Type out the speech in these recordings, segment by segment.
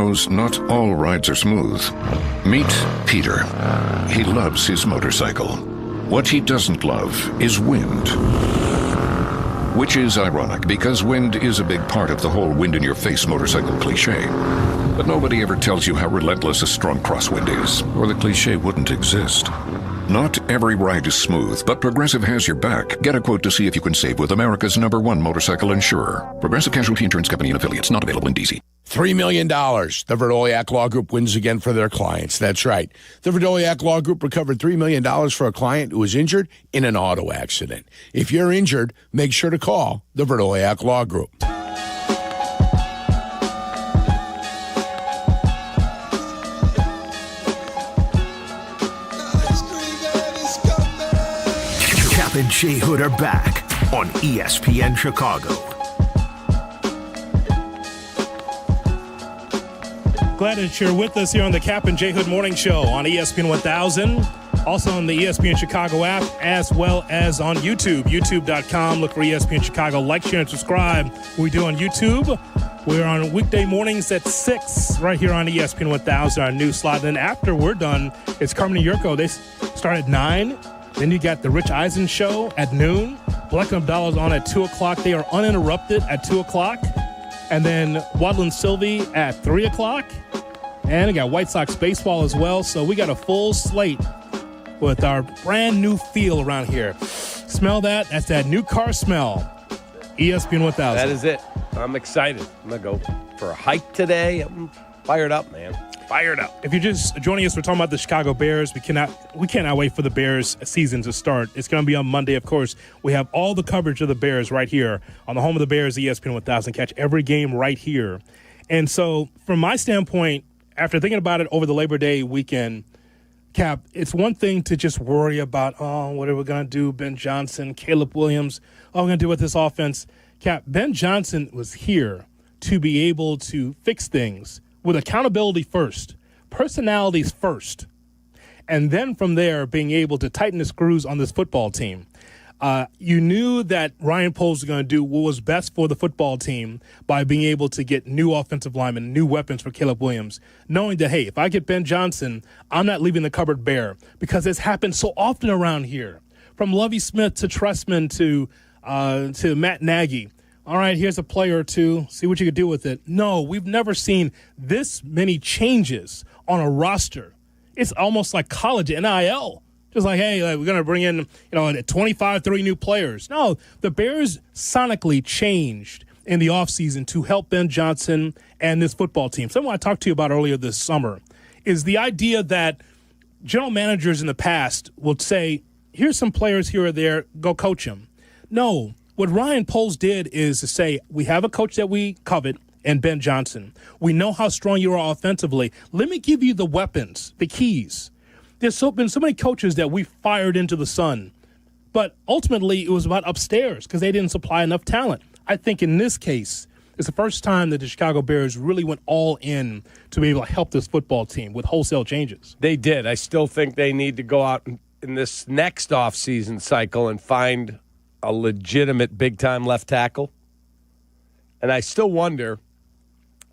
knows not all rides are smooth. Meet Peter. He loves his motorcycle. What he doesn't love is wind. Which is ironic, because wind is a big part of the whole wind-in-your-face motorcycle cliche. But nobody ever tells you how relentless a strong crosswind is, or the cliche wouldn't exist. Not every ride is smooth, but Progressive has your back. Get a quote to see if you can save with America's #1 motorcycle insurer. Progressive Casualty Insurance Company and affiliates, not available in D.C. $3 million. The Verdoliak Law Group wins again for their clients. That's right. The Verdoliak Law Group recovered $3 million for a client who was injured in an auto accident. If you're injured, make sure to call the Verdoliak Law Group. Kap and J Hood are back on ESPN Chicago. Glad that you're with us here on the Kap and J Hood Morning Show on ESPN 1000. Also on the ESPN Chicago app, as well as on YouTube. YouTube.com. Look for ESPN Chicago. Like, share, and subscribe. We do on YouTube. We're on weekday mornings at 6 right here on ESPN 1000, our new slot. And then after we're done, it's Carmen Jurko. They start at 9. Then you got the Rich Eisen show at noon. Bleck Abdalla's on at 2 o'clock. They are uninterrupted at 2 o'clock. And then Waddle Silvy at 3 o'clock. And we got White Sox baseball as well. So we got a full slate with our brand new feel around here. Smell that? That's that new car smell. ESPN 1000. That is it. I'm excited. I'm going to go for a hike today. I'm fired up, man. Fired up. If you're just joining us, we're talking about the Chicago Bears. We cannot wait for the Bears season to start. It's going to be on Monday, of course. We have all the coverage of the Bears right here on the home of the Bears, ESPN 1000. Catch every game right here. And so from my standpoint, after thinking about it over the Labor Day weekend, Cap, it's one thing to just worry about, what are we going to do? Ben Johnson, Caleb Williams, what are we going to do with this offense? Cap, Ben Johnson was here to be able to fix things with accountability first, personalities first, and then from there being able to tighten the screws on this football team. You knew that Ryan Poles was going to do what was best for the football team by being able to get new offensive linemen, new weapons for Caleb Williams, knowing that, hey, if I get Ben Johnson, I'm not leaving the cupboard bare, because it's happened so often around here, from Lovie Smith to Trestman to Matt Nagy. All right, here's a player or two. See what you can do with it. No, we've never seen this many changes on a roster. It's almost like college NIL. Just like, hey, we're going to bring in, 25, 30 new players. No, the Bears sonically changed in the offseason to help Ben Johnson and this football team. Something I talked to you about earlier this summer is the idea that general managers in the past will say, here's some players here or there, go coach them. No. What Ryan Poles did is to say, we have a coach that we covet in Ben Johnson. We know how strong you are offensively. Let me give you the weapons, the keys. There's been so many coaches that we fired into the sun. But ultimately, it was about upstairs because they didn't supply enough talent. I think in this case, it's the first time that the Chicago Bears really went all in to be able to help this football team with wholesale changes. They did. I still think they need to go out in this next offseason cycle and find a legitimate big-time left tackle. And I still wonder,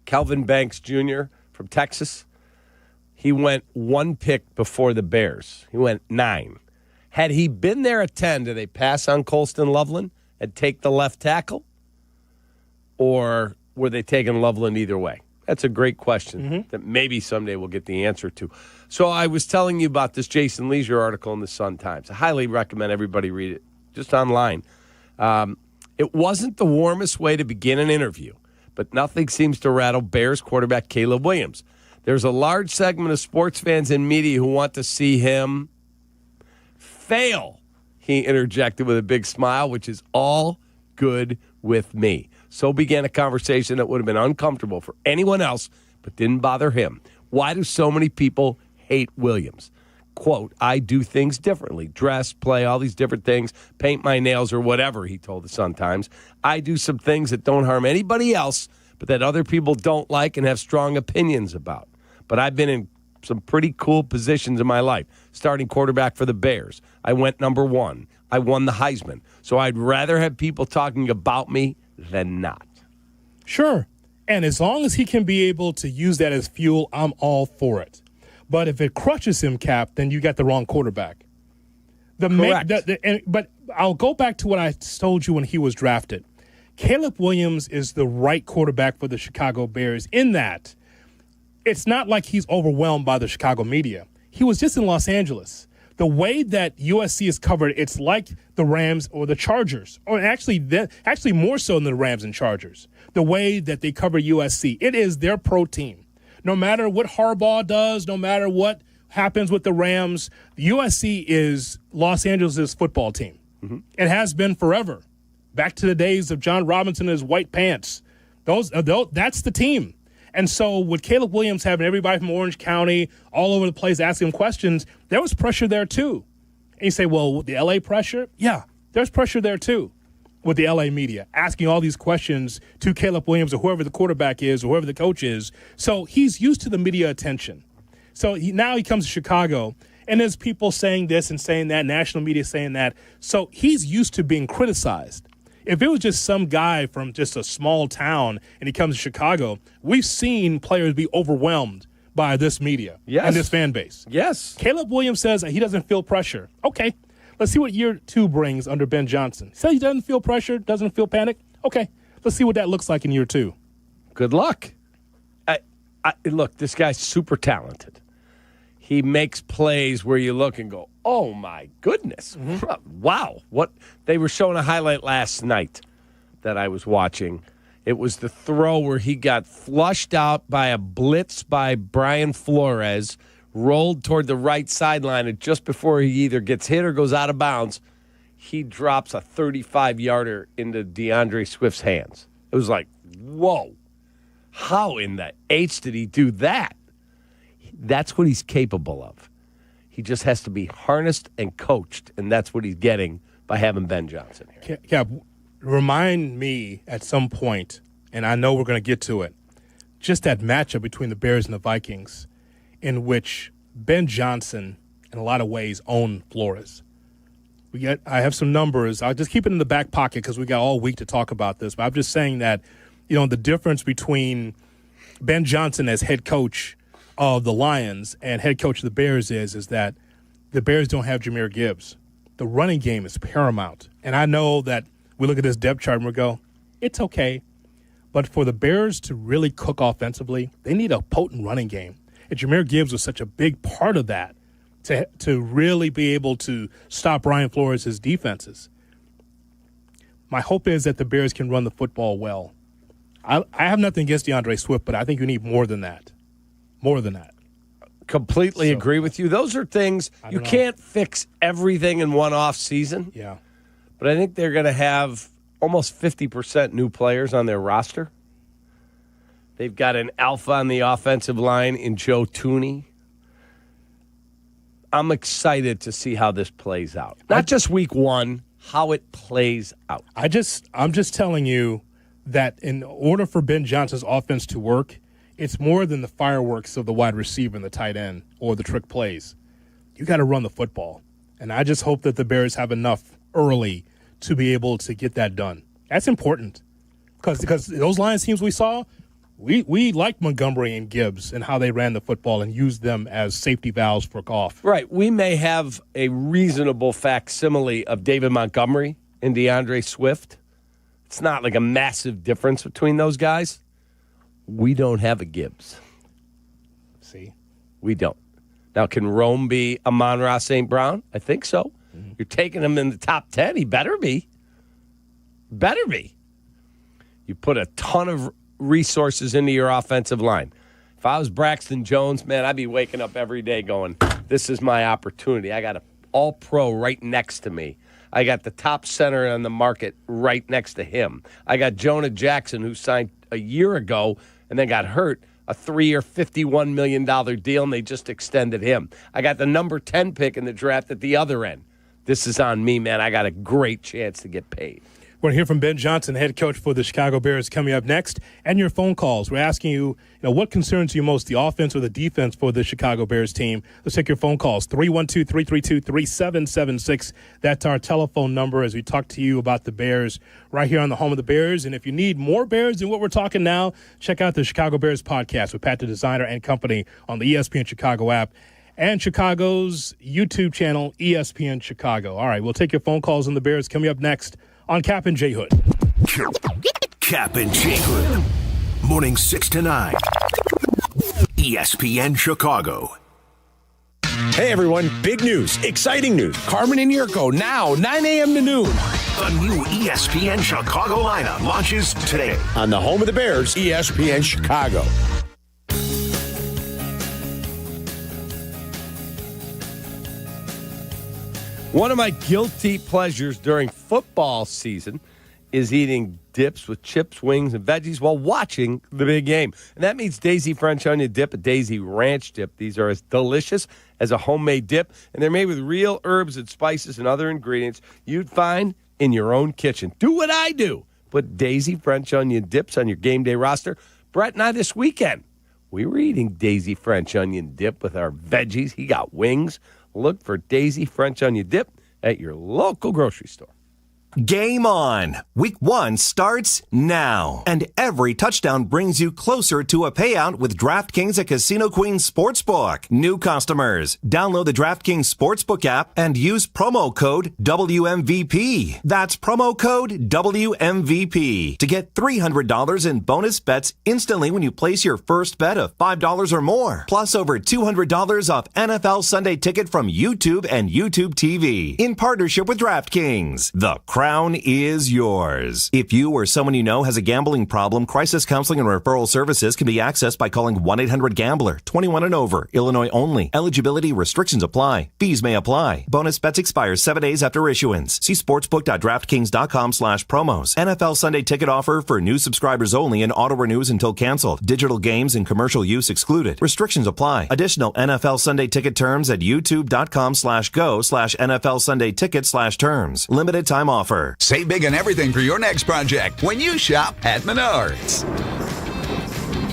Calvin Banks Jr. from Texas, he went 1 pick before the Bears. He went 9. Had he been there at 10, did they pass on Colston Loveland and take the left tackle? Or were they taking Loveland either way? That's a great question that maybe someday we'll get the answer to. So I was telling you about this Jason Leisure article in the Sun-Times. I highly recommend everybody read it. Just online. It wasn't the warmest way to begin an interview, but nothing seems to rattle Bears quarterback Caleb Williams. There's a large segment of sports fans and media who want to see him fail, he interjected with a big smile, which is all good with me. So began a conversation that would have been uncomfortable for anyone else, but didn't bother him. Why do so many people hate Williams? Quote, I do things differently. Dress, play, all these different things, paint my nails or whatever, he told the Sun-Times. I do some things that don't harm anybody else, but that other people don't like and have strong opinions about. But I've been in some pretty cool positions in my life. Starting quarterback for the Bears. I went number 1. I won the Heisman. So I'd rather have people talking about me than not. Sure. And as long as he can be able to use that as fuel, I'm all for it. But if it crushes him, Cap, then you got the wrong quarterback. Correct. But I'll go back to what I told you when he was drafted. Caleb Williams is the right quarterback for the Chicago Bears in that it's not like he's overwhelmed by the Chicago media. He was just in Los Angeles. The way that USC is covered, it's like the Rams or the Chargers, or actually more so than the Rams and Chargers. The way that they cover USC, it is their pro team. No matter what Harbaugh does, no matter what happens with the Rams, USC is Los Angeles' football team. Mm-hmm. It has been forever. Back to the days of John Robinson and his white pants. That's the team. And so with Caleb Williams having everybody from Orange County all over the place asking him questions, there was pressure there too. And you say, well, with the L.A. pressure? Yeah, there's pressure there too with the L.A. media asking all these questions to Caleb Williams or whoever the quarterback is or whoever the coach is. So he's used to the media attention. So now he comes to Chicago, and there's people saying this and saying that, national media saying that. So he's used to being criticized. If it was just some guy from just a small town and he comes to Chicago, we've seen players be overwhelmed by this media and this fan base. Yes. Caleb Williams says he doesn't feel pressure. Okay, let's see what year 2 brings under Ben Johnson. He says he doesn't feel pressure, doesn't feel panic. Okay, let's see what that looks like in year 2. Good luck. Look, this guy's super talented. He makes plays where you look and go, oh, my goodness. Mm-hmm. Wow. What they were showing a highlight last night that I was watching. It was the throw where he got flushed out by a blitz by Brian Flores, rolled toward the right sideline, and just before he either gets hit or goes out of bounds, he drops a 35-yarder into DeAndre Swift's hands. It was like, whoa. How in the H did he do that? That's what he's capable of. He just has to be harnessed and coached, and that's what he's getting by having Ben Johnson here. Cap, remind me at some point, and I know we're going to get to it, just that matchup between the Bears and the Vikings in which Ben Johnson, in a lot of ways, owned Flores. I have some numbers. I'll just keep it in the back pocket because we got all week to talk about this, but I'm just saying that, the difference between Ben Johnson as head coach of the Lions and head coach of the Bears is that the Bears don't have Jahmyr Gibbs. The running game is paramount. And I know that we look at this depth chart and we go, it's okay. But for the Bears to really cook offensively, they need a potent running game. And Jahmyr Gibbs was such a big part of that to really be able to stop Brian Flores' defenses. My hope is that the Bears can run the football well. I have nothing against DeAndre Swift, but I think you need more than that. More than that. Completely agree with you. Those are things you can't fix everything in one off season. Yeah. But I think they're going to have almost 50% new players on their roster. They've got an alpha on the offensive line in Joe Tooney. I'm excited to see how this plays out. Not just week 1, how it plays out. I'm just telling you that in order for Ben Johnson's offense to work, it's more than the fireworks of the wide receiver and the tight end or the trick plays. You got to run the football. And I just hope that the Bears have enough early to be able to get that done. That's important because those Lions teams we saw, we liked Montgomery and Gibbs and how they ran the football and used them as safety valves for Goff. Right. We may have a reasonable facsimile of David Montgomery and DeAndre Swift. It's not like a massive difference between those guys. We don't have a Gibbs. See? We don't. Now, can Rome be Amon-Ra St. Brown? I think so. Mm-hmm. You're taking him in the top 10. He better be. Better be. You put a ton of resources into your offensive line. If I was Braxton Jones, man, I'd be waking up every day going, this is my opportunity. I got an all-pro right next to me. I got the top center on the market right next to him. I got Jonah Jackson, who signed a year ago and then got hurt, a 3-year, $51 million deal, and they just extended him. I got the number 10 pick in the draft at the other end. This is on me, man. I got a great chance to get paid. We're going to hear from Ben Johnson, head coach for the Chicago Bears, coming up next, and your phone calls. We're asking you, what concerns you most, the offense or the defense for the Chicago Bears team? Let's take your phone calls, 312-332-3776. That's our telephone number as we talk to you about the Bears right here on the home of the Bears. And if you need more Bears than what we're talking now, check out the Chicago Bears podcast with Pat the Designer and company on the ESPN Chicago app and Chicago's YouTube channel, ESPN Chicago. All right, we'll take your phone calls on the Bears coming up next on Kap and J Hood. Kap and J Hood. Morning 6 to 9. ESPN Chicago. Hey, everyone. Big news. Exciting news. Carmen and Jurko now, 9 a.m. to noon. The new ESPN Chicago lineup launches today. On the home of the Bears, ESPN Chicago. One of my guilty pleasures during football season is eating dips with chips, wings, and veggies while watching the big game. And that means Daisy French onion dip, a Daisy ranch dip. These are as delicious as a homemade dip, and they're made with real herbs and spices and other ingredients you'd find in your own kitchen. Do what I do. Put Daisy French onion dips on your game day roster. Brett and I this weekend, we were eating Daisy French onion dip with our veggies. He got wings. Look for Daisy French onion dip at your local grocery store. Game on! Week 1 starts now. And every touchdown brings you closer to a payout with DraftKings at Casino Queen Sportsbook. New customers, download the DraftKings Sportsbook app and use promo code WMVP. That's promo code WMVP to get $300 in bonus bets instantly when you place your first bet of $5 or more. Plus over $200 off NFL Sunday Ticket from YouTube and YouTube TV. In partnership with DraftKings. The crown is yours. If you or someone you know has a gambling problem, crisis counseling and referral services can be accessed by calling 1-800-GAMBLER. 21 and over. Illinois only. Eligibility restrictions apply. Fees may apply. Bonus bets expire 7 days after issuance. See sportsbook.draftkings.com/promos. NFL Sunday Ticket offer for new subscribers only and auto renews until canceled. Digital games and commercial use excluded. Restrictions apply. Additional NFL Sunday Ticket terms at youtube.com/go/NFL Sunday Ticket/terms. Limited time offer. Save big on everything for your next project when you shop at Menards.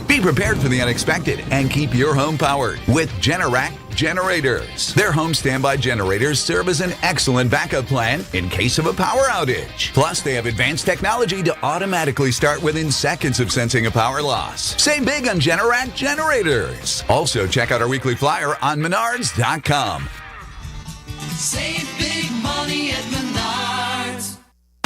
Be prepared for the unexpected and keep your home powered with Generac generators. Their home standby generators serve as an excellent backup plan in case of a power outage. Plus, they have advanced technology to automatically start within seconds of sensing a power loss. Save big on Generac generators. Also, check out our weekly flyer on Menards.com. Save big money at Menards.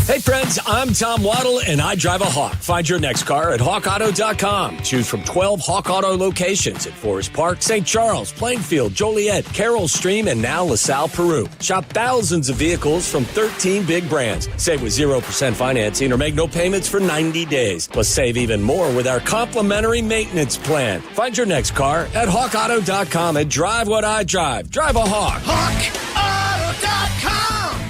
Hey friends, I'm Tom Waddle and I drive a Hawk. Find your next car at hawkauto.com. Choose from 12 Hawk Auto locations at Forest Park, St. Charles, Plainfield, Joliet, Carroll Stream, and now LaSalle, Peru. Shop thousands of vehicles from 13 big brands. Save with 0% financing or make no payments for 90 days. Plus save even more with our complimentary maintenance plan. Find your next car at hawkauto.com and drive what I drive. Drive a Hawk. HawkAuto.com.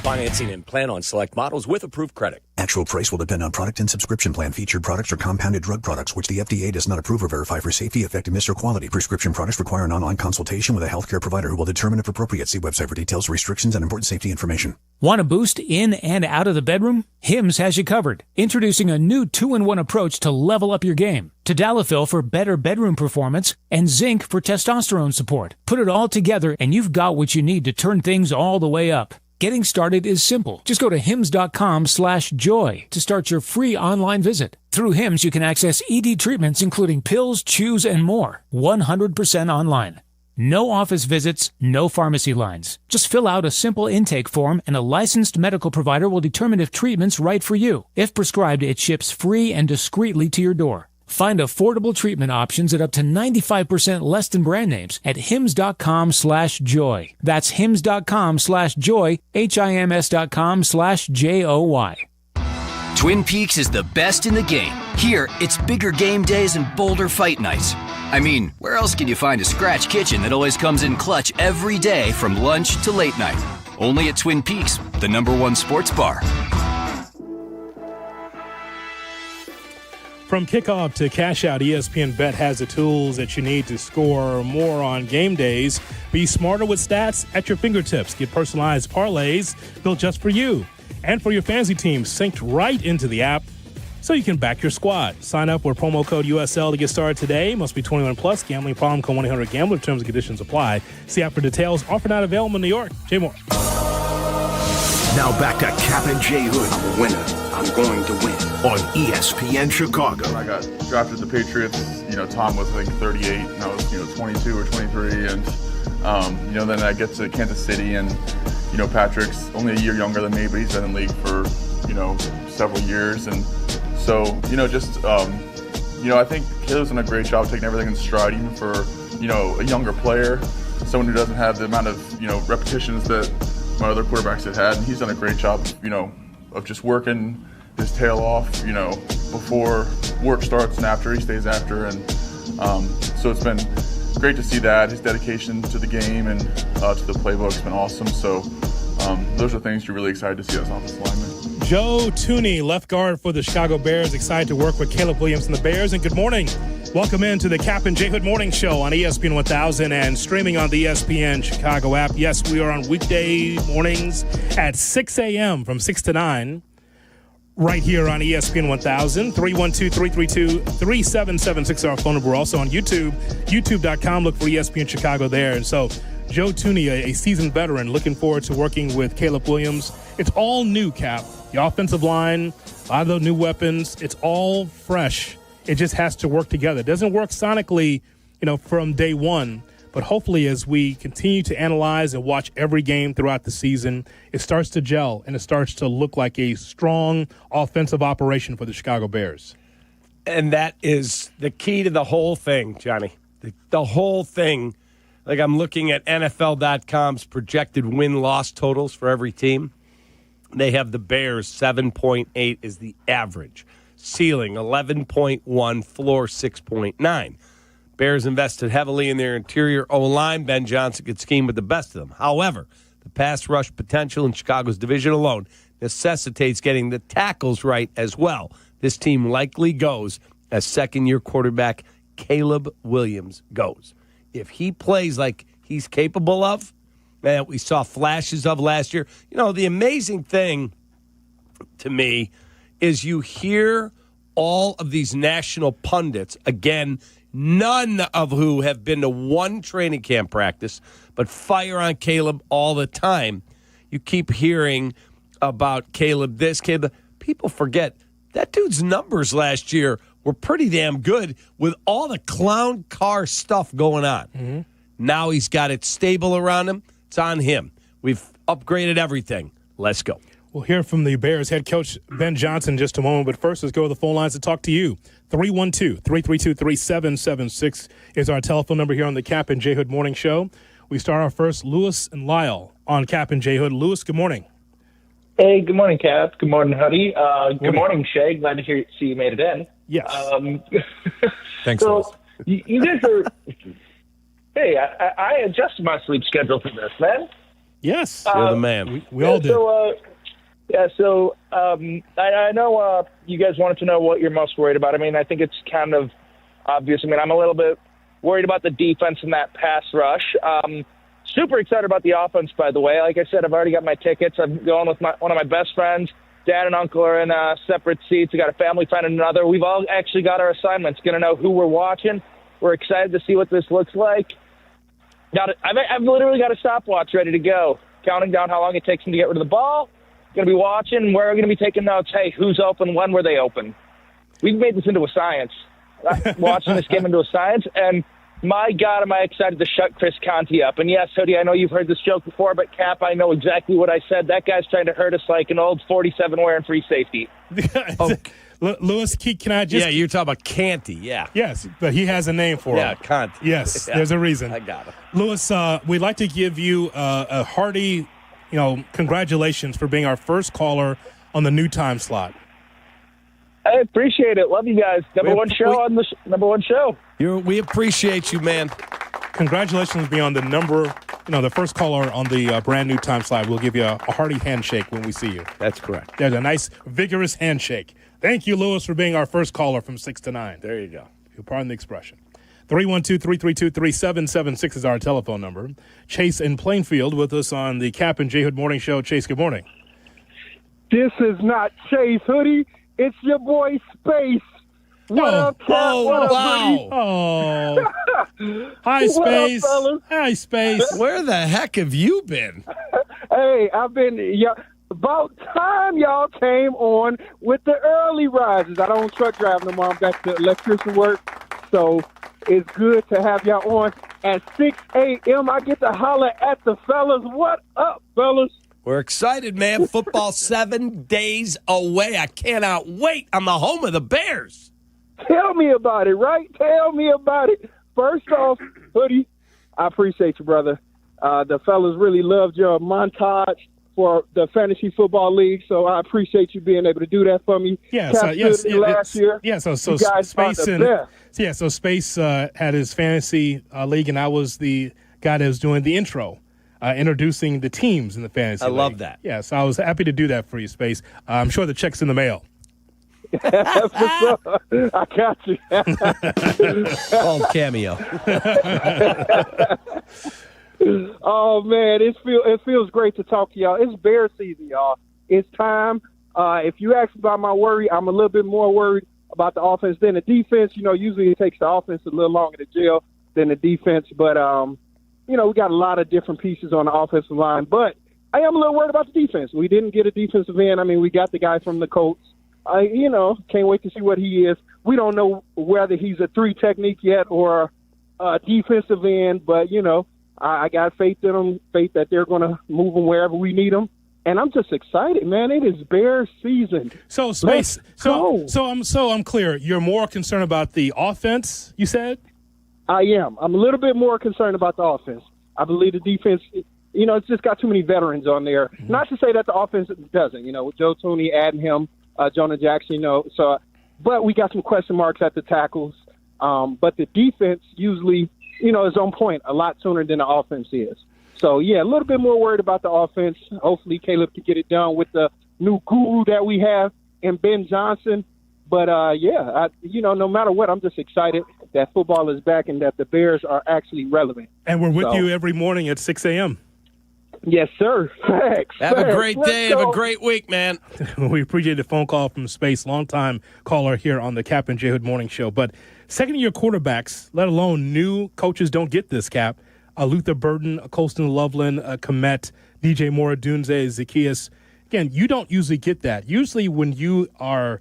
Financing and plan on select models with approved credit. Actual price will depend on product and subscription plan. Featured products are compounded drug products, which the FDA does not approve or verify for safety, effectiveness, or quality. Prescription products require an online consultation with a healthcare provider who will determine if appropriate. See website for details, restrictions, and important safety information. Want a boost in and out of the bedroom? Hims has you covered. Introducing a new 2-in-1 approach to level up your game. Tadalafil for better bedroom performance and zinc for testosterone support. Put it all together and you've got what you need to turn things all the way up. Getting started is simple. Just go to hims.com/joy to start your free online visit. Through Hims, you can access ED treatments including pills, chews, and more. 100% online. No office visits, no pharmacy lines. Just fill out a simple intake form and a licensed medical provider will determine if treatment's right for you. If prescribed, it ships free and discreetly to your door. Find affordable treatment options at up to 95% less than brand names at hims.com/joy. That's hims.com/joy, HIMS.com/JOY. Twin Peaks is the best in the game. Here, it's bigger game days and bolder fight nights. I mean, where else can you find a scratch kitchen that always comes in clutch every day from lunch to late night? Only at Twin Peaks, the #1 sports bar. From kickoff to cash out, ESPN Bet has the tools that you need to score more on game days. Be smarter with stats at your fingertips. Get personalized parlays built just for you. and for your fantasy team synced right into the app so you can back your squad. Sign up with promo code USL to get started today. Must be 21 plus. Gambling problem, call 1-800-GAMBLER. Terms and conditions apply. See app for details. Offer not available in New York. Jay Moore. Now back to Kap and J Hood. I'm a winner. I'm going to win. On ESPN Chicago. When I got drafted to the Patriots, Tom was, I think, 38, and I was, 22 or 23, and, then I get to Kansas City, and, Patrick's only a year younger than me, but he's been in the league for, several years, and so, I think Caleb's done a great job taking everything in stride, even for, a younger player, someone who doesn't have the amount of, repetitions that my other quarterbacks have had, and he's done a great job, of just working his tail off, before work starts and after he stays after, and so it's been great to see that. His dedication to the game and to the playbook has been awesome. So those are things you're really excited to see as offensive lineman. Joe Thuney, left guard for the Chicago Bears, excited to work with Caleb Williams and the Bears. And good morning. Welcome into the Kap and J Hood Morning Show on ESPN 1000 and streaming on the ESPN Chicago app. Yes, we are on weekday mornings at 6 a.m. from 6 to 9. Right here on ESPN 1000, 312-332-3776, our phone number. We're also on YouTube, youtube.com. Look for ESPN Chicago there. And so Joe Thuney, a seasoned veteran, looking forward to working with Caleb Williams. It's all new, Cap. The offensive line, a lot of those new weapons, it's all fresh. It just has to work together. It doesn't work sonically, from day one. But hopefully as we continue to analyze and watch every game throughout the season, it starts to gel and it starts to look like a strong offensive operation for the Chicago Bears. And that is the key to the whole thing, Johnny. The whole thing. Like I'm looking at NFL.com's projected win-loss totals for every team. They have the Bears 7.8 is the average. Ceiling 11.1, floor 6.9. Bears invested heavily in their interior O-line. Ben Johnson could scheme with the best of them. However, the pass rush potential in Chicago's division alone necessitates getting the tackles right as well. This team likely goes as second-year quarterback Caleb Williams goes. If he plays like he's capable of, that we saw flashes of last year, the amazing thing to me is you hear all of these national pundits, again, none of who have been to one training camp practice, but fire on Caleb all the time. You keep hearing about Caleb this, Caleb. People forget that dude's numbers last year were pretty damn good with all the clown car stuff going on. Mm-hmm. Now he's got it stable around him. It's on him. We've upgraded everything. Let's go. We'll hear from the Bears head coach Ben Johnson in just a moment, but first let's go to the phone lines to talk to you. 312-332-3776 is our telephone number here on the Kap and J Hood Morning Show. We start our first, Lewis and Lyle on Kap and J Hood. Lewis, good morning. Hey, good morning, Kap. Good morning, Huddy. Good morning, Shay. Glad to see you made it in. Yes. Thanks, so Lewis. You guys are hey, I adjusted my sleep schedule for this, man. Yes. You're the man. We all did. So, I know you guys wanted to know what you're most worried about. I mean, I think it's kind of obvious. I mean, I'm a little bit worried about the defense and that pass rush. Super excited about the offense, by the way. Like I said, I've already got my tickets. I'm going with one of my best friends. Dad and uncle are in separate seats. We got a family friend and another. We've all actually got our assignments. Going to know who we're watching. We're excited to see what this looks like. I've literally got a stopwatch ready to go, counting down how long it takes them to get rid of the ball. Going to be watching. We're going to be taking notes. Hey, who's open? When were they open? We've made this into a science. Watching this game into a science. And my God, am I excited to shut Chris Conte up. And yes, Hoodie, I know you've heard this joke before, but Cap, I know exactly what I said. That guy's trying to hurt us like an old 47 wearing free safety. Lewis, can I just... Yeah, you're talking about Canty, yeah. Yes, but he has a name for him. Yeah, Conte. Yes, yeah. There's a reason. I got it. Lewis, we'd like to give you a hearty, congratulations for being our first caller on the new time slot. I appreciate it. Love you guys. Number one show. We appreciate you, man. Congratulations on being on the the first caller on the brand new time slot. We'll give you a hearty handshake when we see you. That's correct. There's a nice, vigorous handshake. Thank you, Lewis, for being our first caller from 6 to 9. There you go. You'll pardon the expression. 312-332-3776 is our telephone number. Chase in Plainfield with us on the Kap and J Hood Morning Show. Chase, good morning. This is not Chase Hoodie. It's your boy Space. What up, Cap? What up, Hoodie? Oh. Hi, Space. Up, Hi, Space. Where the heck have you been? Hey, I've been about time y'all came on with the early rises. I don't truck drive no more. I'm back to electrician work. So it's good to have y'all on. At 6 a.m., I get to holler at the fellas. What up, fellas? We're excited, man. Football 7 days away. I cannot wait. I'm the home of the Bears. Tell me about it, right? Tell me about it. First off, Hoodie, I appreciate you, brother. The fellas really loved your montage for the Fantasy Football League, so I appreciate you being able to do that for me. Last year. Yeah, so you guys Space are the and best. yeah, so Space had his fantasy league, and I was the guy that was doing the intro. Introducing the teams in the fantasy league. Love that. Yeah, so I was happy to do that for you, Space. I'm sure the check's in the mail. I got you. Called Cameo. Oh, man, it feels great to talk to y'all. It's Bear season, y'all. It's time. If you ask about my worry, I'm a little bit more worried about the offense than the defense. Usually it takes the offense a little longer to gel than the defense, but we got a lot of different pieces on the offensive line, but I am a little worried about the defense. We didn't get a defensive end. I mean, we got the guy from the Colts. Can't wait to see what he is. We don't know whether he's a 3 technique yet or a defensive end, but, I got faith in them, faith that they're going to move them wherever we need them. And I'm just excited, man. It is Bear season. So, Space, I'm clear. You're more concerned about the offense, you said? I am. I'm a little bit more concerned about the offense. I believe the defense, it's just got too many veterans on there. Mm-hmm. Not to say that the offense doesn't, with Joe Tooney adding him, Jonah Jackson, but we got some question marks at the tackles. But the defense usually, is on point a lot sooner than the offense is. So, yeah, a little bit more worried about the offense. Hopefully Caleb can get it done with the new guru that we have in Ben Johnson. But, no matter what, I'm just excited that football is back and that the Bears are actually relevant. And we're with you every morning at 6 a.m. Yes, sir. Thanks. Have a great day. Have a great week, man. We appreciate the phone call from Space, longtime caller here on the Kap and J Hood Morning Show. But second-year quarterbacks, let alone new coaches, don't get this, Cap. Luther Burden, Colston Loveland, Komet, DJ Moore, Dunze, Zacchaeus. Again, you don't usually get that. Usually when you are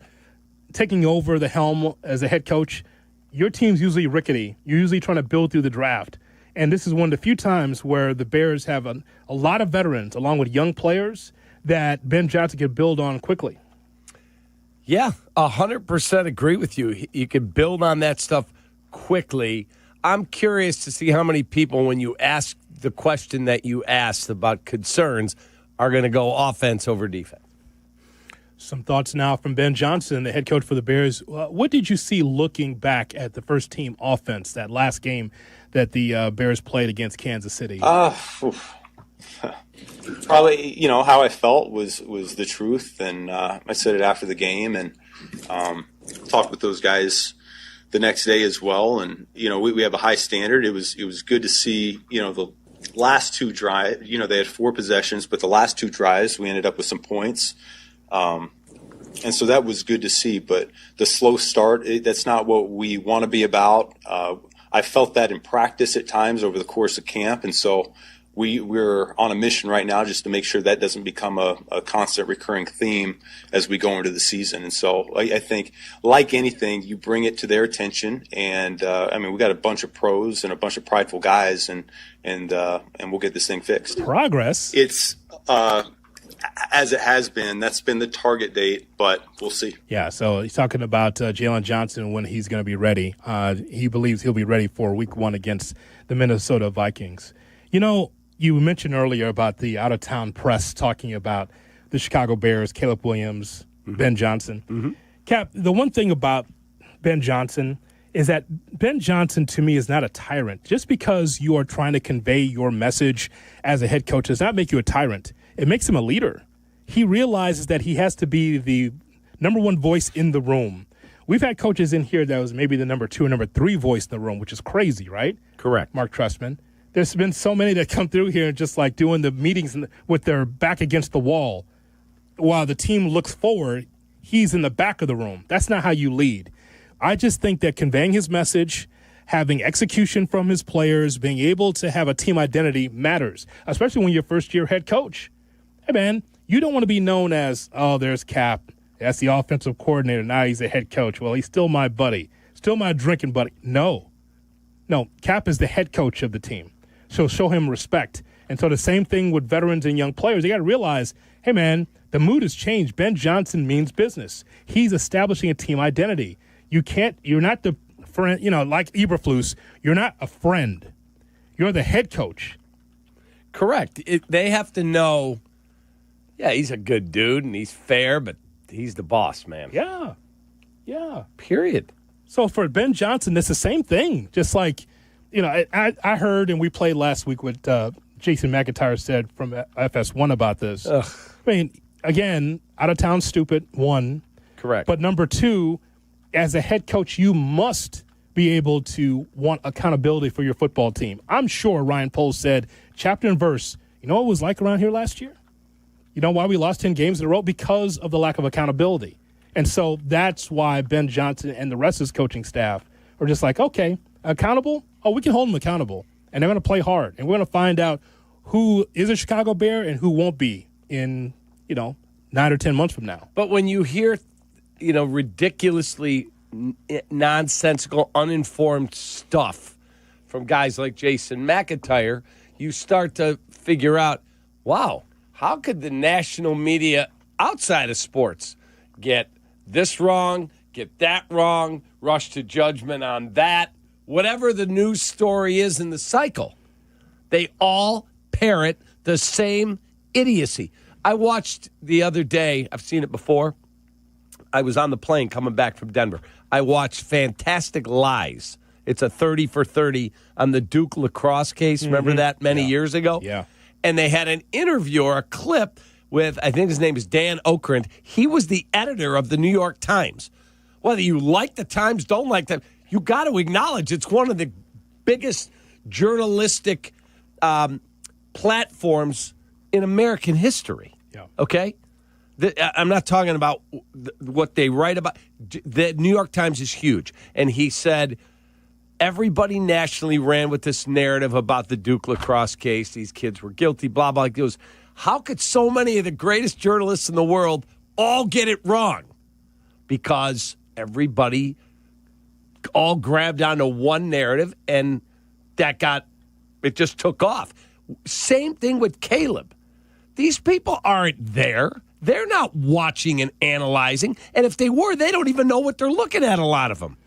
taking over the helm as a head coach, your team's usually rickety. You're usually trying to build through the draft. And this is one of the few times where the Bears have a lot of veterans, along with young players, that Ben Johnson can build on quickly. Yeah, 100% agree with you. You can build on that stuff quickly. I'm curious to see how many people, when you ask the question that you asked about concerns, are going to go offense over defense. Some thoughts now from Ben Johnson, the head coach for the Bears. What did you see looking back at the first-team offense, that last game that the Bears played against Kansas City? Probably, how I felt was the truth, and I said it after the game, and talked with those guys the next day as well. And we have a high standard. It was good to see the last 2 drives. They had 4 possessions, but the last 2 drives we ended up with some points. And so that was good to see, but the slow start, that's not what we want to be about. I felt that in practice at times over the course of camp, and so we're on a mission right now just to make sure that doesn't become a constant recurring theme as we go into the season. And so I think, like anything, you bring it to their attention, and we got a bunch of pros and a bunch of prideful guys, and we'll get this thing fixed. Progress. It's as it has been, that's been the target date, but we'll see. Yeah, so he's talking about Jalen Johnson when he's going to be ready. He believes he'll be ready for week 1 against the Minnesota Vikings. You mentioned earlier about the out-of-town press talking about the Chicago Bears, Caleb Williams, Ben Johnson. Mm-hmm. Cap, the one thing about Ben Johnson is that Ben Johnson, to me, is not a tyrant. Just because you are trying to convey your message as a head coach does not make you a tyrant. It makes him a leader. He realizes that he has to be the number 1 voice in the room. We've had coaches in here that was maybe the number 2 or number 3 voice in the room, which is crazy, right? Correct. Mark Trestman. There's been so many that come through here just like doing the meetings with their back against the wall. while the team looks forward, he's in the back of the room. That's not how you lead. I just think that conveying his message, having execution from his players, being able to have a team identity matters, especially when you're first-year head coach. Hey, man, you don't want to be known as, oh, there's Kap. That's the offensive coordinator. Now he's the head coach. Well, he's still my buddy, still my drinking buddy. No, Kap is the head coach of the team. So show him respect. And so the same thing with veterans and young players. They got to realize, hey, man, the mood has changed. Ben Johnson means business. He's establishing a team identity. You're not the friend, like Eberflus, you're not a friend. You're the head coach. Correct. They have to know, he's a good dude and he's fair, but he's the boss, man. Yeah. Period. So for Ben Johnson, it's the same thing. Just like, I heard, and we played last week what Jason McIntyre said from FS1 about this. Ugh. I mean, again, out of town stupid, one. Correct. But number two, as a head coach, you must be able to want accountability for your football team. I'm sure Ryan Poles said, chapter and verse, you know what it was like around here last year? You know why we lost 10 games in a row? Because of the lack of accountability. And so that's why Ben Johnson and the rest of his coaching staff are just like, okay, accountable? Oh, we can hold them accountable. And they're going to play hard. And we're going to find out who is a Chicago Bear and who won't be in, 9 or 10 months from now. But when you hear, ridiculously nonsensical, uninformed stuff from guys like Jason McIntyre, you start to figure out, wow, how could the national media outside of sports get this wrong, get that wrong, rush to judgment on that, whatever the news story is in the cycle. They all parrot the same idiocy. I watched the other day, I've seen it before. I was on the plane coming back from Denver. I watched Fantastic Lies. It's a 30 for 30 on the Duke lacrosse case. Remember that many years ago? Yeah. And they had an interview or a clip with, I think his name is Dan Okrent. He was the editor of the New York Times. Whether you like the Times, don't like them, you got to acknowledge it's one of the biggest journalistic platforms in American history. Yeah. Okay? I'm not talking about what they write about. The New York Times is huge. And he said everybody nationally ran with this narrative about the Duke lacrosse case. These kids were guilty, blah, blah. He goes, how could so many of the greatest journalists in the world all get it wrong? Because everybody all grabbed onto one narrative, and it just took off. Same thing with Caleb. These people aren't there. They're not watching and analyzing. And if they were, they don't even know what they're looking at, a lot of them.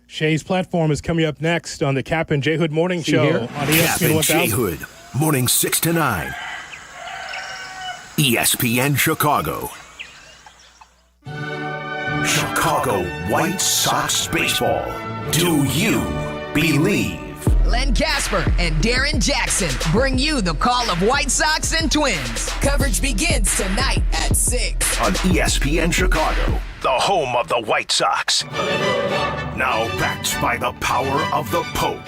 Shay's platform is coming up next on the Kap and J Hood Morning Show on ESPN Kap and 1000. J Hood, morning 6 to 9. ESPN Chicago. Chicago White Sox baseball. Do you believe? Len Casper and Darren Jackson bring you the call of White Sox and Twins. Coverage begins tonight at 6 on ESPN Chicago, the home of the White Sox. Now backed by the power of the Pope.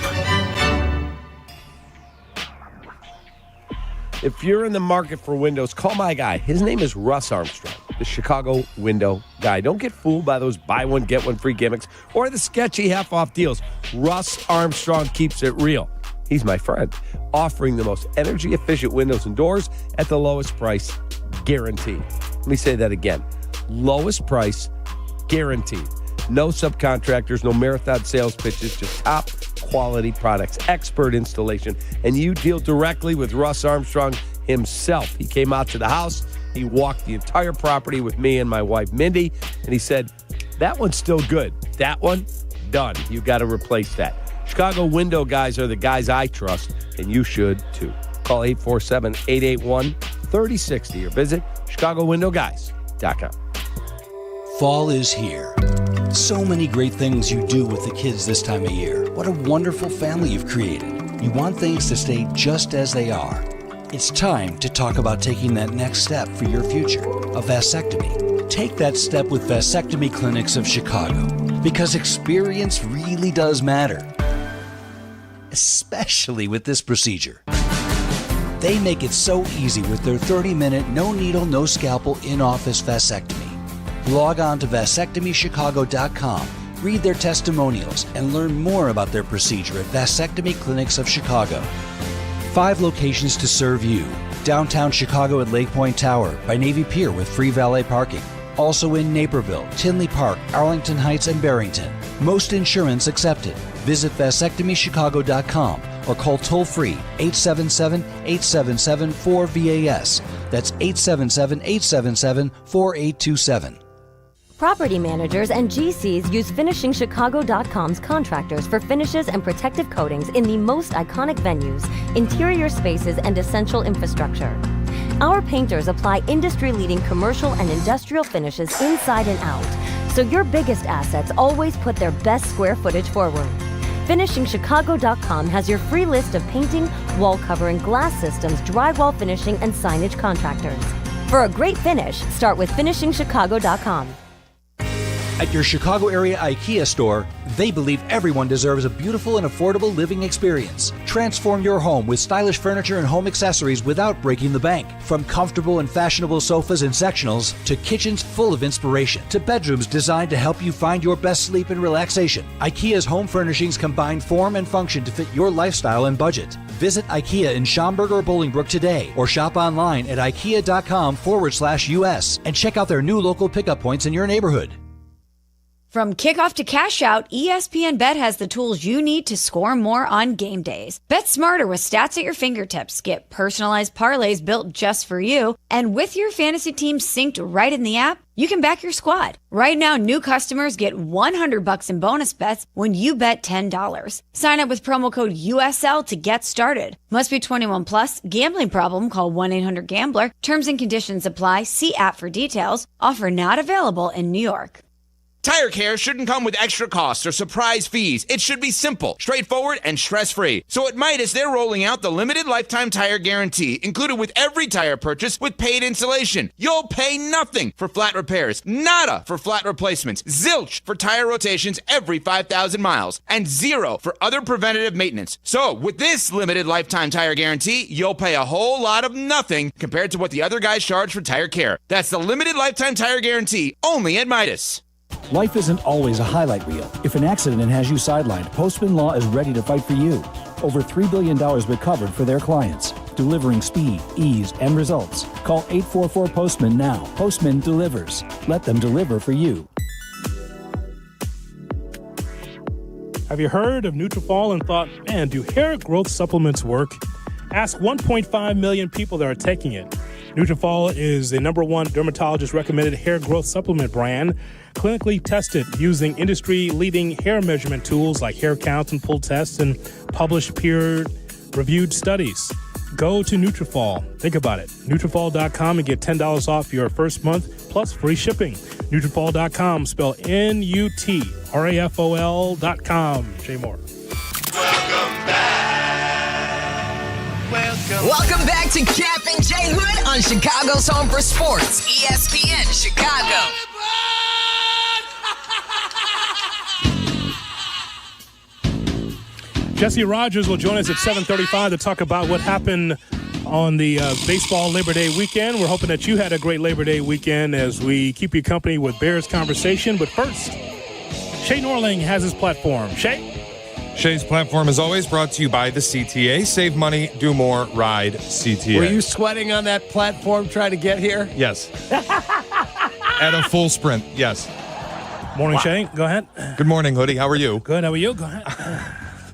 If you're in the market for windows, call my guy. His name is Russ Armstrong, the Chicago window guy. Don't get fooled by those buy one, get one free gimmicks or the sketchy half-off deals. Russ Armstrong keeps it real. He's my friend, offering the most energy-efficient windows and doors at the lowest price, guaranteed. Let me say that again. Lowest price, guaranteed. No subcontractors, no marathon sales pitches, just top quality products, expert installation, and you deal directly with Russ Armstrong himself. He came out to the house, he walked the entire property with me and my wife Mindy, and he said, that one's still good. That one, done. You got to replace that. Chicago window guys are the guys I trust, and you should too. Call 847-881-3060 or visit ChicagoWindowGuys.com. Fall is here. So many great things you do with the kids this time of year. What a wonderful family you've created. You want things to stay just as they are. It's time to talk about taking that next step for your future, a vasectomy. Take that step with Vasectomy Clinics of Chicago, because experience really does matter, especially with this procedure. They make it so easy with their 30-minute, no-needle, no-scalpel in-office vasectomy. Log on to vasectomychicago.com, read their testimonials, and learn more about their procedure at Vasectomy Clinics of Chicago. 5 locations to serve you. Downtown Chicago at Lake Point Tower by Navy Pier with free valet parking. Also in Naperville, Tinley Park, Arlington Heights, and Barrington. Most insurance accepted. Visit vasectomychicago.com or call toll-free 877-877-4VAS. That's 877-877-4827. Property managers and GCs use FinishingChicago.com's contractors for finishes and protective coatings in the most iconic venues, interior spaces, and essential infrastructure. Our painters apply industry-leading commercial and industrial finishes inside and out, so your biggest assets always put their best square footage forward. FinishingChicago.com has your free list of painting, wall covering, glass systems, drywall finishing, and signage contractors. For a great finish, start with FinishingChicago.com. At your Chicago area IKEA store, they believe everyone deserves a beautiful and affordable living experience. Transform your home with stylish furniture and home accessories without breaking the bank. From comfortable and fashionable sofas and sectionals to kitchens full of inspiration to bedrooms designed to help you find your best sleep and relaxation. IKEA's home furnishings combine form and function to fit your lifestyle and budget. Visit IKEA in Schaumburg or Bolingbrook today or shop online at ikea.com/US and check out their new local pickup points in your neighborhood. From kickoff to cash out, ESPN Bet has the tools you need to score more on game days. Bet smarter with stats at your fingertips. Get personalized parlays built just for you. And with your fantasy team synced right in the app, you can back your squad. Right now, new customers get $100 in bonus bets when you bet $10. Sign up with promo code USL to get started. Must be 21 plus. Gambling problem? Call 1-800-GAMBLER. Terms and conditions apply. See app for details. Offer not available in New York. Tire care shouldn't come with extra costs or surprise fees. It should be simple, straightforward, and stress-free. So at Midas, they're rolling out the limited lifetime tire guarantee, included with every tire purchase with paid installation. You'll pay nothing for flat repairs, nada for flat replacements, zilch for tire rotations every 5,000 miles, and zero for other preventative maintenance. So with this limited lifetime tire guarantee, you'll pay a whole lot of nothing compared to what the other guys charge for tire care. That's the limited lifetime tire guarantee, only at Midas. Life isn't always a highlight reel. If an accident has you sidelined, Postman Law is ready to fight for you. Over $3 billion been covered for their clients, delivering speed, ease, and results. Call 844-POSTMAN now. Postman delivers. Let them deliver for you. Have you heard of Nutrafol and thought, man, do hair growth supplements work? Ask 1.5 million people that are taking it. Nutrafol is the #1 dermatologist-recommended hair growth supplement brand, clinically tested using industry-leading hair measurement tools like hair counts and pull tests and published peer-reviewed studies. Go to Nutrafol. Think about it. Nutrafol.com and get $10 off your first month plus free shipping. Nutrafol.com, spell Nutrafol.com. Jay Moore. Welcome back to Kap and J Hood on Chicago's Home for Sports, ESPN Chicago. Jesse Rogers will join us at 7:35 to talk about what happened on the baseball Labor Day weekend. We're hoping that you had a great Labor Day weekend as we keep you company with Bears conversation. But first, Shay Norling has his platform. Shay? Shay's platform, as always, brought to you by the CTA. Save money, do more, ride CTA. Were you sweating on that platform trying to get here? Yes. At a full sprint, yes. Morning, Shay. Go ahead. Good morning, Hoodie. How are you? Good. How are you? Go ahead.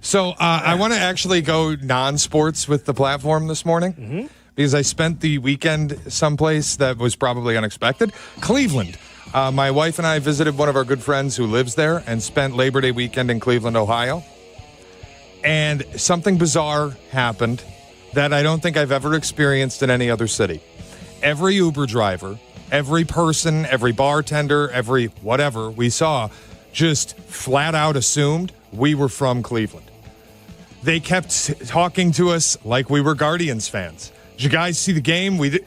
So I want to actually go non-sports with the platform this morning because I spent the weekend someplace that was probably unexpected. Cleveland. My wife and I visited one of our good friends who lives there and spent Labor Day weekend in Cleveland, Ohio. And something bizarre happened that I don't think I've ever experienced in any other city. Every Uber driver, every person, every bartender, every whatever we saw just flat out assumed we were from Cleveland. They kept talking to us like we were Guardians fans. Did you guys see the game? We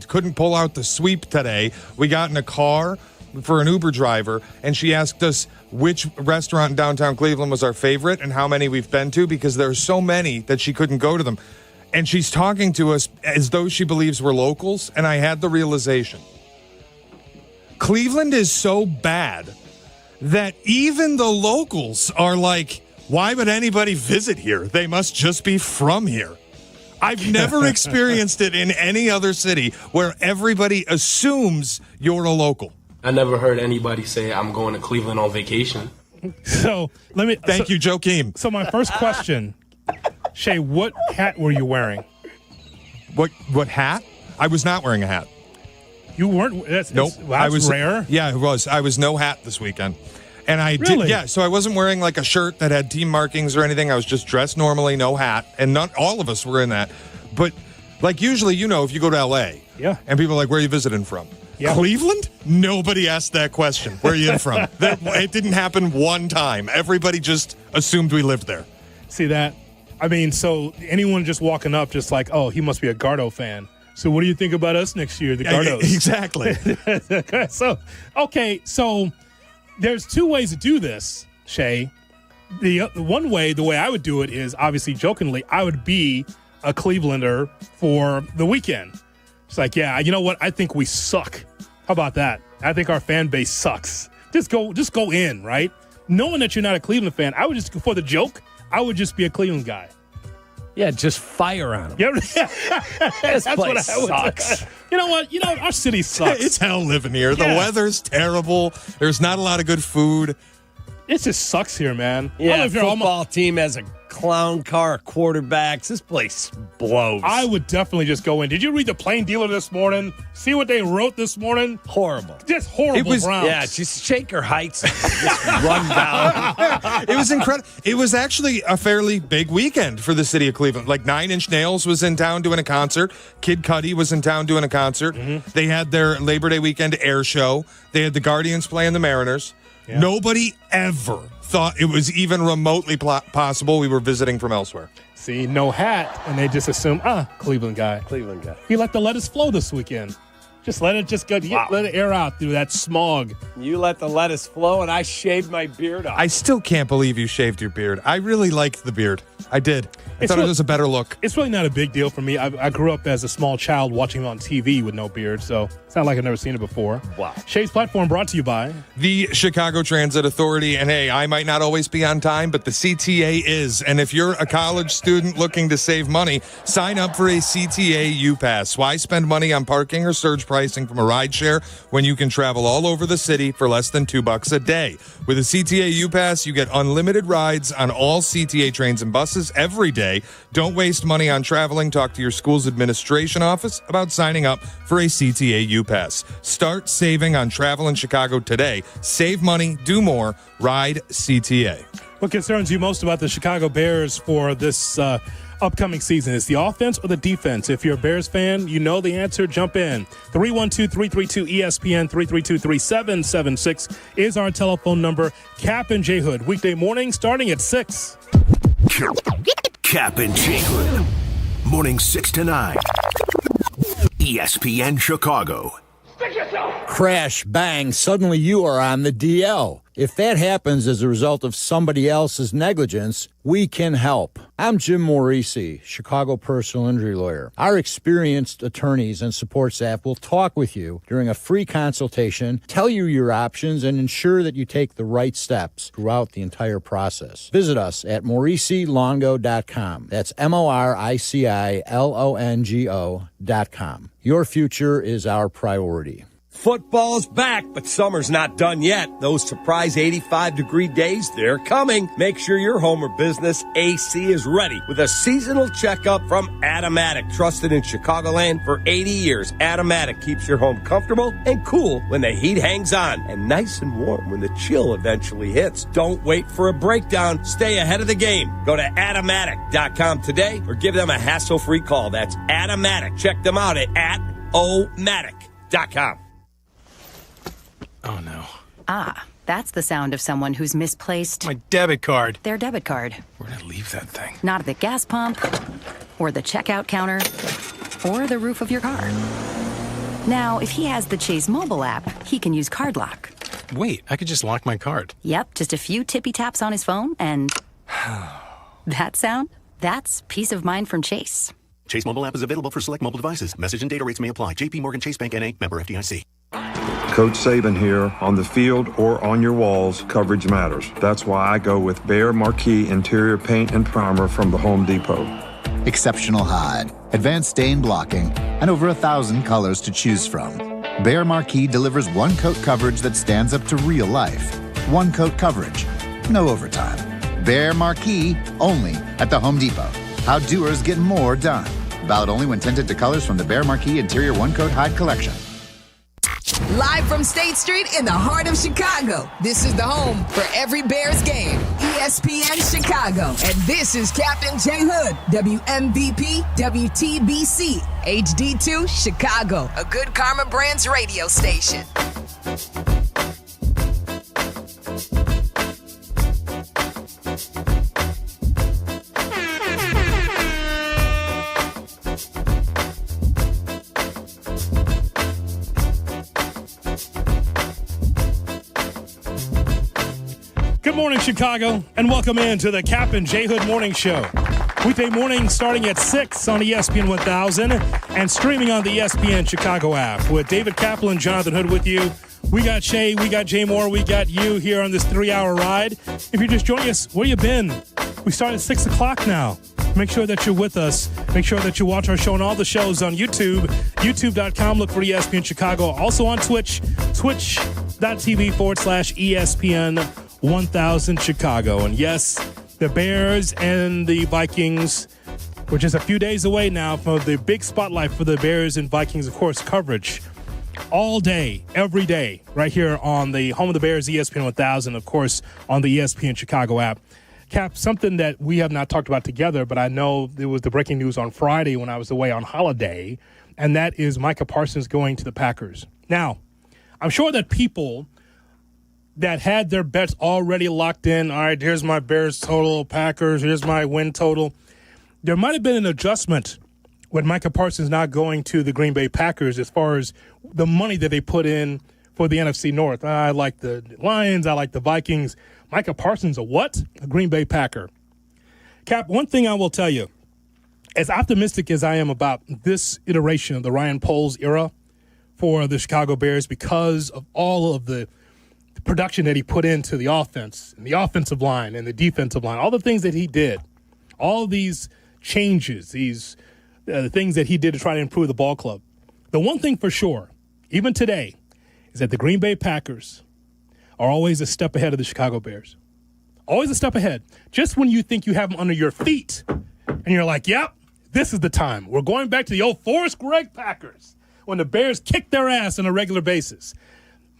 couldn't pull out the sweep today. We got in a car for an Uber driver, and she asked us which restaurant in downtown Cleveland was our favorite and how many we've been to because there are so many that she couldn't go to them. and she's talking to us as though she believes we're locals, and I had the realization. Cleveland is so bad that even the locals are like, why would anybody visit here? They must just be from here. I've never experienced it in any other city where everybody assumes you're a local. I never heard anybody say, I'm going to Cleveland on vacation. So Thank you, Joakim. So my first question, Shay, what hat were you wearing? What hat? I was not wearing a hat. You weren't? Nope. That's I was rare. Yeah, it was. I was no hat this weekend. And I Really? did, yeah. So I wasn't wearing like a shirt that had team markings or anything. I was just dressed normally, no hat. And not all of us were in that. But like usually, if you go to LA, yeah, and people are like, where are you visiting from? Yeah. Cleveland? Nobody asked that question. Where are you from? It didn't happen one time. Everybody just assumed we lived there. See that? I mean, so anyone just walking up, just like, oh, he must be a Gardo fan. So what do you think about us next year, the Gardos? Exactly. So there's two ways to do this, Shay. The way I would do it is, obviously, jokingly, I would be a Clevelander for the weekend. It's like, yeah, you know what? I think we suck. How about that? I think our fan base sucks. Just go in, right? Knowing that you're not a Cleveland fan, I would just, for the joke, I would just be a Cleveland guy. Yeah, just fire on them. Yeah. This That's place what I would sucks. You know what? Our city sucks. It's hell living here. The Yeah. weather's terrible. There's not a lot of good food. It just sucks here, man. I don't know Yeah, if you're football team has a clown car of quarterbacks. This place blows. I would definitely just go in. Did you read the Plain Dealer this morning? See what they wrote this morning? Horrible. Just horrible Browns. Yeah, just Shaker Heights. Just run down. It was incredible. It was actually a fairly big weekend for the city of Cleveland. Like 9 Inch Nails was in town doing a concert. Kid Cudi was in town doing a concert. Mm-hmm. They had their Labor Day weekend air show. They had the Guardians playing the Mariners. Yeah. Nobody ever thought it was even remotely possible we were visiting from elsewhere. See, no hat, and they just assume, Cleveland guy. Cleveland guy. He let the lettuce flow this weekend. Just let it go. Wow. Let it air out through that smog. You let the lettuce flow, and I shaved my beard off. I still can't believe you shaved your beard. I really liked the beard. I did. I thought it was a better look. It's really not a big deal for me. I grew up as a small child watching him on TV with no beard, so it's not like I've never seen it before. Wow. Shay's platform brought to you by the Chicago Transit Authority. And hey, I might not always be on time, but the CTA is. And if you're a college student looking to save money, sign up for a CTA U-Pass. Why spend money on parking or surge pricing from a rideshare when you can travel all over the city for less than $2 a day? With a CTA U-Pass, you get unlimited rides on all CTA trains and buses every day. Don't waste money on traveling. Talk to your school's administration office about signing up for a CTA U-Pass. Start saving on travel in Chicago today. Save money, do more, ride CTA. What concerns you most about the Chicago Bears for this upcoming season? Is the offense or the defense? If you're a Bears fan, you know the answer. Jump in. 312-332-ESPN, 332-3776 is our telephone number. Kap and J Hood, weekday morning starting at 6. Kap and J Hood, morning 6 to 9. ESPN Chicago. Crash, bang, suddenly you are on the DL. If that happens as a result of somebody else's negligence, we can help. I'm Jim Morisi, Chicago personal injury lawyer. Our experienced attorneys and support staff will talk with you during a free consultation, tell you your options, and ensure that you take the right steps throughout the entire process. Visit us at MorisiLongo.com. That's MoriciLongo.com. Your future is our priority. Football's back, but summer's not done yet. Those surprise 85-degree days, they're coming. Make sure your home or business AC is ready with a seasonal checkup from Atomatic. Trusted in Chicagoland for 80 years, Atomatic keeps your home comfortable and cool when the heat hangs on and nice and warm when the chill eventually hits. Don't wait for a breakdown. Stay ahead of the game. Go to Atomatic.com today or give them a hassle-free call. That's Atomatic. Check them out at Atomatic.com. Oh, no. Ah, that's the sound of someone who's misplaced my debit card. Their debit card. Where'd I leave that thing? Not at the gas pump, or the checkout counter, or the roof of your car. Now, if he has the Chase mobile app, he can use Card Lock. Wait, I could just lock my card. Yep, just a few tippy taps on his phone, and that sound? That's peace of mind from Chase. Chase mobile app is available for select mobile devices. Message and data rates may apply. JP Morgan Chase Bank N.A. member FDIC. Coach Saban here. On the field or on your walls, coverage matters. That's why I go with Behr Marquee Interior Paint and Primer from the Home Depot. Exceptional hide, advanced stain blocking, and over 1,000 colors to choose from. Behr Marquee delivers one-coat coverage that stands up to real life. One-coat coverage, no overtime. Behr Marquee, only at the Home Depot. How doers get more done. Valid only when tinted to colors from the Behr Marquee Interior One-Coat Hide Collection. Live from State Street in the heart of Chicago, this is the home for every Bears game. ESPN Chicago. And this is Captain J Hood, WMVP, WTBC, HD2, Chicago, a good Karma Brands radio station. Good morning, Chicago, and welcome in to the Kap J Hood Morning Show. Weekday morning starting at 6 on ESPN 1000 and streaming on the ESPN Chicago app. With David Kaplan and Jonathan Hood with you. We got Shay, we got Jay Moore, we got you here on this 3-hour ride. If you're just joining us, where you been? We start at 6 o'clock now. Make sure that you're with us. Make sure that you watch our show and all the shows on YouTube. YouTube.com, look for ESPN Chicago. Also on Twitch, twitch.tv/ESPN 1000 Chicago. And yes, the Bears and the Vikings, we're just a few days away now from the big spotlight for the Bears and Vikings, of course, coverage all day, every day, right here on the home of the Bears, ESPN 1000, of course, on the ESPN Chicago app. Cap, something that we have not talked about together, but I know there was the breaking news on Friday when I was away on holiday, and that is Micah Parsons going to the Packers. Now, I'm sure that people that had their bets already locked in, all right, here's my Bears total, Packers, here's my win total. There might have been an adjustment with Micah Parsons not going to the Green Bay Packers as far as the money that they put in for the NFC North. I like the Lions, I like the Vikings. Micah Parsons, a what? A Green Bay Packer. Cap, one thing I will tell you, as optimistic as I am about this iteration of the Ryan Poles era for the Chicago Bears because of all of the production that he put into the offense and the offensive line and the defensive line, all the things that he did, all these changes, these things that he did to try to improve the ball club. The one thing for sure, even today, is that the Green Bay Packers are always a step ahead of the Chicago Bears. Always a step ahead. Just when you think you have them under your feet and you're like, yep, this is the time. We're going back to the old Forrest Gregg Packers when the Bears kicked their ass on a regular basis.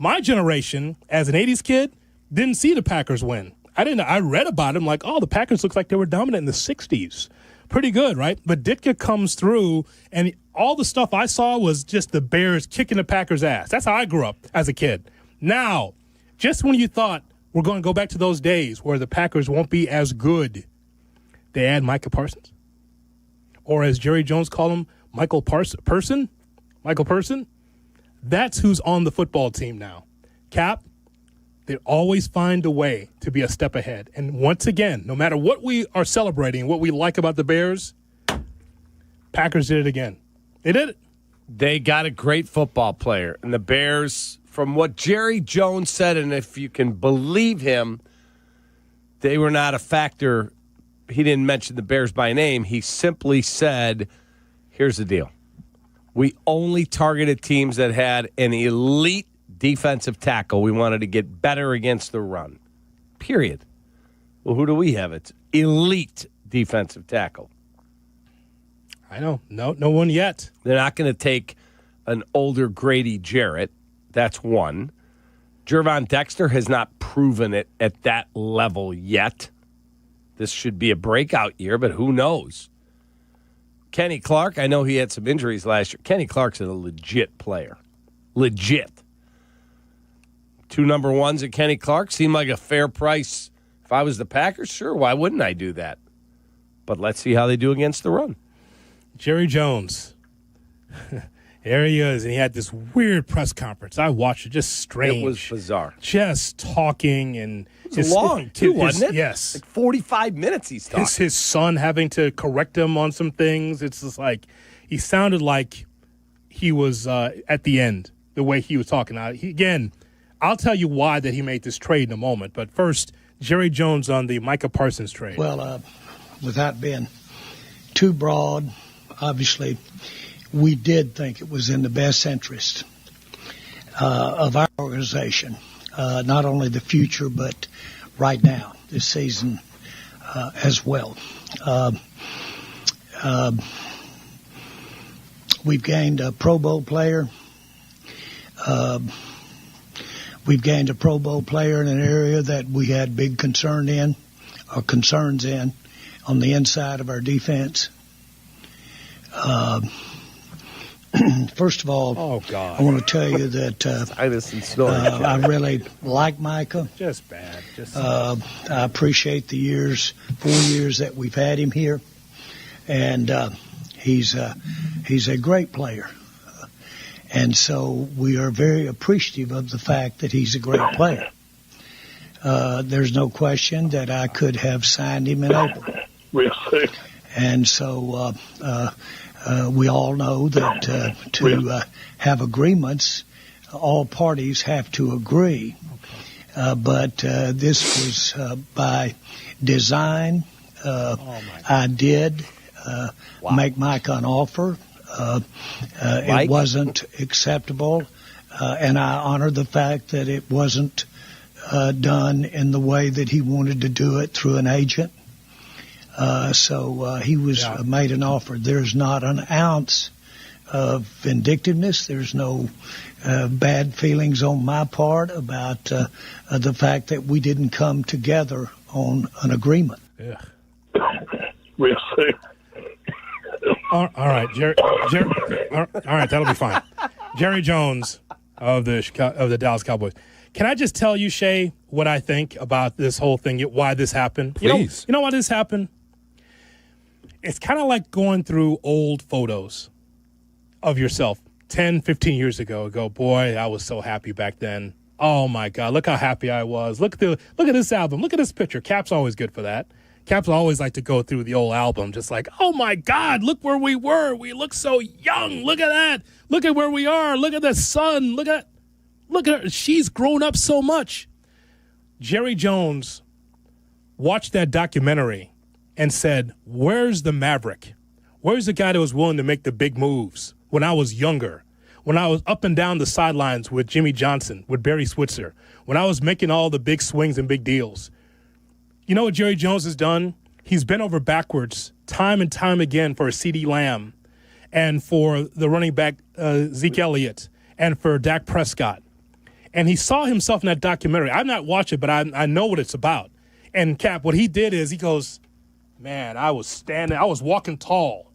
My generation, as an 80s kid, didn't see the Packers win. I read about them like, oh, the Packers look like they were dominant in the 60s. Pretty good, right? But Ditka comes through, and all the stuff I saw was just the Bears kicking the Packers' ass. That's how I grew up as a kid. Now, just when you thought we're going to go back to those days where the Packers won't be as good, they add Micah Parsons. Or as Jerry Jones called him, Michael Person. That's who's on the football team now. Cap, they always find a way to be a step ahead. And once again, no matter what we are celebrating, what we like about the Bears, Packers did it again. They did it. They got a great football player. And the Bears, from what Jerry Jones said, and if you can believe him, they were not a factor. He didn't mention the Bears by name. He simply said, here's the deal. We only targeted teams that had an elite defensive tackle. We wanted to get better against the run. Period. Well, who do we have? It's elite defensive tackle. I know. No one yet. They're not going to take an older Grady Jarrett. That's one. Gervon Dexter has not proven it at that level yet. This should be a breakout year, but who knows? Kenny Clark, I know he had some injuries last year. Kenny Clark's a legit player. Legit. 2 number ones at Kenny Clark seemed like a fair price. If I was the Packers, sure, why wouldn't I do that? But let's see how they do against the run. Jerry Jones. There he is, and he had this weird press conference. I watched it, just strange. It was bizarre. Just talking and it was long, too, wasn't it? Yes. Like 45 minutes he's talking. His son having to correct him on some things. It's just like he sounded like he was at the end, the way he was talking. Again, I'll tell you why that he made this trade in a moment. But first, Jerry Jones on the Micah Parsons trade. Well, without being too broad, obviously, we did think it was in the best interest of our organization, not only the future, but right now, this season as well. We've gained a Pro Bowl player. We've gained a Pro Bowl player in an area that we had big concerns in on the inside of our defense. First of all, I want to tell you that I really like Micah. Just bad. I appreciate the 4 years that we've had him here, and he's a great player. And so we are very appreciative of the fact that he's a great player. There's no question that I could have signed him in April. Really? And so we all know that to have agreements, all parties have to agree. But this was by design. I did make Micah an offer. It wasn't acceptable, and I honor the fact that it wasn't done in the way that he wanted to do it through an agent. So he was made an offer. There's not an ounce of vindictiveness. There's no bad feelings on my part about the fact that we didn't come together on an agreement. Yeah. Really? All right, Jerry. All right, that'll be fine. Jerry Jones of the Dallas Cowboys. Can I just tell you, Shay, what I think about this whole thing? Why this happened? Please. You know why this happened? It's kind of like going through old photos of yourself 10, 15 years ago. Boy, I was so happy back then. Oh my God, look how happy I was. Look at this album. Look at this picture. Cap's always good for that. Caps always like to go through the old album, just like, oh my God, look where we were. We look so young. Look at that. Look at where we are. Look at the sun. Look at her. She's grown up so much. Jerry Jones watched that documentary and said, where's the maverick? Where's the guy that was willing to make the big moves when I was younger? When I was up and down the sidelines with Jimmy Johnson, with Barry Switzer, when I was making all the big swings and big deals. You know what Jerry Jones has done? He's bent over backwards time and time again for CeeDee Lamb and for the running back Zeke Elliott and for Dak Prescott. And he saw himself in that documentary. I've not watched it, but I know what it's about. And Cap, what he did is he goes, man, I was walking tall.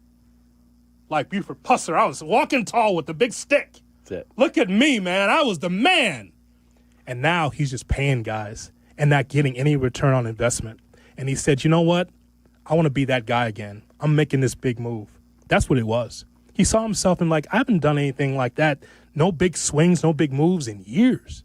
Like Buford Pusser, I was walking tall with the big stick. That's it. Look at me, man. I was the man. And now he's just paying guys and not getting any return on investment. And he said, you know what? I want to be that guy again. I'm making this big move. That's what it was. He saw himself and like, I haven't done anything like that. No big swings, no big moves in years.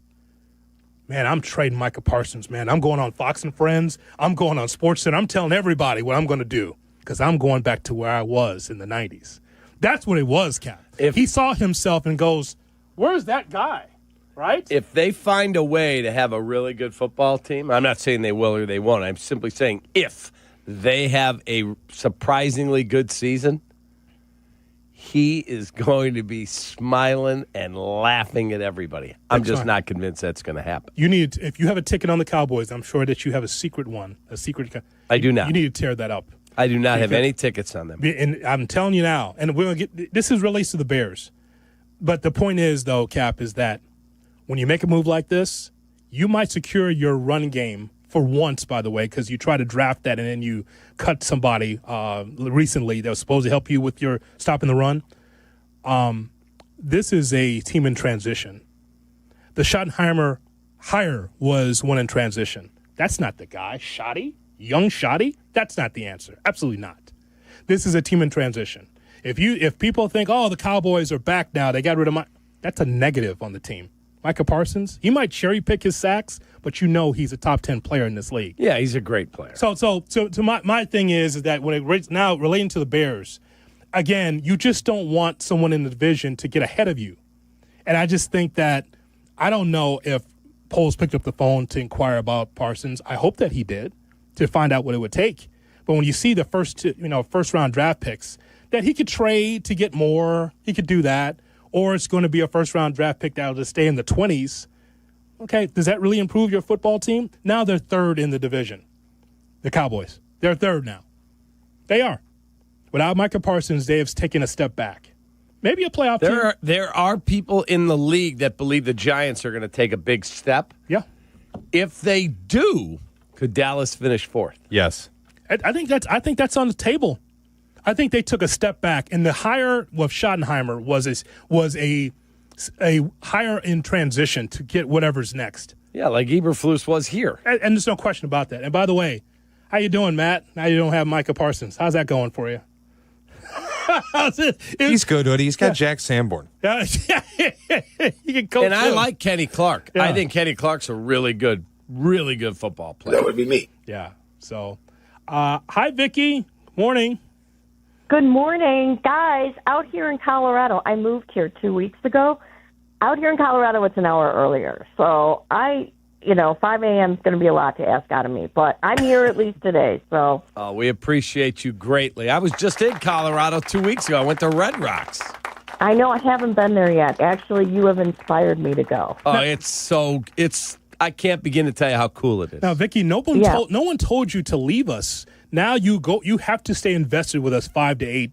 Man, I'm trading Micah Parsons, man. I'm going on Fox and Friends. I'm going on SportsCenter. I'm telling everybody what I'm going to do because I'm going back to where I was in the 90s. That's what it was, Cap. If he saw himself and goes, where's that guy? Right? If they find a way to have a really good football team, I'm not saying they will or they won't. I'm simply saying if they have a surprisingly good season, he is going to be smiling and laughing at everybody. I'm just not convinced that's going to happen. If you have a ticket on the Cowboys, I'm sure that you have a secret one. I do not. You need to tear that up. I do not have any tickets on them. And I'm telling you now, and we're going to get this relates to the Bears. But the point is, though, Cap, is that when you make a move like this, you might secure your run game for once, by the way, because you try to draft that and then you cut somebody recently that was supposed to help you with your stopping the run. This is a team in transition. The Schottenheimer hire was one in transition. That's not the guy. Young Shoddy? That's not the answer. Absolutely not. This is a team in transition. If people think, oh, the Cowboys are back now, they got rid of that's a negative on the team. Micah Parsons, he might cherry pick his sacks, but he's a top 10 player in this league. Yeah, he's a great player. So my thing is that when it now relating to the Bears, again, you just don't want someone in the division to get ahead of you. And I just think that I don't know if Poles picked up the phone to inquire about Parsons. I hope that he did to find out what it would take. But when you see the first round draft picks, that he could trade to get more, he could do that. Or it's going to be a first-round draft pick that will just stay in the 20s. Okay, does that really improve your football team? Now they're third in the division, the Cowboys. They're third now. They are. Without Micah Parsons, they have taken a step back. Maybe a playoff team. There are people in the league that believe the Giants are going to take a big step. Yeah. If they do, could Dallas finish fourth? Yes. I think that's on the table. I think they took a step back, and the hire with Schottenheimer was a hire in transition to get whatever's next. Yeah, like Eberflus was here. And there's no question about that. And by the way, how you doing, Matt? Now you don't have Micah Parsons. How's that going for you? He's good, Hoodie. He's got Jack Sanborn. Yeah, he can coach. And I like Kenny Clark. Yeah. I think Kenny Clark's a really good football player. That would be me. Yeah. So, hi, Vicky. Morning. Good morning, guys. Out here in Colorado, I moved here 2 weeks ago. Out here in Colorado, it's an hour earlier. So 5 a.m. is going to be a lot to ask out of me, but I'm here at least today. So we appreciate you greatly. I was just in Colorado 2 weeks ago. I went to Red Rocks. I know I haven't been there yet. Actually, you have inspired me to go. Oh, I can't begin to tell you how cool it is. Now, Vicky, no one told you to leave us. Now you have to stay invested with us 5 to 8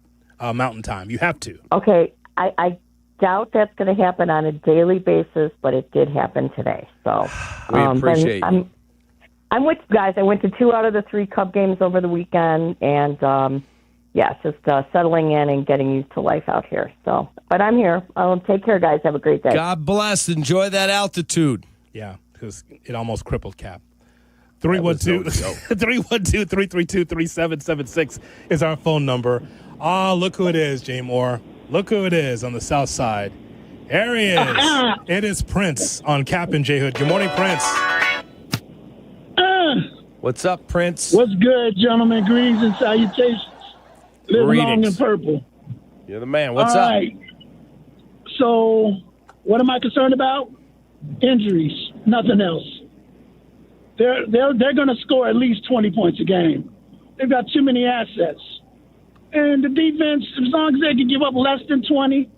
Mountain Time. You have to. Okay, I doubt that's going to happen on a daily basis, but it did happen today. So we appreciate you. I'm with you guys. I went to 2 out of the 3 Cub games over the weekend, and just settling in and getting used to life out here. So, but I'm here. Take care, guys. Have a great day. God bless. Enjoy that altitude. Yeah, because it almost crippled Cap. 312-332-3776 is our phone number. Look who it is, Jay Moore. Look who it is on the south side. There he is. It is Prince on Kap and J Hood. Good morning, Prince. What's up, Prince? What's good, gentlemen? Greetings and salutations. Live long and purple. You're the man. What's All up? right. So, what am I concerned about? Injuries. Nothing else. They're going to score at least 20 points a game. They've got too many assets. And the defense, as long as they can give up less than 20,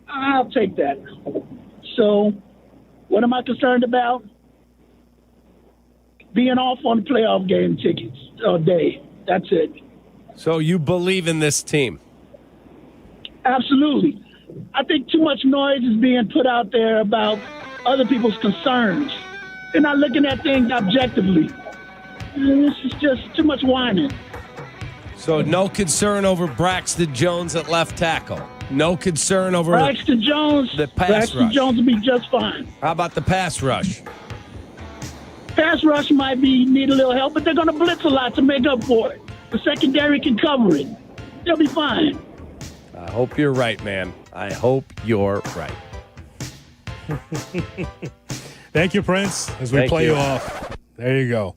I'll take that. So, what am I concerned about? Being off on the playoff game tickets all day. That's it. So you believe in this team? Absolutely. I think too much noise is being put out there about other people's concerns. They're not looking at things objectively. This is just too much whining. So no concern over Braxton Jones at left tackle. No concern over Braxton Jones. The pass Braxton rush. Jones will be just fine. How about the pass rush? Pass rush might need a little help, but they're going to blitz a lot to make up for it. The secondary can cover it. They'll be fine. I hope you're right, man. I hope you're right. Thank you, Prince, as we play you off. There you go.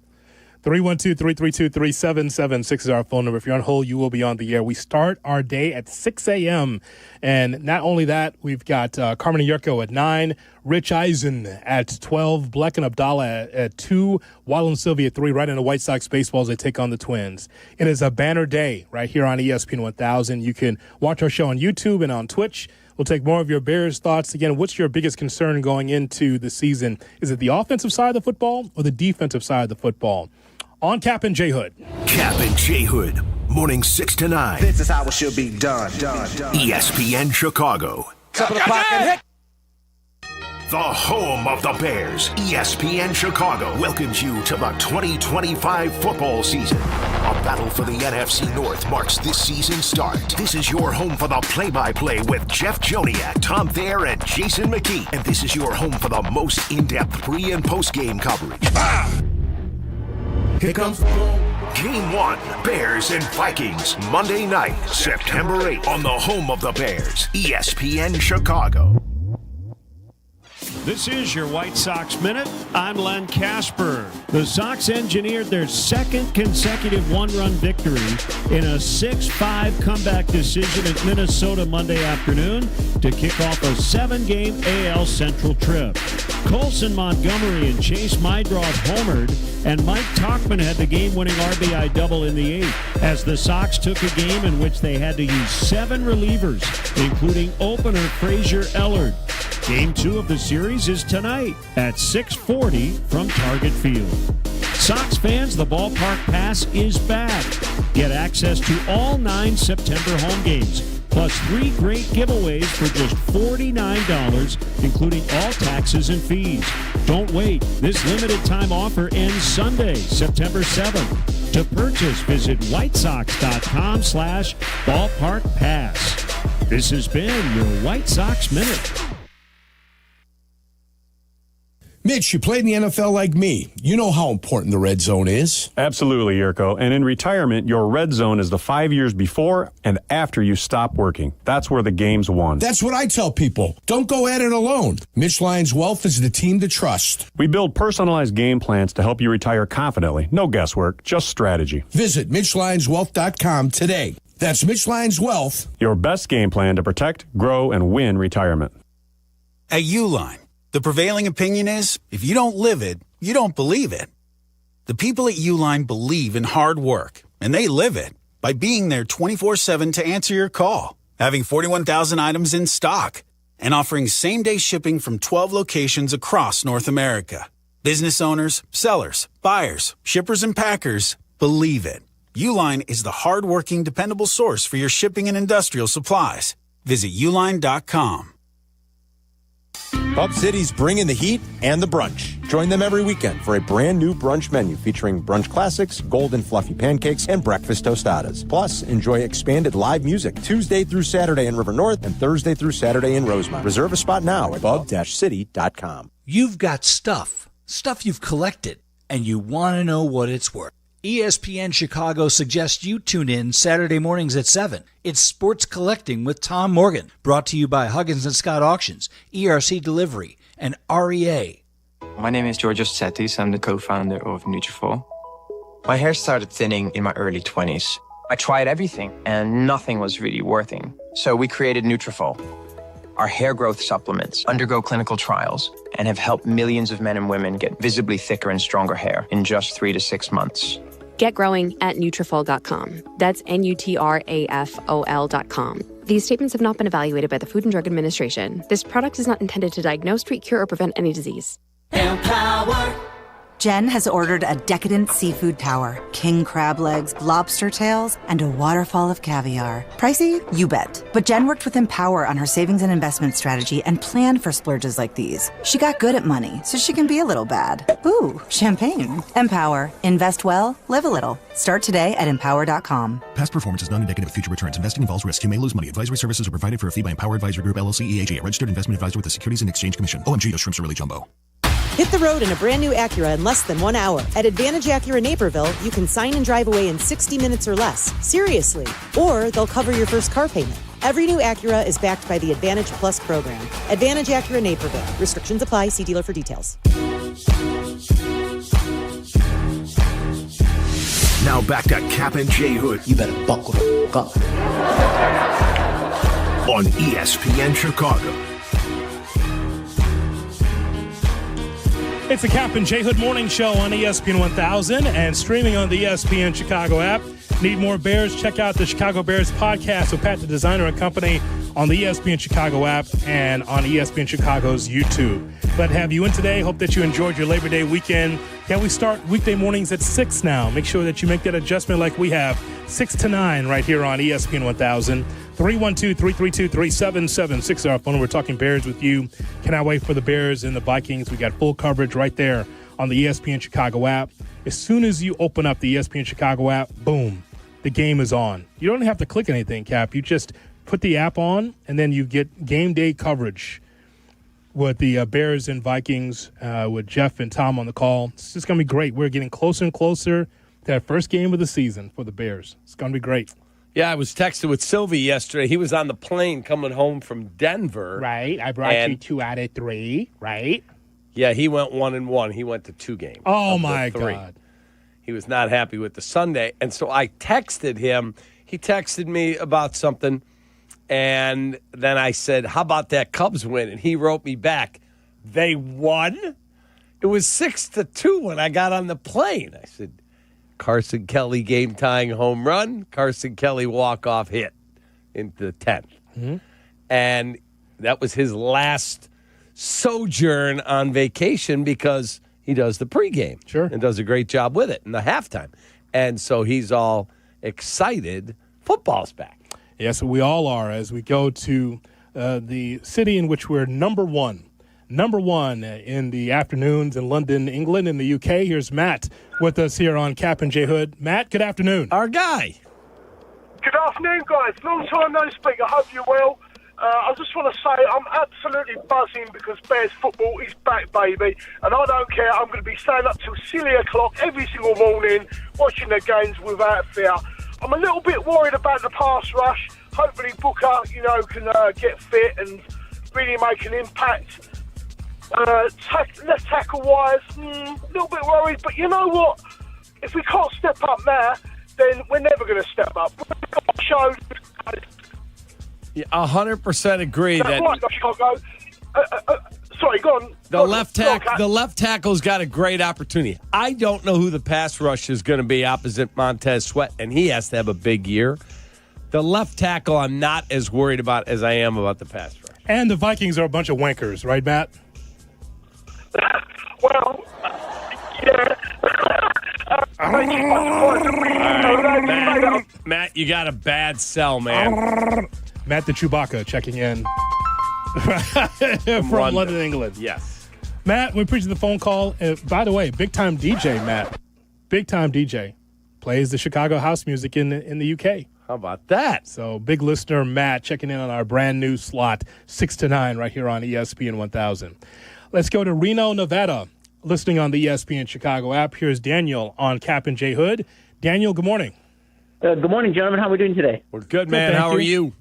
312-332-3776 is our phone number. If you're on hold, you will be on the air. We start our day at 6 a.m. And not only that, we've got Carmen Jurko at 9, Rich Eisen at 12, Bleck Abdalla at 2, Waddle Silvy at 3, right into White Sox baseball as they take on the Twins. It is a banner day right here on ESPN 1000. You can watch our show on YouTube and on Twitch. We'll take more of your Bears thoughts. Again, what's your biggest concern going into the season? Is it the offensive side of the football or the defensive side of the football? On Kap and J Hood. Kap and J Hood, morning 6 to 9. This is how it should be done. ESPN Chicago. Top of the pocket. The home of the Bears, ESPN Chicago, welcomes you to the 2025 football season. A battle for the NFC North marks this season's start. This is your home for the play-by-play with Jeff Joniak, Tom Thayer, and Jason McKee. And this is your home for the most in-depth pre- and post-game coverage. Here comes the boom. Game 1, Bears and Vikings, Monday night, September 8th, on the home of the Bears, ESPN Chicago. This is your White Sox Minute. I'm Len Casper. The Sox engineered their second consecutive one-run victory in a 6-5 comeback decision at Minnesota Monday afternoon to kick off a 7-game AL Central trip. Colson Montgomery and Chase Mydroth homered, and Mike Tauchman had the game-winning RBI double in the 8th as the Sox took a game in which they had to use 7 relievers, including opener Frazier Ellard. Game 2 of the series is tonight at 6:40 from Target Field. Sox fans, the ballpark pass is back. Get access to all 9 September home games, plus 3 great giveaways for just $49, including all taxes and fees. Don't wait. This limited time offer ends Sunday, September 7th. To purchase, visit whitesox.com/ballparkpass. This has been your White Sox Minute. Mitch, you played in the NFL like me. You know how important the red zone is. Absolutely, Yurko. And in retirement, your red zone is the 5 years before and after you stop working. That's where the game's won. That's what I tell people. Don't go at it alone. Mitch Lyons Wealth is the team to trust. We build personalized game plans to help you retire confidently. No guesswork, just strategy. Visit MitchLyonsWealth.com today. That's Mitch Lyons Wealth. Your best game plan to protect, grow, and win retirement. At Uline, the prevailing opinion is, if you don't live it, you don't believe it. The people at Uline believe in hard work, and they live it by being there 24/7 to answer your call, having 41,000 items in stock, and offering same-day shipping from 12 locations across North America. Business owners, sellers, buyers, shippers, and packers believe it. Uline is the hard-working, dependable source for your shipping and industrial supplies. Visit uline.com. Pub City's bringing the heat and the brunch. Join them every weekend for a brand new brunch menu featuring brunch classics, golden fluffy pancakes, and breakfast tostadas. Plus, enjoy expanded live music Tuesday through Saturday in River North and Thursday through Saturday in Rosemont. Reserve a spot now at pub-city.com. You've got stuff you've collected, and you want to know what it's worth. ESPN Chicago suggests you tune in Saturday mornings at 7. It's Sports Collecting with Tom Morgan, brought to you by Huggins & Scott Auctions, ERC Delivery, and REA. My name is Georgios Tsetis. I'm the co-founder of Nutrafol. My hair started thinning in my early 20s. I tried everything, and nothing was really working. So we created Nutrafol. Our hair growth supplements undergo clinical trials and have helped millions of men and women get visibly thicker and stronger hair in just 3 to 6 months. Get growing at Nutrafol.com. That's Nutrafol.com. These statements have not been evaluated by the Food and Drug Administration. This product is not intended to diagnose, treat, cure, or prevent any disease. Empower. Jen has ordered a decadent seafood tower, king crab legs, lobster tails, and a waterfall of caviar. Pricey? You bet. But Jen worked with Empower on her savings and investment strategy and planned for splurges like these. She got good at money, so she can be a little bad. Ooh, champagne. Empower. Invest well, live a little. Start today at empower.com. Past performance is not indicative of future returns. Investing involves risk. You may lose money. Advisory services are provided for a fee by Empower Advisory Group, LLC, EAG, a registered investment advisor with the Securities and Exchange Commission. OMG, those shrimps are really jumbo. Hit the road in a brand new Acura in less than 1 hour. At Advantage Acura Naperville, you can sign and drive away in 60 minutes or less. Seriously. Or they'll cover your first car payment. Every new Acura is backed by the Advantage Plus program. Advantage Acura Naperville. Restrictions apply. See dealer for details. Now back to Kap and J Hood. You better buckle the up. On ESPN Chicago. It's the Kap and J Hood Morning Show on ESPN 1000 and streaming on the ESPN Chicago app. Need more Bears? Check out the Chicago Bears podcast with Pat the Designer and Company on the ESPN Chicago app and on ESPN Chicago's YouTube. Glad to have you in today. Hope that you enjoyed your Labor Day weekend. Yeah, we start weekday mornings at 6 now. Make sure that you make that adjustment like we have, 6 to 9 right here on ESPN 1000. 312-332-3776 our phone. We're talking Bears with you. Cannot wait for the Bears and the Vikings. We got full coverage right there on the ESPN Chicago app. As soon as you open up the ESPN Chicago app, boom, the game is on. You don't have to click anything, Cap. You just put the app on, and then you get game day coverage with the Bears and Vikings with Jeff and Tom on the call. It's just going to be great. We're getting closer and closer That first game of the season for the Bears. It's going to be great. Yeah, I was texting with Silvy yesterday. He was on the plane coming home from Denver. Right. I brought you 2 out of 3, right? Yeah, he went 1-1. He went to 2 games. Oh, my God. He was not happy with the Sunday. And so I texted him. He texted me about something. And then I said, how about that Cubs win? And he wrote me back, they won? It was 6-2 when I got on the plane. I said, Carson Kelly game-tying home run, Carson Kelly walk-off hit into the 10th. Mm-hmm. And that was his last sojourn on vacation because he does the pregame. Sure. And does a great job with it in the halftime. And so he's all excited. Football's back. Yes, we all are as we go to the city in which we're number one. Number one in the afternoons in London, England, in the UK. Here's Matt with us here on Kap J Hood. Matt, good afternoon. Our guy. Good afternoon, guys. Long time no speak. I hope you're well. I just want to say I'm absolutely buzzing because Bears football is back, baby. And I don't care. I'm going to be staying up till silly o'clock every single morning watching the games without fear. I'm a little bit worried about the pass rush. Hopefully Booker, can get fit and really make an impact. Left tackle wise, a little bit worried, but you know what? If we can't step up now, then we're never going to step up. Showed. Yeah, 100% agree that. Right, Chicago. Sorry, go on. The left tackle's got a great opportunity. I don't know who the pass rush is going to be opposite Montez Sweat, and he has to have a big year. The left tackle, I'm not as worried about as I am about the pass rush. And the Vikings are a bunch of wankers, right, Matt? Well, yeah. Matt, you got a bad sell, man. Matt the Chewbacca checking in from London, England. Yes. Matt, we appreciate the phone call. By the way, big-time DJ, Matt. Big-time DJ. Plays the Chicago house music in the UK. How about that? So big listener, Matt, checking in on our brand new slot, 6 to 9 right here on ESPN 1000. Let's go to Reno, Nevada, listening on the ESPN Chicago app. Here's Daniel on Kap J Hood. Daniel, good morning. Good morning, gentlemen. How are we doing today? We're good, man. How are you?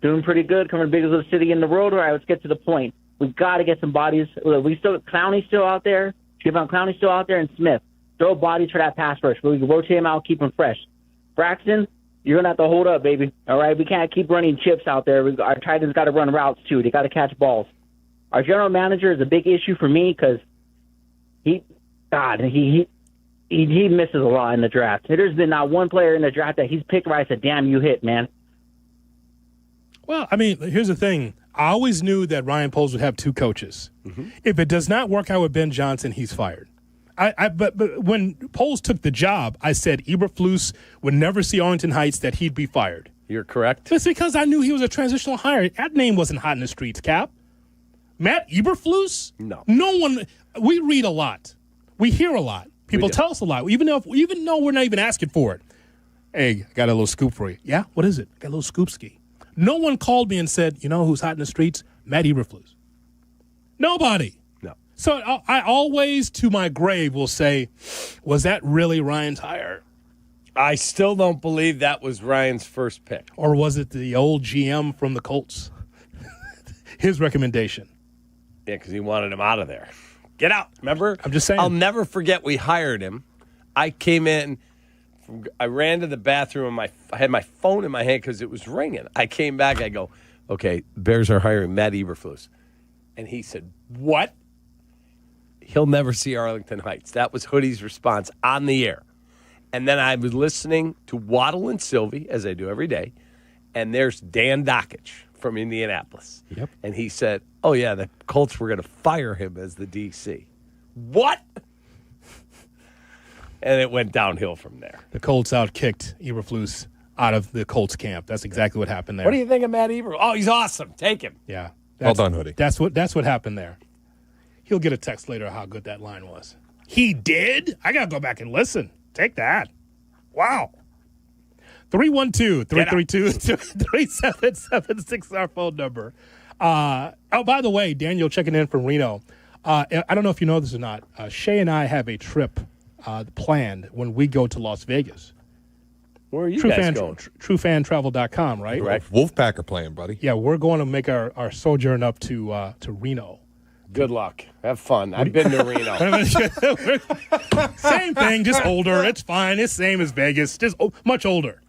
Doing pretty good. Coming to the biggest little city in the world. All right, let's get to the point. We've got to get some bodies. Clowney's still out there. Javon Clowney's still out there, and Smith. Throw bodies for that pass rush. We can rotate him out, keep him fresh. Braxton, you're going to have to hold up, baby. All right? We can't keep running chips out there. Our tight ends got to run routes, too. They got to catch balls. Our general manager is a big issue for me because he misses a lot in the draft. There's been not one player in the draft that he's picked where I said, damn, you hit, man. Well, I mean, here's the thing. I always knew that Ryan Poles would have 2 coaches. Mm-hmm. If it does not work out with Ben Johnson, he's fired. But when Poles took the job, I said Eberflus would never see Arlington Heights, that he'd be fired. You're correct. It's because I knew he was a transitional hire. That name wasn't hot in the streets, Cap. Matt Eberflus? No. No one. We read a lot. We hear a lot. People tell us a lot. Even though we're not even asking for it. Hey, I got a little scoop for you. Yeah? What is it? Got a little scoop ski. No one called me and said, you know who's hot in the streets? Matt Eberflus. Nobody. No. So I always, to my grave, will say, was that really Ryan's hire? I still don't believe that was Ryan's first pick. Or was it the old GM from the Colts? His recommendation. Yeah, because he wanted him out of there. Get out. Remember? I'm just saying. I'll never forget we hired him. I came in. I ran to the bathroom. I had my phone in my hand because it was ringing. I came back. I go, okay, Bears are hiring Matt Eberflus. And he said, what? He'll never see Arlington Heights. That was Hoodie's response on the air. And then I was listening to Waddle and Silvy, as I do every day. And there's Dan Dockich from Indianapolis. Yep. And he said, oh, yeah, the Colts were going to fire him as the DC. What? And it went downhill from there. The Colts outkicked Eberflus out of the Colts camp. That's exactly what happened there. What do you think of Matt Eberflus? Oh, he's awesome. Take him. Yeah. Well done, Hoodie. That's what happened there. He'll get a text later how good that line was. He did? I got to go back and listen. Take that. Wow. 312-332-3776 our phone number. By the way, Daniel checking in from Reno. I don't know if you know this or not. Shay and I have a trip planned when we go to Las Vegas. Where are you guys going? TrueFanTravel.com, right? Correct. Wolfpack are playing, buddy. Yeah, we're going to make our sojourn up to Reno. Good luck. Have fun. I've been to Reno. Same thing, just older. It's fine. It's same as Vegas, just much older.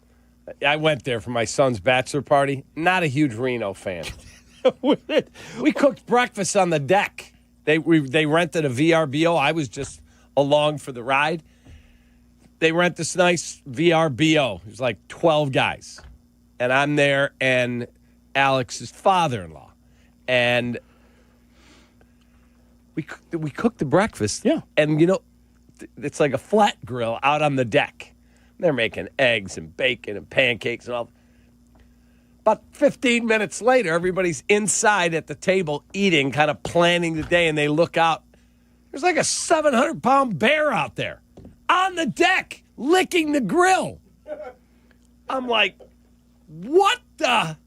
I went there for my son's bachelor party. Not a huge Reno fan. We cooked breakfast on the deck. They rented a VRBO. I was just along for the ride. They rent this nice VRBO. There's like 12 guys. And I'm there and Alex's father-in-law. And we cooked the breakfast. Yeah. And, it's like a flat grill out on the deck. They're making eggs and bacon and pancakes and all. About 15 minutes later, everybody's inside at the table eating, kind of planning the day, and they look out. There's like a 700-pound bear out there on the deck licking the grill. I'm like, what the?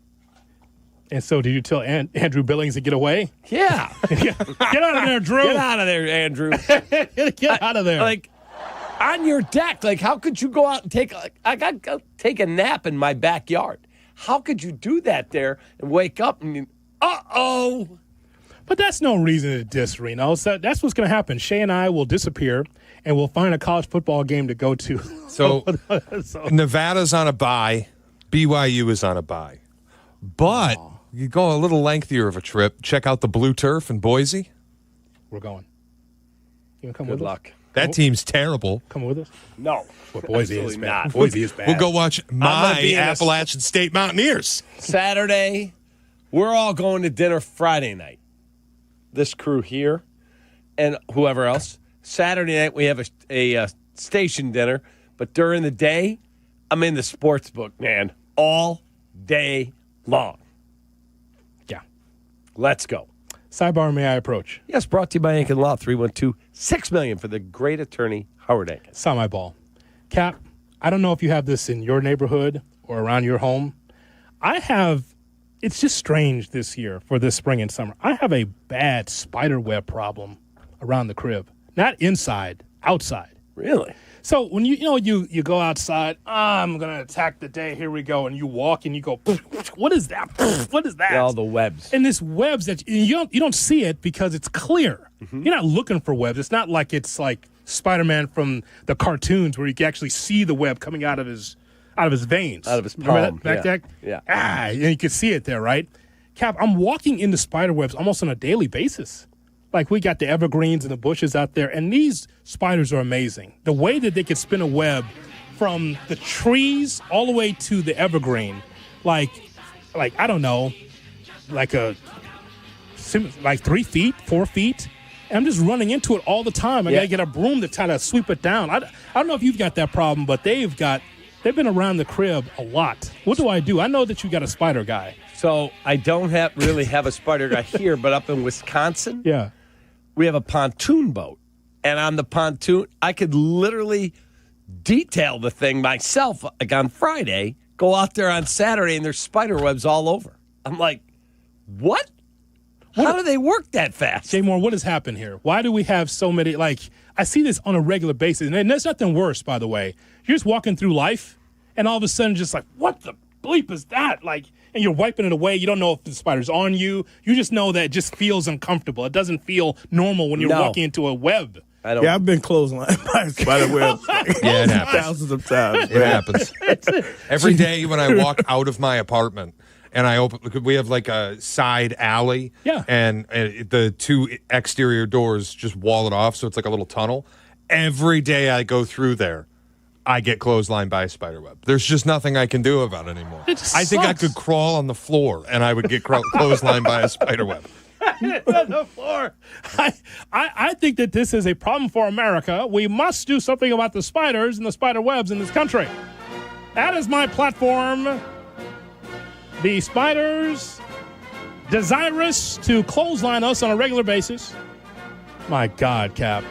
And so did you tell Andrew Billings to get away? Yeah. Get out of there, Drew. Get out of there, Andrew. Get out of there. Like, on your deck, like, how could you go out and I got to go take a nap in my backyard. How could you do that there and wake up and, uh-oh. But that's no reason to diss Reno. So that's what's going to happen. Shay and I will disappear, and we'll find a college football game to go to. So Nevada's on a bye. BYU is on a bye. But you go a little lengthier of a trip. Check out the Blue Turf in Boise. We're going. You want to come Good with luck. us? That team's terrible. Come with us? No. Well, Boise is Absolutely bad. not. Boise is bad. We'll go watch my be in a- Appalachian State Mountaineers. Saturday, we're all going to dinner Friday night. This crew here and whoever else. Saturday night, we have a station dinner. But during the day, I'm in the sports book, man, all day long. Yeah. Let's go. Sidebar, may I approach? Yes, brought to you by Aiken Law, 312-6 million for the great attorney, Howard Aiken. Saw my ball. Cap, I don't know if you have this in your neighborhood or around your home. It's just strange this year for this spring and summer. I have a bad spider web problem around the crib. Not inside, outside. Really? So when you go outside, I'm going to attack the day, here we go, and you walk and you go, what is that? What is that? Yeah, all the webs. And this webs that you don't see it because it's clear. Mm-hmm. You're not looking for webs. It's not like it's like Spider-Man from the cartoons where you can actually see the web coming out of his veins. Out of his Remember palm. that back Yeah. and you can see it there, right? Cap, I'm walking into spider webs almost on a daily basis. Like, we got the evergreens and the bushes out there, and these spiders are amazing. The way that they can spin a web from the trees all the way to the evergreen, like I don't know, like 3 feet, 4 feet. And I'm just running into it all the time. I got to get a broom to try to sweep it down. I don't know if you've got that problem, but they've been around the crib a lot. What do? I know that you got a spider guy. So I don't really have a spider guy here, but up in Wisconsin, yeah, we have a pontoon boat. And on the pontoon, I could literally detail the thing myself, like on Friday, go out there on Saturday, and there's spider webs all over. I'm like, what? How do they work that fast? Jay Moore, what has happened here? Why do we have so many? Like, I see this on a regular basis, and there's nothing worse, by the way. You're just walking through life, and all of a sudden, just like, what the bleep is that? Like, and you're wiping it away. You don't know if the spider's on you. You just know that it just feels uncomfortable. It doesn't feel normal when you're walking into a web. Yeah, I've been clotheslined by a spider web. Yeah, it happens. Thousands of times. It happens. Every day when I walk out of my apartment and we have like a side alley. Yeah. And the 2 exterior doors just wall it off, so it's like a little tunnel. Every day I go through there, I get clotheslined by a spider web. There's just nothing I can do about it anymore. I think I could crawl on the floor and I would get clotheslined by a spider web. On the floor. I think that this is a problem for America. We must do something about the spiders and the spider webs in this country. That is my platform. The spiders desirous to clothesline us on a regular basis. My God, Cap.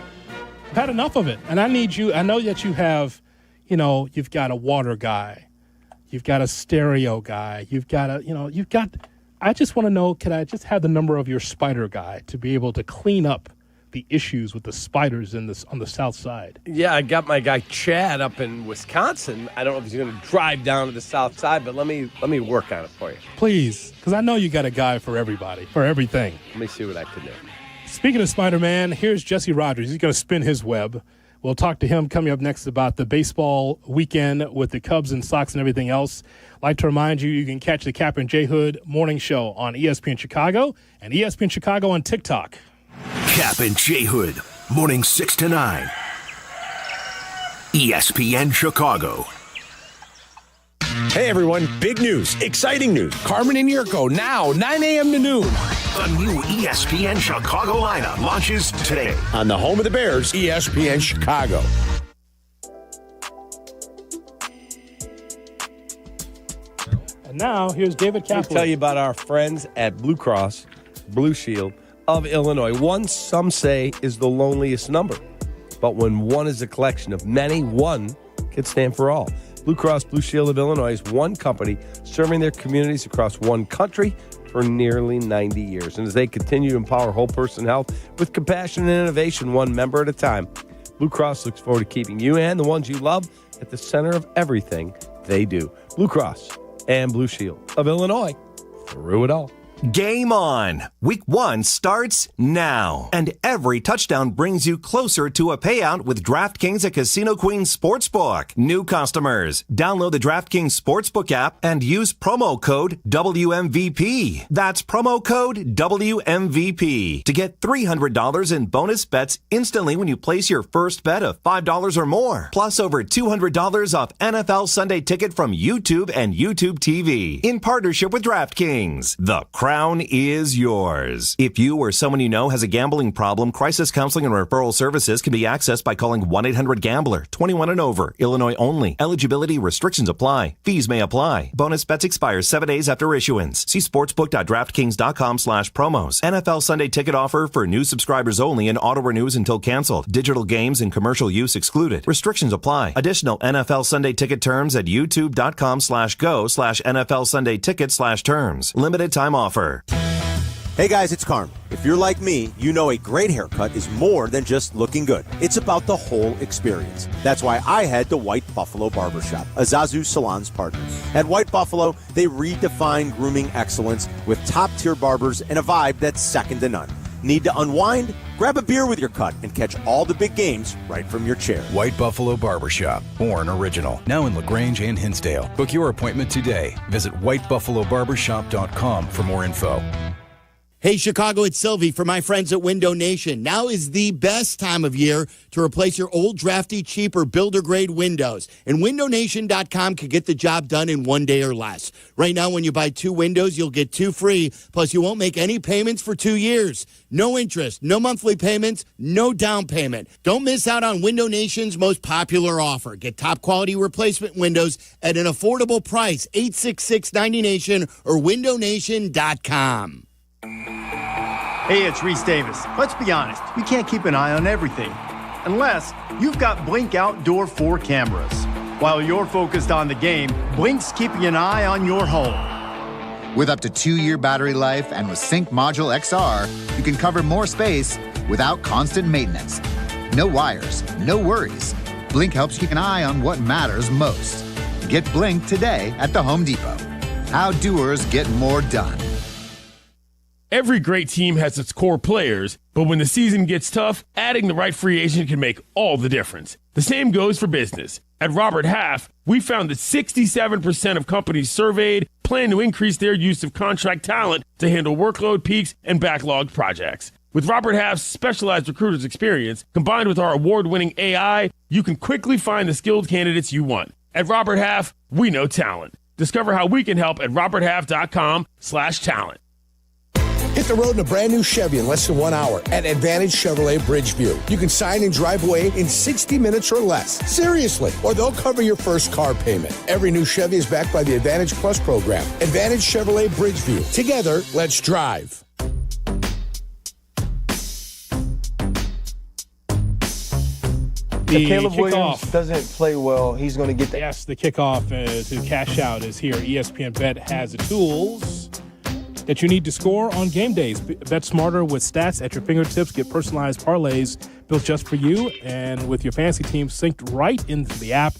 I've had enough of it. And I need you. I know that you have, you've got a water guy. You've got a stereo guy. I just want to know, could I just have the number of your spider guy to be able to clean up the issues with the spiders on the south side. Yeah, I got my guy Chad up in Wisconsin. I don't know if he's going to drive down to the south side, but let me work on it for you. Please, because I know you got a guy for everybody, for everything. Let me see what I can do. Speaking of Spider-Man, here's Jesse Rogers. He's going to spin his web. We'll talk to him coming up next about the baseball weekend with the Cubs and Sox and everything else. I'd like to remind you, you can catch the Kap J Hood morning show on ESPN Chicago and ESPN Chicago on TikTok. Kap J Hood, morning 6 to 9. ESPN Chicago. Hey, everyone. Big news. Exciting news. Carmen and Jurko now, 9 a.m. to noon. The new ESPN Chicago lineup launches today. On the home of the Bears, ESPN Chicago. And now, here's David Kaplan. I'll tell you about our friends at Blue Cross Blue Shield of Illinois. One, some say, is the loneliest number. But when one is a collection of many, one can stand for all. Blue Cross Blue Shield of Illinois is one company serving their communities across one country for nearly 90 years. And as they continue to empower whole person health with compassion and innovation, one member at a time, Blue Cross looks forward to keeping you and the ones you love at the center of everything they do. Blue Cross and Blue Shield of Illinois, through it all. Game on. Week 1 starts now. And every touchdown brings you closer to a payout with DraftKings at Casino Queen Sportsbook. New customers, download the DraftKings Sportsbook app and use promo code WMVP. That's promo code WMVP to get $300 in bonus bets instantly when you place your first bet of $5 or more. Plus over $200 off NFL Sunday Ticket from YouTube and YouTube TV in partnership with DraftKings. The crown is yours. If you or someone you know has a gambling problem, crisis counseling and referral services can be accessed by calling 1-800-GAMBLER, 21 and over, Illinois only. Eligibility restrictions apply. Fees may apply. Bonus bets expire 7 days after issuance. See sportsbook.draftkings.com/promos. NFL Sunday Ticket offer for new subscribers only and auto renews until canceled. Digital games and commercial use excluded. Restrictions apply. Additional NFL Sunday Ticket terms at youtube.com/go/NFL Sunday Ticket/terms. Limited time offer. Hey guys, it's Carmen. If you're like me, you know a great haircut is more than just looking good. It's about the whole experience. That's why I head to White Buffalo Barbershop, a Zazu Salon's partner. At White Buffalo, they redefine grooming excellence with top-tier barbers and a vibe that's second to none. Need to unwind? Grab a beer with your cut and catch all the big games right from your chair. White Buffalo Barbershop, born original. Now in LaGrange and Hinsdale. Book your appointment today. Visit whitebuffalobarbershop.com for more info. Hey, Chicago, it's Silvy for my friends at Window Nation. Now is the best time of year to replace your old, drafty, cheap, or builder-grade windows. And WindowNation.com can get the job done in 1 day or less. Right now, when you buy 2 windows, you'll get 2 free, plus you won't make any payments for 2 years. No interest, no monthly payments, no down payment. Don't miss out on Window Nation's most popular offer. Get top-quality replacement windows at an affordable price. 866-90Nation or WindowNation.com. Hey, it's Reese Davis. Let's be honest, we can't keep an eye on everything unless you've got Blink Outdoor 4 cameras. While you're focused on the game, Blink's keeping an eye on your home. With up to 2-year battery life and with Sync Module XR, you can cover more space without constant maintenance. No wires, no worries. Blink helps keep an eye on what matters most. Get Blink today at the Home Depot. How doers get more done. Every great team has its core players, but when the season gets tough, adding the right free agent can make all the difference. The same goes for business. At Robert Half, we found that 67% of companies surveyed plan to increase their use of contract talent to handle workload peaks and backlogged projects. With Robert Half's specialized recruiters experience, combined with our award-winning AI, you can quickly find the skilled candidates you want. At Robert Half, we know talent. Discover how we can help at roberthalf.com/talent. Hit the road in a brand new Chevy in less than 1 hour at Advantage Chevrolet Bridgeview. You can sign and drive away in 60 minutes or less. Seriously. Or they'll cover your first car payment. Every new Chevy is backed by the Advantage Plus program. Advantage Chevrolet Bridgeview. Together, let's drive. The Caleb kickoff Williams doesn't play well, he's going to get Yes, the kickoff to cash out is here. ESPN Bet has the tools that you need to score on game days. Bet smarter with stats at your fingertips. Get personalized parlays built just for you. And with your fantasy team synced right into the app,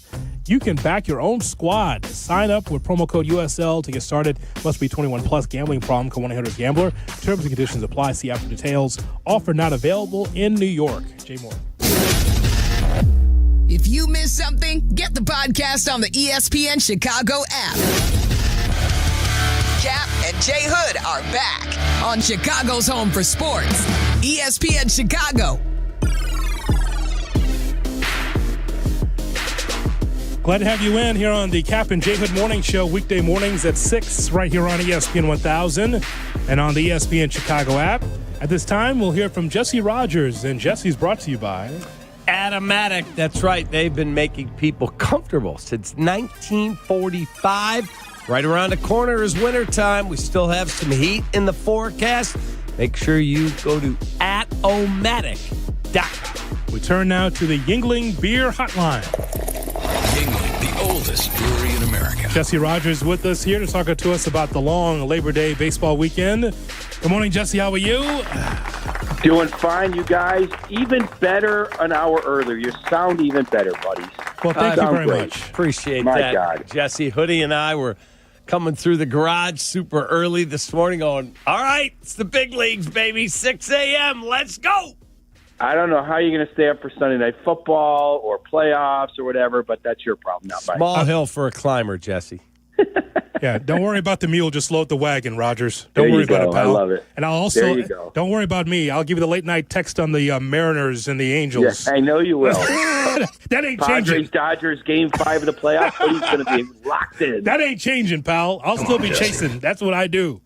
you can back your own squad. Sign up with promo code USL to get started. Must be 21 plus. Gambling problem. Call 1-800-GAMBLER. Terms and conditions apply. See app for details. Offer not available in New York. Jay Moore. If you miss something, get the podcast on the ESPN Chicago app. Kap and J Hood are back on Chicago's home for sports, ESPN Chicago. Glad to have you in here on the Kap and J Hood Morning Show, weekday mornings at 6 right here on ESPN 1000 and on the ESPN Chicago app. At this time, we'll hear from Jesse Rogers, and Jesse's brought to you by Automatic. That's right. They've been making people comfortable since 1945. Right around the corner is wintertime. We still have some heat in the forecast. Make sure you go to atomatic.com. We turn now to the Yuengling Beer Hotline. Yuengling, the oldest brewery in America. Jesse Rogers with us here to talk to us about the long Labor Day baseball weekend. Good morning, Jesse. How are you? Doing fine, you guys. Even better an hour earlier. You sound even better, buddies. Well, thank you very much. Appreciate My that. God. Jesse, Hoodie, and I were coming through the garage super early this morning going, all right, it's the big leagues, baby. 6 a.m. Let's go. I don't know how you're going to stay up for Sunday Night Football or playoffs or whatever, but that's your problem, not mine. Small hill for a climber, Jesse. Yeah, don't worry about the mule. Just load the wagon, Rogers. Don't worry about it, pal. I love it. And I'll also, there you go. Don't worry about me. I'll give you the late night text on the Mariners and the Angels. Yes, I know you will. That ain't Padres, changing. Dodgers, Game 5 of the playoffs. He's going to be locked in. That ain't changing, pal. I'll still be chasing. That's what I do.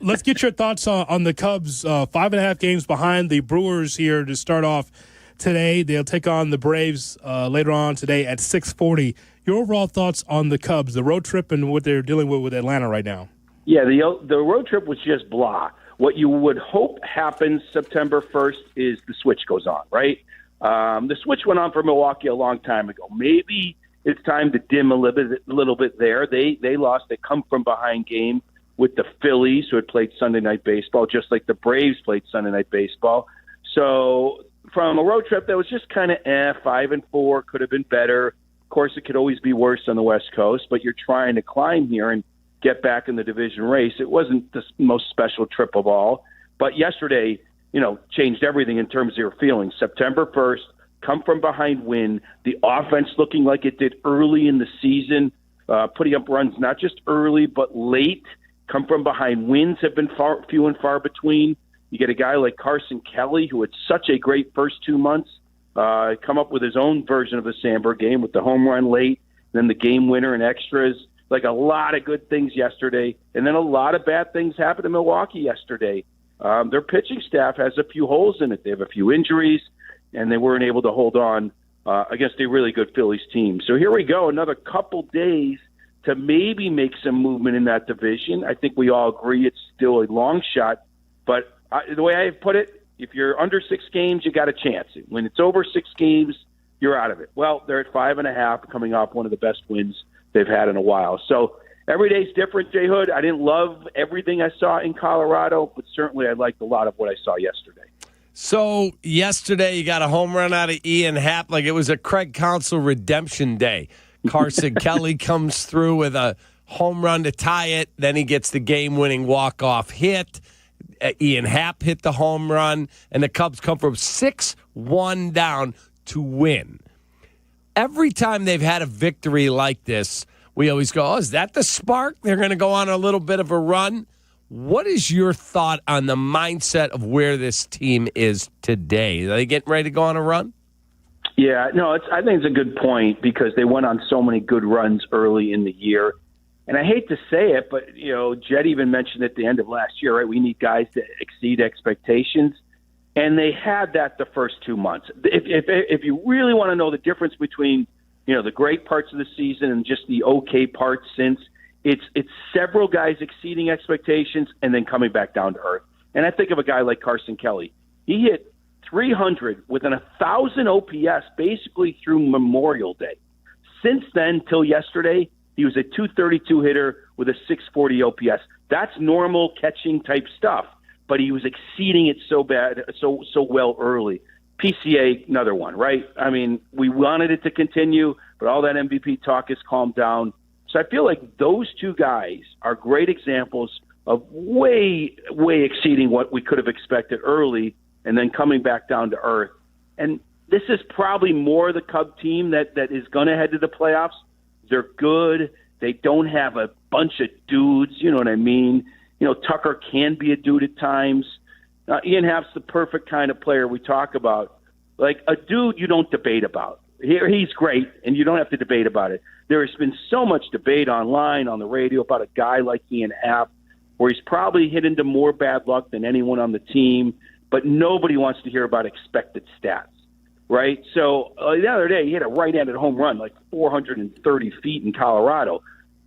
Let's get your thoughts on the Cubs. 5.5 games behind the Brewers here to start off today. They'll take on the Braves later on today at 6:40. Your overall thoughts on the Cubs, the road trip, and what they're dealing with Atlanta right now? Yeah, the road trip was just blah. What you would hope happens September 1st is the switch goes on, right? The switch went on for Milwaukee a long time ago. Maybe it's time to dim a little bit there. They lost a come-from-behind game with the Phillies, who had played Sunday Night Baseball, just like the Braves played Sunday Night Baseball. So from a road trip that was just kind of 5-4, could have been better. Of course, it could always be worse on the West Coast, but you're trying to climb here and get back in the division race. It wasn't the most special trip of all, but yesterday, changed everything in terms of your feelings. September 1st, come from behind win, the offense looking like it did early in the season, putting up runs not just early but late. Come from behind wins have been few and far between. You get a guy like Carson Kelly, who had such a great first 2 months, come up with his own version of the Sandberg game with the home run late, then the game winner and extras. Like a lot of good things yesterday, and then a lot of bad things happened in Milwaukee yesterday. Their pitching staff has a few holes in it. They have a few injuries, and they weren't able to hold on against a really good Phillies team. So here we go, another couple days to maybe make some movement in that division. I think we all agree it's still a long shot, but the way I put it, if you're under 6 games, you got a chance. When it's over 6 games, you're out of it. Well, they're at 5.5, coming off one of the best wins they've had in a while. So every day's different, J Hood. I didn't love everything I saw in Colorado, but certainly I liked a lot of what I saw yesterday. So yesterday you got a home run out of Ian Happ. Like it was a Craig Counsell redemption day. Carson Kelly comes through with a home run to tie it. Then he gets the game-winning walk-off hit. Ian Happ hit the home run, and the Cubs come from 6-1 down to win. Every time they've had a victory like this, we always go, is that the spark? They're going to go on a little bit of a run. What is your thought on the mindset of where this team is today? Are they getting ready to go on a run? Yeah, no, I think it's a good point because they went on so many good runs early in the year. And I hate to say it, but, Jed even mentioned at the end of last year, right, we need guys to exceed expectations. And they had that the first 2 months. If you really want to know the difference between, the great parts of the season and just the okay parts since, it's several guys exceeding expectations and then coming back down to earth. And I think of a guy like Carson Kelly. He hit 300 with an 1,000 OPS basically through Memorial Day. Since then, till yesterday, he was a 232 hitter with a 640 OPS. That's normal catching type stuff, but he was exceeding it so well early. PCA, another one, right? I mean, we wanted it to continue, but all that MVP talk has calmed down. So I feel like those two guys are great examples of way exceeding what we could have expected early and then coming back down to earth. And this is probably more the Cub team that is going to head to the playoffs. They're good. They don't have a bunch of dudes, you know what I mean? You know, Tucker can be a dude at times. Ian Happ's the perfect kind of player we talk about. Like a dude you don't debate about. Here he's great, and you don't have to debate about it. There has been so much debate online, on the radio, about a guy like Ian Happ, where he's probably hit into more bad luck than anyone on the team, but nobody wants to hear about expected stats, right? So the other day, he hit a right-handed home run, like 430 feet in Colorado.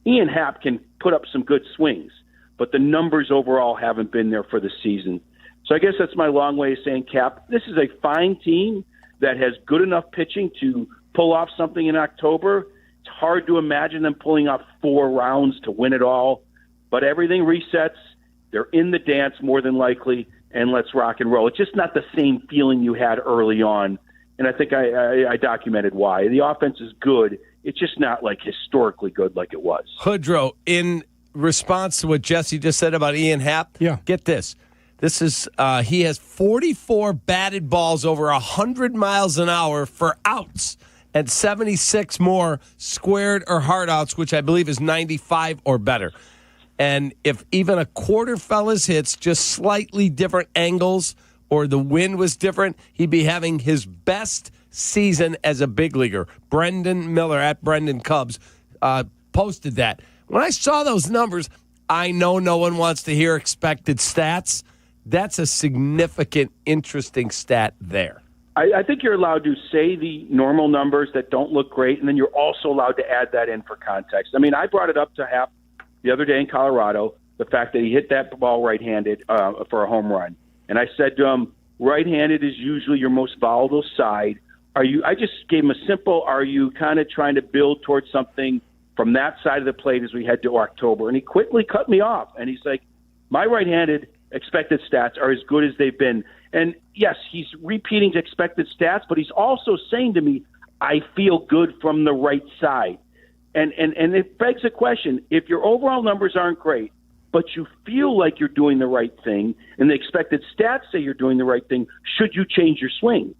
Ian Happ can put up some good swings, but the numbers overall haven't been there for the season. So I guess that's my long way of saying, Cap, this is a fine team that has good enough pitching to pull off something in October. It's hard to imagine them pulling off 4 rounds to win it all, but everything resets. They're in the dance more than likely, and let's rock and roll. It's just not the same feeling you had early on, and I think I documented why. The offense is good. It's just not like historically good like it was. Hoodrow, in response to what Jesse just said about Ian Happ, get this. This is he has 44 batted balls over 100 miles an hour for outs and 76 more squared or hard outs, which I believe is 95 or better. And if even a quarter fell his hits, just slightly different angles, or the wind was different, he'd be having his best season as a big leaguer. Brendan Miller at Brendan Cubs posted that. When I saw those numbers, I know no one wants to hear expected stats. That's a significant, interesting stat there. I think you're allowed to say the normal numbers that don't look great, and then you're also allowed to add that in for context. I mean, I brought it up to Happ the other day in Colorado, the fact that he hit that ball right-handed for a home run. And I said to him, right-handed is usually your most volatile side. I just gave him a simple, are you kind of trying to build towards something from that side of the plate as we head to October? And he quickly cut me off, and he's like, my right-handed expected stats are as good as they've been. And yes, he's repeating expected stats, but he's also saying to me, I feel good from the right side. And it begs a question. If your overall numbers aren't great, but you feel like you're doing the right thing, and the expected stats say you're doing the right thing, should you change your swing?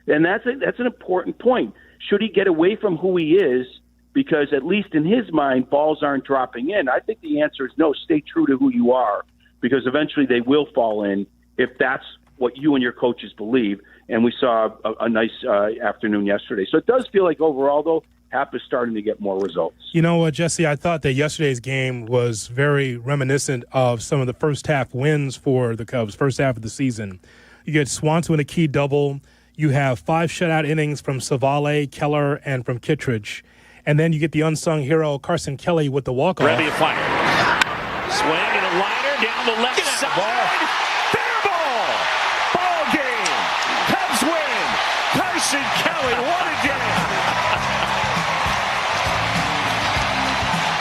And that's an important point. Should he get away from who he is? Because at least in his mind, balls aren't dropping in. I think the answer is no, stay true to who you are, because eventually they will fall in if that's what you and your coaches believe. And we saw a nice afternoon yesterday. So it does feel like overall, though, Happ is starting to get more results. You know what, Jesse, I thought that yesterday's game was very reminiscent of some of the first half wins for the Cubs, first half of the season. You get Swanson with a key double. You have 5 shutout innings from Savale, Keller, and from Kittredge. And then you get the unsung hero, Carson Kelly, with the walk-off. Ready to fire. Swing and a liner down the left side. Fair ball. Ball game. Cubs win. Carson Kelly, what a day.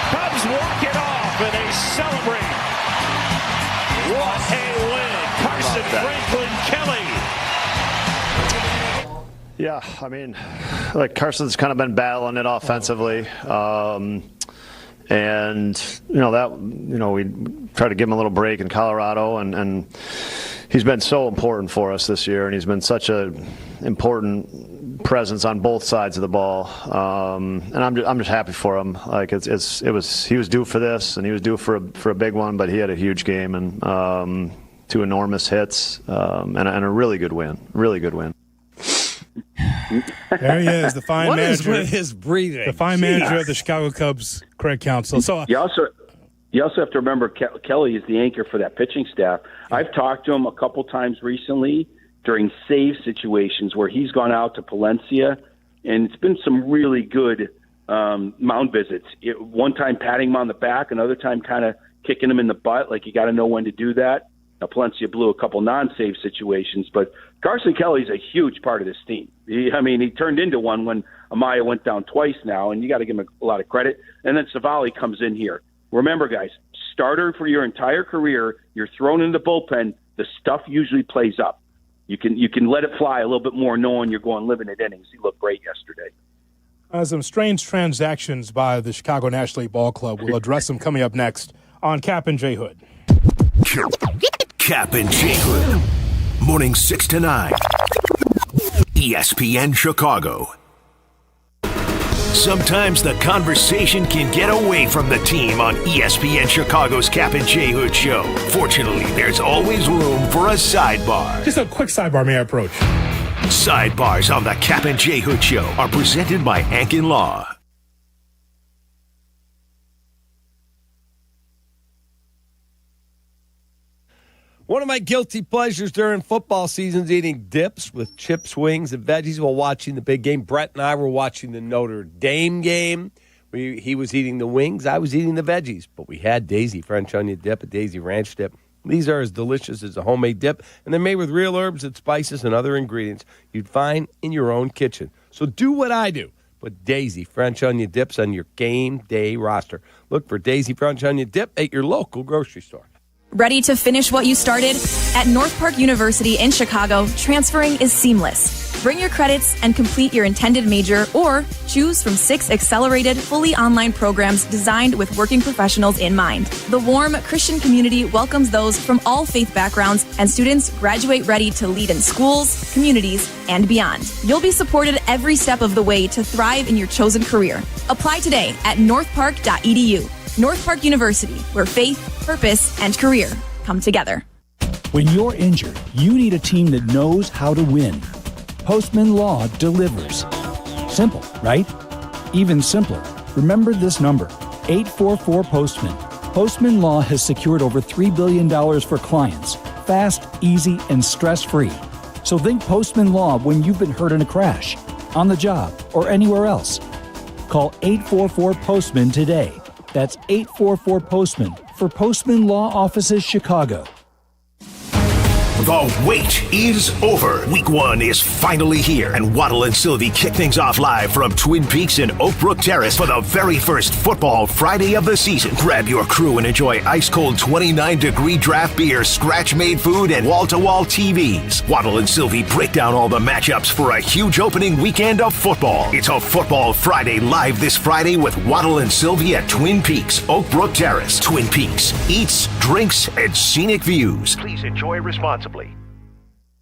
Cubs walk it off and they celebrate. What a win. Carson Franklin Kelly. Yeah, I mean, like Carson's kind of been battling it offensively. And, we try to give him a little break in Colorado, and he's been so important for us this year, and he's been such an important presence on both sides of the ball. And I'm just happy for him. Like he was due for this, and he was due for a big one, but he had a huge game and 2 enormous hits and a really good win. Really good win. There he is, the fine what manager. What is with his breathing? The fine manager of the Chicago Cubs Craig Counsell. So you also have to remember Kelly is the anchor for that pitching staff. I've talked to him a couple times recently during save situations where he's gone out to Palencia, and it's been some really good mound visits. One time patting him on the back, another time kind of kicking him in the butt, like you got to know when to do that. Now, Palencia blew a couple non-save situations, but Carson Kelly's a huge part of this team. He turned into one when Amaya went down twice now, and you got to give him a lot of credit. And then Savali comes in here. Remember, guys, starter for your entire career, you're thrown in the bullpen, the stuff usually plays up. You can let it fly a little bit more knowing you're going limited innings. He looked great yesterday. Some strange transactions by the Chicago National League Ball Club. We'll address them coming up next on Kap and J Hood. Kap and J Hood. Morning 6 to 9. ESPN Chicago. Sometimes the conversation can get away from the team on ESPN Chicago's Kap and J Hood show. Fortunately, there's always room for a sidebar. Just a quick sidebar, may I approach? Sidebars on the Kap and J Hood show are presented by Ankin Law. One of my guilty pleasures during football season is eating dips with chips, wings, and veggies while watching the big game. Brett and I were watching the Notre Dame game. He was eating the wings. I was eating the veggies. But we had Daisy French onion dip, a Daisy ranch dip. These are as delicious as a homemade dip, and they're made with real herbs and spices and other ingredients you'd find in your own kitchen. So do what I do. Put Daisy French onion dips on your game day roster. Look for Daisy French onion dip at your local grocery store. Ready to finish what you started? At North Park University in Chicago, transferring is seamless. Bring your credits and complete your intended major, or choose from 6 accelerated, fully online programs designed with working professionals in mind. The warm Christian community welcomes those from all faith backgrounds, and students graduate ready to lead in schools, communities, and beyond. You'll be supported every step of the way to thrive in your chosen career. Apply today at northpark.edu. North Park University, where faith, purpose, and career come together. When you're injured, you need a team that knows how to win. Postman Law delivers. Simple, right? Even simpler. Remember this number, 844-POSTMAN. Postman Law has secured over $3 billion for clients. Fast, easy, and stress-free. So think Postman Law when you've been hurt in a crash, on the job, or anywhere else. Call 844-POSTMAN today. That's 844-POSTMAN for Postman Law Offices Chicago. The wait is over. Week 1 is finally here, and Waddle and Silvy kick things off live from Twin Peaks and Oak Brook Terrace for the very first Football Friday of the season. Grab your crew and enjoy ice-cold 29-degree draft beer, scratch-made food, and wall-to-wall TVs. Waddle and Silvy break down all the matchups for a huge opening weekend of football. It's a Football Friday live this Friday with Waddle and Silvy at Twin Peaks, Oak Brook Terrace. Twin Peaks, eats, drinks, and scenic views. Please enjoy responsibly.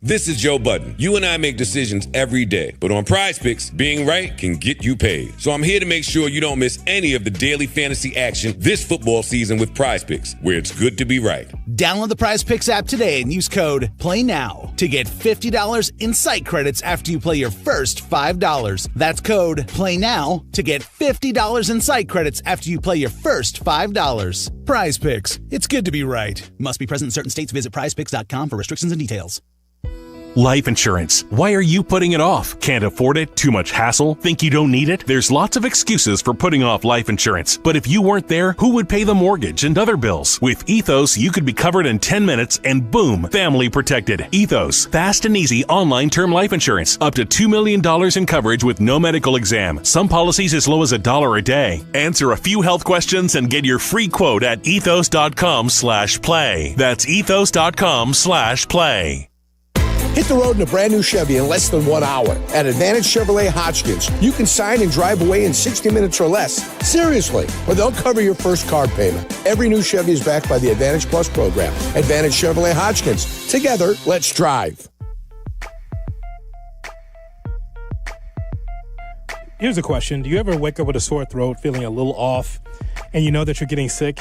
This is Joe Budden. You and I make decisions every day, but on Prize Picks, being right can get you paid. So I'm here to make sure you don't miss any of the daily fantasy action this football season with Prize Picks, where it's good to be right. Download the Prize Picks app today and use code PLAYNOW to get $50 in site credits after you play your first $5. That's code PLAYNOW to get $50 in site credits after you play your first $5. Prize Picks. It's good to be right. Must be present in certain states. Visit prizepicks.com for restrictions and details. Life insurance. Why are you putting it off? Can't afford it? Too much hassle? Think you don't need it? There's lots of excuses for putting off life insurance. But if you weren't there, who would pay the mortgage and other bills? With Ethos, you could be covered in 10 minutes and boom, family protected. Ethos. Fast and easy online term life insurance. Up to $2 million in coverage with no medical exam. Some policies as low as $1 a day. Answer a few health questions and get your free quote at ethos.com/play. That's ethos.com/play. Hit the road in a brand new Chevy in less than 1 hour. At Advantage Chevrolet Hodgkins, you can sign and drive away in 60 minutes or less. Seriously, or they'll cover your first car payment. Every new Chevy is backed by the Advantage Plus program. Advantage Chevrolet Hodgkins. Together, let's drive. Here's a question. Do you ever wake up with a sore throat, feeling a little off, and you know that you're getting sick?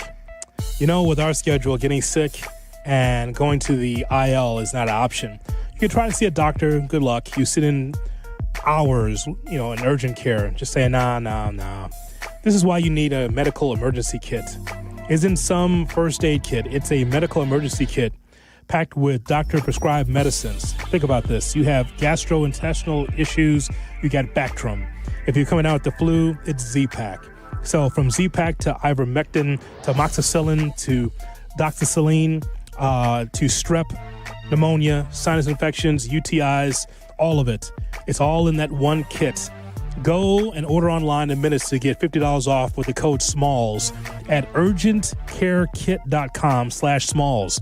You know, with our schedule, getting sick and going to the IL is not an option. You can try to see a doctor. Good luck. You sit in hours, in urgent care, just saying, nah. This is why you need a medical emergency kit. Isn't some first aid kit. It's a medical emergency kit packed with doctor-prescribed medicines. Think about this. You have gastrointestinal issues. You got Bactrim. If you're coming out with the flu, it's Z-Pack. So from Z-Pack to ivermectin to amoxicillin to doxycycline to strep, pneumonia, sinus infections, UTIs, all of it. It's all in that one kit. Go and order online in minutes to get $50 off with the code SMALLS at urgentcarekit.com/smalls.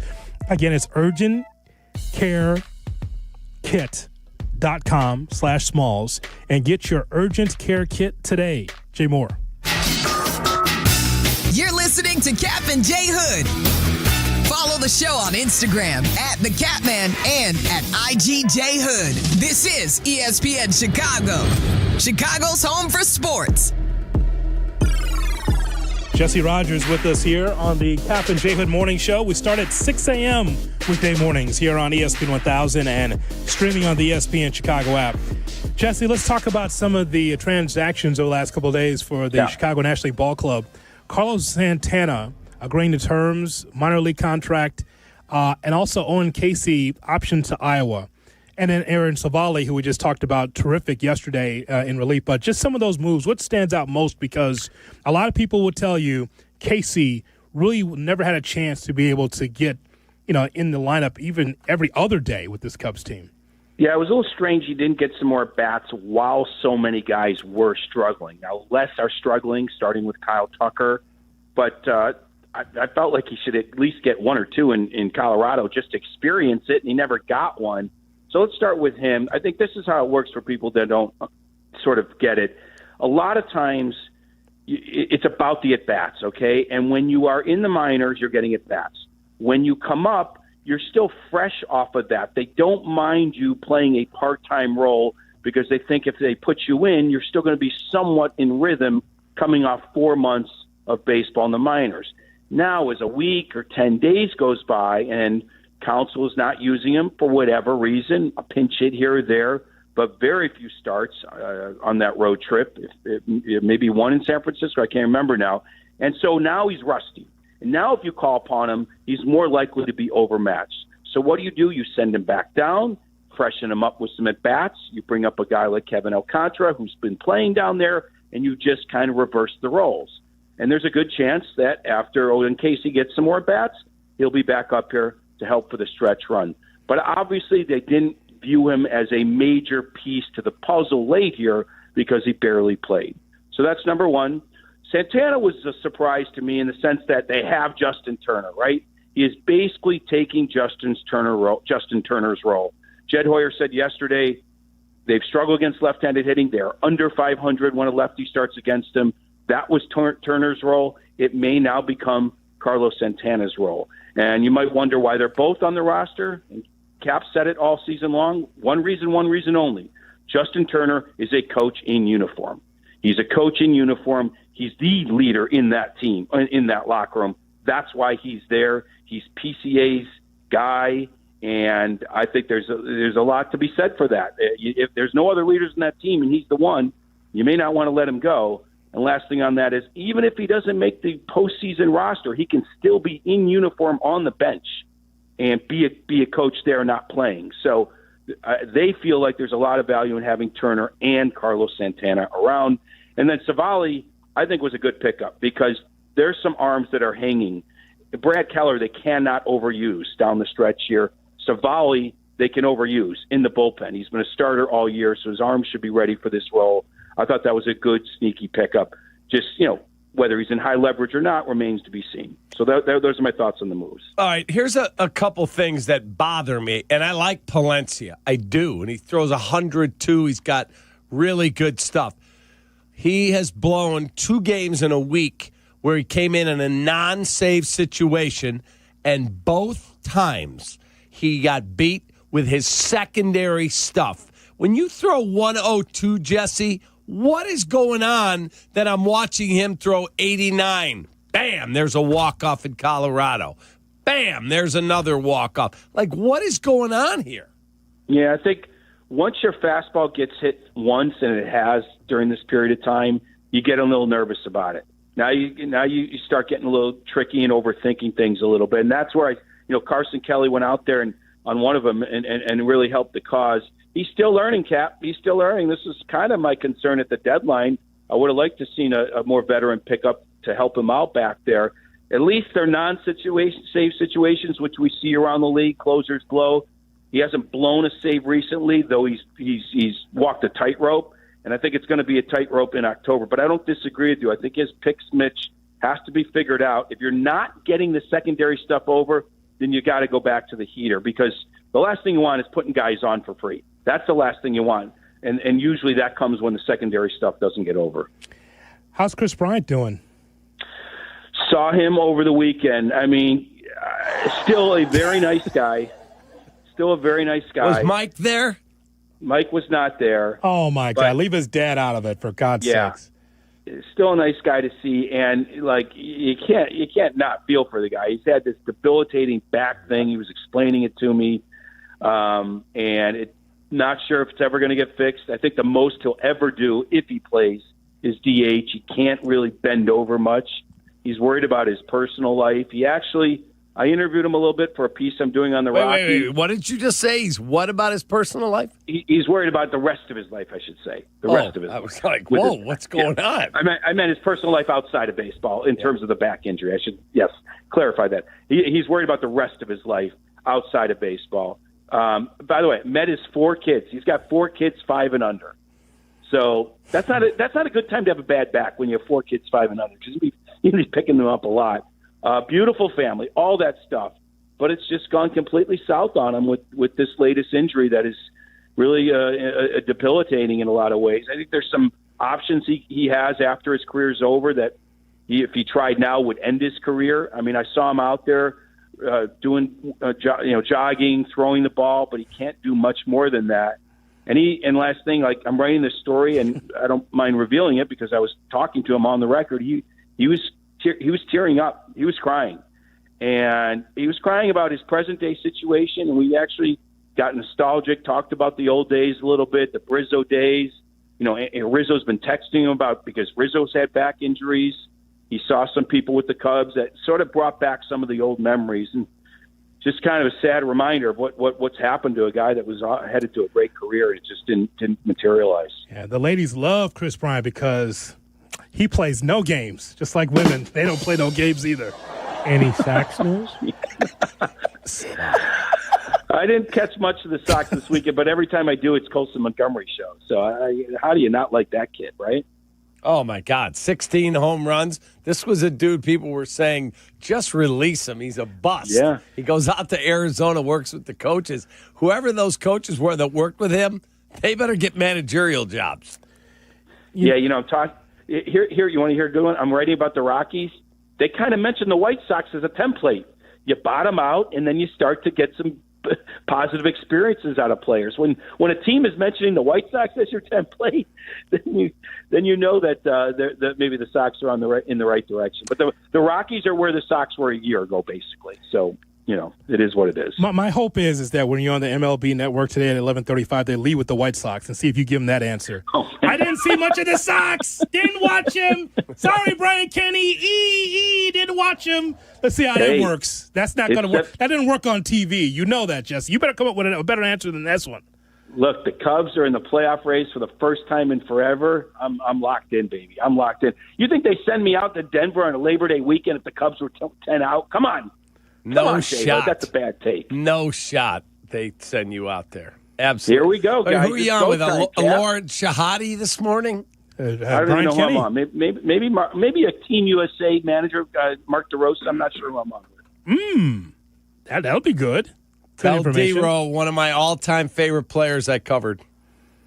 Again, it's urgentcarekit.com/smalls and get your urgent care kit today. Jay Moore. You're listening to Kap and J Hood. Follow the show on Instagram @The Catman and @IGJ Hood. This is ESPN Chicago, Chicago's home for sports. Jesse Rogers with us here on the Kap and J Hood Morning Show. We start at 6 a.m. weekday mornings here on ESPN 1000 and streaming on the ESPN Chicago app. Jesse, let's talk about some of the transactions over the last couple of days for the Chicago National League Ball Club. Carlos Santana agreeing to terms, minor league contract, and also Owen Casey option to Iowa. And then Aaron Savali, who we just talked about, terrific yesterday in relief. But just some of those moves, what stands out most? Because a lot of people will tell you Casey really never had a chance to be able to get, in the lineup even every other day with this Cubs team. Yeah, it was a little strange he didn't get some more bats while so many guys were struggling. Now, less are struggling, starting with Kyle Tucker. But I felt like he should at least get one or two in Colorado, just to experience it, and he never got one. So let's start with him. I think this is how it works for people that don't sort of get it. A lot of times it's about the at-bats, okay? And when you are in the minors, you're getting at-bats. When you come up, you're still fresh off of that. They don't mind you playing a part-time role because they think if they put you in, you're still going to be somewhat in rhythm coming off 4 months of baseball in the minors. Now, as a week or 10 days goes by and Council is not using him for whatever reason, a pinch hit here or there, but very few starts on that road trip, maybe one in San Francisco, I can't remember now. And so now he's rusty. And now if you call upon him, he's more likely to be overmatched. So what do? You send him back down, freshen him up with some at-bats. You bring up a guy like Kevin Alcantara, who's been playing down there, and you just kind of reverse the roles. And there's a good chance that after Owen Casey gets some more at-bats, he'll be back up here to help for the stretch run. But obviously they didn't view him as a major piece to the puzzle late here because he barely played. So that's number one. Santana was a surprise to me in the sense that they have Justin Turner, right? He is basically taking Justin Turner's role. Jed Hoyer said yesterday they've struggled against left-handed hitting. They're under 500 when a lefty starts against them. That was Turner's role. It may now become Carlos Santana's role. And you might wonder why they're both on the roster. And Cap said it all season long. One reason only. Justin Turner is a coach in uniform. He's a coach in uniform. He's the leader in that team, in that locker room. That's why he's there. He's PCA's guy, and I think there's a lot to be said for that. If there's no other leaders in that team and he's the one, you may not want to let him go. And last thing on that is, even if he doesn't make the postseason roster, he can still be in uniform on the bench and be a coach there not playing. So they feel like there's a lot of value in having Turner and Carlos Santana around. And then Savali, I think, was a good pickup because there's some arms that are hanging. Brad Keller, they cannot overuse down the stretch here. Savali, they can overuse in the bullpen. He's been a starter all year, so his arms should be ready for this role. I thought that was a good, sneaky pickup. Just, whether he's in high leverage or not remains to be seen. So those are my thoughts on the moves. All right, here's a couple things that bother me, and I like Palencia. I do, and he throws 102. He's got really good stuff. He has blown 2 games in a week where he came in a non-save situation, and both times he got beat with his secondary stuff. When you throw 102, Jesse, what is going on that I'm watching him throw 89? Bam, there's a walk-off in Colorado. Bam, there's another walk-off. Like, what is going on here? Yeah, I think once your fastball gets hit once, and it has during this period of time, you get a little nervous about it. Now you start getting a little tricky and overthinking things a little bit. And that's where Carson Kelly went out there and on one of them and really helped the cause. He's still learning, Cap. He's still learning. This is kind of my concern at the deadline. I would have liked to have seen a more veteran pickup to help him out back there. At least they're save situations, which we see around the league. Closers blow. He hasn't blown a save recently, though he's walked a tightrope. and I think it's going to be a tightrope in October. But I don't disagree with you. I think his pick Mitch has to be figured out. If you're not getting the secondary stuff over, then you got to go back to the heater, because the last thing you want is putting guys on for free. That's the last thing you want. And usually that comes when the secondary stuff doesn't get over. How's Chris Bryant doing? Saw him over the weekend. I mean, still a very nice guy. Still a very nice guy. Was Mike there? Mike was not there. Oh, my God. Leave his dad out of it, for God's sakes. Still a nice guy to see, and like you can't not feel for the guy. He's had this debilitating back thing. He was explaining it to me, and not sure if it's ever going to get fixed. I think the most he'll ever do if he plays is DH. He can't really bend over much. He's worried about his personal life. I interviewed him a little bit for a piece I'm doing on the Rockies. Wait. What did you just say? He's what about his personal life? He's worried about the rest of his life, I should say. The rest of his life. I was like, whoa, what's going on? I meant his personal life outside of baseball in terms of the back injury. I should, clarify that. He's worried about the rest of his life outside of baseball. By the way, met his 4 kids. He's got 4 kids, 5 and under. So that's not a good time to have a bad back when you have 4 kids, 5 and under, because you'd be picking them up a lot. Beautiful family, all that stuff. But it's just gone completely south on him with this latest injury that is really debilitating in a lot of ways. I think there's some options he has after his career's over that if he tried now would end his career. I mean, I saw him out there doing jogging, throwing the ball, but he can't do much more than that. And last thing, like, I'm writing this story, and I don't mind revealing it because I was talking to him on the record. He was tearing up. He was crying. And he was crying about his present-day situation, and we actually got nostalgic, talked about the old days a little bit, the Rizzo days. And Rizzo's been texting him about, because Rizzo's had back injuries. He saw some people with the Cubs that sort of brought back some of the old memories, and just kind of a sad reminder of what's happened to a guy that was headed to a great career. It just didn't materialize. Yeah, the ladies love Chris Bryant because he plays no games, just like women. They don't play no games either. Any Sox news? I didn't catch much of the Sox this weekend, but every time I do, it's Colson Montgomery show. So how do you not like that kid, right? Oh, my God. 16 home runs. This was a dude people were saying, just release him. He's a bust. Yeah. He goes out to Arizona, works with the coaches. Whoever those coaches were that worked with him, they better get managerial jobs. Yeah, I'm talking. Here, you want to hear a good one? I'm writing about the Rockies. They kind of mentioned the White Sox as a template. You bottom out, and then you start to get some positive experiences out of players. When a team is mentioning the White Sox as your template, then you know that maybe the Sox are in the right direction. But the Rockies are where the Sox were a year ago, basically. So it is what it is. My hope is that when you're on the MLB Network today at 11:35, they lead with the White Sox and see if you give them that answer. Oh. I didn't see much of the Sox. Didn't watch him. Sorry, Brian Kenny. Didn't watch him. Let's see how that works. That's not going to work. That didn't work on TV. You know that, Jesse. You better come up with a better answer than this one. Look, the Cubs are in the playoff race for the first time in forever. I'm locked in, baby. I'm locked in. You think they send me out to Denver on a Labor Day weekend if the Cubs were 10 out? Come on. No shot. That's a bad take. No shot. They send you out there. Absolutely. Here we go, guys. Who are you on with? Lord Shahadi this morning? I don't even know who I'm on. Maybe a Team USA manager, Mark DeRosa. I'm not sure who I'm on with. That'll be good. Tell D-Row, one of my all-time favorite players I covered.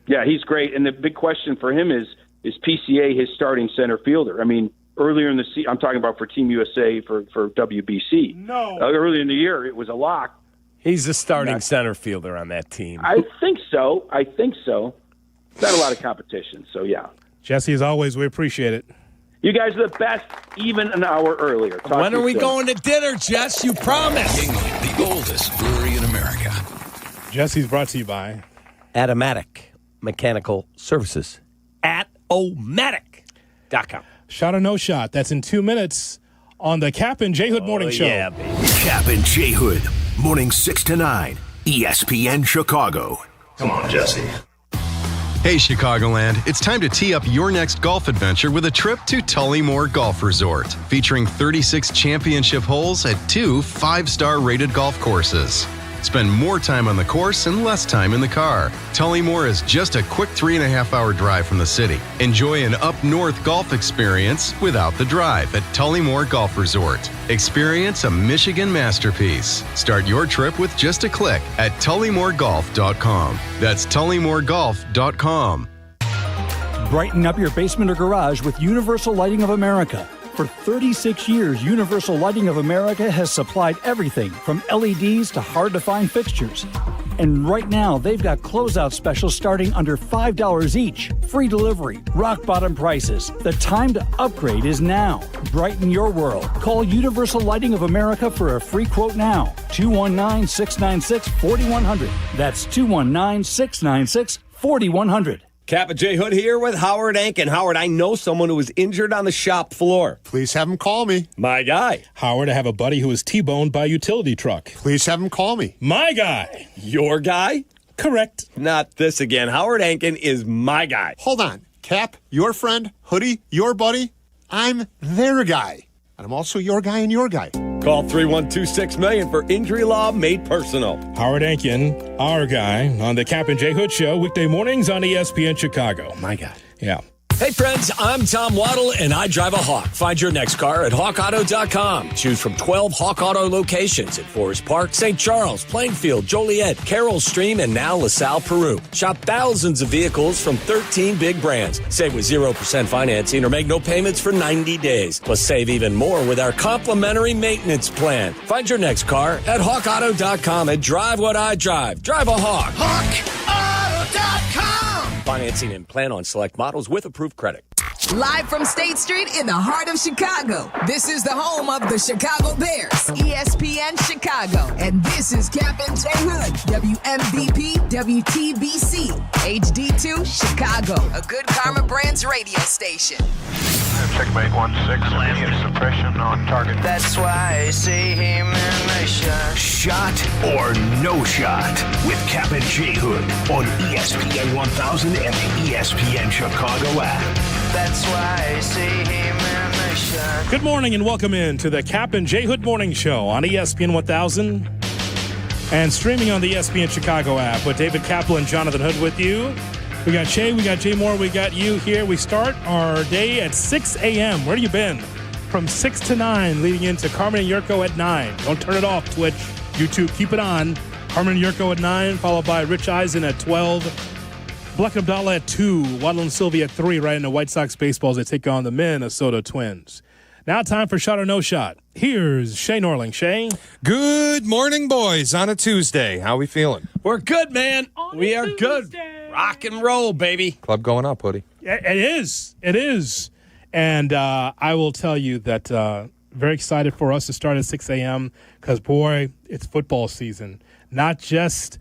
Yeah, he's great. And the big question for him is PCA his starting center fielder? I mean, earlier in the season, I'm talking about for Team USA for WBC. No. Earlier in the year, it was a lock. He's the starting center fielder on that team. I think so. It's not a lot of competition, so yeah. Jesse, as always, we appreciate it. You guys are the best, even an hour earlier. When are we going to dinner, Jess? You promised. Yuengling, the oldest brewery in America. Jesse's brought to you by Automatic Mechanical Services at omatic.com. Shot or no shot. That's in 2 minutes on the Kap and J Hood Morning Show. Yeah, baby. Kap and J Hood, morning 6 to 9, ESPN Chicago. Come on, Jesse. Hey, Chicagoland, it's time to tee up your next golf adventure with a trip to Tullymore Golf Resort, featuring 36 championship holes at 2 5-star rated golf courses. Spend more time on the course and less time in the car. Tullymore is just a quick 3.5-hour drive from the city. Enjoy an up-north golf experience without the drive at Tullymore Golf Resort. Experience a Michigan masterpiece. Start your trip with just a click at tullymoregolf.com. That's tullymoregolf.com. Brighten up your basement or garage with Universal Lighting of America. For 36 years, Universal Lighting of America has supplied everything from LEDs to hard-to-find fixtures. And right now, they've got closeout specials starting under $5 each. Free delivery, rock-bottom prices. The time to upgrade is now. Brighten your world. Call Universal Lighting of America for a free quote now. 219-696-4100. That's 219-696-4100. Kap J Hood here with Howard Ankin. Howard, I know someone who was injured on the shop floor. Please have him call me. My guy. Howard, I have a buddy who was T-boned by a utility truck. Please have him call me. My guy. Your guy? Correct. Not this again. Howard Ankin is my guy. Hold on. Cap, your friend, Hoodie, your buddy. I'm their guy. And I'm also your guy and your guy. Call 312-6million for injury law made personal. Howard Ankin, our guy, on the Kap and J Hood Show, weekday mornings on ESPN Chicago. My guy. Yeah. Hey friends, I'm Tom Waddle and I drive a Hawk. Find your next car at hawkauto.com. Choose from 12 Hawk Auto locations in Forest Park, St. Charles, Plainfield, Joliet, Carroll Stream, and now LaSalle, Peru. Shop thousands of vehicles from 13 big brands. Save with 0% financing or make no payments for 90 days. Plus save even more with our complimentary maintenance plan. Find your next car at hawkauto.com and drive what I drive. Drive a Hawk. HawkAuto.com. Financing and plan on select models with approved credit. Live from State Street in the heart of Chicago. This is the home of the Chicago Bears, ESPN Chicago. And this is Kap and J Hood, WMVP, WTBC, HD2, Chicago, a good Karma Brands radio station. Checkmate 1-6, immediate suppression on target. That's why I see him in the shot. Shot or no shot with Kap and J Hood on ESPN 1000 and the ESPN Chicago app. That's why I see him in the shot. Good morning and welcome in to the Kap and J Hood Morning Show on ESPN 1000 and streaming on the ESPN Chicago app with David Kaplan and Jonathan Hood with you. We got Shay, we got Jay Moore, we got you here. We start our day at 6 a.m. Where have you been? From 6 to 9, leading into Carmen Jurko at 9. Don't turn it off, Twitch, YouTube. Keep it on. Carmen Jurko at 9, followed by Rich Eisen at 12. Bleck Abdalla at 2. Waddle Silvy at 3, right into White Sox baseball as they take on the Minnesota Twins. Now time for Shot or No Shot. Here's Shay Norling. Shay? Good morning, boys, on a Tuesday. How we feeling? We're good, man. We are good. Rock and roll, baby. Club going up, Hoodie. It is. It is. And I will tell you that very excited for us to start at 6 a.m. because, boy, it's football season. Not just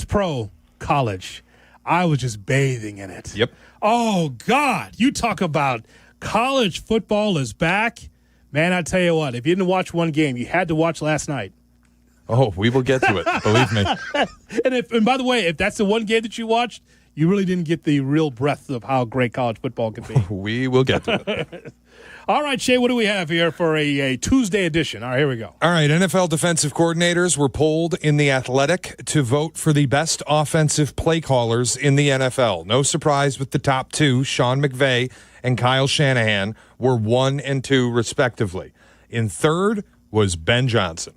pro, college. I was just bathing in it. Yep. Oh, God. You talk about college football is back. Man, I tell you what, if you didn't watch one game, you had to watch last night. Oh, we will get to it. Believe me. And by the way, if that's the one game that you watched, you really didn't get the real breadth of how great college football can be. We will get to it. All right, Shay, what do we have here for a Tuesday edition? All right, here we go. All right, NFL defensive coordinators were polled in The Athletic to vote for the best offensive play callers in the NFL. No surprise with the top two, Sean McVay and Kyle Shanahan, were 1 and 2 respectively. In third was Ben Johnson.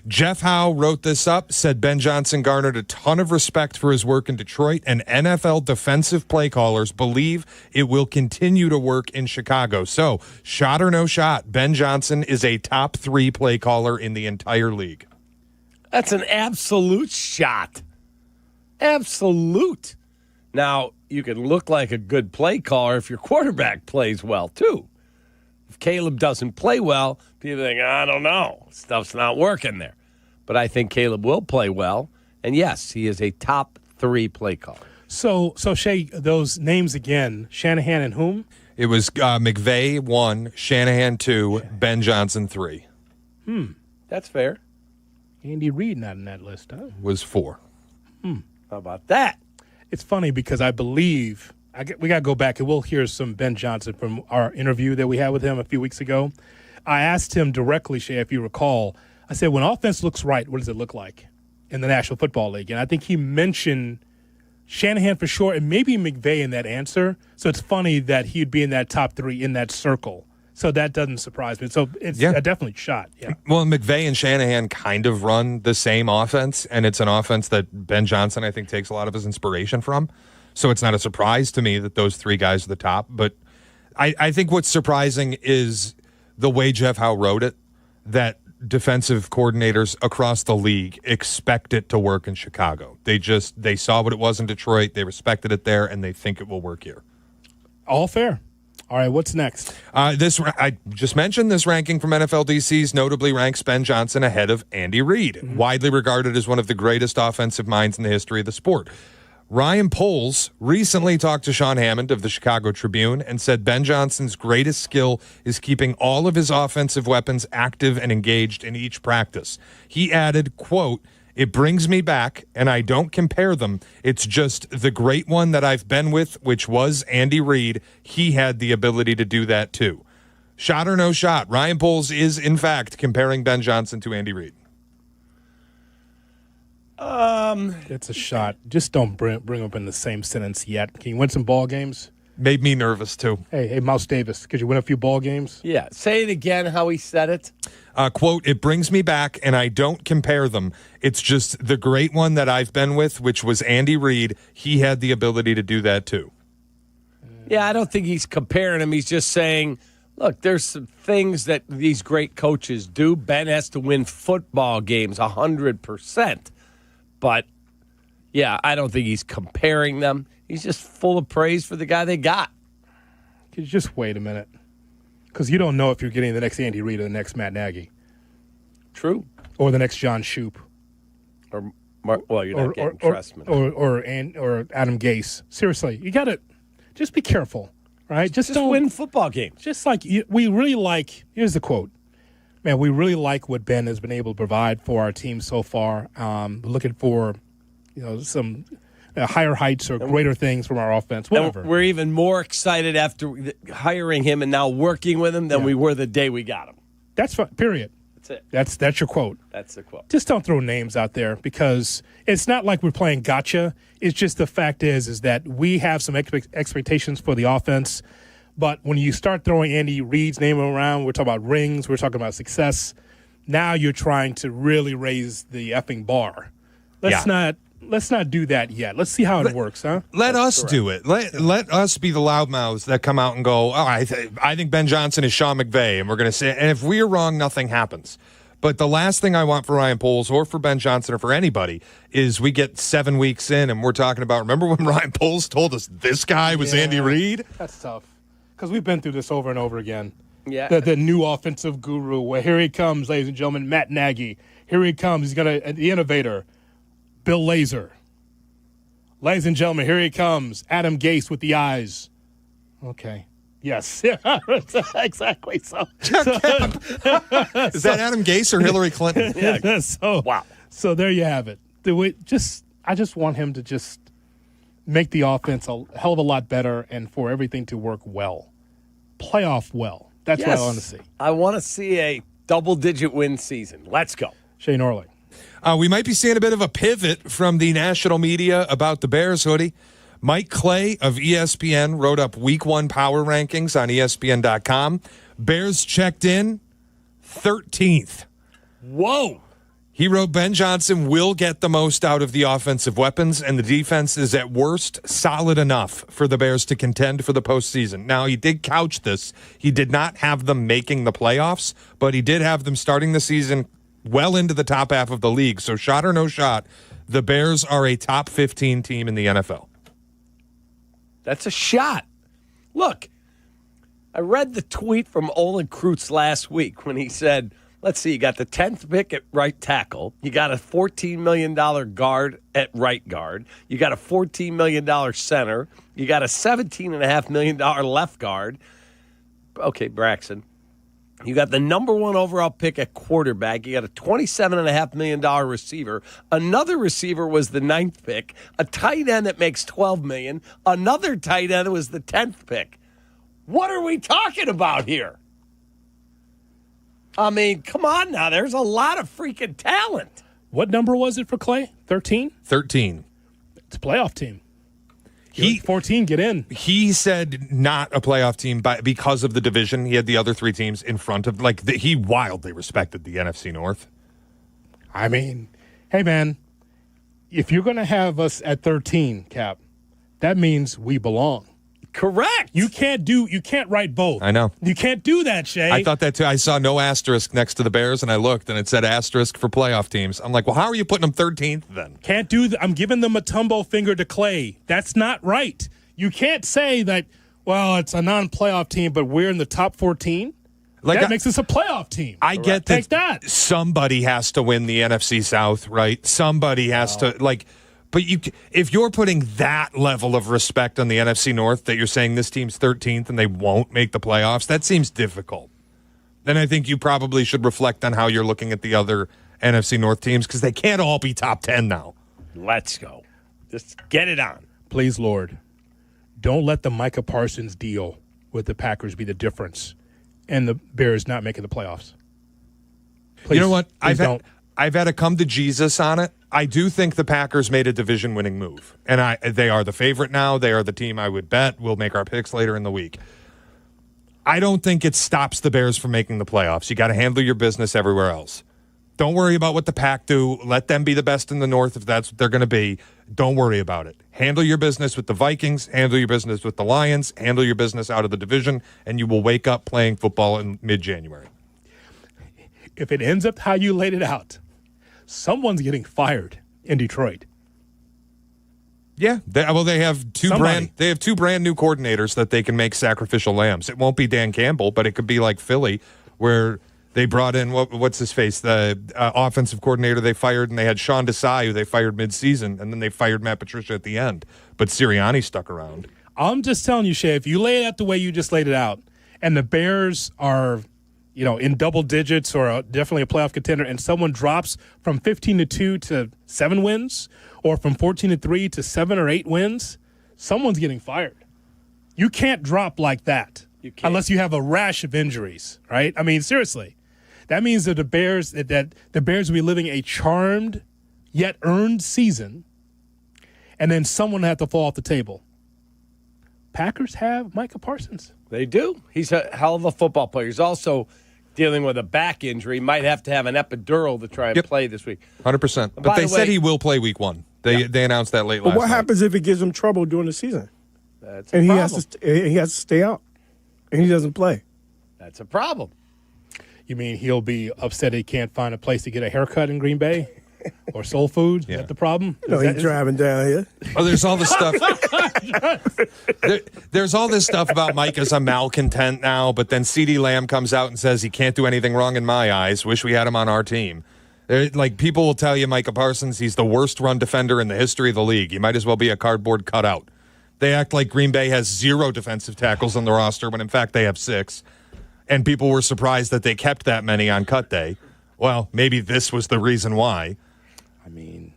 Jeff Howe wrote this up, said Ben Johnson garnered a ton of respect for his work in Detroit, and NFL defensive play callers believe it will continue to work in Chicago. So, shot or no shot, Ben Johnson is a top 3 play caller in the entire league. That's an absolute shot. Absolute. Now, you can look like a good play caller if your quarterback plays well, too. If Caleb doesn't play well, people think, I don't know, stuff's not working there. But I think Caleb will play well, and yes, he is a top 3 play caller. So Shay, those names again, Shanahan and whom? It was McVay 1, Shanahan 2, Ben Johnson 3. That's fair. Andy Reid not in that list, huh? Was 4. How about that? It's funny because I believe we got to go back and we'll hear some Ben Johnson from our interview that we had with him a few weeks ago. I asked him directly, Shay, if you recall, I said, when offense looks right, what does it look like? in the National Football League. And I think he mentioned Shanahan for sure, and maybe McVay in that answer. So it's funny that he'd be in that top 3 in that circle. So that doesn't surprise me. So it's a definitely shot. Yeah. Well, McVay and Shanahan kind of run the same offense, and it's an offense that Ben Johnson, I think, takes a lot of his inspiration from. So it's not a surprise to me that those 3 guys are the top. But I think what's surprising is the way Jeff Howe wrote it, that defensive coordinators across the league expect it to work in Chicago. They saw what it was in Detroit, they respected it there, and they think it will work here. All fair. All right, what's next? I just mentioned this ranking from NFL DC's notably ranks Ben Johnson ahead of Andy Reid, widely regarded as one of the greatest offensive minds in the history of the sport. Ryan Poles recently talked to Sean Hammond of the Chicago Tribune and said Ben Johnson's greatest skill is keeping all of his offensive weapons active and engaged in each practice. He added, quote, "It brings me back, and I don't compare them. It's just the great one that I've been with, which was Andy Reid. He had the ability to do that too." Shot or no shot, Ryan Poles is, in fact, comparing Ben Johnson to Andy Reid. It's a shot. Just don't bring up in the same sentence yet. Can you win some ball games? Made me nervous, too. Hey, Mouse Davis, could you win a few ball games? Yeah. Say it again how he said it. Quote, "It brings me back, and I don't compare them. It's just the great one that I've been with, which was Andy Reid. He had the ability to do that, too." Yeah, I don't think he's comparing him. He's just saying, look, there's some things that these great coaches do. Ben has to win football games 100%. But, yeah, I don't think he's comparing them. He's just full of praise for the guy they got. Could you just wait a minute? Because you don't know if you're getting the next Andy Reid or the next Matt Nagy. True. Or the next John Shoup. Or you're not getting Trestman. Or Adam Gase. Seriously, you got to just be careful, right? Just don't win football games. Just like we really like, here's the quote. Man, we really like what Ben has been able to provide for our team so far. Looking for, some higher heights or greater things from our offense. Whatever. And we're even more excited after hiring him and now working with him than we were the day we got him. That's fine. Period. That's it. That's your quote. That's the quote. Just don't throw names out there because it's not like we're playing gotcha. It's just the fact is that we have some expectations for the offense. But when you start throwing Andy Reid's name around, we're talking about rings, we're talking about success. Now you're trying to really raise the effing bar. Let's not do that yet. Let's see how it works, huh? Let us do it. Let us be the loudmouths that come out and go, I think Ben Johnson is Sean McVay, and we're going to say, and if we're wrong, nothing happens. But the last thing I want for Ryan Poles or for Ben Johnson or for anybody is we get 7 weeks in and we're talking about, remember when Ryan Poles told us this guy was Andy Reid? That's tough. Because we've been through this over and over again. Yeah. The new offensive guru, where here he comes, ladies and gentlemen, Matt Nagy. Here he comes. He's the innovator, Bill Lazor. Ladies and gentlemen, here he comes, Adam Gase with the eyes. Okay. Yes. Exactly. So is that Adam Gase or Hillary Clinton? Yeah. Wow. So there you have it. I just want him to just make the offense a hell of a lot better and for everything to work well. Playoff well. That's what I want to see. I want to see a double-digit win season. Let's go. Shane Orley. We might be seeing a bit of a pivot from the national media about the Bears, Hoodie. Mike Clay of ESPN wrote up Week 1 power rankings on ESPN.com. Bears checked in 13th. Whoa. He wrote Ben Johnson will get the most out of the offensive weapons, and the defense is at worst solid enough for the Bears to contend for the postseason. Now, he did couch this. He did not have them making the playoffs, but he did have them starting the season well into the top half of the league. So shot or no shot, the Bears are a top 15 team in the NFL. That's a shot. Look, I read the tweet from Olin Kreutz last week when he said, let's see, you got the 10th pick at right tackle. You got a $14 million guard at right guard. You got a $14 million center. You got a $17.5 million left guard. Okay, Braxton. You got the number 1 overall pick at quarterback. You got a $27.5 million receiver. Another receiver was the 9th pick. A tight end that makes $12 million. Another tight end was the 10th pick. What are we talking about here? I mean, come on now. There's a lot of freaking talent. What number was it for Clay? 13? 13. It's a playoff team. 14, get in. He said not a playoff team because of the division. He had the other three teams in front of, he wildly respected the NFC North. I mean, hey, man, if you're going to have us at 13, Cap, that means we belong. Correct. You can't write both. I know. You can't do that, Shay. I thought that too. I saw no asterisk next to the Bears, and I looked, and it said asterisk for playoff teams. I'm like, well, how are you putting them 13th then? Can't do that. I'm giving them a tumble finger to Clay. That's not right. You can't say that, well, it's a non-playoff team, but we're in the top 14. That makes us a playoff team. I get that. Somebody has to win the NFC South, right? Somebody has to, but if you're putting that level of respect on the NFC North, that you're saying this team's 13th and they won't make the playoffs, that seems difficult. Then I think you probably should reflect on how you're looking at the other NFC North teams, because they can't all be top 10 now. Let's go. Just get it on. Please, Lord, don't let the Micah Parsons deal with the Packers be the difference and the Bears not making the playoffs. Please, you know what? I've don't. had to come to Jesus on it. I do think the Packers made a division-winning move, and they are the favorite now. They are the team I would bet. We'll make our picks later in the week. I don't think it stops the Bears from making the playoffs. You got to handle your business everywhere else. Don't worry about what the Pack do. Let them be the best in the North if that's what they're going to be. Don't worry about it. Handle your business with the Vikings. Handle your business with the Lions. Handle your business out of the division, and you will wake up playing football in mid-January. If it ends up how you laid it out, someone's getting fired in Detroit. Yeah, they have two brand new coordinators that they can make sacrificial lambs. It won't be Dan Campbell, but it could be like Philly, where they brought in what's his face, the offensive coordinator they fired, and they had Sean Desai, who they fired midseason, and then they fired Matt Patricia at the end. But Sirianni stuck around. I'm just telling you, Shay, if you lay it out the way you just laid it out, and the Bears are, in double digits or definitely a playoff contender, and someone drops from 15-2 to 7 wins, or from 14-3 to 7 or 8 wins, someone's getting fired. You can't drop like that unless you have a rash of injuries, right? I mean, seriously. That means that the Bears will be living a charmed yet earned season, and then someone had to fall off the table. Packers have Micah Parsons. They do. He's a hell of a football player. He's also dealing with a back injury. Might have to have an epidural to try and play this week. 100%. But they said he will play week 1. They announced that late last night. But what happens if it gives him trouble during the season? That's and a he problem. has to stay out, and he doesn't play. That's a problem. You mean he'll be upset he can't find a place to get a haircut in Green Bay? Or soul food? Is that the problem? He's driving down here. Oh, there's all this stuff. There's all this stuff about Mike as a malcontent now, but then CeeDee Lamb comes out and says he can't do anything wrong in my eyes. Wish we had him on our team. People will tell you Micah Parsons, he's the worst run defender in the history of the league. He might as well be a cardboard cutout. They act like Green Bay has 0 defensive tackles on the roster when, in fact, they have 6. And people were surprised that they kept that many on cut day. Well, maybe this was the reason why. I mean,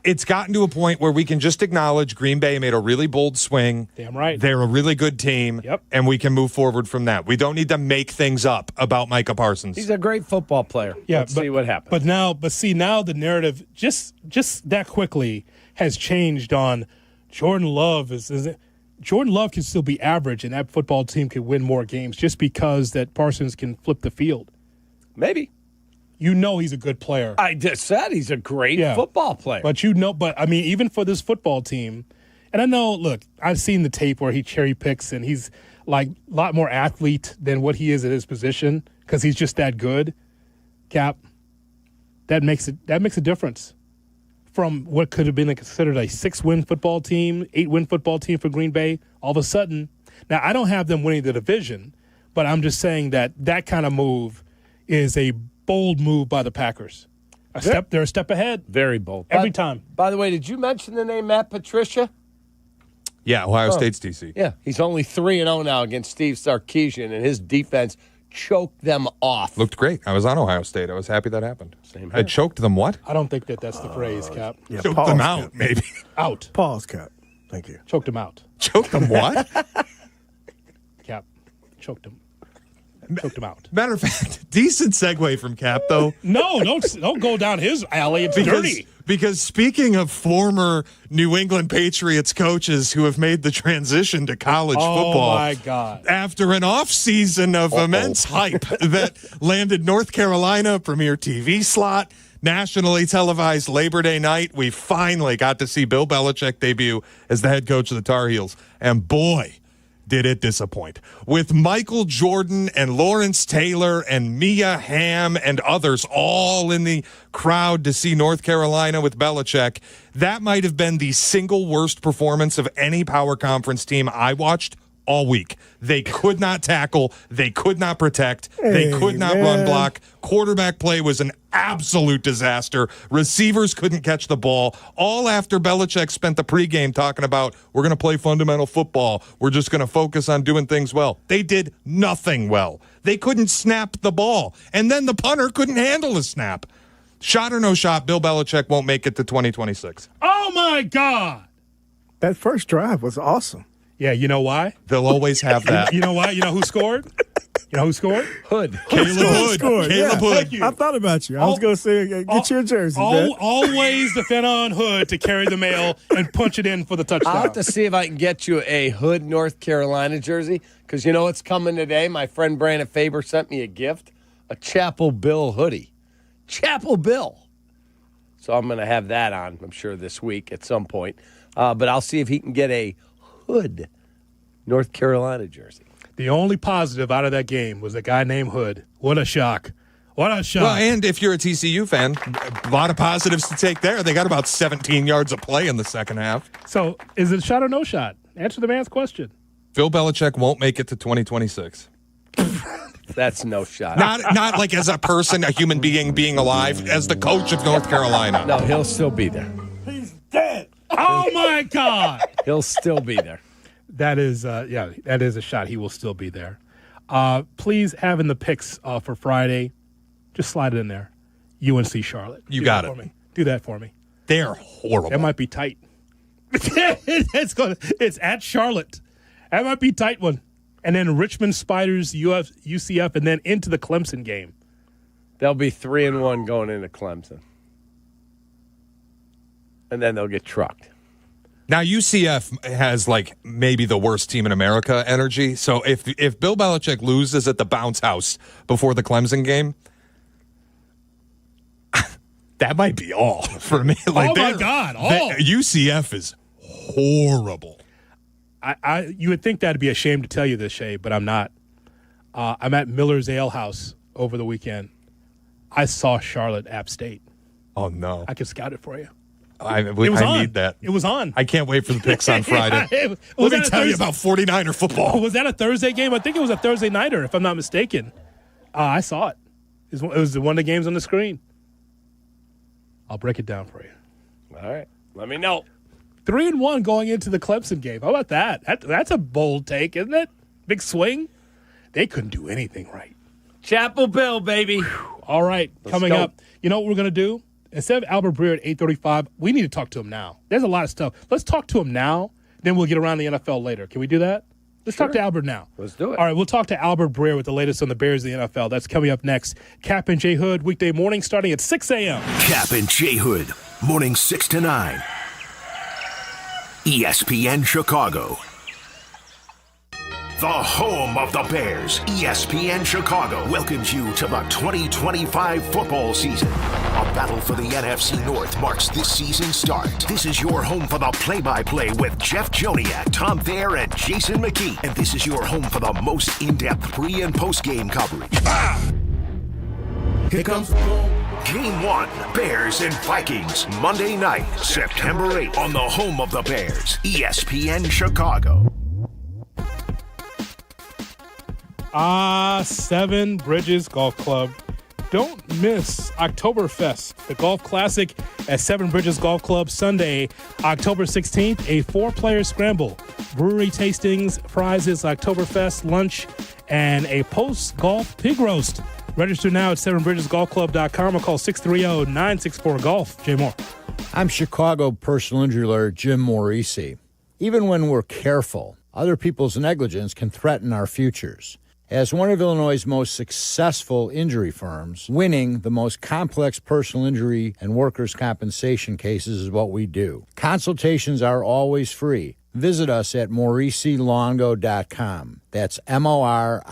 it's gotten to a point where we can just acknowledge Green Bay made a really bold swing. Damn right. They're a really good team. Yep. And we can move forward from that. We don't need to make things up about Micah Parsons. He's a great football player. Yeah, Let's see what happens. Now the narrative just that quickly has changed on Jordan Love. Jordan Love can still be average, and that football team can win more games just because that Parsons can flip the field. Maybe. He's a good player. I just said he's a great football player. But even for this football team, and I know, look, I've seen the tape where he cherry picks and he's like a lot more athlete than what he is at his position because he's just that good. Cap, that makes a difference from what could have been considered a 6-win football team, 8-win football team for Green Bay. All of a sudden, now I don't have them winning the division, but I'm just saying that kind of move is a bold move by the Packers. They're a step ahead. Very bold. Every time. By the way, did you mention the name Matt Patricia? Yeah, Ohio State's DC. Yeah, he's only 3-0 now against Steve Sarkisian, and his defense choked them off. Looked great. I was on Ohio State. I was happy that happened. Same I here. choked them what? I don't think that's the phrase, Cap. Yeah, choked pause, them out, Cap. maybe. Out. Pause, Cap. Thank you. Choked him out. Choked them what? Cap. Choked him. choked him out. Matter of fact, decent segue from Cap, though. No, don't go down his alley. It's dirty. Because speaking of former New England Patriots coaches who have made the transition to college football. Oh, my God. After an offseason of immense hype that landed North Carolina premier TV slot, nationally televised Labor Day night, we finally got to see Bill Belichick debut as the head coach of the Tar Heels. And boy, did it disappoint. With Michael Jordan and Lawrence Taylor and Mia Hamm and others all in the crowd to see North Carolina with Belichick, that might have been the single worst performance of any power conference team I watched all week. They could not tackle. They could not protect. They could not run block. Quarterback play was an absolute disaster. Receivers couldn't catch the ball. All after Belichick spent the pregame talking about, we're going to play fundamental football. We're just going to focus on doing things well. They did nothing well. They couldn't snap the ball. And then the punter couldn't handle a snap. Shot or no shot, Bill Belichick won't make it to 2026. Oh, my God. That first drive was awesome. Yeah, you know why? They'll always have that. You know why? You know who scored? You know who scored? Hood. Caleb Hood. Caleb Hood. Thank you. I thought about you. I was going to say, get your jersey. Always depend on Hood to carry the mail and punch it in for the touchdown. I'll have to see if I can get you a Hood, North Carolina jersey, because you know what's coming today? My friend Brandon Faber sent me a gift, a Chapel Bill hoodie. Chapel Bill. So I'm going to have that on, I'm sure, this week at some point. But I'll see if he can get a Hood, North Carolina jersey. The only positive out of that game was a guy named Hood. What a shock. What a shock. Well, and if you're a TCU fan, a lot of positives to take there. They got about 17 yards of play in the second half. So is it shot or no shot? Answer the man's question. Bill Belichick won't make it to 2026. That's no shot. Not like as a person, a human being alive, as the coach of North Carolina. No, he'll still be there. He's dead. Oh, my God. He'll still be there. That is, that is a shot. He will still be there. Please have in the picks for Friday. Just slide it in there. UNC Charlotte. You got it. For me. Do that for me. They're horrible. That might be tight. It's at Charlotte. That might be a tight one. And then Richmond Spiders, UCF, and then into the Clemson game. They'll be 3-1 going into Clemson. And then they'll get trucked. Now, UCF has, like, maybe the worst team in America energy. So if Bill Belichick loses at the bounce house before the Clemson game, that might be all for me. Like, oh, my God. All. UCF is horrible. You would think that'd be a shame to tell you this, Shay, but I'm not. I'm at Miller's Ale House over the weekend. I saw Charlotte App State. Oh, no. I can scout it for you. I need that. It was on. I can't wait for the picks on Friday. Let me tell you about 49er football. Was that a Thursday game? I think it was a Thursday nighter, if I'm not mistaken. I saw it. It was one of the games on the screen. I'll break it down for you. All right. Let me know. 3-1 going into the Clemson game. How about that? That's a bold take, isn't it? Big swing. They couldn't do anything right. Chapel Bill, baby. All right. Coming go. up, you know what we're going to do? Instead of Albert Breer at 8:35, we need to talk to him now. There's a lot of stuff. Let's talk to him now, then we'll get around the NFL later. Can we do that? Let's talk to Albert now. Let's do it. All right, we'll talk to Albert Breer with the latest on the Bears of the NFL. That's coming up next. Kap and J Hood, weekday morning starting at 6 a.m. Kap and J Hood, morning 6 to 9. ESPN Chicago. The home of the Bears, ESPN Chicago, welcomes you to the 2025 football season. A battle for the NFC North marks this season's start. This is your home for the play-by-play with Jeff Joniak, Tom Thayer, and Jason McKee. And this is your home for the most in-depth pre- and post-game coverage. Here comes Game 1, Bears and Vikings, Monday night, September 8th, on the home of the Bears, ESPN Chicago. Seven Bridges Golf Club. Don't miss Oktoberfest, the golf classic at Seven Bridges Golf Club, Sunday, October 16th, a 4-player scramble. Brewery tastings, prizes, Oktoberfest, lunch, and a post-golf pig roast. Register now at sevenbridgesgolfclub.com or call 630-964-GOLF. Jay Moore. I'm Chicago personal injury lawyer Jim Morisi. Even when we're careful, other people's negligence can threaten our futures. As one of Illinois' most successful injury firms, winning the most complex personal injury and workers' compensation cases is what we do. Consultations are always free. Visit us at MauriciLongo.com. That's MoriciLongo.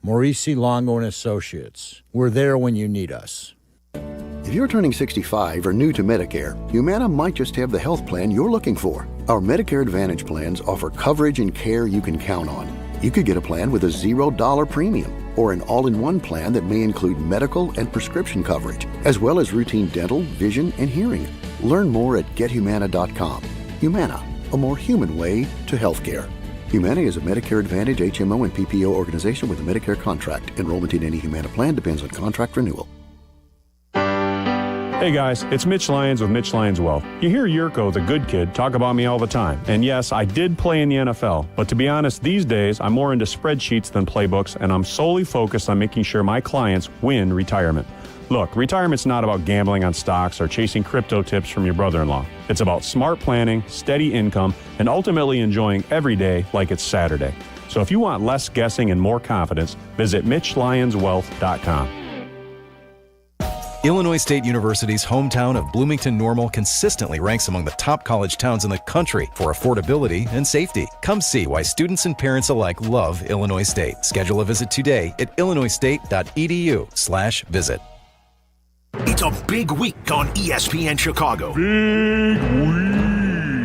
Maurici Longo & Associates. We're there when you need us. If you're turning 65 or new to Medicare, Humana might just have the health plan you're looking for. Our Medicare Advantage plans offer coverage and care you can count on. You could get a plan with a $0 premium or an all-in-one plan that may include medical and prescription coverage, as well as routine dental, vision, and hearing. Learn more at gethumana.com. Humana, a more human way to healthcare. Humana is a Medicare Advantage HMO and PPO organization with a Medicare contract. Enrollment in any Humana plan depends on contract renewal. Hey guys, it's Mitch Lyons with Mitch Lyons Wealth. You hear Jurko, the good kid, talk about me all the time. And yes, I did play in the NFL. But to be honest, these days, I'm more into spreadsheets than playbooks, and I'm solely focused on making sure my clients win retirement. Look, retirement's not about gambling on stocks or chasing crypto tips from your brother-in-law. It's about smart planning, steady income, and ultimately enjoying every day like it's Saturday. So if you want less guessing and more confidence, visit MitchLyonsWealth.com. Illinois State University's hometown of Bloomington Normal consistently ranks among the top college towns in the country for affordability and safety. Come see why students and parents alike love Illinois State. Schedule a visit today at illinoisstate.edu/visit. It's a big week on ESPN Chicago. Big week.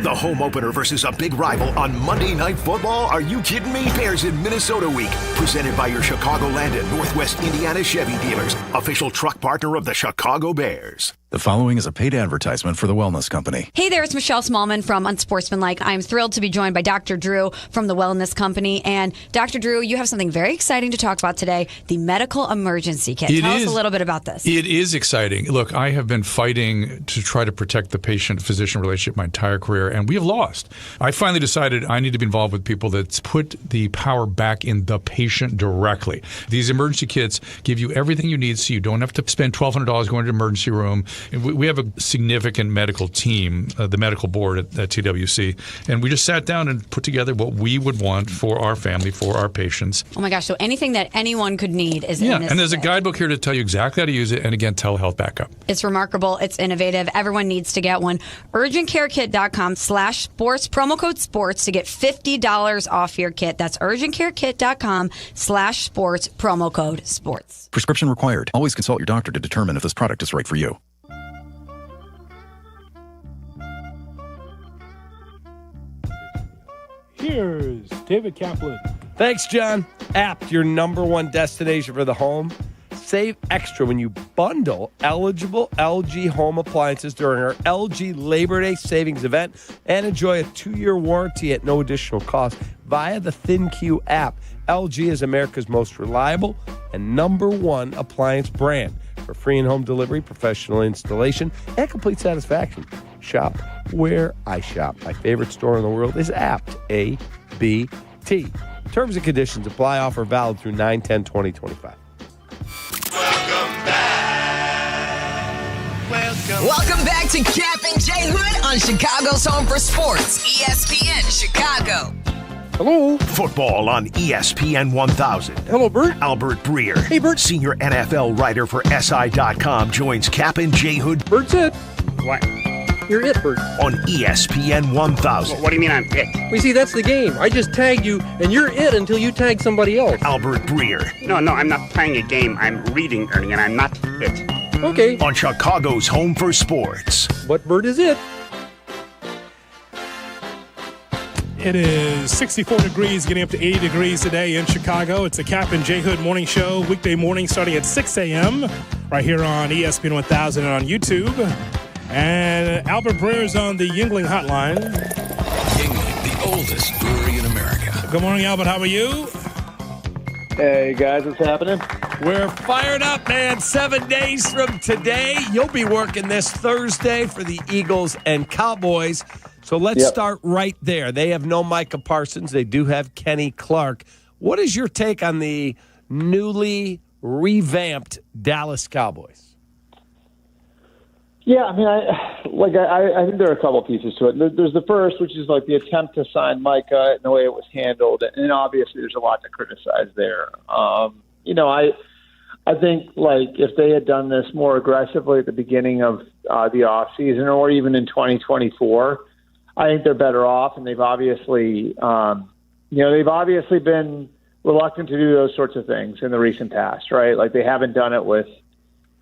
The home opener versus a big rival on Monday Night Football? Are you kidding me? Bears in Minnesota week. Presented by your Chicagoland and Northwest Indiana Chevy dealers. Official truck partner of the Chicago Bears. The following is a paid advertisement for the Wellness Company. Hey there, it's Michelle Smallman from Unsportsmanlike. I'm thrilled to be joined by Dr. Drew from the Wellness Company. And Dr. Drew, you have something very exciting to talk about today, the medical emergency kit. Tell us a little bit about this. It is exciting. Look, I have been fighting to try to protect the patient-physician relationship my entire career, and we have lost. I finally decided I need to be involved with people that put the power back in the patient directly. These emergency kits give you everything you need so you don't have to spend $1,200 going to an emergency room. We have a significant medical team, the medical board at TWC, and we just sat down and put together what we would want for our family, for our patients. Oh my gosh, so anything that anyone could need is in this and there's kit. a guidebook here to tell you exactly how to use it, and again, telehealth backup. It's remarkable. It's innovative. Everyone needs to get one. UrgentCareKit.com/sports, promo code sports to get $50 off your kit. That's UrgentCareKit.com/sports, promo code sports. Prescription required. Always consult your doctor to determine if this product is right for you. Here's David Kaplan. Thanks, John. Apt, your number one destination for the home. Save extra when you bundle eligible LG home appliances during our LG Labor Day savings event and enjoy a 2-year warranty at no additional cost via the ThinQ app. LG is America's most reliable and number one appliance brand. For free and-home delivery, professional installation, and complete satisfaction. Shop where I shop. My favorite store in the world is Apt, A-B-T. Terms and conditions apply. Offer valid through 9/10/2025. Welcome back to Kap and J Hood on Chicago's Home for Sports, ESPN Chicago. Hello. Football on ESPN 1000. Hello, Bert. Albert Breer. Hey, Bert. Senior NFL writer for SI.com joins Kap and J Hood. Bert's it. What? You're it, Bert. On ESPN 1000. What do you mean I'm it? Well, you see, that's the game. I just tagged you, and you're it until you tag somebody else. Albert Breer. No, I'm not playing a game. I'm reading, Ernie, and I'm not it. Okay. On Chicago's Home for Sports. What Bert is it? It is 64 degrees, getting up to 80 degrees today in Chicago. It's the Kap and J Hood morning show, weekday morning starting at 6 a.m. right here on ESPN 1000 and on YouTube. And Albert Breer's on the Yuengling hotline. Yuengling, the oldest brewery in America. Good morning, Albert. How are you? Hey, guys. What's happening? We're fired up, man. 7 days from today, you'll be working this Thursday for the Eagles and Cowboys. So let's start right there. They have no Micah Parsons. They do have Kenny Clark. What is your take on the newly revamped Dallas Cowboys? Yeah, I mean, I think there are a couple pieces to it. There's the first, which is like the attempt to sign Micah and the way it was handled, and obviously there's a lot to criticize there. I think like if they had done this more aggressively at the beginning of the off season or even in 2024, I think they're better off, and they've obviously been reluctant to do those sorts of things in the recent past, right? Like they haven't done it with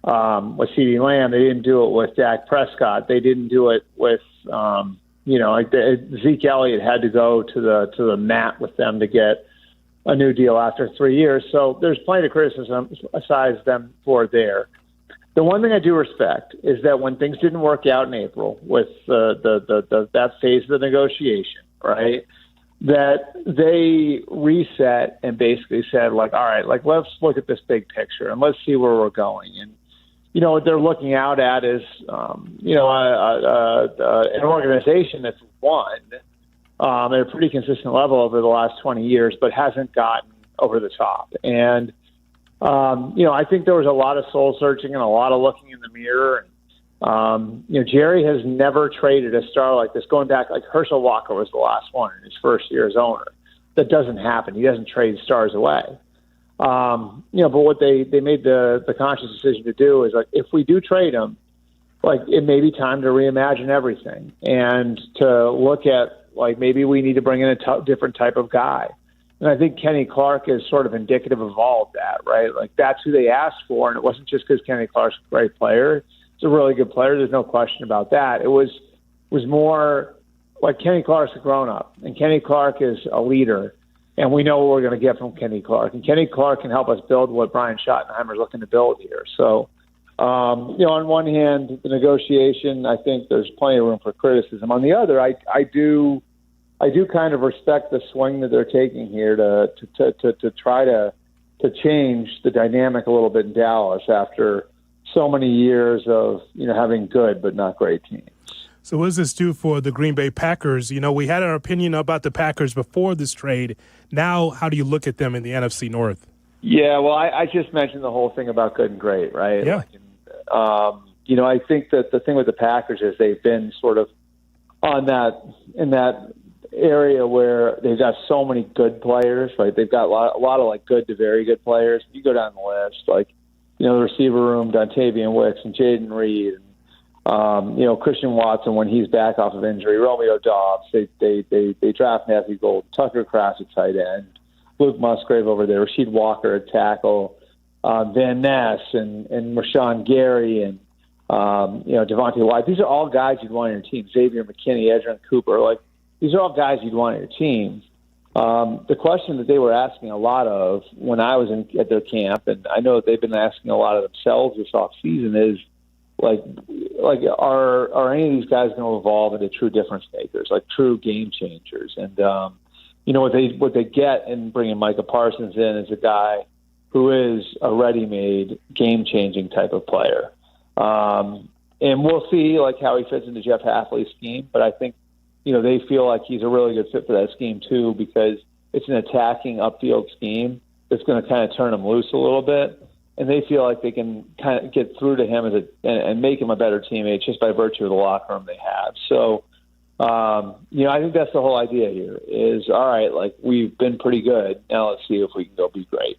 CeeDee Lamb. They didn't do it with Dak Prescott. They didn't do it with, Zeke Elliott had to go to the mat with them to get a new deal after 3 years. So there's plenty of criticism aside them for there. The one thing I do respect is that when things didn't work out in April with that phase of the negotiation, right, that they reset and basically said, like, all right, like, let's look at this big picture and let's see where we're going. And, what they're looking out at is, an organization that's won at a pretty consistent level over the last 20 years, but hasn't gotten over the top. And, I think there was a lot of soul searching and a lot of looking in the mirror. And, Jerry has never traded a star like this. Going back, like Herschel Walker was the last one in his first year as owner. That doesn't happen. He doesn't trade stars away. But what they made the conscious decision to do is, like, if we do trade him, like, it may be time to reimagine everything and to look at, like, maybe we need to bring in a different type of guy. And I think Kenny Clark is sort of indicative of all of that, right? Like, that's who they asked for, and it wasn't just because Kenny Clark's a great player. He's a really good player. There's no question about that. It was more like Kenny Clark's a grown-up, and Kenny Clark is a leader, and we know what we're going to get from Kenny Clark. And Kenny Clark can help us build what Brian Schottenheimer is looking to build here. So, on one hand, the negotiation, I think there's plenty of room for criticism. On the other, I do kind of respect the swing that they're taking here to try to change the dynamic a little bit in Dallas after so many years of having good but not great teams. So what does this do for the Green Bay Packers? We had our opinion about the Packers before this trade. Now, how do you look at them in the NFC North? Yeah, well, I just mentioned the whole thing about good and great, right? Yeah. I think that the thing with the Packers is they've been sort of in that area where they've got so many good players, right? They've got a lot of like good to very good players. You go down the list, like, the receiver room, Dontavian Wicks and Jaden Reed, and Christian Watson when he's back off of injury, Romeo Doubs. They draft Matthew Gold, Tucker Kraft at tight end, Luke Musgrave over there, Rasheed Walker at tackle, Van Ness and Rashawn Gary and Devontae White. These are all guys you'd want on your team. Xavier McKinney, Edgerrin Cooper, like these are all guys you'd want on your team. The question that they were asking a lot of when I was at their camp, and I know that they've been asking a lot of themselves this off season, is like are any of these guys going to evolve into true difference makers, like true game changers? And what they get in bringing Micah Parsons in is a guy who is a ready-made game changing type of player. And we'll see like how he fits into Jeff Hafley's scheme, but I think they feel like he's a really good fit for that scheme too, because it's an attacking upfield scheme that's going to kind of turn him loose a little bit. And they feel like they can kind of get through to him and make him a better teammate just by virtue of the locker room they have. So, I think that's the whole idea here is, all right, like we've been pretty good. Now let's see if we can go be great.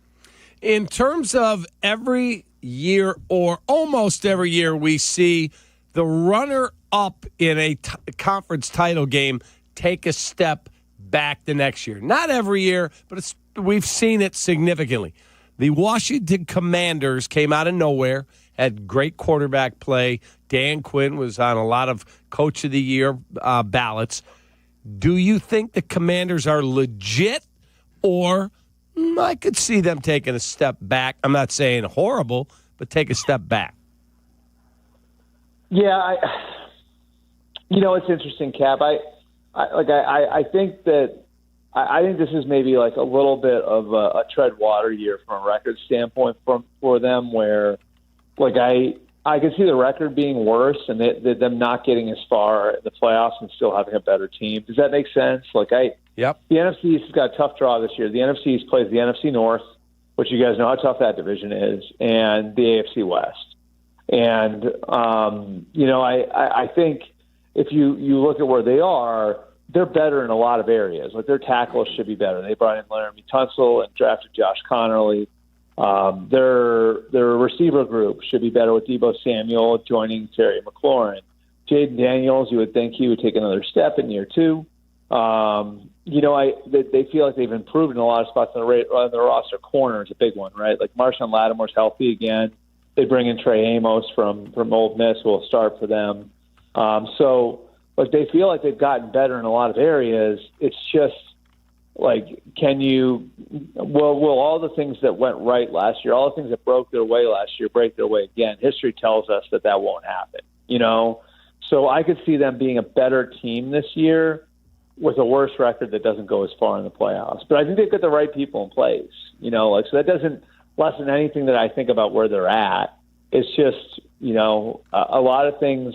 In terms of every year or almost every year, we see the runner-up in a conference title game take a step back the next year. Not every year, but we've seen it significantly. The Washington Commanders came out of nowhere, had great quarterback play. Dan Quinn was on a lot of Coach of the Year ballots. Do you think the Commanders are legit, or I could see them taking a step back? I'm not saying horrible, but take a step back. Yeah, it's interesting, Cap. I think that. I think this is maybe like a little bit of a tread water year from a record standpoint for them, where like I could see the record being worse and them not getting as far in the playoffs and still having a better team. Does that make sense? Yep. The NFC East has got a tough draw this year. The NFC East plays the NFC North, which you guys know how tough that division is, and the AFC West. And, I think if you look at where they are, they're better in a lot of areas. Like their tackles should be better. They brought in Laramie Tunsil and drafted Josh Connerly. Their receiver group should be better with Deebo Samuel joining Terry McLaurin. Jaden Daniels, you would think he would take another step in year 2. They feel like they've improved in a lot of spots on their roster. Corner is a big one, right? Like Marshawn Lattimore's healthy again. They bring in Trey Amos from Ole Miss, who will start for them. But they feel like they've gotten better in a lot of areas. It's just like, will all the things that went right last year, all the things that broke their way last year, break their way again? History tells us that won't happen, So I could see them being a better team this year with a worse record that doesn't go as far in the playoffs. But I think they've got the right people in place, so that doesn't lessen anything that I think about where they're at. It's just, a lot of things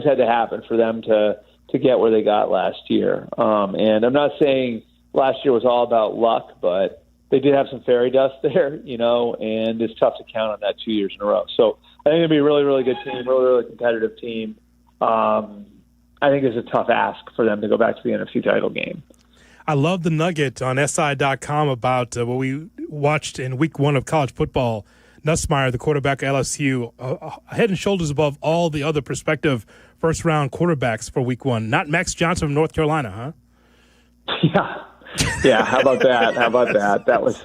had to happen for them to get where they got last year. And I'm not saying last year was all about luck, but they did have some fairy dust there, and it's tough to count on that 2 years in a row. So I think it'll be a really, really good team, really, really competitive team. I think it's a tough ask for them to go back to the NFC title game. I love the nugget on SI.com about what we watched in week 1 of college football. Nussmeier, the quarterback at LSU, head and shoulders above all the other prospective first-round quarterbacks for week 1. Not Max Johnson from North Carolina, huh? Yeah. How about that? That was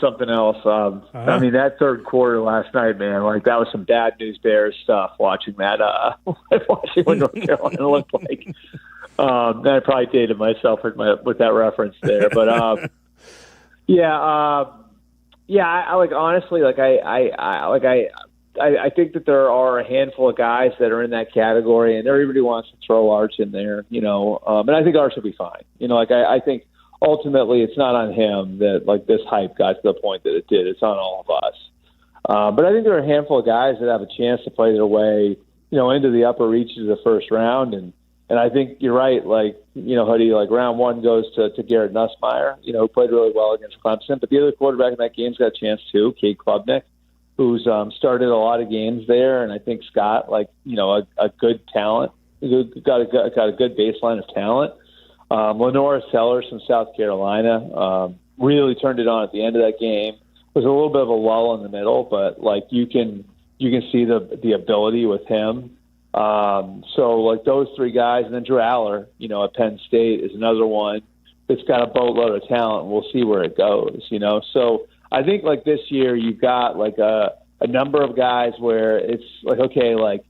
something else. I mean, that third quarter last night, man, like that was some bad news Bears stuff. Watching that, watching what North Carolina looked like. I probably dated myself with that reference there, but I like honestly, like I think that there are a handful of guys that are in that category, and everybody wants to throw Arch in there, and I think Arch will be fine. I think ultimately it's not on him that like this hype got to the point that it did. It's on all of us. But I think there are a handful of guys that have a chance to play their way, into the upper reaches of the first round, and I think you're right. Like, Hoodie, like round 1 goes to Garrett Nussmeier, who played really well against Clemson. But the other quarterback in that game's got a chance too, Cade Klubnik, who's started a lot of games there, and I think Scott, a good talent, got a good baseline of talent. Lenora Sellers from South Carolina really turned it on at the end of that game. There's a little bit of a lull in the middle, but like you can see the ability with him. So like those 3 guys, and then Drew Aller, at Penn State is another one that's got a boatload of talent. We'll see where it goes, So I think like this year you've got like a number of guys where it's like, okay, like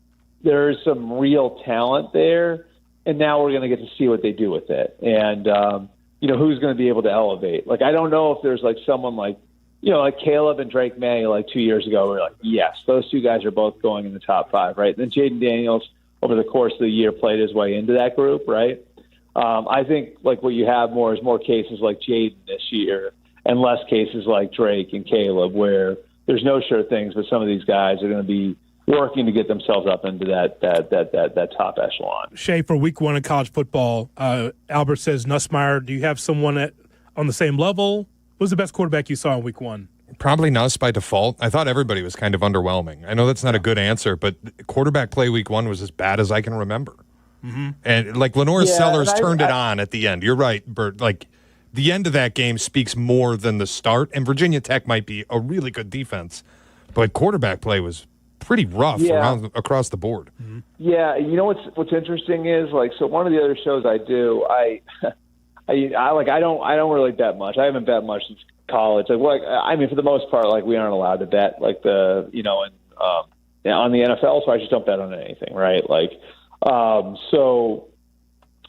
there's some real talent there, and now we're going to get to see what they do with it. And, who's going to be able to elevate. Like, I don't know if there's like someone like Caleb and Drake May, like 2 years ago, we're like, yes, those 2 guys are both going in the top 5, right? And then Jaden Daniels, over the course of the year, played his way into that group, right? I think like what you have more is more cases like Jaden this year and less cases like Drake and Caleb, where there's no sure things, but some of these guys are going to be working to get themselves up into that top echelon. Shay, for week 1 in college football, Albert says Nussmeier. Do you have someone on the same level? Who's the best quarterback you saw in week 1? Probably Nuss by default. I thought everybody was kind of underwhelming. I know that's not a good answer, but quarterback play week 1 was as bad as I can remember. Mm-hmm. And like Lenora Sellers turned it on at the end. You're right, Bert. Like the end of that game speaks more than the start. And Virginia Tech might be a really good defense, but quarterback play was pretty rough across the board. Mm-hmm. Yeah, what's interesting is like, so one of the other shows I do, I don't really bet much. I haven't bet much since college. I mean, for the most part, like we aren't allowed to bet like on the NFL, so I just don't bet on anything, right? Like, but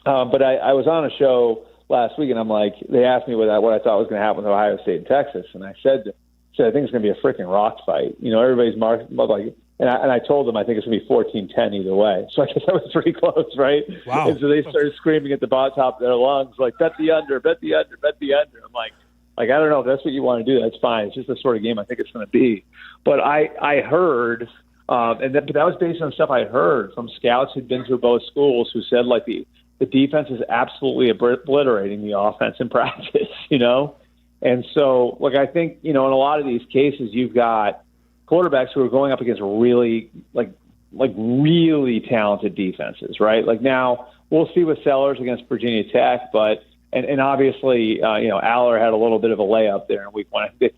I was on a show last week, and I'm like, they asked me what I thought was going to happen with Ohio State and Texas, and I said I think it's going to be a freaking rock fight. Everybody's marked like. And I told them I think it's going to be 14-10 either way. So I guess that was pretty close, right? Wow. And so they started screaming at the top of their lungs, like, bet the under, bet the under, bet the under. I'm like, I don't know if that's what you want to do. That's fine. It's just the sort of game I think it's going to be. But I heard, but that was based on stuff I heard from scouts who'd been through both schools who said, like, the defense is absolutely obliterating the offense in practice, And so, like, I think, in a lot of these cases, you've got quarterbacks who are going up against really really talented defenses, right? Like now we'll see with Sellers against Virginia Tech, but and obviously Aller had a little bit of a layup there in week 1. I think they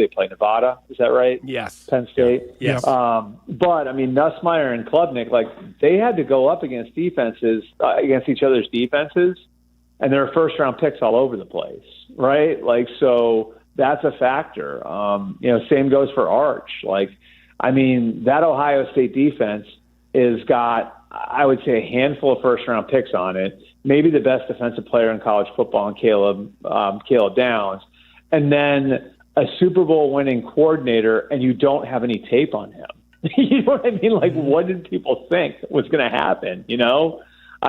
played Nevada, is that right? Yes. Penn State. Yes. But I mean Nussmeier and Klubnik, like they had to go up against defenses against each other's defenses, and there are first round picks all over the place, right? Like so that's a factor. Same goes for Arch. Like, I mean, that Ohio State defense has got, I would say, a handful of first-round picks on it, maybe the best defensive player in college football in Caleb Downs, and then a Super Bowl-winning coordinator, and you don't have any tape on him. You know what I mean? Like, what did people think was going to happen, I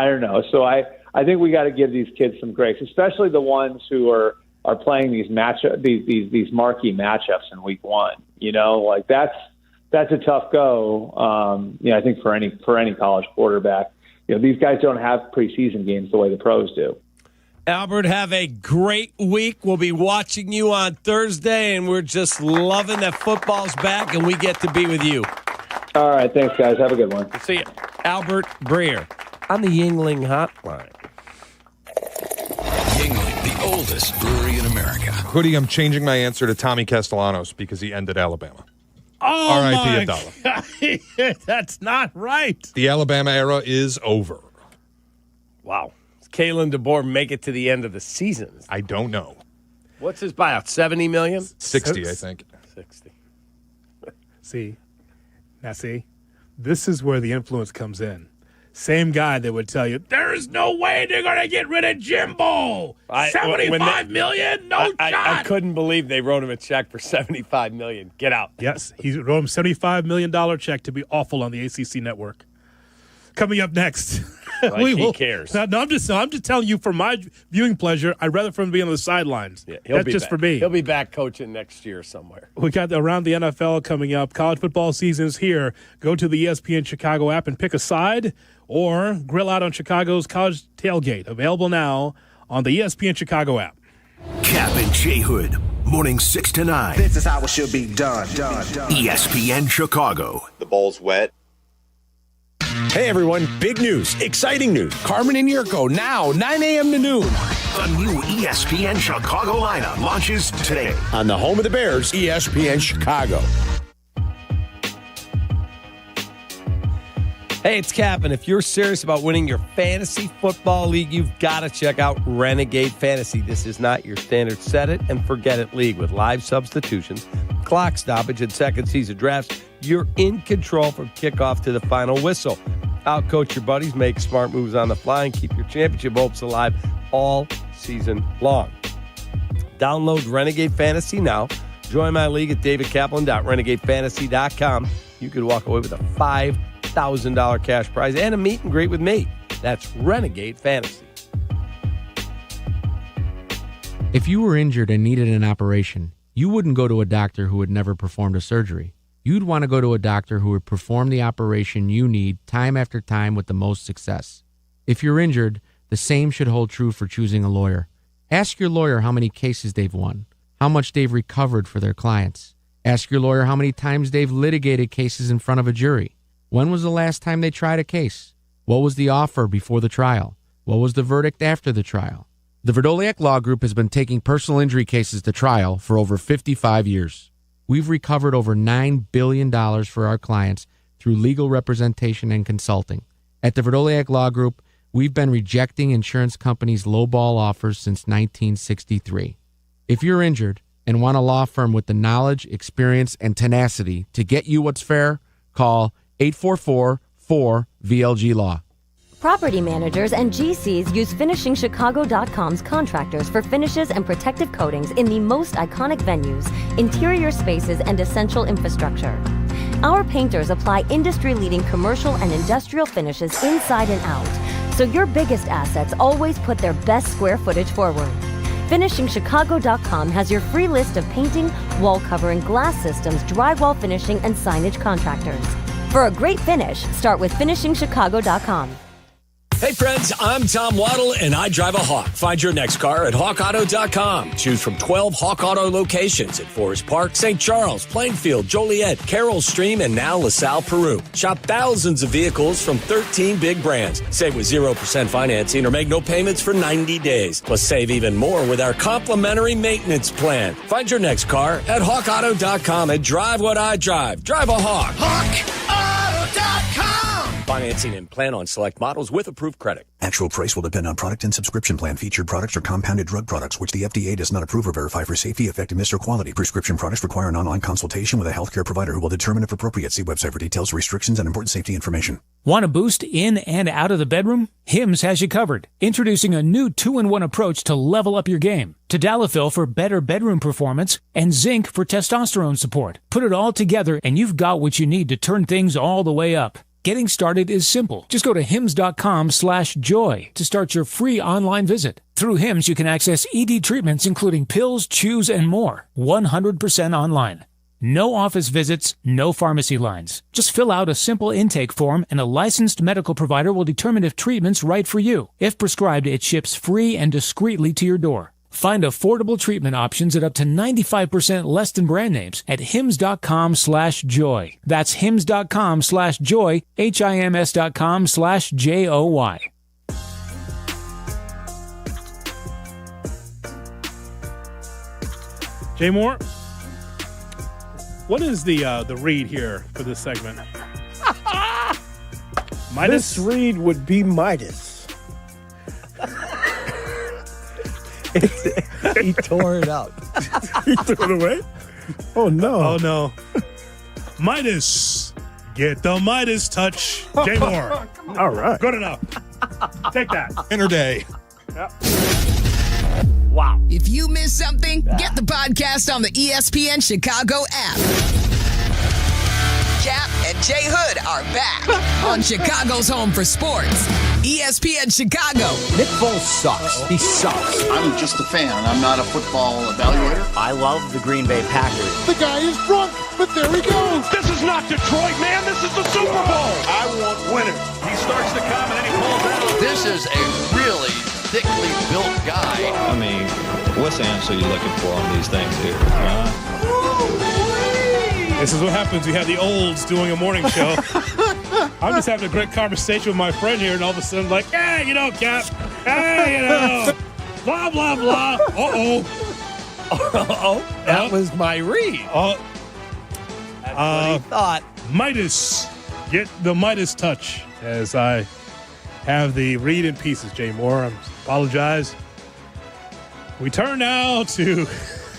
don't know. So I think we got to give these kids some grace, especially the ones who are playing these these marquee matchups in week 1. Like that's a tough go. I think for any college quarterback, these guys don't have preseason games the way the pros do. Albert, have a great week. We'll be watching you on Thursday, and we're just loving that football's back, and we get to be with you. All right, thanks, guys. Have a good one. See you, Albert Breer on the Yuengling Hotline. Yuengling, the oldest brewery in America. Hoodie, I'm changing my answer to Tommy Castellanos because he ended Alabama. Oh, R.I.P. my Abdalla. God. That's not right. The Alabama era is over. Wow. Does Kalen DeBoer make it to the end of the season? I don't know. What's his buyout, $70 million? 60, I think. 60. See, this is where the influence comes in. Same guy that would tell you, there is no way they're going to get rid of Jimbo. $75 million? No shot. I couldn't believe they wrote him a check for $75 million. Get out. Yes, he wrote him a $75 million check to be awful on the ACC network. Coming up next. He cares. No, I'm just telling you for my viewing pleasure, I'd rather for him to be on the sidelines. Yeah, That's just back. for me. He'll be back coaching next year somewhere. We got around the NFL coming up. College football season's here. Go to the ESPN Chicago app and pick a side or grill out on Chicago's college tailgate. Available now on the ESPN Chicago app. Kap and J Hood, morning 6 to 9. This is how it should be done. ESPN Chicago. The ball's wet. Hey everyone, big news, exciting news. Carmen and Jurko now, 9 a.m. to noon. The new ESPN Chicago lineup launches today. On the home of the Bears, ESPN Chicago. Hey, it's Kap, and if you're serious about winning your fantasy football league, you've got to check out Renegade Fantasy. This is not your standard set it and forget it league with live substitutions, clock stoppage, and second season drafts. You're in control from kickoff to the final whistle. Outcoach your buddies, make smart moves on the fly, and keep your championship hopes alive all season long. Download Renegade Fantasy now. Join my league at davidkaplan.renegadefantasy.com. You could walk away with a $5,000 cash prize and a meet and greet with me. That's Renegade Fantasy. If you were injured and needed an operation, you wouldn't go to a doctor who had never performed a surgery. You'd want to go to a doctor who would perform the operation you need time after time with the most success. If you're injured, the same should hold true for choosing a lawyer. Ask your lawyer how many cases they've won, how much they've recovered for their clients. Ask your lawyer how many times they've litigated cases in front of a jury. When was the last time they tried a case? What was the offer before the trial? What was the verdict after the trial? The Verdoliak Law Group has been taking personal injury cases to trial for over 55 years. We've recovered over $9 billion for our clients through legal representation and consulting. At the Verdoliak Law Group, we've been rejecting insurance companies' lowball offers since 1963. If you're injured and want a law firm with the knowledge, experience, and tenacity to get you what's fair, call 844-4VLG-LAW. Property managers and GCs use FinishingChicago.com's contractors for finishes and protective coatings in the most iconic venues, interior spaces, and essential infrastructure. Our painters apply industry-leading commercial and industrial finishes inside and out, so your biggest assets always put their best square footage forward. FinishingChicago.com has your free list of painting, wall covering, glass systems, drywall finishing, and signage contractors. For a great finish, start with FinishingChicago.com. Hey friends, I'm Tom Waddle and I drive a Hawk. Find your next car at hawkauto.com. Choose from 12 Hawk Auto locations at Forest Park, St. Charles, Plainfield, Joliet, Carroll Stream, and now LaSalle, Peru. Shop thousands of vehicles from 13 big brands. Save with 0% financing or make no payments for 90 days. Plus save even more with our complimentary maintenance plan. Find your next car at hawkauto.com and drive what I drive. Drive a Hawk. HawkAuto.com. Financing and plan on select models with approved credit. Actual price will depend on product and subscription plan. Featured products are compounded drug products, which the FDA does not approve or verify for safety, effectiveness, or quality. Prescription products require an online consultation with a healthcare provider who will determine if appropriate. See website for details, restrictions, and important safety information. Want a boost in and out of the bedroom? Hims has you covered. Introducing a new 2-in-1 approach to level up your game. Tadalafil for better bedroom performance and zinc for testosterone support. Put it all together and you've got what you need to turn things all the way up. Getting started is simple. Just go to hims.com/joy to start your free online visit. Through Hims, you can access ED treatments including pills, chews, and more. 100% online. No office visits, no pharmacy lines. Just fill out a simple intake form and a licensed medical provider will determine if treatment's right for you. If prescribed, it ships free and discreetly to your door. Find affordable treatment options at up to 95% less than brand names at hims.com/joy. That's hims.com/joy, HIMS.com/JOY. Jay Moore, what is the read here for this segment? Midas? This read would be Midas. He tore it up. He threw it away? Oh, no. Oh, no. Midas. Get the Midas touch. Jay Moore. All right. Good enough. Take that. Inner day. Yep. Wow. If you missed something, get the podcast on the ESPN Chicago app. Kap and J Hood are back on Chicago's home for sports. ESPN Chicago. Nick Foles sucks. He sucks. I'm just a fan. I'm not a football evaluator. I love the Green Bay Packers. The guy is drunk, but there he goes. This is not Detroit, man. This is the Super Bowl. I want winners. He starts to come and then he pulls out. This is a really thickly built guy. I mean, what's the answer you're looking for on these things here? This is what happens. We have the olds doing a morning show. I'm just having a great conversation with my friend here, and all of a sudden, like, hey, you know, Kap, hey, you know, blah, blah, blah. Uh-oh. That was my read. That's what he thought. Midas. Get the Midas touch. As I have the read in pieces, Jay Moore. I apologize. We turn now to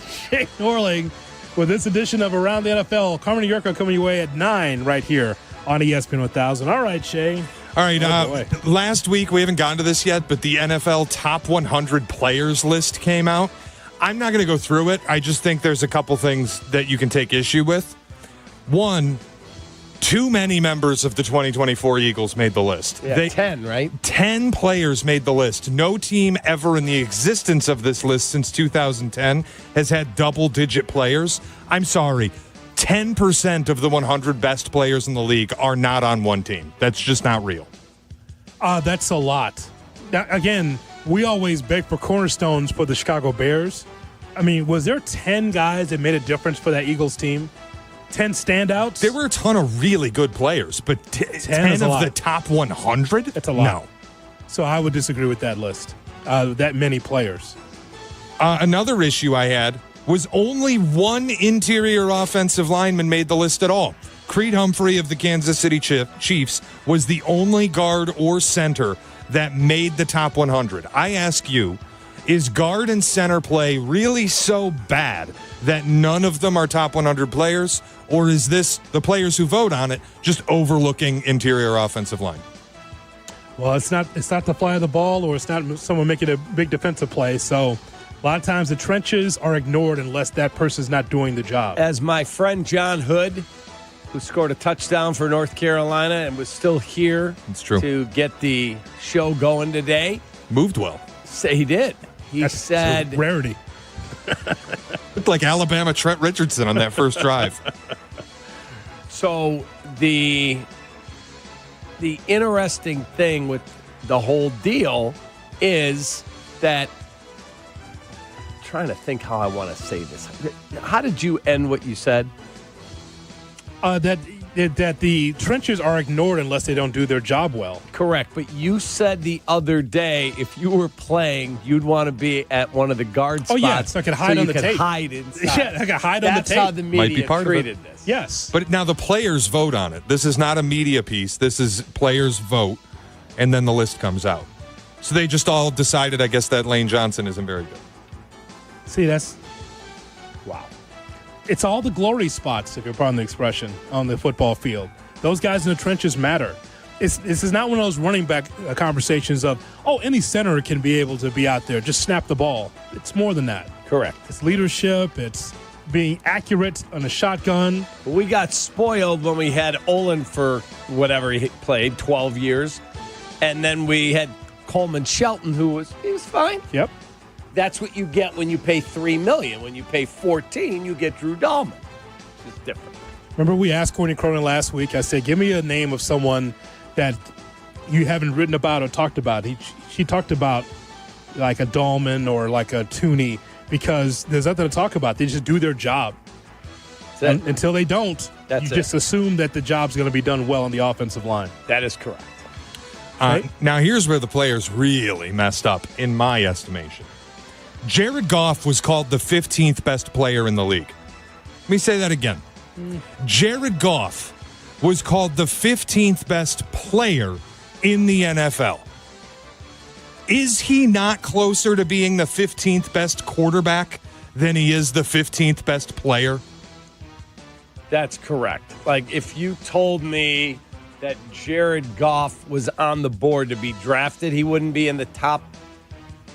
Shane Norling with this edition of Around the NFL. Carmen Jurko coming your way at 9 right here on ESPN 1000. All right, Shane. All right, last week, we haven't gotten to this yet, but the NFL Top 100 Players list came out. I'm not going to go through it. I just think there's a couple things that you can take issue with. One, too many members of the 2024 Eagles made the list. Yeah, 10, right? 10 players made the list. No team ever in the existence of this list since 2010 has had double-digit players. I'm sorry. 10% of the 100 best players in the league are not on one team. That's just not real. That's a lot. Now, again, we always beg for cornerstones for the Chicago Bears. I mean, was there 10 guys that made a difference for that Eagles team? 10 standouts? There were a ton of really good players, but 10 of the top 100? That's a lot. No. So I would disagree with that list. That many players. Another issue I had was only one interior offensive lineman made the list at all. Creed Humphrey of the Kansas City Chiefs was the only guard or center that made the top 100. I ask you, is guard and center play really so bad that none of them are top 100 players? Or is this, the players who vote on it, just overlooking interior offensive line? Well, it's not the fly of the ball, or it's not someone making a big defensive play. So a lot of times the trenches are ignored unless that person's not doing the job. As my friend John Hood, who scored a touchdown for North Carolina and was still here to get the show going today. Moved well. Say he did. He said... rarity. Looked like Alabama Trent Richardson on that first drive. So the interesting thing with the whole deal is that, I'm trying to think how I want to say this. How did you end what you said? That the trenches are ignored unless they don't do their job well. Correct. But you said the other day, if you were playing, you'd want to be at one of the guard spots. Oh, yeah, so I could hide on the tape. Hide inside. Yeah, I could hide on the tape. That's how the media Might be part treated of it. this. Yes. But now the players vote on it. This is not a media piece. This is players vote, and then the list comes out. So they just all decided, I guess, that Lane Johnson isn't very good. See, that's wow. It's all the glory spots, if you're pardon the expression, on the football field. Those guys in the trenches matter. This is not one of those running back conversations of, any center can be able to be out there, just snap the ball. It's more than that. Correct. It's leadership. It's being accurate on a shotgun. We got spoiled when we had Olin for whatever he played, 12 years. And then we had Coleman Shelton, he was fine. Yep. That's what you get when you pay $3 million. When you pay $14 million, you get Drew Dahlman. It's different. Remember we asked Courtney Cronin last week, I said, give me a name of someone that you haven't written about or talked about. She talked about like a Dahlman or like a Tooney because there's nothing to talk about. They just do their job. And until they don't, you just assume that the job's going to be done well on the offensive line. That is correct. Right? Now, here's where the players really messed up, in my estimation. Jared Goff was called the 15th best player in the league. Let me say that again. Jared Goff was called the 15th best player in the NFL. Is he not closer to being the 15th best quarterback than he is the 15th best player? That's correct. Like, if you told me that Jared Goff was on the board to be drafted, he wouldn't be in the top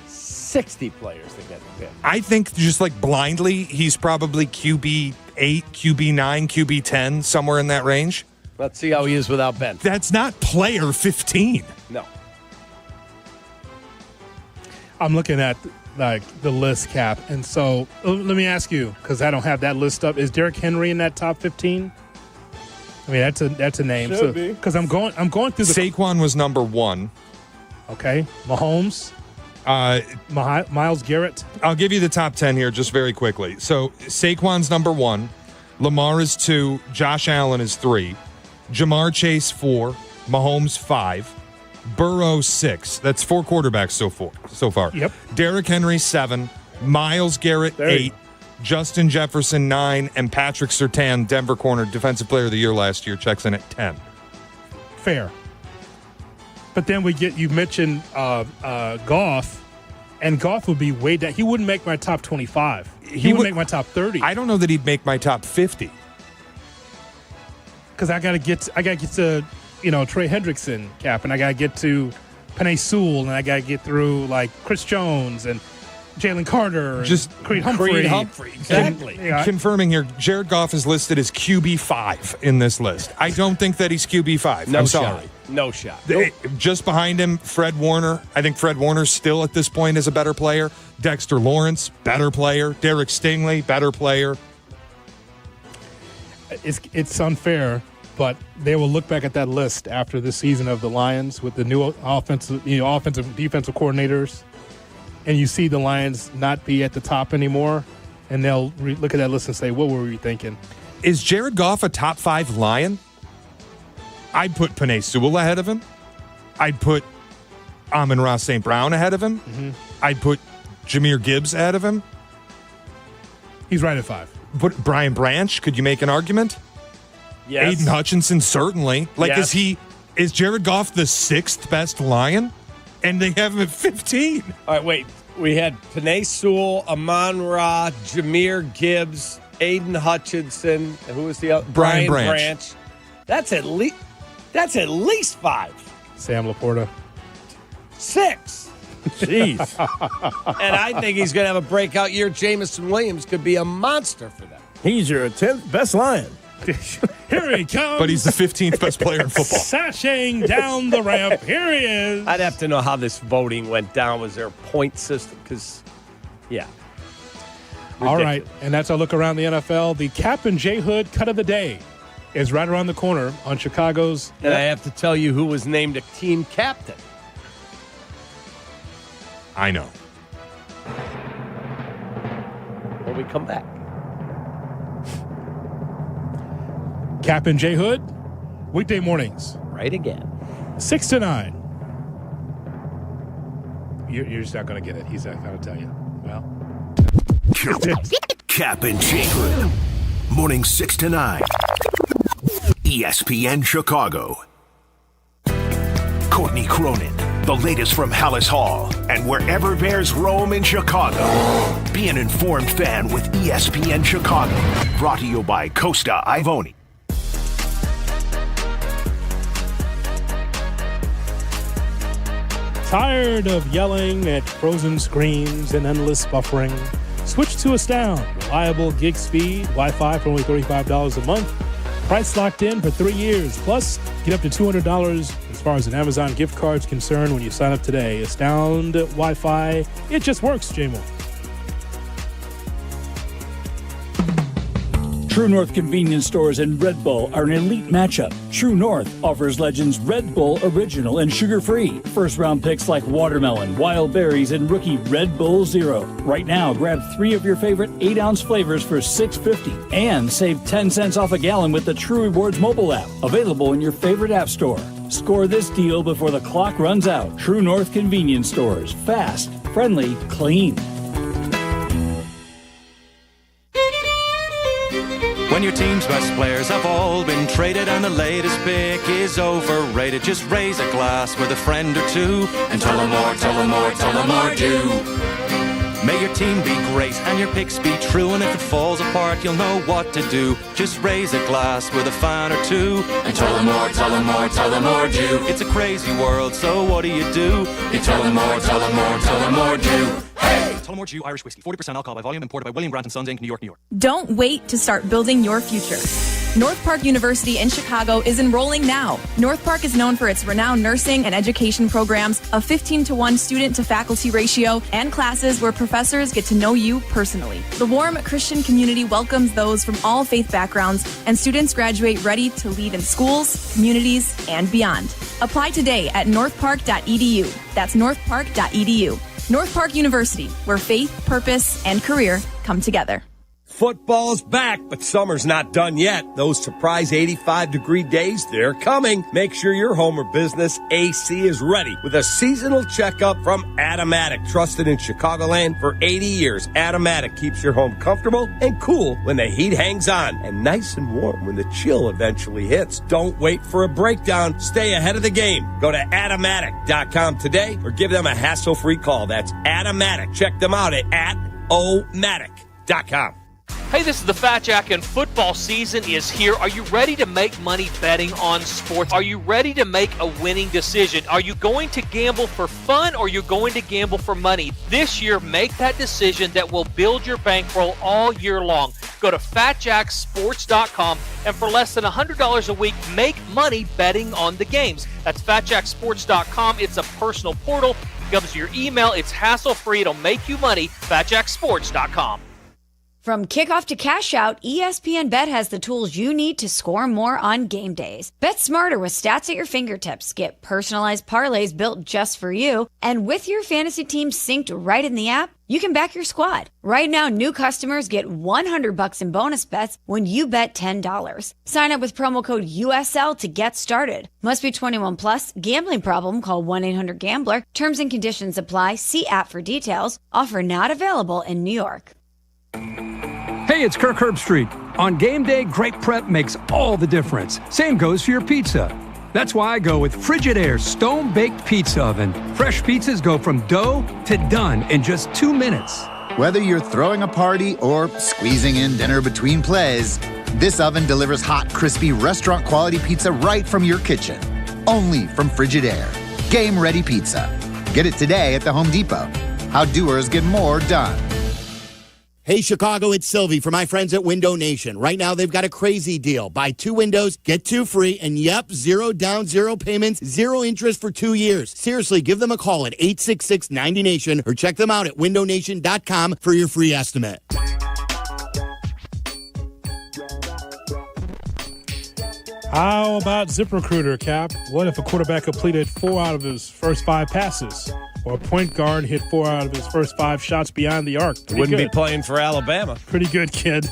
60 players that get picked. I think just like blindly, he's probably QB 8, QB 9, QB 10, somewhere in that range. Let's see how he is without Ben. That's not player 15. No. I'm looking at like the list, Cap, and so let me ask you, because I don't have that list up. Is Derrick Henry in that top 15? I mean, that's a name. Should be. Because I'm going through the. Saquon was number 1. Okay, Mahomes. Myles Garrett. I'll give you the top 10 here just very quickly. So Saquon's number 1, Lamar is 2, Josh Allen is 3, Jamar Chase 4, Mahomes 5, Burrow 6. That's 4 quarterbacks so far. Yep. Derrick Henry 7, Myles Garrett 8, Justin Jefferson 9, and Patrick Surtain, Denver corner, defensive player of the year last year, checks in at 10. Fair. But then you mentioned Goff, and Goff would be way down. He wouldn't make my top 25. He would make my top 30. I don't know that he'd make my top 50. Because I gotta get to Trey Hendrickson, Cap, and I gotta get to Penei Sewell, and I gotta get through like Chris Jones and Jalen Carter, just Creed Humphrey. Exactly. Confirming here, Jared Goff is listed as QB5 in this list. I don't think that he's QB5. No I'm shot. sorry. No shot. Just behind him, Fred Warner. I think Fred Warner still at this point is a better player. Dexter Lawrence, better player. Derek Stingley, better player. It's unfair, but they will look back at that list after this season of the Lions with the new offensive defensive coordinators, and you see the Lions not be at the top anymore, and they'll look at that list and say, what were we thinking? Is Jared Goff a top 5 Lion? I'd put Penei Sewell ahead of him. I'd put Amon-Ra St. Brown ahead of him. Mm-hmm. I'd put Jahmyr Gibbs ahead of him. He's right at 5. Put Brian Branch. Could you make an argument? Yes. Aiden Hutchinson, certainly. Like, Yes. is Jared Goff the 6th best Lion? And they have him at 15. All right, wait. We had Penei Sewell, Amon-Ra, Jahmyr Gibbs, Aiden Hutchinson, and who was the other? Brian Branch. That's at least 5. Sam Laporta. 6. Jeez. And I think he's going to have a breakout year. Jamison Williams could be a monster for them. He's your 10th best Lion. Here he comes. But he's the 15th best player in football. Sashing down the ramp. Here he is. I'd have to know how this voting went down. Was there a point system? Because, yeah. All right, and that's our look around the NFL. The Kap J Hood cut of the day is right around the corner on Chicago's. And I have to tell you who was named a team captain. I know. When we come back. Kap and J Hood, weekday mornings. Right again. 6 to 9. You're just not going to get it. He's not going to tell you. Well. Kap and J Hood, morning 6 to 9. ESPN Chicago. Courtney Cronin, the latest from Hallis Hall and wherever Bears roam in Chicago. Be an informed fan with ESPN Chicago. Brought to you by Costa Ivoni. Tired of yelling at frozen screens and endless buffering? Switch to Astound. Reliable gig speed, Wi-Fi for only $35 a month. Price locked in for 3 years. Plus, get up to $200 as far as an Amazon gift card is concerned when you sign up today. Astound Wi-Fi, it just works, J-Mo. True North convenience stores and Red Bull are an elite matchup. True North offers Legends Red Bull Original and sugar-free. First-round picks like watermelon, wild berries, and rookie Red Bull Zero. Right now, grab 3 of your favorite 8-ounce flavors for $6.50 and save 10 cents off a gallon with the True Rewards mobile app. Available in your favorite app store. Score this deal before the clock runs out. True North convenience stores. Fast, friendly, clean. When your team's best players have all been traded and the latest pick is overrated, just raise a glass with a friend or two and tell them more, tell them more, tell them more do. May your team be great and your picks be true, and if it falls apart you'll know what to do. Just raise a glass with a fan or two and tell them more, tell them more, tell them more do. It's a crazy world, so what do? You tell them more, tell them more, tell them more do. Hey! Tullamore Dew Irish Whiskey, 40% alcohol by volume, imported by William Grant & Sons, Inc., New York, New York. Don't wait to start building your future. North Park University in Chicago is enrolling now. North Park is known for its renowned nursing and education programs, a 15-to-1 student-to-faculty ratio, and classes where professors get to know you personally. The warm Christian community welcomes those from all faith backgrounds, and students graduate ready to lead in schools, communities, and beyond. Apply today at northpark.edu. That's northpark.edu. North Park University, where faith, purpose, and career come together. Football's back, but summer's not done yet. Those surprise 85-degree days, they're coming. Make sure your home or business AC is ready with a seasonal checkup from Automatic. Trusted in Chicagoland for 80 years, Automatic keeps your home comfortable and cool when the heat hangs on and nice and warm when the chill eventually hits. Don't wait for a breakdown. Stay ahead of the game. Go to Automatic.com today or give them a hassle-free call. That's Automatic. Check them out at omatic.com. Hey, this is the Fat Jack, and football season is here. Are you ready to make money betting on sports? Are you ready to make a winning decision? Are you going to gamble for fun, or are you going to gamble for money? This year, make that decision that will build your bankroll all year long. Go to FatJackSports.com, and for less than $100 a week, make money betting on the games. That's FatJackSports.com. It's a personal portal. It comes to your email. It's hassle-free. It'll make you money. FatJackSports.com. From kickoff to cash out, ESPN Bet has the tools you need to score more on game days. Bet smarter with stats at your fingertips. Get personalized parlays built just for you. And with your fantasy team synced right in the app, you can back your squad. Right now, new customers get $100 in bonus bets when you bet $10. Sign up with promo code USL to get started. Must be 21 plus. Gambling problem? Call 1-800-GAMBLER. Terms and conditions apply. See app for details. Offer not available in New York. Hey, it's Kirk Herbstreit. On game day, great prep makes all the difference. Same goes for your pizza. That's why I go with Frigidaire Stone-Baked Pizza Oven. Fresh pizzas go from dough to done in just 2 minutes. Whether you're throwing a party or squeezing in dinner between plays, this oven delivers hot, crispy, restaurant-quality pizza right from your kitchen. Only from Frigidaire. Game-ready pizza. Get it today at the Home Depot. How doers get more done. Hey, Chicago, it's Silvy for my friends at Window Nation. Right now, they've got a crazy deal. Buy 2 windows, get 2 free, and yep, 0 down, 0 payments, 0 interest for 2 years. Seriously, give them a call at 866-90NATION or check them out at windownation.com for your free estimate. How about ZipRecruiter, Cap? What if a quarterback completed 4 out of his first 5 passes? Or a point guard hit 4 out of his first 5 shots beyond the arc? Wouldn't be playing for Alabama. Pretty good, kid.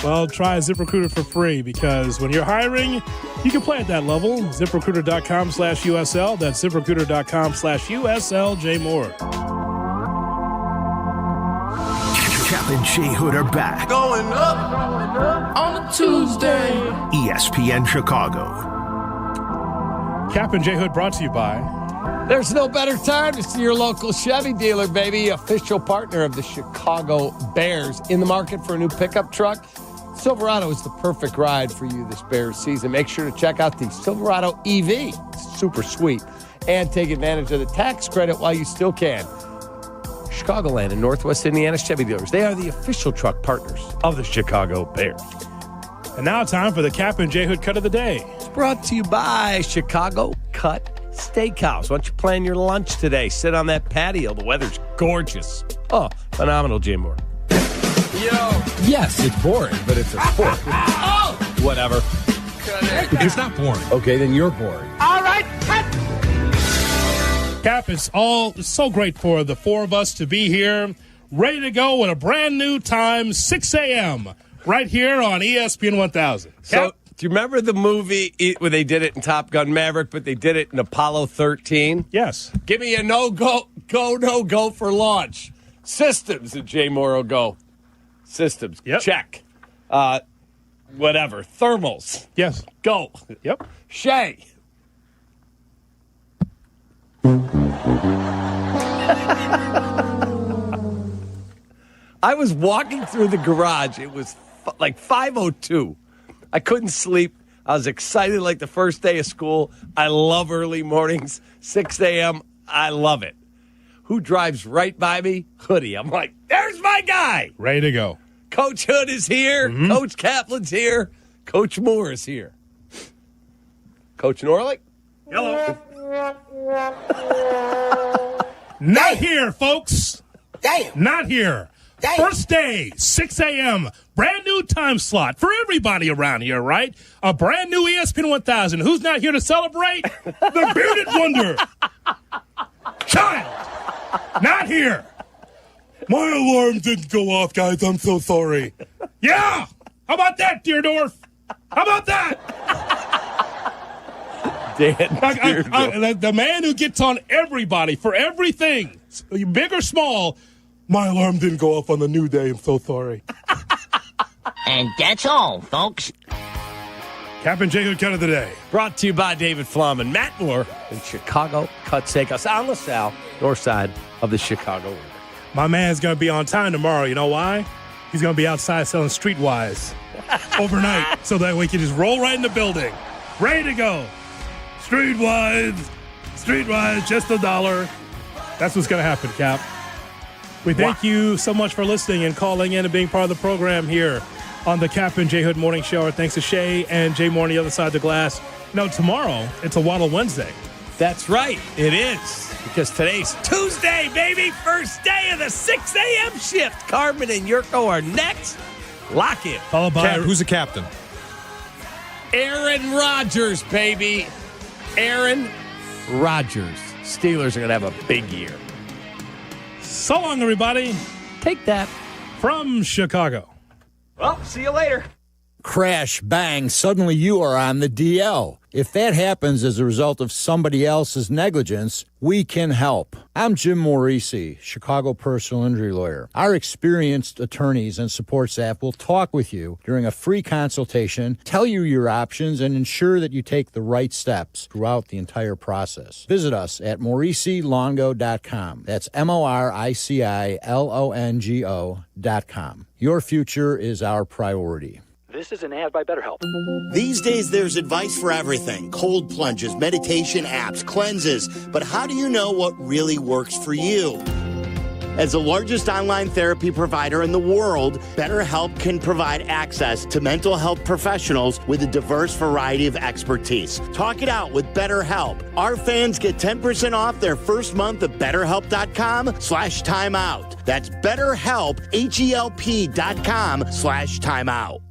Well, try ZipRecruiter for free because when you're hiring, you can play at that level. ZipRecruiter.com/USL. That's ZipRecruiter.com/USL. Jay Moore. Kap and J Hood are back. Going up on a Tuesday. ESPN Chicago. Kap and J Hood brought to you by. There's no better time to see your local Chevy dealer, baby. Official partner of the Chicago Bears. In the market for a new pickup truck? Silverado is the perfect ride for you this Bears season. Make sure to check out the Silverado EV. It's super sweet. And take advantage of the tax credit while you still can. Chicagoland and Northwest Indiana Chevy dealers. They are the official truck partners of the Chicago Bears. And now time for the Kap and J Hood Cut of the Day. It's brought to you by Chicago Cut Steakhouse. Why don't you plan your lunch today? Sit on that patio. The weather's gorgeous. Oh, phenomenal, Jay Moore. Yo. Yes, it's boring, but it's a sport. Oh! Whatever. It's not boring. Okay, then you're boring. All right, cut. Cap, it's so great for the 4 of us to be here, ready to go at a brand new time, 6 a.m., right here on ESPN 1000. So, do you remember the movie where they did it in Top Gun Maverick, but they did it in Apollo 13? Yes. Give me a no-go for launch. Systems, and Jay Moore will go. Systems, yep. Check. Whatever. Thermals. Yes. Go. Yep. Shay. I was walking through the garage. It was like 5:02. I couldn't sleep. I was excited like the first day of school. I love early mornings. 6 a.m. I love it. Who drives right by me? Hoodie. I'm like, there's my guy. Ready to go. Coach Hood is here. Mm-hmm. Coach Kaplan's here. Coach Moore is here. Coach Norlick? Hello. Not here, folks. Damn. Not here. Damn. First day, 6 a.m., brand new time slot for everybody around here, right? A brand new ESPN 1000. Who's not here to celebrate? The bearded wonder. Child. Not here. My alarm didn't go off, guys. I'm so sorry. Yeah. How about that, Deerdorf? How about that? The man who gets on everybody for everything, big or small. My alarm didn't go off on the new day. I'm so sorry. And that's all, folks. Kap and J Hood Cut of the Day. Brought to you by David Flom and Matt Moore in Chicago Cut Steakhouse on LaSalle, north side of the Chicago River. My man's going to be on time tomorrow. You know why? He's going to be outside selling Streetwise overnight so that we can just roll right in the building. Ready to go. Streetwise, just $1. That's what's going to happen, Cap. We thank you so much for listening and calling in and being part of the program here on the Kap and J Hood Morning Show. Our thanks to Shay and Jay Moore on the other side of the glass. No, tomorrow it's a Waddle Wednesday. That's right. It is. Because today's Tuesday, baby. First day of the 6 a.m. shift. Carmen and Jurko are next. Lock in. Followed by who's the captain? Aaron Rodgers, baby. Aaron Rodgers. Steelers are going to have a big year. So long, everybody. Take that. From Chicago. Well, see you later. Crash, bang, suddenly you are on the DL. If that happens as a result of somebody else's negligence, we can help. I'm Jim Morisi, Chicago personal injury lawyer. Our experienced attorneys and support staff will talk with you during a free consultation, tell you your options, and ensure that you take the right steps throughout the entire process. Visit us at MorisiLongo.com. That's MoriciLongo.com. Your future is our priority. This is an ad by BetterHelp. These days, there's advice for everything. Cold plunges, meditation apps, cleanses. But how do you know what really works for you? As the largest online therapy provider in the world, BetterHelp can provide access to mental health professionals with a diverse variety of expertise. Talk it out with BetterHelp. Our fans get 10% off their first month at BetterHelp.com/timeout. That's BetterHelp, HELP.com/timeout.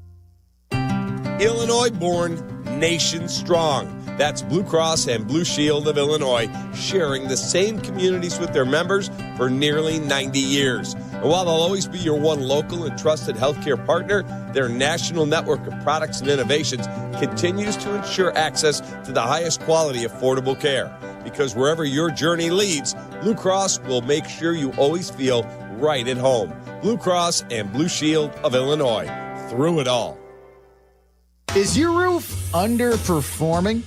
Illinois-born, nation strong. That's Blue Cross and Blue Shield of Illinois, sharing the same communities with their members for nearly 90 years. And while they'll always be your one local and trusted healthcare partner, their national network of products and innovations continues to ensure access to the highest quality, affordable care. Because wherever your journey leads, Blue Cross will make sure you always feel right at home. Blue Cross and Blue Shield of Illinois, through it all. Is your roof underperforming?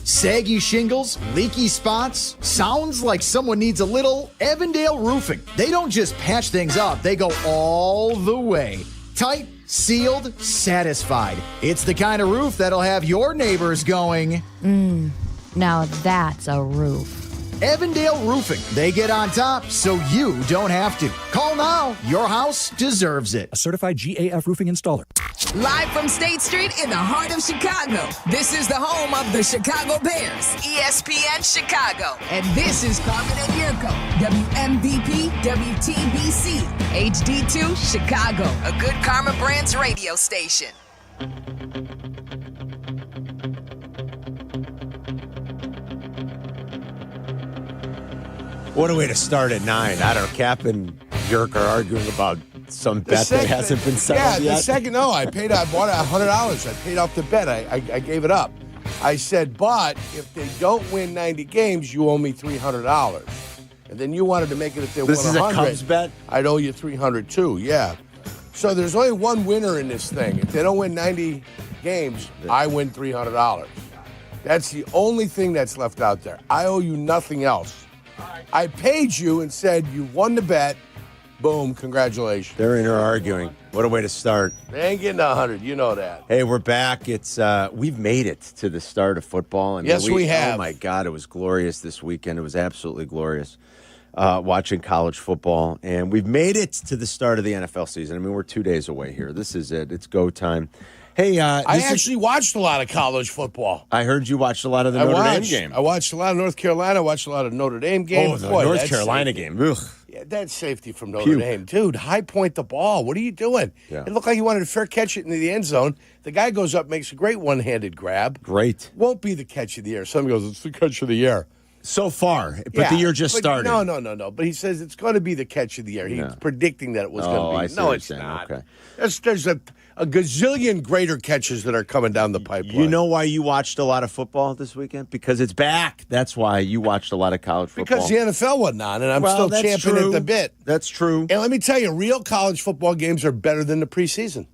Saggy shingles, leaky spots? Sounds like someone needs a little Avondale roofing. They don't just patch things up, they go all the way. Tight, sealed, satisfied. It's the kind of roof that'll have your neighbors going, Now that's a roof. Avondale Roofing. They get on top so you don't have to. Call now. Your house deserves it. A certified GAF roofing installer. Live from State Street in the heart of Chicago. This is the home of the Chicago Bears, ESPN Chicago. And this is Carmen and Jurko, WMVP, WTBC, HD2, Chicago, a good Karma Brands radio station. What a way to start at 9. I don't know. Kap and Jurko are arguing about some bet that hasn't been settled yet. I bought $100. I paid off the bet. I gave it up. I said, but if they don't win 90 games, you owe me $300. And then you wanted to make it if they won 100. This is a Cubs bet? I'd owe you $300 too, yeah. So there's only one winner in this thing. If they don't win 90 games, I win $300. That's the only thing that's left out there. I owe you nothing else. I paid you and said you won the bet. Boom, congratulations. They're in here arguing. What a way to start. They ain't getting 100, you know that. Hey, we're back. It's we've made it to the start of football. And yes, we have. Oh, my God, it was glorious this weekend. It was absolutely glorious watching college football. And we've made it to the start of the NFL season. I mean, we're 2 days away here. This is it. It's go time. Hey, I actually watched a lot of college football. I heard you watched a lot of the Notre Dame game. I watched a lot of North Carolina. I watched a lot of Notre Dame game. Oh, the North Carolina game. Ugh. Yeah, that's safety from Notre Dame. Dude, high point the ball. What are you doing? Yeah. It looked like he wanted to fair catch it into the end zone. The guy goes up, makes a great one-handed grab. Great. Won't be the catch of the year. Somebody goes, it's the catch of the year. So far, but the year just started. No. But he says it's going to be the catch of the year. He's predicting that it was going to be. No, it's not. Okay. There's a gazillion greater catches that are coming down the pipeline. You know why you watched a lot of football this weekend? Because it's back. That's why you watched a lot of college football. Because the NFL wasn't on, and I'm still championing at the bit. That's true. And let me tell you, real college football games are better than the preseason.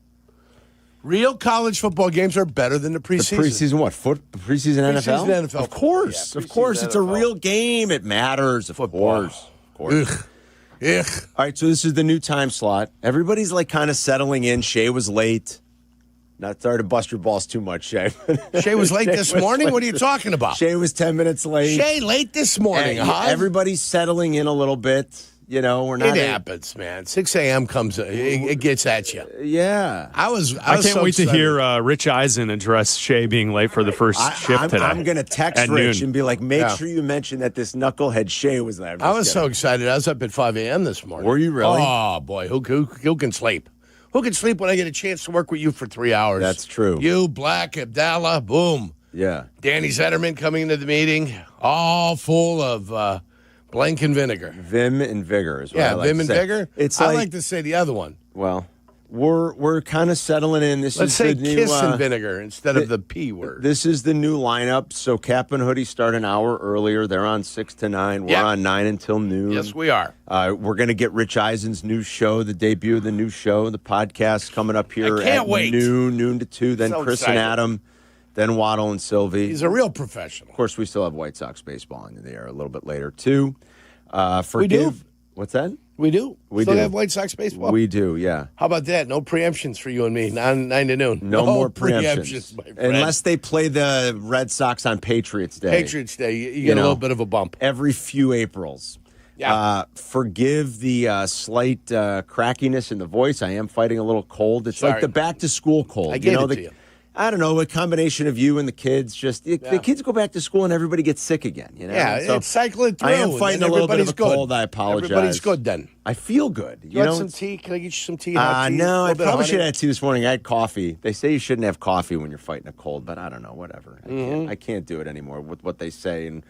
Real college football games are better than the preseason. The preseason what? Preseason NFL? Preseason NFL. Of course. Yeah, of course. It's a NFL. real game. It matters. Of course. Ugh. All right, so this is the new time slot. Everybody's like kind of settling in. Shay was late. Not sorry to bust your balls too much, Shay. Shay was late this morning? What are you talking about? Shay was 10 minutes late. Shay late this morning, huh? Everybody's settling in a little bit. You know, we're not. It happens, man. 6 a.m. comes, it gets at you. Yeah. I can't so wait excited. to hear Rich Eisen address Shay being late for the first shift today. I'm going to text Rich and be like, make sure you mention that this knucklehead Shay was there. I was so excited. I was up at 5 a.m. this morning. Were you really? Oh, boy. Who can sleep? Who can sleep when I get a chance to work with you for 3 hours? That's true. You, Bleck Abdalla, boom. Yeah. Danny Zetterman coming into the meeting, all full of blank and vinegar. Vim and vigor is what I like Vim to and say. vigor. I like to say the other one. Well, we're kind of settling in. Let's say kiss and vinegar instead of the P word. This is the new lineup. So Kap and Hoodie start an hour earlier. They're on 6 to 9. We're on 9 until noon. Yes, we are. We're going to get Rich Eisen's new show, the debut of the new show, the podcast coming up here at noon to 2. Then So Chris excited. and Adam. Then Waddle and Silvy. He's a real professional. Of course, we still have White Sox baseball in the air a little bit later, too. We do. What's that? We do. We Still do. have White Sox baseball? We do, yeah. How about that? No preemptions for you and me, 9 to noon. No more preemptions. my friend. Unless they play the Red Sox on Patriots Day. Patriots Day, you get a little bit of a bump. Every few Aprils. Yeah. Forgive the slight crackiness in the voice. I am fighting a little cold. It's like Sorry. the back-to-school cold. I gave it to you. I don't know, a combination of you and the kids. Just the kids go back to school and everybody gets sick again. You know? Yeah, it's cycling through. I am fighting a little bit of a cold. I apologize. Everybody's good then. I feel good. You want some tea? Can I get you some tea? Hot tea? No, I probably should have had tea this morning. I had coffee. They say you shouldn't have coffee when you're fighting a cold, but I don't know. Whatever. I can't do it anymore with what they say and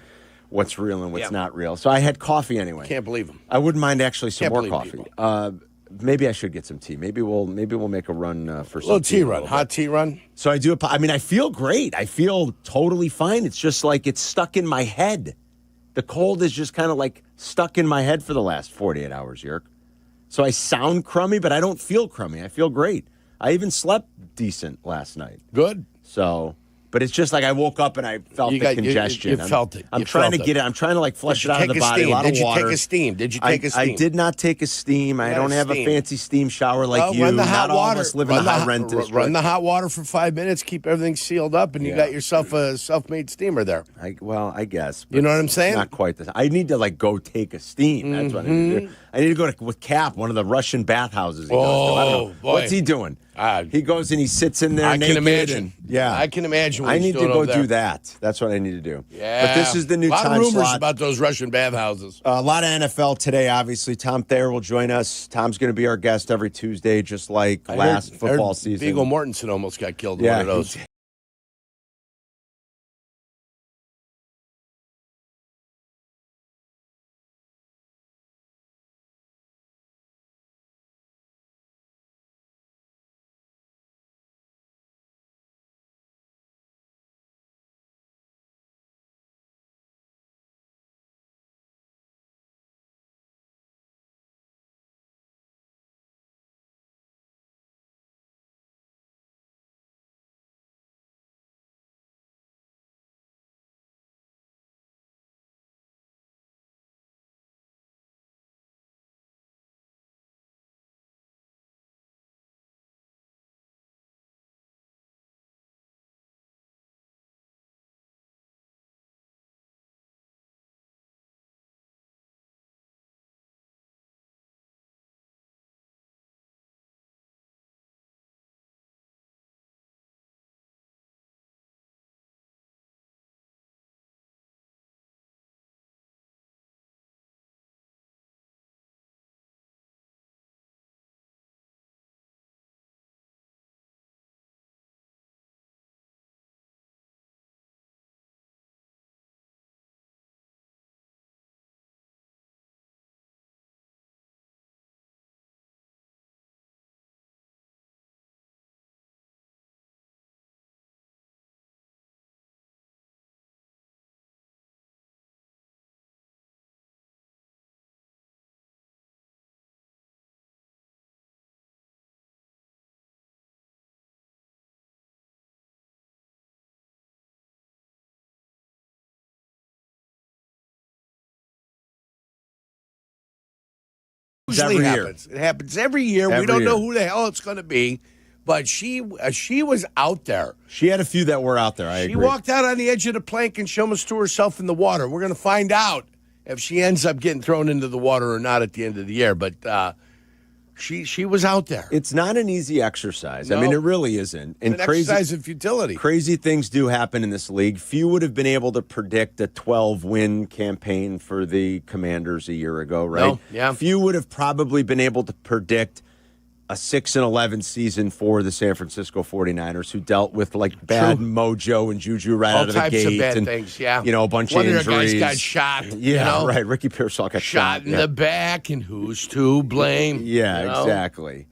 what's real and what's not real. So I had coffee anyway. Can't believe them. I wouldn't mind actually some more coffee. Maybe I should get some tea. Maybe we'll make a run for some tea run, hot tea run. So I do. I mean, I feel great. I feel totally fine. It's just like it's stuck in my head. The cold is just kind of like stuck in my head for the last 48 hours, Yerk. So I sound crummy, but I don't feel crummy. I feel great. I even slept decent last night. Good. So. But it's just like I woke up and I felt the congestion. You felt it. I'm trying to get it. I'm trying to like flush it out of the body. A lot of water. Did you take a steam? Did you take a steam? I did not take a steam. I don't have a fancy steam shower like you. Run the hot not all water. of us live in a high rent district. Run the hot water for 5 minutes. Keep everything sealed up, and you got yourself a self-made steamer there. I guess. You know what I'm saying? Not quite this. I need to like go take a steam. That's what I need to do. I need to go with Kap, one of the Russian bathhouses. He goes to. I don't know. Boy. What's he doing? He goes and he sits in there naked. I can imagine. Yeah. I can imagine what I he's need to doing go do that. That's what I need to do. Yeah. But this is the new time slot. A lot of rumors about those Russian bathhouses. A lot of NFL today, obviously. Tom Thayer will join us. Tom's going to be our guest every Tuesday, just like last football season. Viggo Mortensen almost got killed in one of those. Usually happens. It happens every year. We don't know who the hell it's going to be, but she was out there. She had a few that were out there. I agree. She walked out on the edge of the plank and she almost threw herself in the water. We're going to find out if she ends up getting thrown into the water or not at the end of the year. But she was out there. It's not an easy exercise. No. I mean, it really isn't. And exercise of futility. Crazy things do happen in this league. Few would have been able to predict a 12-win campaign for the Commanders a year ago, right? No. Yeah. Few would have probably been able to predict a 6-11 season for the San Francisco 49ers, who dealt with like bad mojo and juju right out of the gate. All types of bad and, things, yeah. You know, a bunch One of injuries. One of their guys got shot. Yeah, right. Ricky Pearsall got shot in the back, and who's to blame? Yeah, exactly.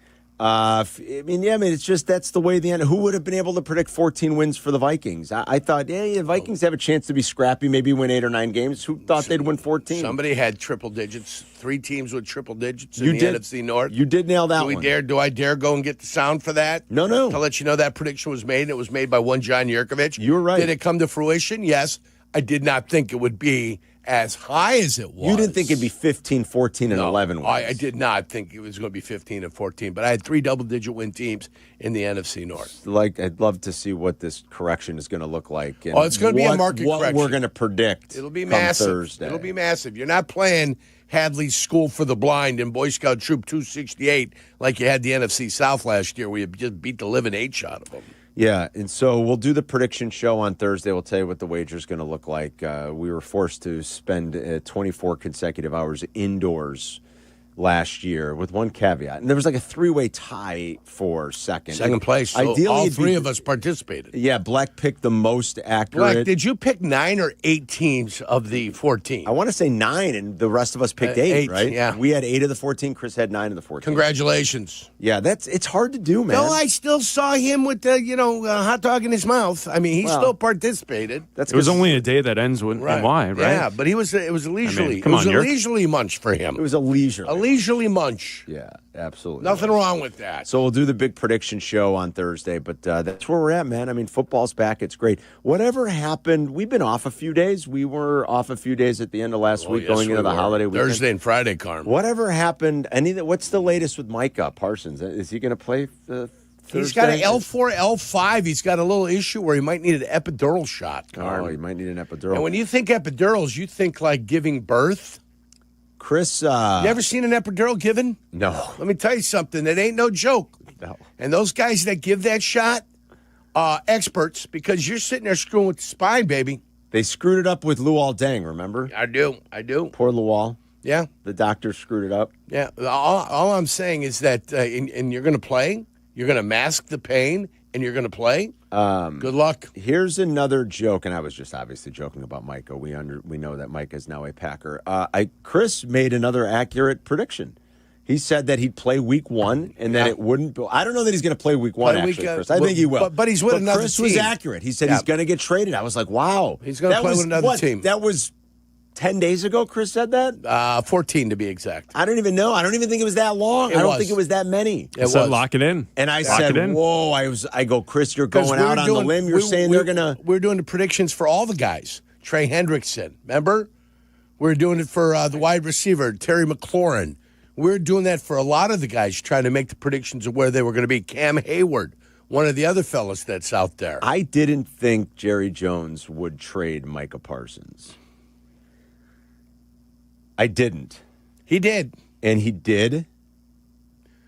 It's just that's the way the end. Who would have been able to predict 14 wins for the Vikings? I thought, the Vikings have a chance to be scrappy, maybe win 8 or 9 games. Who thought they'd win 14? Somebody had triple digits. 3 teams with triple digits in the NFC North. You did nail that one. Do I dare go and get the sound for that? No. To let you know that prediction was made. It was made by one John Yurkovich. You were right. Did it come to fruition? Yes. I did not think it would be as high as it was. You didn't think it'd be 15, 14, and 11 wins. I did not think it was going to be 15 and 14, but I had 3 double-digit win teams in the NFC North. I'd love to see what this correction is going to look like. And it's going to be a market correction. What we're going to predict. It'll be massive. Thursday. It'll be massive. You're not playing Hadley's School for the Blind and Boy Scout Troop 268 like you had the NFC South last year, where you just beat the living H out of them. Yeah, and so we'll do the prediction show on Thursday. We'll tell you what the wager's going to look like. We were forced to spend 24 consecutive hours indoors last year with one caveat. And there was like a three-way tie for second. Second place. So ideally, all three of us participated. Yeah, Bleck picked the most accurate. Bleck, did you pick 9 or 8 teams of the 14? I want to say 9, and the rest of us picked 8, right? Yeah. We had 8 of the 14. Chris had 9 of the 14. Congratulations. Yeah, it's hard to do, man. No, I still saw him with the, hot dog in his mouth. I mean, he still participated. It was only a day that ends with and why, right? Yeah, but it was leisurely. Come on, a leisurely munch for him. It was a leisurely munch. Yeah, absolutely. Nothing wrong with that. So we'll do the big prediction show on Thursday, but that's where we're at, man. I mean, football's back. It's great. Whatever happened, we've been off a few days. We were off a few days at the end of last week going into the holiday weekend. Thursday and Friday, Carmen. Whatever happened, what's the latest with Micah Parsons? Is he going to play Thursday? He's got an L4, L5. He's got a little issue where he might need an epidural shot, Carmen. Oh, he might need an epidural. And when you think epidurals, you think like giving birth. Chris, you ever seen an epidural given? No. Let me tell you something. It ain't no joke. No. And those guys that give that shot, experts, because you're sitting there screwing with the spine, baby. They screwed it up with Luol Deng, remember? I do. Poor Luol. Yeah. The doctor screwed it up. Yeah. All I'm saying is that, and you're going to play, you're going to mask the pain, and you're going to play. Good luck. Here's another joke, and I was just obviously joking about Micah. We know that Micah is now a Packer. Chris made another accurate prediction. He said that he'd play week 1 and that it wouldn't. I don't know that he's going to play week 1, actually, Chris. I think he will. But he's with another Chris team. was accurate. He said he's going to get traded. I was like, wow. He's going to play with another team. That was 10 days ago, Chris said that? 14 to be exact. I don't even know. I don't even think it was that long. I don't think it was that many. It was. Lock it in. And I said, whoa. I go, Chris, you're going out on the limb. You're saying they're going to. We're doing the predictions for all the guys. Trey Hendrickson, remember? We're doing it for the wide receiver, Terry McLaurin. We're doing that for a lot of the guys, trying to make the predictions of where they were going to be. Cam Hayward, one of the other fellas that's out there. I didn't think Jerry Jones would trade Micah Parsons. I didn't. He did. And he did.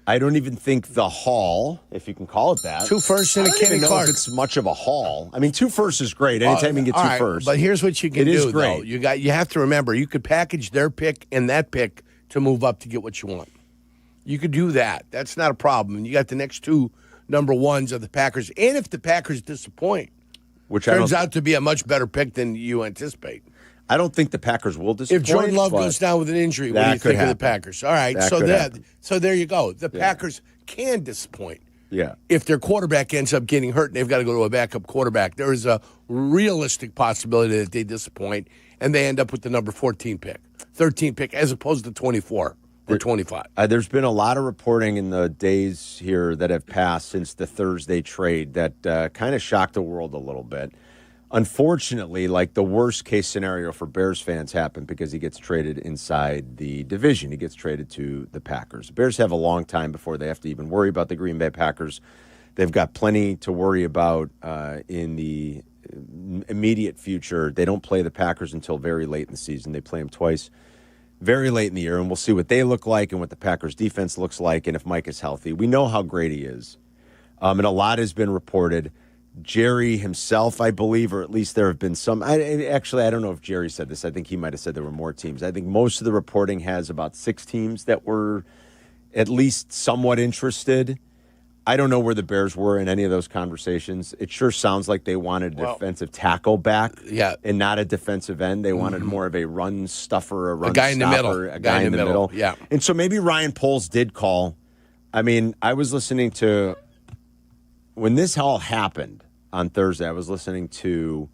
I don't even think the haul, if you can call it that. 2 firsts and a Kenny Clark. I don't even know if it's much of a haul. I mean, 2 firsts is great. Anytime you can get 2 firsts. But here's what you can do, is great. though. You have to remember, you could package their pick and that pick to move up to get what you want. You could do that. That's not a problem. You got the next 2 number 1s of the Packers. And if the Packers disappoint, which turns out to be a much better pick than you anticipate. I don't think the Packers will disappoint. If Jordan Love goes down with an injury, what do you think of the Packers? All right, so there you go. The Packers can disappoint. Yeah. If their quarterback ends up getting hurt and they've got to go to a backup quarterback, there is a realistic possibility that they disappoint and they end up with the number 14 pick, 13 pick, as opposed to 24 or 25. There's been a lot of reporting in the days here that have passed since the Thursday trade that kind of shocked the world a little bit. Unfortunately, like the worst case scenario for Bears fans happened because he gets traded inside the division. He gets traded to the Packers. The Bears have a long time before they have to even worry about the Green Bay Packers. They've got plenty to worry about in the immediate future. They don't play the Packers until very late in the season. They play them twice very late in the year, and we'll see what they look like and what the Packers defense looks like and if Mike is healthy. We know how great he is, and a lot has been reported. Jerry himself, I believe, or at least there have been some. I don't know if Jerry said this. I think he might have said there were more teams. I think most of the reporting has about 6 teams that were at least somewhat interested. I don't know where the Bears were in any of those conversations. It sure sounds like they wanted a defensive tackle back and not a defensive end. They wanted more of a run stuffer, a guy in the middle. A guy in the middle. Yeah. And so maybe Ryan Poles did call. I mean, I was listening to, when this all happened on Thursday, I was listening to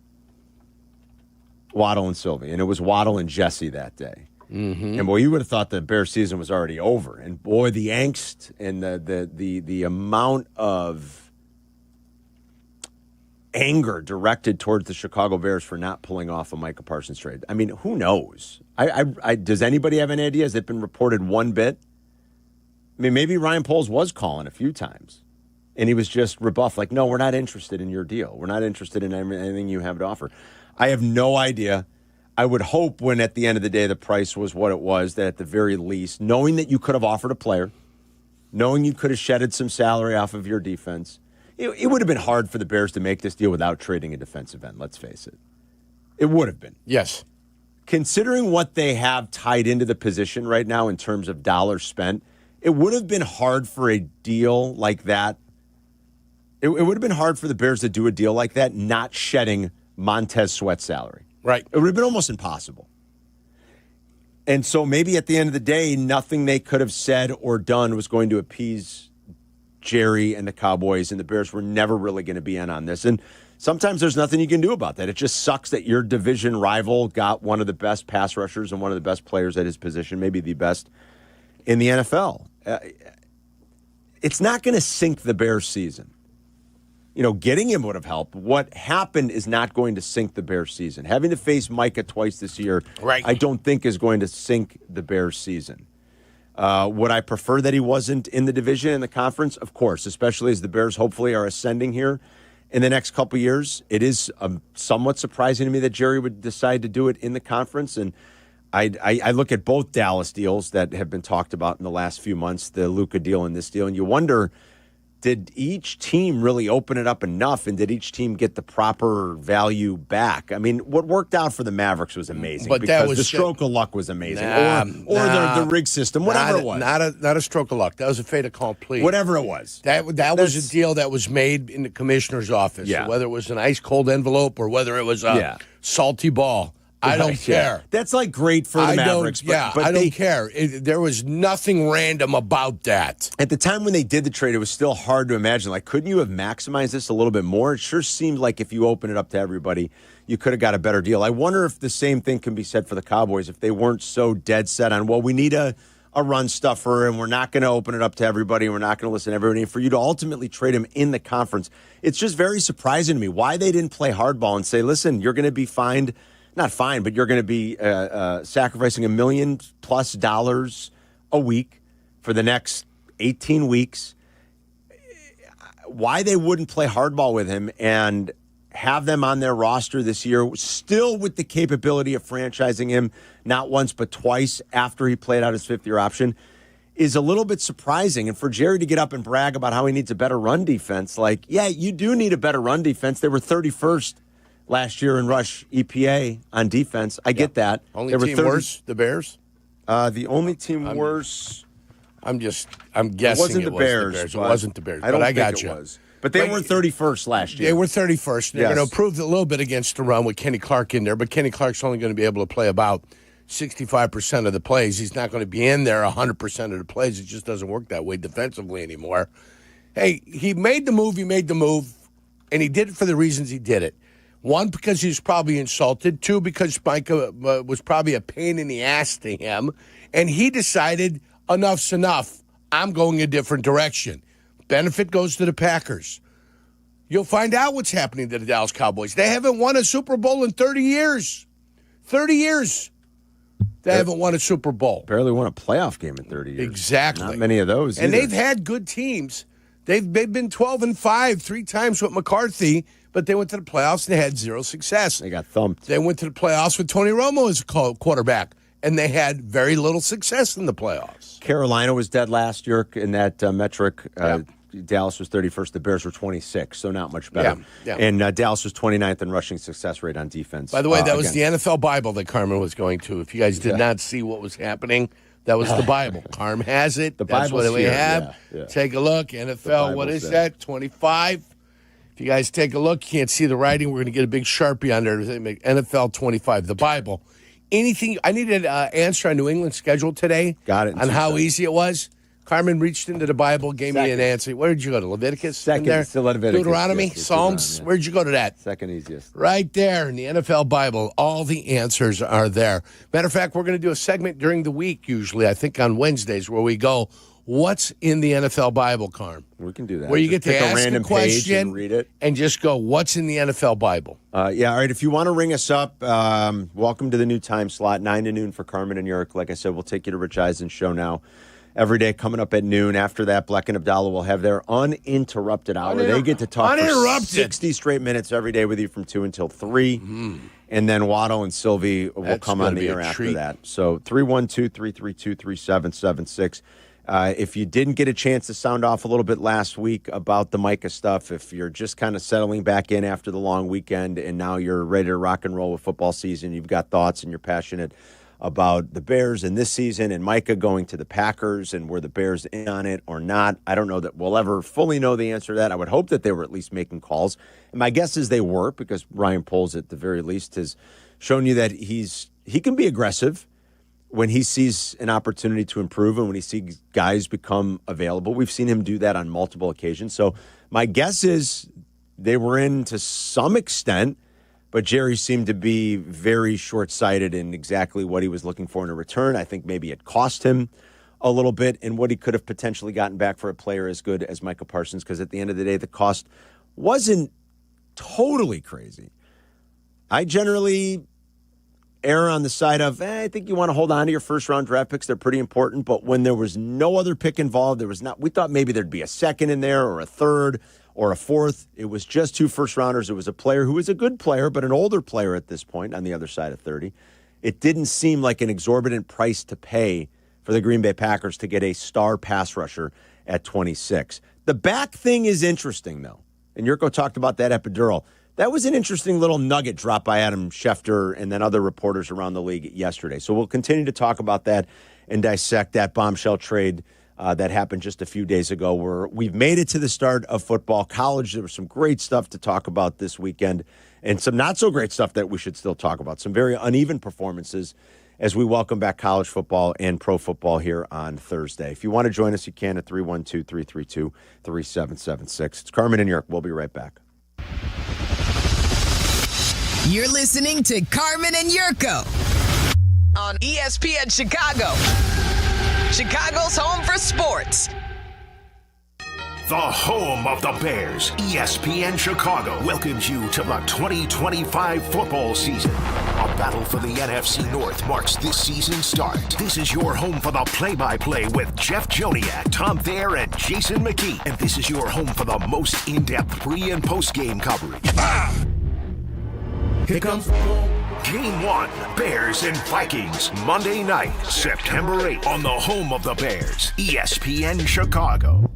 Waddle and Silvy, and it was Waddle and Jesse that day. Mm-hmm. And boy, you would have thought the Bears season was already over. And boy, the angst and the amount of anger directed towards the Chicago Bears for not pulling off a Micah Parsons trade. I mean, who knows? Does anybody have any idea? Has it been reported one bit? I mean, maybe Ryan Poles was calling a few times. And he was just rebuffed, like, no, we're not interested in your deal. We're not interested in anything you have to offer. I have no idea. I would hope when at the end of the day the price was what it was, that at the very least, knowing that you could have offered a player, knowing you could have shedded some salary off of your defense, it would have been hard for the Bears to make this deal without trading a defensive end, let's face it. It would have been. Yes. Considering what they have tied into the position right now in terms of dollars spent, it would have been hard for a deal like that. It would have been hard for the Bears to do a deal like that, not shedding Montez Sweat's salary. Right. It would have been almost impossible. And so maybe at the end of the day, nothing they could have said or done was going to appease Jerry and the Cowboys, and the Bears were never really going to be in on this. And sometimes there's nothing you can do about that. It just sucks that your division rival got one of the best pass rushers and one of the best players at his position, maybe the best in the NFL. It's not going to sink the Bears season. You know, getting him would have helped. What happened is not going to sink the Bears season. Having to face Micah twice this year, right, I don't think is going to sink the Bears season. Would I prefer that he wasn't in the division in the conference? Of course, especially as the Bears hopefully are ascending here in the next couple of years. It is somewhat surprising to me that Jerry would decide to do it in the conference. And I look at both Dallas deals that have been talked about in the last few months, the Luka deal and this deal, and you wonder, did each team really open it up enough, and did each team get the proper value back? I mean, what worked out for the Mavericks was amazing, but because that was the stroke of luck was amazing, or the rig system, whatever it was. Not a stroke of luck. That was a fait accompli. Whatever it was. That was a deal that was made in the commissioner's office. Yeah. So whether it was an ice-cold envelope or whether it was a salty ball, I don't care. Yeah. That's like great for the Mavericks. But I don't care. There was nothing random about that. At the time when they did the trade, it was still hard to imagine. Like, couldn't you have maximized this a little bit more? It sure seemed like if you open it up to everybody, you could have got a better deal. I wonder if the same thing can be said for the Cowboys, if they weren't so dead set on, well, we need a run stuffer, and we're not going to open it up to everybody, and we're not going to listen to everybody. And for you to ultimately trade him in the conference, it's just very surprising to me why they didn't play hardball and say, listen, you're going to be fined. Not fine, but you're going to be sacrificing $1 million+ a week for the next 18 weeks. Why they wouldn't play hardball with him and have them on their roster this year, still with the capability of franchising him not once but twice after he played out his fifth-year option, is a little bit surprising. And for Jerry to get up and brag about how he needs a better run defense, like, yeah, you do need a better run defense. They were 31st last year in rush EPA on defense. I get that. Only team worse, the Bears? The only team worse. I'm guessing it wasn't the Bears. It wasn't the Bears. I don't but I think got it you. was. But they were 31st last year. They were 31st. They're going to improve a little bit against the run with Kenny Clark in there, but Kenny Clark's only going to be able to play about 65% of the plays. He's not going to be in there 100% of the plays. It just doesn't work that way defensively anymore. Hey, he made the move, and he did it for the reasons he did it. One, because he was probably insulted. Two, because Micah was probably a pain in the ass to him. And he decided, enough's enough. I'm going a different direction. Benefit goes to the Packers. You'll find out what's happening to the Dallas Cowboys. They haven't won a Super Bowl in 30 years. 30 years. They haven't won a Super Bowl. Barely won a playoff game in 30 years. Exactly. Not many of those And either. they've had good teams. They've been 12-5 3 times with McCarthy, but they went to the playoffs and they had zero success. They got thumped. They went to the playoffs with Tony Romo as a quarterback, and they had very little success in the playoffs. Carolina was dead last year in that metric. Dallas was 31st. The Bears were 26th, so not much better. Yeah. And Dallas was 29th in rushing success rate on defense. By the way, that was the NFL Bible that Carmen was going to. If you guys did not see what was happening, that was the Bible. Carm has it. The That's Bible's what we here. have. Yeah. Take a look. NFL, what is that? 25. If you guys take a look, you can't see the writing. We're going to get a big Sharpie on there. NFL 25, the Bible. Anything, I needed an answer on New England's schedule today. Got it. On how easy it was. Carmen reached into the Bible, gave me an answer. Where did you go to? Leviticus? Second, there? it's Leviticus. Deuteronomy? Yes, Psalms? Deuteronomy, yeah. Where'd you go to that? Second easiest. Right there in the NFL Bible. All the answers are there. Matter of fact, we're going to do a segment during the week, usually, I think on Wednesdays, where we go, what's in the NFL Bible, Carm? We can do that. Where you Just get to pick ask a random a question page and read it. and just go, what's in the NFL Bible? Yeah, all right. If you want to ring us up, welcome to the new time slot, 9 to noon for Carmen and Jurko. Like I said, we'll take you to Rich Eisen's show now. Every day coming up at noon. After that, Bleck and Abdalla will have their uninterrupted hour. They get to talk for 60 straight minutes every day with you from 2 until 3. And then Waddle and Silvy will come on the air after that. So 312-332-3776. If you didn't get a chance to sound off a little bit last week about the Micah stuff, if you're just kind of settling back in after the long weekend and now you're ready to rock and roll with football season, you've got thoughts and you're passionate about the Bears in this season and Micah going to the Packers and were the Bears in on it or not. I don't know that we'll ever fully know the answer to that. I would hope that they were at least making calls. And my guess is they were, because Ryan Poles at the very least has shown you that he can be aggressive when he sees an opportunity to improve and when he sees guys become available. We've seen him do that on multiple occasions. So my guess is they were in to some extent, but Jerry seemed to be very short-sighted in exactly what he was looking for in a return. I think maybe it cost him a little bit in what he could have potentially gotten back for a player as good as Micah Parsons, because at the end of the day, the cost wasn't totally crazy. I generally err on the side of, I think you want to hold on to your first-round draft picks. They're pretty important, but when there was no other pick involved, we thought maybe there'd be a second in there or a third or a fourth. It was just 2 first-rounders. It was a player who was a good player, but an older player at this point on the other side of 30. It didn't seem like an exorbitant price to pay for the Green Bay Packers to get a star pass rusher at 26. The back thing is interesting, though, and Jurko talked about that epidural. That was an interesting little nugget dropped by Adam Schefter and then other reporters around the league yesterday. So we'll continue to talk about that and dissect that bombshell trade that happened just a few days ago, where we've made it to the start of football. College, there was some great stuff to talk about this weekend and some not so great stuff that we should still talk about. Some very uneven performances as we welcome back college football and pro football here on Thursday. If you want to join us, you can at 312-332-3776. It's Carmen and Jurko. We'll be right back. You're listening to Carmen and Jurko on ESPN Chicago, Chicago's home for sports. The home of the Bears, ESPN Chicago, welcomes you to the 2025 football season. A battle for the NFC North marks this season's start. This is your home for the play-by-play with Jeff Joniak, Tom Thayer, and Jason McKee. And this is your home for the most in-depth pre- and post-game coverage. Here comes Game 1, Bears and Vikings, Monday night, September 8th, on the home of the Bears, ESPN Chicago.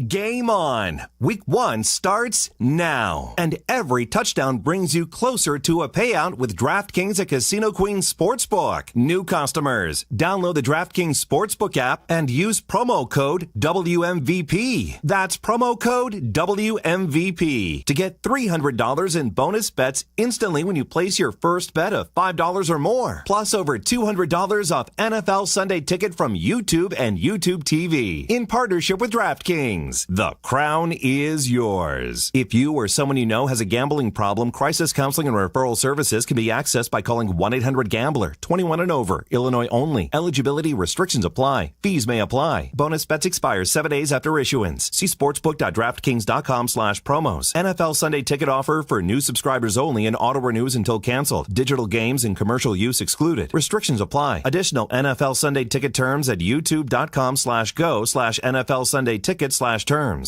Game on. Week 1 starts now. And every touchdown brings you closer to a payout with DraftKings at Casino Queen Sportsbook. New customers, download the DraftKings Sportsbook app and use promo code WMVP. That's promo code WMVP to get $300 in bonus bets instantly when you place your first bet of $5 or more. Plus over $200 off NFL Sunday Ticket from YouTube and YouTube TV in partnership with DraftKings. The crown is yours. If you or someone you know has a gambling problem, crisis counseling and referral services can be accessed by calling 1-800-GAMBLER, 21 and over, Illinois only. Eligibility restrictions apply. Fees may apply. Bonus bets expire 7 days after issuance. See sportsbook.draftkings.com/promos. NFL Sunday Ticket offer for new subscribers only and auto renews until canceled. Digital games and commercial use excluded. Restrictions apply. Additional NFL Sunday Ticket terms at youtube.com/go/NFL Sunday Ticket/terms.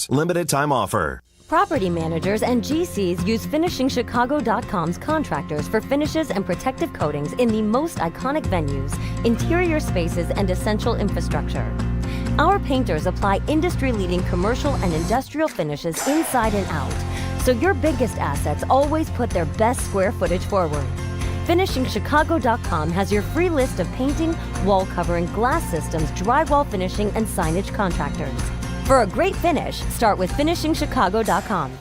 Limited time offer. Property managers and GCs use FinishingChicago.com's contractors for finishes and protective coatings in the most iconic venues, interior spaces, and essential infrastructure. Our painters apply industry-leading commercial and industrial finishes inside and out, so your biggest assets always put their best square footage forward. FinishingChicago.com has your free list of painting, wall covering, glass systems, drywall finishing, and signage contractors. For a great finish, start with FinishingChicago.com.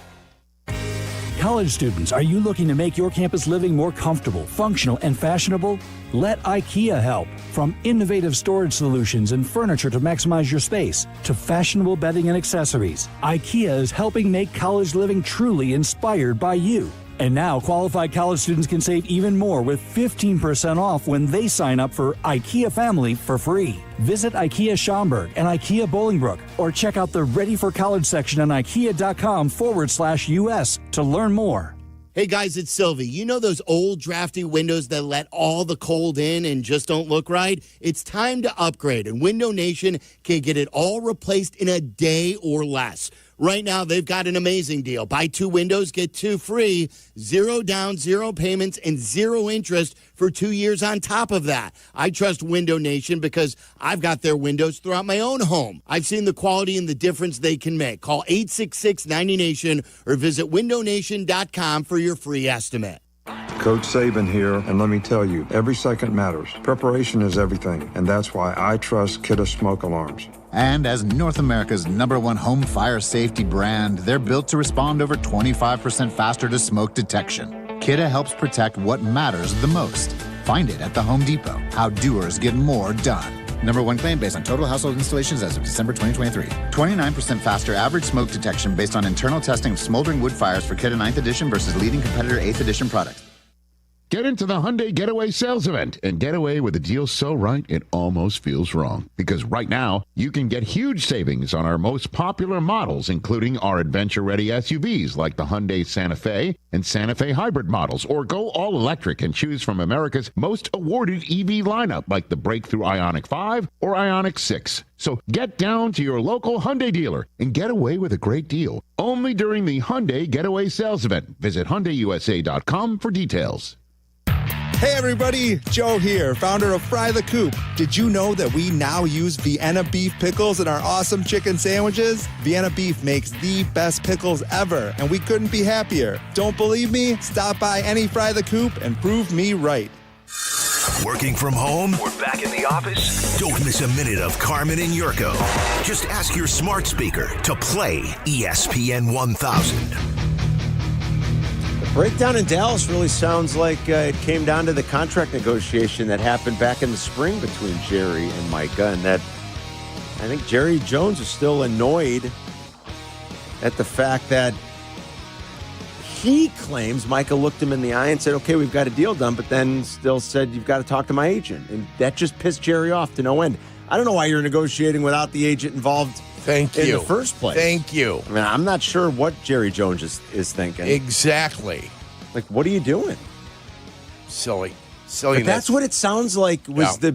College students, are you looking to make your campus living more comfortable, functional, and fashionable? Let IKEA help. From innovative storage solutions and furniture to maximize your space, to fashionable bedding and accessories, IKEA is helping make college living truly inspired by you. And now, qualified college students can save even more with 15% off when they sign up for IKEA Family for free. Visit IKEA Schaumburg and IKEA Bolingbrook, or check out the Ready for College section on IKEA.com/US to learn more. Hey guys, it's Silvy. You know those old drafty windows that let all the cold in and just don't look right? It's time to upgrade, and Window Nation can get it all replaced in a day or less. Right now, they've got an amazing deal. Buy 2 windows, get 2 free, 0 down, 0 payments, and 0 interest for 2 years on top of that. I trust Window Nation because I've got their windows throughout my own home. I've seen the quality and the difference they can make. Call 866-90-NATION or visit windownation.com for your free estimate. Coach Saban here, and let me tell you, every second matters. Preparation is everything, and that's why I trust Kidde Smoke Alarms. And as North America's #1 home fire safety brand, they're built to respond over 25% faster to smoke detection. Kidde helps protect what matters the most. Find it at the Home Depot. How doers get more done. #1 claim based on total household installations as of December 2023. 29% faster average smoke detection based on internal testing of smoldering wood fires for Kidde 9th edition versus leading competitor 8th edition products. Get into the Hyundai Getaway sales event and get away with a deal so right it almost feels wrong. Because right now, you can get huge savings on our most popular models, including our adventure-ready SUVs like the Hyundai Santa Fe and Santa Fe hybrid models, or go all-electric and choose from America's most awarded EV lineup like the breakthrough Ioniq 5 or Ioniq 6. So get down to your local Hyundai dealer and get away with a great deal. Only during the Hyundai Getaway sales event. Visit HyundaiUSA.com for details. Hey everybody, Joe here, founder of Fry the Coop. Did you know that we now use Vienna beef pickles in our awesome chicken sandwiches? Vienna beef makes the best pickles ever, and we couldn't be happier. Don't believe me? Stop by any Fry the Coop and prove me right. Working from home or back in the office? Don't miss a minute of Carmen and Jurko. Just ask your smart speaker to play ESPN 1000. Breakdown in Dallas really sounds like it came down to the contract negotiation that happened back in the spring between Jerry and Micah, and that I think Jerry Jones is still annoyed at the fact that he claims Micah looked him in the eye and said, okay, we've got a deal done, but then still said, you've got to talk to my agent. And that just pissed Jerry off to no end. I don't know why you're negotiating without the agent involved. Thank you. In the first place. Thank you. I mean, I'm not sure what Jerry Jones is thinking. Exactly. Like, what are you doing? Silly. But that's what it sounds like was the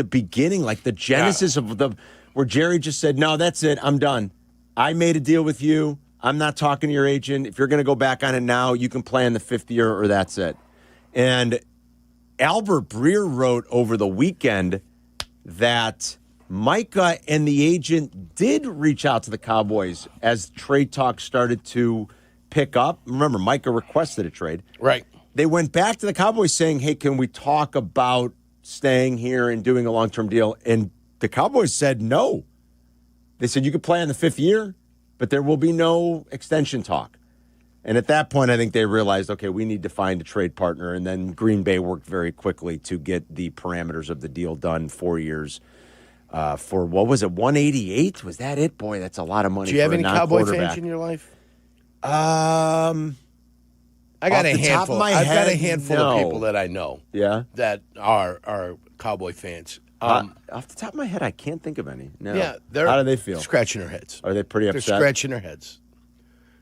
beginning, like the genesis of where Jerry just said, no, that's it. I'm done. I made a deal with you. I'm not talking to your agent. If you're going to go back on it now, you can play in the 5th year or that's it. And Albert Breer wrote over the weekend that Micah and the agent did reach out to the Cowboys as trade talk started to pick up. Remember, Micah requested a trade. Right. They went back to the Cowboys saying, hey, can we talk about staying here and doing a long-term deal? And the Cowboys said no. They said you could play in the 5th year, but there will be no extension talk. And at that point, I think they realized, okay, we need to find a trade partner. And then Green Bay worked very quickly to get the parameters of the deal done, 4 years. For what was it, 188? Was that it? Boy, that's a lot of money. Do you have for any Cowboy fans in your life? I got a handful. I've got a handful no. of people that I know. Yeah, that are Cowboy fans. Off the top of my head, I can't think of any. No. Yeah, how do they feel? Scratching their heads. Are they pretty upset? They're scratching their heads,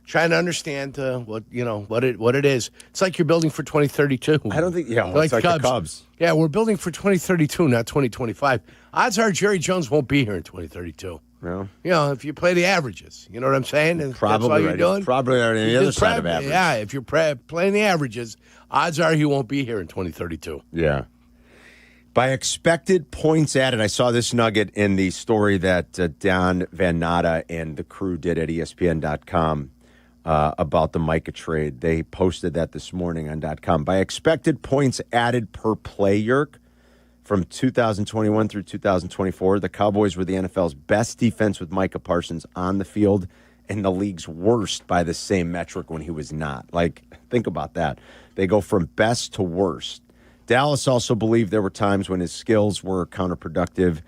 trying to understand what it is. It's like you're building for 2032. I don't think. Yeah, like the Cubs. Yeah, we're building for 2032, not 2025. Odds are Jerry Jones won't be here in 2032. No. You know, if you play the averages, you know what I'm saying? And probably that's all you're right. doing. Probably on the other side of average. Yeah, if you're playing the averages, odds are he won't be here in 2032. Yeah. By expected points added, I saw this nugget in the story that Don Van Natta and the crew did at ESPN.com about the Micah trade. They posted that this morning on .com. By expected points added per play, Yerk, from 2021 through 2024, the Cowboys were the NFL's best defense with Micah Parsons on the field and the league's worst by the same metric when he was not. Like, think about that. They go from best to worst. Dallas also believed there were times when his skills were counterproductive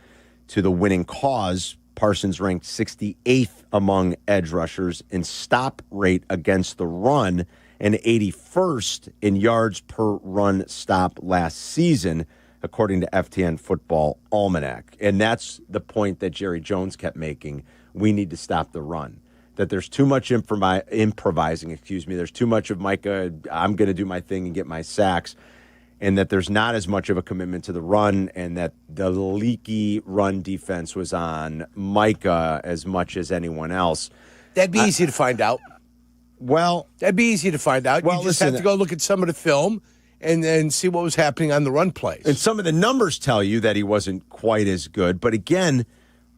to the winning cause. Parsons ranked 68th among edge rushers in stop rate against the run and 81st in yards per run stop last season, according to FTN Football Almanac. And that's the point that Jerry Jones kept making. We need to stop the run. That there's too much improvising, There's too much of Micah, I'm going to do my thing and get my sacks. And that there's not as much of a commitment to the run, and that the leaky run defense was on Micah as much as anyone else. That'd be easy to find out. Well, that'd be easy to find out. Well, you just listen, have to go look at some of the film and then see what was happening on the run plays. And some of the numbers tell you that he wasn't quite as good. But again,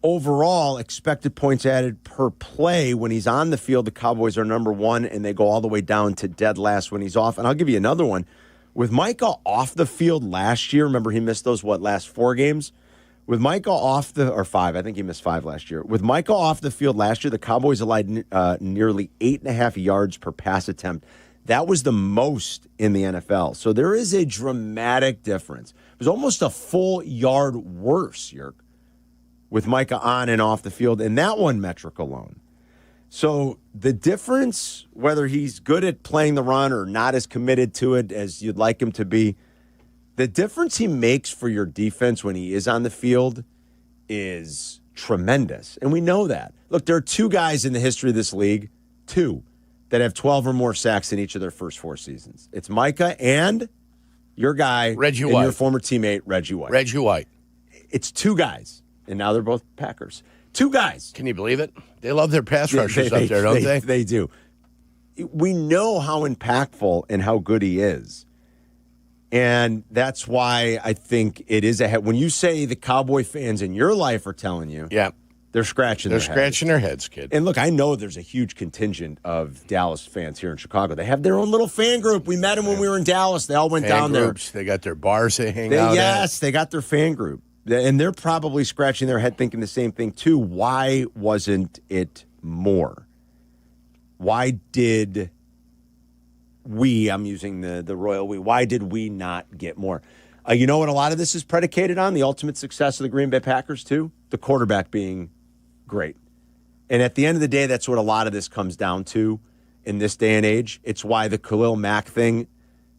overall, expected points added per play when he's on the field, the Cowboys are number one, and they go all the way down to dead last when he's off. And I'll give you another one. With Micah off the field last year, remember he missed those, last 4 games? With Micah or 5, I think he missed 5 last year. With Micah off the field last year, the Cowboys allowed nearly 8.5 yards per pass attempt. That was the most in the NFL. So there is a dramatic difference. It was almost a full yard worse, Yerk, with Micah on and off the field in that one metric alone. So the difference, whether he's good at playing the run or not as committed to it as you'd like him to be, the difference he makes for your defense when he is on the field is tremendous. And we know that. Look, there are 2 guys in the history of this league, 2, that have 12 or more sacks in each of their first 4 seasons. It's Micah and your guy, Reggie and White. your former teammate, Reggie White. Reggie White. It's 2 guys, and now they're both Packers. 2 guys. Can you believe it? They love their pass rushers up there, don't they? They do. We know how impactful and how good he is. And that's why I think it is ahead. When you say the Cowboy fans in your life are telling you, they're scratching their heads, kid. And look, I know there's a huge contingent of Dallas fans here in Chicago. They have their own little fan group. We met them when we were in Dallas. They all went down groups. They got their bars they hang there. out Yes, at. they got their fan group. And they're probably scratching their head thinking the same thing, too. Why wasn't it more? Why did I'm using the royal we, why did we not get more? You know what a lot of this is predicated on? The ultimate success of the Green Bay Packers, too? The quarterback being great. And at the end of the day, that's what a lot of this comes down to in this day and age. It's why the Khalil Mack thing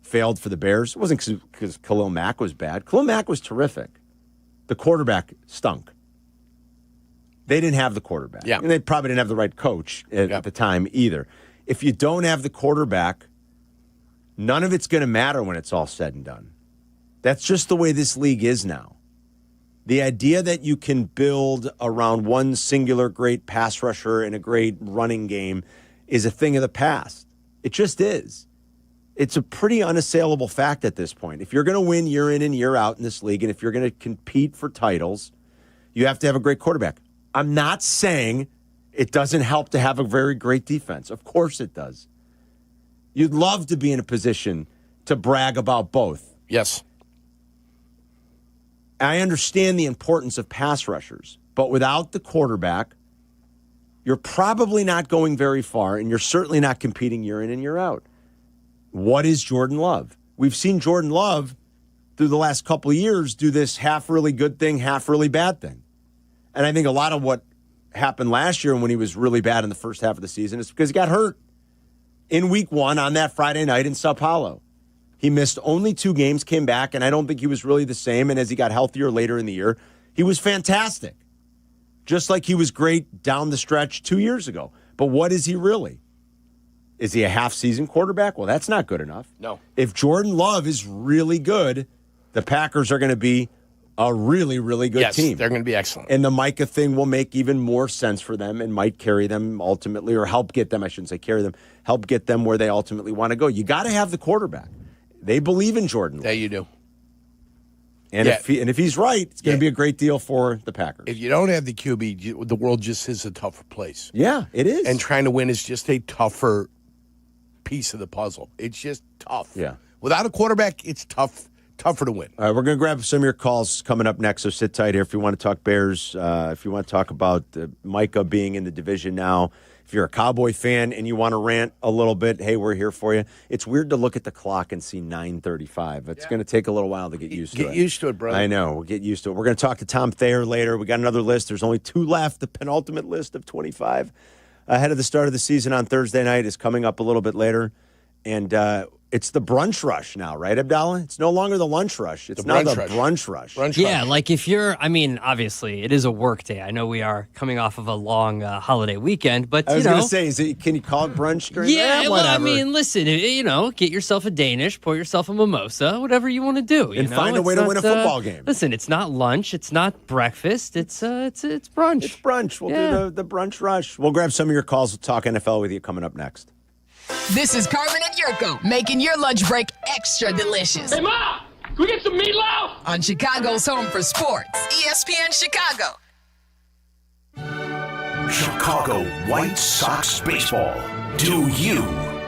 failed for the Bears. It wasn't because Khalil Mack was bad. Khalil Mack was terrific. The quarterback stunk. They didn't have the quarterback. Yeah. And they probably didn't have the right coach at the time either. If you don't have the quarterback, none of it's going to matter when it's all said and done. That's just the way this league is now. The idea that you can build around one singular great pass rusher and a great running game is a thing of the past. It just is. It's a pretty unassailable fact at this point. If you're going to win year in and year out in this league, and if you're going to compete for titles, you have to have a great quarterback. I'm not saying it doesn't help to have a very great defense. Of course it does. You'd love to be in a position to brag about both. Yes. I understand the importance of pass rushers, but without the quarterback, you're probably not going very far, and you're certainly not competing year in and year out. What is Jordan Love? We've seen Jordan Love through the last couple of years do this half really good thing, half really bad thing. And I think a lot of what happened last year when he was really bad in the first half of the season is because he got hurt in week 1 on that Friday night in Sao Paulo. He missed only 2 games, came back, and I don't think he was really the same. And as he got healthier later in the year, he was fantastic. Just like he was great down the stretch 2 years ago. But what is he really? Is he a half-season quarterback? Well, that's not good enough. No. If Jordan Love is really good, the Packers are going to be a really, really good team. Yes, they're going to be excellent. And the Micah thing will make even more sense for them and might carry them ultimately, or help get them, I shouldn't say carry them, help get them where they ultimately want to go. You got to have the quarterback. They believe in Jordan Love. Yeah, you do. And if he's right, it's going to be a great deal for the Packers. If you don't have the QB, the world just is a tougher place. Yeah, it is. And trying to win is just a tougher piece of the puzzle. It's just tough. Yeah. Without a quarterback, it's tougher to win. All right, we're going to grab some of your calls coming up next, so sit tight here if you want to talk Bears, if you want to talk about Micah being in the division now. If you're a Cowboy fan and you want to rant a little bit, hey, we're here for you. It's weird to look at the clock and see 9:35. It's going to take a little while to get used to it. Get used to it, brother. I know. We'll get used to it. We're going to talk to Tom Thayer later. We got another list. There's only 2 left. The penultimate list of 25 ahead of the start of the season on Thursday night is coming up a little bit later. And It's the brunch rush now, right, Abdalla? It's no longer the lunch rush. It's now the brunch rush. Like if you're, obviously it is a work day. I know we are coming off of a long holiday weekend, but I was going to say, can you call it brunch during that? Well, listen, get yourself a Danish, pour yourself a mimosa, whatever you want to do. And find a way to win a football game. Listen, it's not lunch, it's not breakfast, it's brunch. It's brunch. We'll do the brunch rush. We'll grab some of your calls. We'll talk NFL with you coming up next. This is Carmen and Jurko, making your lunch break extra delicious. Hey, Mom, can we get some meatloaf? On Chicago's home for sports, ESPN Chicago. Chicago White Sox baseball. Do you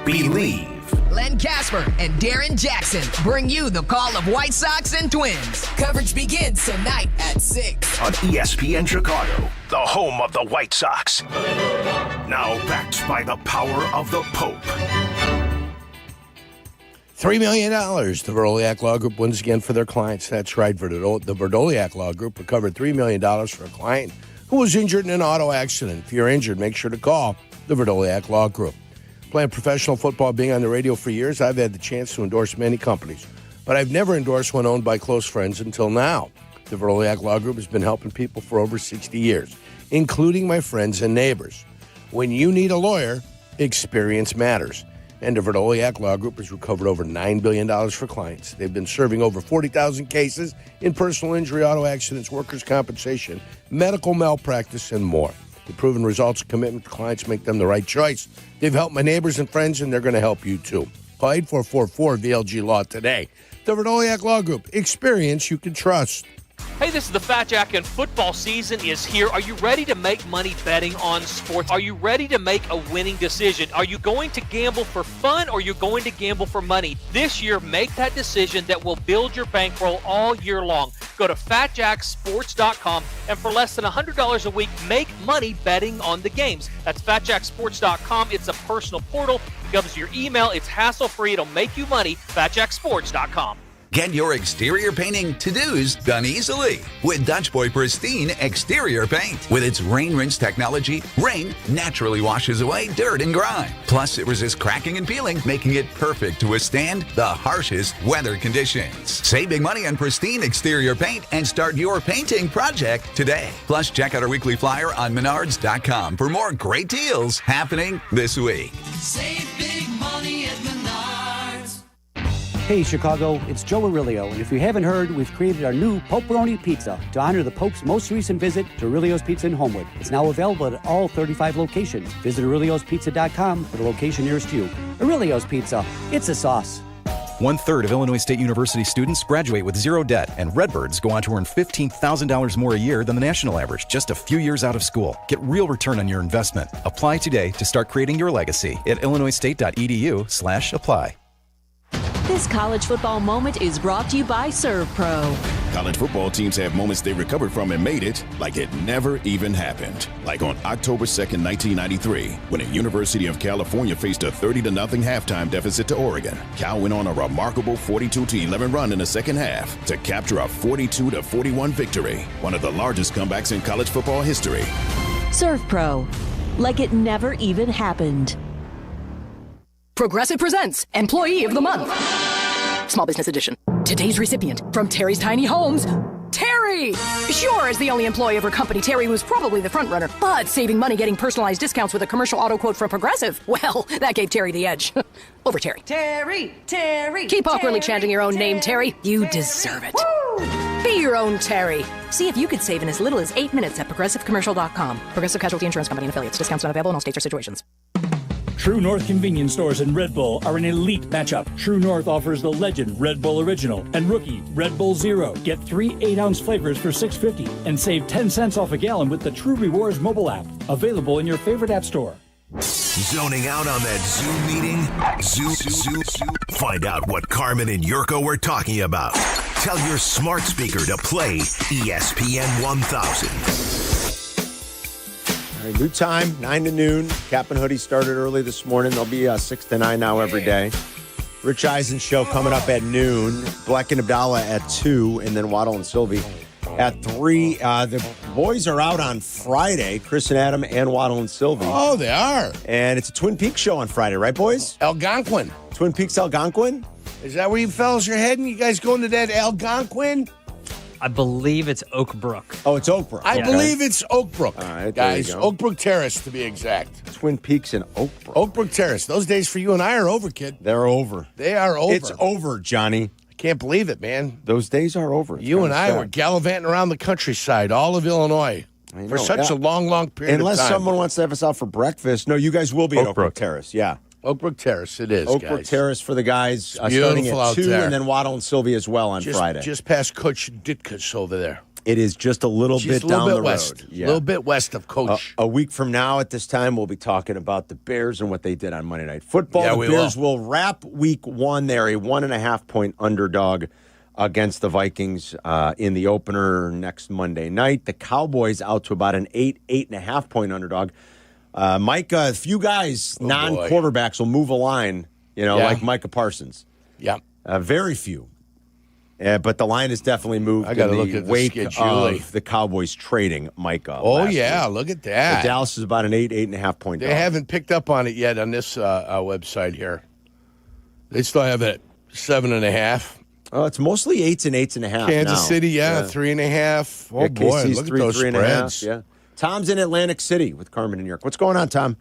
believe? Len Casper and Darren Jackson bring you the call of White Sox and Twins. Coverage begins tonight at 6 on ESPN Chicago, the home of the White Sox. Now backed by the power of the Pope. $3 million. The Verdoliak Law Group wins again for their clients. That's right. The Verdoliak Law Group recovered $3 million for a client who was injured in an auto accident. If you're injured, make sure to call the Verdoliak Law Group. Playing professional football, being on the radio for years, I've had the chance to endorse many companies, but I've never endorsed one owned by close friends until now. The Verdoliak Law Group has been helping people for over 60 years, including my friends and neighbors. When you need a lawyer, experience matters. And the Verdoliak Law Group has recovered over $9 billion for clients. They've been serving over 40,000 cases in personal injury, auto accidents, workers' compensation, medical malpractice, and more. The proven results and commitment to clients make them the right choice. They've helped my neighbors and friends, and they're going to help you too. Call 8444-VLG-LAW today. The Verdoliak Law Group. Experience you can trust. Hey, this is the Fat Jack, and football season is here. Are you ready to make money betting on sports? Are you ready to make a winning decision? Are you going to gamble for fun, or are you going to gamble for money? This year, make that decision that will build your bankroll all year long. Go to FatJackSports.com, and for less than $100 a week, make money betting on the games. That's FatJackSports.com. It's a personal portal. It comes to your email. It's hassle-free. It'll make you money. FatJackSports.com. Get your exterior painting to-dos done easily with Dutch Boy Pristine Exterior Paint. With its rain rinse technology, rain naturally washes away dirt and grime. Plus, it resists cracking and peeling, making it perfect to withstand the harshest weather conditions. Save big money on Pristine Exterior Paint and start your painting project today. Plus, check out our weekly flyer on Menards.com for more great deals happening this week. Save big money at Menards. Hey Chicago, it's Joe Aurelio, and if you haven't heard, we've created our new Poperoni Pizza to honor the Pope's most recent visit to Aurelio's Pizza in Homewood. It's now available at all 35 locations. Visit Aurelio'sPizza.com for the location nearest you. Aurelio's Pizza, it's a sauce. 1/3 of Illinois State University students graduate with zero debt, and Redbirds go on to earn $15,000 more a year than the national average just a few years out of school. Get real return on your investment. Apply today to start creating your legacy at illinoisstate.edu/apply. This college football moment is brought to you by ServPro. College football teams have moments they recovered from and made it like it never even happened. Like on October 2nd, 1993, when a University of California faced a 30-0 halftime deficit to Oregon. Cal went on a remarkable 42-11 run in the second half to capture a 42-41 victory, one of the largest comebacks in college football history. ServPro, like it never even happened. Progressive presents Employee of the Month. Small Business Edition. Today's recipient from Terry's Tiny Homes, Terry! Sure, as the only employee of her company, Terry was probably the front runner, but saving money getting personalized discounts with a commercial auto quote from Progressive, well, that gave Terry the edge. Over Terry. Terry! Keep awkwardly chanting your own name, Terry. You deserve it. Woo! Be your own Terry. See if you could save in as little as 8 minutes at ProgressiveCommercial.com. Progressive Casualty Insurance Company and Affiliates. Discounts not available in all states or situations. True North convenience stores and Red Bull are an elite matchup. True North offers the legend Red Bull Original and Rookie Red Bull Zero. Get 3 8-ounce flavors for $6.50 and save 10 cents off a gallon with the True Rewards mobile app. Available in your favorite app store. Zoning out on that Zoom meeting? Zoom. Find out what Carmen and Jurko were talking about. Tell your smart speaker to play ESPN 1000. All right, new time, 9 to noon. Kap and Hoodie started early this morning. They'll be 6 to 9 now every day. Rich Eisen show coming up at noon. Bleck and Abdalla at 2, and then Waddle and Silvy at 3. The boys are out on Friday, Chris and Adam and Waddle and Silvy. Oh, they are. And it's a Twin Peaks show on Friday, right, boys? Algonquin. Twin Peaks Algonquin? Is that where you fellas are heading? You guys going to that Algonquin? I believe it's Oak Brook. Oh, it's Oak Brook. I believe it's Oak Brook. All right, guys. there you go. Oak Brook Terrace, to be exact. Twin Peaks and Oak Brook. Oak Brook Terrace. Those days for you and I are over, kid. They're over. They are over. It's over, Johnny. I can't believe it, man. Those days are over. It's You and I sad. were gallivanting around the countryside, all of Illinois, for such a long, long period of time. Unless someone wants to have us out for breakfast. No, you guys will be at Oak Brook Terrace. Yeah. Oak Brook Terrace, it is, Oak guys. Brook Terrace for the guys starting beautiful at out 2, there. and then Waddle and Silvy as well on Friday. Just past Coach Ditka's over there. It is just a little bit down the west. road. A little bit west of Coach. A week from now at this time, we'll be talking about the Bears and what they did on Monday Night Football. Yeah, the we Bears will wrap week 1. They're a 1.5-point underdog against the Vikings in the opener next Monday night. The Cowboys out to about an 8.5-point underdog. Micah, a few guys, non-quarterbacks, will move a line, like Micah Parsons. Yeah. Very few. But the line has definitely moved. I got to in look the at the wake schedule. of the Cowboys trading Micah. Oh, last yeah. week. Look at that. The Dallas is about an 8.5-point They dog. haven't picked up on it yet on this website here. They still have it at 7.5. Oh, it's mostly 8s and 8.5. Kansas now. City, 3.5. Oh, Yeah, boy. KC's Look 3, at those 3.5. spreads. Yeah. Tom's in Atlantic City with Carmen and Jurko. What's going on, Tom?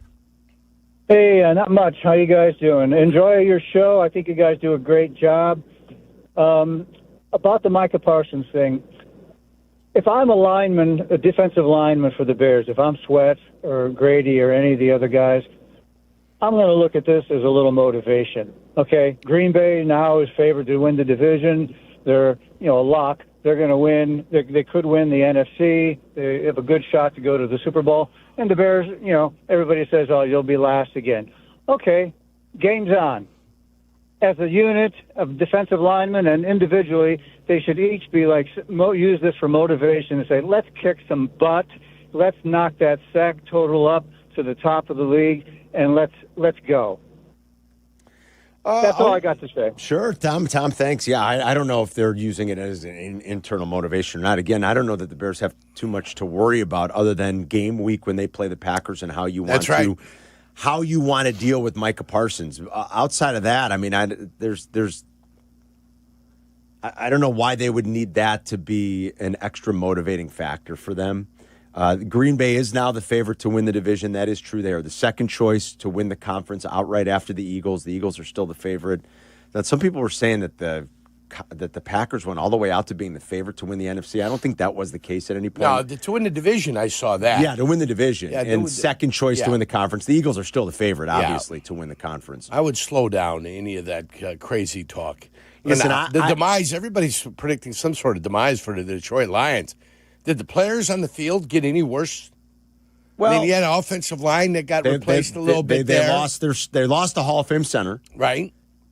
Hey, not much. How you guys doing? Enjoy your show. I think you guys do a great job. About the Micah Parsons thing, if I'm a defensive lineman for the Bears, if I'm Sweat or Grady or any of the other guys, I'm going to look at this as a little motivation. Okay, Green Bay now is favored to win the division. They're, a lock. They're going to win. They could win the NFC. They have a good shot to go to the Super Bowl. And the Bears, everybody says, oh, you'll be last again. Okay, game's on. As a unit of defensive linemen and individually, they should each be use this for motivation and say, let's kick some butt. Let's knock that sack total up to the top of the league, and let's go. That's all I got to say. Sure, Tom, thanks. Yeah, I don't know if they're using it as an internal motivation or not. Again, I don't know that the Bears have too much to worry about other than game week when they play the Packers and how you want how you want to deal with Micah Parsons. Outside of that, I mean, I don't know why they would need that to be an extra motivating factor for them. Green Bay is now the favorite to win the division. That is true. They are the second choice to win the conference outright after the Eagles. The Eagles are still the favorite. Now, some people were saying that the Packers went all the way out to being the favorite to win the NFC. I don't think that was the case at any point. No, to win the division, I saw that. Yeah, to win the division. And second choice to win the conference. The Eagles are still the favorite, obviously, to win the conference. I would slow down any of that crazy talk. Listen, the demise, everybody's predicting some sort of demise for the Detroit Lions. Did the players on the field get any worse? Well, I mean, you had an offensive line that got replaced a little bit there. They lost the Hall of Fame center. Right.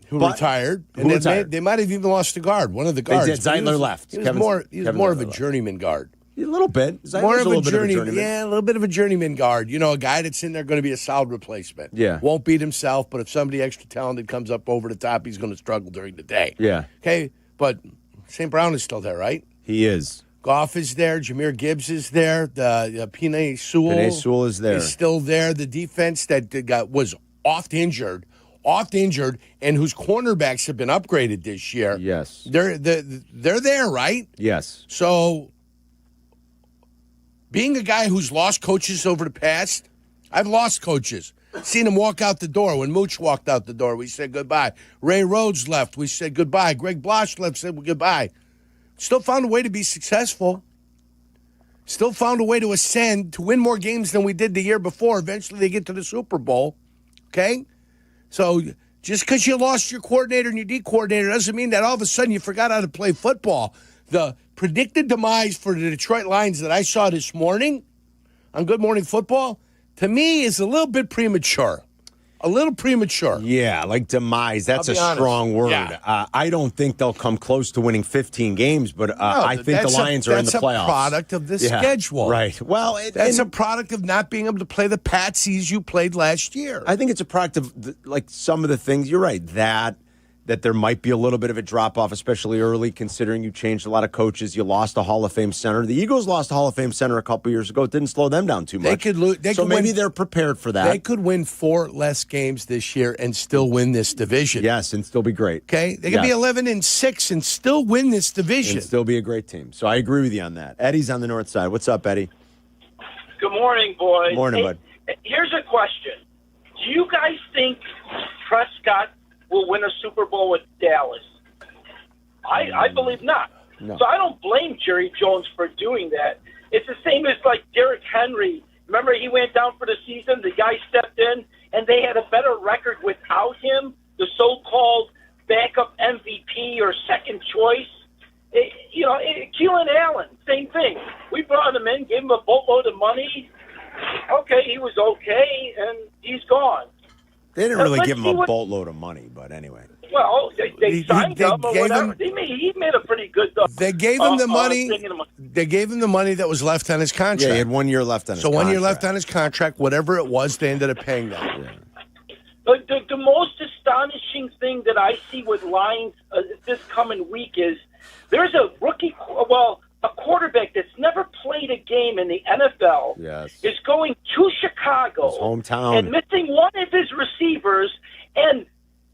Who retired. They might have even lost a guard, one of the guards. They did. Zeitler left. He was more of a journeyman guard. A little bit. More of a journeyman. Yeah, a little bit of a journeyman guard. A guy that's in there going to be a solid replacement. Yeah. Won't beat himself, but if somebody extra talented comes up over the top, he's going to struggle during the day. Yeah. Okay, but St. Brown is still there, right? He is. Goff is there. Jameer Gibbs is there. The Penei Sewell is there. Is still there. The defense that was oft injured, and whose cornerbacks have been upgraded this year. Yes. They're there, right? Yes. So, being a guy who's lost coaches over the past, I've lost coaches. Seen him walk out the door. When Mooch walked out the door, we said goodbye. Ray Rhodes left. We said goodbye. Greg Blosch left. Said goodbye. Still found a way to be successful. Still found a way to ascend, to win more games than we did the year before. Eventually, they get to the Super Bowl. Okay? So, just because you lost your coordinator and your D coordinator doesn't mean that all of a sudden you forgot how to play football. The predicted demise for the Detroit Lions that I saw this morning on Good Morning Football, to me, is a little bit premature. A little premature. Yeah, like demise. That's a strong word. Yeah. I don't think they'll come close to winning 15 games, but I think the Lions are in the playoffs. That's a product of the schedule. Right. Well, that's a product of not being able to play the Patsies you played last year. I think it's a product of some of the things. You're right. That that there might be a little bit of a drop-off, especially early, considering you changed a lot of coaches. You lost a Hall of Fame center. The Eagles lost a Hall of Fame center a couple years ago. It didn't slow them down too much. Maybe they're prepared for that. They could win 4 less games this year and still win this division. Yes, and still be great. Okay? They could be 11-6 and still win this division. And still be a great team. So I agree with you on that. Eddie's on the north side. What's up, Eddie? Good morning, boys. Morning, bud. Here's a question. Do you guys think Prescott will win a Super Bowl with Dallas? I believe not. No. So I don't blame Jerry Jones for doing that. It's the same as like Derrick Henry. Remember, he went down for the season. The guy stepped in, and they had a better record without him, the so-called backup MVP or second choice. Keelan Allen, same thing. We brought him in, gave him a boatload of money. Okay, he was okay, and he's gone. They didn't really give him a boatload of money, but anyway. Well, they signed him or whatever. He made a pretty good. They gave him the money. They gave him the money that was left on his contract. Yeah, he had 1 year left on his contract. So 1 year left on his contract. Whatever it was, they ended up paying that. Yeah. But the most astonishing thing that I see with Lions this coming week is there's a rookie, a quarterback that's never played a game in the NFL is going to Chicago, his hometown, and missing one of his receivers, and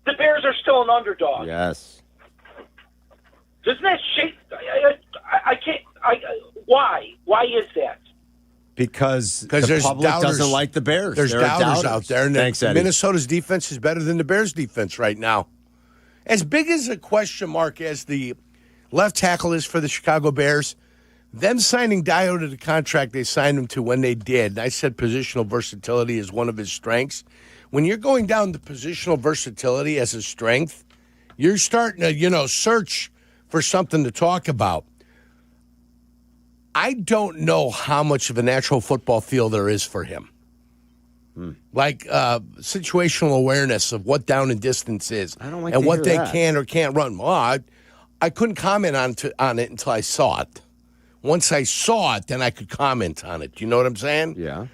the Bears are still an underdog. Yes. Doesn't that shake? I can't. Why? Why is that? Because there's the public doubters. doesn't like the Bears. There's There are doubters out there. And Thanks, Eddie. Minnesota's defense is better than the Bears' defense right now. As big as a question mark as the left tackle is for the Chicago Bears, them signing Dio to the contract they signed him to when they did, and I said positional versatility is one of his strengths. When you're going down to positional versatility as a strength, you're starting to, search for something to talk about. I don't know how much of a natural football feel there is for him. Like situational awareness of what down and distance is and what they can or can't run. Well, I couldn't comment on it until I saw it. Once I saw it, then I could comment on it. You know what I'm saying? Yeah.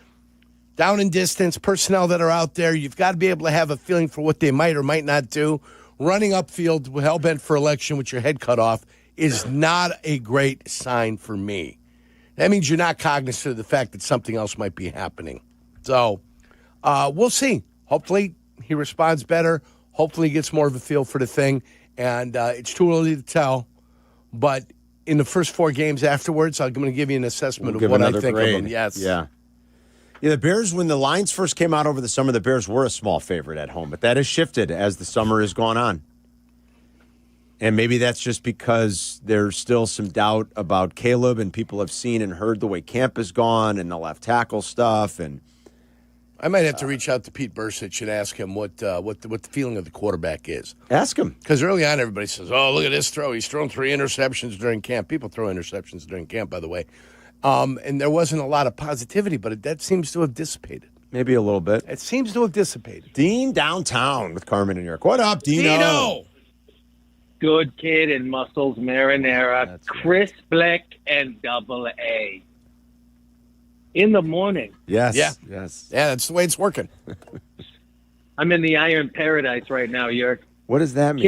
Down and distance, personnel that are out there, you've got to be able to have a feeling for what they might or might not do. Running upfield, hell-bent for election with your head cut off is not a great sign for me. That means you're not cognizant of the fact that something else might be happening. So we'll see. Hopefully he responds better. Hopefully he gets more of a feel for the thing. And it's too early to tell. But in the first 4 games afterwards, I'm going to give you an assessment of what I think of him. Yes. Yeah. Yeah, the Bears, when the lines first came out over the summer, the Bears were a small favorite at home. But that has shifted as the summer has gone on. And maybe that's just because there's still some doubt about Caleb, and people have seen and heard the way camp has gone and the left tackle stuff. And I might have to reach out to Pete Bursich and ask him what the feeling of the quarterback is. Ask him. Because early on, everybody says, oh, look at this throw. He's thrown 3 interceptions during camp. People throw interceptions during camp, by the way. And there wasn't a lot of positivity, but that seems to have dissipated. Maybe a little bit. It seems to have dissipated. Dean downtown with Carmen and Jurko. What up, Dino? Good kid and muscles marinara. That's Chris Bleck and Double A. In the morning. Yes. Yeah. Yes. Yeah, that's the way it's working. I'm in the Iron Paradise right now, Jurk. What does that mean?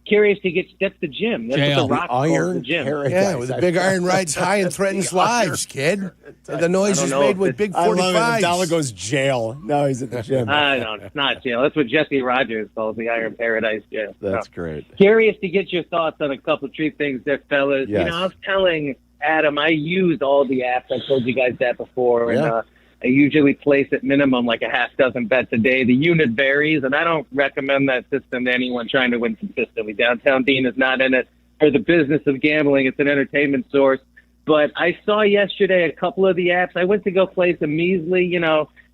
Curious to get that's the gym. That's what the Rock calls the gym. Paradise. Yeah, with the big iron rides high and threatens lives, kid. And the noise is made with big 45s. I love it. Abdalla goes jail. No, he's at the gym. I don't. It's not jail. That's what Jesse Rogers calls the Iron Paradise jail. That's great. Curious to get your thoughts on a couple of tree things there, fellas. Yes. I was telling Adam, I used all the apps. I told you guys that before. Yeah. And I usually place at minimum like a half dozen bets a day. The unit varies, and I don't recommend that system to anyone trying to win consistently. Downtown Dean is not in it for the business of gambling. It's an entertainment source. But I saw yesterday a couple of the apps. I went to go place a measly,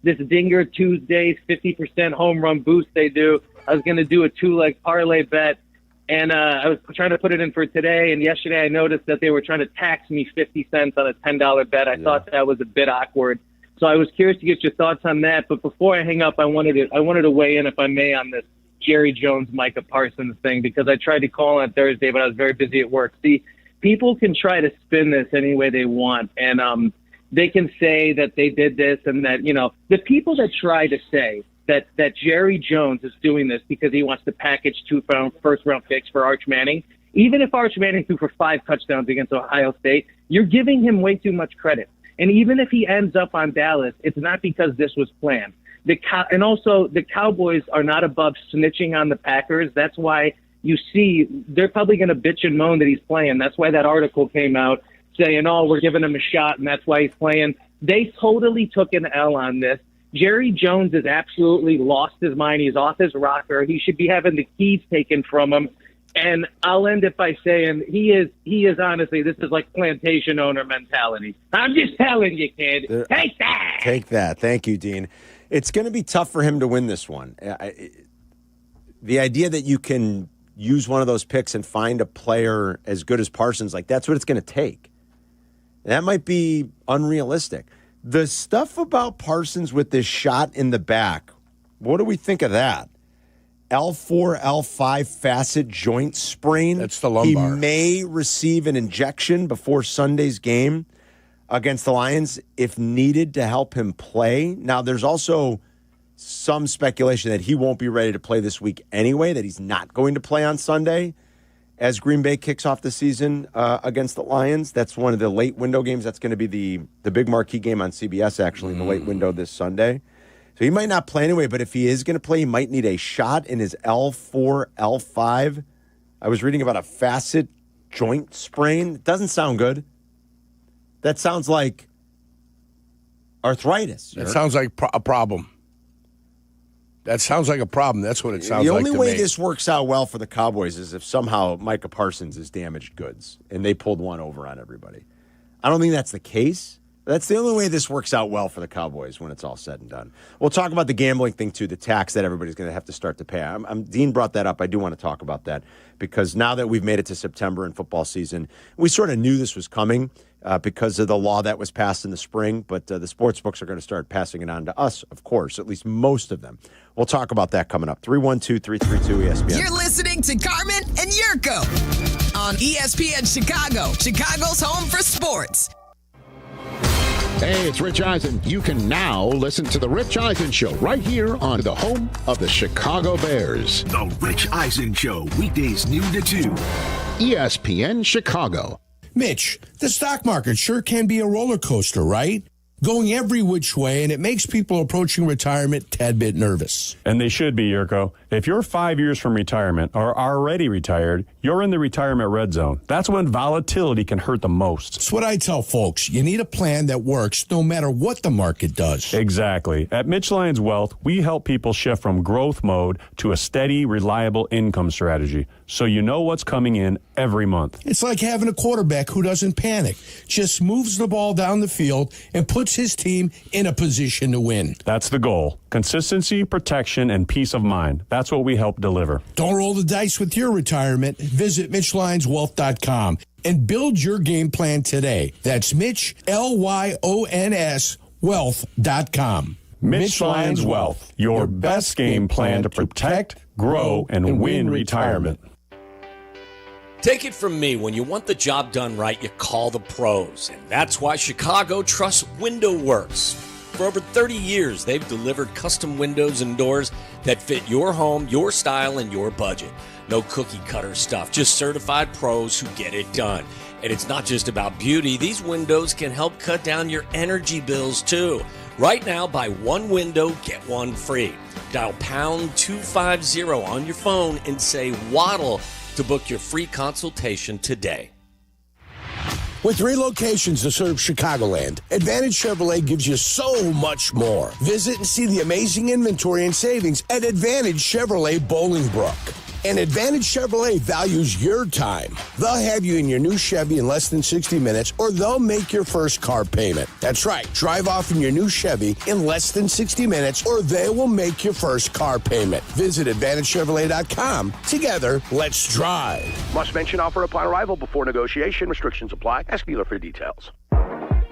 this Dinger Tuesdays 50% home run boost they do. I was going to do a 2-leg parlay bet, and I was trying to put it in for today. And yesterday I noticed that they were trying to tax me 50 cents on a $10 bet. I thought that was a bit awkward. So I was curious to get your thoughts on that. But before I hang up, I wanted to weigh in, if I may, on this Jerry Jones, Micah Parsons thing, because I tried to call on Thursday, but I was very busy at work. See, people can try to spin this any way they want, and they can say that they did this and that, the people that try to say that Jerry Jones is doing this because he wants to package 2 first-round picks for Arch Manning. Even if Arch Manning threw for 5 touchdowns against Ohio State, you're giving him way too much credit. And even if he ends up on Dallas, it's not because this was planned. And also, the Cowboys are not above snitching on the Packers. That's why you see they're probably going to bitch and moan that he's playing. That's why that article came out saying, oh, we're giving him a shot, and that's why he's playing. They totally took an L on this. Jerry Jones has absolutely lost his mind. He's off his rocker. He should be having the keys taken from him. And I'll end it by saying he is honestly, this is like plantation owner mentality. I'm just telling you, kid. Take that. Take that. Thank you, Dean. It's going to be tough for him to win this one. The idea that you can use one of those picks and find a player as good as Parsons, like that's what it's going to take. That might be unrealistic. The stuff about Parsons with this shot in the back, what do we think of that? L4, L5 facet joint sprain. That's the lumbar. He may receive an injection before Sunday's game against the Lions if needed to help him play. Now, there's also some speculation that he won't be ready to play this week anyway, that he's not going to play on Sunday as Green Bay kicks off the season against the Lions. That's one of the late window games. That's going to be the big marquee game on CBS, actually, in the late window this Sunday. So he might not play anyway, but if he is going to play, he might need a shot in his L4, L5. I was reading about a facet joint sprain. It doesn't sound good. That sounds like arthritis. That sounds like a problem. That sounds like a problem. That's what it sounds like to me. The only way me. this works out well for the Cowboys is if somehow Micah Parsons is damaged goods and they pulled one over on everybody. I don't think that's the case. That's the only way this works out well for the Cowboys when it's all said and done. We'll talk about the gambling thing, too, the tax that everybody's going to have to start to pay. Dean brought that up. I do want to talk about that because now that we've made it to September and football season, we sort of knew this was coming because of the law that was passed in the spring, but the sports books are going to start passing it on to us, of course, at least most of them. We'll talk about that coming up. 312-332-ESPN. You're listening to Carmen and Jurko on ESPN Chicago, Chicago's home for sports. Hey, it's Rich Eisen. You can now listen to The Rich Eisen Show right here on the home of the Chicago Bears. The Rich Eisen Show, weekdays noon to 2. ESPN Chicago. Mitch, the stock market sure can be a roller coaster, right? Going every which way, and it makes people approaching retirement a tad bit nervous. And they should be, Jurko. If you're 5 years from retirement or already retired, you're in the retirement red zone. That's when volatility can hurt the most. That's what I tell folks. You need a plan that works no matter what the market does. Exactly. At Mitch Lyons Wealth, we help people shift from growth mode to a steady, reliable income strategy, so you know what's coming in every month. It's like having a quarterback who doesn't panic, just moves the ball down the field and puts his team in a position to win. That's the goal. Consistency, protection, and peace of mind. That's what we help deliver. Don't roll the dice with your retirement. Visit MitchLyonsWealth.com and build your game plan today. That's Mitch, Lyons, Wealth.com. Mitch Lyons Wealth, your best game plan to protect, grow, and win retirement. Take it from me, when you want the job done right, you call the pros. And that's why Chicago trusts Window Works. For over 30 years, they've delivered custom windows and doors that fit your home, your style, and your budget. No cookie cutter stuff, just certified pros who get it done. And it's not just about beauty. These windows can help cut down your energy bills, too. Right now, buy one window, get one free. Dial pound 250 on your phone and say Waddle to book your free consultation today. With 3 locations to serve Chicagoland, Advantage Chevrolet gives you so much more. Visit and see the amazing inventory and savings at Advantage Chevrolet Bolingbrook. And Advantage Chevrolet values your time. They'll have you in your new Chevy in less than 60 minutes, or they'll make your first car payment. That's right. Drive off in your new Chevy in less than 60 minutes, or they will make your first car payment. Visit AdvantageChevrolet.com. Together, let's drive. Must mention offer upon arrival before negotiation. Restrictions apply. Ask dealer for details.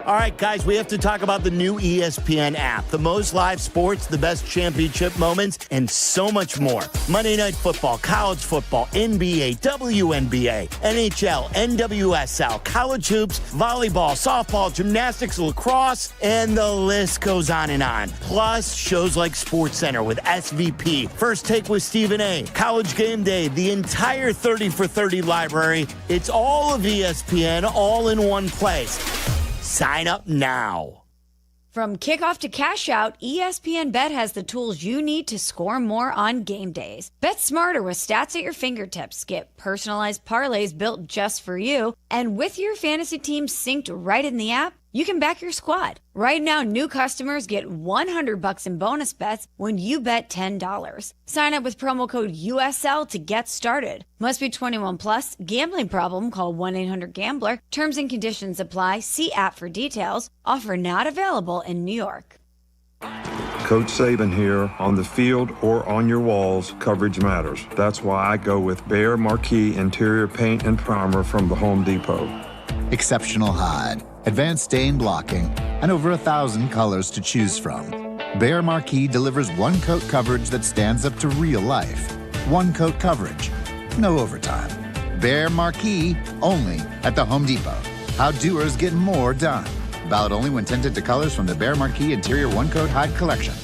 All right, guys, we have to talk about the new ESPN app. The most live sports, the best championship moments, and so much more. Monday Night Football, college football, NBA, WNBA, NHL, NWSL, college hoops, volleyball, softball, gymnastics, lacrosse, and the list goes on and on. Plus, shows like SportsCenter with SVP, First Take with Stephen A., College Game Day, the entire 30 for 30 library. It's all of ESPN, all in one place. Sign up now. From kickoff to cash out, ESPN Bet has the tools you need to score more on game days. Bet smarter with stats at your fingertips. Get personalized parlays built just for you. And with your fantasy team synced right in the app, you can back your squad. Right now, new customers get $100 in bonus bets when you bet $10. Sign up with promo code USL to get started. Must be 21 plus. Gambling problem? Call 1-800-GAMBLER. Terms and conditions apply. See app for details. Offer not available in New York. Coach Saban here. On the field or on your walls, coverage matters. That's why I go with Behr Marquee Interior Paint and Primer from the Home Depot. Exceptional hide, advanced stain blocking, and over 1,000 colors to choose from. Behr Marquee delivers one-coat coverage that stands up to real life. One-coat coverage, no overtime. Behr Marquee, only at the Home Depot. How doers get more done. Valid only when tinted to colors from the Behr Marquee Interior One-Coat Hide Collection.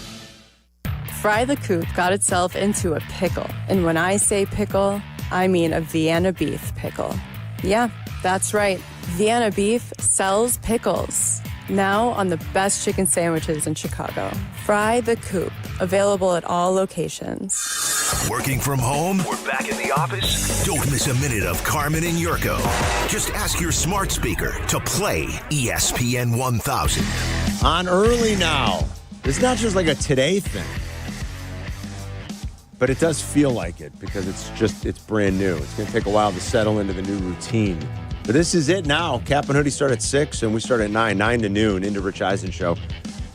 Fry the Coop got itself into a pickle. And when I say pickle, I mean a Vienna beef pickle. Yeah, that's right. Vienna Beef sells pickles. Now on the best chicken sandwiches in Chicago. Fry the Coop. Available at all locations. Working from home? We're back in the office? Don't miss a minute of Carmen and Yurko. Just ask your smart speaker to play ESPN 1000. On early now. It's not just like a today thing. But it does feel like it because it's brand new. It's going to take a while to settle into the new routine. But this is it now. Kap and Hoodie start at 6, and we start at 9 to noon into Rich Eisen show.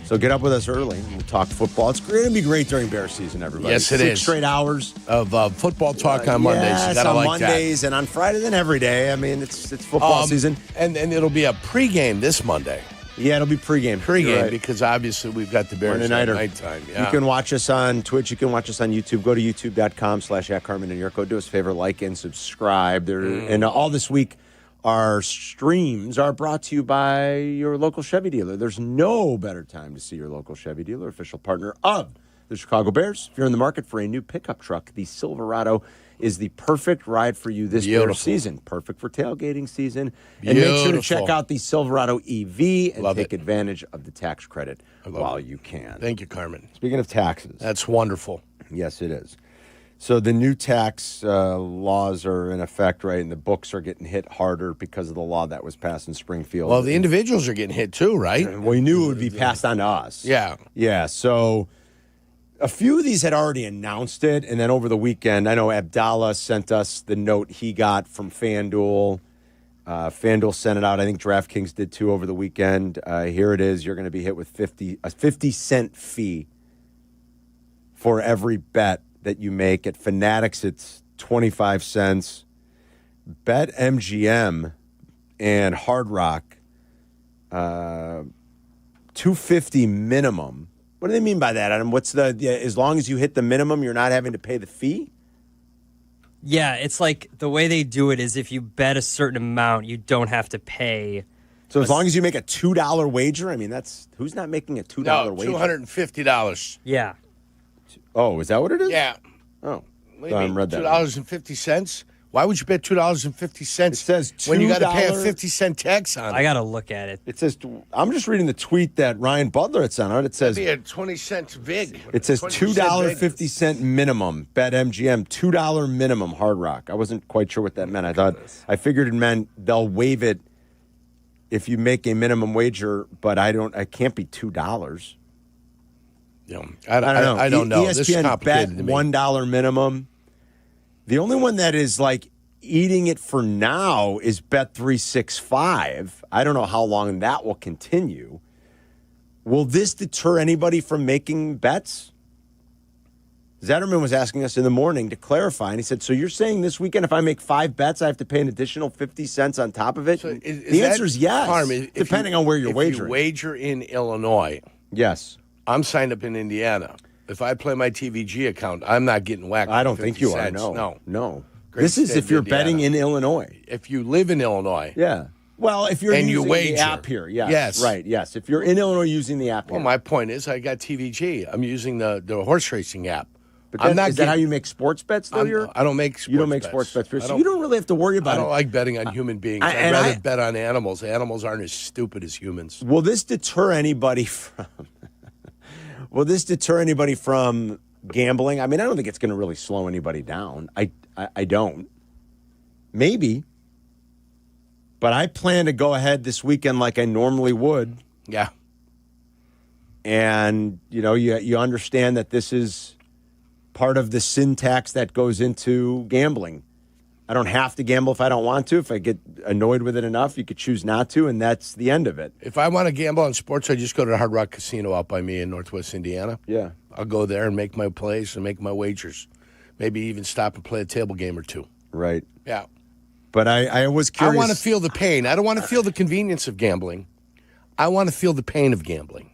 So get up with us early. We'll talk football. It's going to be great during Bear season, everybody. Yes, it is. 6 straight hours of football talk on Mondays. Yes, you gotta on like Mondays that. and on Friday, then every day. I mean, it's football season. And it'll be a pregame this Monday. Yeah, it'll be pregame. Pregame, because obviously we've got the Bears at nighttime. Yeah. You can watch us on Twitch. You can watch us on YouTube. Go to youtube.com/@Carmen and Yurko. Do us a favor, like and subscribe. And all this week, our streams are brought to you by your local Chevy dealer. There's no better time to see your local Chevy dealer, official partner of the Chicago Bears. If you're in the market for a new pickup truck, the Silverado is the perfect ride for you this Bears season. Perfect for tailgating season. And make sure to check out the Silverado EV and take advantage of the tax credit while you can. Thank you, Carmen. Speaking of taxes. That's wonderful. Yes, it is. So the new tax laws are in effect, right? And the books are getting hit harder because of the law that was passed in Springfield. Well, the individuals are getting hit too, right? We knew it would be passed on to us. Yeah. Yeah, so a few of these had already announced it, and then over the weekend, I know Abdalla sent us the note he got from FanDuel. FanDuel sent it out. I think DraftKings did too over the weekend. Here it is. You're going to be hit with a 50-cent fee for every bet that you make. At Fanatics, it's 25 cents. BetMGM and Hard Rock, $250 minimum. What do they mean by that, Adam? What's as long as you hit the minimum, you're not having to pay the fee? Yeah, it's like the way they do it is if you bet a certain amount, you don't have to pay. So as long as you make a $2 wager, I mean, that's who's not making a $2 wager? $250. Yeah. Oh, is that what it is? Yeah. Oh, I read that. $2.50. Why would you bet $2.50? It says when you got to pay a 50-cent tax on it. I got to look at it. It says, I'm just reading the tweet that Ryan Butler had sent out. It says, that'd be a 20 cents big. It says $2.50 minimum. BetMGM, $2 minimum Hard Rock. I wasn't quite sure what that meant. I figured it meant they'll waive it if you make a minimum wager, but I can't be $2. Yeah, I don't know. ESPN this is complicated bet to me. $1 minimum. The only one that is like eating it for now is Bet365. I don't know how long that will continue. Will this deter anybody from making bets? Zetterman was asking us in the morning to clarify, and he said, so you're saying this weekend if I make 5 bets, I have to pay an additional 50 cents on top of it? So the answer is yes, depending on where you're wagering. If you wager in Illinois, yes. I'm signed up in Indiana. If I play my TVG account, I'm not getting whacked. I don't think you cents. are, no. Great This is state if you're of Indiana. betting in Illinois. If you live in Illinois. Yeah. Well, if you're and using you wager. the app here, yes. Yes. Right, yes. If you're in Illinois using the app here. Well, my point is I got TVG. I'm using the horse racing app. But is that how you make sports bets, though? I don't make sports bets. You don't make sports bets. So you don't really have to worry about it. I don't like betting on human beings. I'd rather bet on animals. Animals aren't as stupid as humans. Will this deter anybody from... Will this deter anybody from gambling? I mean, I don't think it's going to really slow anybody down. I don't. Maybe. But I plan to go ahead this weekend like I normally would. Yeah. And, you understand that this is part of the syntax that goes into gambling. I don't have to gamble if I don't want to. If I get annoyed with it enough, you could choose not to, and that's the end of it. If I want to gamble on sports, I just go to the Hard Rock Casino out by me in Northwest Indiana. Yeah. I'll go there and make my plays and make my wagers. Maybe even stop and play a table game or two. Right. Yeah. But I was curious. I want to feel the pain. I don't want to feel the convenience of gambling. I want to feel the pain of gambling.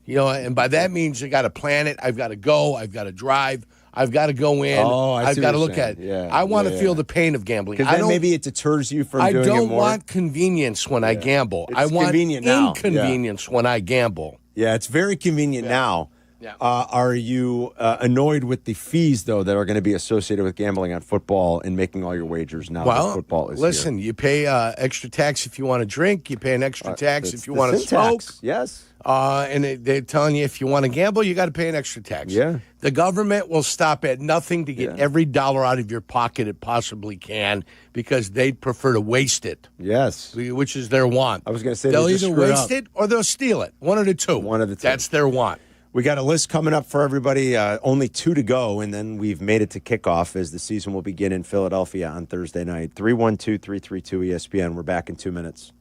And by that means I got to plan it. I've got to go. I've got to drive. I've got to go in. I've got to look at it. Yeah, I want to feel the pain of gambling. Because then maybe it deters you from doing it more. I don't want convenience when I gamble. I want inconvenience when I gamble. Yeah, it's very convenient now. Yeah. Are you annoyed with the fees, though, that are going to be associated with gambling on football and making all your wagers now that football is listen, here? You pay extra tax if you want to drink. You pay an extra tax if you want to smoke. Yes. And they're telling you if you want to gamble, you got to pay an extra tax. Yeah. The government will stop at nothing to get every dollar out of your pocket it possibly can because they'd prefer to waste it. Yes. Which is their want. I was going to say they'll either waste it or they'll steal it. One of the two. That's their want. We got a list coming up for everybody. Only 2 to go, and then we've made it to kickoff as the season will begin in Philadelphia on Thursday night. 312-332-ESPN. We're back in 2 minutes.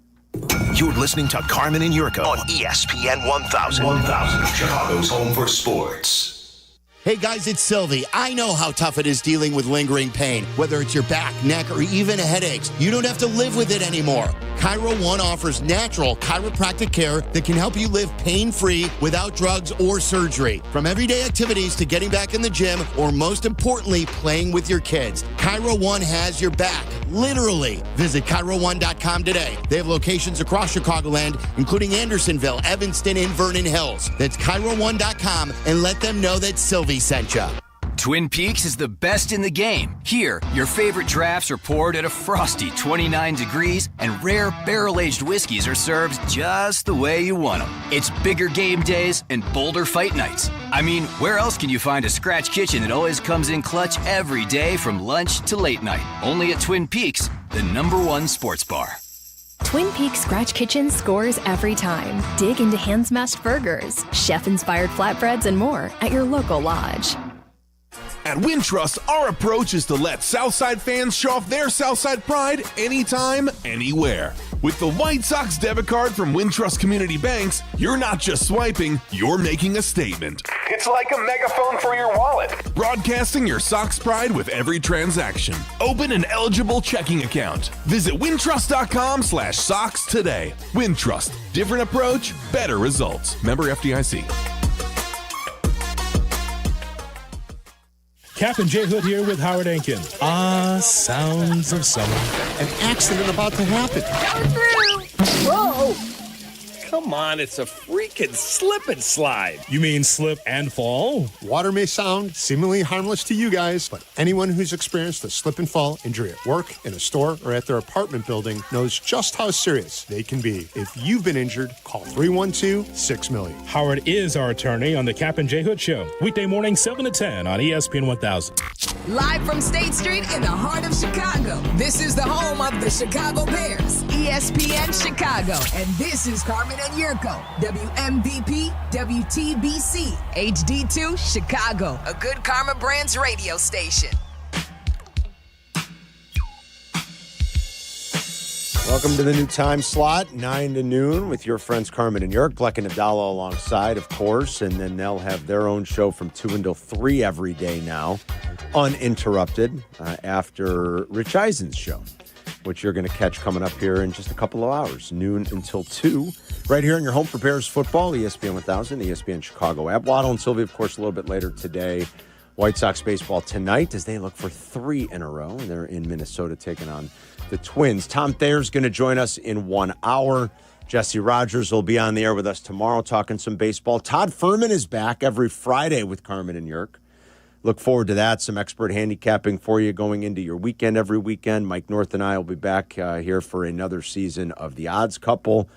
You're listening to Carmen and Jurko on ESPN 1000. 1000, Chicago's home for sports. Hey guys, it's Silvy. I know how tough it is dealing with lingering pain, whether it's your back, neck, or even headaches. You don't have to live with it anymore. Chiro One offers natural chiropractic care that can help you live pain-free without drugs or surgery. From everyday activities to getting back in the gym, or most importantly, playing with your kids, Chiro One has your back, literally. Visit ChiroOne.com today. They have locations across Chicagoland, including Andersonville, Evanston, and Vernon Hills. That's ChiroOne.com, and let them know that Silvy sent you. Twin Peaks is the best in the game. Here, your favorite drafts are poured at a frosty 29 degrees, and rare barrel-aged whiskeys are served just the way you want them. It's bigger game days and bolder fight nights. I mean, where else can you find a scratch kitchen that always comes in clutch every day from lunch to late night? Only at Twin Peaks, the #1 sports bar. Twin Peaks Scratch Kitchen scores every time. Dig into hand-smashed burgers, chef-inspired flatbreads, and more at your local lodge. At Wintrust, our approach is to let Southside fans show off their Southside pride anytime, anywhere. With the White Sox debit card from Wintrust Community Banks, you're not just swiping, you're making a statement. It's like a megaphone for your wallet. Broadcasting your Sox pride with every transaction. Open an eligible checking account. Visit wintrust.com/Sox today. Wintrust. Different approach, better results. Member FDIC. Kap J Hood here with Howard Enkin. Sounds of summer. An accident about to happen. Whoa! Come on, it's a freaking slip and slide. You mean slip and fall? Water may sound seemingly harmless to you guys, but anyone who's experienced a slip and fall injury at work, in a store, or at their apartment building knows just how serious they can be. If you've been injured, call 312-6-MILLION. Howard is our attorney on the Kap J Hood Show. Weekday morning, 7 to 10 on ESPN 1000. Live from State Street in the heart of Chicago. This is the home of the Chicago Bears, ESPN Chicago. And this is Carmen and Jurko, WMVP, WTBC, HD2, Chicago, a good Karma Brands radio station. Welcome to the new time slot, 9 to noon, with your friends Carmen and Jurko, Bleck Abdalla alongside, of course, and then they'll have their own show from 2 until 3 every day now, uninterrupted, after Rich Eisen's show, which you're going to catch coming up here in just a couple of hours, noon until 2, right here in your home for Bears football, ESPN 1000, ESPN Chicago app. Waddle and Silvy, of course, a little bit later today. White Sox baseball tonight as they look for 3 in a row. They're in Minnesota taking on the Twins. Tom Thayer's going to join us in 1 hour. Jesse Rogers will be on the air with us tomorrow talking some baseball. Todd Furman is back every Friday with Carmen and Jurko. Look forward to that. Some expert handicapping for you going into your weekend every weekend. Mike North and I will be back here for another season of The Odds Couple.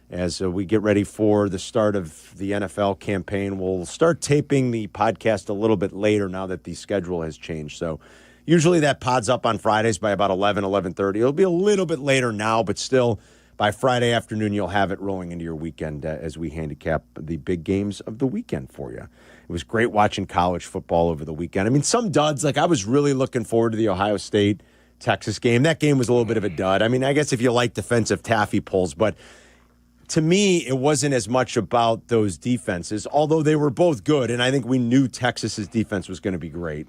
As we get ready for the start of the NFL campaign, we'll start taping the podcast a little bit later now that the schedule has changed. So usually that pod's up on Fridays by about 11:30. It'll be a little bit later now, but still by Friday afternoon, you'll have it rolling into your weekend as we handicap the big games of the weekend for you. It was great watching college football over the weekend. I mean, some duds, like I was really looking forward to the Ohio State-Texas game. That game was a little bit of a dud. I mean, I guess if you like defensive taffy pulls, but to me, it wasn't as much about those defenses, although they were both good, and I think we knew Texas's defense was going to be great.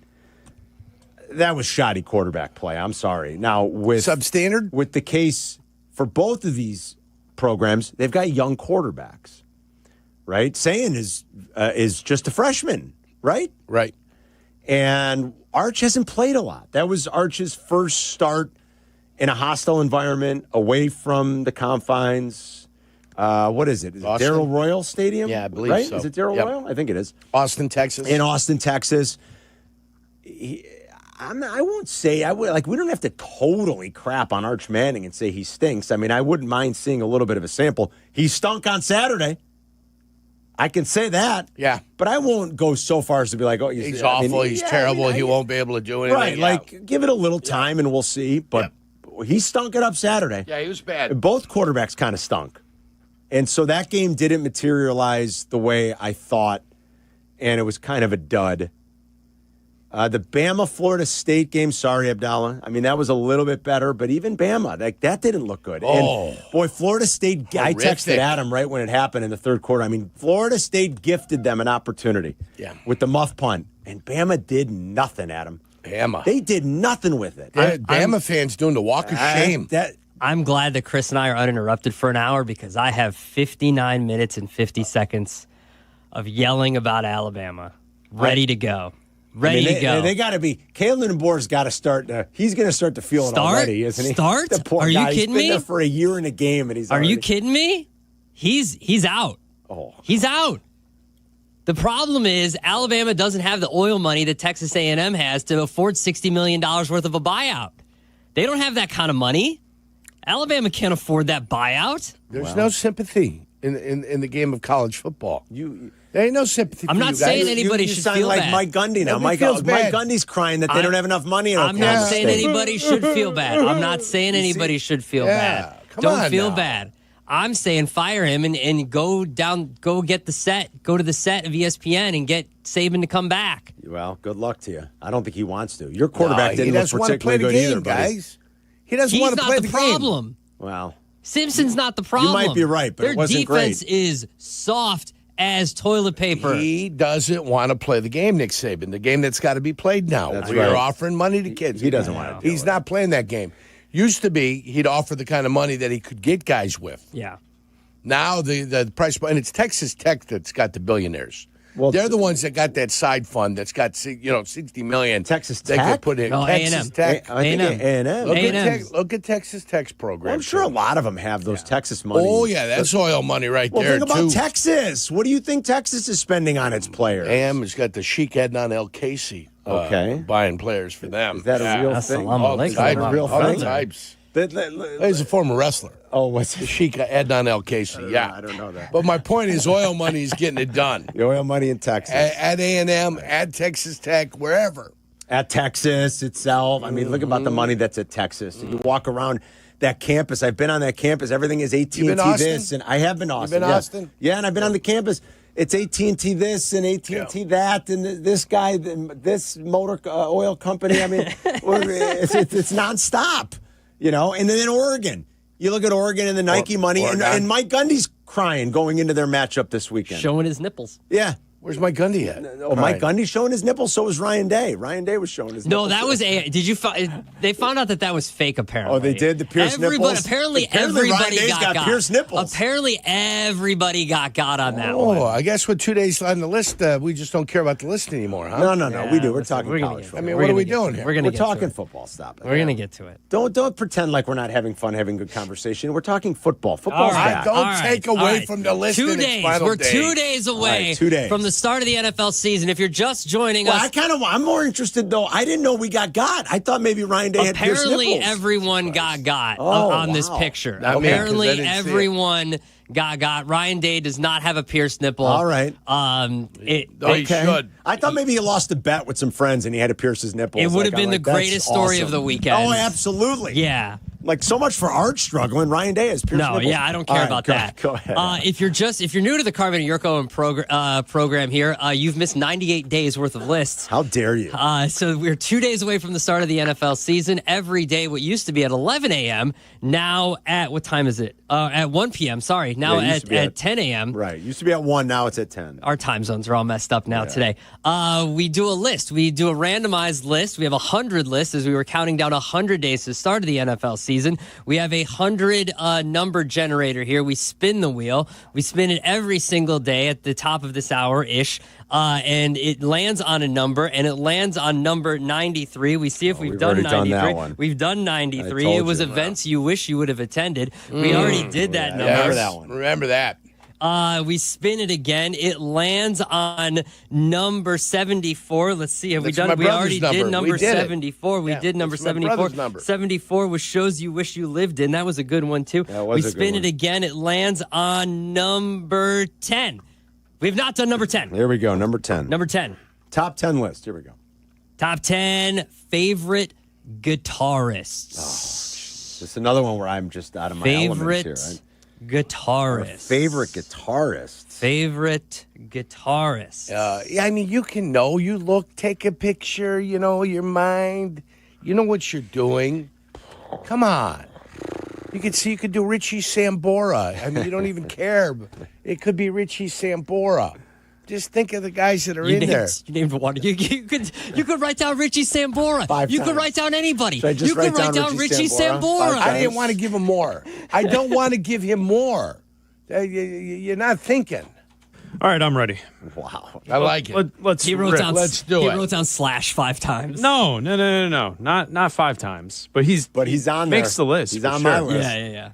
That was shoddy quarterback play. I'm sorry. Now, with substandard, with the case for both of these programs, they've got young quarterbacks, right? Sayin is just a freshman, right? Right. And Arch hasn't played a lot. That was Arch's first start in a hostile environment, away from the confines. What is it? Is it Darrell Royal Stadium? Yeah, I believe right? so. Is it Darrell Royal? I think it is. Austin, Texas. In Austin, Texas. I won't say, we don't have to totally crap on Arch Manning and say he stinks. I mean, I wouldn't mind seeing a little bit of a sample. He stunk on Saturday. I can say that. Yeah. But I won't go so far as to be like, oh, he's awful, he's terrible, he won't be able to do anything. Right, give it a little time and we'll see. But he stunk it up Saturday. Yeah, he was bad. Both quarterbacks kind of stunk. And so that game didn't materialize the way I thought, and it was kind of a dud. The Bama-Florida State game, sorry, Abdalla. I mean, that was a little bit better, but even Bama, that didn't look good. Oh. And, boy, Florida State, I texted Adam right when it happened in the third quarter. I mean, Florida State gifted them an opportunity with the muff punt, and Bama did nothing, Adam. Bama. They did nothing with it. Bama fans doing the walk of shame. I'm glad that Chris and I are uninterrupted for an hour because I have 59 minutes and 50 seconds of yelling about Alabama. Ready to go. Ready to go. They got to be. Kalen DeBoer's got to start. He's going to start to feel it already, isn't he? Start? The poor Are guy. you kidding He's been me? there for a year and a game, and he's. Are you kidding me? He's out. Oh, he's out. The problem is Alabama doesn't have the oil money that Texas A&M has to afford $60 million worth of a buyout. They don't have that kind of money. Alabama can't afford that buyout. There's no sympathy in the game of college football. There ain't no sympathy. I'm for not you saying guys. anybody you should sound feel like bad. Mike Gundy now. Mike Gundy's crying that they don't have enough money. In I'm Oklahoma not saying State. anybody should feel bad. I'm not saying anybody should feel bad. Don't feel bad. I'm saying fire him and go get the set. Go to the set of ESPN and get Saban to come back. Well, good luck to you. I don't think he wants to. Your quarterback didn't he look doesn't want to play particularly the good game, either, buddy. guys. He doesn't want to play the He's not the problem. Well, Simpson's not the problem. You might be right, but their it wasn't defense great. is soft as toilet paper. He doesn't want to play the game, Nick Saban, the game that's got to be played now. That's We're right. offering money to kids. He doesn't want to. He's not playing that game. Used to be, he'd offer the kind of money that he could get guys with. Yeah. Now the price, and it's Texas Tech that's got the billionaires. Well, they're the ones that got that side fund that's got $60 million. Texas they Tech? could put in. No, Texas A&M. Tech. I think A&M. Look at Texas Tech's program. Well, I'm sure a lot of them have those Texas money. Oh yeah, that's oil money right Well, there think about too. Texas. What do you think Texas is spending on its players? AM has got the Sheik Adnan El Casey. Buying players for them. Is that a real thing? All the types. Real All the thing? types. He's He's a former wrestler. Oh, what's the Sheik Adnan El Casey? I don't know that. But my point is, oil money is getting it done. The oil money in Texas. At A&M, at Texas Tech, wherever. At Texas itself. I mean, look about the money that's at Texas. You walk around that campus. I've been on that campus. Everything is AT&T You been Austin? this, and I have been Austin. been yeah. Austin? Yeah, and I've been on the campus. It's AT&T this and AT&T that, and this guy, this motor oil company. I mean, it's nonstop, And then in Oregon, You look at Oregon and the Nike money, and Mike Gundy's crying going into their matchup this weekend. Showing his nipples. Yeah. Where's Mike Gundy at? Oh, Mike Gundy's showing his nipples. So was Ryan Day. Ryan Day was showing his nipples. No, that was did you they found out that was fake apparently. Oh, they did? The pierced nipples? Apparently Ryan everybody Day's got pierced nipples. Apparently everybody got on that Oh, one. I guess with 2 days on the list, we just don't care about the list anymore, huh? No, Yeah, we do. We're listen, talking we're gonna college get football. I mean, what are we doing here? We're talking football. Stop it. We're going to get to it. Don't pretend like we're not having fun, having good conversation. We're talking football. Football's back. Don't take away from the list. 2 in its days. final We're day. 2 days away 2 days. from the start of the NFL season. If you're just joining us, I'm more interested though. I didn't know we got. I thought maybe Ryan Day had pierced apparently nipples. everyone got Oh, on this wow. picture. Not me, 'cause I Apparently didn't see it. everyone got. Ryan Day does not have a pierced nipple. All right. He should. I thought maybe he lost a bet with some friends and he had to pierce his nipples. It would have I'm been the that's greatest story of awesome. the weekend. Oh, absolutely. Yeah. Like so much for Art struggling. Ryan Day has pierced nipples. I don't care All right, about go- that. Go ahead. If you're new to the Carmen Jurko and program here, you've missed 98 days worth of lists. How dare you? So we're 2 days away from the start of the NFL season. Every day, what used to be at 11 a.m., now at what time is it? At 1 p.m. Sorry, now Yeah, it used to be at 10 a.m. Right. Used to be at 1. Now it's at 10. Our time zones are all messed up now today. We do a list. We do a randomized list. We have 100 lists as we were counting down 100 days to the start of the NFL season. We have a 100 number generator here. We spin the wheel. We spin it every single day at the top of this hour-ish. And it lands on a number, and it lands on number 93. We see if we've done 93. Done that one. We've done 93. I told It was you. events you wish you would have attended. We already did that number. Remember that one. Remember that. We spin it again. It lands on number 74. Let's see. Have That's we my done? We brother's already number. did number We did it. 74. We Yeah, did number that's my 74. brother's number. 74 was shows you wish you lived in. That was a good one too. That was we a good spin one. it again. It lands on number 10. We've not done number 10. Here we go. Number 10. Number 10. Top 10 list. Here we go. Top 10 favorite guitarists. This is another one where I'm just out of my elements Favorite here. Right? guitarist. Favorite guitarist. Favorite guitarist. Yeah, I mean, you can know. You look, take a picture, you know, your mind. You know what you're doing. Come on. You could see, you could do Richie Sambora. I mean, you don't even care. It could be Richie Sambora. Just think of the guys that are in there. You named one. You could write down Richie Sambora. 5 You times. could write down anybody. Should I just You could write write down down Richie Richie Sambora? Sambora. I didn't want to give him more. I don't want to give him more. You're not thinking. All right, I'm ready. Wow. I like it. Let's He wrote rip. down. Let's do he it. wrote down slash 5 times. No. Not 5 times. But he's on makes there. the list. He's for on sure. my list. Yeah.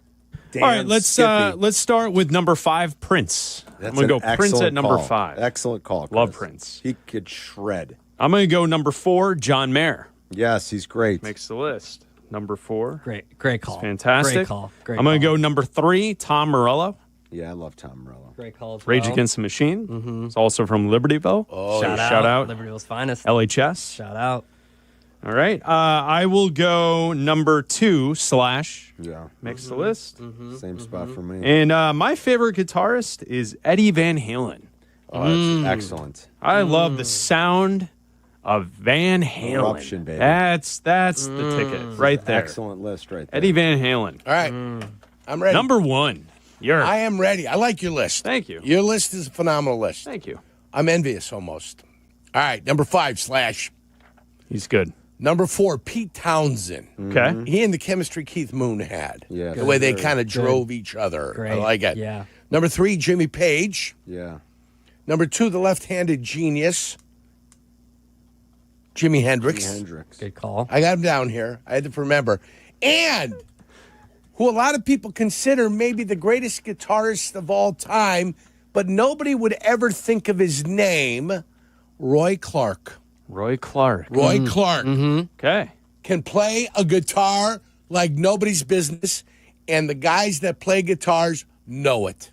Damn All right, let's Skippy. start with number 5, Prince. That's I'm gonna an go Prince excellent at number call. 5. Excellent call. Chris. Love Prince. He could shred. I'm gonna go number 4, John Mayer. Yes, he's great. Makes the list. Number 4. Great call. Fantastic. Great call. I'm gonna go number 3, Tom Morello. Yeah, I love Tom Morello. Great call. As Rage well. Against the Machine. It's also from Libertyville. Oh, Shout out. Libertyville's finest. LHS. Shout out. All right. I will go number 2, Slash. Yeah. Makes the list. Same spot for me. And my favorite guitarist is Eddie Van Halen. Oh, that's excellent. I love the sound of Van Halen. Eruption, baby. That's the ticket right there. Excellent list right there. Eddie Van Halen. All right. I'm ready. Number 1. I am ready. I like your list. Thank you. Your list is a phenomenal list. Thank you. I'm envious almost. All right. Number 5, Slash. He's good. Number 4, Pete Townsend. Okay. He and the chemistry Keith Moon had. Yeah. The way they Good. kind of drove each other. Great. I like it. Yeah. Number 3, Jimmy Page. Yeah. Number 2, the left-handed genius, Jimi Hendrix. Good call. I got him down here. I had to remember. And who a lot of people consider maybe the greatest guitarist of all time, but nobody would ever think of his name, Roy Clark. Roy Clark. Roy Clark Okay. can play a guitar like nobody's business, and the guys that play guitars know it.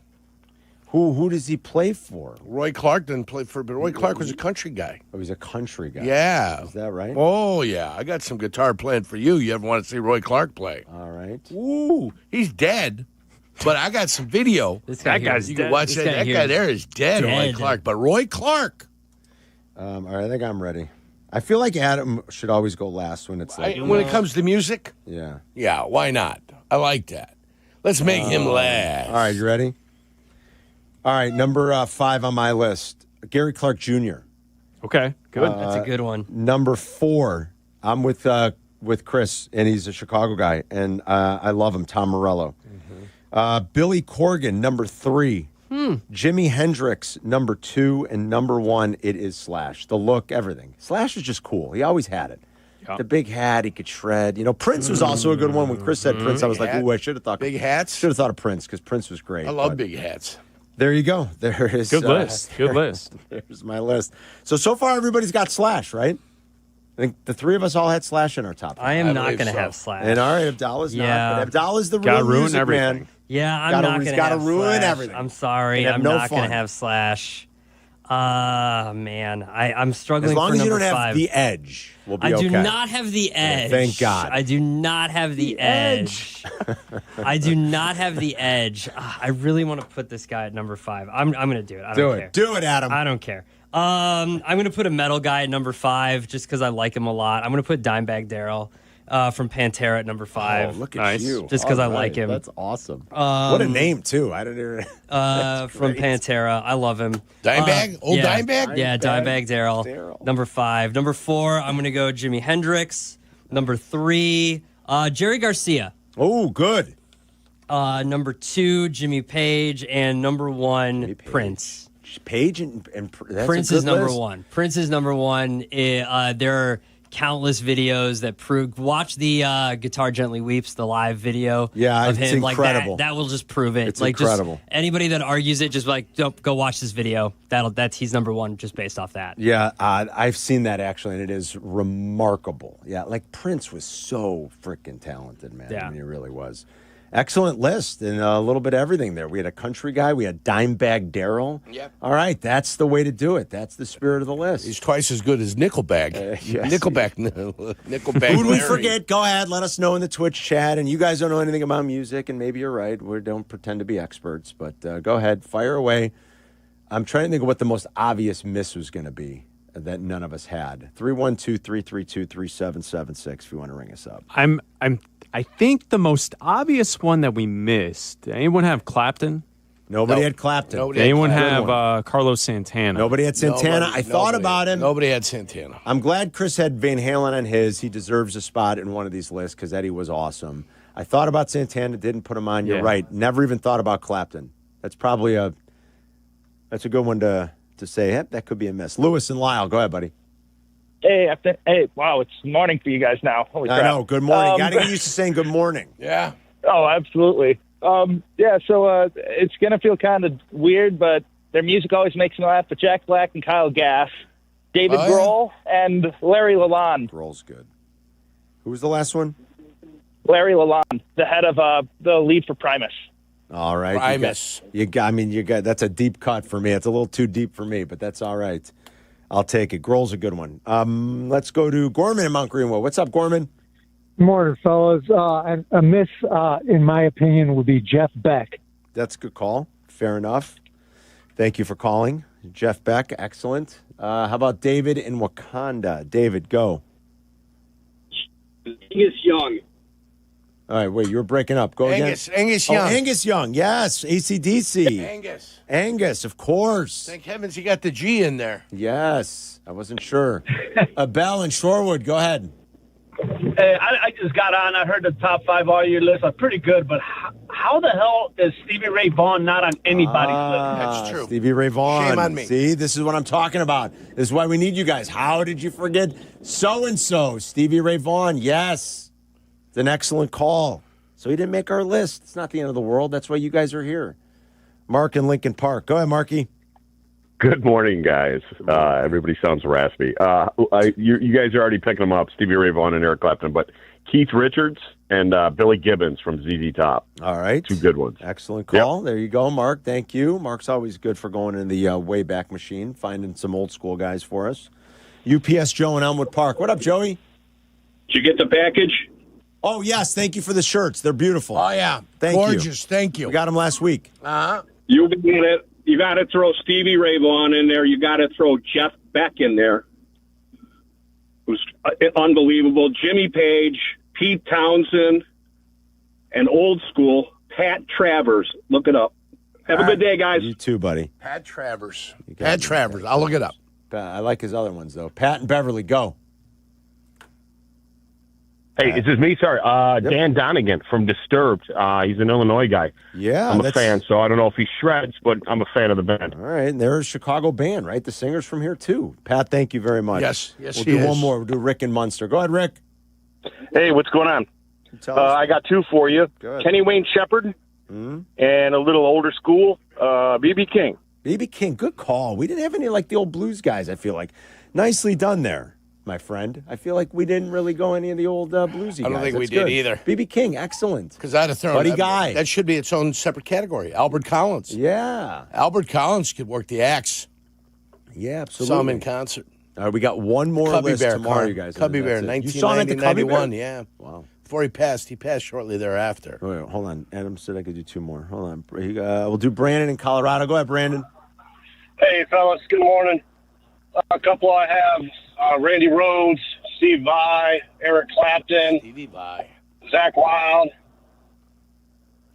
Who does he play for? Roy Clark didn't play for, but Roy Clark was a country guy. Oh, he's a country guy. Yeah. Is that right? Oh, yeah. I got some guitar playing for you. You ever want to see Roy Clark play? All right. Ooh, he's dead. But I got some video. This guy here is You can dead. watch This that. guy That here guy is there is dead, Roy dead. Clark. But Roy Clark. All right, I think I'm ready. I feel like Adam should always go last when it's like When it comes to music, yeah. yeah, why not? I like that. Let's make him laugh. All right, you ready? All right, number 5 on my list, Gary Clark Jr. Okay, good. That's a good one. Number 4, I'm with Chris, and he's a Chicago guy, and I love him, Tom Morello. Billy Corgan, number 3. Jimi Hendrix, number 2, and number 1, it is Slash. The look, everything. Slash is just cool. He always had it. Yeah. The big hat, he could shred. You know, Prince was also a good one. When Chris said Prince, I was like, ooh, I should have thought. Big hats? Should have thought of Prince, because Prince was great. I love big hats. There you go. There is Good list. Good list. There's my list. So far, everybody's got Slash, right? I think the 3 of us all had Slash in our top 5. I am not going to have Slash. And all right, Abdalla's Yeah. not. But Abdalla's the Gotta real ruin music everything. man. Yeah, I'm Gotta- not he's going to gotta have ruin Slash. everything. I'm sorry. And have I'm no not going fun. to have Slash. Man, I'm struggling As long for as you number don't have 5. the edge, we'll be I okay. do not have the edge. Thank God. I do not have the edge. I do not have the edge. I really want to put this guy at number 5. I'm going to do it. I don't care. Do it, Adam. I don't care. I'm going to put a metal guy at number 5 just because I like him a lot. I'm going to put Dimebag Darrell from Pantera at number 5. Oh, look at you. Just because I All like right. him. That's awesome. What a name, too. I don't even. From Pantera. I love him. Dimebag? Old Dimebag? Yeah, Dimebag Darrell. Number 5. Number 4, I'm going to go Jimi Hendrix. Number 3, Jerry Garcia. Oh, good. Number 2, Jimmy Page. And number 1, Prince. Page and that's Prince a good is number list. 1. Prince is number 1. There are countless videos that prove. Watch the Guitar Gently Weeps, the live video. Yeah, of it's him. incredible. Like that will just prove it. It's like incredible. Just anybody that argues it, just like go watch this video. He's number 1 just based off that. Yeah, I've seen that actually, and it is remarkable. Yeah, like Prince was so freaking talented, man. Yeah. I mean, he really was. Excellent list, and a little bit of everything there. We had a country guy. We had Dimebag Darrell. Yep. All right, that's the way to do it. That's the spirit of the list. He's twice as good as Nickelback. Yes. Nickelback. Who did we Larry. forget? Go ahead. Let us know in the Twitch chat. And you guys don't know anything about music, and maybe you're right. We don't pretend to be experts, but go ahead. Fire away. I'm trying to think of what the most obvious miss was going to be that none of us had. 312-332-3776 if you want to ring us up. I think the most obvious one that we missed. Anyone have Clapton? Nobody had Clapton. Nobody Anyone had have Carlos Santana? Nobody had Santana. Nobody- I thought about him. Nobody had Santana. I'm glad Chris had Van Halen on his. He deserves a spot in one of these lists because Eddie was awesome. I thought about Santana, didn't put him on. You're Yeah. right. Never even thought about Clapton. That's probably that's a good one to say. Hey, that could be a miss. Lewis and Lyle, go ahead, buddy. Hey, wow, it's morning for you guys now. Holy crap. I know. Good morning. Got to get used to saying good morning. Yeah. Oh, absolutely. So it's going to feel kind of weird, but their music always makes me laugh. But Jack Black and Kyle Gass, David Grohl, and Larry Lalonde. Grohl's good. Who was the last one? Larry Lalonde, the head of the lead for Primus. All right. Primus. You got, that's a deep cut for me. It's a little too deep for me, but that's all right. I'll take it. Grohl's a good one. Let's go to Gorman in Mount Greenwood. What's up, Gorman? Morning, fellas. A miss, in my opinion, would be Jeff Beck. That's a good call. Fair enough. Thank you for calling. Jeff Beck, excellent. How about David in Wakanda? David, go. Angus Young. All right, wait, you were breaking up. Go again. Angus Young. Oh, Angus Young, yes. AC/DC. Angus. Angus, of course. Thank heavens he got the G in there. Yes, I wasn't sure. Bell and Shorewood, go ahead. Hey, I just got on. I heard the top 5 all year list. I'm pretty good, but how the hell is Stevie Ray Vaughan not on anybody's list? That's true. Stevie Ray Vaughan. Shame on me. See, this is what I'm talking about. This is why we need you guys. How did you forget so-and-so? Stevie Ray Vaughan, yes. It's an excellent call. So he didn't make our list. It's not the end of the world. That's why you guys are here. Mark in Lincoln Park. Go ahead, Marky. Good morning, guys. Everybody sounds raspy. You guys are already picking them up, Stevie Ray Vaughan and Eric Clapton, but Keith Richards and Billy Gibbons from ZZ Top. All right. 2 good ones. Excellent call. Yep. There you go, Mark. Thank you. Mark's always good for going in the Wayback Machine, finding some old school guys for us. UPS Joe in Elmwood Park. What up, Joey? Did you get the package? Oh, yes. Thank you for the shirts. They're beautiful. Oh, yeah. Thank you. Gorgeous. Thank you. We got them last week. Uh-huh. You got to throw Stevie Ray Vaughan in there. You got to throw Jeff Beck in there. It was unbelievable. Jimmy Page, Pete Townsend, and old school Pat Travers. Look it up. Have a good day, guys. You too, buddy. Pat Travers. Pat Travers. I'll look it up. I like his other ones, though. Pat and Beverly, go. Hey, is this me? Sorry. Dan Donegan from Disturbed. He's an Illinois guy. Yeah. I'm a fan, so I don't know if he shreds, but I'm a fan of the band. All right. And they're a Chicago band, right? The singer's from here, too. Pat, thank you very much. Yes, We'll do one more. We'll do Rick and Munster. Go ahead, Rick. Hey, what's going on? I got two for you. Good. Kenny Wayne Shepherd and a little older school, B.B. King. B.B. King, good call. We didn't have any like the old blues guys, I feel like. Nicely done there, my friend. I feel like we didn't really go any of the old bluesy guys. I don't think we That's did good. either. B.B. King, excellent. Because I'd have thrown Buddy that guy. That should be its own separate category. Albert Collins. Yeah. Albert Collins could work the axe. Yeah, absolutely. Saw him in concert. All right, we got one more Cubby list Bear, tomorrow, you guys. Cubby Bear, That's it. You saw him at the Cubby Bear? 1991, yeah. Wow. Before he passed shortly thereafter. Wait, hold on. Adam said I could do two more. Hold on. We'll do Brandon in Colorado. Go ahead, Brandon. Hey, fellas. Good morning. A couple I have, Randy Rhoads, Steve Vai, Eric Clapton, Stevie Vai, Zach Wilde.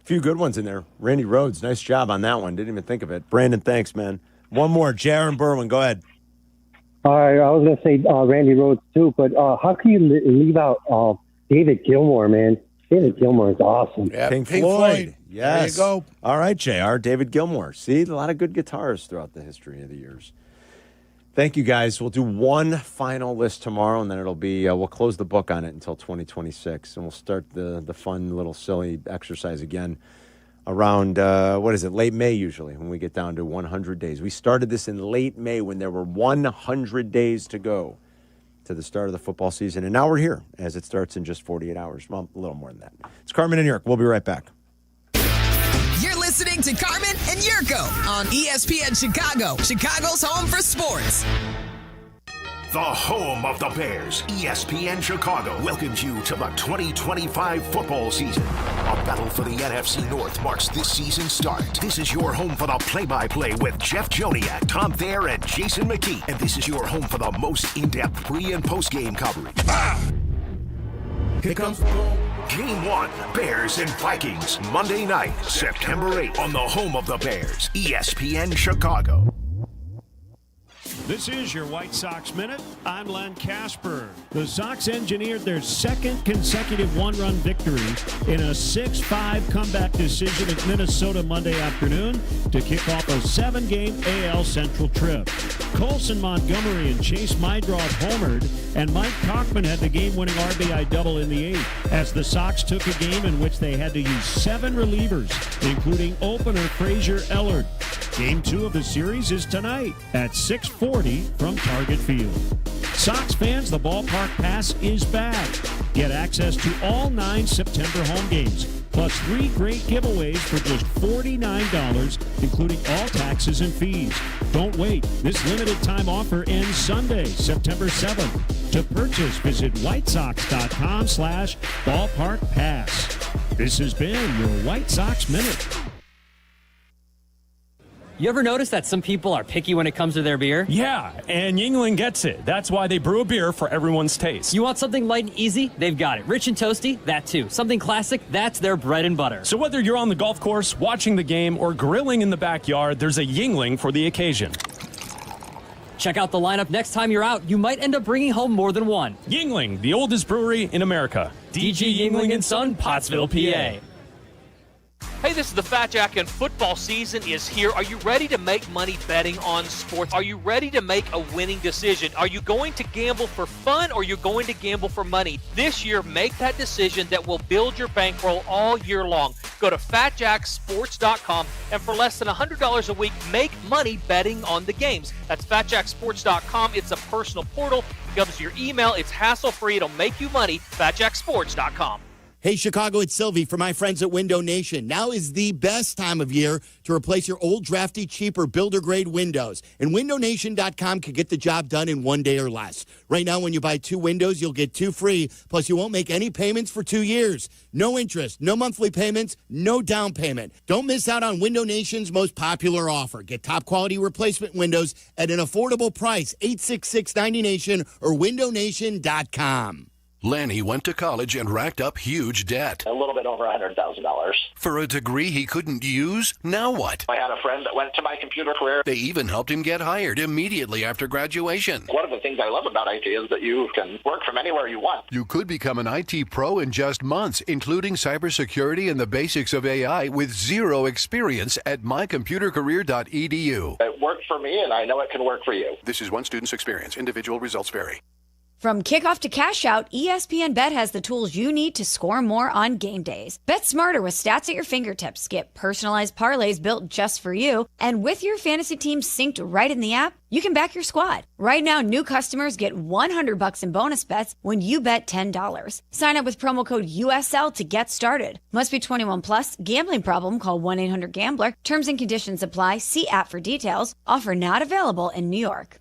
A few good ones in there. Randy Rhoads, nice job on that one. Didn't even think of it. Brandon, thanks, man. One more. Jaron Berwin, go ahead. All right, I was going to say Randy Rhoads too, but how can you leave out David Gilmour, man? David Gilmour is awesome. Yeah, Pink Floyd. Yes. There you go. All right, JR. David Gilmour. See, a lot of good guitarists throughout the history of the years. Thank you, guys. We'll do one final list tomorrow, and then it'll be, we'll close the book on it until 2026, and we'll start the fun little silly exercise again around, late May usually, when we get down to 100 days. We started this in late May when there were 100 days to go to the start of the football season, and now we're here as it starts in just 48 hours. Well, a little more than that. It's Carmen and Jurko. We'll be right back. You're listening to Carmen and Jurko on ESPN Chicago, Chicago's home for sports. The home of the Bears, ESPN Chicago, welcomes you to the 2025 football season. A battle for the NFC North marks this season's start. This is your home for the play-by-play with Jeff Joniak, Tom Thayer, and Jason McKee. And this is your home for the most in-depth pre- and post-game coverage. Here comes Game 1, Bears and Vikings, Monday night, September 8th, on the home of the Bears, ESPN Chicago. This is your White Sox Minute. I'm Len Casper. The Sox engineered their second consecutive one-run victory in a 6-5 comeback decision at Minnesota Monday afternoon to kick off a 7-game AL Central trip. Colson Montgomery and Chase Mydroth homered, and Mike Cockman had the game-winning RBI double in the 8th, as the Sox took a game in which they had to use 7 relievers, including opener Frazier Ellard. Game 2 of the series is tonight at 6:40 from Target Field. Sox fans, the ballpark pass is back. Get access to all 9 September home games, plus 3 great giveaways for just $49, including all taxes and fees. Don't wait. This limited time offer ends Sunday, September 7th. To purchase, visit whitesox.com/ballparkpass. This has been your White Sox Minute. You ever notice that some people are picky when it comes to their beer? Yeah, and Yuengling gets it. That's why they brew a beer for everyone's taste. You want something light and easy? They've got it. Rich and toasty? That too. Something classic? That's their bread and butter. So whether you're on the golf course, watching the game, or grilling in the backyard, there's a Yuengling for the occasion. Check out the lineup next time you're out. You might end up bringing home more than one. Yuengling, the oldest brewery in America. DG Yuengling & Son, Pottsville, PA. Hey, this is the Fat Jack, and football season is here. Are you ready to make money betting on sports? Are you ready to make a winning decision? Are you going to gamble for fun, or are you going to gamble for money? This year, make that decision that will build your bankroll all year long. Go to FatJackSports.com, and for less than $100 a week, make money betting on the games. That's FatJackSports.com. It's a personal portal. It comes to your email. It's hassle-free. It'll make you money. FatJackSports.com. Hey, Chicago, it's Silvy from my friends at Window Nation. Now is the best time of year to replace your old, drafty, cheaper builder-grade windows. And WindowNation.com can get the job done in 1 day or less. Right now, when you buy 2 windows, you'll get 2 free, plus you won't make any payments for 2 years. No interest, no monthly payments, no down payment. Don't miss out on Window Nation's most popular offer. Get top-quality replacement windows at an affordable price, 866-90Nation or WindowNation.com. Lanny went to college and racked up huge debt. A little bit over $100,000. For a degree he couldn't use, now what? I had a friend that went to my computer career. They even helped him get hired immediately after graduation. One of the things I love about IT is that you can work from anywhere you want. You could become an IT pro in just months, including cybersecurity and the basics of AI with zero experience at mycomputercareer.edu. It worked for me, and I know it can work for you. This is one student's experience. Individual results vary. From kickoff to cash out, ESPN Bet has the tools you need to score more on game days. Bet smarter with stats at your fingertips. Get personalized parlays built just for you. And with your fantasy team synced right in the app, you can back your squad. Right now, new customers get $100 in bonus bets when you bet $10. Sign up with promo code USL to get started. Must be 21 plus. Gambling problem? Call 1-800-GAMBLER. Terms and conditions apply. See app for details. Offer not available in New York.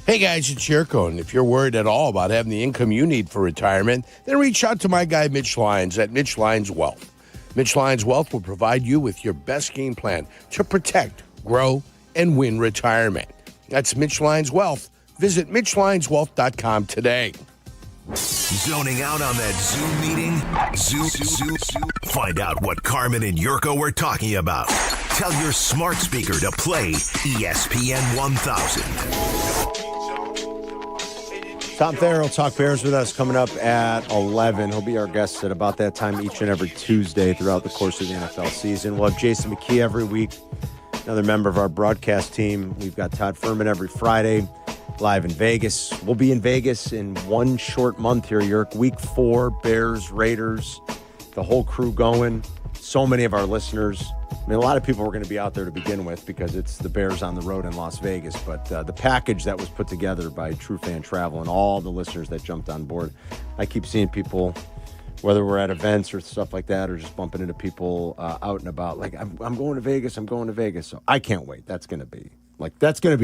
Hey guys, it's Jurko, and if you're worried at all about having the income you need for retirement, then reach out to my guy Mitch Lyons at Mitch Lyons Wealth. Mitch Lyons Wealth will provide you with your best game plan to protect, grow, and win retirement. That's Mitch Lyons Wealth. Visit MitchLyonsWealth.com today. Zoning out on that Zoom meeting? Zoom. Find out what Carmen and Jurko were talking about. Tell your smart speaker to play ESPN 1000. Tom Thayer will talk Bears with us coming up at 11. He'll be our guest at about that time each and every Tuesday throughout the course of the NFL season. We'll have Jason McKee every week, another member of our broadcast team. We've got Todd Furman every Friday, live in Vegas. We'll be in Vegas in one short month here, Yerk. Week 4, Bears, Raiders, the whole crew going. So many of our listeners. I mean, a lot of people were going to be out there to begin with because it's the Bears on the road in Las Vegas. But the package that was put together by True Fan Travel and all the listeners that jumped on board, I keep seeing people, whether we're at events or stuff like that, or just bumping into people out and about, like, I'm going to Vegas, I'm going to Vegas. So I can't wait. That's going to be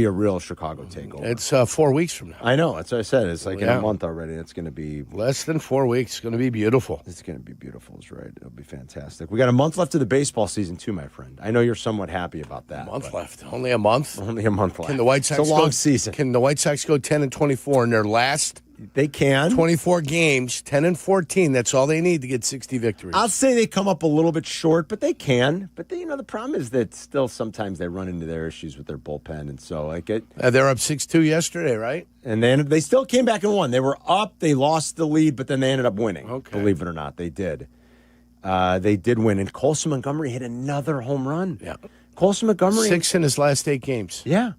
a real Chicago takeover. It's 4 weeks from now. I know. That's what I said. It's like in a month already. It's going to be less than 4 weeks. It's going to be beautiful. It's going to be beautiful. Is right. It'll be fantastic. We got a month left of the baseball season too, my friend. I know you're somewhat happy about that. A month left. Only a month. Only a month left. Can the White Sox it's a long season. Can the White Sox go 10-24 in their last? They can. 24 games, 10-14. That's all they need to get 60 victories. I'll say they come up a little bit short, but they can. But the problem is that still sometimes they run into their issues with their bullpen, and so they're up 6-2 yesterday, right? And then they still came back and won. They were up, they lost the lead, but then they ended up winning. Okay. Believe it or not, they did. They did win, and Colson Montgomery hit another home run. Yeah, Colson Montgomery 6 in his last 8 games. Yeah.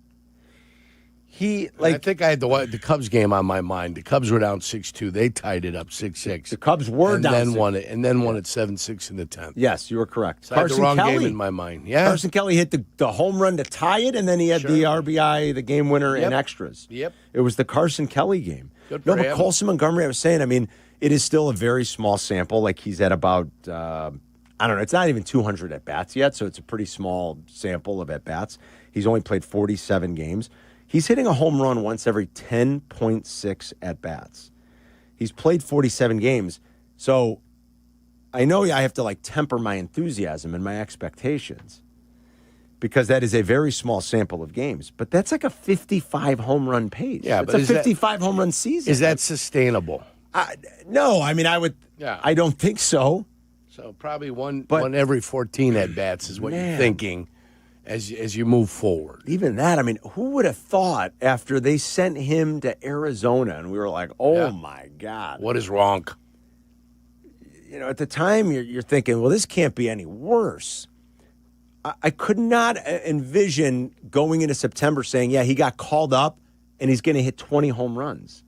I think I had the Cubs game on my mind. The Cubs were down 6-2. They tied it up 6-6. The Cubs were down, then won it, and then won it 7-6 in the 10th. Yes, you were correct. So I had the wrong game in my mind. Yeah, Carson Kelly hit the home run to tie it, and then he had the RBI, the game winner in extras. Yep, it was the Carson Kelly game. Good for him. But Colson Montgomery, I was saying, I mean, it is still a very small sample. Like he's at about I don't know, it's not even 200 at bats yet, so it's a pretty small sample of at bats. He's only played 47 games. He's hitting a home run once every 10.6 at-bats. He's played 47 games. So I know I have to temper my enthusiasm and my expectations because that is a very small sample of games. But that's like a 55 home run pace. Yeah, it's a 55 home run season. Is that sustainable? No, I mean, I don't think so. So probably one every 14 at-bats is what you're thinking. As you move forward. Even that, I mean, who would have thought after they sent him to Arizona and we were like, my God. What is wrong? At the time, you're thinking, well, this can't be any worse. I could not envision going into September saying, he got called up and he's going to hit 20 home runs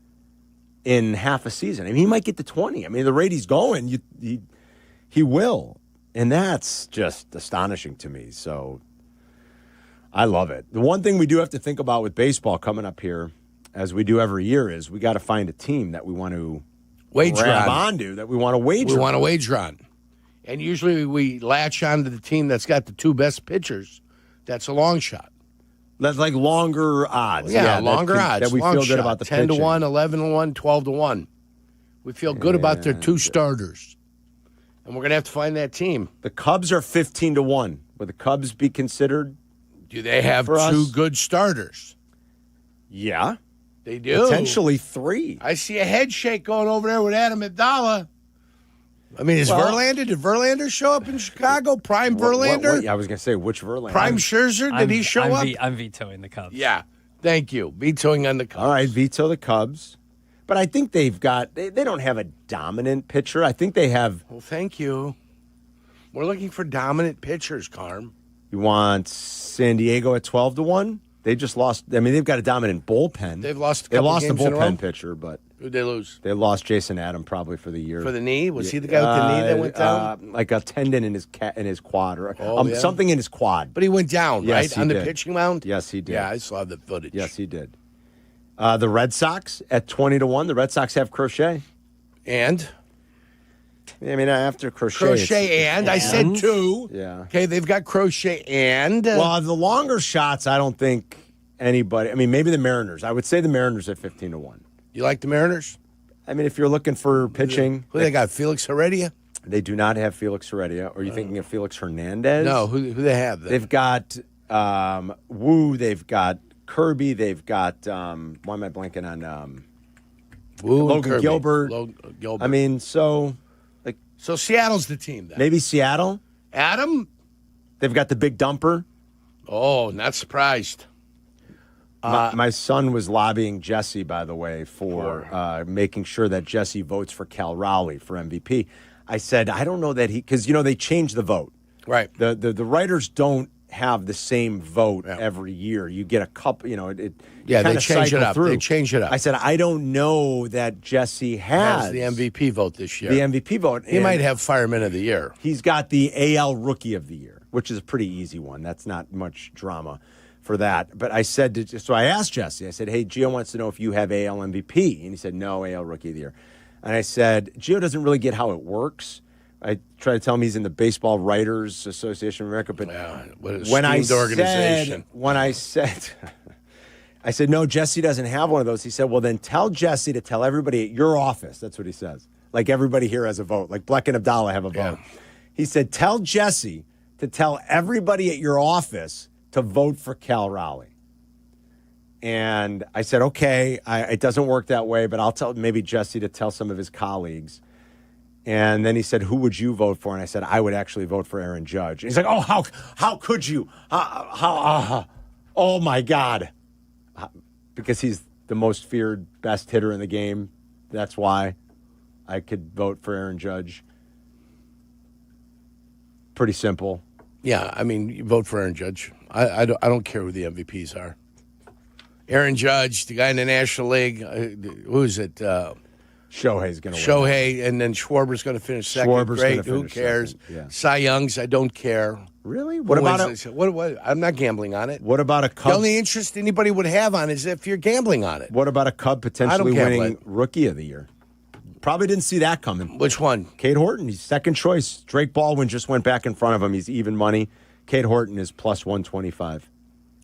in half a season. I mean, he might get to 20. I mean, the rate he's going, he will. And that's just astonishing to me. So I love it. The one thing we do have to think about with baseball coming up here, as we do every year, is we got to find a team that we want to grab onto, that we want to wager on. We want to wager on. And usually we latch on to the team that's got the 2 best pitchers. That's a long shot. That's like longer odds. Yeah, longer odds. That we feel good about the 10 pitching. to 1, 11 to 1, 12 to 1. We feel good about their 2 starters. And we're going to have to find that team. The Cubs are 15 to 1. Would the Cubs be considered? Do they have 2 good starters? Yeah. They do. Potentially 3. I see a head shake going over there with Adam Abdalla. I mean, did Verlander show up in Chicago? Prime Verlander? I was going to say, which Verlander? Prime Scherzer? Did he show up? I'm vetoing the Cubs. Yeah. Thank you. Vetoing on the Cubs. All right, veto the Cubs. But I think they've got, they don't have a dominant pitcher. I think they have. Well, thank you. We're looking for dominant pitchers, Carm. You want San Diego at 12-1? They just lost. I mean, they've got a dominant bullpen. They've lost a They couple lost a games in a row? bullpen pitcher, but. Who'd they lose? They lost Jason Adam probably for the year. For the knee? Was he the guy with the knee that went down? Like a tendon in his quad or Yeah. something in his quad. But he went down, Yes, right? he On the did. pitching mound? Yes, he did. Yeah, I saw the footage. Yes, he did. The Red Sox at 20-1. The Red Sox have Crochet. And? I mean, after Crochet. I said 2. Yeah. Okay, they've got Crochet and. Well, the longer shots, I don't think anybody. I mean, maybe the Mariners. I would say the Mariners at 15-1. You like the Mariners? I mean, if you're looking for pitching. Who they got? Felix Heredia? They do not have Felix Heredia. Or are you thinking of Felix Hernandez? No, who they have then? They've got Wu. They've got Kirby. They've got, why am I blanking on Wu Logan Kirby. Gilbert? Gilbert. I mean, so Seattle's the team then. maybe Seattle. Adam? They've got the big dumper. Oh, not surprised. My son was lobbying Jesse, by the way, for making sure that Jesse votes for Cal Rowley for MVP. I said, I don't know that because, they changed the vote. Right. The writers don't have the same vote every year. You get a couple, they kinda change it cycle up. through. They change it up. I said, I don't know that Jesse has the MVP vote this year. The MVP vote. He might have Fireman of the Year. He's got the AL Rookie of the Year, which is a pretty easy one. That's not much drama for that. But I said, so I asked Jesse, I said, hey, Gio wants to know if you have AL MVP. And he said, no, AL Rookie of the Year. And I said, Gio doesn't really get how it works. I try to tell him he's in the Baseball Writers Association of America, but when I said, I said, no, Jesse doesn't have one of those. He said, well, then tell Jesse to tell everybody at your office. That's what he says. Like everybody here has a vote. Like Bleck and Abdalla have a vote. He said, tell Jesse to tell everybody at your office to vote for Cal Rowley. And I said, okay, it doesn't work that way, but I'll tell maybe Jesse to tell some of his colleagues. And then he said, who would you vote for? And I said, I would actually vote for Aaron Judge. And he's like, oh, how could you? Oh, my God. Because he's the most feared, best hitter in the game. That's why I could vote for Aaron Judge. Pretty simple. Yeah, I mean, you vote for Aaron Judge. I don't care who the MVPs are. Aaron Judge, the guy in the National League, who is it? Shohei's going to win. Shohei, and then Schwarber's going to finish second. Schwarber's Great, gonna who finish cares? second, yeah. Cy Young's, I don't care. Really? What I'm not gambling on it. What about a Cub? The only interest anybody would have on is if you're gambling on it. What about a Cub potentially winning Rookie of the Year? Probably didn't see that coming. Which one? Cade Horton. He's second choice. Drake Baldwin just went back in front of him. He's even money. Cade Horton is plus 125.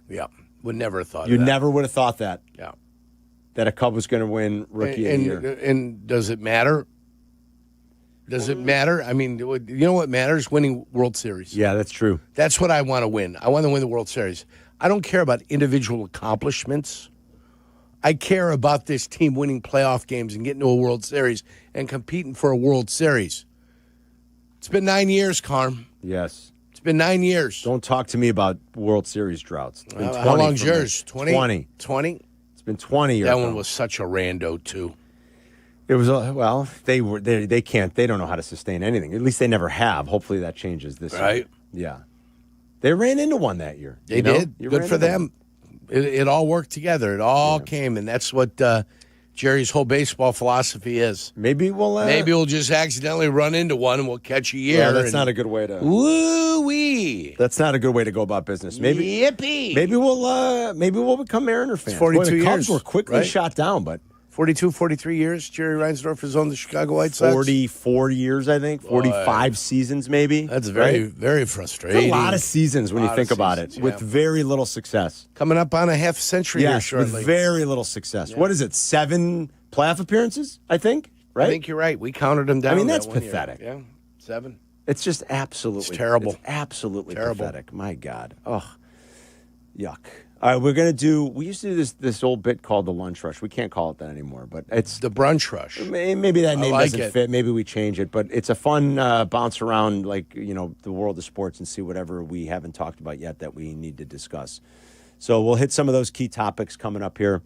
Yeah. Would never have thought You of that. never would have thought that. Yeah. That a Cub was going to win Rookie of the Year. And does it matter? Does it matter? I mean, you know what matters? Winning World Series. Yeah, that's true. That's what I want to win. I want to win the World Series. I don't care about individual accomplishments. I care about this team winning playoff games and getting to a World Series and competing for a World Series. It's been 9 years, Carm. Yes. It's been 9 years. Don't talk to me about World Series droughts. It's been 20 how long's for yours? me. 20? 20. 20? It's been 20 years. That one was such a rando, too. It was, they don't know how to sustain anything. At least they never have. Hopefully that changes this year. Right. Yeah. They ran into one that year. They did. Good for them. It all worked together. It all came, and that's what Jerry's whole baseball philosophy is. Maybe we'll just accidentally run into one, and we'll catch a year. Yeah, that's not a good way to. Woo-wee. That's not a good way to go about business. Maybe Yippee. Maybe we'll become Mariner fans. It's 42 the years. Cubs were quickly right? shot down, but 42, 43 years. Jerry Reinsdorf has owned the Chicago White Sox. 44 years, I think. 45 seasons, maybe. That's very, right? very frustrating. It's a lot of seasons when you think about it, with very little success. Coming up on a half century here shortly. With very little success. Yeah. What is it? 7 playoff appearances, I think? Right? I think you're right. We counted them down. I mean, that's that pathetic. Yeah, 7. It's just absolutely terrible. It's absolutely terrible. pathetic. My God. Oh, yuck. All right, we used to do this old bit called the lunch rush. We can't call it that anymore, but it's the brunch rush. Maybe that name like doesn't fit. Maybe we change it, but it's a fun bounce around, like, the world of sports and see whatever we haven't talked about yet that we need to discuss. So we'll hit some of those key topics coming up here.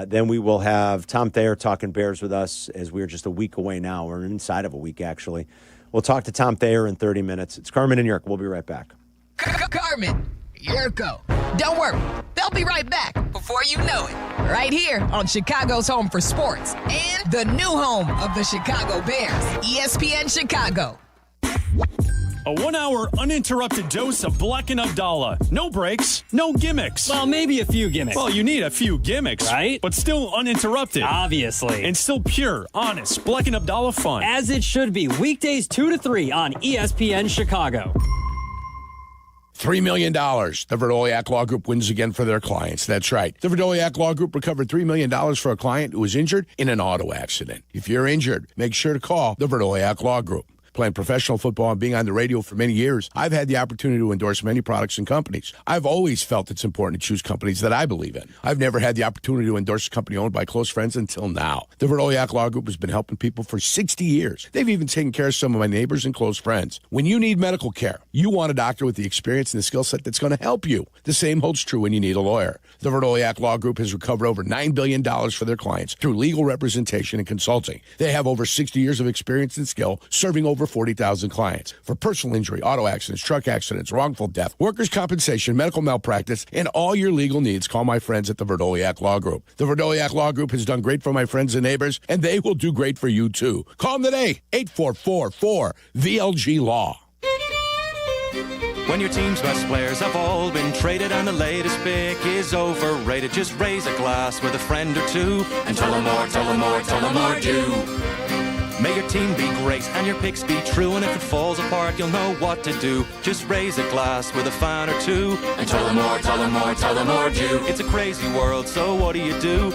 Then we will have Tom Thayer talking Bears with us, as we're just a week away now. We're inside of a week, actually. We'll talk to Tom Thayer in 30 minutes. It's Carmen and Jurko. We'll be right back. Carmen, Jurko. Don't worry, they'll be right back before you know it. Right here on Chicago's home for sports and the new home of the Chicago Bears, ESPN Chicago. A 1 hour uninterrupted dose of Bleck Abdalla. No breaks, no gimmicks. Well, maybe a few gimmicks. Well, you need a few gimmicks, right? But still uninterrupted. Obviously. And still pure, honest, Bleck Abdalla fun. As it should be. Weekdays 2 to 3 on ESPN Chicago. $3 million. The Verdoliak Law Group wins again for their clients. That's right. The Verdoliak Law Group recovered $3 million for a client who was injured in an auto accident. If you're injured, make sure to call the Verdoliak Law Group. Playing professional football and being on the radio for many years, I've had the opportunity to endorse many products and companies. I've always felt it's important to choose companies that I believe in. I've never had the opportunity to endorse a company owned by close friends until now. The Verdoliak Law Group has been helping people for 60 years. They've even taken care of some of my neighbors and close friends. When you need medical care, you want a doctor with the experience and the skill set that's going to help you. The same holds true when you need a lawyer. The Verdoliak Law Group has recovered over $9 billion for their clients through legal representation and consulting. They have over 60 years of experience and skill, serving over 40,000 clients. For personal injury, auto accidents, truck accidents, wrongful death, workers' compensation, medical malpractice, and all your legal needs, call my friends at the Verdoliak Law Group. The Verdoliak Law Group has done great for my friends and neighbors, and they will do great for you, too. Call them today, 844-4VLG-LAW. When your team's best players have all been traded and the latest pick is overrated, just raise a glass with a friend or two and tell them more, tell them more, tell them more, do. May your team be great and your picks be true, and if it falls apart, you'll know what to do. Just raise a glass with a fan or two and tell them more, tell them more, tell them more, do. It's a crazy world, so what do? You tell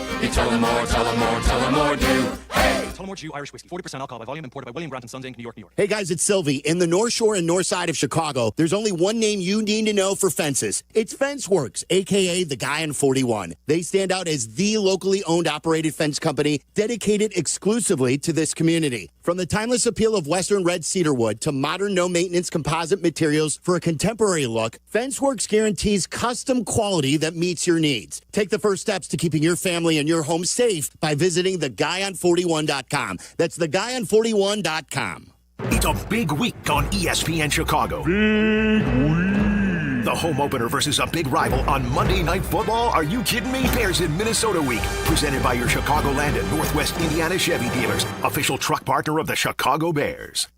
them more, tell them more, tell them more, do. Hey! Tullamore Jew Irish Whiskey, 40% alcohol by volume, imported by William Grant & Sons Inc., New York, New York. Hey guys, it's Silvy. In the North Shore and North Side of Chicago, there's only one name you need to know for fences. It's FenceWorks, a.k.a. the guy in 41. They stand out as the locally owned operated fence company dedicated exclusively to this community. From the timeless appeal of Western red cedar wood to modern no-maintenance composite materials for a contemporary look, FenceWorks guarantees custom quality that meets your needs. Take the first steps to keeping your family and your home safe by visiting theguyon41.com. That's theguyon41.com. It's a big week on ESPN Chicago. The home opener versus a big rival on Monday Night Football. Are you kidding me? Bears in Minnesota week. Presented by your Chicagoland and Northwest Indiana Chevy dealers. Official truck partner of the Chicago Bears.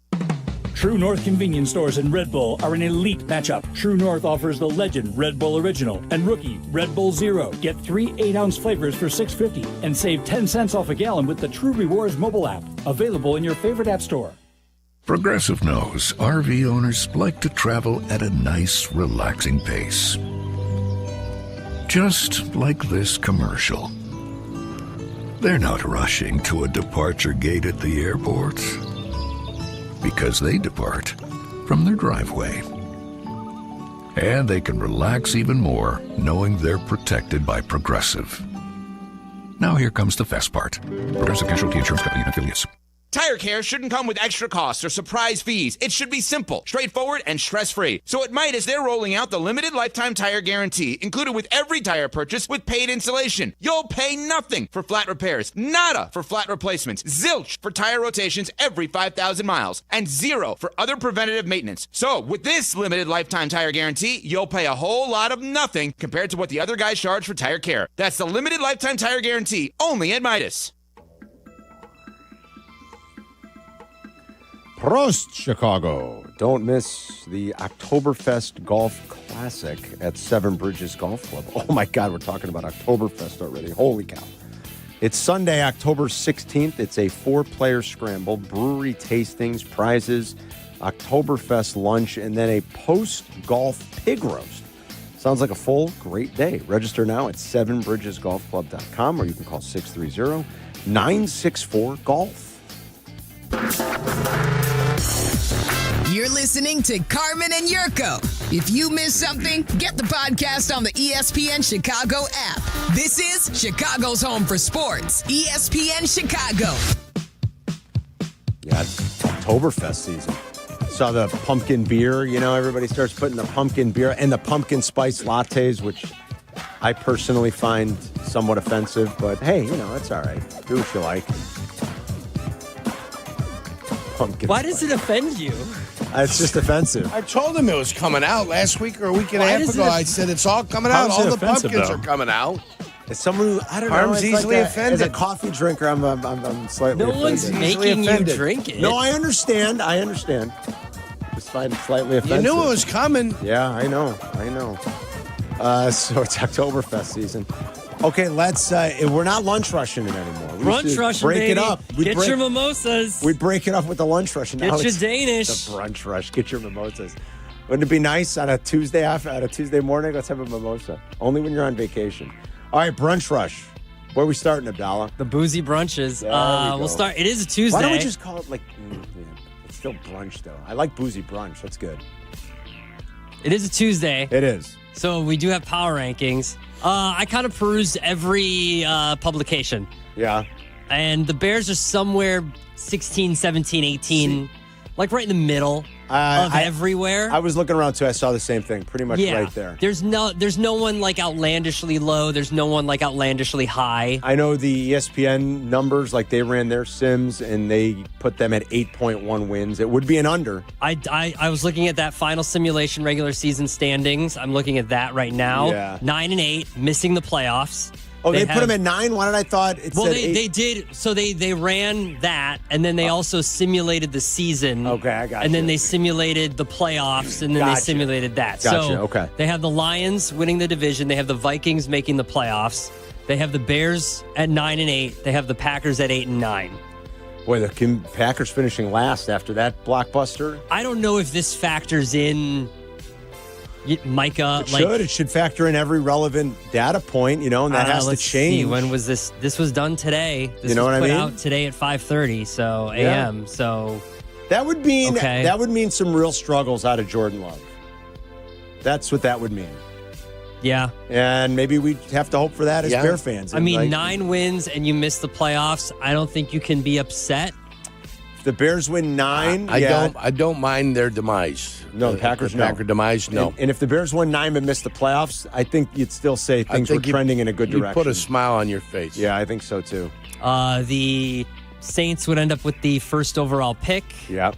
True North convenience stores and Red Bull are an elite matchup. True North offers the legend Red Bull Original and Rookie Red Bull Zero. Get 3 8-ounce flavors for $6.50 and save 10 cents off a gallon with the True Rewards mobile app. Available in your favorite app store. Progressive knows RV owners like to travel at a nice, relaxing pace. Just like this commercial. They're not rushing to a departure gate at the airport because they depart from their driveway. And they can relax even more knowing they're protected by Progressive. Now here comes the best part. Progressive Casualty Insurance Company and affiliates. Tire care shouldn't come with extra costs or surprise fees. It should be simple, straightforward, and stress-free. So at Midas, they're rolling out the limited lifetime tire guarantee, included with every tire purchase with paid installation. You'll pay nothing for flat repairs, nada for flat replacements, zilch for tire rotations every 5,000 miles, and zero for other preventative maintenance. So with this limited lifetime tire guarantee, you'll pay a whole lot of nothing compared to what the other guys charge for tire care. That's the limited lifetime tire guarantee, only at Midas. Prost, Chicago. Don't miss the Oktoberfest Golf Classic at Seven Bridges Golf Club. Oh, my God, we're talking about Oktoberfest already. Holy cow. It's Sunday, October 16th. It's a 4-player scramble, brewery tastings, prizes, Oktoberfest lunch, and then a post-golf pig roast. Sounds like a full, great day. Register now at sevenbridgesgolfclub.com, or you can call 630-964-GOLF. You're listening to Carmen and Yurko. If you missed something, get the podcast on the ESPN Chicago app. This is Chicago's home for sports. ESPN Chicago. Yeah, it's Oktoberfest season. Saw the pumpkin beer. Everybody starts putting the pumpkin beer and the pumpkin spice lattes, which I personally find somewhat offensive. But hey, it's all right. Do what you like. Pumpkin Why spice. does it offend you? It's just offensive. I told him it was coming out last week or a week and a half ago. I said it's all coming out. All the pumpkins are coming out. As someone who, I don't know, Harm's easily offended. As a coffee drinker, I'm slightly offended. No one's making you drink it. No, I understand. Just find it slightly offensive. You knew it was coming. Yeah, I know. So it's Oktoberfest season. Okay, let's. We're not lunch rushing it anymore. We Brunch used to rushing, break baby. it up. Get your mimosas. We'd break it up with the lunch rush. And now Get your it's Danish. The brunch rush. Get your mimosas. Wouldn't it be nice on a Tuesday morning? Let's have a mimosa. Only when you're on vacation. All right, brunch rush. Where are we starting, Abdalla? The boozy brunches. We'll start. It is a Tuesday. Why don't we just call it it's still brunch though. I like boozy brunch. That's good. It is a Tuesday. It is. So we do have power rankings. I kind of perused every publication. Yeah. And the Bears are somewhere 16, 17, 18, like right in the middle of everywhere. I was looking around too. I saw the same thing. Pretty much right there. There's no one like outlandishly low. There's no one like outlandishly high. I know the ESPN numbers, like they ran their sims and they put them at 8.1 wins. It would be an under. I was looking at that final simulation regular season standings. I'm looking at that right now. Yeah. 9-8, missing the playoffs. Oh, they put them at 9? Why did I thought it said 8? They did. So they ran that, and then they also simulated the season. Okay, I got And then you. they simulated the playoffs, and then they simulated that. Gotcha, So okay. they have the Lions winning the division. They have the Vikings making the playoffs. They have the Bears at 9-8. They have the Packers at 8-9. Boy, the Packers finishing last after that blockbuster. I don't know if this factors in Micah. It should factor in every relevant data point, and that has to let's change. See, when was this? This was done today. This You know was what I put mean? out today at 5:30, so Yeah. a.m. So That would mean Okay. that would mean some real struggles out of Jordan Love. That's what that would mean. yeah. And maybe we have to hope for that as Bear fans. I mean, 9 wins and you miss the playoffs. I don't think you can be upset. If the Bears win 9, I don't mind their demise. No, the Packers, no. Packer demise, no. And if the Bears win 9 and miss the playoffs, I think you'd still say things were trending in a good direction. You put a smile on your face. Yeah, I think so too. The Saints would end up with the first overall pick. Yep.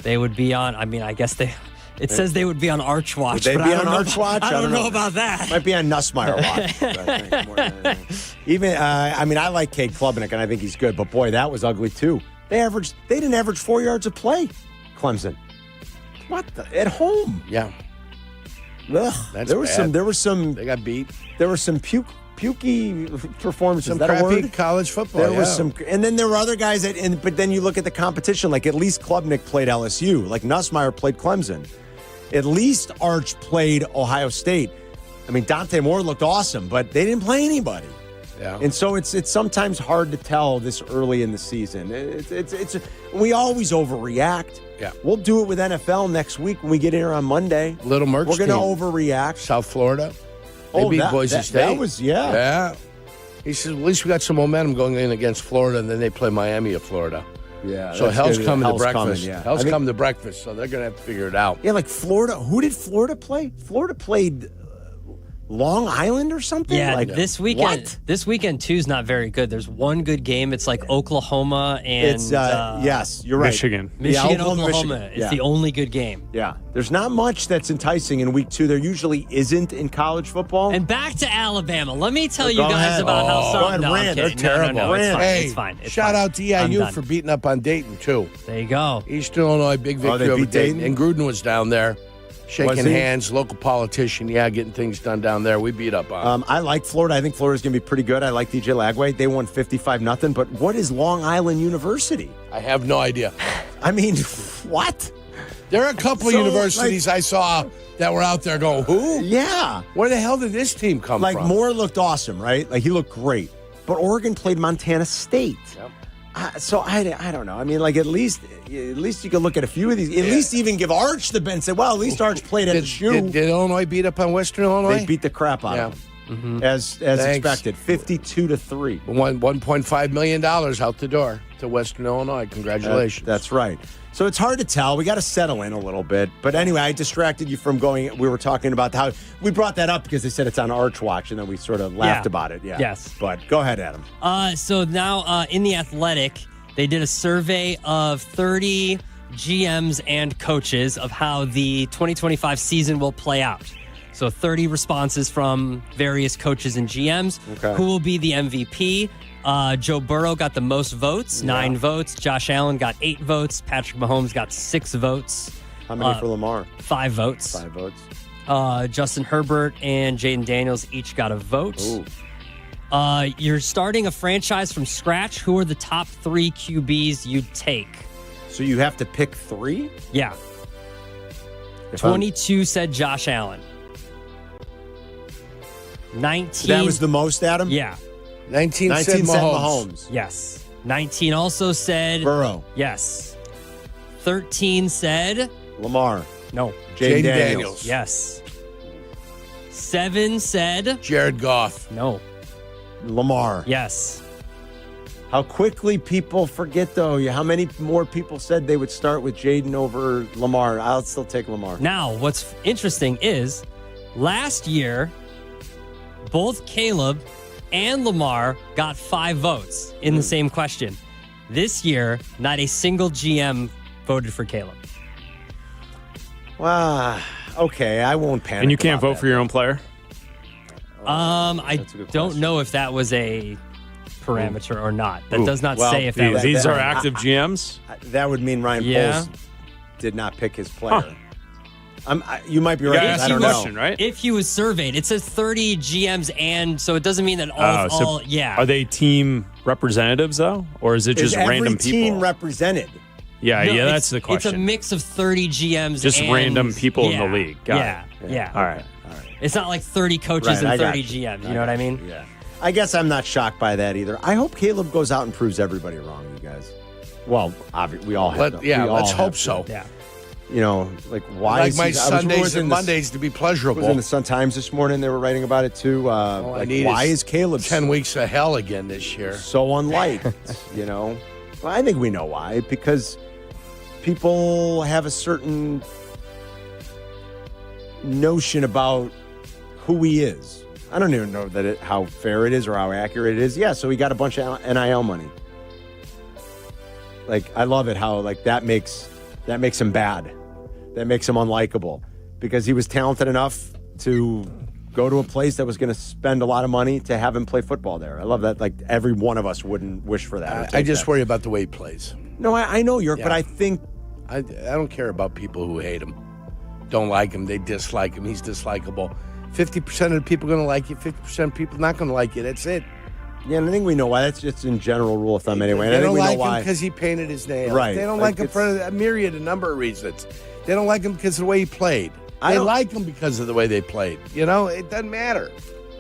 They would be on. I mean, I guess they. It says they would be on Arch Watch. Would they but be I don't on know Arch Watch? I don't know about that. Might be on Nussmeier Watch. I think, more than anything. Even, I like Cade Klubnik, and I think he's good. But boy, that was ugly too. They didn't average 4 yards of play. Clemson. What at home? Yeah. Ugh, That's there was bad. some. They got beat. There were some pukey performances. Some Is that a crappy word? college football. There was some, and then there were other guys but then you look at the competition. Like at least Klubnik played LSU. Like Nussmeier played Clemson. At least Arch played Ohio State. I mean, Dante Moore looked awesome, but they didn't play anybody. Yeah. And so it's sometimes hard to tell this early in the season. We always overreact. Yeah. We'll do it with NFL next week when we get here on Monday. Little merch We're going to team. overreact. South Florida. They beat Boise State. That was, Yeah. He says, at least we got some momentum going in against Florida, and then they play Miami of Florida. Yeah. So that's hell's good. coming to Hell's breakfast. coming, yeah. Hell's coming to breakfast, so they're going to have to figure it out. Yeah, like Florida. Who did Florida play? Florida played Long Island or something? Yeah, like, this weekend. What? This weekend too is not very good. There's one good game. It's like Oklahoma and It's, yes, you're right. Michigan. Michigan, Oklahoma. Oklahoma. It's Yeah. the only good game. Yeah. There's not much that's enticing in week 2. There usually isn't in college football. And back to Alabama. Let me tell Go you guys ahead. about how Go something. ahead, No, I'm Rand. They're kidding. No, terrible. no, it's fine. Hey, It's fine. It's shout fine. out to I'm EIU done. for beating up on Dayton, too. There you go. Eastern Illinois, big victory they over beat Dayton. Dayton? And Gruden was down there, shaking Was he? hands, local politician, getting things done down there. We beat up on I like Florida. I think Florida's going to be pretty good. I like DJ Lagway. They won 55-0. But what is Long Island University? I have no idea. I mean, what? There are a couple of So, universities I saw that were out there going, who? Yeah. Where the hell did this team come Like from? Moore looked awesome, right? Like he looked great. But Oregon played Montana State. Yep. So I don't know. I mean, like at least you can look at a few of these. At least even give Arch the bench. Say, well, at least Arch played at the shoe. Did Illinois beat up on Western Illinois? They beat the crap out of them, as expected, 52-3. $1.5 million out the door to Western Illinois. Congratulations. That's right. So it's hard to tell. We got to settle in a little bit. But anyway, I distracted you from going. We were talking about how we brought that up because they said it's on Arch Watch, and then we sort of laughed about it. Yeah. Yes. But go ahead, Adam. So now in The Athletic, they did a survey of 30 GMs and coaches of how the 2025 season will play out. So 30 responses from various coaches and GMs. Okay. Who will be the MVP? Joe Burrow got the most votes, 9 votes. Josh Allen got 8 votes. Patrick Mahomes got 6 votes. How many for Lamar? 5 votes. 5 votes. Justin Herbert and Jaden Daniels each got a vote. Ooh. You're starting a franchise from scratch. Who are the top 3 QBs you'd take? So you have to pick 3? Yeah. 22 said Josh Allen. 19. That was the most, Adam? Yeah. 19 said Mahomes. Yes. 19 also said Burrow. Yes. 13 said Lamar. No. Jaden Daniels. Yes. 7 said Jared Goff. No. Lamar. Yes. How quickly people forget, though. How many more people said they would start with Jaden over Lamar? I'll still take Lamar. Now, what's interesting is last year, both Caleb and Lamar got 5 votes in the same question. This year, not a single GM voted for Caleb. Wow. Okay, I won't panic. And you can't about vote that. for your own player? I don't know if that was a parameter or not. That does not say if that was. These are active GMs? That would mean Ryan Poles did not pick his player. You might be right. I don't know. Right? If he was surveyed, it says 30 GMs, and so it doesn't mean that all. Are they team representatives, though? Or is it just random people? Team represented? Yeah, No, that's the question. It's a mix of 30 GMs just and random people in the league. Got it. Yeah. All right. It's not like 30 coaches and 30 GMs. You know what I mean? Yeah. I guess I'm not shocked by that either. I hope Caleb goes out and proves everybody wrong, you guys. Well, obviously, we all have to. Yeah, let's hope so. Yeah. You know, like why? Like is my he, Sundays and Mondays to be pleasurable. Was in the Sun-Times this morning. They were writing about it too. Why is Caleb 10 weeks of hell again this year? So unliked. You know, well, I think we know why. Because people have a certain notion about who he is. I don't even know how fair it is or how accurate it is. Yeah, so he got a bunch of NIL money. Like, I love it how that makes him bad. That makes him unlikable because he was talented enough to go to a place that was going to spend a lot of money to have him play football there. I love that. Like, every one of us wouldn't wish for that. I just worry about the way he plays. No, I know, York, but I think... I don't care about people who hate him. Don't like him. They dislike him. He's dislikable. 50% of the people are going to like you. 50% of people not going to like you. That's it. Yeah, and I think we know why. That's just in general rule of thumb anyway. And They I think don't we like know why. him because he painted his nails. Right. They don't like him for a myriad, a number of reasons. They don't like him because of the way he played. They like him because of the way they played. You know, it doesn't matter.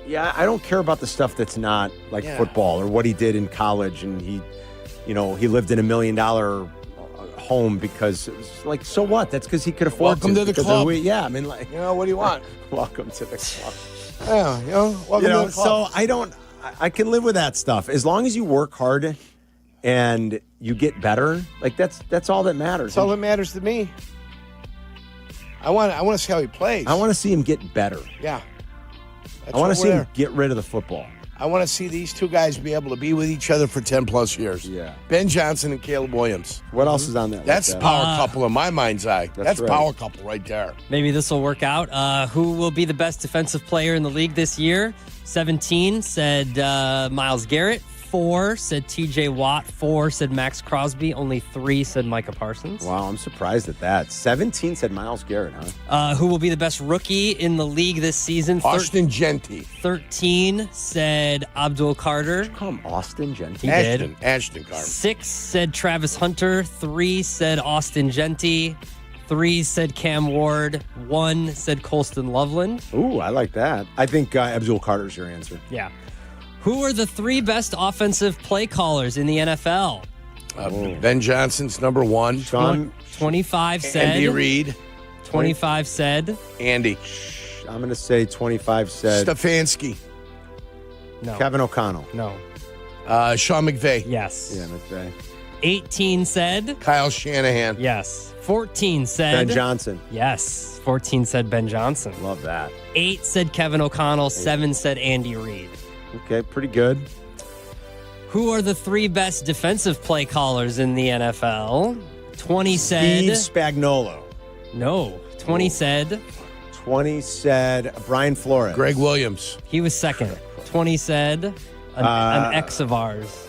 Yeah, I don't care about the stuff that's not like football or what he did in college. And he lived in $1 million home because it was like, so what? That's because he could afford Welcome to the club. Yeah, I mean, like, what do you want? Welcome to the club. Yeah, welcome to the club. So I can live with that stuff as long as you work hard and you get better. Like that's all that matters. That's all that matters to me. I want to see how he plays. I want to see him get better. Yeah. I want to see him get rid of the football. I want to see these two guys be able to be with each other for 10 plus years. Yeah. Ben Johnson and Caleb Williams. What else is on that? That's power couple in my mind's eye. That's right. power couple right there. Maybe this will work out. Who will be the best defensive player in the league this year? 17 said Myles Garrett. 4 said TJ Watt. 4 said Max Crosby. Only 3 said Micah Parsons. Wow, I'm surprised at that. 17 said Myles Garrett, huh? Who will be the best rookie in the league this season? Austin Genty. 13 said Abdul Carter. Did you call him Austin Genty? He did. Ashton Carter. 6 said Travis Hunter. 3 said Austin Genty. 3 said Cam Ward. 1 said Colston Loveland. Ooh, I like that. I think Abdul Carter's your answer. Yeah. Who are the 3 best offensive play callers in the NFL? Ben Johnson's number 1. Sean, 25 said. Andy Reid. 25 said. Andy. I'm going to say 25 said. Stefanski. No. Kevin O'Connell. No. Sean McVay. Yes. Yeah, McVay. 18 said. Kyle Shanahan. Yes. 14 said. Ben Johnson. Yes. 14 said Ben Johnson. Love that. 8 said Kevin O'Connell. 7 said Andy Reid. Okay, pretty good. Who are the 3 best defensive play callers in the NFL? 20 said. Steve Spagnuolo. No. 20 said. 20 said Brian Flores. Greg Williams. He was second. 20 said an ex of ours.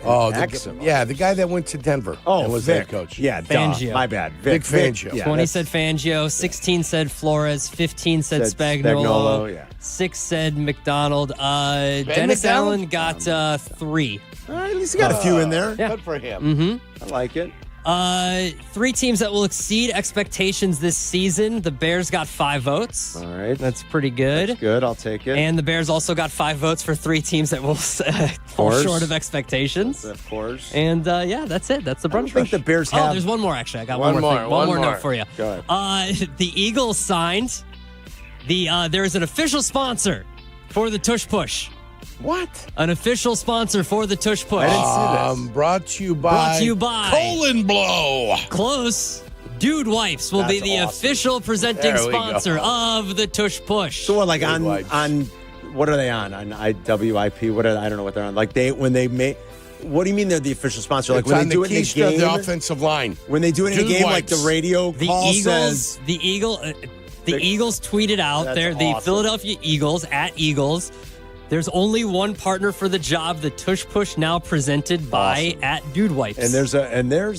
Oh, the guy that went to Denver. and was Vic. head coach. Yeah, Fangio. My bad. Vic Fangio. Yeah, 20 said Fangio. 16 said Flores. 15 said Spagnuolo. Spagnuolo, yeah. 6 said McDonald. Dennis McDonald? Allen got 3. All right, at least he got a few in there. Yeah. Good for him. Mm-hmm. I like it. 3 teams that will exceed expectations this season. The Bears got 5 votes. All right. That's pretty good. That's good. I'll take it. And the Bears also got 5 votes for 3 teams that will fall short of expectations. Of course. And yeah, that's it. That's the brunch I think rush. the Bears Oh, have. there's one more actually. I got one more thing. One more note for you. Go ahead. The Eagles signed there is an official sponsor for the Tush Push. What? An official sponsor for the Tush Push. I didn't see this. Brought to you by Colon Blow. Close. Dude Wipes will be the official presenting There we sponsor go. of the Tush Push. So what, like Dude Wipes. on what are they on? On IWIP? I don't know what they're on. Like when they make. What do you mean they're the official sponsor? Like It's when on they do the it in a keister of game, the offensive line. when they do it in a Dude game, like Wipes. the radio The call Eagles, says. the Eagles tweeted out That's there. The awesome. Philadelphia Eagles at Eagles. There's only one partner for the job. The Tush Push now presented by Awesome. at Dude Wipes. And there's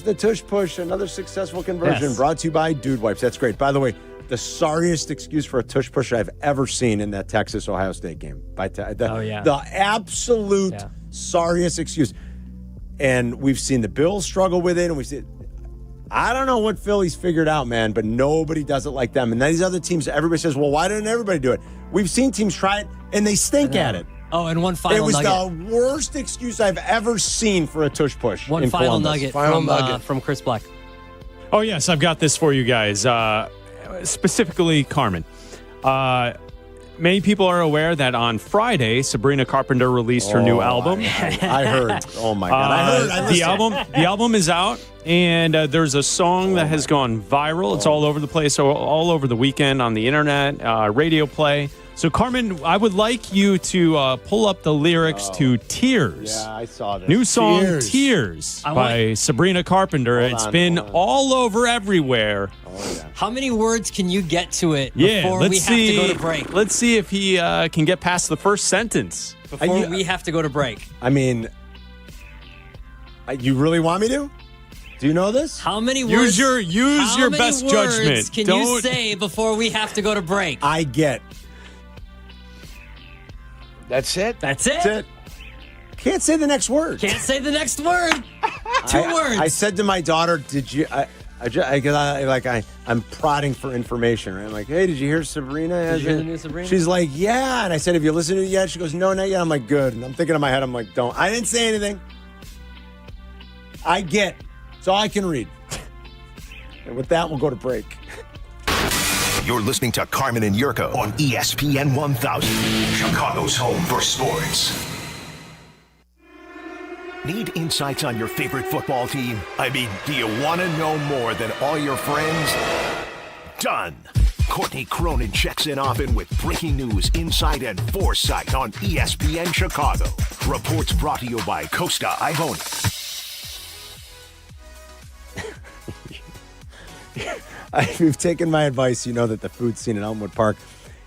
the Tush Push, another successful conversion Yes. brought to you by Dude Wipes. That's great. By the way, the sorriest excuse for a Tush Push I've ever seen in that Texas-Ohio State game. The absolute sorriest excuse. And we've seen the Bills struggle with it, and we've seen. I don't know what Philly's figured out, man, but nobody does it like them. And these other teams, everybody says, well, why didn't everybody do it? We've seen teams try it, and they stink at it. Oh, and one final It was nugget. the worst excuse I've ever seen for a Tush Push. One in final Columbus. nugget from Chris Black. Oh, yes, I've got this for you guys, specifically Carmen. Many people are aware that on Friday, Sabrina Carpenter released her new album. I heard. Oh, my God. I heard. I listened. The album is out, and there's a song that has gone viral. It's all over the place, all over the weekend on the internet, radio play. So, Carmen, I would like you to pull up the lyrics to Tears. Yeah, I saw this. New song, Tears, by Sabrina Carpenter. It's been all over everywhere. How many words can you get to it Yeah, before let's we see. have to go to break? Let's see if he can get past the first sentence. Before we have to go to break. I mean, you really want me to? Do you know this? How many Use words? your how many best words judgment. Can you say before we have to go to break? I get. That's it? That's it. That's it. Can't say the next word. Can't say the next word. Two words. I said to my daughter, "Did you?" I'm prodding for information. Right? I'm like, "Hey, did you hear Sabrina?" Did you hear the new Sabrina? She's like, "Yeah." And I said, "Have you listened to it yet?" She goes, "No, not yet." I'm like, "Good." And I'm thinking in my head, I'm like, "Don't." I didn't say anything. I get. It's all I can read. And with that, we'll go to break. You're listening to Carmen and Yurko on ESPN 1000, Chicago's home for sports. Need insights on your favorite football team? I mean, do you want to know more than all your friends? Done. Courtney Cronin checks in often with breaking news, insight, and foresight on ESPN Chicago. Reports brought to you by Costa Ivoni. If you've taken my advice, you know that the food scene in Elmwood Park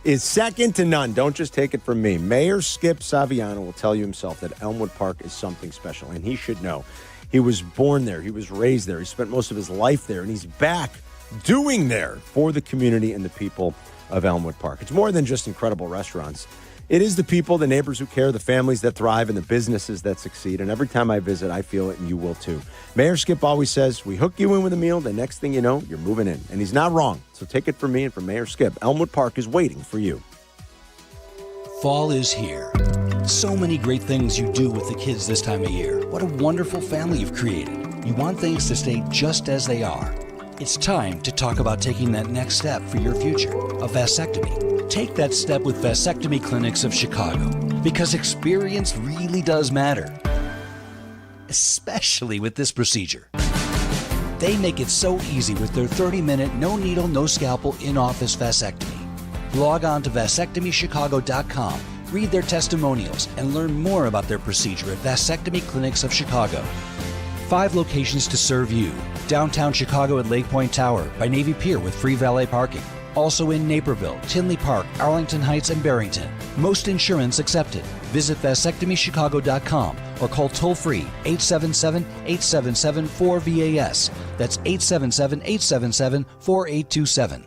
is second to none. Don't just take it from me. Mayor Skip Saviano will tell you himself that Elmwood Park is something special, and he should know. He was born there. He was raised there. He spent most of his life there, and he's back doing there for the community and the people of Elmwood Park. It's more than just incredible restaurants. It is the people, the neighbors who care, the families that thrive, and the businesses that succeed. And every time I visit, I feel it, and you will too. Mayor Skip always says, we hook you in with a meal. The next thing you know, you're moving in. And he's not wrong. So take it from me and from Mayor Skip. Elmwood Park is waiting for you. Fall is here. So many great things you do with the kids this time of year. What a wonderful family you've created. You want things to stay just as they are. It's time to talk about taking that next step for your future, a vasectomy. Take that step with Vasectomy Clinics of Chicago, because experience really does matter, especially with this procedure. They make it so easy with their 30-minute, no needle, no scalpel, in-office vasectomy. Log on to vasectomychicago.com, read their testimonials, and learn more about their procedure at Vasectomy Clinics of Chicago. 5 locations to serve you. Downtown Chicago at Lake Point Tower by Navy Pier with free valet parking. Also in Naperville, Tinley Park, Arlington Heights, and Barrington. Most insurance accepted. Visit vasectomychicago.com or call toll-free 877-877-4VAS. That's 877-877-4827.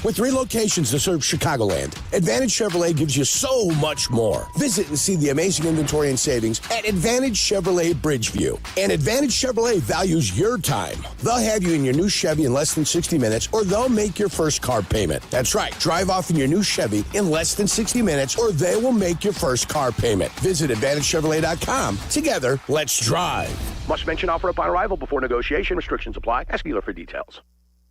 With 3 locations to serve Chicagoland, Advantage Chevrolet gives you so much more. Visit and see the amazing inventory and savings at Advantage Chevrolet Bridgeview. And Advantage Chevrolet values your time. They'll have you in your new Chevy in less than 60 minutes, or they'll make your first car payment. That's right. Drive off in your new Chevy in less than 60 minutes, or they will make your first car payment. Visit AdvantageChevrolet.com. Together, let's drive. Must mention offer upon arrival before negotiation. Restrictions apply. Ask dealer for details.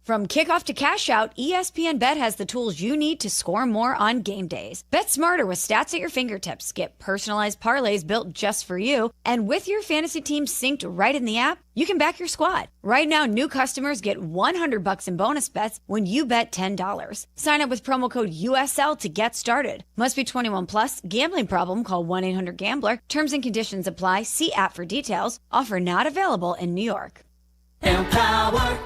From kickoff to cash out, ESPN Bet has the tools you need to score more on game days. Bet smarter with stats at your fingertips. Get personalized parlays built just for you. And with your fantasy team synced right in the app, you can back your squad. Right now, new customers get $100 in bonus bets when you bet $10. Sign up with promo code USL to get started. Must be 21 plus. Gambling problem? Call 1-800-GAMBLER. Terms and conditions apply. See app for details. Offer not available in New York. Empower.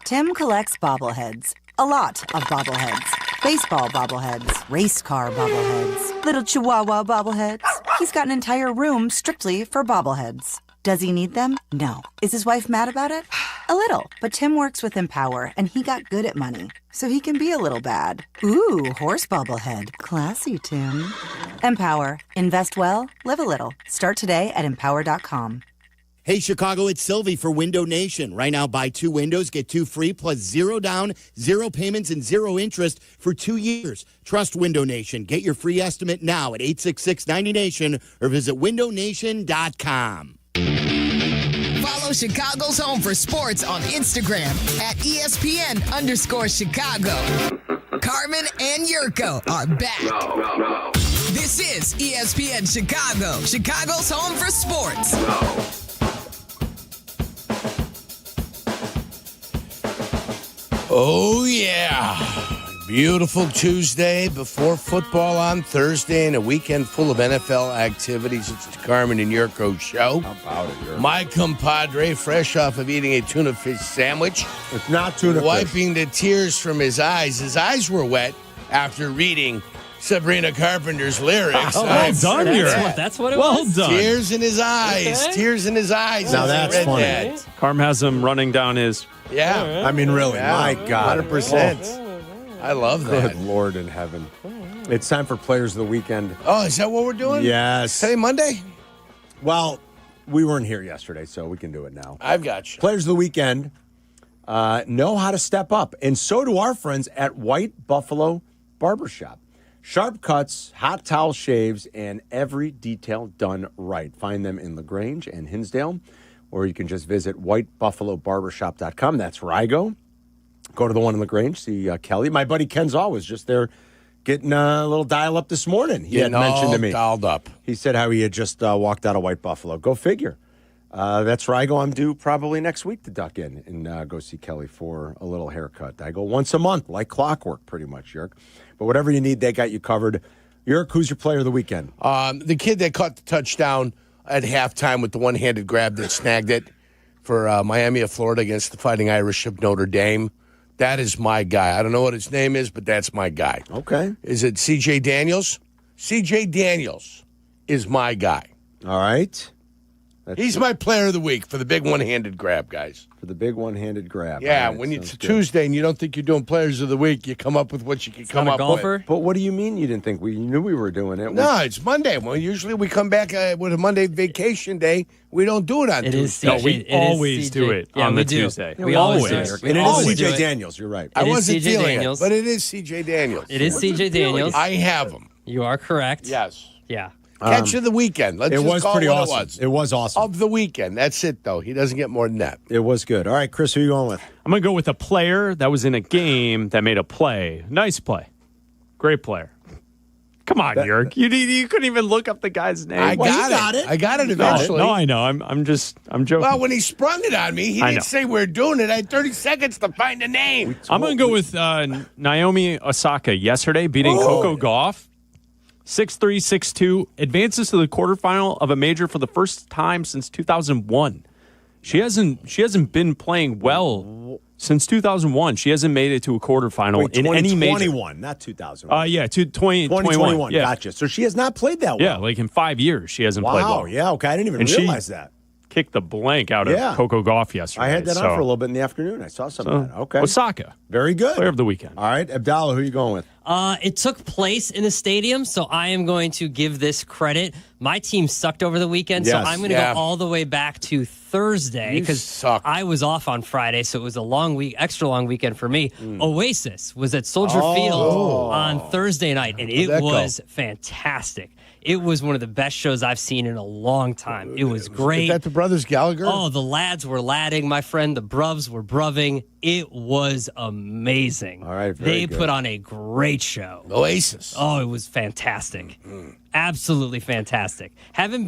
Tim collects bobbleheads. A lot of bobbleheads. Baseball bobbleheads. Race car bobbleheads. Little chihuahua bobbleheads. He's got an entire room strictly for bobbleheads. Does he need them? No. Is his wife mad about it? A little. But Tim works with Empower, and he got good at money, so he can be a little bad. Ooh, horse bobblehead. Classy, Tim. Empower. Invest well, live a little. Start today at empower.com. Hey, Chicago, it's Silvy for Window Nation. Right now, buy 2 windows, get 2 free, plus 0 down, 0 payments, and 0 interest for 2 years. Trust Window Nation. Get your free estimate now at 866-90Nation or visit windownation.com. Follow Chicago's Home for Sports on Instagram at ESPN_Chicago. Carmen and Jurko are back. This is ESPN Chicago, Chicago's Home for Sports. Oh, yeah. Beautiful Tuesday before football on Thursday and a weekend full of NFL activities. It's the Carmen and Jurko show. How about it, Jurko? My compadre, fresh off of eating a tuna fish sandwich. It's not tuna fish. Wiping the tears from his eyes. His eyes were wet after reading Sabrina Carpenter's lyrics. Oh, well done, Jurko. That's what it well was. Done. Tears in his eyes. Okay. Tears in his eyes. Now that's funny. That. Carm has him running down his... Yeah. I mean, really, my God. 100%. I love that. Good Lord in heaven. It's time for Players of the Weekend. Oh, is that what we're doing? Yes. Today, Monday? Well, we weren't here yesterday, so we can do it now. I've got you. Players of the Weekend know how to step up, and so do our friends at White Buffalo Barbershop. Sharp cuts, hot towel shaves, and every detail done right. Find them in LaGrange and Hinsdale, or you can just visit whitebuffalobarbershop.com. That's where I go. Go to the one in LaGrange, see Kelly. My buddy Ken Zaw was just there getting a little dial up this morning. He had mentioned to me. Dialed up. He said how he had just walked out of White Buffalo. Go figure. That's where I go. I'm due probably next week to duck in and go see Kelly for a little haircut. I go once a month, like clockwork, pretty much, Yerk. But whatever you need, they got you covered. Yerk, who's your player of the weekend? The kid that caught the touchdown at halftime with the one-handed grab that snagged it for Miami of Florida against the Fighting Irish of Notre Dame. That is my guy. I don't know what his name is, but that's my guy. Okay. Is it C.J. Daniels? C.J. Daniels is my guy. All right. He's my player of the week for the big one-handed grab, guys. For the big one-handed grab. Yeah, right, when it's Tuesday and you don't think you're doing players of the week, you come up with what you can come up with. But what do you mean you didn't think? We knew we were doing it. No, it's Monday. Well, usually we come back with a Monday vacation day. We don't do it on Tuesday. No, we always do it on the Tuesday. We always do it. And it is C.J. Daniels. You're right. I wasn't feeling it, but it is C.J. Daniels. It is C.J. Daniels. I have him. You are correct. Yes. Yeah. Catch of the weekend. Let's it just was call pretty it what awesome. It was awesome. Of the weekend. That's it, though. He doesn't get more than that. It was good. All right, Chris, who are you going with? I'm going to go with a player that was in a game that made a play. Nice play. Great player. Come on, Yerk. You couldn't even look up the guy's name. I got it. I got it eventually. No, I know. I'm joking. Well, when he sprung it on me, he didn't say we're doing it. I had 30 seconds to find a name. I'm going to go with Naomi Osaka yesterday, beating Coco Gauff. 6'3", 6'2", advances to the quarterfinal of a major for the first time since 2001. She hasn't been playing well since 2001. She hasn't made it to a quarterfinal in any major. 2021, not 2001. Yeah, 2021. Yeah. Gotcha. So she has not played that well. Yeah, like in 5 years, she hasn't played well. Wow, yeah, okay. I didn't even realize that. Kicked the blank out of Coco Gauff yesterday. I had that on for a little bit in the afternoon. I saw some of that. Okay. Osaka. Very good. Player of the weekend. All right, Abdalla, who are you going with? It took place in a stadium, so I am going to give this credit. My team sucked over the weekend, so I'm going to go all the way back to Thursday because I was off on Friday, so it was a extra long weekend for me. Oasis was at Soldier Field on Thursday night, and it was fantastic. It was one of the best shows I've seen in a long time. It was great. Is that the Brothers Gallagher? Oh, the lads were ladding, my friend. The bruvs were bruving. It was amazing. All right, they put on a great show. Oasis. Oh, it was fantastic. Absolutely fantastic. Haven't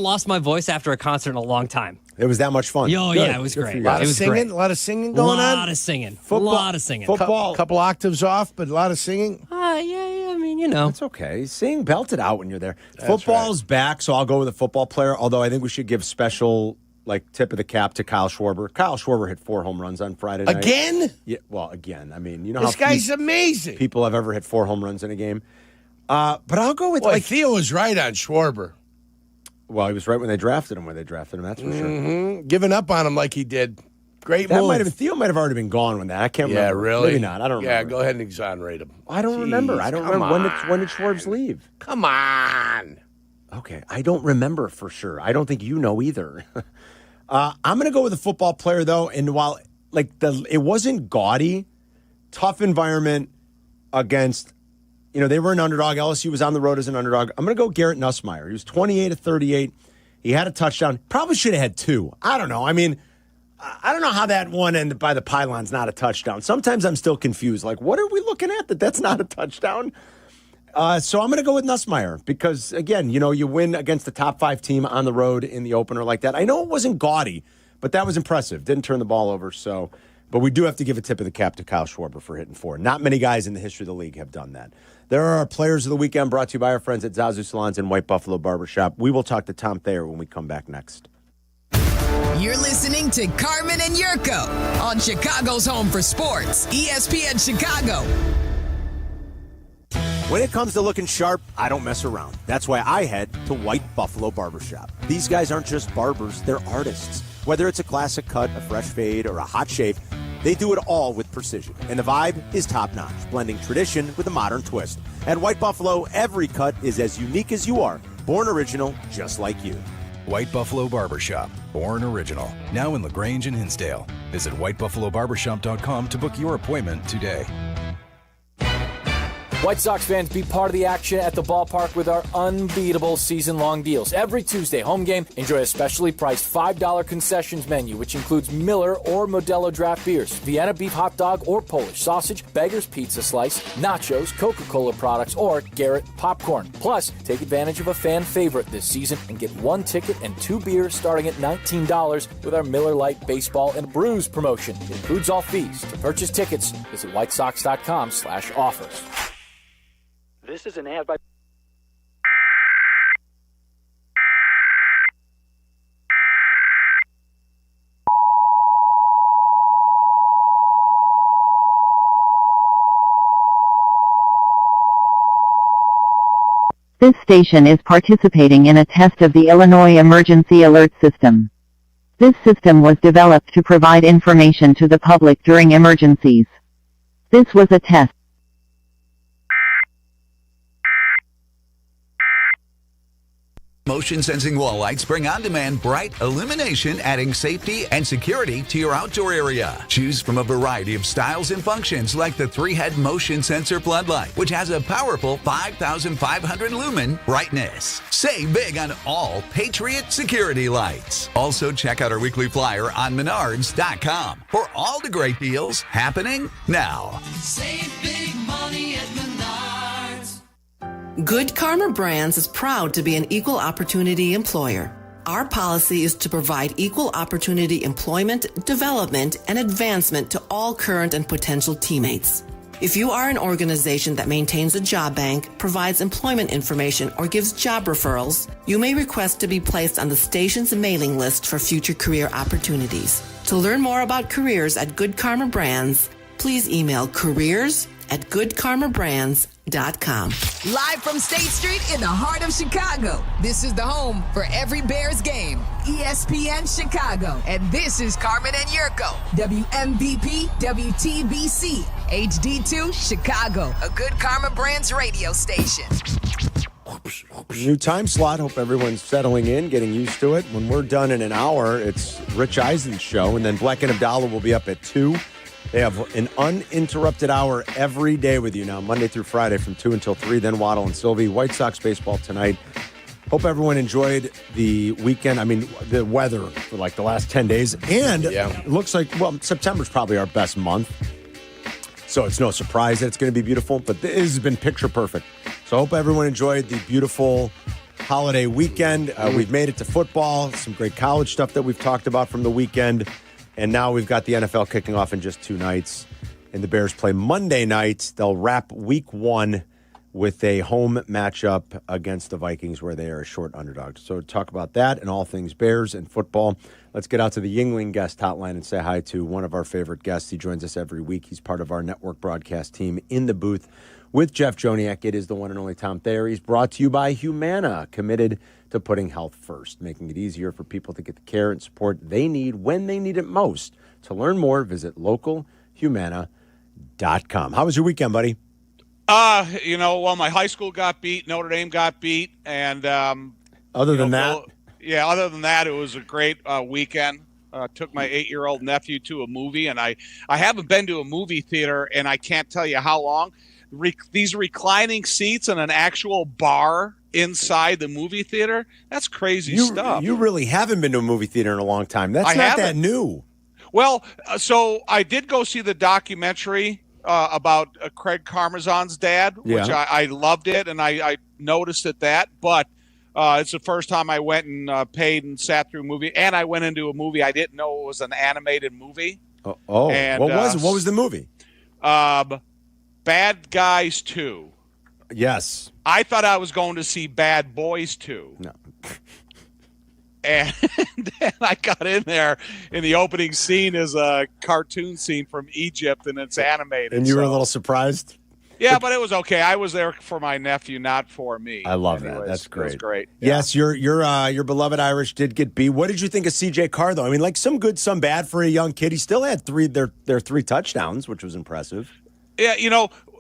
lost my voice after a concert in a long time. It was that much fun. Oh, yeah, it was great. A lot of singing? A lot of singing going on? A lot of singing. Football, a lot of singing. Football. Couple octaves off, but a lot of singing? Yeah, I mean, you know. It's okay. Sing, belt it out when you're there. Football's back, so I'll go with a football player, although I think we should give special tip of the cap to Kyle Schwarber. Kyle Schwarber hit 4 home runs on Friday night. Again? Yeah, well, again. I mean, you know this guy's amazing. People have ever hit 4 home runs in a game. But I'll go with Theo was right on Schwarber. Well, he was right when they drafted him. That's for sure. Giving up on him like he did. Great move. Theo might have already been gone when that. I can't remember. Yeah, really? Maybe not. I don't remember. Yeah, go ahead and exonerate him. I don't remember. I don't remember. When did Schwartz leave? Come on. Okay, I don't remember for sure. I don't think you know either. I'm going to go with a football player, though, and while it wasn't gaudy, tough environment against, they were an underdog. LSU was on the road as an underdog. I'm going to go Garrett Nussmeier. He was 28 of 38. He had a touchdown. Probably should have had 2. I don't know. I mean, I don't know how that one ended by the pylon's not a touchdown. Sometimes I'm still confused. Like, what are we looking at that's not a touchdown? So I'm going to go with Nussmeier because, again, you win against the top 5 team on the road in the opener like that. I know it wasn't gaudy, but that was impressive. Didn't turn the ball over. But we do have to give a tip of the cap to Kyle Schwarber for hitting 4. Not many guys in the history of the league have done that. There are our players of the weekend brought to you by our friends at Zazu Salons and White Buffalo Barbershop. We will talk to Tom Thayer when we come back next. You're listening to Carmen and Jurko on Chicago's home for sports, ESPN Chicago. When it comes to looking sharp, I don't mess around. That's why I head to White Buffalo Barbershop. These guys aren't just barbers, they're artists. Whether it's a classic cut, a fresh fade, or a hot shave, they do it all with precision. And the vibe is top-notch, blending tradition with a modern twist. At White Buffalo, every cut is as unique as you are. Born original, just like you. White Buffalo Barbershop, born original. Now in LaGrange and Hinsdale. Visit whitebuffalobarbershop.com to book your appointment today. White Sox fans, be part of the action at the ballpark with our unbeatable season-long deals. Every Tuesday home game, enjoy a specially priced $5 concessions menu, which includes Miller or Modelo draft beers, Vienna beef hot dog or Polish sausage, Beggar's Pizza Slice, nachos, Coca-Cola products, or Garrett popcorn. Plus, take advantage of a fan favorite this season and get 1 ticket and 2 beers starting at $19 with our Miller Lite Baseball and Brews promotion. It includes all fees. To purchase tickets, visit whitesox.com/offers. This is an ad by... This station is participating in a test of the Illinois Emergency Alert System. This system was developed to provide information to the public during emergencies. This was a test. motion sensing wall lights bring on-demand bright illumination, adding safety and security to your outdoor area. Choose from a variety of styles and functions like the 3-head motion sensor floodlight, which has a powerful 5,500 lumen brightness. Save big on all Patriot security lights. Also, check out our weekly flyer on Menards.com for all the great deals happening now. Save big money at Menards. Good Karma Brands is proud to be an equal opportunity employer. Our policy is to provide equal opportunity employment, development, and advancement to all current and potential teammates. If you are an organization that maintains a job bank, provides employment information, or gives job referrals, you may request to be placed on the station's mailing list for future career opportunities. To learn more about careers at Good Karma Brands, please email careers@goodkarmabrands.com. Live from State Street in the heart of Chicago, this is the home for every Bears game, ESPN Chicago. And this is Carmen and Jurko, WMVP, WTBC, HD2, Chicago, a Good Karma Brands radio station. New time slot. Hope everyone's settling in, getting used to it. When we're done in an hour, it's Rich Eisen's show, and then Bleck Abdalla will be up at 2. They have an uninterrupted hour every day with you now, Monday through Friday from 2 until 3, then Waddle and Silvy. White Sox baseball tonight. Hope everyone enjoyed the weekend. I mean, the weather for like the last 10 days. And it looks like, well, September's probably our best month. So it's no surprise that it's going to be beautiful, but this has been picture perfect. So I hope everyone enjoyed the beautiful holiday weekend. We've made it to football, some great college stuff that we've talked about from the weekend. And now we've got the NFL kicking off in just 2 nights. And the Bears play Monday night. They'll wrap week 1 with a home matchup against the Vikings where they are a short underdog. So talk about that and all things Bears and football. Let's get out to the Yuengling guest hotline and say hi to one of our favorite guests. He joins us every week. He's part of our network broadcast team in the booth with Jeff Joniak. It is the one and only Tom Thayer. He's brought to you by Humana, committed to putting health first, making it easier for people to get the care and support they need when they need it most. To learn more, visit localhumana.com. How was your weekend, buddy? Well, my high school got beat, Notre Dame got beat, and other than that, it was a great weekend. Took my 8-year-old nephew to a movie, and I haven't been to a movie theater, and I can't tell you how long. These reclining seats and an actual bar inside the movie theater, that's crazy stuff. You really haven't been to a movie theater in a long time. That's not that new. Well, so I did go see the documentary about Craig Karmazon's dad, which I loved it, and I noticed that. But it's the first time I went and paid and sat through a movie, and I went into a movie I didn't know it was an animated movie. And, what was the movie? Bad Guys 2. Yes. I thought I was going to see Bad Boys 2. No. And then I got in there, and the opening scene is a cartoon scene from Egypt, and it's animated. And you were a little surprised? Yeah, but it was okay. I was there for my nephew, not for me. I love that. That's great. It was great. Yes, your beloved Irish did get beat. What did you think of CJ Carr, though? I mean, like some good, some bad for a young kid. He still had 3 touchdowns, which was impressive. Yeah,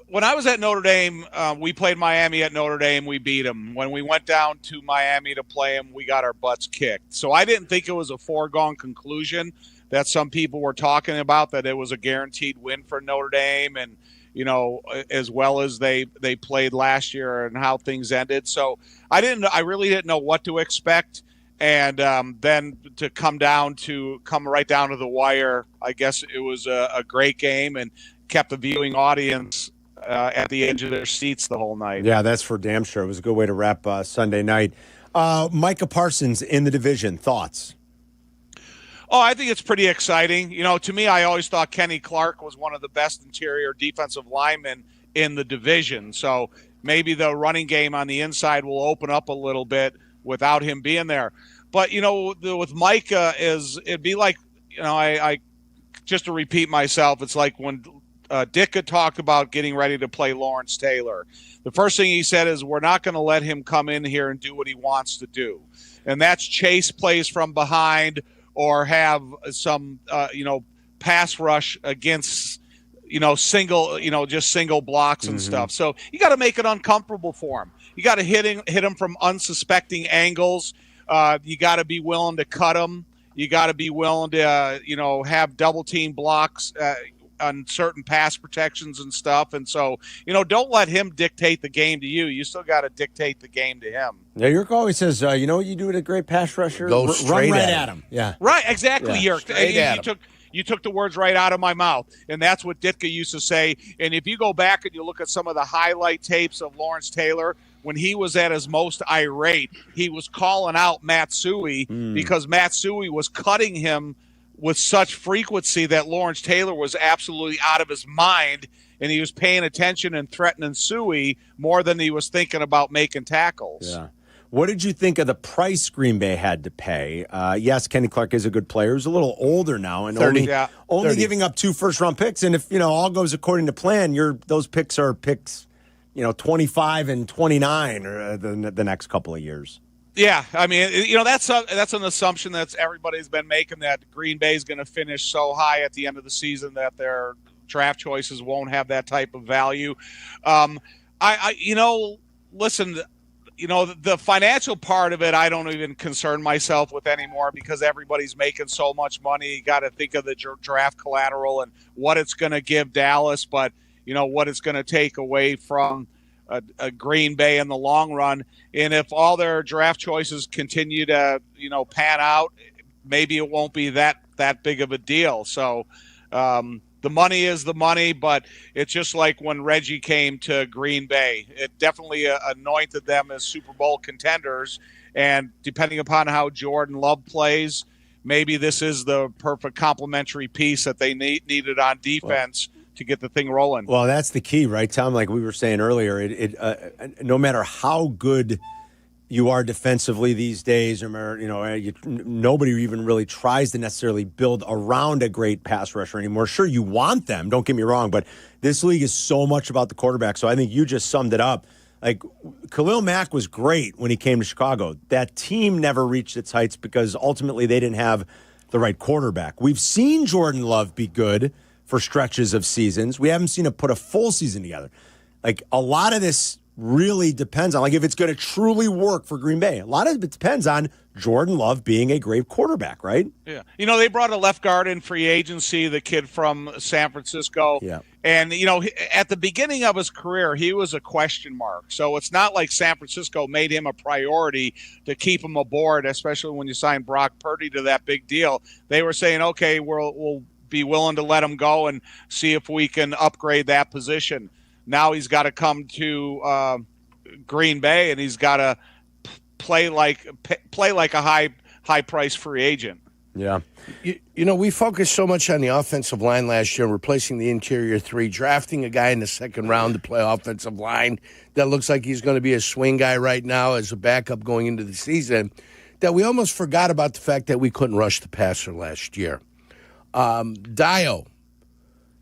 when I was at Notre Dame, we played Miami at Notre Dame. We beat them. When we went down to Miami to play them, we got our butts kicked. So I didn't think it was a foregone conclusion that some people were talking about, that it was a guaranteed win for Notre Dame, and as well as they played last year and how things ended. So I really didn't know what to expect. And then to come right down to the wire, I guess it was a great game and kept the viewing audience at the edge of their seats the whole night. Yeah, that's for damn sure. It was a good way to wrap Sunday night. Micah Parsons in the division, thoughts? Oh, I think it's pretty exciting. To me, I always thought Kenny Clark was one of the best interior defensive linemen in the division. So maybe the running game on the inside will open up a little bit without him being there. But, with Micah it'd be like, I just to repeat myself, it's like when Dick had talked about getting ready to play Lawrence Taylor. The first thing he said is, we're not going to let him come in here and do what he wants to do. And that's chase plays from behind or have some, pass rush against, just single blocks and stuff. So you got to make it uncomfortable for him. You got to hit him from unsuspecting angles. You got to be willing to cut him. You got to be willing to, have double team blocks on certain pass protections and stuff. And so, don't let him dictate the game to you. You still got to dictate the game to him. Yeah, Yurko always says, you know what you do with a great pass rusher? Go straight run right at him. Yeah. Right, exactly, Yeah. Yurk. You took the words right out of my mouth, and that's what Ditka used to say. And if you go back and you look at some of the highlight tapes of Lawrence Taylor, when he was at his most irate, he was calling out Matsui because Matsui was cutting him with such frequency that Lawrence Taylor was absolutely out of his mind, and he was paying attention and threatening Suey more than he was thinking about making tackles. Yeah. What did you think of the price Green Bay had to pay? Yes, Kenny Clark is a good player. He's a little older now, and 30, only giving up 2 first-round picks. And if all goes according to plan, those picks are picks, 25 and 29 or the next couple of years. Yeah, I mean, that's an assumption that everybody's been making, that Green Bay is going to finish so high at the end of the season that their draft choices won't have that type of value. Listen. The financial part of it, I don't even concern myself with anymore because everybody's making so much money. You got to think of the draft collateral and what it's going to give Dallas, but, what it's going to take away from a Green Bay in the long run. And if all their draft choices continue to, pan out, maybe it won't be that big of a deal. So, the money is the money, but it's just like when Reggie came to Green Bay. It definitely anointed them as Super Bowl contenders, and depending upon how Jordan Love plays, maybe this is the perfect complementary piece that they needed on defense to get the thing rolling. Well, that's the key, right, Tom? Like we were saying earlier, no matter how good you are defensively these days, nobody even really tries to necessarily build around a great pass rusher anymore. Sure, you want them, don't get me wrong, but this league is so much about the quarterback. So I think you just summed it up. Like, Khalil Mack was great when he came to Chicago. That team never reached its heights because ultimately they didn't have the right quarterback. We've seen Jordan Love be good for stretches of seasons. We haven't seen him put a full season together. Like, a lot of this really depends on, if it's going to truly work for Green Bay. A lot of it depends on Jordan Love being a great quarterback, right? Yeah. They brought a left guard in free agency, the kid from San Francisco. Yeah. And, at the beginning of his career, he was a question mark. So it's not like San Francisco made him a priority to keep him aboard, especially when you signed Brock Purdy to that big deal. They were saying, okay, we'll be willing to let him go and see if we can upgrade that position. Now he's got to come to Green Bay, and he's got to play like a high price free agent. Yeah. We focused so much on the offensive line last year, replacing the interior 3, drafting a guy in the second round to play offensive line that looks like he's going to be a swing guy right now as a backup going into the season, that we almost forgot about the fact that we couldn't rush the passer last year. Dio.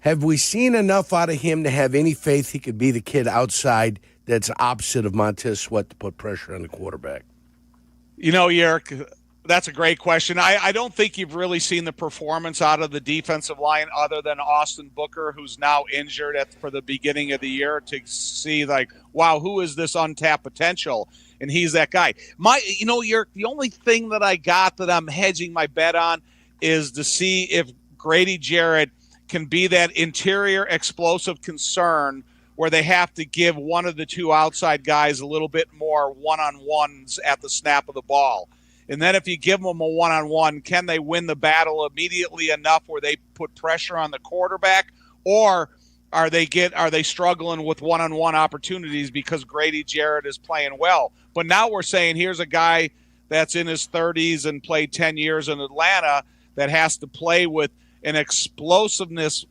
Have we seen enough out of him to have any faith he could be the kid outside that's opposite of Montez Sweat to put pressure on the quarterback? Yerk, that's a great question. I don't think you've really seen the performance out of the defensive line other than Austin Booker, who's now injured for the beginning of the year, to see, wow, who is this untapped potential? And he's that guy. Yerk, the only thing that I got that I'm hedging my bet on is to see if Grady Jarrett can be that interior explosive concern where they have to give one of the two outside guys a little bit more one-on-ones at the snap of the ball. And then if you give them a one-on-one, can they win the battle immediately enough where they put pressure on the quarterback? Or are they struggling with one-on-one opportunities because Grady Jarrett is playing well? But now we're saying here's a guy that's in his 30s and played 10 years in Atlanta that has to play with an explosiveness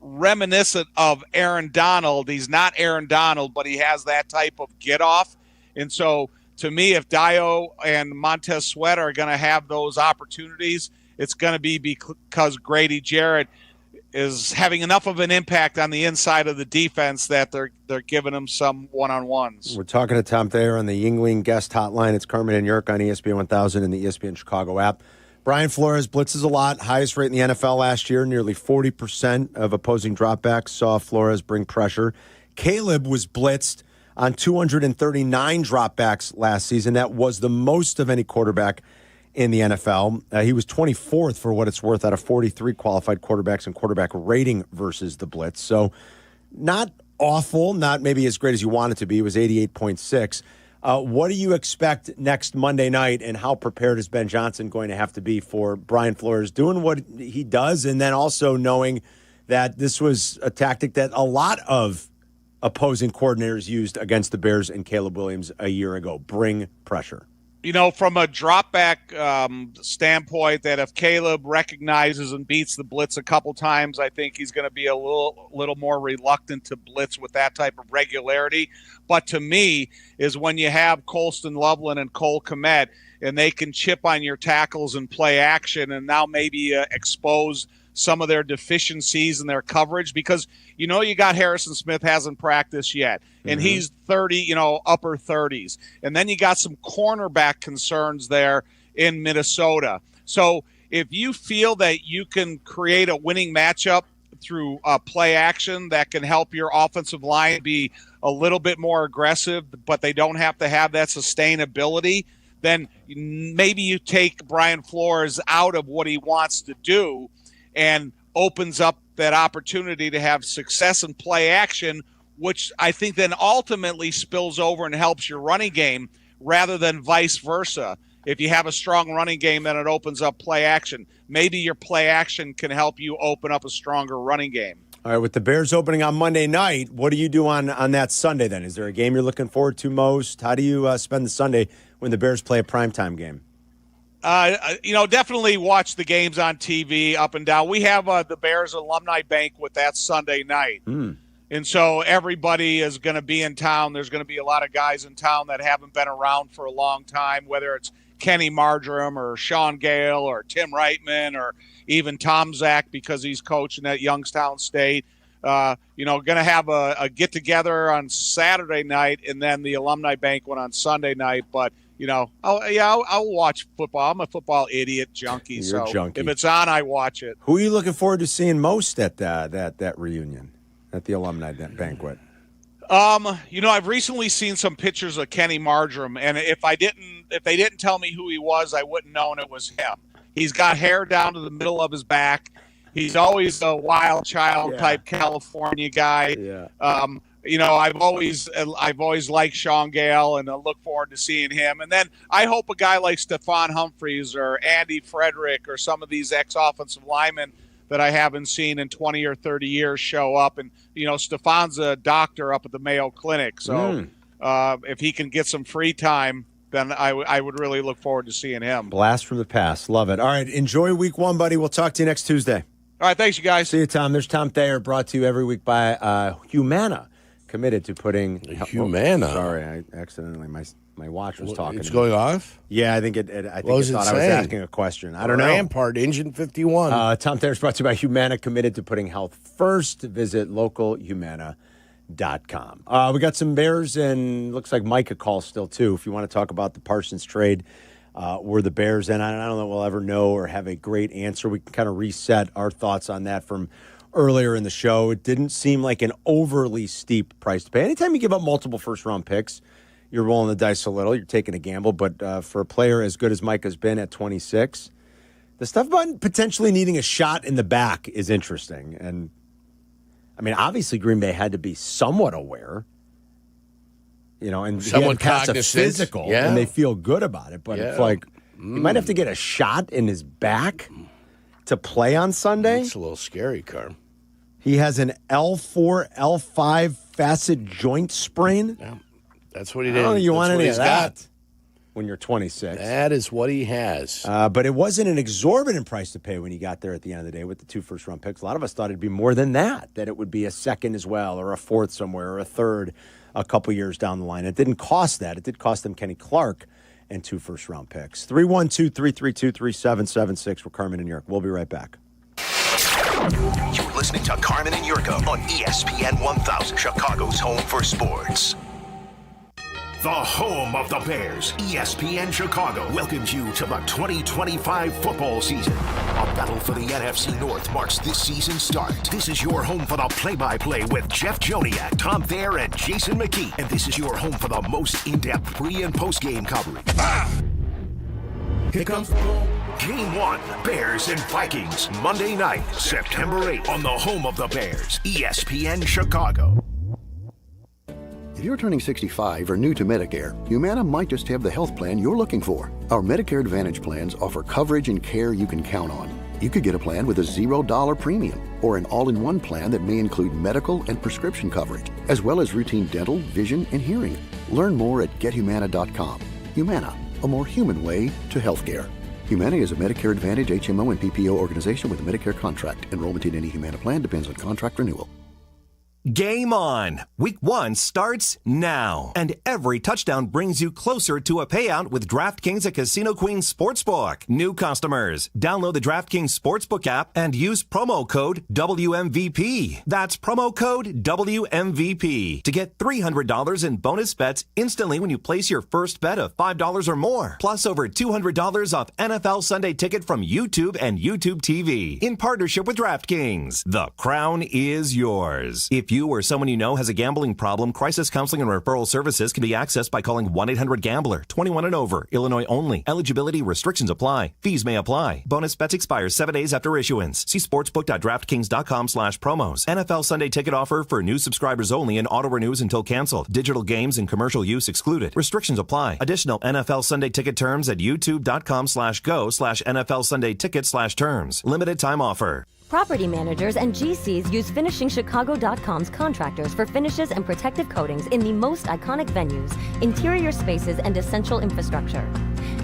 reminiscent of Aaron Donald. He's not Aaron Donald, but he has that type of get-off. And so, to me, if Dio and Montez Sweat are going to have those opportunities, it's going to be because Grady Jarrett is having enough of an impact on the inside of the defense that they're giving him some one-on-ones. We're talking to Tom Thayer on the Yuengling guest hotline. It's Carmen and Jurko on ESPN 1000 and the ESPN Chicago app. Brian Flores blitzes a lot, highest rate in the NFL last year. Nearly 40% of opposing dropbacks saw Flores bring pressure. Caleb was blitzed on 239 dropbacks last season. That was the most of any quarterback in the NFL. He was 24th for what it's worth out of 43 qualified quarterbacks and quarterback rating versus the blitz. So not awful, not maybe as great as you want it to be. It was 88.6. What do you expect next Monday night, and how prepared is Ben Johnson going to have to be for Brian Flores doing what he does, and then also knowing that this was a tactic that a lot of opposing coordinators used against the Bears and Caleb Williams a year ago, bring pressure? You know, from a drop back standpoint, that if Caleb recognizes and beats the blitz a couple times, I think he's going to be a little more reluctant to blitz with that type of regularity. But to me, is when you have Colston Loveland and Cole Kmet, and they can chip on your tackles and play action, and now maybe expose some of their deficiencies in their coverage, because you got Harrison Smith hasn't practiced yet, and he's 30, upper 30s. And then you got some cornerback concerns there in Minnesota. So if you feel that you can create a winning matchup through play action that can help your offensive line be a little bit more aggressive, but they don't have to have that sustainability, then maybe you take Brian Flores out of what he wants to do and opens up that opportunity to have success in play action, which I think then ultimately spills over and helps your running game rather than vice versa. If you have a strong running game, then it opens up play action. Maybe your play action can help you open up a stronger running game. All right, with the Bears opening on Monday night, what do you do on that Sunday then? Is there a game you're looking forward to most? How do you spend the Sunday when the Bears play a primetime game? Definitely watch the games on TV up and down. We have the Bears alumni banquet that Sunday night. And so everybody is going to be in town. There's going to be a lot of guys in town that haven't been around for a long time, whether it's Kenny Marjoram or Sean Gale or Tim Reitman or even Tom Zach, because he's coaching at Youngstown State. Going to have a get-together on Saturday night and then the alumni banquet on Sunday night. But I'll watch football. I'm a football idiot junkie. You're a junkie. If it's on, I watch it. Who are you looking forward to seeing most at that reunion, at the alumni banquet? I've recently seen some pictures of Kenny Marjoram, and if they didn't tell me who he was, I wouldn't known it was him. He's got hair down to the middle of his back. He's always a wild child type California guy. Yeah. I've always liked Sean Gale, and I look forward to seeing him. And then I hope a guy like Stephon Humphreys or Andy Frederick or some of these ex-offensive linemen that I haven't seen in 20 or 30 years show up. And, Stephon's a doctor up at the Mayo Clinic. So if he can get some free time, then I would really look forward to seeing him. Blast from the past. Love it. All right, enjoy week one, buddy. We'll talk to you next Tuesday. All right, thanks, you guys. See you, Tom. There's Tom Thayer, brought to you every week by Humana. Committed to putting Humana. Sorry, I accidentally my watch was talking. It's going off. Yeah, I think it I thought I was asking a question. I don't know. Rampart Engine 51. Tom Thayer is brought to you by Humana. Committed to putting health first. Visit localhumana.com. We got some Bears, and looks like Micah calls still too. If you want to talk about the Parsons trade, were the Bears, and I don't know we'll ever know or have a great answer. We can kind of reset our thoughts on that from earlier in the show. It didn't seem like an overly steep price to pay. Anytime you give up multiple first-round picks, you're rolling the dice a little. You're taking a gamble. But for a player as good as Micah's been at 26, the stuff about potentially needing a shot in the back is interesting. And, I mean, obviously Green Bay had to be somewhat aware, and somewhat pass a cognizant. physical, Yeah. and they feel good about it. But it's like you might have to get a shot in his back to play on Sunday. It's a little scary, Carm. He has an L4, L5 facet joint sprain. Yeah, that's what he I did. don't think you want any of that got when you're 26. That is what he has. But it wasn't an exorbitant price to pay when he got there at the end of the day with the 2 first-round picks. A lot of us thought it'd be more than that it would be a second as well, or a fourth somewhere, or a third a couple years down the line. It didn't cost that. It did cost them Kenny Clark and 2 first-round picks. 312-332-3776 for Carmen and York. We'll be right back. You're listening to Carmen and Yurko on ESPN 1000, Chicago's home for sports. The home of the Bears, ESPN Chicago, welcomes you to the 2025 football season. A battle for the NFC North marks this season's start. This is your home for the play-by-play with Jeff Joniak, Tom Thayer, and Jason McKee. And this is your home for the most in-depth pre- and post-game coverage. Here comes Game 1, Bears and Vikings, Monday night, September 8th, on the home of the Bears, ESPN Chicago. If you're turning 65 or new to Medicare, Humana might just have the health plan you're looking for. Our Medicare Advantage plans offer coverage and care you can count on. You could get a plan with a $0 premium or an all-in-one plan that may include medical and prescription coverage, as well as routine dental, vision, and hearing. Learn more at gethumana.com. Humana, a more human way to healthcare. Humana is a Medicare Advantage HMO and PPO organization with a Medicare contract. Enrollment in any Humana plan depends on contract renewal. Game on! Week 1 starts now, and every touchdown brings you closer to a payout with DraftKings at Casino Queen Sportsbook. New customers, download the DraftKings Sportsbook app and use promo code WMVP. That's promo code WMVP to get $300 in bonus bets instantly when you place your first bet of $5 or more. Plus over $200 off NFL Sunday Ticket from YouTube and YouTube TV in partnership with DraftKings. The crown is yours. If you or someone you know has a gambling problem, crisis counseling and referral services can be accessed by calling 1-800-GAMBLER. 21 and over. Illinois only. Eligibility restrictions apply. Fees may apply. Bonus bets expire 7 days after issuance. See sportsbook.draftkings.com/promos. NFL Sunday Ticket offer for new subscribers only and auto renews until canceled. Digital games and commercial use excluded. Restrictions apply. Additional NFL Sunday Ticket terms at youtube.com/go/NFL Sunday Ticket/terms. Limited time offer. Property managers and GCs use FinishingChicago.com's contractors for finishes and protective coatings in the most iconic venues, interior spaces, and essential infrastructure.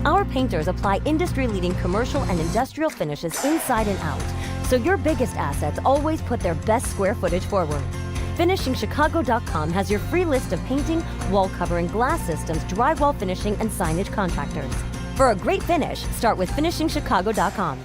Our painters apply industry-leading commercial and industrial finishes inside and out, so your biggest assets always put their best square footage forward. FinishingChicago.com has your free list of painting, wall covering, glass systems, drywall finishing, and signage contractors. For a great finish, start with FinishingChicago.com.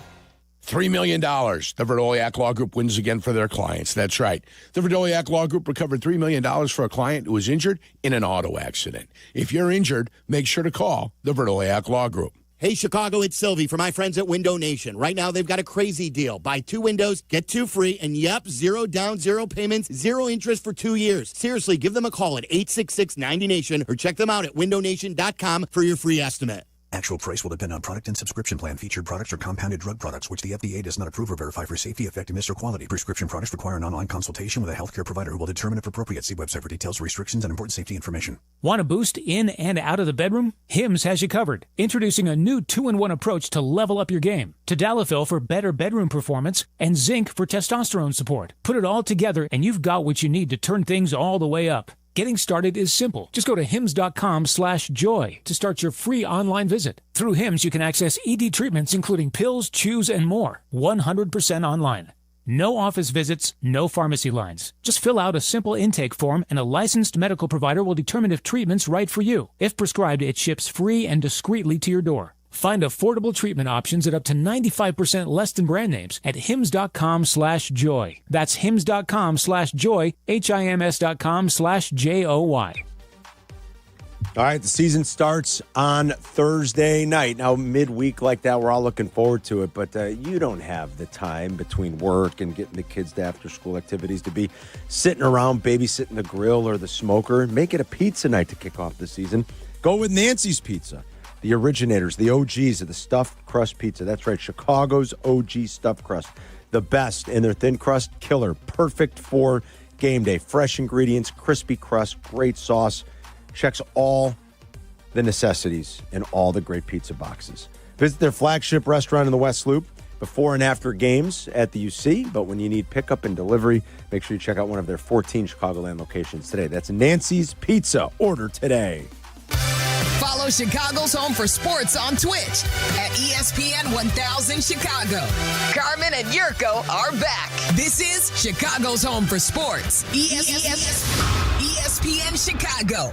$3 million. The Verdoliak Law Group wins again for their clients. That's right. The Verdoliak Law Group recovered $3 million for a client who was injured in an auto accident. If you're injured, make sure to call the Verdoliak Law Group. Hey, Chicago, it's Silvy for my friends at Window Nation. Right now, they've got a crazy deal. Buy 2 windows, get 2 free, and yep, 0 down, 0 payments, 0 interest for 2 years. Seriously, give them a call at 866-90Nation or check them out at windownation.com for your free estimate. Actual price will depend on product and subscription plan. Featured products are compounded drug products, which the FDA does not approve or verify for safety, effectiveness, or quality. Prescription products require an online consultation with a healthcare provider who will determine if appropriate. See website for details, restrictions, and important safety information. Want a boost in and out of the bedroom? Hims has you covered. Introducing a new 2-in-1 approach to level up your game. Tadalafil for better bedroom performance and zinc for testosterone support. Put it all together and you've got what you need to turn things all the way up. Getting started is simple. Just go to hims.com/joy to start your free online visit. Through Hims, you can access ED treatments including pills, chews, and more. 100% online. No office visits, no pharmacy lines. Just fill out a simple intake form and a licensed medical provider will determine if treatment's right for you. If prescribed, it ships free and discreetly to your door. Find affordable treatment options at up to 95% less than brand names at hims.com/joy. That's hims.com/joy, hims.com/joy. All right, the season starts on Thursday night. Now, midweek like that, we're all looking forward to it, but you don't have the time between work and getting the kids to after-school activities to be sitting around babysitting the grill or the smoker. Make it a pizza night to kick off the season. Go with Nancy's Pizza. The originators, the OGs of the stuffed crust pizza. That's right, Chicago's OG stuffed crust. The best in their thin crust, killer. Perfect for game day. Fresh ingredients, crispy crust, great sauce. Checks all the necessities in all the great pizza boxes. Visit their flagship restaurant in the West Loop before and after games at the UC. But when you need pickup and delivery, make sure you check out one of their 14 Chicagoland locations today. That's Nancy's Pizza. Order today. Follow Chicago's Home for Sports on Twitch at ESPN 1000 Chicago. Carmen and Jurko are back. This is Chicago's Home for Sports. ESPN Chicago.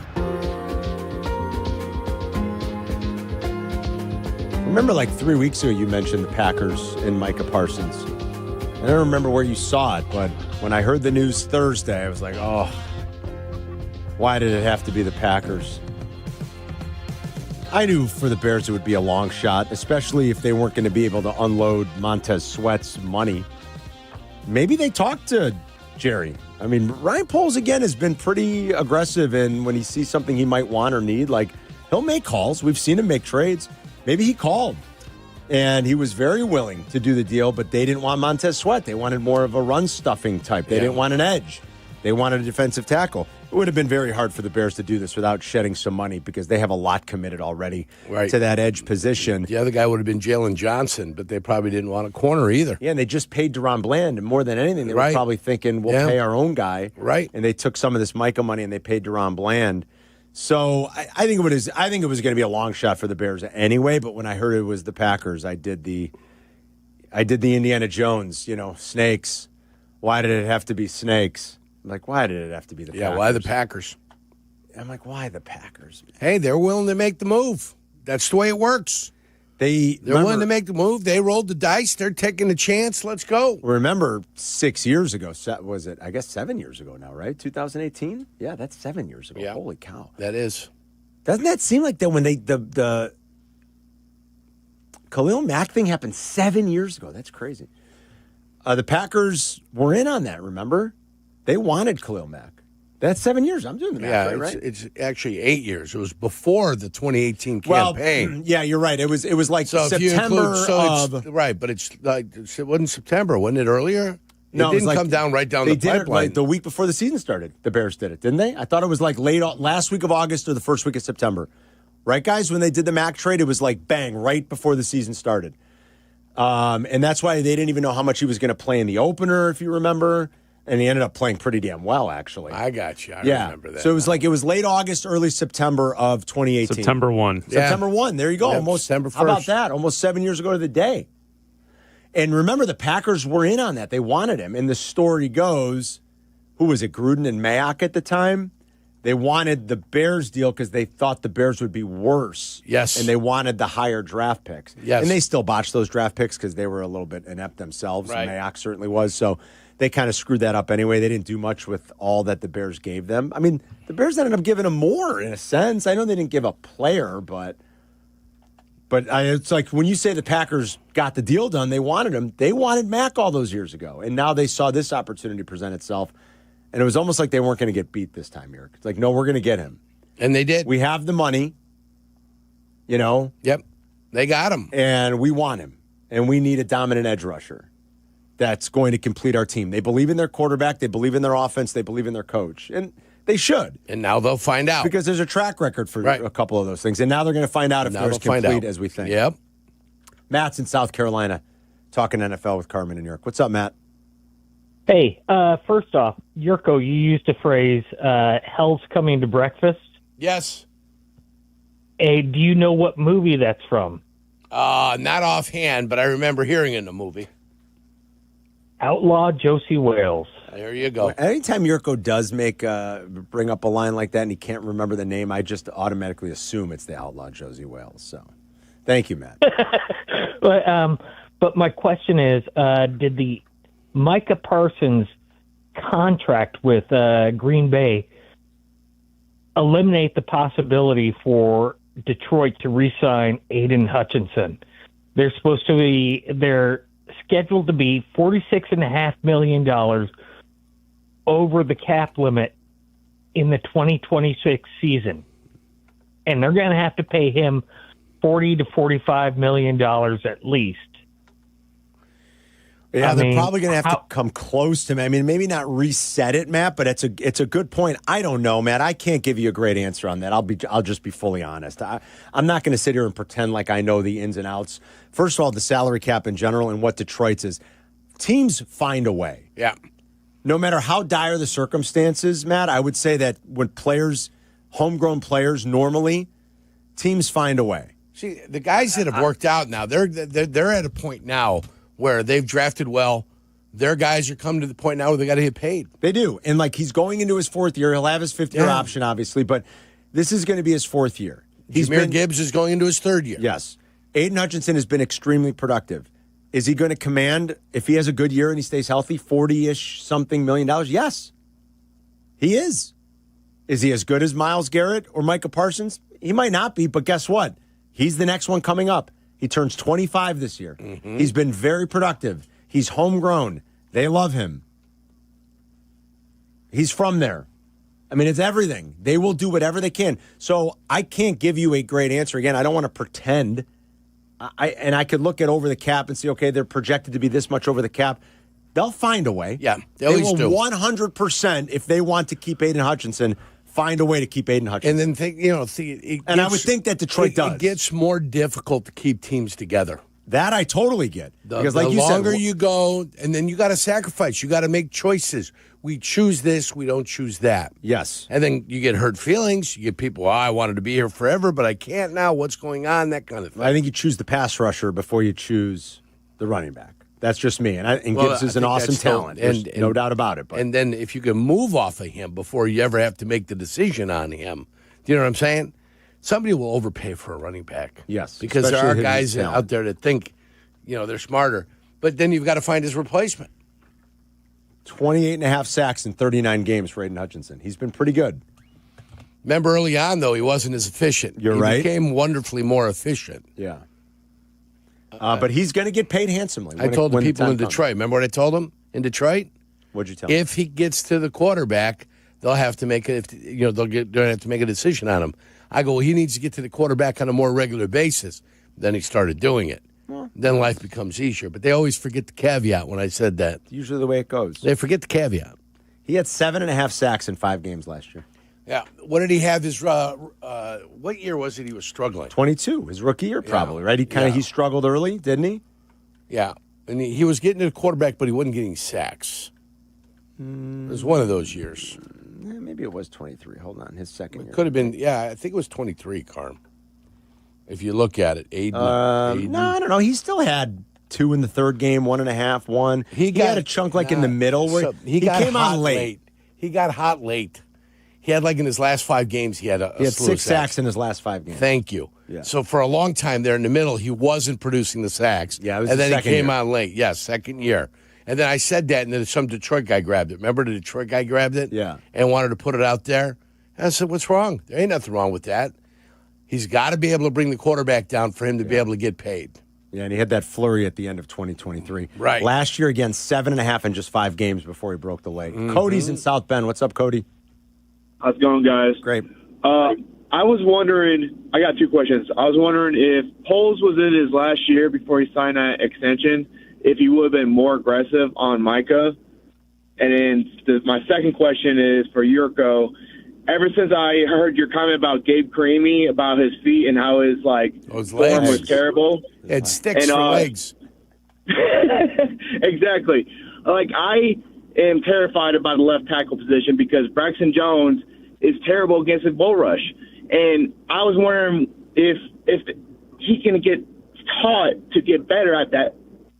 Remember like 3 weeks ago you mentioned the Packers and Micah Parsons. I don't remember where you saw it, but when I heard the news Thursday, I was like, oh, why did it have to be the Packers? I knew for the Bears it would be a long shot, especially if they weren't going to be able to unload Montez Sweat's money. Maybe they talked to Jerry. I mean, Ryan Poles, again, has been pretty aggressive, and when he sees something he might want or need, like, he'll make calls. We've seen him make trades. Maybe he called, and he was very willing to do the deal, but they didn't want Montez Sweat. They wanted more of a run-stuffing type. They didn't want an edge. They wanted a defensive tackle. It would have been very hard for the Bears to do this without shedding some money because they have a lot committed already to that edge position. The other guy would have been Jalen Johnson, but they probably didn't want a corner either. Yeah, and they just paid Deron Bland, and more than anything, they were probably thinking, we'll pay our own guy. Right. And they took some of this Micah money and they paid Deron Bland. So I think it was going to be a long shot for the Bears anyway, but when I heard it was the Packers, I did the Indiana Jones, snakes. Why did it have to be snakes? I'm like, why did it have to be the Packers? Yeah, why the Packers? I'm like, why the Packers? Hey, they're willing to make the move. That's the way it works. They're willing to make the move. They rolled the dice. They're taking the chance. Let's go. Remember 6 years ago, was it, I guess 7 years ago now, right? 2018? Yeah, that's 7 years ago. Yeah. Holy cow. That is. Doesn't that seem like that when the Khalil Mack thing happened 7 years ago? That's crazy. The Packers were in on that, remember? They wanted Khalil Mack. That's 7 years. I'm doing the math right? It's actually 8 years. It was before the 2018 campaign. Well, yeah, you're right. It was like so September right, but it's like it wasn't September, wasn't it earlier? No, it didn't come down right down the pipeline. They did it like the week before the season started. The Bears did it, didn't they? I thought it was like last week of August or the first week of September. Right, guys? When they did the Mack trade, it was like bang, right before the season started. And that's why they didn't even know how much he was going to play in the opener, if you remember. And he ended up playing pretty damn well, actually. I got you. I remember that. So it was late August, early September of 2018. September 1. September 1. There you go. Yeah, almost September 1st. How about that? Almost 7 years ago to the day. And remember, the Packers were in on that. They wanted him. And the story goes, who was it, Gruden and Mayock at the time? They wanted the Bears deal because they thought the Bears would be worse. Yes. And they wanted the higher draft picks. Yes. And they still botched those draft picks because they were a little bit inept themselves. Right. And Mayock certainly was. So they kind of screwed that up anyway. They didn't do much with all that the Bears gave them. I mean, the Bears ended up giving them more in a sense. I know they didn't give a player, but it's like when you say the Packers got the deal done, they wanted him. They wanted Mack all those years ago. And now they saw this opportunity present itself. And it was almost like they weren't going to get beat this time, Eric. It's like, no, we're going to get him. And they did. We have the money, Yep. They got him. And we want him. And we need a dominant edge rusher that's going to complete our team. They believe in their quarterback. They believe in their offense. They believe in their coach. And they should. And now they'll find out. Because there's a track record for a couple of those things. And now they're going to find out if they're as complete as we think. Yep. Matt's in South Carolina talking NFL with Carmen and York. What's up, Matt? Hey, first off, Jurko, you used the phrase, hell's coming to breakfast. Yes. Hey, do you know what movie that's from? Not offhand, but I remember hearing it in the movie. Outlaw Josie Wales. There you go. Anytime Jurko does bring up a line like that and he can't remember the name, I just automatically assume it's the Outlaw Josie Wales. So thank you, Matt. But my question is, did the Micah Parsons contract with Green Bay eliminate the possibility for Detroit to re-sign Aiden Hutchinson? They're scheduled to be $46.5 million over the cap limit in the 2026 season. And they're going to have to pay him $40 to $45 million at least. Yeah, they're probably going to have to come close to me. I mean, maybe not reset it, Matt, but it's a good point. I don't know, Matt. I can't give you a great answer on that. I'll just be fully honest. I'm not going to sit here and pretend like I know the ins and outs. First of all, the salary cap in general and what Detroit's is. Teams find a way. Yeah. No matter how dire the circumstances, Matt, I would say that when homegrown players, normally, teams find a way. See, the guys that have worked out now, they're at a point now where they've drafted well. Their guys are coming to the point now where they got to get paid. They do. And he's going into his fourth year. He'll have his fifth-year option, obviously, but this is going to be his fourth year. Jameer Gibbs is going into his third year. Yes. Aiden Hutchinson has been extremely productive. Is he going to command, if he has a good year and he stays healthy, 40-ish something $million? Yes. He is. Is he as good as Myles Garrett or Micah Parsons? He might not be, but guess what? He's the next one coming up. He turns 25 this year. Mm-hmm. He's been very productive. He's homegrown. They love him. He's from there. I mean, it's everything. They will do whatever they can. So I can't give you a great answer. Again, I don't want to pretend. I could look at over the cap and see, okay, they're projected to be this much over the cap. They'll find a way. Yeah, they always do. 100%, if they want to keep Aiden Hutchinson, find a way to keep Aiden Hutchinson. And then think, I would think that Detroit does. It gets more difficult to keep teams together. That I totally get. Because like the you longer said, you go, and then you got to sacrifice. You got to make choices. We choose this, we don't choose that. Yes. And then you get hurt feelings. You get people, I wanted to be here forever, but I can't now. What's going on? That kind of thing. I think you choose the pass rusher before you choose the running back. That's just me. And Gibbs is an awesome talent. And no doubt about it. But. And then if you can move off of him before you ever have to make the decision on him, do you know what I'm saying? Somebody will overpay for a running back. Yes. Because there are guys out there that think, they're smarter. But then you've got to find his replacement. 28.5 sacks in 39 games for Aiden Hutchinson. He's been pretty good. Remember early on, though, he wasn't as efficient. You're right. He became wonderfully more efficient. Yeah. But he's going to get paid handsomely. I told the people in Detroit. Remember what I told them in Detroit? What'd you tell them? If he gets to the quarterback, they'll have to make it. They'll have to make a decision on him. I go, well, he needs to get to the quarterback on a more regular basis. Then he started doing it. Then life becomes easier. But they always forget the caveat when I said that. Usually the way it goes. They forget the caveat. He had 7.5 sacks in 5 games last year. Yeah. What did he have his what year was it he was struggling? 22, his rookie year probably, right? He struggled early, didn't he? Yeah. And he was getting to the quarterback, but he wasn't getting sacks. It was one of those years. Maybe it was 23. Hold on. His second year. Could have been, I think it was 23, Carm. If you look at it, Aiden. No, I don't know. He still had 2 in the third game, 1.5, 1. He had a chunk in the middle where he came on late. He got hot late. He had in his last 5 games, he had 6 sacks in his last 5 games. Thank you. Yeah. So for a long time there in the middle, he wasn't producing the sacks. Yeah, it was and then he came year. on late. Yeah, second year. And then I said that, and then some Detroit guy grabbed it. Remember the Detroit guy grabbed it? Yeah. And wanted to put it out there? And I said, what's wrong? There ain't nothing wrong with that. He's got to be able to bring the quarterback down for him to be able to get paid. Yeah, and he had that flurry at the end of 2023. Right. Last year, again, 7.5 in just 5 games before he broke the leg. Cody's in South Bend. What's up, Cody? How's it going, guys? Great. I was wondering, I got 2 questions. I was wondering if Poles was in his last year before he signed that extension, if he would have been more aggressive on Micah. And then my second question is for Jurko. Ever since I heard your comment about Gabe Creamy, about his feet and how his form was terrible. It sticks for legs. Exactly. I am terrified about the left tackle position because Braxton Jones is terrible against the bull rush. And I was wondering if he can get taught to get better at that.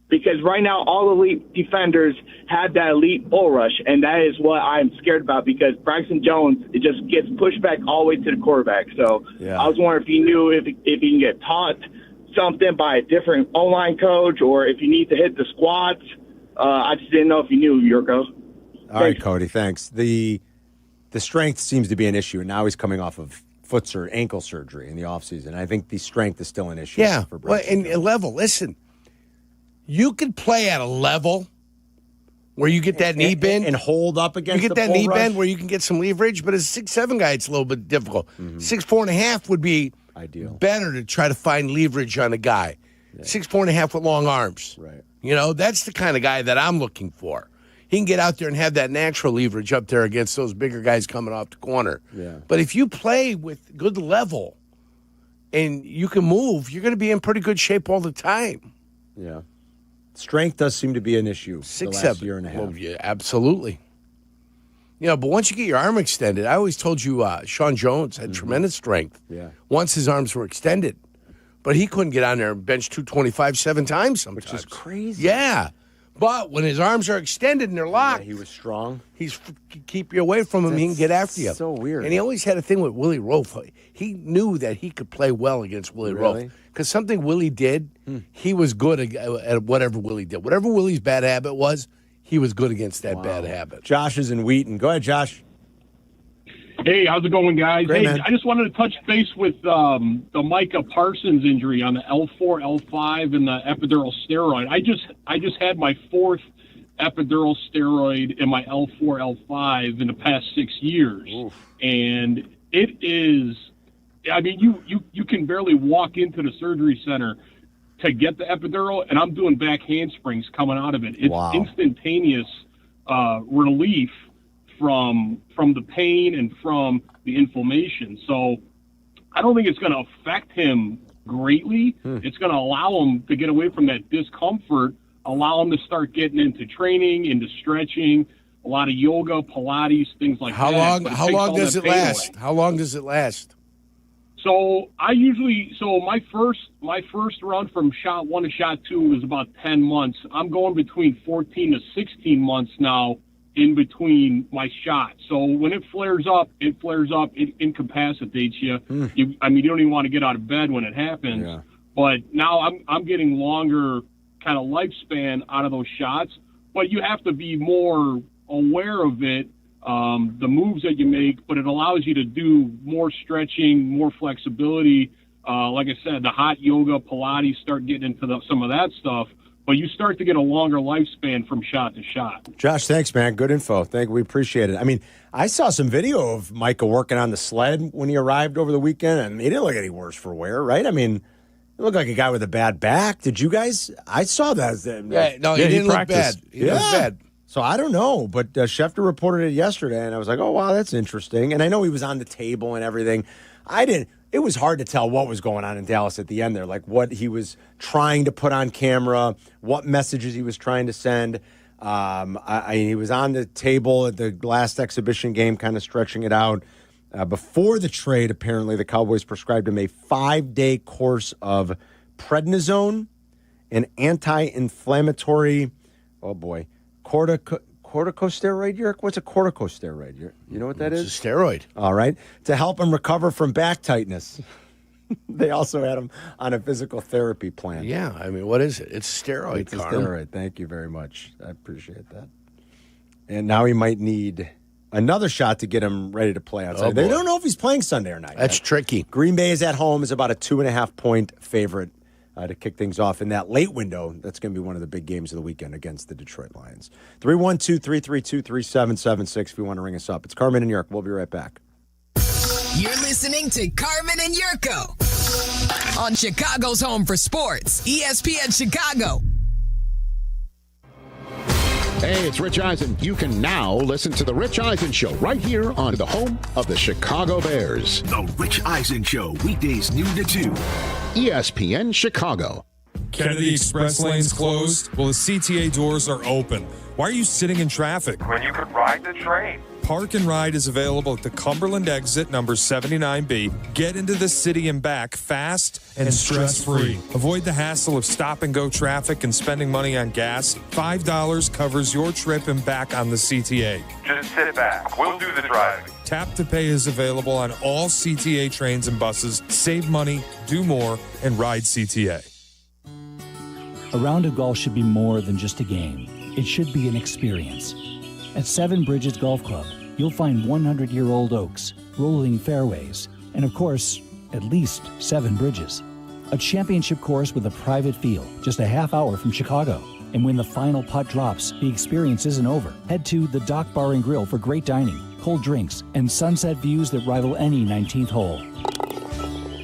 Because right now, all elite defenders have that elite bull rush, and that is what I'm scared about because Braxton Jones, it just gets pushed back all the way to the quarterback. So I was wondering if he knew if he can get taught something by a different O-line coach or if you need to hit the squats. I just didn't know if you knew, Jurko. All right, Cody, thanks. The strength seems to be an issue, and now he's coming off of ankle surgery in the offseason. I think the strength is still an issue. Yeah, for Braxton and level, listen. You could play at a level where you get that knee bend and hold up against. You get the that knee rush. bend where you can get some leverage, but as a 6'7" guy, it's a little bit difficult. 6'4.5" would be ideal. Better to try to find leverage on a guy. 6'4.5" with long arms. Right. That's the kind of guy that I'm looking for. He can get out there and have that natural leverage up there against those bigger guys coming off the corner. Yeah. But if you play with good level and you can move, you're going to be in pretty good shape all the time. Yeah. Strength does seem to be an issue the last year and a half. Well, yeah, absolutely. But once you get your arm extended, I always told you Sean Jones had tremendous strength once his arms were extended. But he couldn't get on there and bench 225 7 times sometimes. Which is crazy. Yeah. But when his arms are extended and they're locked. Yeah, he was strong. He's keep you away from him. He can get after you. So weird. And he always had a thing with Willie Rofe. He knew that he could play well against Willie Rofe. Because something Willie did, he was good at whatever Willie did. Whatever Willie's bad habit was, he was good against that bad habit. Josh is in Wheaton. Go ahead, Josh. Hey, how's it going, guys? Great, hey, man. I just wanted to touch base with the Micah Parsons injury on the L4, L5, and the epidural steroid. I just had my 4th epidural steroid in my L4, L5 in the past 6 years. Oof. And it is, I mean, you can barely walk into the surgery center to get the epidural, and I'm doing back handsprings coming out of it. It's instantaneous relief from the pain and from the inflammation. So I don't think it's going to affect him greatly. It's going to allow him to get away from that discomfort, allow him to start getting into training, into stretching, a lot of yoga, Pilates, things like How that. long? How long does it last? How long does it last? So my first run from shot 1 to shot 2 was about 10 months. I'm going between 14 to 16 months now in between my shots. So when it flares up, it incapacitates you. You don't even want to get out of bed when it happens. Yeah. But now I'm getting longer kind of lifespan out of those shots. But you have to be more aware of it, the moves that you make, but it allows you to do more stretching, more flexibility. Like I said, the hot yoga, Pilates, start getting into some of that stuff. But you start to get a longer lifespan from shot to shot. Josh, thanks, man. Good info. We appreciate it. I mean, I saw some video of Micah working on the sled when he arrived over the weekend, and he didn't look any worse for wear, right? I mean, he looked like a guy with a bad back. Did you guys? I saw that. Yeah, no, he didn't look bad. He looked bad. So I don't know, but Schefter reported it yesterday, and I was like, oh, wow, that's interesting. And I know he was on the table and everything. It was hard to tell what was going on in Dallas at the end there, like what he was trying to put on camera, what messages he was trying to send. He was on the table at the last exhibition game, kind of stretching it out. Before the trade, apparently, the Cowboys prescribed him a 5-day course of prednisone, an anti-inflammatory, corticosteroid, Yerk? What's a corticosteroid? You know what that is? It's a steroid. All right. To help him recover from back tightness. They also had him on a physical therapy plan. Yeah, I mean, what is it? It's a steroid, It's a steroid. Thank you very much. I appreciate that. And now he might need another shot to get him ready to play on Sunday. They don't know if he's playing Sunday or not. That's tricky. Green Bay is at home, is about a 2.5-point favorite to kick things off in that late window. That's going to be one of the big games of the weekend against the Detroit Lions. 312-332-3776 if you want to ring us up. It's Carmen and Yerk. We'll be right back. You're listening to Carmen and Yurko on Chicago's home for sports, ESPN Chicago. Hey, it's Rich Eisen. You can now listen to The Rich Eisen Show right here on the home of the Chicago Bears. The Rich Eisen Show, weekdays noon to 2. ESPN Chicago. Kennedy Express lanes closed? Well, the CTA doors are open. Why are you sitting in traffic? When you could ride the train. Park and Ride is available at the Cumberland exit, number 79B. Get into the city and back fast and stress-free. Avoid the hassle of stop-and-go traffic and spending money on gas. $5 covers your trip and back on the CTA. Just sit back. We'll do the driving. Tap to Pay is available on all CTA trains and buses. Save money, do more, and ride CTA. A round of golf should be more than just a game. It should be an experience. At Seven Bridges Golf Club, you'll find 100-year-old oaks, rolling fairways, and of course, at least 7 bridges. A championship course with a private field, just a half hour from Chicago. And when the final putt drops, the experience isn't over. Head to the Dock Bar and Grill for great dining, cold drinks, and sunset views that rival any 19th hole.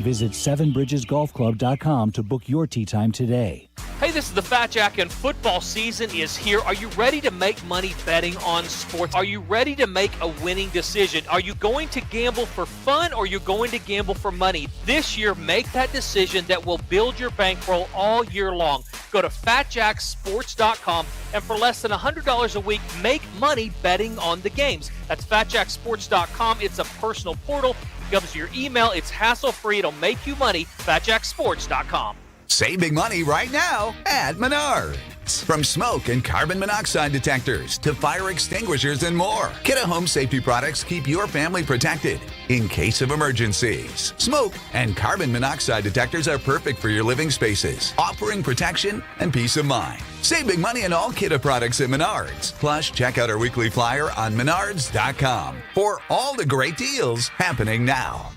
Visit sevenbridgesgolfclub.com to book your tee time today. Hey, this is the Fat Jack, and football season is here. Are you ready to make money betting on sports? Are you ready to make a winning decision? Are you going to gamble for fun, or are you going to gamble for money? This year, make that decision that will build your bankroll all year long. Go to FatJackSports.com, and for less than $100 a week, make money betting on the games. That's FatJackSports.com. It's a personal portal. It comes to your email. It's hassle-free. It'll make you money. FatJackSports.com. Save big money right now at Menard. products. From smoke and carbon monoxide detectors to fire extinguishers and more, Kidde Home Safety products keep your family protected in case of emergencies. Smoke and carbon monoxide detectors are perfect for your living spaces, offering protection and peace of mind. Save big money on all Kidde products at Menards. Plus, check out our weekly flyer on menards.com for all the great deals happening now.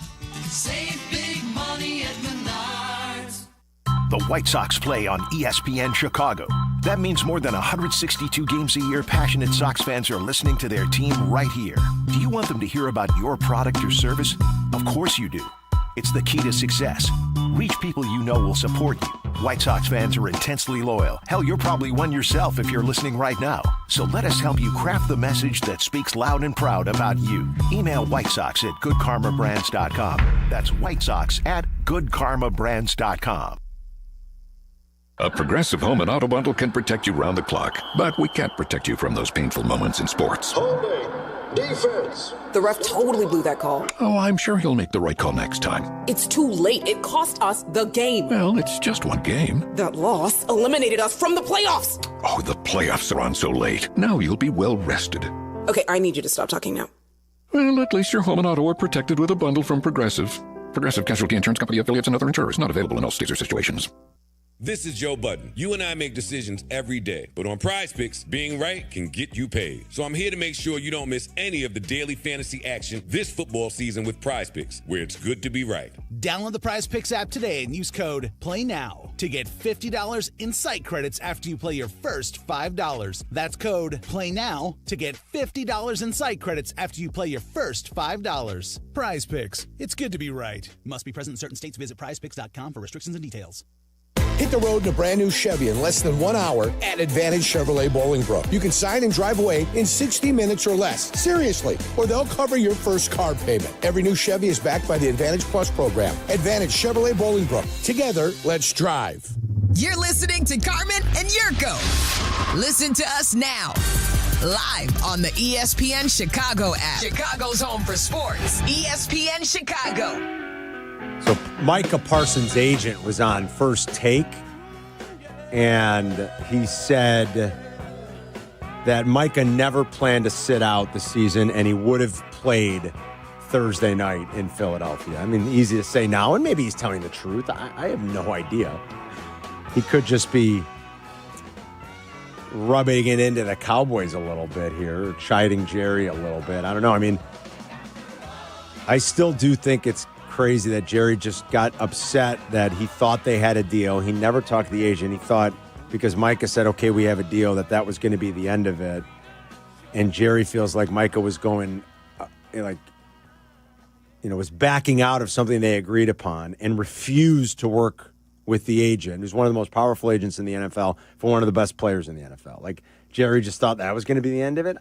Save big money at Menards. The White Sox play on ESPN Chicago. That means more than 162 games a year, passionate Sox fans are listening to their team right here. Do you want them to hear about your product or service? Of course you do. It's the key to success. Reach people you know will support you. White Sox fans are intensely loyal. Hell, you're probably one yourself if you're listening right now. So let us help you craft the message that speaks loud and proud about you. Email White Sox at goodkarmabrands.com. That's White Sox at goodkarmabrands.com. A Progressive Home and Auto Bundle can protect you round the clock, but we can't protect you from those painful moments in sports. Holding. Defense. The ref totally blew that call. Oh, I'm sure he'll make the right call next time. It's too late. It cost us the game. Well, it's just one game. That loss eliminated us from the playoffs. Oh, the playoffs are on so late. Now you'll be well rested. Okay, I need you to stop talking now. Well, at least your home and auto are protected with a bundle from Progressive. Progressive Casualty Insurance Company affiliates and other insurers. Not available in all states or situations. This is Joe Budden. You and I make decisions every day, but on Prize Picks, being right can get you paid. So I'm here to make sure you don't miss any of the daily fantasy action this football season with Prize Picks, where it's good to be right. Download the Prize Picks app today and use code PLAYNOW to get $50 in site credits after you play your first $5. That's code PLAYNOW to get $50 in site credits after you play your first $5. Prize Picks. It's good to be right. Must be present in certain states. Visit prizepicks.com for restrictions and details. Hit the road in a brand new Chevy in less than 1 hour at Advantage Chevrolet Bolingbrook. You can sign and drive away in 60 minutes or less. Seriously. Or they'll cover your first car payment. Every new Chevy is backed by the Advantage Plus program. Advantage Chevrolet Bolingbrook. Together, let's drive. You're listening to Carmen and Jurko. Listen to us now. Live on the ESPN Chicago app. Chicago's home for sports. ESPN Chicago. So Micah Parsons' agent was on First Take, and he said that Micah never planned to sit out the season, and he would have played Thursday night in Philadelphia. I mean, easy to say now, and maybe he's telling the truth. I have no idea. He could just be rubbing it into the Cowboys a little bit here, chiding Jerry a little bit. I don't know. I mean, I still do think it's crazy that Jerry just got upset that he thought they had a deal. He never talked to the agent. He thought because Micah said, okay, we have a deal, that was going to be the end of it. And Jerry feels like Micah was going, was backing out of something they agreed upon and refused to work with the agent, who's one of the most powerful agents in the NFL for one of the best players in the NFL. Like, Jerry just thought that was going to be the end of it.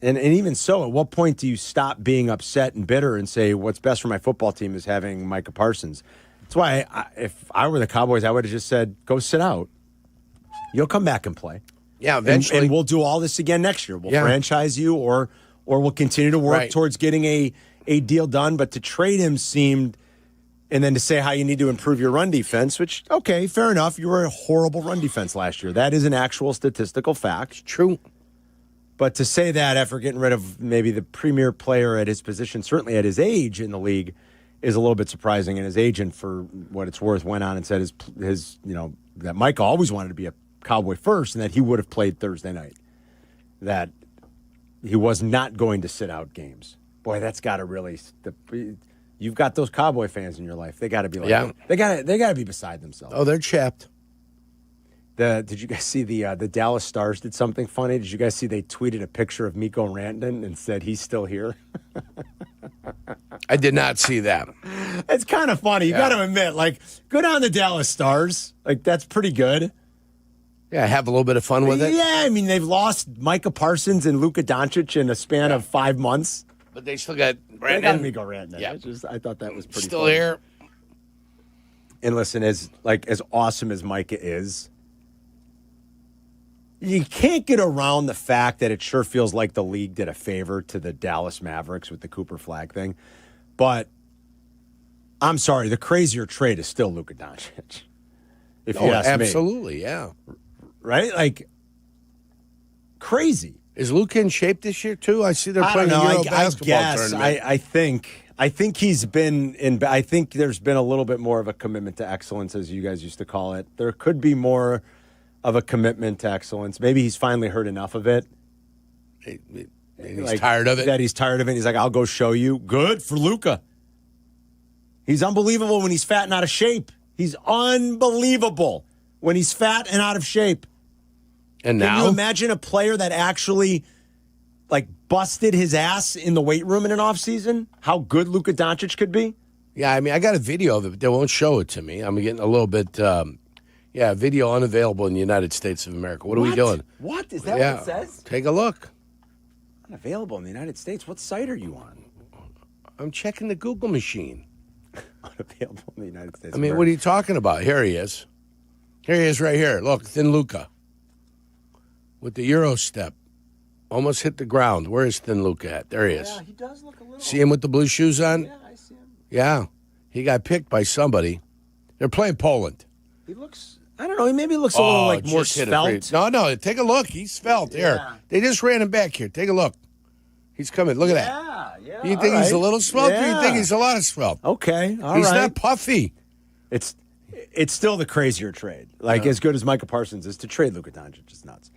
And even so, at what point do you stop being upset and bitter and say, what's best for my football team is having Micah Parsons? That's why if I were the Cowboys, I would have just said, go sit out. You'll come back and play. Yeah, eventually. And we'll do all this again next year. We'll franchise you or we'll continue to work towards getting a deal done. But to trade him seemed, and then to say how you need to improve your run defense, which, okay, fair enough. You were a horrible run defense last year. That is an actual statistical fact. It's true. But to say that after getting rid of maybe the premier player at his position, certainly at his age in the league, is a little bit surprising. And his agent, for what it's worth, went on and said his that Micah always wanted to be a Cowboy first and that he would have played Thursday night. That he was not going to sit out games. Boy, that's got to really. You've got those Cowboy fans in your life. They got to be like, they got to be beside themselves. Oh, they're chapped. Did you guys see the Dallas Stars did something funny? Did you guys see they tweeted a picture of Mikko Rantanen and said he's still here? I did not see that. It's kind of funny. You got to admit, good on the Dallas Stars. That's pretty good. Yeah, have a little bit of fun with it. Yeah, I mean, they've lost Micah Parsons and Luka Doncic in a span of 5 months. But they still got Rantanen. They got Mikko Rantanen. Yeah. I thought that was pretty still funny. Here. And listen, as awesome as Micah is, you can't get around the fact that it sure feels like the league did a favor to the Dallas Mavericks with the Cooper Flag thing. But I'm sorry, the crazier trade is still Luka Doncic. if you ask me. Absolutely, yeah. Right? Like, crazy. Is Luka in shape this year, too? I see they're playing a Euro basketball tournament. I think he's been in. I think there's been a little bit more of a commitment to excellence, as you guys used to call it. There could be more of a commitment to excellence. Maybe he's finally heard enough of it. He's tired of it. That he's tired of it. He's like, I'll go show you. Good for Luka. He's unbelievable when he's fat and out of shape. He's unbelievable when he's fat and out of shape. And now, can you imagine a player that actually busted his ass in the weight room in an offseason? How good Luka Doncic could be? Yeah, I mean, I got a video of it, but they won't show it to me. I'm getting a little bit, video unavailable in the United States of America. What are we doing? What? Is that what it says? Take a look. Unavailable in the United States? What site are you on? I'm checking the Google machine. Unavailable in the United States. I mean, what are you talking about? Here he is. Here he is right here. Look, Thin Luka. With the Euro step. Almost hit the ground. Where is Thin Luka at? There he is. Yeah, he does look a little. See him with the blue shoes on? Yeah, I see him. Yeah. He got picked by somebody. They're playing Poland. He looks, I don't know, he maybe looks a little more svelte. No, take a look. He's svelte. Here. They just ran him back here. Take a look. He's coming. Look at that. Yeah. You think he's a little svelte or you think he's a lot of svelte? Okay, all right. He's not puffy. It's still the crazier trade. As good as Micah Parsons is, to trade Luka Doncic is nuts.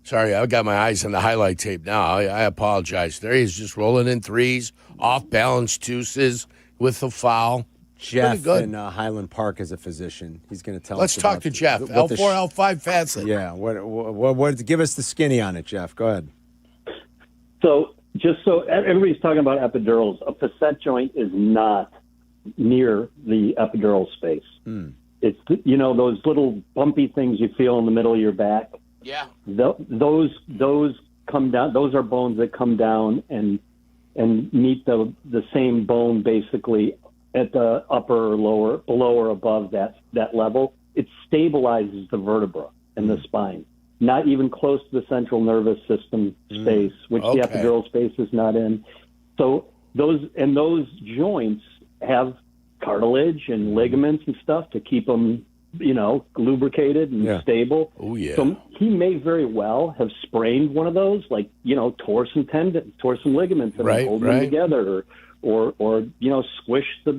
Sorry, I've got my eyes on the highlight tape now. I apologize. There he is, just rolling in threes, off-balance deuces with the foul. Jeff in Highland Park is a physician. He's going to tell us. Let's talk to Jeff. L4, L5 Facet. Yeah. What? Give us the skinny on it, Jeff. Go ahead. So, just so everybody's talking about epidurals, a facet joint is not near the epidural space. It's those little bumpy things you feel in the middle of your back. Yeah. Those come down. Those are bones that come down and meet the same bone basically at the upper or lower, below or above that level. It stabilizes the vertebra and the spine. Not even close to the central nervous system space, which the epidural space is not in. So those joints have cartilage and ligaments and stuff to keep them, lubricated and stable. Oh, yeah. So he may very well have sprained one of those, tore some tendons, tore some ligaments and hold them together, or squish the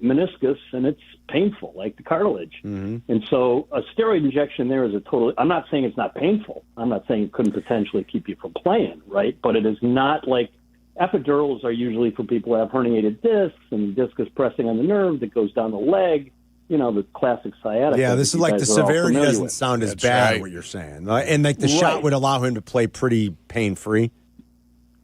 meniscus and it's painful, like the cartilage. Mm-hmm. And so a steroid injection there is I'm not saying it's not painful. I'm not saying it couldn't potentially keep you from playing, right? But it is not like epidurals are usually for people who have herniated discs and discus pressing on the nerve that goes down the leg. The classic sciatica. Yeah, this is like the severity doesn't sound as bad, what you're saying. And the shot would allow him to play pretty pain-free.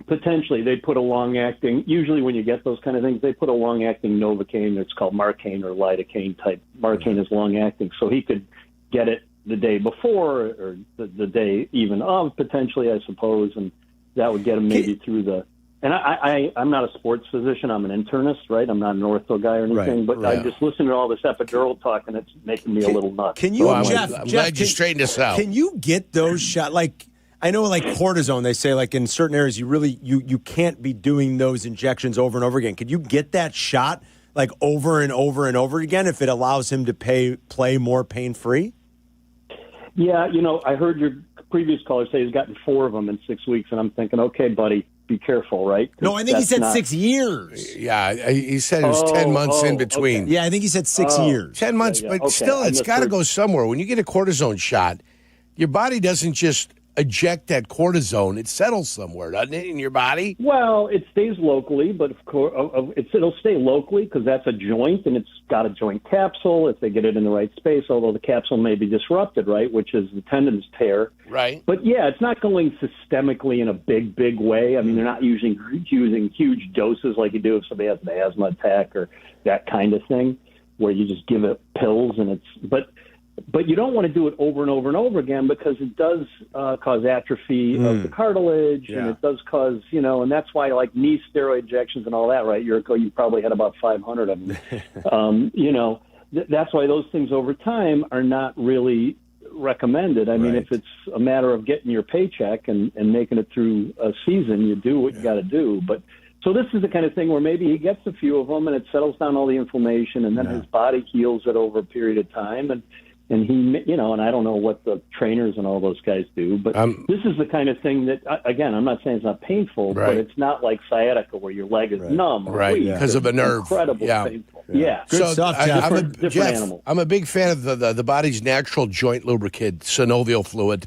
Potentially, they put a long-acting, usually when you get those kind of things, they put a long-acting Novocaine, it's called Marcaine or lidocaine type. Marcaine is long-acting, so he could get it the day before or the day even of, potentially, I suppose, and that would get him maybe through the... And I'm not a sports physician. I'm an internist, right? I'm not an ortho guy or anything. But I just listen to all this epidural talk, and it's making me a little nuts. Can you, Jeff? I'm glad you straightened this out. Can you get those shots? I know, cortisone. They say, in certain areas, you can't be doing those injections over and over again. Could you get that shot over and over and over again if it allows him to play more pain free? Yeah, I heard your previous caller say he's gotten 4 of them in 6 weeks, and I'm thinking, okay, buddy. Be careful, right? No, I think he said 6 years. Yeah, he said it was 10 months in between. Okay. Yeah, I think he said 6 years. 10 months, but still, it's got to go somewhere. When you get a cortisone shot, your body doesn't just eject that cortisone. It settles somewhere, doesn't it, in your body? Well, it stays locally, but of course, it'll stay locally because that's a joint, and it's got a joint capsule if they get it in the right space, although the capsule may be disrupted, right, which is the tendons tear. Right. But, yeah, it's not going systemically in a big, big way. I mean, they're not using huge doses like you do if somebody has an asthma attack or that kind of thing, where you just give it pills and it's – But you don't want to do it over and over and over again because it does cause atrophy of the cartilage, and it does cause, and that's why knee steroid injections and all that, right? Yurko, you probably had about 500 of them. That's why those things over time are not really recommended. I mean, if it's a matter of getting your paycheck and making it through a season, you do what you got to do. But So this is the kind of thing where maybe he gets a few of them and it settles down all the inflammation, and then his body heals it over a period of time. And he, and I don't know what the trainers and all those guys do, but this is the kind of thing that, again, I'm not saying it's not painful, but it's not like sciatica where your leg is numb. Right, because of a nerve. Incredibly painful. Yeah. Good stuff, Jeff. Different animal. I'm a big fan of the body's natural joint lubricant, synovial fluid.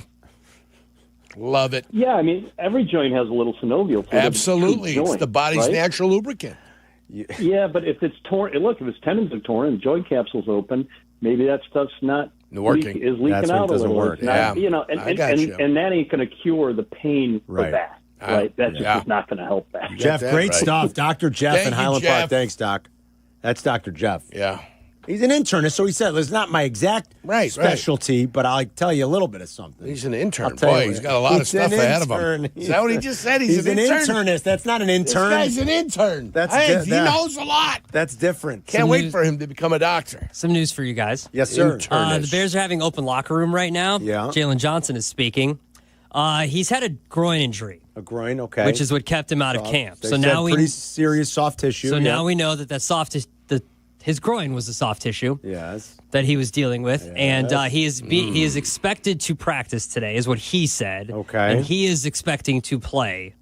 Love it. Yeah, I mean, every joint has a little synovial fluid. Absolutely. Joint, it's the body's right? natural lubricant. Yeah, but if it's torn, look, if his tendons are torn and joint capsule's open, maybe that stuff's not working. Is leaking That's when out it doesn't a little. work. Not, Yeah. and that ain't going to cure the pain for that. Right? That's just not going to help that. Jeff, great stuff. Dr. Jeff Thank in you, Highland Jeff. Park. Thanks, Doc. That's Dr. Jeff. Yeah. He's an internist, so he said it's not my exact specialty, but I'll tell you a little bit of something. He's an intern. Boy, He's got a lot of stuff ahead of him. Is that what he just said? He's an intern? internist. That's not an intern. This guy's an intern. He knows a lot. That's different. Can't wait for him to become a doctor. Some news for you guys. Yes, sir. The Bears are having open locker room right now. Yeah. Jalen Johnson is speaking. He's had a groin injury. A groin, okay. Which is what kept him out of camp. They So said now pretty serious soft tissue. So now we know that his groin was a soft tissue. Yes. That he was dealing with, and he is Mm. expected to practice today, is what he said. Okay. And he is expecting to play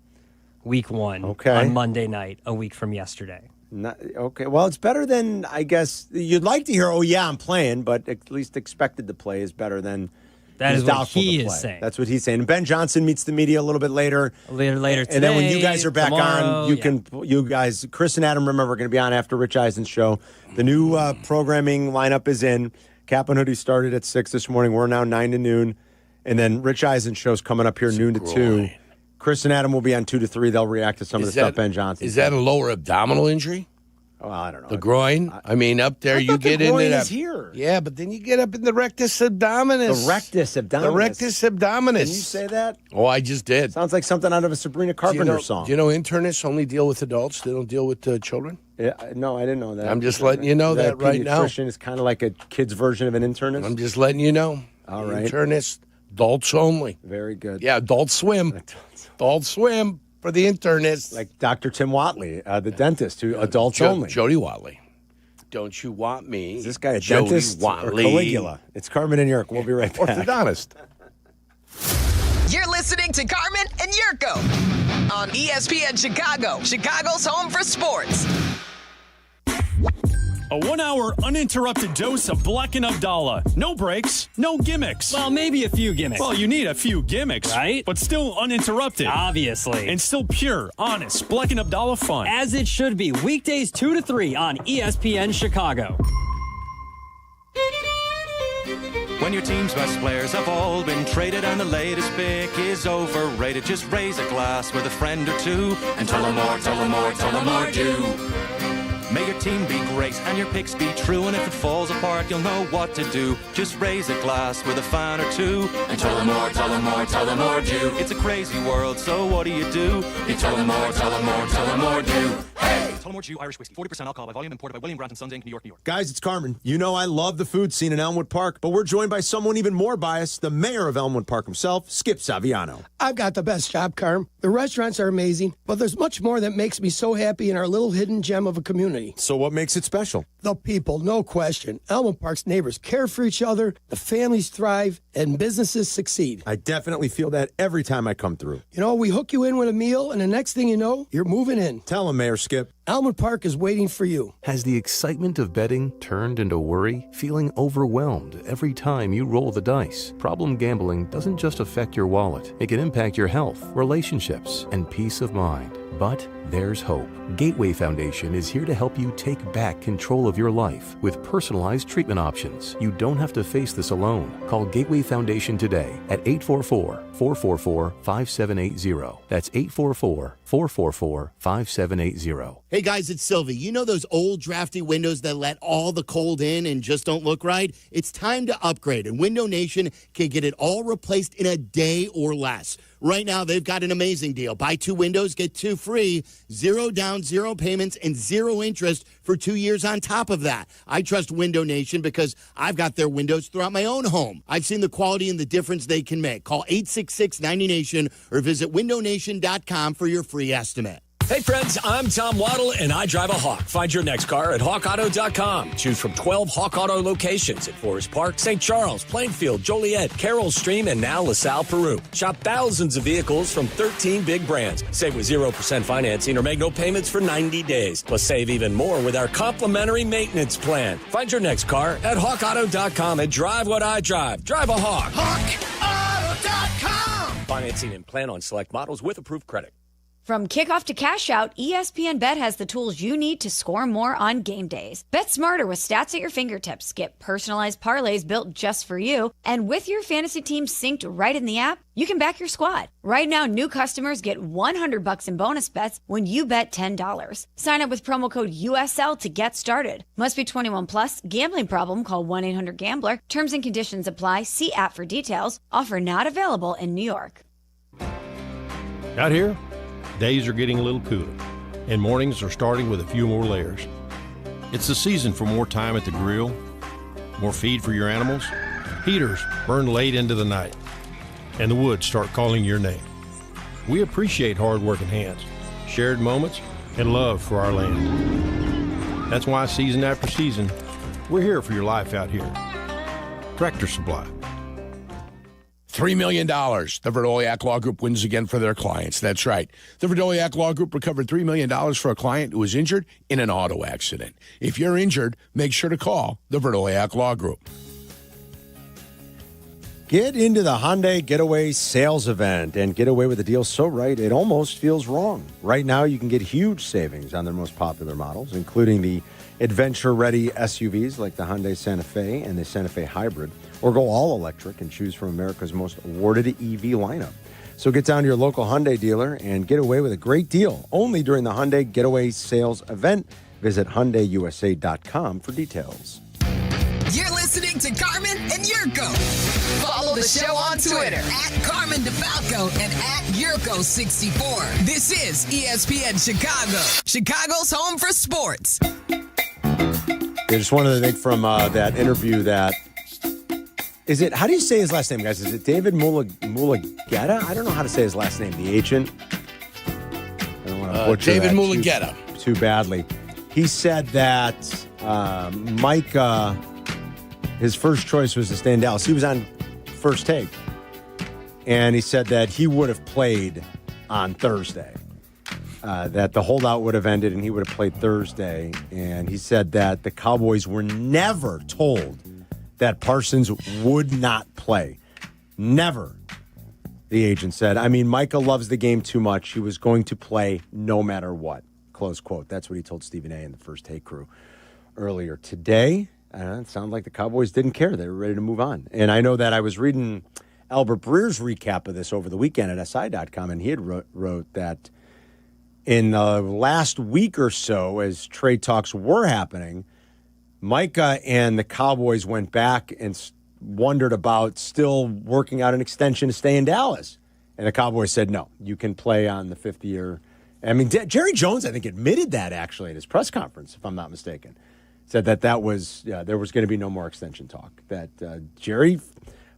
Week 1 on Monday night, a week from yesterday. Okay. Well, it's better than, I guess, you'd like to hear, oh, yeah, I'm playing, but at least expected to play is better than That he's is what doubtful he to is play. saying. That's what he's saying. And Ben Johnson meets the media a little bit later. Later today. And then when you guys are back tomorrow, on, you guys, Chris and Adam, remember, are going to be on after Rich Eisen's show. The new programming lineup is in. Kap and Hoodie started at 6 this morning. We're now 9 to noon. And then Rich Eisen's show's coming up here noon to 2. Chris and Adam will be on 2 to 3. They'll react to some of the stuff Ben Johnson Is that a lower abdominal injury? Well, I don't know. The groin? I mean, up there you get into that. Is here. Yeah, but then you get up in the rectus abdominis. The rectus abdominis. The rectus abdominis. Can you say that? Oh, I just did. Sounds like something out of a Sabrina Carpenter song. Do you know internists only deal with adults? They don't deal with children? Yeah, no, I didn't know that. I'm just letting you know that right now. Pediatrician is kind of like a kid's version of an internist. I'm just letting you know. All right. Internist, adults only. Very good. Yeah, Adult Swim. Adult Swim for the internists. Like Dr. Tim Watley, the dentist, who adults only. Jody Watley. Don't you want me? Is this guy a Jody dentist Watley. or Caligula? It's Carmen and Jurko. We'll be right back. Orthodontist. You're listening to Carmen and Jurko on ESPN Chicago, Chicago's home for sports. A 1 hour uninterrupted dose of Bleck Abdalla. No breaks, no gimmicks. Well, maybe a few gimmicks. Well, you need a few gimmicks, right? But still uninterrupted. Obviously. And still pure, honest Bleck Abdalla fun. As it should be. Weekdays 2 to 3 on ESPN Chicago. When your team's best players have all been traded and the latest pick is overrated, just raise a glass with a friend or two and tell them more, tell them more, tell them more, do. May your team be great and your picks be true, and if it falls apart, you'll know what to do. Just raise a glass with a fan or two and tell them more, tell them more, tell them more, do. It's a crazy world, so what do? You tell them more, tell them more, tell them more, do. Hey! Tullamore Jew Irish whiskey, 40% alcohol by volume, imported by William Grant & Sons Inc., New York, New York. Guys, it's Carmen. You know I love the food scene in Elmwood Park, but we're joined by someone even more biased, the mayor of Elmwood Park himself, Skip Saviano. I've got the best job, Carm. The restaurants are amazing, but there's much more that makes me so happy in our little hidden gem of a community. So what makes it special? The people, no question. Elmwood Park's neighbors care for each other, the families thrive, and businesses succeed. I definitely feel that every time I come through. You know, we hook you in with a meal, and the next thing you know, you're moving in. Tell him, Mayor Skip. Elmwood Park is waiting for you. Has the excitement of betting turned into worry? Feeling overwhelmed every time you roll the dice? Problem gambling doesn't just affect your wallet. It can impact your health, relationships, and peace of mind. But there's hope. Gateway Foundation is here to help you take back control of your life with personalized treatment options. You don't have to face this alone. Call Gateway Foundation today at 844-444-5780. That's 844-444-5780. Hey guys, it's Silvy. You know those old drafty windows that let all the cold in and just don't look right? It's time to upgrade, and Window Nation can get it all replaced in a day or less. Right now, they've got an amazing deal. Buy 2 windows, get 2 free, 0 down, 0 payments, and 0 interest for 2 years on top of that. I trust Window Nation because I've got their windows throughout my own home. I've seen the quality and the difference they can make. Call 866-90NATION or visit windownation.com for your free estimate. Hey friends, I'm Tom Waddle and I drive a Hawk. Find your next car at hawkauto.com. Choose from 12 Hawk Auto locations at Forest Park, St. Charles, Plainfield, Joliet, Carroll Stream, and now LaSalle, Peru. Shop thousands of vehicles from 13 big brands. Save with 0% financing or make no payments for 90 days. Plus save even more with our complimentary maintenance plan. Find your next car at hawkauto.com and drive what I drive. Drive a Hawk. HawkAuto.com. Financing and plan on select models with approved credit. From kickoff to cash out, ESPN Bet has the tools you need to score more on game days. Bet smarter with stats at your fingertips. Get personalized parlays built just for you. And with your fantasy team synced right in the app, you can back your squad. Right now, new customers get $100 in bonus bets when you bet $10. Sign up with promo code USL to get started. Must be 21 plus. Gambling problem? Call 1-800-GAMBLER. Terms and conditions apply. See app for details. Offer not available in New York. Out here, days are getting a little cooler, and mornings are starting with a few more layers. It's the season for more time at the grill, more feed for your animals. Heaters burn late into the night, and the woods start calling your name. We appreciate hard-working hands, shared moments, and love for our land. That's why season after season, we're here for your life out here. Tractor Supply. $3 million. The Verdoliak Law Group wins again for their clients. That's right. The Verdoliak Law Group recovered $3 million for a client who was injured in an auto accident. If you're injured, make sure to call the Verdoliak Law Group. Get into the Hyundai Getaway Sales Event and get away with a deal so right it almost feels wrong. Right now, you can get huge savings on their most popular models, including the adventure-ready SUVs like the Hyundai Santa Fe and the Santa Fe Hybrid, or go all-electric and choose from America's most awarded EV lineup. So get down to your local Hyundai dealer and get away with a great deal only during the Hyundai Getaway Sales Event. Visit HyundaiUSA.com for details. You're listening to Carmen and Yurko. Follow the show on Twitter at Carmen DeFalco and at Yurko64. This is ESPN Chicago, Chicago's home for sports. I just wanted to think from that interview that, is it, how do you say his last name, guys? Is it David Mulugeta? I don't know how to say his last name, the agent. I don't want to butcher David that Mulugeta. too badly. He said that Micah, his first choice was to stay in Dallas. He was on First Take. And he said that he would have played on Thursday. That the holdout would have ended and he would have played Thursday. And he said that the Cowboys were never told that Parsons would not play. Never, the agent said. I mean, Micah loves the game too much. He was going to play no matter what. Close quote. That's what he told Stephen A. and the First Take crew earlier today. It sounded like the Cowboys didn't care. They were ready to move on. And I know that I was reading Albert Breer's recap of this over the weekend at SI.com, and he had wrote that in the last week or so, as trade talks were happening, Micah and the Cowboys went back and wondered about still working out an extension to stay in Dallas. And the Cowboys said, no, you can play on the fifth year. I mean, Jerry Jones, I think, admitted that actually at his press conference, if I'm not mistaken. Said that there was going to be no more extension talk. That Jerry,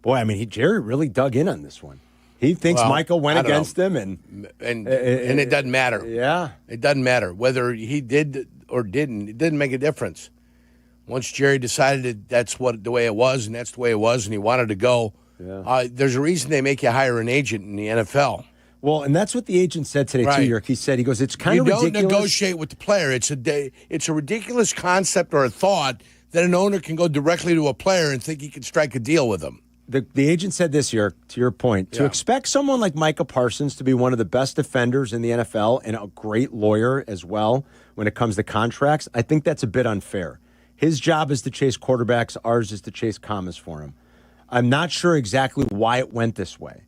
Jerry really dug in on this one. He thinks Michael went against him, and it doesn't matter. Yeah, it doesn't matter whether he did or didn't. It didn't make a difference. Once Jerry decided that's the way it was, and that's the way it was, and he wanted to go. Yeah. There's a reason they make you hire an agent in the NFL. Well, and that's what the agent said today too, York. He said, it's kind of ridiculous. You don't negotiate with the player. It's a ridiculous concept or a thought that an owner can go directly to a player and think he can strike a deal with him. The agent said this, York, to your point, to expect someone like Micah Parsons to be one of the best defenders in the NFL and a great lawyer as well when it comes to contracts, I think that's a bit unfair. His job is to chase quarterbacks. Ours is to chase commas for him. I'm not sure exactly why it went this way,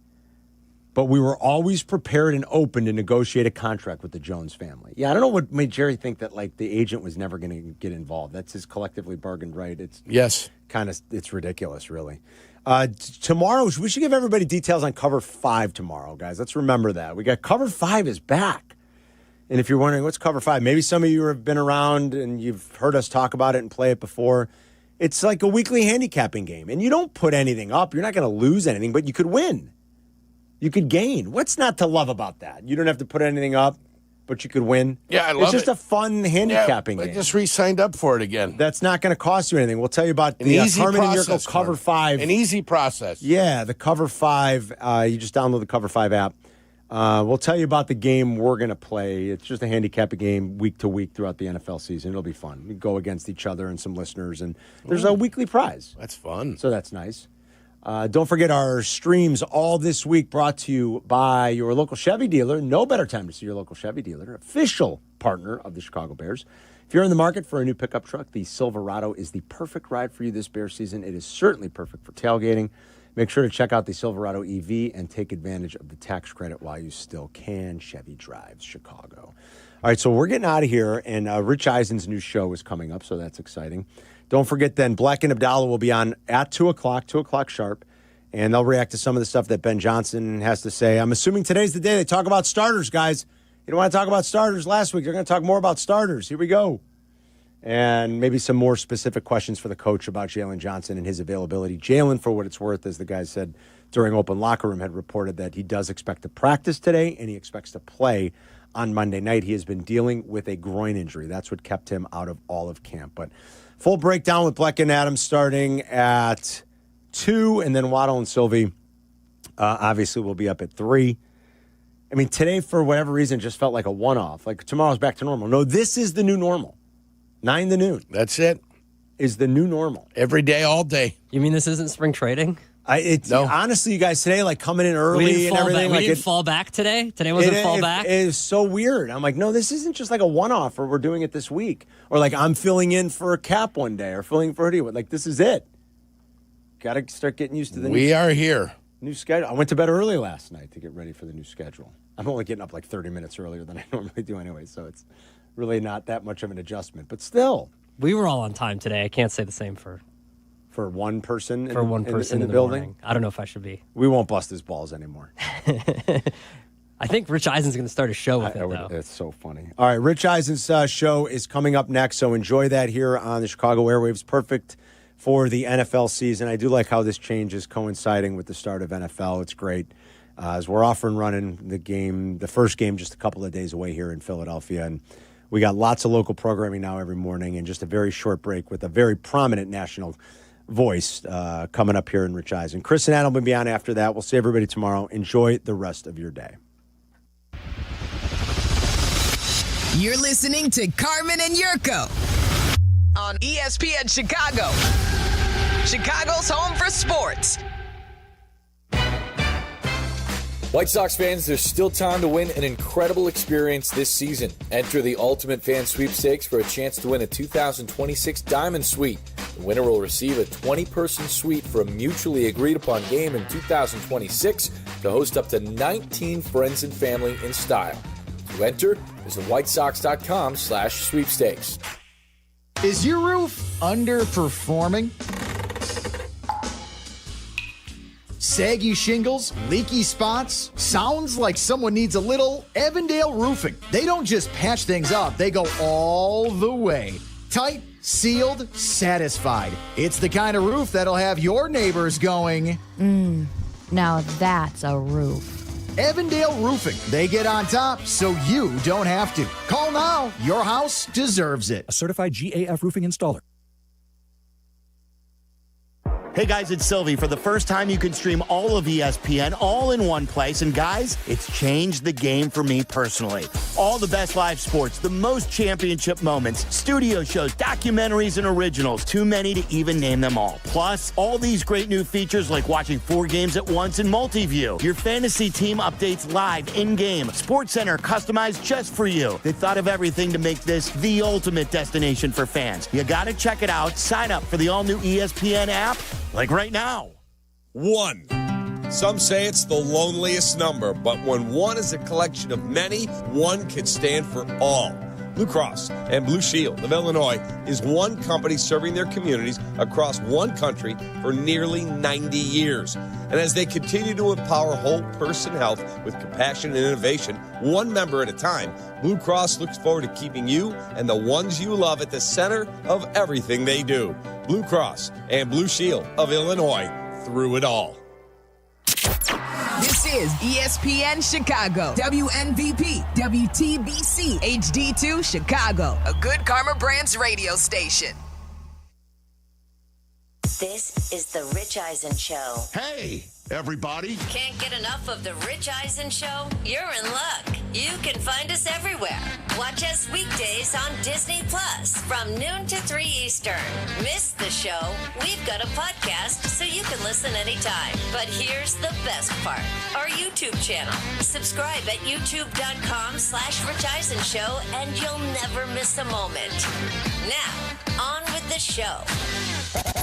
but we were always prepared and open to negotiate a contract with the Jones family. Yeah, I don't know what made Jerry think that the agent was never going to get involved. That's his collectively bargained right. It's it's ridiculous, really. Tomorrow, we should give everybody details on Cover 5 tomorrow, guys. Let's remember that. We got Cover 5 is back. And if you're wondering what's Cover 5, maybe some of you have been around and you've heard us talk about it and play it before. It's like a weekly handicapping game. And you don't put anything up. You're not going to lose anything, but you could win. You could gain. What's not to love about that? You don't have to put anything up. but you could win. Yeah, I love It's just it. a fun handicapping I game. just re-signed up for it again. That's not going to cost you anything. We'll tell you about the Carmen and Jurko Cover 5. An easy process. Yeah, the Cover 5. You just download the Cover 5 app. We'll tell you about the game we're going to play. It's just a handicapping game week to week throughout the NFL season. It'll be fun. We go against each other and some listeners, and there's a weekly prize. That's fun. So that's nice. Don't forget our streams all this week brought to you by your local Chevy dealer. No better time to see your local Chevy dealer, official partner of the Chicago Bears. If you're in the market for a new pickup truck, the Silverado is the perfect ride for you this Bears season. It is certainly perfect for tailgating. Make sure to check out the Silverado EV and take advantage of the tax credit while you still can. Chevy drives Chicago. All right, so we're getting out of here, and Rich Eisen's new show is coming up, so that's exciting. Don't forget then, Bleck and Abdalla will be on at 2 o'clock sharp, and they'll react to some of the stuff that Ben Johnson has to say. I'm assuming today's the day they talk about starters, guys. You don't want to talk about starters last week. They're going to talk more about starters. Here we go. And maybe some more specific questions for the coach about Jalen Johnson and his availability. Jalen, for what it's worth, as the guys said during Open Locker Room, had reported that he does expect to practice today and he expects to play on Monday night. He has been dealing with a groin injury. That's what kept him out of all of camp. But full breakdown with Bleck and Adams starting at 2, and then Waddle and Silvy obviously will be up at 3. I mean, today, for whatever reason, just felt like a one-off. Like, tomorrow's back to normal. No, this is the new normal. 9 to noon. That's it. Is the new normal. Every day, all day. You mean this isn't spring trading? No. Honestly, you guys, today, like, coming in early and everything. We didn't fall back today? Today wasn't fall back? It is so weird. I'm like, no, this isn't just like a one-off or we're doing it this week. Or like I'm filling in for a Cap one day or filling for Hoodie. Like, this is it. Got to start getting used to the We are here. New schedule. I went to bed early last night to get ready for the new schedule. I'm only getting up like 30 minutes earlier than I normally do anyway, so it's really not that much of an adjustment. But still. We were all on time today. I can't say the same for one person for one person in the building. Morning. I don't know if I should be. We won't bust his balls anymore. I think Rich Eisen's going to start a show with it, though. It's so funny. All right, Rich Eisen's show is coming up next, so enjoy that here on the Chicago Airwaves. Perfect for the NFL season. I do like how this change is coinciding with the start of NFL. It's great. As we're off and running the first game just a couple of days away here in Philadelphia, and we got lots of local programming now every morning, and just a very short break with a very prominent national voice coming up here in Rich Eisen. Chris and Adam will be on after that. We'll see everybody tomorrow. Enjoy the rest of your day. You're listening to Carmen and Jurko on ESPN Chicago, Chicago's home for sports. White Sox fans, there's still time to win an incredible experience this season. Enter the Ultimate Fan Sweepstakes for a chance to win a 2026 Diamond Suite. The winner will receive a 20-person suite for a mutually agreed-upon game in 2026 to host up to 19 friends and family in style. To enter, visit whitesox.com/sweepstakes. Is your roof underperforming? Saggy shingles, leaky spots? Sounds like someone needs a little Avondale Roofing. They don't just patch things up, they go all the way. Tight, sealed, satisfied. It's the kind of roof that'll have your neighbors going, now that's a roof. Avondale Roofing. They get on top so you don't have to. Call now. Your house deserves it. A certified GAF roofing installer. Hey guys, it's Silvy. For the first time, you can stream all of ESPN all in one place. And guys, it's changed the game for me personally. All the best live sports, the most championship moments, studio shows, documentaries, and originals. Too many to even name them all. Plus, all these great new features like watching 4 games at once in multi-view. Your fantasy team updates live in-game. SportsCenter customized just for you. They thought of everything to make this the ultimate destination for fans. You gotta check it out. Sign up for the all-new ESPN app. Like right now. 1. Some say it's the loneliest number, but when one is a collection of many, one can stand for all. Blue Cross and Blue Shield of Illinois is one company serving their communities across one country for nearly 90 years. And as they continue to empower whole person health with compassion and innovation, one member at a time, Blue Cross looks forward to keeping you and the ones you love at the center of everything they do. Blue Cross and Blue Shield of Illinois, through it all. This is ESPN Chicago, WNVP, WTBC, HD2 Chicago, a Good Karma Brands radio station. This is the Rich Eisen Show. Hey, everybody. Can't get enough of the Rich Eisen Show? You're in luck. You can find us everywhere. Watch us weekdays on Disney Plus from noon to 3 Eastern. Miss the show? We've got a podcast so you can listen anytime. But here's the best part. Our YouTube channel. Subscribe at youtube.com/Rich Eisen Show and you'll never miss a moment. Now, on with the show.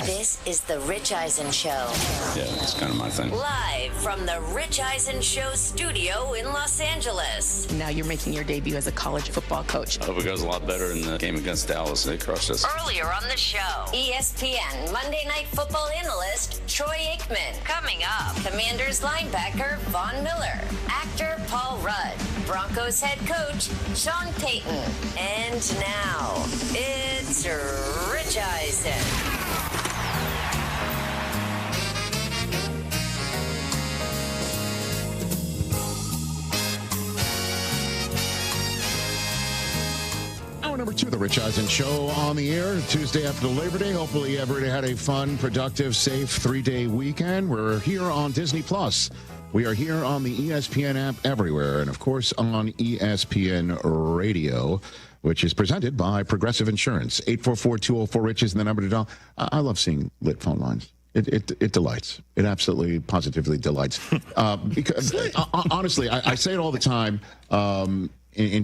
This is the Rich Eisen Show. Yeah, that's kind of my thing. Live from the Rich Eisen Show studio in Los Angeles. Now you're making your debut as a college football coach. I hope it goes a lot better in the game against Dallas. They crushed us. Earlier on the show, ESPN Monday Night Football analyst Troy Aikman. Coming up, Commanders linebacker Von Miller. Actor Paul Rudd. Broncos head coach Sean Payton. And now, it's Rich Eisen. Hour number 2 of the Rich Eisen Show on the air Tuesday after Labor Day. Hopefully everybody had a fun, productive, safe 3-day weekend. We're here on Disney Plus. We are here on the ESPN app everywhere, and of course on ESPN Radio, which is presented by Progressive Insurance. 844-204-RICH is the number to dial. I love seeing lit phone lines. It delights. It absolutely, positively delights. Because honestly, I say it all the time. And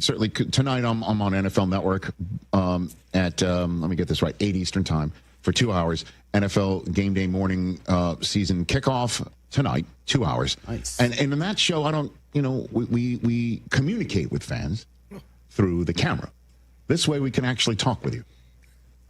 certainly tonight I'm on NFL Network at, let me get this right, 8 Eastern time for 2 hours. NFL Game Day morning season kickoff tonight, 2 hours. Nice. And in that show, I don't, we communicate with fans through the camera. This way we can actually talk with you.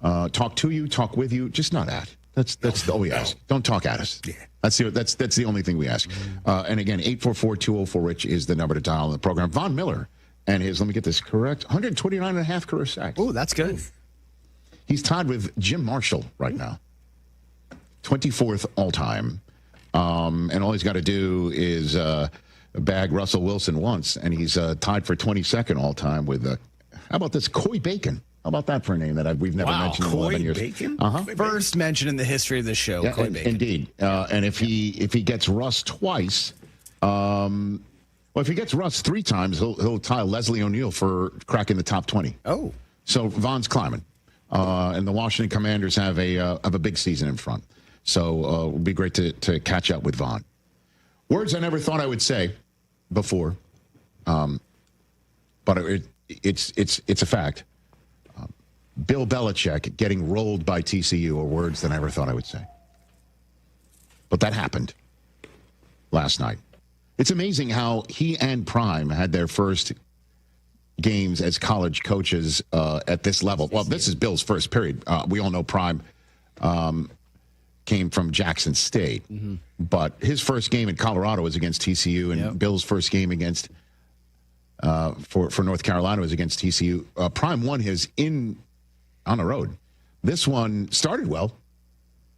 Talk to you, talk with you, just not at. That's all we ask. Don't talk at us. Yeah. That's the only thing we ask. And again, 844-204-RICH is the number to dial in the program. Von Miller and his, let me get this correct, 129.5 career sacks. Oh, that's good. He's tied with Jim Marshall right now. 24th all-time. And all he's got to do is bag Russell Wilson once, and he's tied for 22nd all-time with, how about this, Coy Bacon? How about that for a name that we've never mentioned in 11 years? Bacon? Uh-huh. First mention in the history of the show, Yeah, Coy Bacon. Indeed. And if he gets Russ twice, if he gets Russ 3 times, he'll tie Leslie O'Neal for cracking the top 20. Oh. So Von's climbing. And the Washington Commanders have a big season in front. So it would be great to catch up with Von. Words I never thought I would say before, but it's a fact. Bill Belichick getting rolled by TCU are words that I never thought I would say. But that happened last night. It's amazing how he and Prime had their first games as college coaches at this level. Well, this is Bill's first period. We all know Prime came from Jackson State. Mm-hmm. But his first game in Colorado was against TCU, and Bill's first game against for North Carolina was against TCU. Prime won his on the road. This one started well.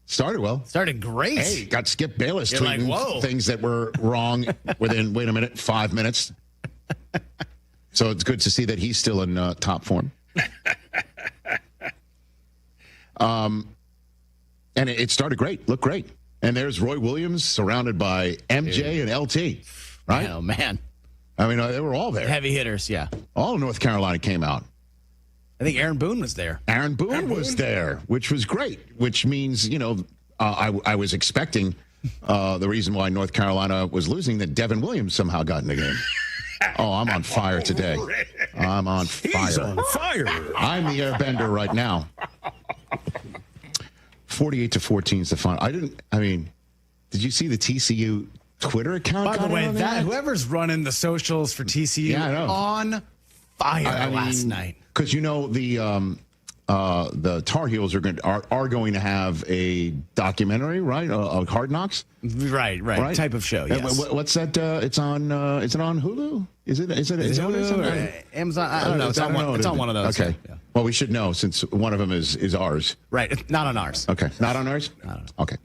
Started great. Hey, got Skip Bayless You're tweeting like, things that were wrong within, 5 minutes. So it's good to see that he's still in top form. And it started great, looked great. And there's Roy Williams surrounded by MJ and LT, right? Oh, man. I mean, they were all there. Heavy hitters, yeah. All of North Carolina came out. I think Aaron Boone was there. Aaron Boone was there, which was great, which means, I was expecting the reason why North Carolina was losing, that Devin Williams somehow got in the game. Oh, I'm on fire today. I'm on fire. He's on fire. I'm the airbender right now. 48-14 is the final. Did you see the TCU Twitter account? By the way, whoever's running the socials for TCU on fire last night. Because the Tar Heels are going to have a documentary, right? Hard Knocks, right. Type of show. Yes. What's that? It's on. Is it on Hulu? Is it Hulu or Amazon? I don't know. It's on one of those. Okay. Yeah. Well, we should know since one of them is ours. Right. Not on ours. Okay. Not on ours. Not on ours. Okay.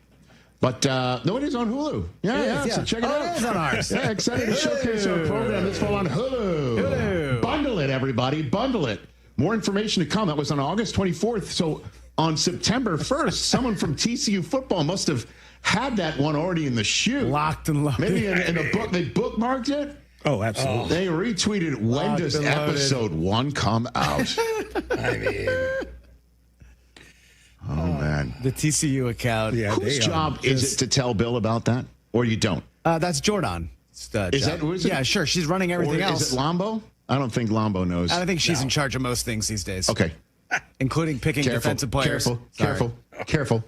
But no, it is on Hulu. Yeah. So check it out. It is on ours. Yeah, excited to showcase our program this fall on Hulu. Bundle it, everybody. Bundle it. More information to come. That was on August 24th. So on September 1st, someone from TCU football must have had that one already in the shoe. Locked and loaded. Maybe in the book, they bookmarked it. Oh, absolutely. They retweeted, when does episode 1 come out? I mean... Oh, man. The TCU account. Yeah, Whose job is it to tell Bill about that? Or you don't? That's Jordan. Is that who is it? Yeah, sure. She's running everything else. Is it Lombo? I don't think Lombo knows. I think she's in charge of most things these days. Okay. Including picking defensive players. Careful.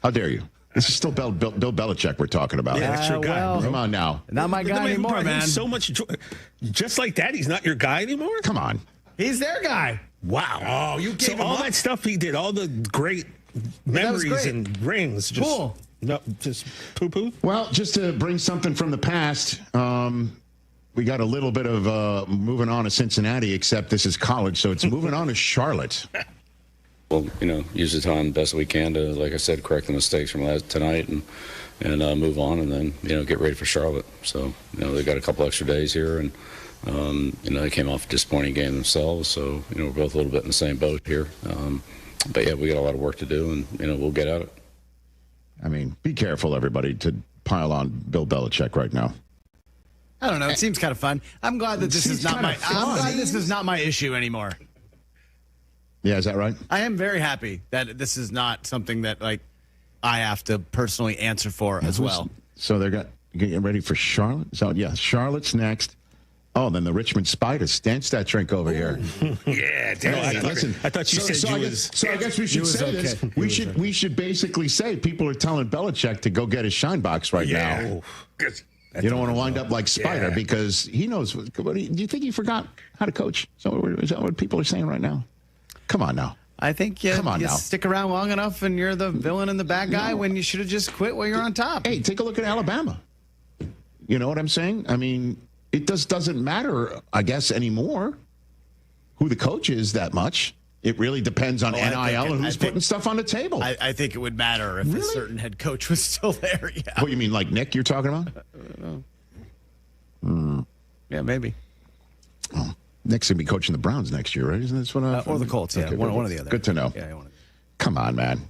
How dare you? This is still Bill Belichick we're talking about. Yeah, that's your guy. Well, come on now. Not my guy anymore, man. So much, just like that, he's not your guy anymore? Come on. He's their guy. Wow. Oh, you gave him all up? that stuff he did, all the great memories and rings. Just, cool. No, just poo-poo? Well, just to bring something from the past, we got a little bit of moving on to Cincinnati, except this is college, so it's moving on to Charlotte. Well, use the time best we can to, like I said, correct the mistakes from tonight and move on, and then, get ready for Charlotte. So, they got a couple extra days here, and, they came off a disappointing game themselves, so, we're both a little bit in the same boat here. But, yeah, we got a lot of work to do, and, we'll get at it. I mean, be careful, everybody, to pile on Bill Belichick right now. I don't know. It seems kind of fun. I'm glad that this is not my issue anymore. Yeah, is that right? I am very happy that this is not something that I have to personally answer for as well. So they're getting ready for Charlotte. So yeah, Charlotte's next. Oh, then the Richmond Spiders. Stanch that drink over here. Yeah, damn. I thought you said you was. So I guess we should say this. We should basically say people are telling Belichick to go get his shine box right now. You don't want to wind up like Spider because he knows. Do you think he forgot how to coach? So is that what people are saying right now? Come on now. I think you stick around long enough and you're the villain and the bad guy when you should have just quit while you're on top. Hey, take a look at Alabama. You know what I'm saying? I mean, it doesn't matter, I guess, anymore who the coach is that much. It really depends on NIL and who's putting stuff on the table. I think it would matter if a certain head coach was still there. Yeah. What, you mean like Nick you're talking about? Yeah, maybe. Oh, Nick's going to be coaching the Browns next year, right? Isn't this what or the Colts, yeah. One or the other. Good to know. Yeah, Come on, man.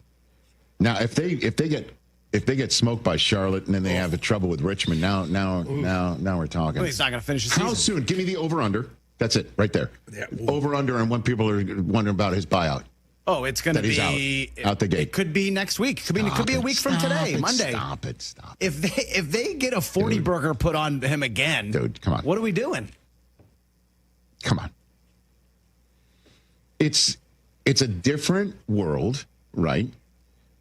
Now, if they get smoked by Charlotte and then they have the trouble with Richmond, now we're talking. Well, he's not going to finish the season. How soon? Give me the over-under. That's it, right there. Yeah. Over-under and when people are wondering about his buyout. Oh, it's going to be out the gate. It could be next week. It could be a week from today, Monday. Stop it. If they get a 40 burger put on him again, dude, come on. What are we doing? Come on. It's a different world, right?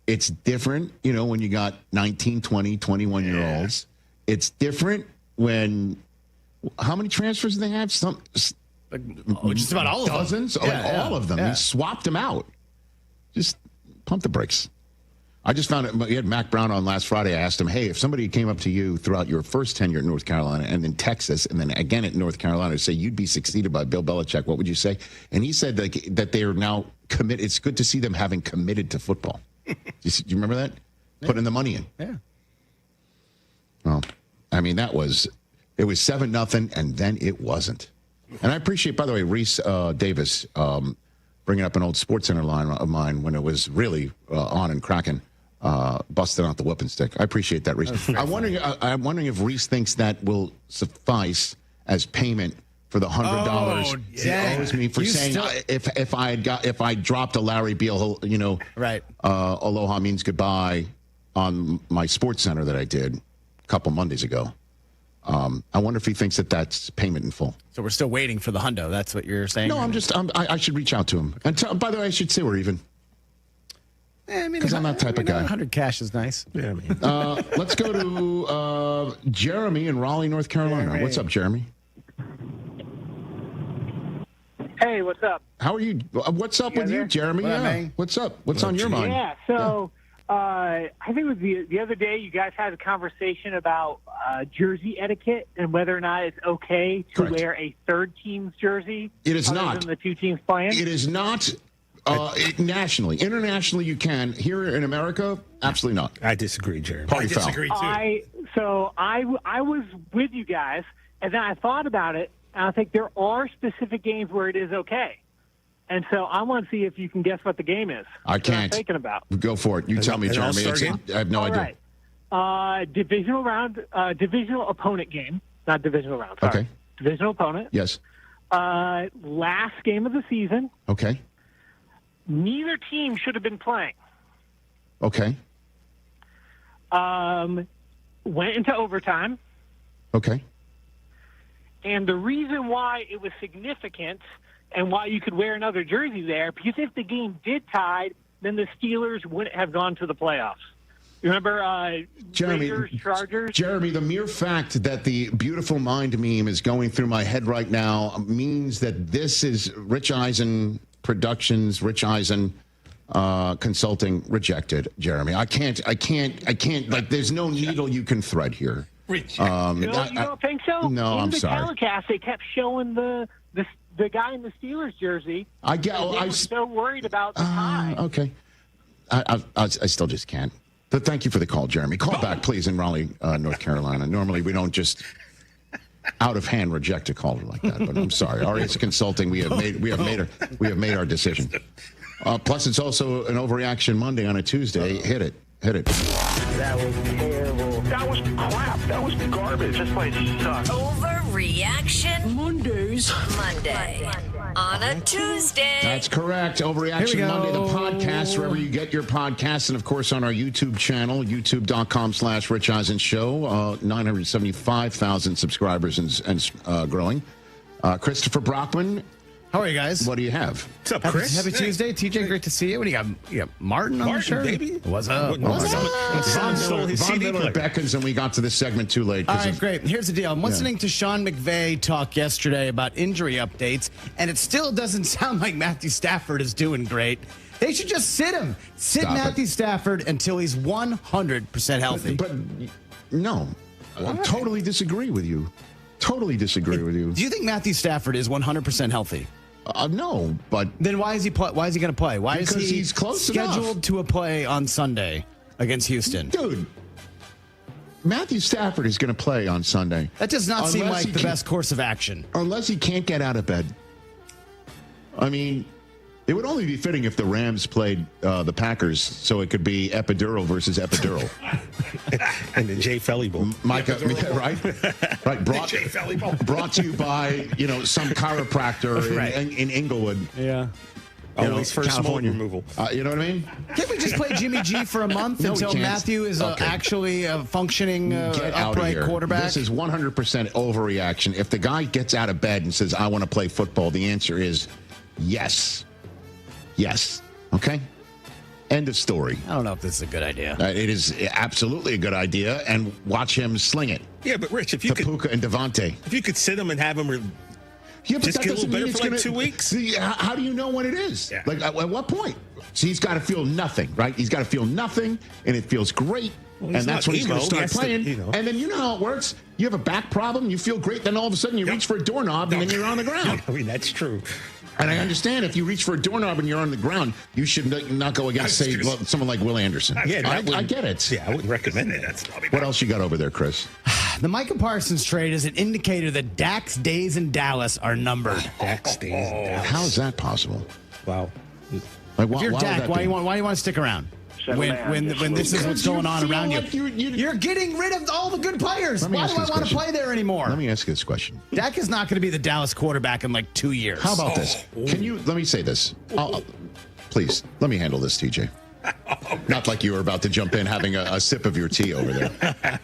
It's different, when you got 19, 20, 21-year-olds. It's different when how many transfers do they have? Just about all of them. Dozens? All of them. Yeah. He swapped them out. Just pump the brakes. I just found it. We had Mac Brown on last Friday. I asked him, hey, if somebody came up to you throughout your first tenure at North Carolina and then Texas and then again at North Carolina to say you'd be succeeded by Bill Belichick, what would you say? And he said that they are now committed. It's good to see them having committed to football. Do you remember that? Yeah. Putting the money in. Yeah. Well, I mean, it was 7-0, and then it wasn't. And I appreciate, by the way, Reese Davis bringing up an old SportsCenter line of mine when it was really on and cracking, busting out the whooping stick. I appreciate that, Reese. I'm wondering if Reese thinks that will suffice as payment for the $100 he owes me for saying if I dropped a Larry Beal, right? Aloha means goodbye on my SportsCenter that I did a couple Mondays ago. I wonder if he thinks that that's payment in full. So we're still waiting for the hundo. That's what you're saying? No, I should reach out to him. And by the way, I should say we're even. Because I'm that type of guy. 100 cash is nice. Yeah, man. Let's go to Jeremy in Raleigh, North Carolina. Jeremy. What's up, Jeremy? Hey, what's up? How are you? What's up with you, Jeremy? What's up? What's on your mind? Yeah, so I think it was the other day you guys had a conversation about jersey etiquette and whether or not it's okay to wear a third team's jersey. It is other not. Than the two teams playing. It is not Nationally. Internationally, you can. Here in America, absolutely not. I disagree, Jeremy. Party I disagree, foul. too. I was with you guys, and then I thought about it, and I think there are specific games where it is okay. And so I want to see if you can guess what the game is. I can't. I'm thinking about. Go for it. You tell me, Jeremy. I have no idea. Right. Divisional round, divisional opponent game. Not divisional round, sorry. Okay. Divisional opponent. Yes. Last game of the season. Okay. Neither team should have been playing. Okay. Went into overtime. Okay. And the reason why it was significant and why you could wear another jersey there, because if the game did tie, then the Steelers wouldn't have gone to the playoffs. You remember Jeremy, Raiders, Chargers? Jeremy, the mere fact that the beautiful mind meme is going through my head right now means that this is Rich Eisen Productions, Rich Eisen Consulting rejected, Jeremy. I can't, like, there's no needle you can thread here. You don't think so? No, I'm sorry. In the telecast, they kept showing the guy in the Steelers jersey. I get. I was so worried about the tie. Okay. I still just can't. But thank you for the call, Jeremy. Call back, please, in Raleigh, North Carolina. Normally, we don't just out of hand reject a caller like that. But I'm sorry. RS Consulting, we have made our decision. Plus, it's also an overreaction Monday on a Tuesday. Hit it. That was terrible. That was crap. That was garbage. This place sucks. Overreaction Mondays. Monday on a Tuesday. That's correct. Overreaction Monday, the podcast, wherever you get your podcasts, and of course on our YouTube channel, youtube.com/Rich Eisen Show. 975,000 subscribers and growing. Christopher Brockman. How are you guys? What do you have? What's up, Chris? Happy Tuesday. TJ, great to see you. What do you got? You got Martin on the shirt? Baby. What's up? Von Miller beckons, and we got to this segment too late. All right, great. Here's the deal. I'm listening to Sean McVay talk yesterday about injury updates, and it still doesn't sound like Matthew Stafford is doing great. They should just sit him. Stop Matthew Stafford until he's 100% healthy. But no, I totally disagree with you. Totally disagree with you. Do you think Matthew Stafford is 100% healthy? No, but then why is he going to play? Why is he's close scheduled enough to a play on Sunday against Houston? Dude, Matthew Stafford is going to play on Sunday. That does not seem like the best course of action. Unless he can't get out of bed. I mean, it would only be fitting if the Rams played the Packers, so it could be epidural versus epidural. And the Jay Felly Bowl. Micah, right. Brought to you by some chiropractor in Inglewood. Yeah. Always for California removal. You know what I mean? Can't we just play Jimmy G for a month until Matthew is actually a functioning upright quarterback? This is 100% overreaction. If the guy gets out of bed and says, I want to play football, the answer is yes. Yes. Okay? End of story. I don't know if this is a good idea. It is absolutely a good idea, and watch him sling it. Yeah, but Rich, if you could... Puka and Devontae. If you could sit him and have him just get a little better for like 2 weeks? How do you know when it is? Yeah. Like, at what point? So he's got to feel nothing, right? He's got to feel nothing, and it feels great. Well, and that's when he's going to start playing. And then you know how it works. You have a back problem, you feel great, then all of a sudden you reach for a doorknob, and then you're on the ground. I mean, that's true. And I understand if you reach for a doorknob and you're on the ground, you should not go against, say, someone like Will Anderson. Yeah, I get it. Yeah, I wouldn't recommend it. What else you got over there, Chris? The Micah Parsons trade is an indicator that Dak's days in Dallas are numbered. Dak's days in Dallas. How is that possible? Wow. Like, if you're Dak, why do you want to stick around? When this is what's going on around you. You're getting rid of all the good players. Why do I want to play there anymore? Let me ask you this question. Dak is not going to be the Dallas quarterback in like 2 years. How about this? Let me say this. Please, let me handle this, TJ. Not like you were about to jump in having a sip of your tea over there.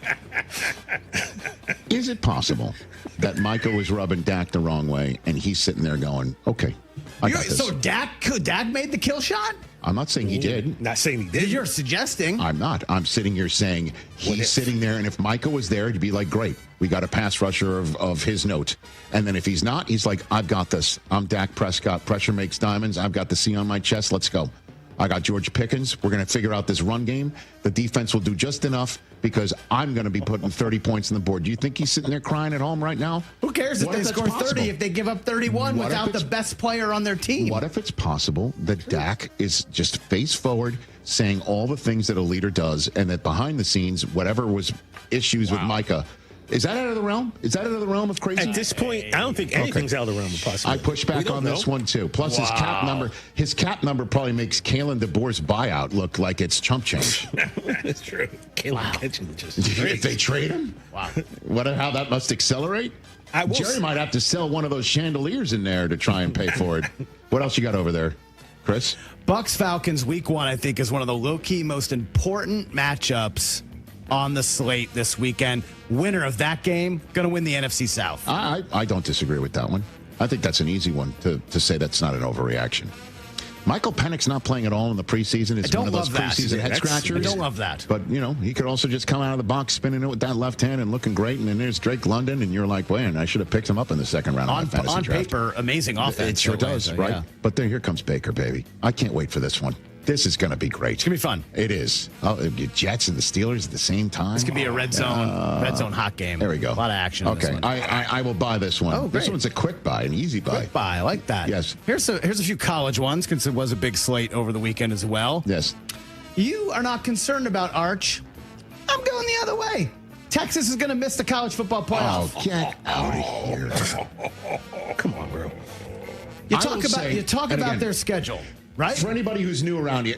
Is it possible that Micah was rubbing Dak the wrong way and he's sitting there going, okay, I got this. So Dak made the kill shot? I'm not saying he did. Not saying he did. You're suggesting. I'm not. I'm sitting here saying he's sitting there, and if Micah was there, he'd be like, great, we got a pass rusher of his note. And then if he's not, he's like, I've got this. I'm Dak Prescott. Pressure makes diamonds. I've got the C on my chest. Let's go. I got George Pickens. We're going to figure out this run game. The defense will do just enough because I'm going to be putting 30 points on the board. Do you think he's sitting there crying at home right now? Who cares if they score 30 if they give up 31 without the best player on their team? What if it's possible that Dak is just face forward saying all the things that a leader does and that behind the scenes, whatever was issues with Micah, is that out of the realm? Is that out of the realm of crazy? At this point, I don't think anything's out of the realm of possibility. I push back on this one, too. Plus, his cap number probably makes Kalen DeBoer's buyout look like it's chump change. That's true. Kalen catching just if they trade him? Wow. How that must accelerate? Jerry might have to sell one of those chandeliers in there to try and pay for it. What else you got over there, Chris? Bucks Falcons week 1, I think, is one of the low-key most important matchups on the slate this weekend. Winner of that game going to win the NFC South. I don't disagree with that one. I think that's an easy one to say that's not an overreaction. Michael Penix's not playing at all in the preseason. It's one of those preseason head scratchers. I don't love that. But, he could also just come out of the box spinning it with that left hand and looking great. And then there's Drake London, and you're like, man, I should have picked him up in the second round of my fantasy on draft. paper, amazing offense. It sure does, right? Yeah. But then here comes Baker, baby. I can't wait for this one. This is going to be great. It's going to be fun. It is. Jets and the Steelers at the same time. This could be a red zone hot game. There we go. A lot of action. Okay, in this one. I will buy this one. Oh, great. This one's a quick buy, an easy buy. Quick buy, I like that. Yes. Here's a few college ones because it was a big slate over the weekend as well. Yes. You are not concerned about Arch. I'm going the other way. Texas is going to miss the college football playoff. Oh, get out of here! Come on, bro. You talk about their schedule. Right. For anybody who's new around here,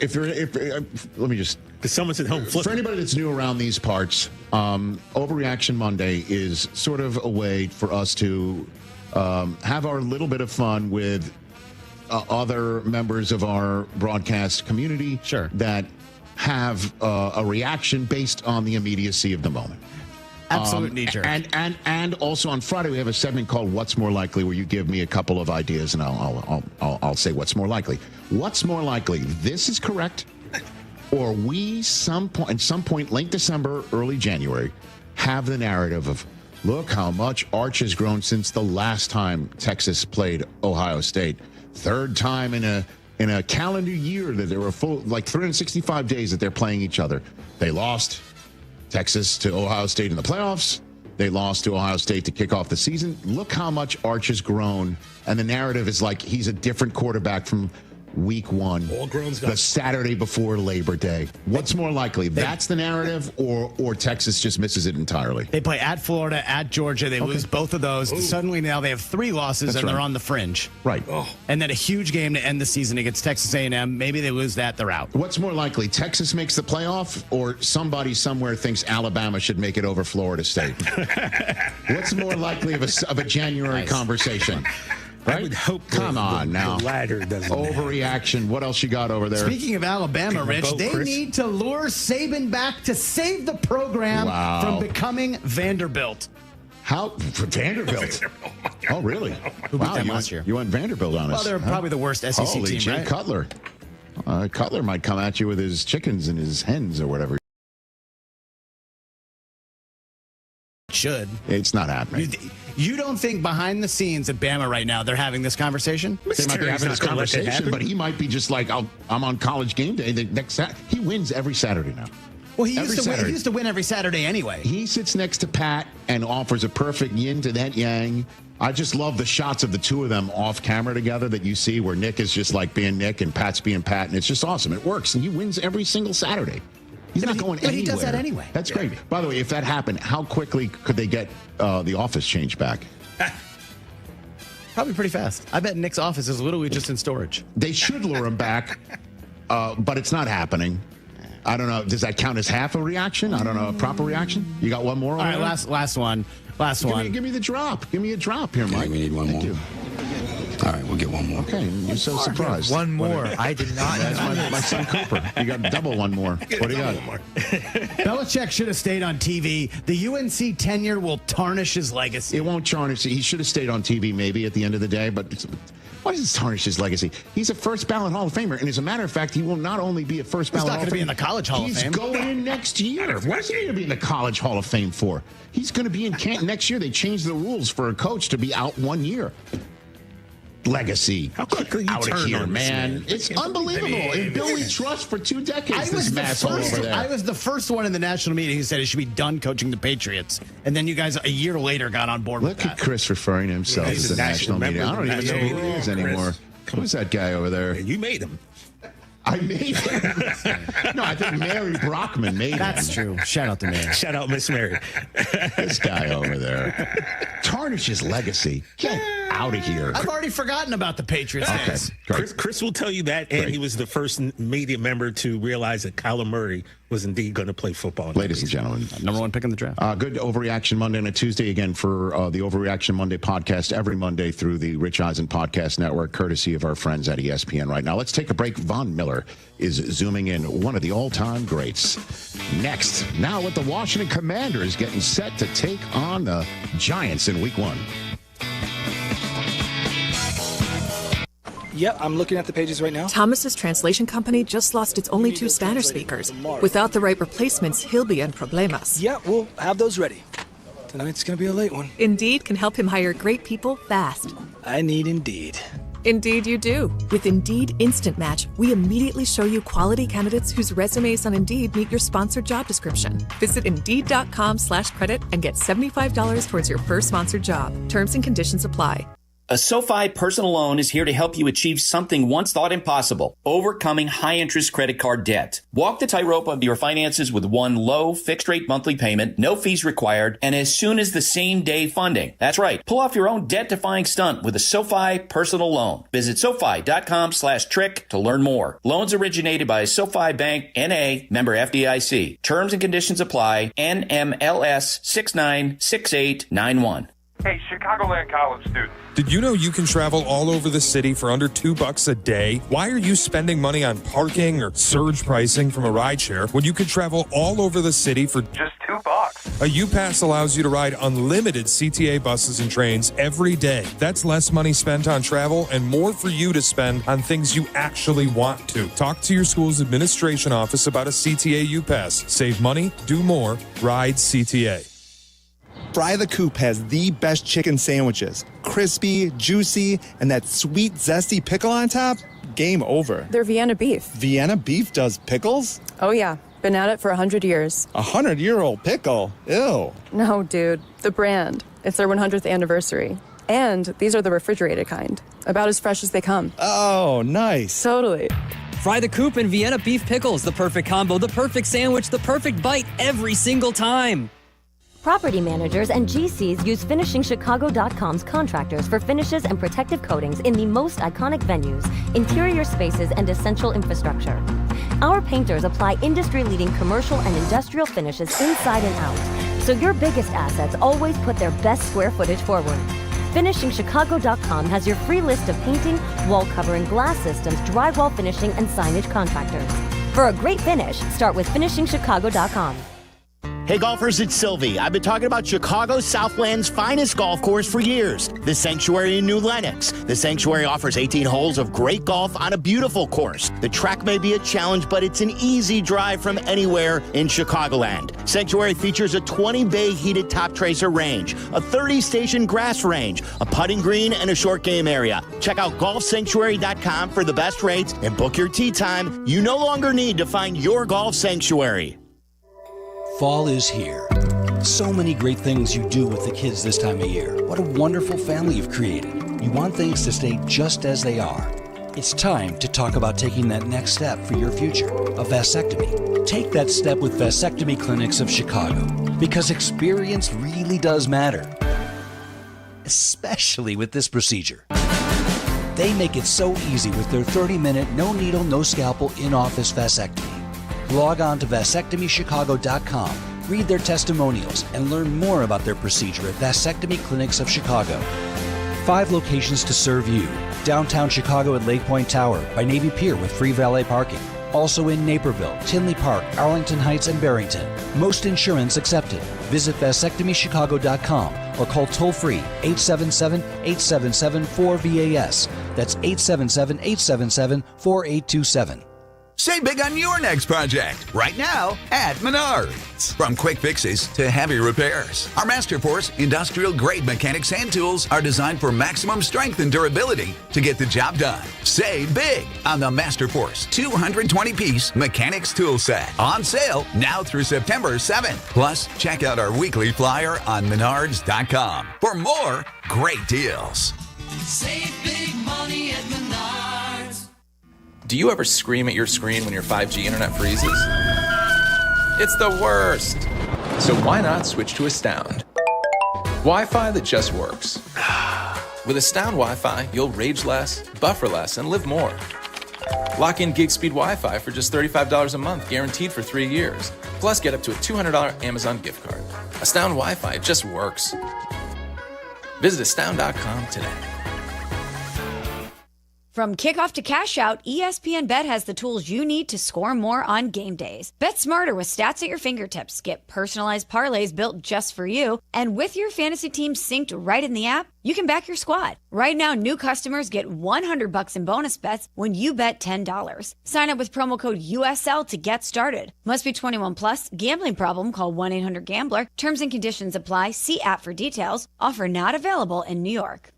let me just. Because someone's at home flipping. For anybody that's new around these parts, Overreaction Monday is sort of a way for us to have our little bit of fun with other members of our broadcast community. Sure. That have a reaction based on the immediacy of the moment. Absolute knee-jerk. And also on Friday we have a segment called "What's More Likely," where you give me a couple of ideas, and I'll say what's more likely. What's more likely? This is correct, or we at some point late December, early January, have the narrative of look how much Arch has grown since the last time Texas played Ohio State. Third time in a calendar year that there were 365 days that they're playing each other. They lost. Texas to Ohio State in the playoffs. They lost to Ohio State to kick off the season. Look how much Arch has grown. And the narrative is like he's a different quarterback from week 1, the Saturday before Labor Day. What's more likely? That's the narrative, or Texas just misses it entirely? They play at Florida, at Georgia. They lose both of those. Ooh. Suddenly now they have 3 losses, they're on the fringe. Right. Oh. And then a huge game to end the season against Texas A&M. Maybe they lose that, they're out. What's more likely? Texas makes the playoff, or somebody somewhere thinks Alabama should make it over Florida State? What's more likely of a January conversation? Right? I would hope. Come on now. The latter doesn't. Overreaction. What else you got over there? Speaking of Alabama, Rich, they need to lure Saban back to save the program from becoming Vanderbilt. How? Vanderbilt? Oh, really? Who beat them last year? You went Vanderbilt on us. Well, they're probably the worst SEC team, Jay right? Cutler. Cutler might come at you with his chickens and his hens or whatever. Should. It's not happening. You don't think behind the scenes at Bama right now they're having this conversation? They might be having this conversation, but he might be just like, I'm on College Game Day. He wins every Saturday now. Well, he used to win every Saturday anyway. He sits next to Pat and offers a perfect yin to that yang. I just love the shots of the two of them off camera together that you see where Nick is just like being Nick and Pat's being Pat, and it's just awesome. It works, and he wins every single Saturday. He's not going anywhere. He does that anyway. That's great. By the way, if that happened, how quickly could they get the office changed back? Probably pretty fast. I bet Nick's office is literally just in storage. They should lure him back, but it's not happening. I don't know. Does that count as half a reaction? I don't know. A proper reaction? You got one more? All right, last one. Give me the drop. Give me a drop here, Mike. We need one more. You. All right, we'll get one more. Okay, you're so surprised. One more. I did not. That's my son Cooper. You got double one more. What do you got? Belichick should have stayed on TV. The UNC tenure will tarnish his legacy. It won't tarnish it. He should have stayed on TV maybe at the end of the day, but why does it tarnish his legacy? He's a first ballot Hall of Famer, and as a matter of fact, he will not only be a first ballot Hall of Famer. He's not going to be in the College Hall of Fame. He's going in next year. What is he going to be in the College Hall of Fame for? He's going to be in Canton next year. They changed the rules for a coach to be out 1 year. legacy. How quickly you out of turn here, on this, man. It's unbelievable. In Billy Trust for 2 decades, this mass over there. I was the first one in the national meeting who said he should be done coaching the Patriots. And then you guys, a year later, got on board with that. Look at Chris referring to himself as the national media. I don't even know who he is anymore. Who's that guy over there? You made him. I made him. No, I think Mary Brockman made him. That's true. Shout out to Mary. Shout out Miss Mary. This guy over there. Tarnish his legacy. Get out of here. I've already forgotten about the Patriots days. Chris will tell you that, and he was the first media member to realize that Kyler Murray was indeed going to play football. Ladies and gentlemen. Number 1 pick in the draft. Good Overreaction Monday and a Tuesday again for the Overreaction Monday podcast every Monday through the Rich Eisen Podcast Network, courtesy of our friends at ESPN right now. Let's take a break. Von Miller is zooming in, one of the all-time greats. Next, now with the Washington Commanders getting set to take on the Giants in Week 1. Yep, I'm looking at the pages right now. Thomas's translation company just lost its only 2 Spanish speakers. Without the right replacements, he'll be in problemas. Yeah, we'll have those ready. Tonight's gonna be a late one. Indeed can help him hire great people fast. I need Indeed. Indeed you do. With Indeed Instant Match, we immediately show you quality candidates whose resumes on Indeed meet your sponsored job description. Visit Indeed.com/credit and get $75 towards your first sponsored job. Terms and conditions apply. A SoFi personal loan is here to help you achieve something once thought impossible, overcoming high-interest credit card debt. Walk the tightrope of your finances with one low, fixed-rate monthly payment, no fees required, and as soon as the same-day funding. That's right. Pull off your own debt-defying stunt with a SoFi personal loan. Visit SoFi.com/trick to learn more. Loans originated by SoFi Bank, N.A., member FDIC. Terms and conditions apply. NMLS 696891. Hey, Chicagoland college students. Did you know you can travel all over the city for under $2 a day? Why are you spending money on parking or surge pricing from a rideshare when you could travel all over the city for just $2? A U-Pass allows you to ride unlimited CTA buses and trains every day. That's less money spent on travel and more for you to spend on things you actually want to. Talk to your school's administration office about a CTA U-Pass. Save money, do more, ride CTA. Fry the Coop has the best chicken sandwiches. Crispy, juicy, and that sweet, zesty pickle on top? Game over. They're Vienna beef. Vienna beef does pickles? Oh, yeah. Been at it for 100 years. 100-year-old pickle? Ew. No, dude. The brand. It's their 100th anniversary. And these are the refrigerated kind. About as fresh as they come. Oh, nice. Totally. Fry the Coop and Vienna beef pickles. The perfect combo, the perfect sandwich, the perfect bite every single time. Property managers and GCs use FinishingChicago.com's contractors for finishes and protective coatings in the most iconic venues, interior spaces, and essential infrastructure. Our painters apply industry-leading commercial and industrial finishes inside and out, so your biggest assets always put their best square footage forward. FinishingChicago.com has your free list of painting, wall covering, glass systems, drywall finishing, and signage contractors. For a great finish, start with FinishingChicago.com. Hey golfers, it's Silvy. I've been talking about Chicago's Southland's finest golf course for years, the Sanctuary in New Lenox. The Sanctuary offers 18 holes of great golf on a beautiful course. The track may be a challenge, but it's an easy drive from anywhere in Chicagoland. Sanctuary features a 20-bay heated top tracer range, a 30-station grass range, a putting green, and a short game area. Check out golfsanctuary.com for the best rates and book your tee time. You no longer need to find your golf sanctuary. Fall is here. So many great things you do with the kids this time of year. What a wonderful family you've created. You want things to stay just as they are. It's time to talk about taking that next step for your future, a vasectomy. Take that step with Vasectomy Clinics of Chicago, because experience really does matter, especially with this procedure. They make it so easy with their 30-minute, no needle, no scalpel, in-office vasectomy. Log on to vasectomychicago.com, read their testimonials, and learn more about their procedure at Vasectomy Clinics of Chicago. 5 locations to serve you. Downtown Chicago at Lake Point Tower by Navy Pier with free valet parking. Also in Naperville, Tinley Park, Arlington Heights, and Barrington. Most insurance accepted. Visit vasectomychicago.com or call toll-free 877-877-4VAS. That's 877-877-4827. Save big on your next project right now at Menards. From quick fixes to heavy repairs, our Masterforce industrial-grade mechanic sand tools are designed for maximum strength and durability to get the job done. Save big on the Masterforce 220-piece mechanics tool set. On sale now through September 7th. Plus, check out our weekly flyer on Menards.com for more great deals. Save big money at Menards. Do you ever scream at your screen when your 5G internet freezes? It's the worst. So why not switch to Astound? Wi-Fi that just works. With Astound Wi-Fi, you'll rage less, buffer less, and live more. Lock in gig speed Wi-Fi for just $35 a month, guaranteed for 3 years. Plus, get up to a $200 Amazon gift card. Astound Wi-Fi just works. Visit astound.com today. From kickoff to cash out, ESPN Bet has the tools you need to score more on game days. Bet smarter with stats at your fingertips. Get personalized parlays built just for you. And with your fantasy team synced right in the app, you can back your squad. Right now, new customers get $100 in bonus bets when you bet $10. Sign up with promo code USL to get started. Must be 21 plus. Gambling problem? Call 1-800-GAMBLER. Terms and conditions apply. See app for details. Offer not available in New York.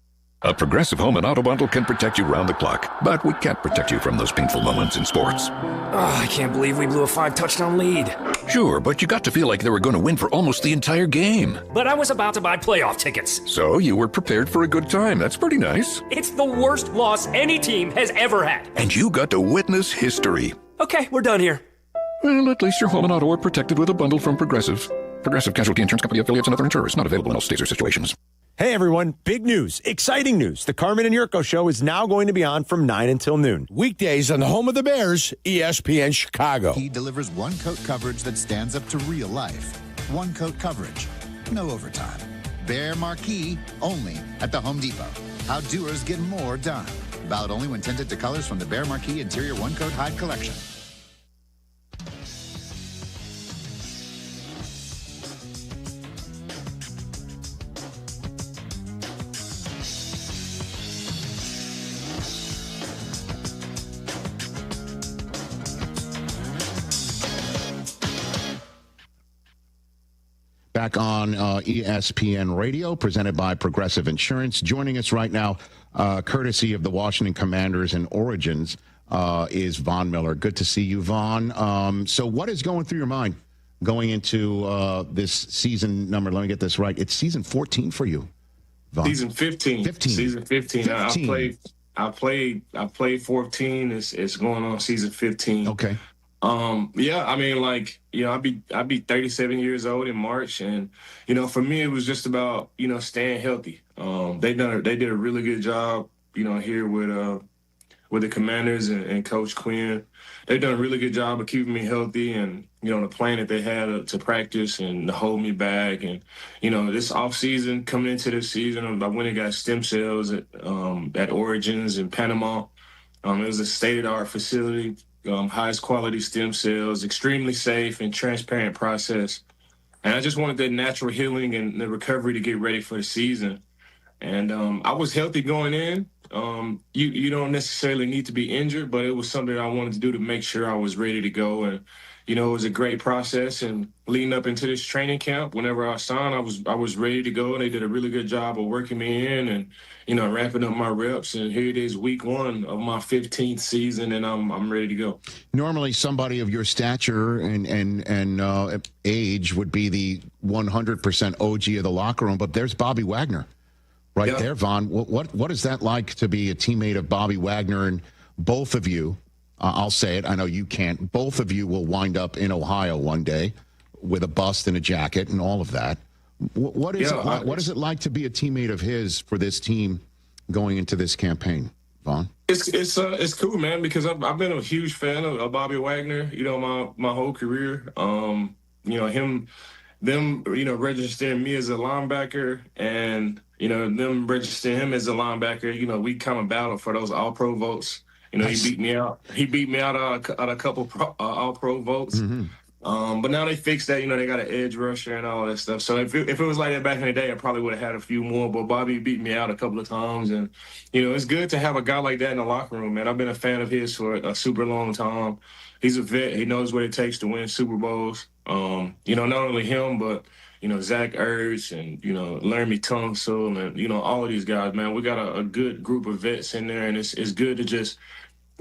A Progressive Home and Auto Bundle can protect you round the clock, but we can't protect you from those painful moments in sports. Oh, I can't believe we blew a 5-touchdown lead. Sure, but you got to feel like they were going to win for almost the entire game. But I was about to buy playoff tickets. So you were prepared for a good time. That's pretty nice. It's the worst loss any team has ever had. And you got to witness history. Okay, we're done here. Well, at least your home and auto are protected with a bundle from Progressive. Progressive Casualty Insurance Company affiliates and other insurers. Not available in all states or situations. Hey everyone, big news, exciting news. The Carmen and Jurko show is now going to be on from 9 until noon. Weekdays on the home of the Bears, ESPN Chicago. He delivers one-coat coverage that stands up to real life. One-coat coverage, no overtime. Bear Marquee, only at the Home Depot. How doers get more done. Valid only when tinted to colors from the Bear Marquee Interior One-Coat Hide Collection. Back on ESPN Radio, presented by Progressive Insurance. Joining us right now, courtesy of the Washington Commanders and Origins, is Von Miller. Good to see you, Von. So what is going through your mind going into this season number? Let me get this right. It's season 14 for you, Von. Season 15. 15. Season 15. I played 14. It's going on season 15. Okay. Yeah, I mean, like, you know, I'd be 37 years old in March, and you know, for me, it was just about, you know, staying healthy. They did a really good job, you know, here with the Commanders and Coach Quinn. They've done a really good job of keeping me healthy, and you know, the plan that they had to practice and to hold me back, and you know, this off season coming into this season, I went and got stem cells at Origins in Panama. It was a state-of-the-art facility. Highest quality stem cells, extremely safe and transparent process. And I just wanted that natural healing and the recovery to get ready for the season. And I was healthy going in. You don't necessarily need to be injured, but it was something I wanted to do to make sure I was ready to go. And, you know, it was a great process. And leading up into this training camp, whenever I signed, I was ready to go. And they did a really good job of working me in and, you know, ramping up my reps. And here it is, week 1 of my 15th season, and I'm ready to go. Normally, somebody of your stature and age would be the 100% OG of the locker room, but there's Bobby Wagner right there, Von. What is that like to be a teammate of Bobby Wagner? And both of you, I'll say it, I know you can't, both of you will wind up in Ohio one day with a bust and a jacket and all of that. What is it like to be a teammate of his for this team going into this campaign, Vaughn? It's cool, man, because I've been a huge fan of Bobby Wagner, you know, my whole career. You know, them, you know, registering me as a linebacker and, you know, them registering him as a linebacker, you know, we kind of battled for those all-pro votes. You know, nice. He beat me out. He beat me out on a couple all-pro votes. Mm-hmm. But now they fixed that. You know, they got an edge rusher and all that stuff. So if it was like that back in the day, I probably would have had a few more. But Bobby beat me out a couple of times. And, you know, it's good to have a guy like that in the locker room, man. I've been a fan of his for a super long time. He's a vet. He knows what it takes to win Super Bowls. You know, not only him, but, you know, Zach Ertz and, you know, Laramie Tunsil and, you know, all of these guys, man. We got a good group of vets in there, and it's good to just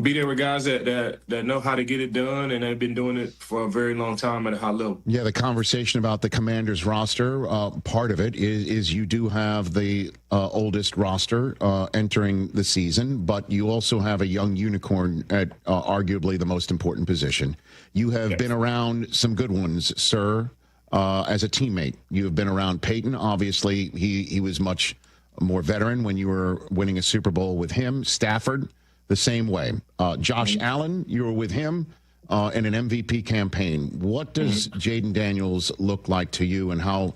be there with guys that know how to get it done, and they've been doing it for a very long time at a high level. Yeah, the conversation about the Commanders roster, part of it is you do have the oldest roster entering the season, but you also have a young unicorn at arguably the most important position. You have been around some good ones, sir, as a teammate. You have been around Peyton. Obviously, he was much more veteran when you were winning a Super Bowl with him. Stafford, the same way. Josh Allen, you were with him in an MVP campaign. What does Jayden Daniels look like to you, and how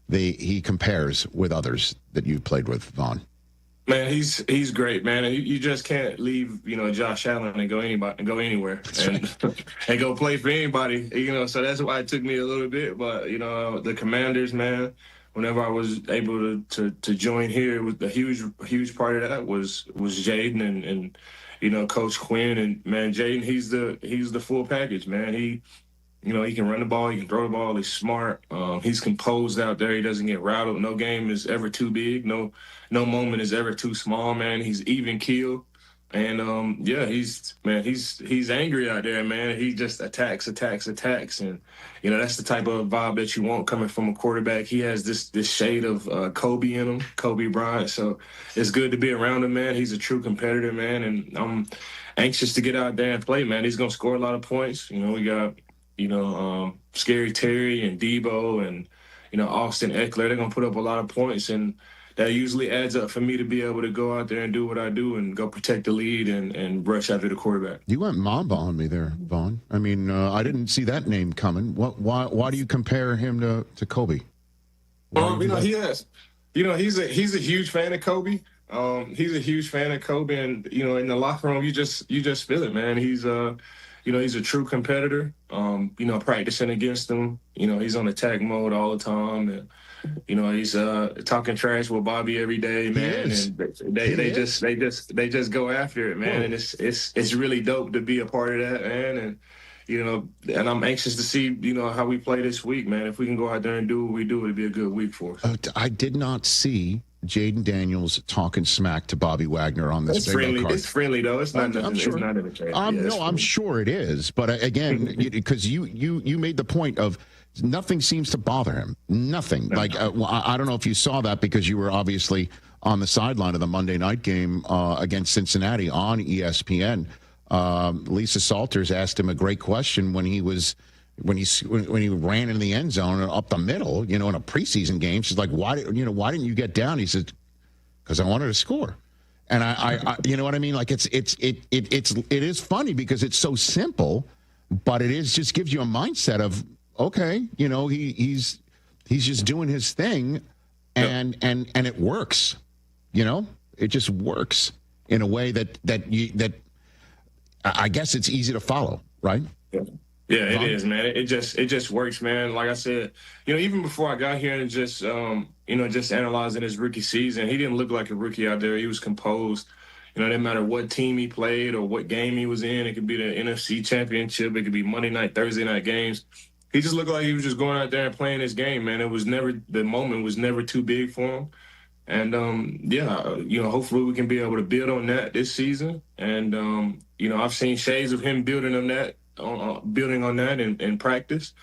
he compares with others that you've played with, Vaughn? Man, he's great, man. And you just can't leave, you know, Josh Allen and go anywhere and go play for anybody, you know. So that's why it took me a little bit. But, you know, the Commanders, man, whenever I was able to join here, it was a huge part of that was Jayden and you know, Coach Quinn. And man, Jayden, he's the full package, man. He can run the ball, he can throw the ball, he's smart, he's composed out there, he doesn't get rattled. No game is ever too big, no moment is ever too small, man. He's even keel. And yeah, he's angry out there, man. He just attacks, and you know, that's the type of vibe that you want coming from a quarterback. He has this shade of Kobe in him, Kobe Bryant. So it's good to be around him, man. He's a true competitor, man, and I'm anxious to get out there and play, man. He's gonna score a lot of points. You know, we got Scary Terry and Debo and Austin Eckler. They're gonna put up a lot of points, and that usually adds up for me to be able to go out there and do what I do and go protect the lead and rush after the quarterback. You went Mamba on me there, Vaughn. I mean, I didn't see that name coming. Why do you compare him to Kobe? He's a huge fan of Kobe. He's a huge fan of Kobe, and in the locker room, you just feel it, man. He's he's a true competitor. Practicing against him, he's on attack mode all the time, and he's talking trash with Bobby every day, man. And they just go after it, man. And it's really dope to be a part of that, man. And I'm anxious to see how we play this week, man. If we can go out there and do what we do, it'd be a good week for us. I did not see Jayden Daniels talking smack to Bobby Wagner on this bingo card. It's friendly, though. It's not. I'm sure. It's not in the trade. I'm sure it is. But again, because you made the point of nothing seems to bother him. Nothing. No. I don't know if you saw that because you were obviously on the sideline of the Monday night game against Cincinnati on ESPN. Lisa Salters asked him a great question when he ran in the end zone up the middle, in a preseason game. She's like, why didn't you get down? He said, because I wanted to score. And I you know what I mean? Like it is funny because it's so simple, but it is just gives you a mindset of, okay, he's just doing his thing, and it works. It just works in a way that I guess it's easy to follow, right? Yeah, it is, man. It just works, man. Like I said, even before I got here and just analyzing his rookie season, he didn't look like a rookie out there. He was composed. It didn't matter what team he played or what game he was in. It could be the NFC Championship. It could be Monday night, Thursday night games. He just looked like he was just going out there and playing his game, man. The moment was never too big for him. And, hopefully we can be able to build on that this season. And, I've seen shades of him building on that in practice.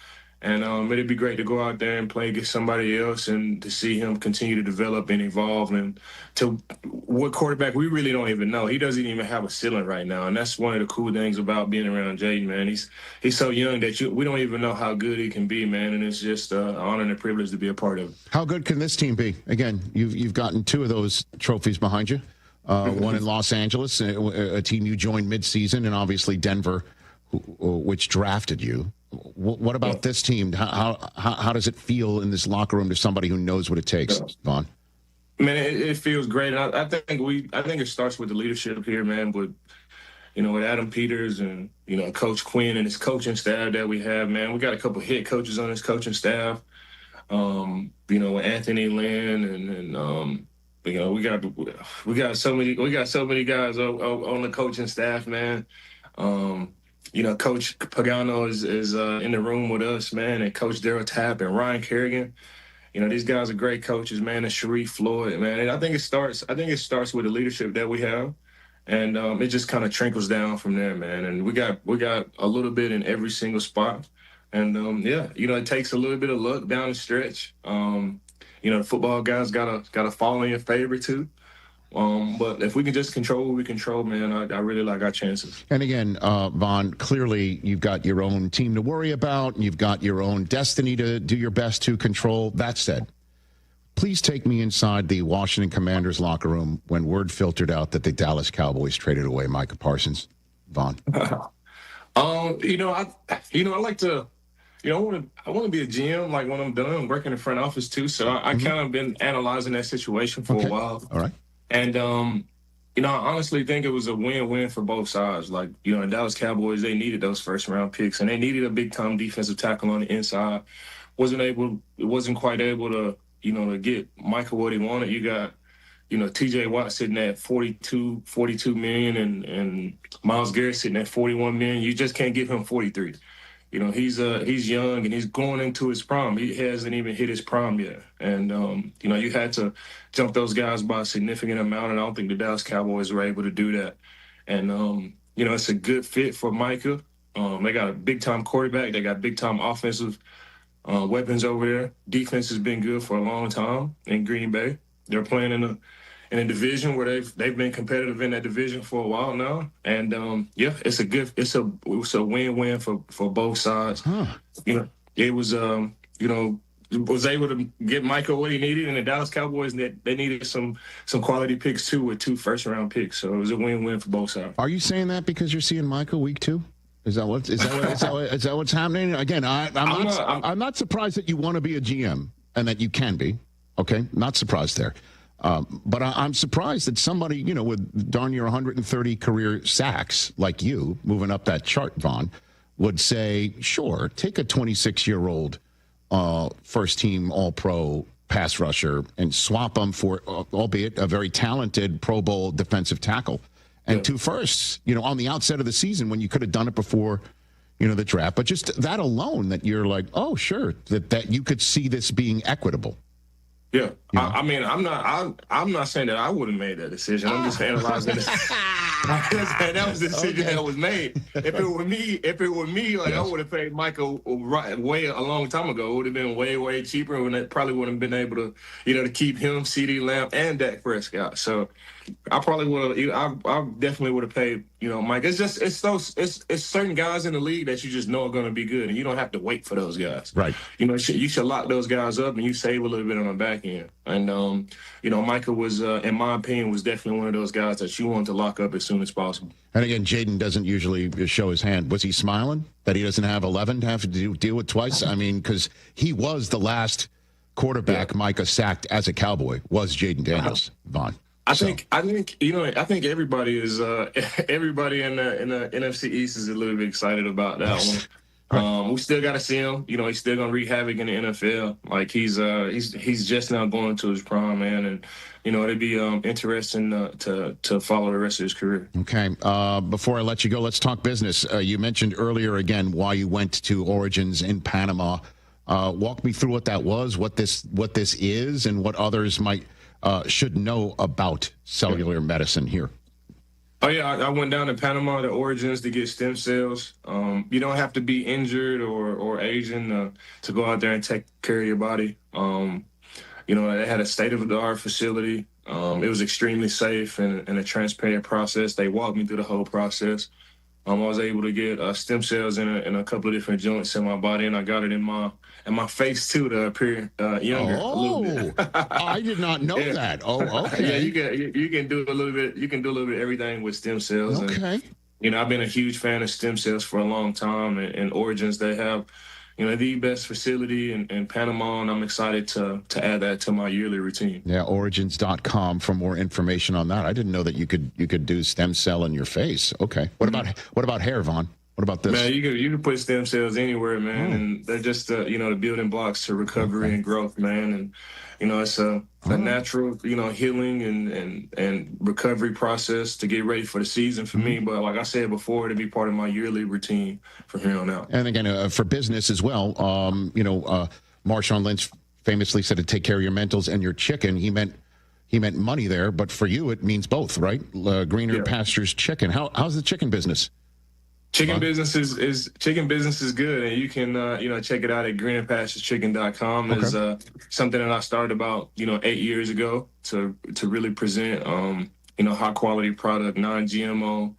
And it'd be great to go out there and play against somebody else and to see him continue to develop and evolve. And to what quarterback we really don't even know. He doesn't even have a ceiling right now. And that's one of the cool things about being around Jayden, man. He's so young that we don't even know how good he can be, man. And it's just an honor and a privilege to be a part of it. How good can this team be? Again, you've gotten 2 of those trophies behind you. One in Los Angeles, a team you joined midseason, and obviously Denver, which drafted you. What about this team? How does it feel in this locker room to somebody who knows what it takes, Vaughn? Man, it feels great. I think it starts with the leadership here, man. With with Adam Peters and, Coach Quinn and his coaching staff that we have, man. We got a couple head coaches on his coaching staff, with Anthony Lynn and we got so many guys on the coaching staff, man. Coach Pagano is in the room with us, man, and Coach Darryl Tapp and Ryan Kerrigan. These guys are great coaches, man, and Sharif Floyd, man. And I think it starts with the leadership that we have. And it just kind of trickles down from there, man. And we got a little bit in every single spot. And it takes a little bit of luck down the stretch. The football guys gotta fall in your favor too. But if we can just control what we control, man, I really like our chances. And again, Von, clearly you've got your own team to worry about, and you've got your own destiny to do your best to control. That said, please take me inside the Washington Commanders locker room when word filtered out that the Dallas Cowboys traded away Micah Parsons. Von. I like to. I want to be a GM, like when I'm done working in front office too. So I kind of been analyzing that situation for a while. All right. And, I honestly think it was a win-win for both sides. Like, the Dallas Cowboys, they needed those first-round picks, and they needed a big-time defensive tackle on the inside. Wasn't quite able to, to get Micah what he wanted. You got, T.J. Watt sitting at $42 million and Myles Garrett sitting at $41 million. You just can't give him 43. He's young and he's going into his prime. He hasn't even hit his prime yet. And, you had to jump those guys by a significant amount, and I don't think the Dallas Cowboys were able to do that. And, it's a good fit for Micah. They got a big-time quarterback. They got big-time offensive weapons over there. Defense has been good for a long time in Green Bay. They're playing in a division where they've been competitive in that division for a while now. And it's a win-win for both sides. It was was able to get Micah what he needed, and the Dallas Cowboys, they needed some quality picks too with 2 first-round picks. So it was a win-win for both sides. Are you saying that because you're seeing Micah week 2? Is that what's happening? Again, I'm not surprised that you want to be a GM and that you can be. Okay, not surprised there. But I'm surprised that somebody, with darn near 130 career sacks like you, moving up that chart, Vaughn, would say, sure, take a 26-year-old first-team All-Pro pass rusher and swap them for, albeit a very talented Pro Bowl defensive tackle, and 2 firsts, on the outset of the season when you could have done it before, the draft. But just that alone, that you're like, oh, sure, that you could see this being equitable. Yeah, I'm not saying that I would have made that decision. I'm just analyzing it. That was the decision that was made. If it were me, like I would have paid Michael way a long time ago. It would have been way cheaper, and it probably wouldn't have been able to, to keep him, CeeDee Lamb, and Dak Prescott. So I probably would have. I definitely would have paid, Mike. It's certain guys in the league that you just know are going to be good, and you don't have to wait for those guys. Right. You should lock those guys up, and you save a little bit on the back end. And Micah was, in my opinion, was definitely one of those guys that you want to lock up as soon as possible. And again, Jaden doesn't usually show his hand. Was he smiling that he doesn't have 11 to have to deal with twice? I mean, because he was the last quarterback Micah sacked as a Cowboy was Jaden Daniels, Vaughn. I think everybody is everybody in the NFC East is a little bit excited about that one. Right. We still got to see him. He's still gonna wreak havoc in the NFL. Like he's just now going to his prime, man, and it'd be interesting to follow the rest of his career. Okay. Before I let you go, let's talk business. You mentioned earlier again why you went to Origins in Panama. Walk me through what that was, what this is, and what others might should know about cellular medicine here. Oh, yeah, I went down to Panama to Origins to get stem cells. You don't have to be injured or Asian to go out there and take care of your body. They had a state-of-the-art facility. It was extremely safe and a transparent process. They walked me through the whole process. I was able to get stem cells in a couple of different joints in my body, and I got it in my face too to appear younger. A little bit. I did not know that. Oh, okay. Yeah, you can do a little bit. You can do a little bit of everything with stem cells. Okay. And, I've been a huge fan of stem cells for a long time, and Origins, they have, the best facility in Panama, and I'm excited to add that to my yearly routine. Yeah, origins.com for more information on that. I didn't know that you could do stem cell in your face. Okay. What about hair, Vaughn? What about this? Man, you can put stem cells anywhere, man, and they're just the building blocks to recovery and growth, man. And it's a natural healing and recovery process to get ready for the season for me. But like I said before, to be part of my yearly routine from here on out. And again, for business as well, Marshawn Lynch famously said to take care of your mentals and your chicken. He meant money there, but for you it means both, right? Greener Pastures Chicken. How's the chicken business? Chicken business is good, and you can check it out at greenerpastureschicken.com. Okay. Is something that I started about 8 years ago to really present high quality product, non-GMO,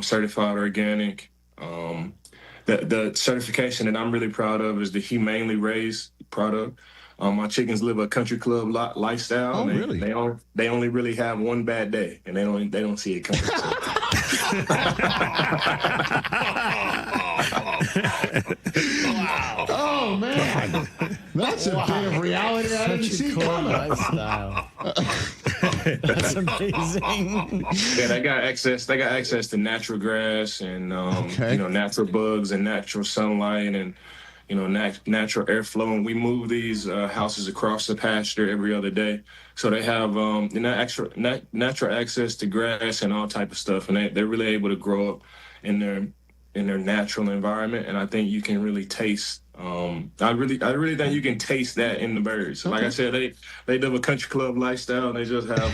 certified organic. The certification that I'm really proud of is the humanely raised product. My chickens live a country club lifestyle. Oh, and really? They only really have one bad day, and they don't see it coming. Oh man, that's a bit of reality I didn't see coming. That's amazing. Yeah, they got access to natural grass and natural bugs and natural sunlight and natural airflow. And we move these houses across the pasture every other day, so they have natural access to grass and all type of stuff, and they're really able to grow up in their natural environment. And I think you can really taste. I really think you can taste that in the birds. Like I said, they live a country club lifestyle, and they just have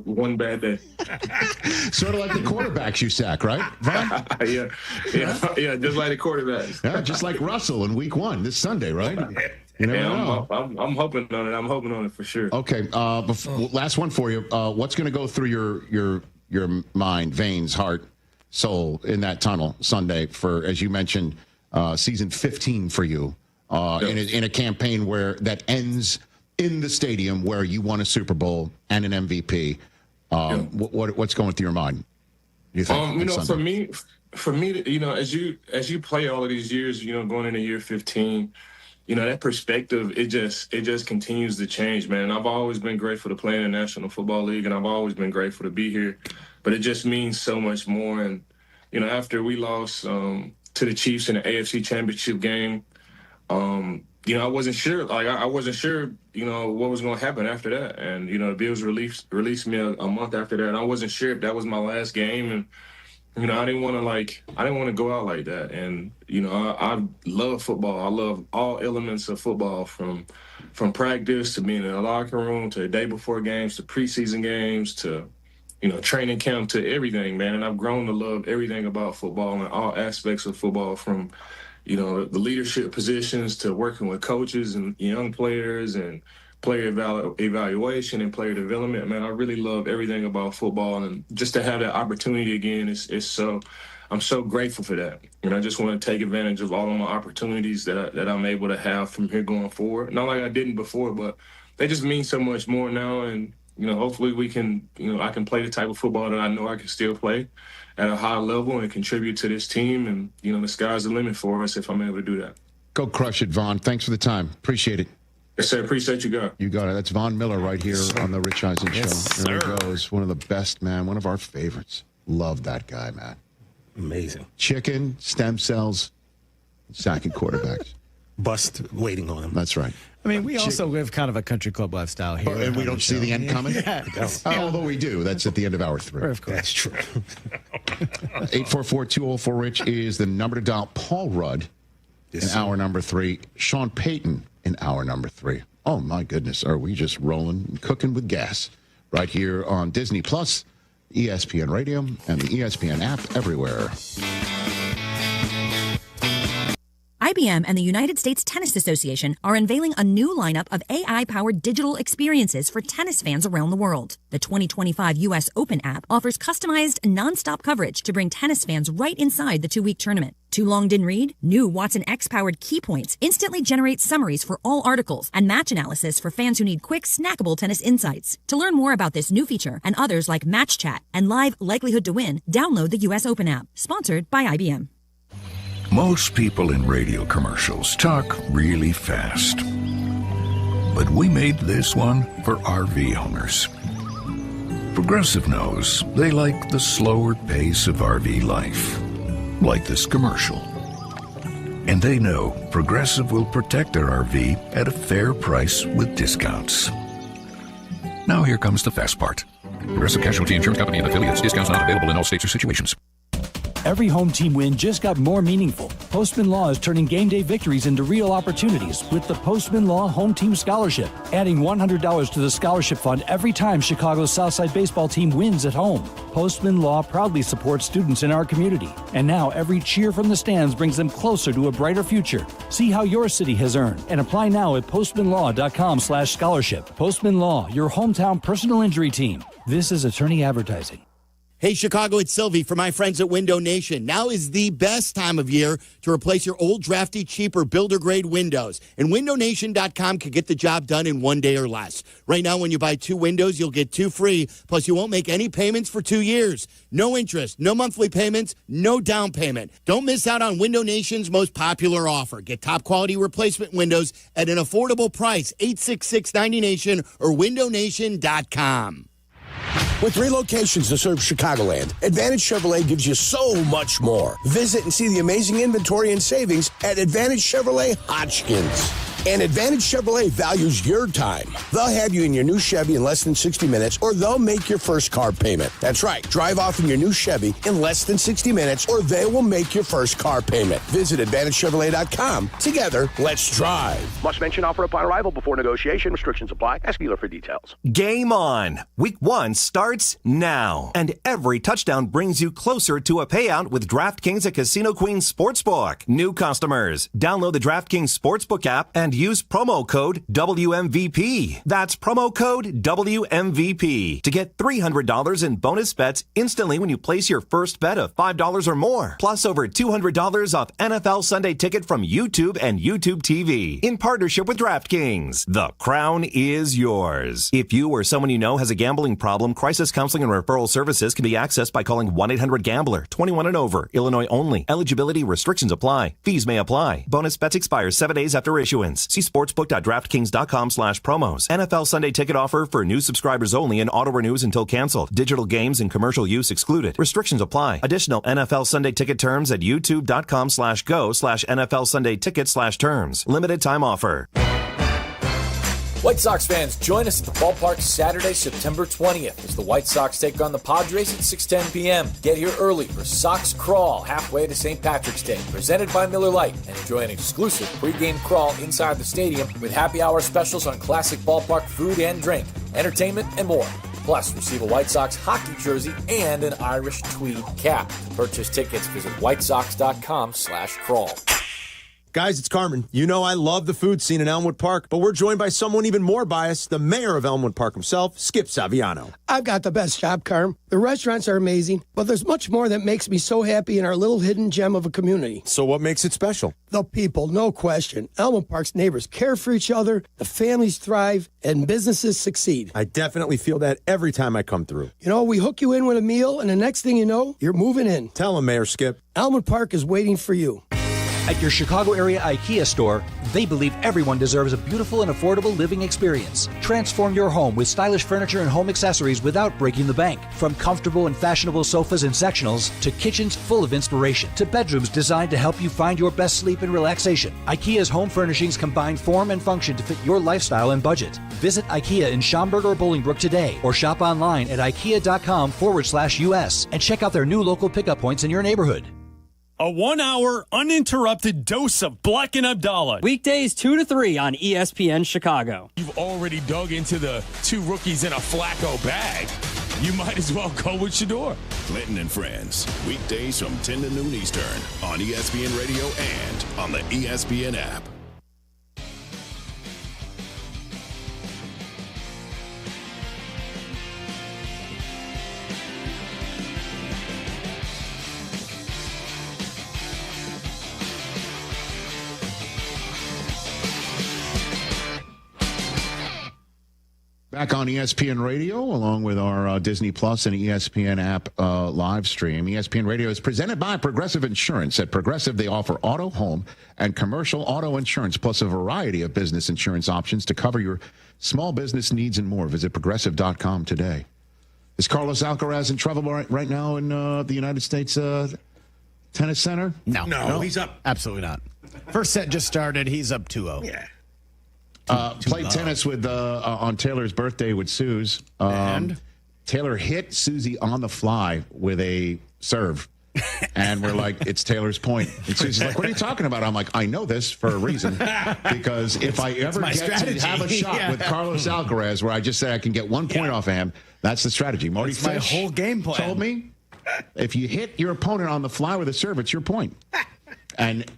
one bad day. Sort of like the quarterbacks you sack, right? Yeah, just like the quarterbacks. Yeah, just like Russell in Week 1 this Sunday, right? You never know. I'm hoping on it. I'm hoping on it for sure. Okay, last one for you. What's going to go through your mind, veins, heart, soul in that tunnel Sunday for, as you mentioned, season 15 for you in a campaign that ends in the stadium where you won a Super Bowl and an MVP? What's going through your mind? You think? For me, as you play all of these years, going into year 15, that perspective, it just continues to change, man. I've always been grateful to play in the National Football League, and I've always been grateful to be here, but it just means so much more. And after we lost to the Chiefs in the AFC Championship game, I wasn't sure. Like I wasn't sure, what was going to happen after that. And the Bills released me a month after that. And I wasn't sure if that was my last game. And I didn't want to go out like that. And I love football. I love all elements of football, from practice to being in the locker room to the day before games to preseason games to training camp to everything, man. And I've grown to love everything about football and all aspects of football, from the leadership positions to working with coaches and young players and player evaluation and player development. Man, I really love everything about football, and just to have that opportunity again I'm so grateful for that. And I just want to take advantage of all of my opportunities that I'm able to have from here going forward. Not like I didn't before, but they just mean so much more now. And hopefully we can, I can play the type of football that I know I can still play at a high level and contribute to this team. And the sky's the limit for us if I'm able to do that. Go crush it, Vaughn. Thanks for the time. Appreciate it. Yes, sir. Appreciate you, guys. You got it. That's Vaughn Miller right here on the Rich Eisen Show. There he goes. One of the best, man. One of our favorites. Love that guy, man. Amazing. Chicken, stem cells, sacking quarterbacks. Bust waiting on him. That's right. I mean, we also live kind of a country club lifestyle here. And we don't see the end coming? Yeah. Although we do. That's at the end of hour 3. Of course. That's true. 844-204-RICH is the number to dial. Paul Rudd in hour number 3. Sean Payton in hour number 3. Oh, my goodness. Are we just rolling and cooking with gas? Right here on Disney Plus, ESPN Radio, and the ESPN app everywhere. IBM and the United States Tennis Association are unveiling a new lineup of AI-powered digital experiences for tennis fans around the world. The 2025 U.S. Open app offers customized, nonstop coverage to bring tennis fans right inside the 2-week tournament. Too long didn't read? New Watson X-powered Key Points instantly generates summaries for all articles and match analysis for fans who need quick, snackable tennis insights. To learn more about this new feature and others like Match Chat and Live Likelihood to Win, download the U.S. Open app. Sponsored by IBM. Most people in radio commercials talk really fast. But we made this one for RV owners. Progressive knows they like the slower pace of RV life, like this commercial. And they know Progressive will protect their RV at a fair price with discounts. Now here comes the fast part. Progressive Casualty Insurance Company and affiliates. Discounts not available in all states or situations. Every home team win just got more meaningful. Postman Law is turning game day victories into real opportunities with the Postman Law Home Team Scholarship, adding $100 to the scholarship fund every time Chicago's Southside baseball team wins at home. Postman Law proudly supports students in our community, and now every cheer from the stands brings them closer to a brighter future. See how your city has earned and apply now at postmanlaw.com/scholarship. Postman Law, your hometown personal injury team. This is attorney advertising. Hey, Chicago, it's Silvy for my friends at Window Nation. Now is the best time of year to replace your old, drafty, cheaper builder-grade windows. And WindowNation.com can get the job done in 1 day or less. Right now, when you buy 2 windows, you'll get 2 free. Plus, you won't make any payments for 2 years. No interest, no monthly payments, no down payment. Don't miss out on Window Nation's most popular offer. Get top-quality replacement windows at an affordable price. 866-90Nation or WindowNation.com. With 3 locations to serve Chicagoland, Advantage Chevrolet gives you so much more. Visit and see the amazing inventory and savings at Advantage Chevrolet Hodgkins. And Advantage Chevrolet values your time. They'll have you in your new Chevy in less than 60 minutes, or they'll make your first car payment. That's right. Drive off in your new Chevy in less than 60 minutes, or they will make your first car payment. Visit AdvantageChevrolet.com. Together, let's drive. Must mention offer upon arrival before negotiation. Restrictions apply. Ask dealer for details. Game on. Week 1 starts now. And every touchdown brings you closer to a payout with DraftKings at Casino Queen Sportsbook. New customers, download the DraftKings Sportsbook app and use promo code WMVP. That's promo code WMVP to get $300 in bonus bets instantly when you place your first bet of $5 or more. Plus over $200 off NFL Sunday Ticket from YouTube and YouTube TV in partnership with DraftKings. The crown is yours. If you or someone you know has a gambling problem, crisis counseling and referral services can be accessed by calling 1-800-GAMBLER. 21 and over. Illinois only. Eligibility restrictions apply. Fees may apply. Bonus bets expire 7 days after issuance. See sportsbook.draftkings.com/promos. NFL Sunday Ticket offer for new subscribers only and auto renews until canceled. Digital games and commercial use excluded. Restrictions apply. Additional NFL Sunday Ticket terms at youtube.com/go/NFL Sunday Ticket/terms. Limited time offer. White Sox fans, join us at the ballpark Saturday, September 20th as the White Sox take on the Padres at 6:10 p.m. Get here early for Sox Crawl halfway to St. Patrick's Day, presented by Miller Lite, and enjoy an exclusive pregame crawl inside the stadium with happy hour specials on classic ballpark food and drink, entertainment, and more. Plus, receive a White Sox hockey jersey and an Irish tweed cap. To purchase tickets, visit whitesox.com/crawl. Guys, it's Carmen. You know I love the food scene in Elmwood Park, but we're joined by someone even more biased, the mayor of Elmwood Park himself, Skip Saviano. I've got the best job, Carm. The restaurants are amazing, but there's much more that makes me so happy in our little hidden gem of a community. So what makes it special? The people, no question. Elmwood Park's neighbors care for each other, the families thrive, and businesses succeed. I definitely feel that every time I come through. You know, we hook you in with a meal, and the next thing you know, you're moving in. Tell him, Mayor Skip. Elmwood Park is waiting for you. At your Chicago area IKEA store, they believe everyone deserves a beautiful and affordable living experience. Transform your home with stylish furniture and home accessories without breaking the bank. From comfortable and fashionable sofas and sectionals to kitchens full of inspiration to bedrooms designed to help you find your best sleep and relaxation. IKEA's home furnishings combine form and function to fit your lifestyle and budget. Visit IKEA in Schaumburg or Bolingbrook today or shop online at ikea.com/US and check out their new local pickup points in your neighborhood. A 1-hour uninterrupted dose of Bleck Abdalla. Weekdays 2 to 3 on ESPN Chicago. You've already dug into the 2 rookies in a Flacco bag. You might as well go with Shador. Clinton and Friends, weekdays from 10 to noon Eastern on ESPN Radio and on the ESPN app. back on ESPN Radio, along with our Disney Plus and ESPN app live stream. ESPN Radio is presented by Progressive Insurance. At Progressive, they offer auto, home, and commercial auto insurance, plus a variety of business insurance options to cover your small business needs and more. Visit Progressive.com today. Is Carlos Alcaraz in trouble right now in the United States Tennis Center? No, he's up. Absolutely not. First set just started. He's up 2-0. Yeah. Played tennis with on Taylor's birthday with Suze. And? Taylor hit Susie on the fly with a serve. And we're like, it's Taylor's point. And Susie's like, what are you talking about? I'm like, I know this for a reason. Because if I ever get strategy. to have a shot with Carlos Alcaraz where I just say I can get 1 point off of him, that's the strategy. Marty That's my Fish whole game plan. told me, if you hit your opponent on the fly with a serve, it's your point. And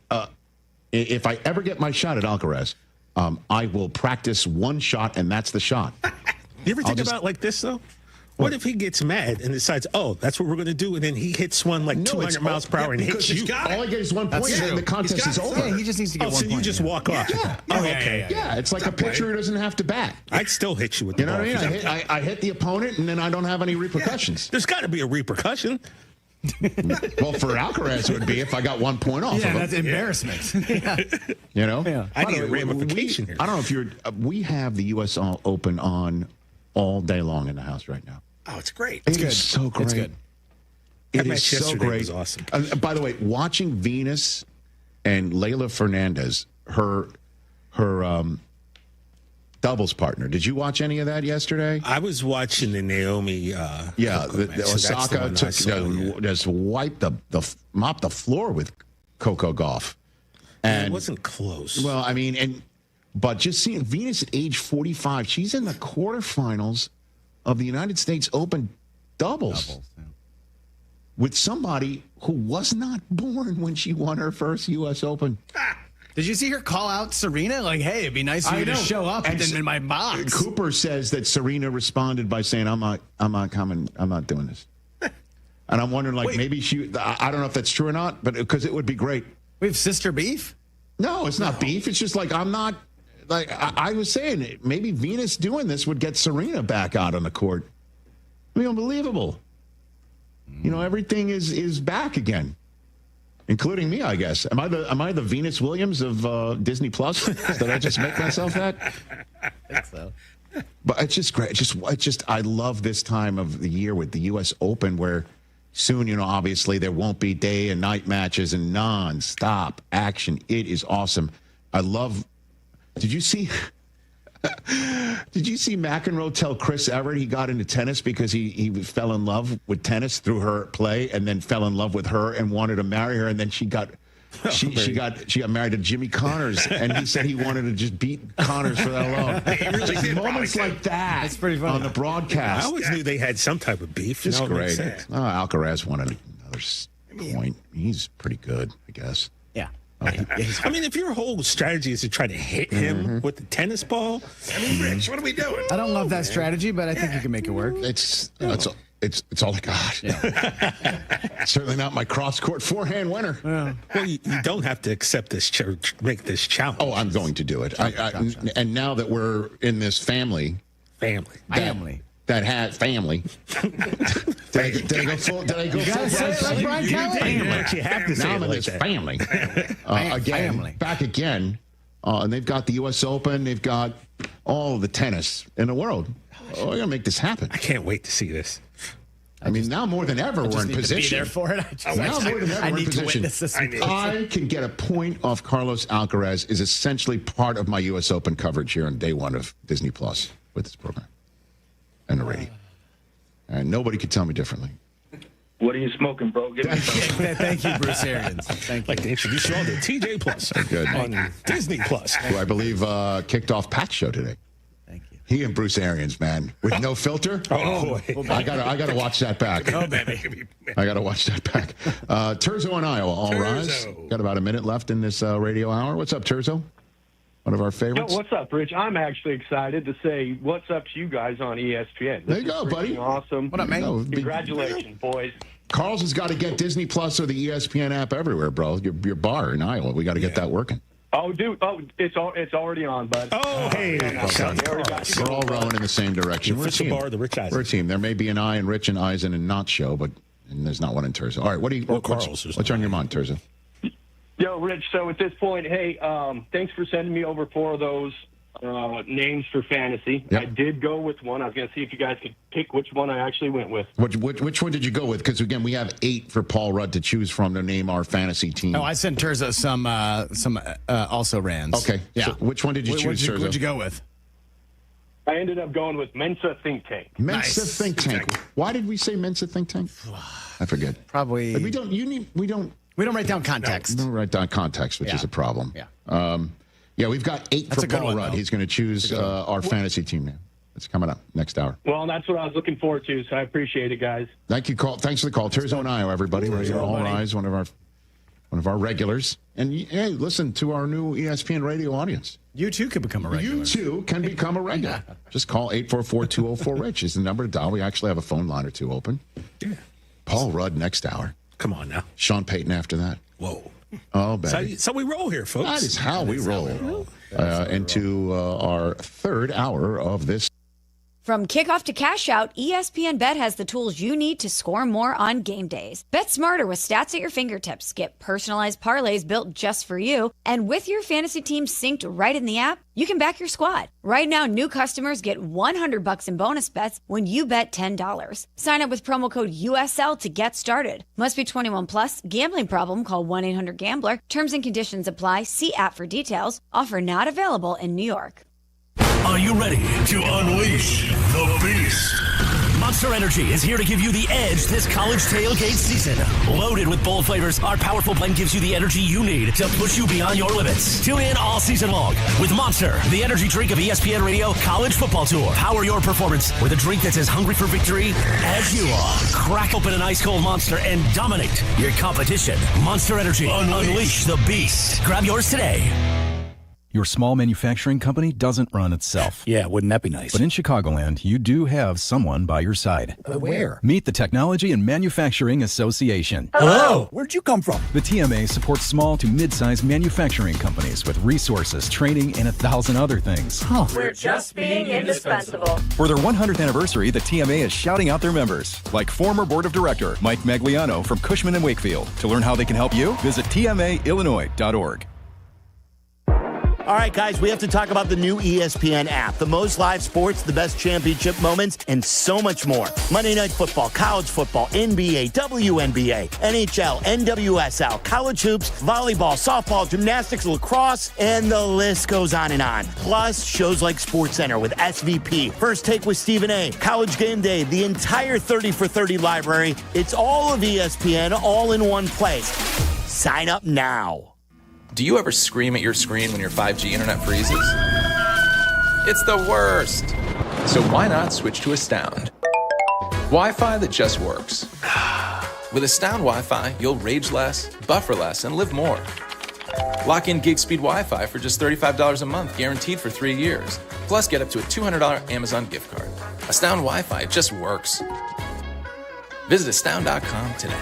if I ever get my shot at Alcaraz, I will practice 1 shot, and that's the shot. You ever think about it like this, though? What if he gets mad and decides, oh, that's what we're going to do, and then he hits one like 200 miles per hour and hits you? All I get is 1 point, and the contest is over. Yeah, he just needs to get 1 so point. you just walk off. Yeah. Oh, okay. Yeah, it's like a pitcher who doesn't have to bat. I'd still hit you with You the know ball. what I mean? I hit the opponent, and then I don't have any repercussions. There's got to be a repercussion. Well, for Alcaraz, it would be if I got 1 point off of him. That's embarrassment. You know? Yeah. I need a ramification here. I don't know if you're... we have the U.S. Open on all day long in the house right now. Oh, it's great. It is so great. It's good. It That is match so yesterday great. was awesome. By the way, watching Venus and Leylah Fernandez, her doubles partner. Did you watch any of that yesterday? I was watching the Naomi. The Osaka just wiped mopped the floor with Coco Gauff. And it wasn't close. Well, I mean, but just seeing Venus at age 45, she's in the quarterfinals of the United States Open doubles with somebody who was not born when she won her first U.S. Open. Did you see her call out Serena? Like, hey, it'd be nice for you to show up and in my box. Cooper says that Serena responded by saying, I'm not coming. I'm not doing this. And I'm wondering, maybe I don't know if that's true or not, but because it would be great. We have sister beef? No, it's not beef. It's just I'm not. I was saying, maybe Venus doing this would get Serena back out on the court. I mean, unbelievable. You know, everything is back again, including me, I guess. Am I the Venus Williams of Disney Plus? Did I just make myself that? I think so. But it's just great. I love this time of the year with the U.S. Open, where soon, obviously there won't be day and night matches and non-stop action. It is awesome. I love. Did you see McEnroe tell Chris Everett he got into tennis because he fell in love with tennis through her play, and then fell in love with her and wanted to marry her, and then she got married to Jimmy Connors, and he said he wanted to just beat Connors for that long. He really did, moments like that. That's pretty funny. On the broadcast. I always knew they had some type of beef. Just great. Sense. Alcaraz won another point. He's pretty good, I guess. Yeah. I mean, if your whole strategy is to try to hit him with the tennis ball, I mean, Rich, what are we doing? I don't love that strategy, but I think you can make it work. It's all I got. Yeah. Certainly not my cross-court forehand winner. Well, you don't have to accept this make this challenge. Oh, I'm going to do it. And now that we're in this family. That had family. Did I go full? Did I go full? Say it like Brian Kelly. You have to say now it that like it's that. family. Back again. And they've got the U.S. Open. They've got all the tennis in the world. Oh, we're going to make this happen. I can't wait to see this. I mean, now more than ever, we're in position. To be there for it. Now more than ever, I we're in need to position. witness this. I can get a point off Carlos Alcaraz is essentially part of my U.S. Open coverage here on day one of Disney Plus with this program and the radio. And nobody could tell me differently. What are you smoking, bro? Give me some. Thank you, Bruce Arians. Thank you. I'd like to introduce you all to TJ Plus on Disney Plus, who I believe kicked off Pat's show today. Thank you. He and Bruce Arians, man, with no filter. Oh, boy. I gotta watch that back. Oh, baby. I gotta watch that back. Terzo in Iowa, all rise. Got about a minute left in this radio hour. What's up, Terzo? One of our favorites. Yo, what's up, Rich? I'm actually excited to say what's up to you guys on ESPN. There you go, buddy. Awesome. What up, man? Congratulations, boys. Carl's has got to get Disney Plus or the ESPN app everywhere, bro. Your bar in Iowa. We got to get that working. Oh, dude. Oh, it's already on, bud. Oh, hey. We're all rowing in the same direction. We're a team. We're a team. There may be an I in Rich and Eisen and not show, but there's not one in Terza. All right, what's on your mind, Terza? Yo, Rich, so at this point, hey, thanks for sending me over 4 of those names for fantasy. Yep. I did go with one. I was going to see if you guys could pick which one I actually went with. Which one did you go with? Because, again, we have 8 for Paul Rudd to choose from to name our fantasy team. Oh, I sent Terza some also rans. Okay. Yeah. So which one did you choose, Terza? What'd you go with? I ended up going with Mensa Think Tank. Mensa Think Tank. Exactly. Why did we say Mensa Think Tank? I forget. Probably. We don't write down context. We don't write down context, which is a problem. Yeah. We've got 8 for Paul Rudd. He's going to choose our fantasy team now. It's coming up next hour. Well, that's what I was looking forward to, so I appreciate it, guys. Thank you, Thanks for the call. Terzo and I, everybody. We're here. All Rise, one of our regulars. And, hey, listen to our new ESPN radio audience. You, too, could become a regular. You, too, can become a regular. Just call 844-204-RICH is the number to dial. We actually have a phone line or 2 open. Yeah. Paul Rudd next hour. Come on now. Sean Payton after that. Whoa. Oh, baby. So we roll here, folks. That is how we roll. Into our 3rd hour of this. From kickoff to cash out, ESPN Bet has the tools you need to score more on game days. Bet smarter with stats at your fingertips. Get personalized parlays built just for you. And with your fantasy team synced right in the app, you can back your squad. Right now, new customers get $100 in bonus bets when you bet $10. Sign up with promo code USL to get started. Must be 21 plus. Gambling problem? Call 1-800-GAMBLER. Terms and conditions apply. See app for details. Offer not available in New York. Are you ready to unleash the beast? Monster Energy is here to give you the edge this college tailgate season. Loaded with bold flavors, our powerful blend gives you the energy you need to push you beyond your limits. Tune in all season long with Monster, the energy drink of ESPN Radio College Football Tour. Power your performance with a drink that's as hungry for victory as you are. Crack open an ice-cold Monster and dominate your competition. Monster Energy. Unleash the beast. Grab yours today. Your small manufacturing company doesn't run itself. Yeah, wouldn't that be nice? But in Chicagoland, you do have someone by your side. Where? Meet the Technology and Manufacturing Association. Hello! Where'd you come from? The TMA supports small to mid-sized manufacturing companies with resources, training, and 1,000 other things. Huh. We're just being indispensable. For their 100th anniversary, the TMA is shouting out their members, like former board of director Mike Magliano from Cushman & Wakefield. To learn how they can help you, visit tmaillinois.org. All right, guys, we have to talk about the new ESPN app. The most live sports, the best championship moments, and so much more. Monday Night Football, college football, NBA, WNBA, NHL, NWSL, college hoops, volleyball, softball, gymnastics, lacrosse, and the list goes on and on. Plus, shows like SportsCenter with SVP, First Take with Stephen A., College Game Day, the entire 30 for 30 library. It's all of ESPN, all in one place. Sign up now. Do you ever scream at your screen when your 5G internet freezes? It's the worst. So why not switch to Astound? Wi-Fi that just works. With Astound Wi-Fi, you'll rage less, buffer less, and live more. Lock in gig speed Wi-Fi for just $35 a month, guaranteed for 3 years. Plus, get up to a $200 Amazon gift card. Astound Wi-Fi just works. Visit astound.com today.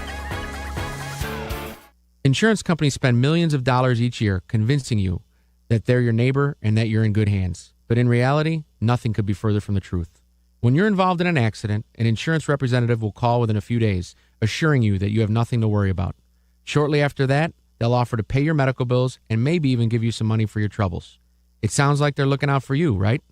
Insurance companies spend millions of dollars each year convincing you that they're your neighbor and that you're in good hands. But in reality, nothing could be further from the truth. When you're involved in an accident, an insurance representative will call within a few days, assuring you that you have nothing to worry about. Shortly after that, they'll offer to pay your medical bills and maybe even give you some money for your troubles. It sounds like they're looking out for you, right?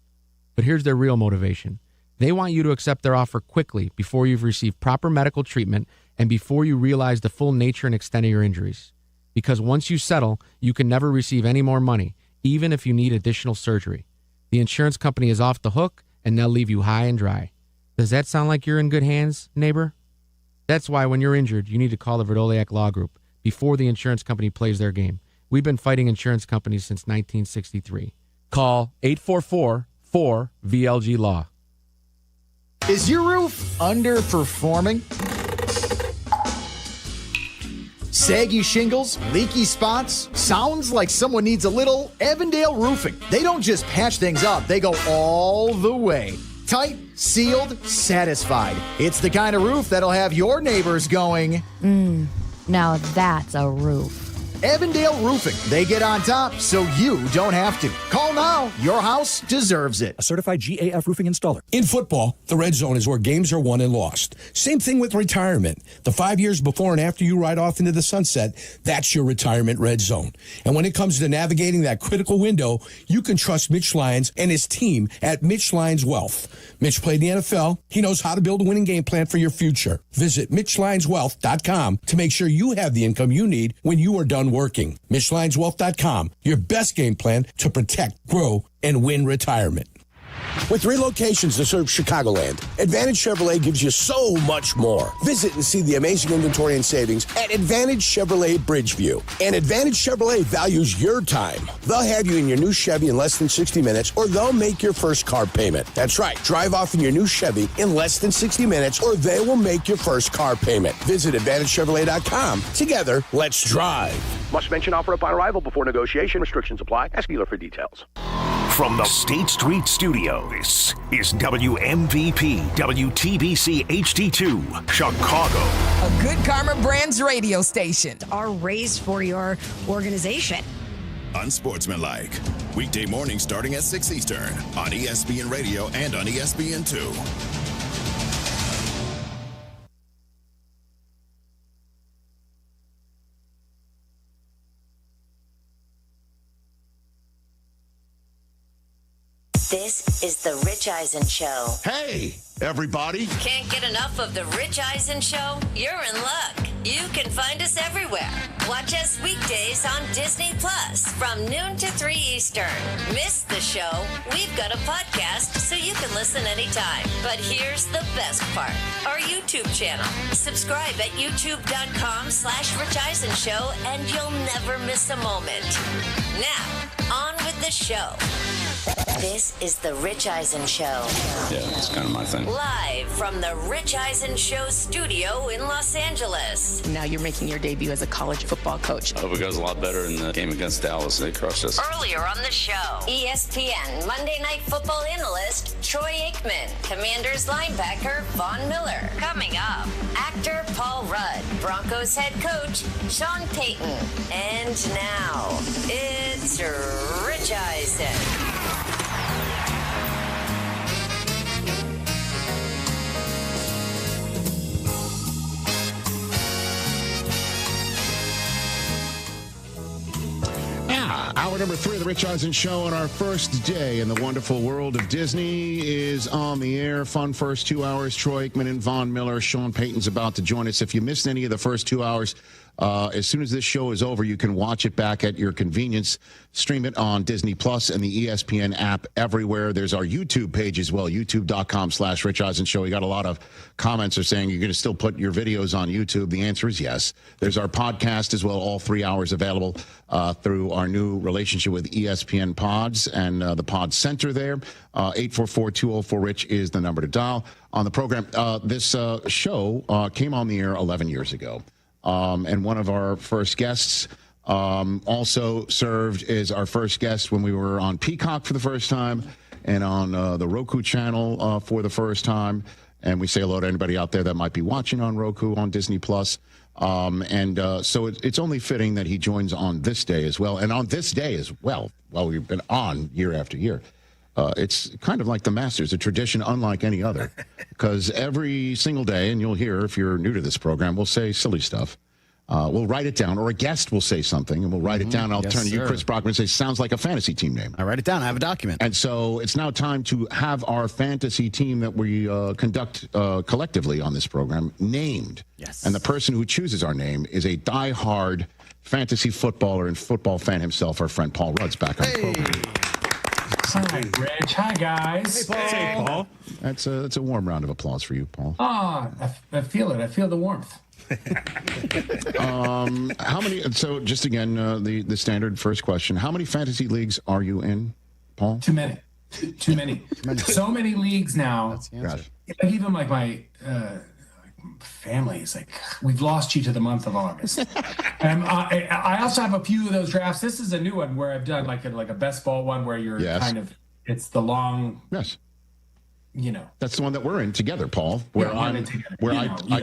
But here's their real motivation. They want you to accept their offer quickly before you've received proper medical treatment and before you realize the full nature and extent of your injuries. Because once you settle, you can never receive any more money, even if you need additional surgery. The insurance company is off the hook, and they'll leave you high and dry. Does that sound like you're in good hands, neighbor? That's why when you're injured, you need to call the Verdoliak Law Group before the insurance company plays their game. We've been fighting insurance companies since 1963. Call 844-4VLG-LAW. Is your roof underperforming? Saggy shingles, leaky spots? Sounds like someone needs a little Avondale Roofing. They don't just patch things up, they go all the way. Tight, sealed, satisfied. It's the kind of roof that'll have your neighbors going, now that's a roof. Avondale Roofing. They get on top so you don't have to. Call now. Your house deserves it. A certified GAF roofing installer. In football, the red zone is where games are won and lost. Same thing with retirement. The 5 years before and after you ride off into the sunset, that's your retirement red zone. And when it comes to navigating that critical window, you can trust Mitch Lyons and his team at Mitch Lyons Wealth. Mitch played in the NFL. He knows how to build a winning game plan for your future. Visit MitchLyonsWealth.com to make sure you have the income you need when you are done working. MitchLyonsWealth.com, your best game plan to protect, grow, and win retirement. With 3 locations to serve Chicagoland, Advantage Chevrolet gives you so much more. Visit and see the amazing inventory and savings at Advantage Chevrolet Bridgeview. And Advantage Chevrolet values your time. They'll have you in your new Chevy in less than 60 minutes, or they'll make your first car payment. That's right. Drive off in your new Chevy in less than 60 minutes, or they will make your first car payment. Visit AdvantageChevrolet.com. Together, let's drive. Must mention offer upon arrival before negotiation. Restrictions apply. Ask dealer for details. From the State Street Studio, this is WMVP WTBC HD2, Chicago. A good Karma Brands radio station. Are raised for your organization. Unsportsmanlike. Weekday mornings starting at 6 Eastern on ESPN Radio and on ESPN2. This is the Rich Eisen Show. Hey, everybody. Can't get enough of the Rich Eisen Show? You're in luck. You can find us everywhere. Watch us weekdays on Disney Plus from noon to 3 Eastern. Miss the show? We've got a podcast so you can listen anytime. But here's the best part. Our YouTube channel. Subscribe at youtube.com/Rich Eisen Show and you'll never miss a moment. Now, on with the show. This is the Rich Eisen Show. Yeah, that's kind of my thing. Live from the Rich Eisen Show studio in Los Angeles. Now you're making your debut as a college football coach. I hope it goes a lot better in the game against Dallas. They crushed us. Earlier on the show, ESPN Monday Night Football analyst Troy Aikman, Commanders linebacker Von Miller. Coming up, actor Paul Rudd, Broncos head coach Sean Payton. And now, it's Rich Eisen. Hour number 3 of the Rich Eisen Show on our first day in the wonderful world of Disney is on the air. Fun first 2 hours. Troy Aikman and Von Miller. Sean Payton's about to join us. If you missed any of the first 2 hours, as soon as this show is over, you can watch it back at your convenience. Stream it on Disney Plus and the ESPN app everywhere. There's our YouTube page as well, youtube.com/Rich Eisen Show. We got a lot of comments are saying you're going to still put your videos on YouTube. The answer is yes. There's our podcast as well, all 3 hours available through our new relationship with ESPN Pods and the Pod Center there. 844-204-RICH is the number to dial. On the program, this show came on the air 11 years ago. And one of our first guests also served as our first guest when we were on Peacock for the first time and on the Roku channel for the first time. And we say hello to anybody out there that might be watching on Roku, on Disney Plus. So it's only fitting that he joins on this day as well. And on this day as well, we've been on year after year. It's kind of like the Masters, a tradition unlike any other, because every single day, and you'll hear if you're new to this program, we'll say silly stuff. We'll write it down, or a guest will say something, and we'll write it down. I'll turn to you, Chris Brockman, and say, sounds like a fantasy team name. I write it down. I have a document. And so it's now time to have our fantasy team that we conduct collectively on this program named. Yes. And the person who chooses our name is a diehard fantasy footballer and football fan himself, our friend Paul Rudd's back on the program. Hi, Rich. Hi, guys. Hey, Paul. That's a warm round of applause for you, Paul. I feel it. I feel the warmth. How many? So, just again, the standard first question: how many fantasy leagues are you in, Paul? Too many. Too many. So many leagues now. That's the answer. Like, even like my family is like, we've lost you to the month of August. And I also have a few of those drafts. This is a new one where I've done like a best ball one where you're kind of, it's the long. Yes. That's the one that we're in together, Paul. Where I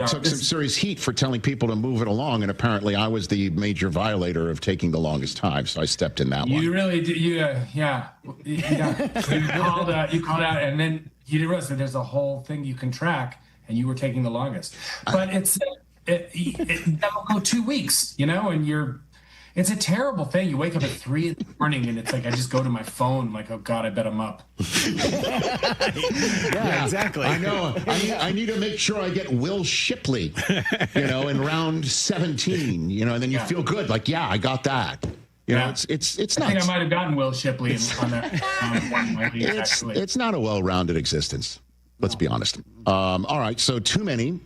took some serious heat for telling people to move it along, and apparently I was the major violator of taking the longest time, so I stepped in that one. You really did. You called out, and then you didn't realize that there's a whole thing you can track, and you were taking the longest. But that'll go 2 weeks, and it's a terrible thing. You wake up at 3 a.m, and it's like I just go to my phone, like, oh God, I bet I'm up. Yeah, exactly. I know. I need to make sure I get Will Shipley, in round 17, and then you feel good, like, yeah, I got that. It's not. I think I might have gotten Will Shipley on that one. It's not a well-rounded existence. Let's be honest. All right, so too many.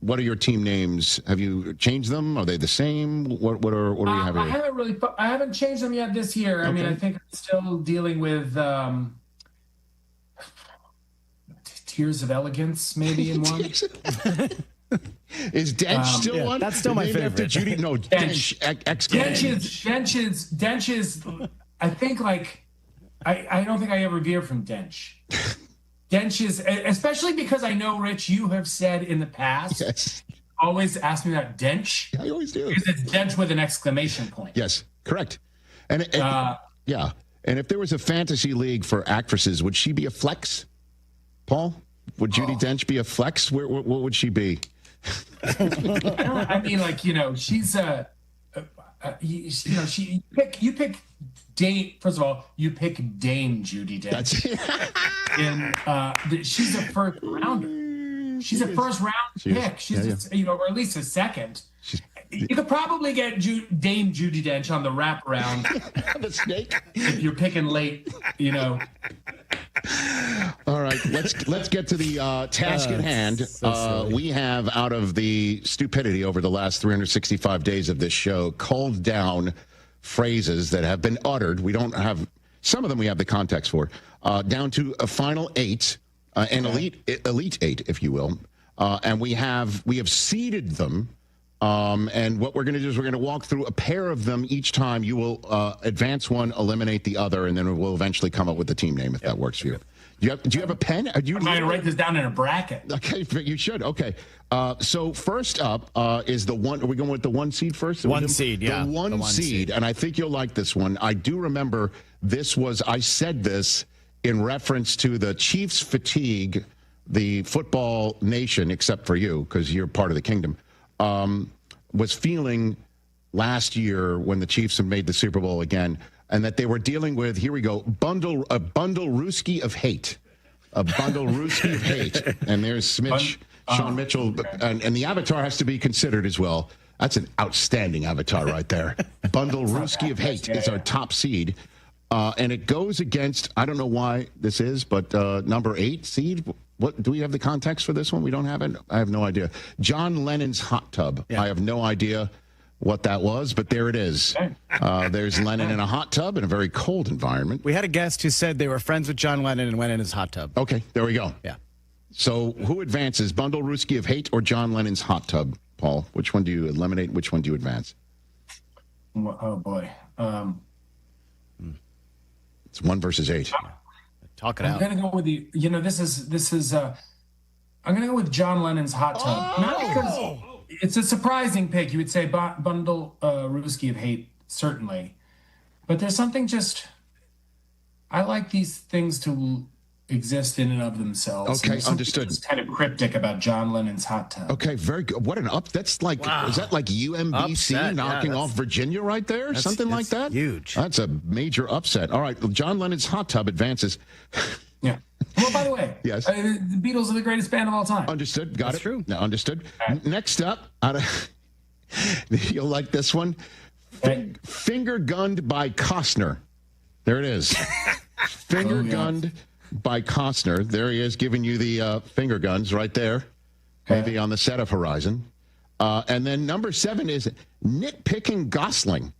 What are your team names? Have you changed them? Are they the same? What do you have here? I haven't changed them yet this year. Okay. I mean, I think I'm still dealing with Tears of Elegance, maybe in one. Is Dench still one? That's still my favorite. Judy, no, Dench. Dench is. I think I don't think I ever veer from Dench. Dench is, especially because I know, Rich, you have said in the past, yes, always ask me about Dench. I always do. Because it's Dench with an exclamation point. Yes, correct. And if there was a fantasy league for actresses, would she be a flex, Paul? Would Judi Dench be a flex? What would she be? I mean, she's you pick Dame. First of all, you pick Dame Judi Dench. She's a first rounder. She's a first round pick. She's or at least a second. You could probably get Dame Judi Dench on the wraparound. The snake. If you're picking late, All right, let's get to the task at hand. We have, out of the stupidity over the last 365 days of this show, culled down phrases that have been uttered. We don't have some of them. We have the context for down to a final 8, an elite 8, if you will, and we have seeded them. And what we're going to do is we're going to walk through a pair of them each time. You will advance one, eliminate the other, and then we'll eventually come up with the team name if that works for you. Do you have a pen? I'm going to write this down in a bracket. Okay, you should. Okay. So first up is the one. Are we going with the 1 seed first? One seed, yeah. The one seed, and I think you'll like this one. I do remember I said this in reference to the Chiefs fatigue, the football nation, except for you, because you're part of the kingdom, was feeling last year when the Chiefs had made the Super Bowl again, and that they were dealing with, here we go, a bundle Ruski of hate. A bundle Ruski of hate. And there's Sean Mitchell, and the avatar has to be considered as well. That's an outstanding avatar right there. Bundle Ruski of hate is our top seed. And it goes against, I don't know why this is, but number 8 seed. What do we have the context for this one? We don't have it. I have no idea. John Lennon's hot tub. Yeah. I have no idea what that was, but there it is. There's Lennon in a hot tub in a very cold environment. We had a guest who said they were friends with John Lennon and went in his hot tub. Okay, there we go. Yeah. So who advances, Bundle Ruski of hate or John Lennon's hot tub, Paul? Which one do you eliminate? Which one do you advance? Oh boy. It's 1 versus 8. Talk it out. I'm gonna go with I'm gonna go with John Lennon's hot tub. Not because it's a surprising pick. You would say Bundle Ruski of hate, certainly, but there's something I like these things to exist in and of themselves. Okay, understood. It's kind of cryptic about John Lennon's hot tub. Okay, very good. What an that's like, wow. Is that like UMBC upset, knocking off Virginia right there? Something like that? Huge. That's a major upset. All right, John Lennon's hot tub advances. Yeah. Well, by the way, yes, the Beatles are the greatest band of all time. Understood. Got That's it. True. No, understood. Next up, you'll like this one. Finger gunned by Costner. There it is. Finger gunned by Costner. There he is, giving you the finger guns right there. Maybe on the set of Horizon. And then number 7 is nitpicking Gosling.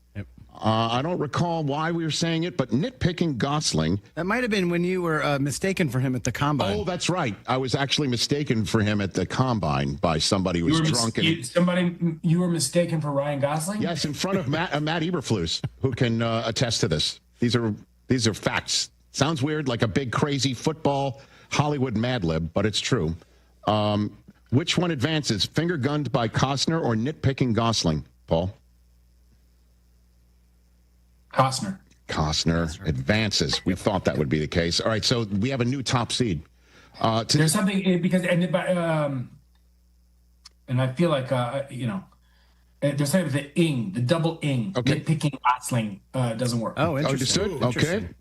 I don't recall why we were saying it, but nitpicking Gosling. That might have been when you were mistaken for him at the Combine. Oh, that's right. I was actually mistaken for him at the Combine by somebody who was drunk. You were mistaken for Ryan Gosling? Yes, in front of Matt Eberflus, who can attest to this. These are facts. Sounds weird, like a big, crazy football Hollywood Mad Lib, but it's true. Which one advances, finger gunned by Costner or nitpicking Gosling, Paul? Costner advances. We thought that would be the case. All right, so we have a new top seed. There's something because and I feel like there's something with the double ing. Okay. Nitpicking Gosling doesn't work. Oh, interesting. Understood.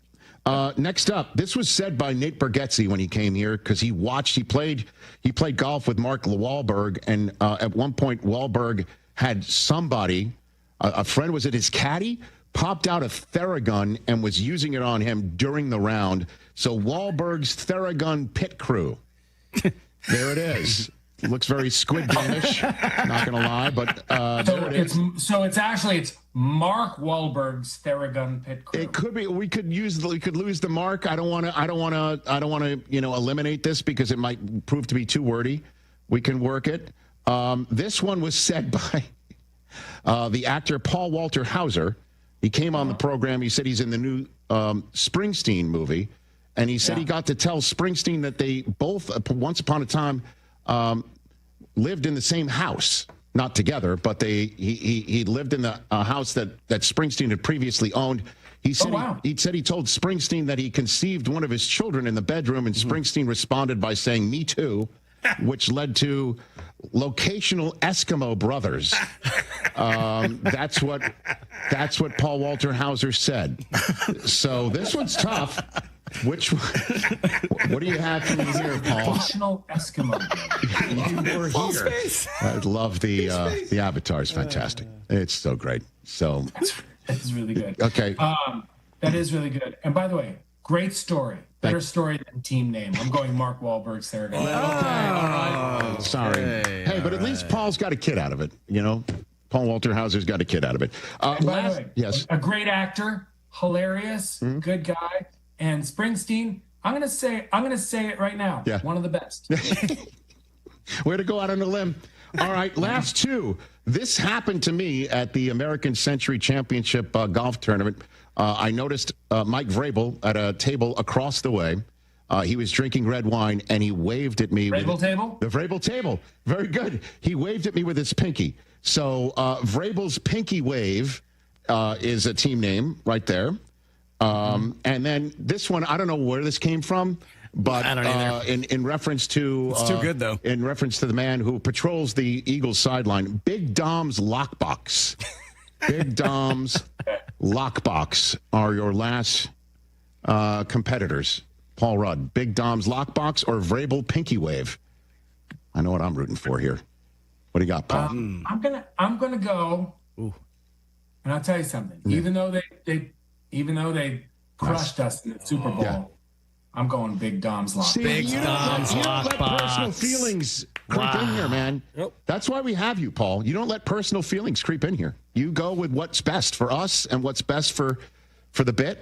Okay. Next up, this was said by Nate Bargatze when he came here because he played golf with Mark Wahlberg, and at one point Wahlberg had somebody, a friend was at his caddy, popped out a Theragun and was using it on him during the round. So Wahlberg's Theragun pit crew. There it is. Looks very Squid Game-ish, not going to lie, but there it is. It's Mark Wahlberg's Theragun pit crew. It could be. We could lose the mark. I don't want to eliminate this because it might prove to be too wordy. We can work it. This one was said by the actor Paul Walter Hauser. He came on the program. He said he's in the new Springsteen movie, and he said he got to tell Springsteen that they both, once upon a time, lived in the same house, not together, but he lived in the house that Springsteen had previously owned. He said he told Springsteen that he conceived one of his children in the bedroom, and Springsteen responded by saying, "Me too," which led to locational Eskimo brothers. That's what Paul Walter Hauser said. So this one's tough. Which one? What do you have for me here, Paul? Locational Eskimo. You were here. I love the avatar. It's fantastic. It's so great. So that's really good. Okay. That is really good. And by the way, great story. Better story than team name. I'm going Mark Wahlberg's Theragun. Okay. All right. Sorry. Hey, but at least Paul's got a kid out of it. You know, Paul Walter Hauser's got a kid out of it. By the way, yes. A great actor, hilarious, good guy. And Springsteen, I'm gonna say it right now. Yeah. One of the best. Way to go out on a limb. All right, last two. This happened to me at the American Century Championship golf tournament. I noticed Mike Vrabel at a table across the way. He was drinking red wine, and he waved at me. Vrabel table? The Vrabel table. Very good. He waved at me with his pinky. So Vrabel's pinky wave is a team name right there. And then this one, I don't know where this came from, but I don't either. In reference to it's too good though. In reference to the man who patrols the Eagles sideline, Big Dom's lockbox. Big Dom's lockbox are your last competitors. Paul Rudd, Big Dom's lockbox or Vrabel pinky wave. I know what I'm rooting for here. What do you got, Paul? I'm gonna go. Ooh. And I'll tell you something. Yeah. Even though they crushed us in the Super Bowl, I'm going Big Dom's lockbox. Big Dom's lockbox. You don't let personal feelings creep in here, man. Yep. That's why we have you, Paul. You don't let personal feelings creep in here. You go with what's best for us and what's best for the bit.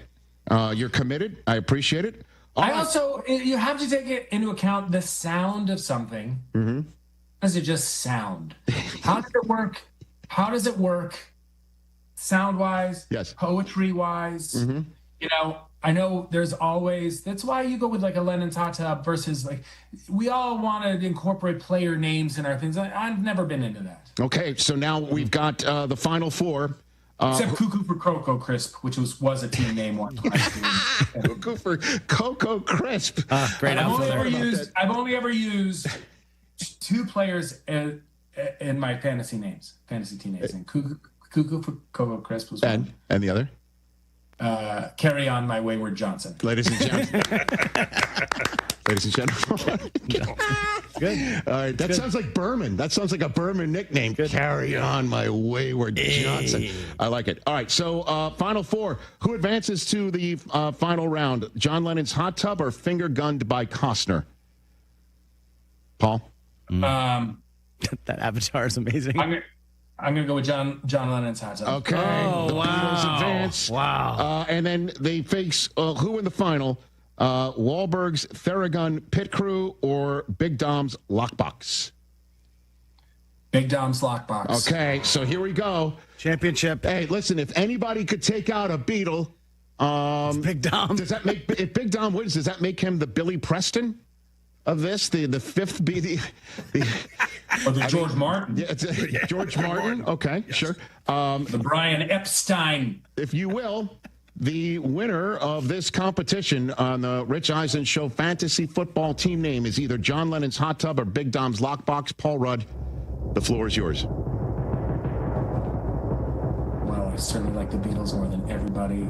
You're committed. I appreciate it. You have to take it into account the sound of something. Mm-hmm. Does it just sound? How does it work? How does it work? Sound-wise, yes. Poetry-wise, I know there's always. That's why you go with like a Lennon Tata versus like we all want to incorporate player names in our things. I've never been into that. Okay, so now we've got the final four. Except Cuckoo for Cocoa Crisp, which was a team name once. Cuckoo for Cocoa Crisp. Great. I've only ever used two players in my fantasy team names, and Cuckoo for Cocoa Crisp was one. And the other? Carry On My Wayward Johnson. Ladies and gentlemen. Good. All right. That sounds like Berman. That sounds like a Berman nickname. Good. Carry On My Wayward Johnson. I like it. All right. So final four. Who advances to the final round? John Lennon's hot tub or finger gunned by Costner? Paul? That avatar is amazing. I'm going to go with John Lennon's hot tub. Okay. The Beatles advance. Wow. And then they face who in the final? Wahlberg's Theragun Pit Crew or Big Dom's Lockbox? Big Dom's Lockbox. Okay, so here we go. Championship. Hey, listen, if anybody could take out a Beatle, Big Dom. Does that make if Big Dom wins? Does that make him the Billy Preston of this? The fifth be the George Martin? Yeah, George Martin. Okay, yes. Sure. The Brian Epstein, if you will. The winner of this competition on the Rich Eisen Show fantasy football team name is either John Lennon's Hot Tub or Big Dom's Lockbox. Paul Rudd, the floor is yours. Well, I certainly like the Beatles more than everybody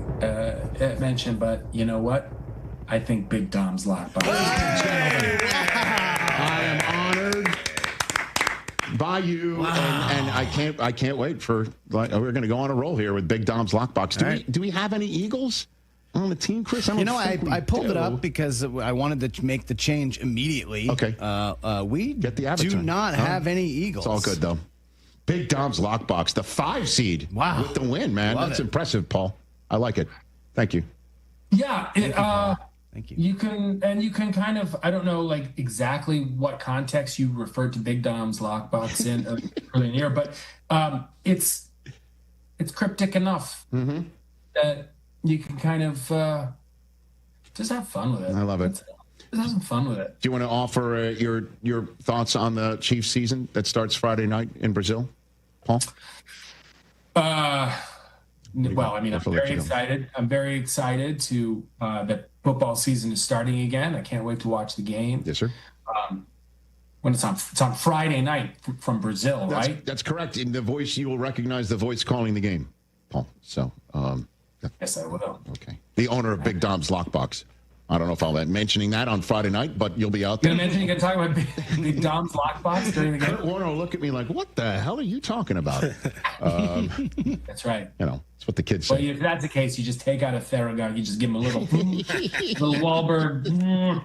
mentioned, but you know what? I think Big Dom's Lockbox. Hey! I am honored by you, and I can't wait for we're going to go on a roll here with Big Dom's Lockbox. Do we have any Eagles on the team, Chris? I pulled it up because I wanted to make the change immediately. Okay. We get the avatar. Do not have any Eagles. It's all good though. Big Dom's Lockbox, the 5 seed. Wow. With the win, man. That's impressive, Paul. I like it. Thank you. Yeah. Thank you. You can kind of, I don't know like exactly what context you referred to Big Dom's Lockbox in early in the year, but it's cryptic enough that you can kind of just have fun with it. I love it. Just have some fun with it. Do you want to offer your thoughts on the Chiefs season that starts Friday night in Brazil, Paul? Well, I mean, I'm very excited. I'm very excited to that football season is starting again. I can't wait to watch the game. Yes, sir. When it's on Friday night from Brazil, right? That's correct. In the voice, you will recognize the voice calling the game, Paul. So, yes, I will. Okay. The owner of Big Dom's Lockbox. I don't know if I'll be mentioning that on Friday night, but you'll be out there. You're going to talk about Big Dom's Lockbox during the game? Kurt Warner will look at me like, what the hell are you talking about? That's right. You know, that's what the kids say. Well, if that's the case, you just take out a Theragun, you just give him a little Wahlberg.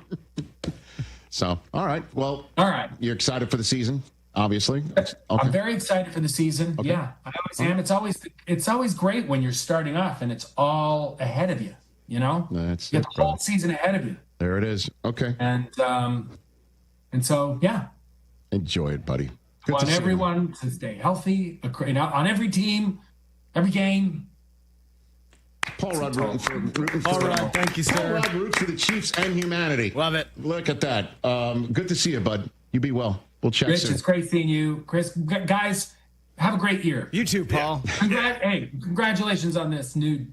So, all right. Well, all right. You're excited for the season, obviously. Okay. I'm very excited for the season. Okay. Yeah, I always am. It's always great when you're starting off and it's all ahead of you. You know, you have the whole season ahead of you. There it is. Okay. And so, yeah. Enjoy it, buddy. I want everyone to stay healthy, on every team, every game. Paul Rudd rooting for Paul Rudd, thank you, sir. Paul Rudd roots for the Chiefs and humanity. Love it. Look at that. Good to see you, bud. You be well. We'll check Rich, soon. it's great seeing you. Chris, guys, have a great year. You too, Paul. Hey, congratulations on this new...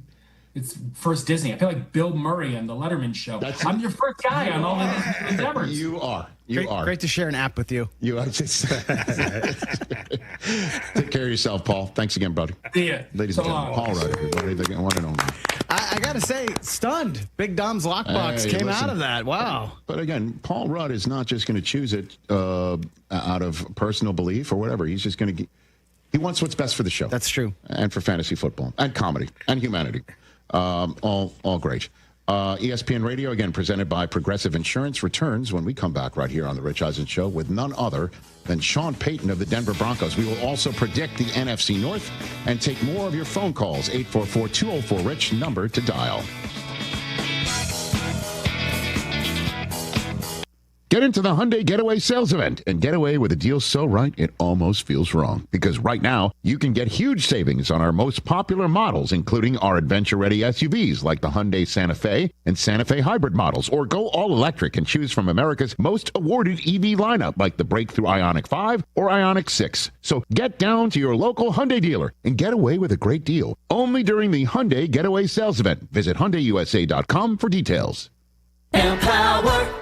It's first Disney. I feel like Bill Murray and the Letterman Show. I'm your first guy on all of these endeavors. You are. Great to share an app with you. You are just take care of yourself, Paul. Thanks again, buddy. See ya. Ladies and gentlemen, Paul Rudd, everybody, the one and only. I got to say, stunned. Big Dom's Lockbox came out of that. Wow. But again, Paul Rudd is not just going to choose it out of personal belief or whatever. He's just going to. He wants what's best for the show. That's true. And for fantasy football and comedy and humanity. All great. ESPN Radio, again, presented by Progressive Insurance, returns when we come back right here on The Rich Eisen Show with none other than Sean Payton of the Denver Broncos. We will also predict the NFC North and take more of your phone calls. 844-204-RICH, number to dial. Get into the Hyundai Getaway sales event and get away with a deal so right it almost feels wrong. Because right now, you can get huge savings on our most popular models, including our adventure-ready SUVs like the Hyundai Santa Fe and Santa Fe hybrid models. Or go all-electric and choose from America's most awarded EV lineup like the breakthrough Ioniq 5 or Ioniq 6. So get down to your local Hyundai dealer and get away with a great deal. Only during the Hyundai Getaway sales event. Visit HyundaiUSA.com for details. Empower.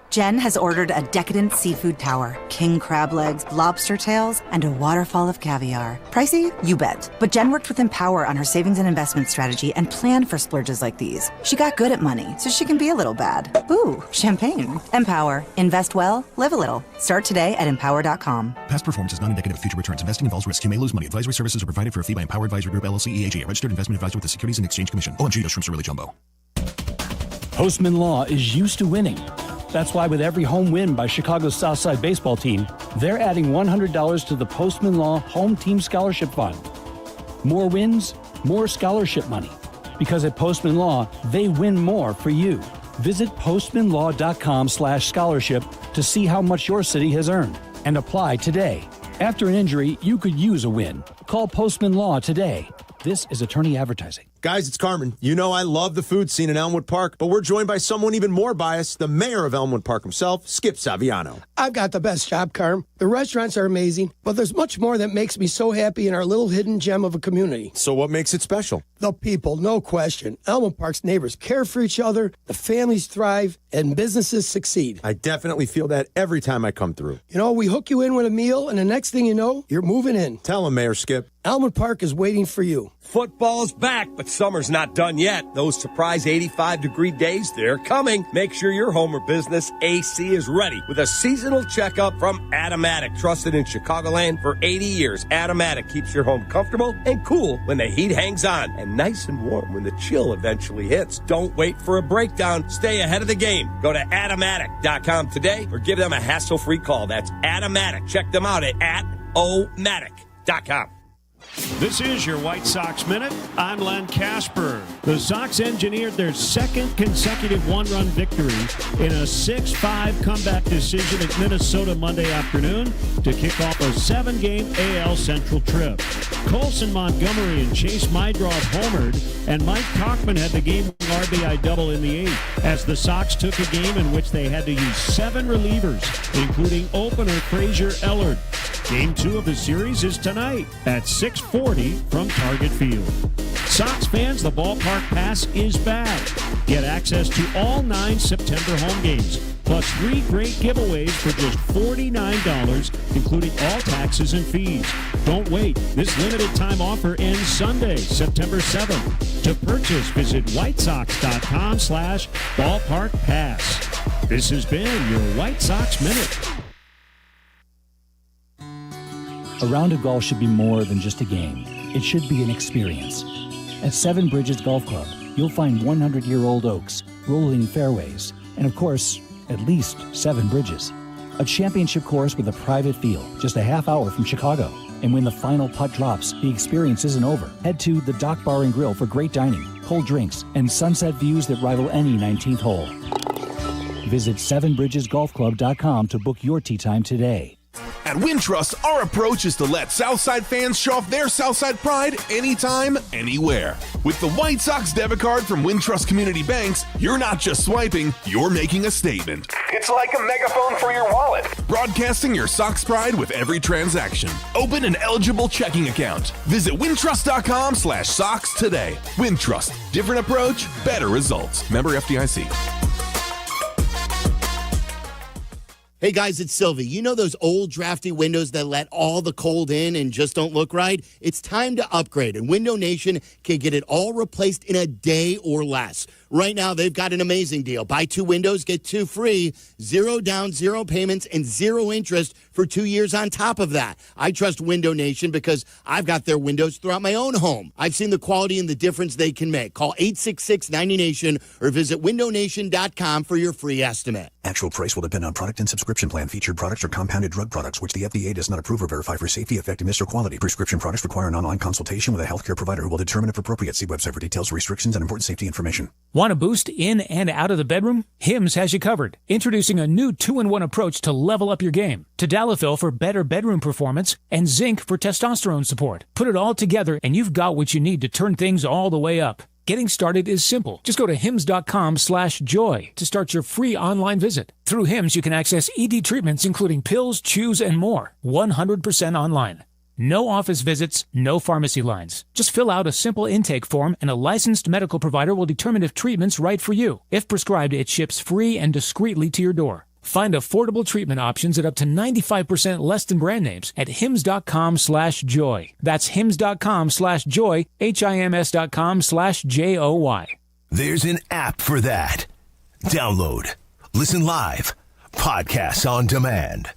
Jen has ordered a decadent seafood tower, king crab legs, lobster tails, and a waterfall of caviar. Pricey? You bet. But Jen worked with Empower on her savings and investment strategy and planned for splurges like these. She got good at money, so she can be a little bad. Ooh, champagne. Empower. Invest well, live a little. Start today at empower.com. Past performance is not indicative of future returns. Investing involves risk. You may lose money. Advisory services are provided for a fee by Empower Advisory Group, LLC, EAG, a registered investment advisor with the Securities and Exchange Commission. OMG, those shrimps are really jumbo. Postman Law is used to winning. That's why with every home win by Chicago's Southside baseball team, they're adding $100 to the Postman Law Home Team Scholarship Fund. More wins, more scholarship money. Because at Postman Law, they win more for you. Visit postmanlaw.com/scholarship to see how much your city has earned and apply today. After an injury, you could use a win. Call Postman Law today. This is attorney advertising. Guys, it's Carmen. You know I love the food scene in Elmwood Park, but we're joined by someone even more biased, the mayor of Elmwood Park himself, Skip Saviano. I've got the best job, Carm. The restaurants are amazing, but there's much more that makes me so happy in our little hidden gem of a community. So what makes it special? The people, no question. Elmwood Park's neighbors care for each other, the families thrive, and businesses succeed. I definitely feel that every time I come through. You know, we hook you in with a meal, and the next thing you know, you're moving in. Tell him, Mayor Skip. Elmwood Park is waiting for you. Football's back, but summer's not done yet. Those surprise 85-degree days, they're coming. Make sure your home or business AC is ready with a seasonal checkup from Automatic. Trusted in Chicagoland for 80 years, Automatic keeps your home comfortable and cool when the heat hangs on and nice and warm when the chill eventually hits. Don't wait for a breakdown. Stay ahead of the game. Go to Automatic.com today or give them a hassle-free call. That's Automatic. Check them out at Automatic.com. This is your White Sox Minute. I'm Len Casper. The Sox engineered their second consecutive one-run victory in a 6-5 comeback decision at Minnesota Monday afternoon to kick off a 7-game AL Central trip. Colson Montgomery and Chase Mydroth homered, and Mike Cockman had the game-winning RBI double in the 8th as the Sox took a game in which they had to use 7 relievers, including opener Frazier Ellard. Game 2 of the series is tonight at 6:40 from Target Field. Sox fans, the ballpark pass is back. Get access to all 9 September home games, plus 3 great giveaways for just $49, including all taxes and fees. Don't wait. This limited time offer ends Sunday, September 7th. To purchase, visit whitesox.com/ballparkpass. This has been your White Sox Minute. A round of golf should be more than just a game. It should be an experience. At Seven Bridges Golf Club, you'll find 100-year-old oaks, rolling fairways, and of course, at least 7 bridges. A championship course with a private field, just a half hour from Chicago. And when the final putt drops, the experience isn't over. Head to the Dock Bar and Grill for great dining, cold drinks, and sunset views that rival any 19th hole. Visit sevenbridgesgolfclub.com to book your tee time today. At Wintrust, our approach is to let Southside fans show off their Southside pride anytime, anywhere. With the White Sox debit card from Wintrust Community Banks, you're not just swiping, you're making a statement. It's like a megaphone for your wallet. Broadcasting your Sox pride with every transaction. Open an eligible checking account. Visit wintrust.com/Sox today. Wintrust. Different approach, better results. Member FDIC. Hey guys, it's Silvy. You know those old drafty windows that let all the cold in and just don't look right? It's time to upgrade, and Window Nation can get it all replaced in a day or less. Right now, they've got an amazing deal. Buy 2 windows, get 2 free, 0 down, 0 payments, and 0 interest for 2 years on top of that. I trust Window Nation because I've got their windows throughout my own home. I've seen the quality and the difference they can make. Call 866-90NATION or visit windownation.com for your free estimate. Actual price will depend on product and subscription plan. Featured products are compounded drug products, which the FDA does not approve or verify for safety, effectiveness, or quality. Prescription products require an online consultation with a healthcare provider who will determine if appropriate. See website for details, restrictions, and important safety information. Want a boost in and out of the bedroom? Hims has you covered. Introducing a new 2-in-1 approach to level up your game. Tadalafil for better bedroom performance and zinc for testosterone support. Put it all together and you've got what you need to turn things all the way up. Getting started is simple. Just go to hims.com/joy to start your free online visit. Through Hims, you can access ED treatments including pills, chews, and more. 100% online. No office visits, no pharmacy lines. Just fill out a simple intake form and a licensed medical provider will determine if treatment's right for you. If prescribed, it ships free and discreetly to your door. Find affordable treatment options at up to 95% less than brand names at hims.com/joy. That's hims.com/joy, hims.com/joy. There's an app for that. Download, listen live, podcasts on demand.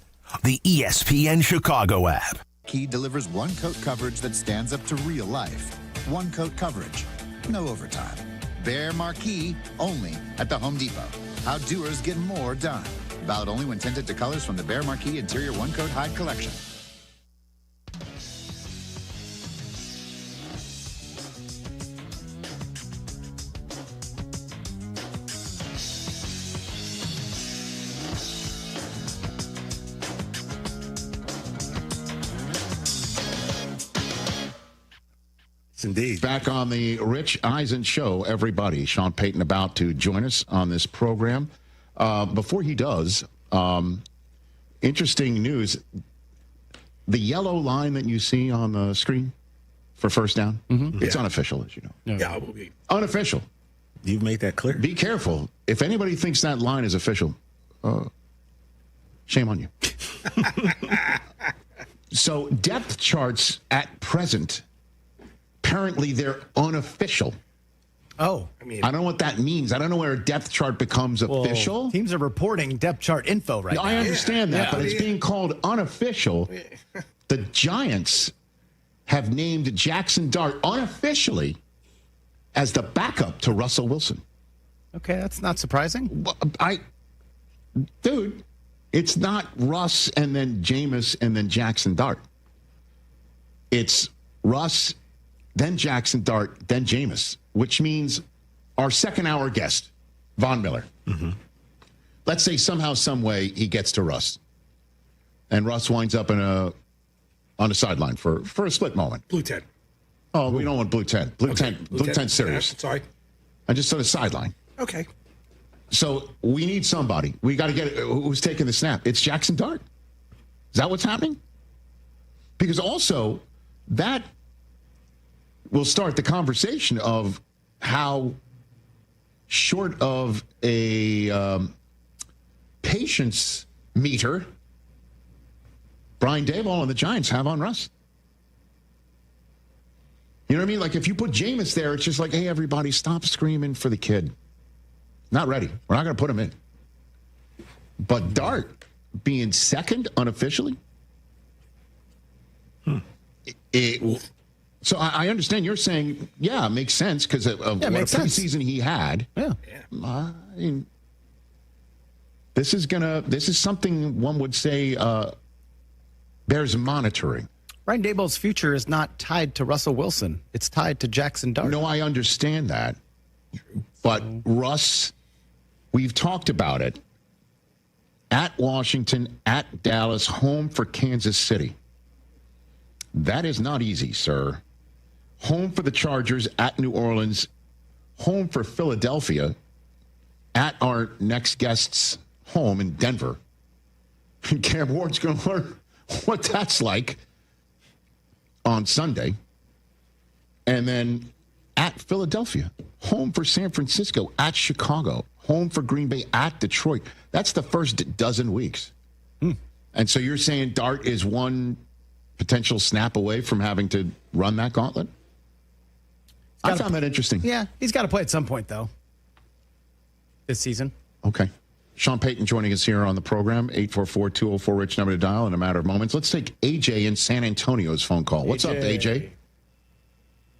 The ESPN Chicago app. Key delivers one-coat coverage that stands up to real life. One-coat coverage, no overtime. Bear Marquee, only at the Home Depot. How doers get more done. Valid only when tinted to colors from the Bear Marquee Interior One-Coat Hide Collection. Indeed. Back on the Rich Eisen Show, everybody. Sean Payton about to join us on this program. Before he does, interesting news. The yellow line that you see on the screen for first down, it's unofficial, as you know. Yeah, unofficial. You've made that clear. Be careful. If anybody thinks that line is official, shame on you. So depth charts at present, apparently they're unofficial. Oh. I don't know what that means. I don't know where a depth chart becomes official. Teams are reporting depth chart info right now. I understand that, but it's being called unofficial. The Giants have named Jackson Dart unofficially as the backup to Russell Wilson. Okay, that's not surprising. Dude, it's not Russ and then Jameis and then Jackson Dart. It's Russ, then Jackson Dart, then Jameis, which means our second-hour guest, Von Miller. Let's say somehow, some way, he gets to Russ, and Russ winds up on a sideline for a split moment. Blue 10. Oh, we don't want blue 10. Blue 10 serious. Yeah, sorry. I just on a sideline. Okay. So we need somebody. We got to get who's taking the snap. It's Jackson Dart. Is that what's happening? Because also that will start the conversation of how short of a patience meter Brian Daboll and the Giants have on Russ. You know what I mean? Like if you put Jameis there, it's just like, hey, everybody, stop screaming for the kid. Not ready. We're not going to put him in. But Dart being second unofficially? So I understand you're saying, yeah, it makes sense because of what a preseason he had. Yeah. I mean, this is something one would say bears monitoring. Brian Daboll's future is not tied to Russell Wilson. It's tied to Jackson Dart. No, I understand that. But Russ, we've talked about it. At Washington, at Dallas, home for Kansas City. That is not easy, sir. Home for the Chargers, at New Orleans. Home for Philadelphia, at our next guest's home in Denver. Cam Ward's going to learn what that's like on Sunday. And then at Philadelphia, home for San Francisco, at Chicago, home for Green Bay, at Detroit. That's the first dozen weeks. And so you're saying Dart is one potential snap away from having to run that gauntlet? I found that interesting. Yeah, he's got to play at some point, though, this season. Okay. Sean Payton joining us here on the program, 844-204-RICH, number to dial in a matter of moments. Let's take AJ in San Antonio's phone call. What's up, AJ?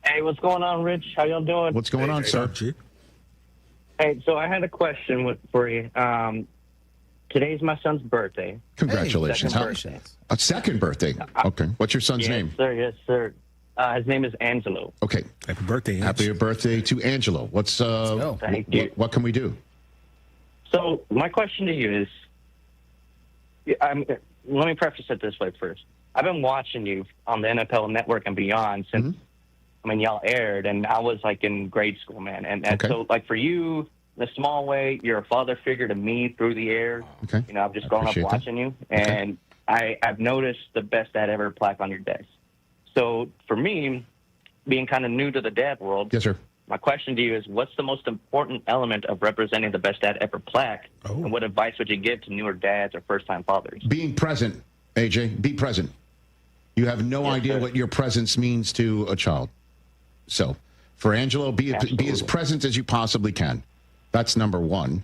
Hey, what's going on, Rich? How y'all doing? What's going on, sir? Hey, so I had a question for you. Today's my son's birthday. Congratulations. Second birthday. A second birthday. Okay. What's your son's name? Yes, sir. His name is Angelo. Okay. Happy birthday, Angelo. Happy birthday to Angelo. What's Thank you. What can we do? So my question to you is, let me preface it this way first. I've been watching you on the NFL Network and beyond since, y'all aired, and I was, in grade school, man. And so, for you, in a small way, you're a father figure to me through the air. Okay. I've just grown up watching you, and I've noticed the best dad ever plaque on your desk. So for me, being kind of new to the dad world, yes, sir. My question to you is, what's the most important element of representing the best dad ever plaque, and what advice would you give to newer dads or first-time fathers? Being present, AJ. Be present. You have no idea what your presence means to a child. So for Angelo, be as present as you possibly can. That's number one.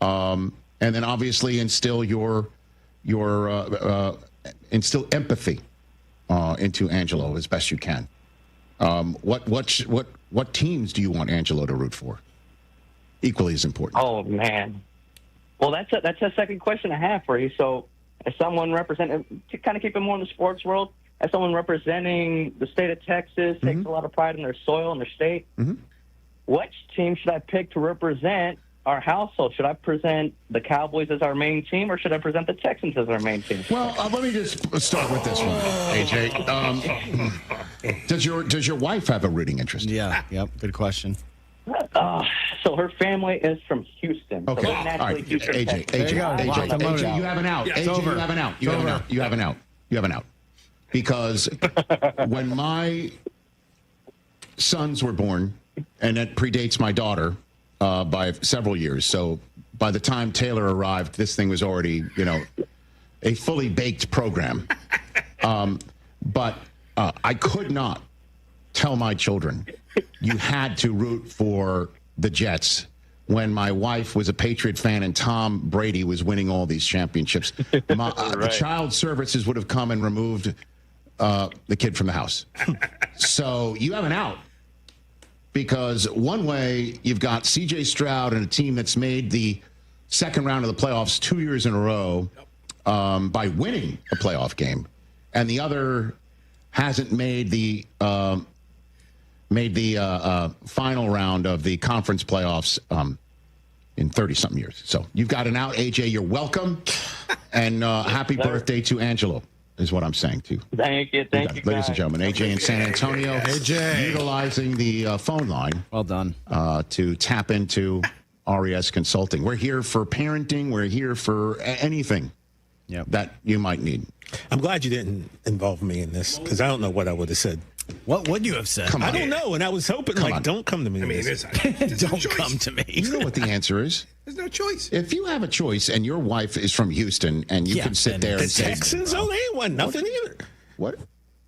And then obviously instill instill empathy into Angelo as best you can. What teams do you want Angelo to root for? Equally as important. Oh man, well that's a second question I have for you. So, as someone representing, to kind of keep it more in the sports world, as someone representing the state of Texas, takes a lot of pride in their soil and their state. Which team should I pick to represent our household, should I present the Cowboys as our main team, or should I present the Texans as our main team? Well, let me just start with this one, AJ. Does your wife have a rooting interest? Yeah. Yep. Good question. So her family is from Houston. Okay. So All right. Houston AJ, you have an out. AJ, you have an out. You have an out. You have an out. You have an out. Because when my sons were born, and that predates my daughter by several years, so by the time Taylor arrived, this thing was already, a fully baked program. But I could not tell my children you had to root for the Jets when my wife was a Patriot fan and Tom Brady was winning all these championships. The child services would have come and removed the kid from the house. So you have an out. Because one way, you've got C.J. Stroud and a team that's made the second round of the playoffs 2 years in a row by winning a playoff game. And the other hasn't made the final round of the conference playoffs in 30-something years. So you've got an out, AJ. You're welcome. And happy birthday to Angelo, is what I'm saying to you. Thank you. Thank you, ladies and gentlemen. AJ in San Antonio. AJ. Utilizing the phone line. Well done. To tap into RES Consulting. We're here for parenting. We're here for anything that you might need. I'm glad you didn't involve me in this, because I don't know what I would have said. What would you have said? I don't know, and I was hoping, don't come to me. I mean, don't come to me. You know what the answer is? There's no choice. If you have a choice and your wife is from Houston and you can sit there and say... The Texans, they ain't won nothing either.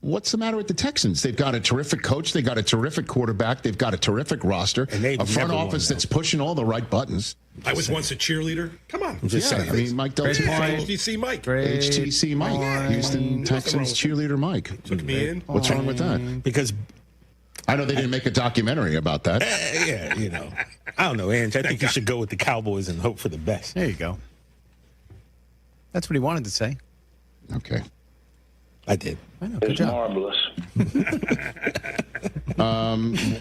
What's the matter with the Texans? They've got a terrific coach. They've got a terrific quarterback. They've got a terrific roster. And a front office that's pushing all the right buttons. I was once a cheerleader. Come on. I'm just saying. I mean, Mike Delta. HTC Mike. HTC Mike. Houston Texans cheerleader Mike. Took me in. What's wrong with that? Because... I know they didn't make a documentary about that. Yeah, I don't know, Ange. I think you should go with the Cowboys and hope for the best. There you go. That's what he wanted to say. Okay. I did. I know. Good job. Marvelous.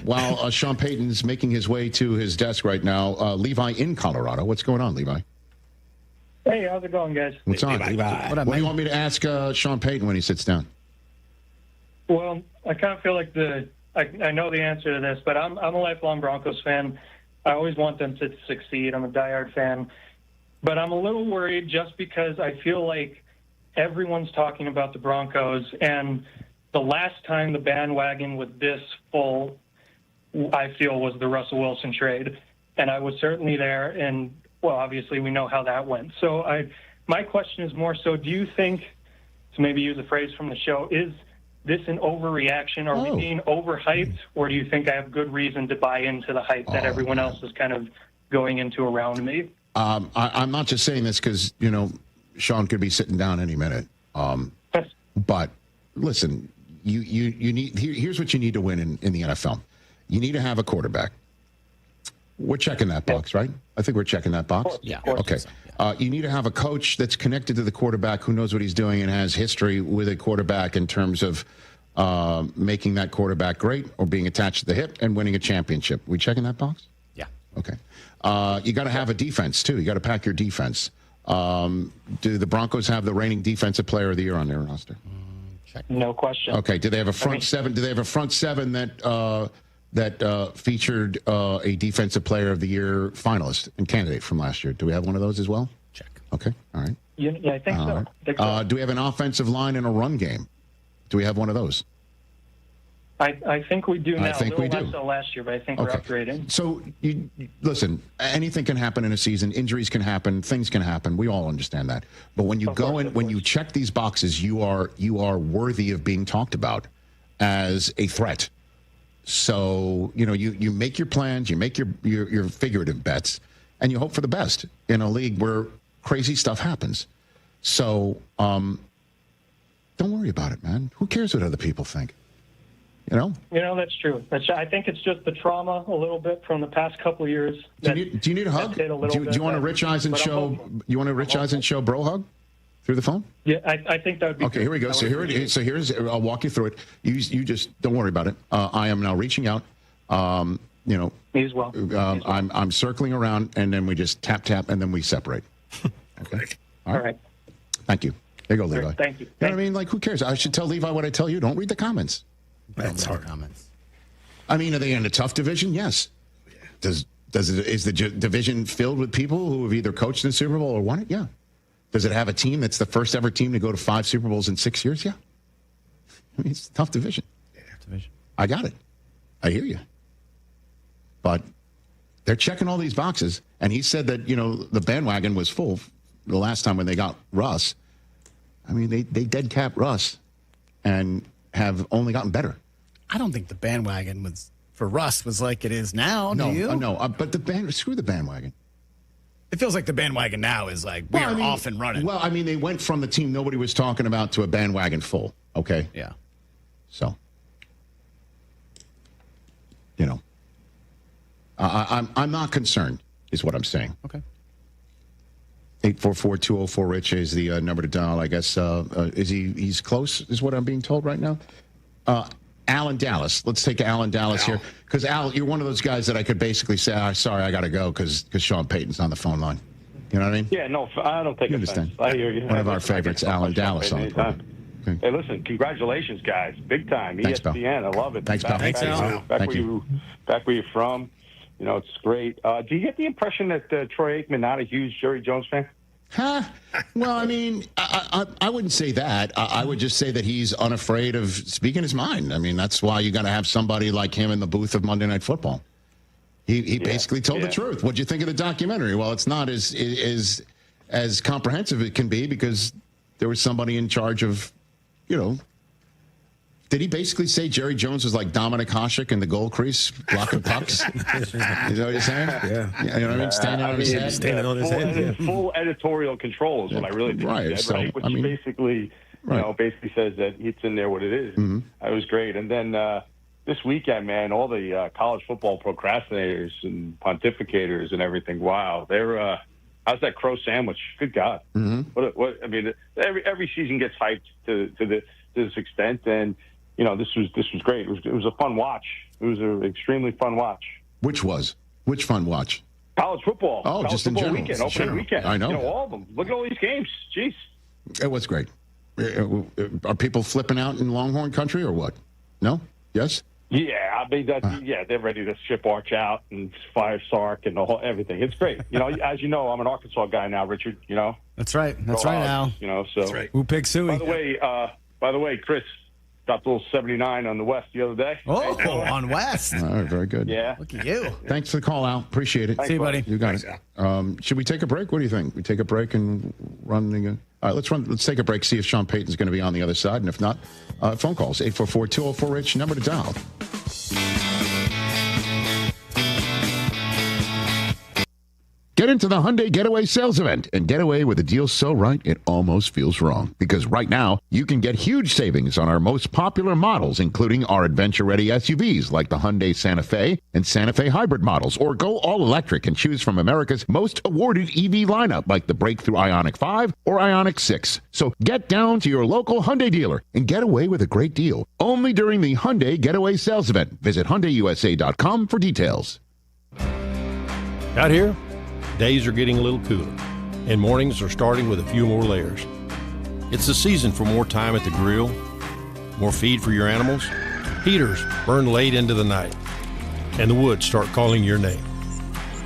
While Sean Payton's making his way to his desk right now, Levi in Colorado. What's going on, Levi? Hey, how's it going, guys? What's on, Levi? What do you want me to ask Sean Payton when he sits down? Well, I kind of feel like I know the answer to this, but I'm a lifelong Broncos fan. I always want them to succeed. I'm a diehard fan. But I'm a little worried just because I feel like everyone's talking about the Broncos, and the last time the bandwagon was this full, I feel, was the Russell Wilson trade. And I was certainly there, and, well, obviously we know how that went. So my question is more so, do you think, to maybe use a phrase from the show, is this an overreaction? Are we being overhyped, or do you think I have good reason to buy into the hype that everyone else is kind of going into around me? I'm not just saying this because, Sean could be sitting down any minute. But listen, you need here's what you need to win in the NFL. You need to have a quarterback. We're checking that box, right? I think we're checking that box. Yeah. Okay. You need to have a coach that's connected to the quarterback, who knows what he's doing and has history with a quarterback in terms of making that quarterback great or being attached to the hip and winning a championship. We checking that box? Yeah. Okay. You got to have a defense, too. You got to pack your defense. Do the Broncos have the reigning defensive player of the year on their roster? No question. Okay. Do they have a front seven? Do they have a front seven that featured a defensive player of the year finalist and candidate from last year? Do we have one of those as well? Check. Okay. All right. Yeah, I think so. Do we have an offensive line and a run game? Do we have one of those? I think we do now. I think we do. Less so last year, but I think we're upgrading. So, listen, anything can happen in a season. Injuries can happen. Things can happen. We all understand that. But when you when you check these boxes, you are worthy of being talked about as a threat. So, you make your plans, you make your figurative bets, and you hope for the best in a league where crazy stuff happens. So, don't worry about it, man. Who cares what other people think? That's true. I think it's just the trauma a little bit from the past couple of years. Do you need a hug? Do you want a Rich Eisen show? You want a Rich Eisen show bro hug through the phone? Yeah, I think that would be okay. Here we go. So here's I'll walk you through it. You just don't worry about it. I am now reaching out. Me as well. I'm circling around, and then we just tap, and then we separate. Okay. All right. Thank you. There you go, Levi. Thank you. You know what I mean? Like, who cares? I should tell Levi what I tell you. Don't read the comments. That's hard. Comments. I mean, are they in a tough division? Yes. Is the division filled with people who have either coached in the Super Bowl or won it? Yeah. Does it have a team that's the first ever team to go to 5 Super Bowls in 6 years? Yeah. I mean, it's a tough division. Yeah, division. I got it. I hear you. But they're checking all these boxes. And he said that, the bandwagon was full the last time when they got Russ. I mean, they dead cap Russ and have only gotten better. I don't think the bandwagon for Russ was like it is now. Do you? No. But screw the bandwagon. It feels like the bandwagon now is like we are off and running. Well, I mean, they went from the team nobody was talking about to a bandwagon full. Okay. Yeah. So, I'm not concerned, is what I'm saying. Okay. 844-204-RICH is the number to dial. I guess he's close, is what I'm being told right now. Al in Dallas. Let's take Al in Dallas here. Because, Al, you're one of those guys that I could basically say, sorry, I got to go because Sean Payton's on the phone line. You know what I mean? Yeah, no, I don't take offense. Understand. I hear you. One of our favorites, Al in Dallas on the program. Okay. Hey, listen, congratulations, guys. Big time. Thanks, ESPN, I love it. Thanks, pal. Back Thank where you. you're from. It's great. Do you get the impression that Troy Aikman not a huge Jerry Jones fan? Well, I mean, I wouldn't say that. I would just say that he's unafraid of speaking his mind. I mean, that's why you got to have somebody like him in the booth of Monday Night Football. He basically told the truth. What'd you think of the documentary? Well, it's not as comprehensive as it can be because there was somebody in charge of, Did he basically say Jerry Jones was like Dominic Hasek in the goal crease, blocking pucks? Is that what you're saying? Yeah. You know what I mean? Standing on his head? Standing on his head, yeah. Full editorial control is what I really think right. he said, So, right? Which basically, basically says that it's in there what it is. Mm-hmm. That was great. And then this weekend, man, all the college football procrastinators and pontificators and everything, wow. They're how's that crow sandwich? Good God. Mm-hmm. What I mean, every season gets hyped to this extent, and this was great. It was a fun watch. It was an extremely fun watch. Which fun watch? College football. Oh, college just football in general. Weekend, opening weekend. I know. All of them. Look at all these games. Jeez. It was great. Are people flipping out in Longhorn country or what? No? Yes? Yeah, I mean, they're ready to ship Arch out and fire Sark and everything. It's great. As you know, I'm an Arkansas guy now, Richard. That's right. That's right, Al. So. That's right. Who picked Suey? By the way, Chris dropped a little 79 on the West the other day. Oh, on West. All right, very good. Yeah. Look at you. Thanks for the call, Al. Appreciate it. See you, buddy. You got it. Should we take a break? What do you think? We take a break and run again? All right, let's take a break, see if Sean Payton's going to be on the other side. And if not, phone calls, 844-204-RICH, number to dial. Get into the Hyundai Getaway sales event and get away with a deal so right it almost feels wrong. Because right now, you can get huge savings on our most popular models, including our adventure-ready SUVs like the Hyundai Santa Fe and Santa Fe hybrid models. Or go all-electric and choose from America's most awarded EV lineup like the breakthrough Ioniq 5 or Ioniq 6. So get down to your local Hyundai dealer and get away with a great deal. Only during the Hyundai Getaway sales event. Visit HyundaiUSA.com for details. Out here, days are getting a little cooler, and mornings are starting with a few more layers. It's the season for more time at the grill, more feed for your animals, heaters burn late into the night, and the woods start calling your name.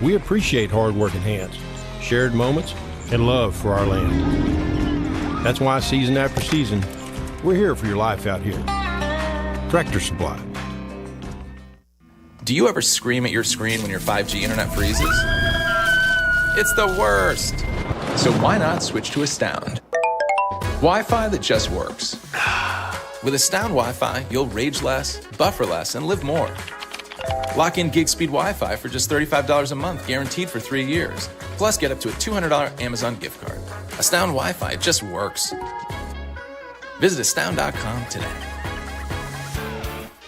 We appreciate hard-working hands, shared moments, and love for our land. That's why season after season, we're here for your life out here. Tractor Supply. Do you ever scream at your screen when your 5G internet freezes? It's the worst. So why not switch to Astound? Wi-Fi that just works. With Astound Wi-Fi, you'll rage less, buffer less, and live more. Lock in gig speed Wi-Fi for just $35 a month, guaranteed for 3 years. Plus, get up to a $200 Amazon gift card. Astound Wi-Fi just works. Visit astound.com today.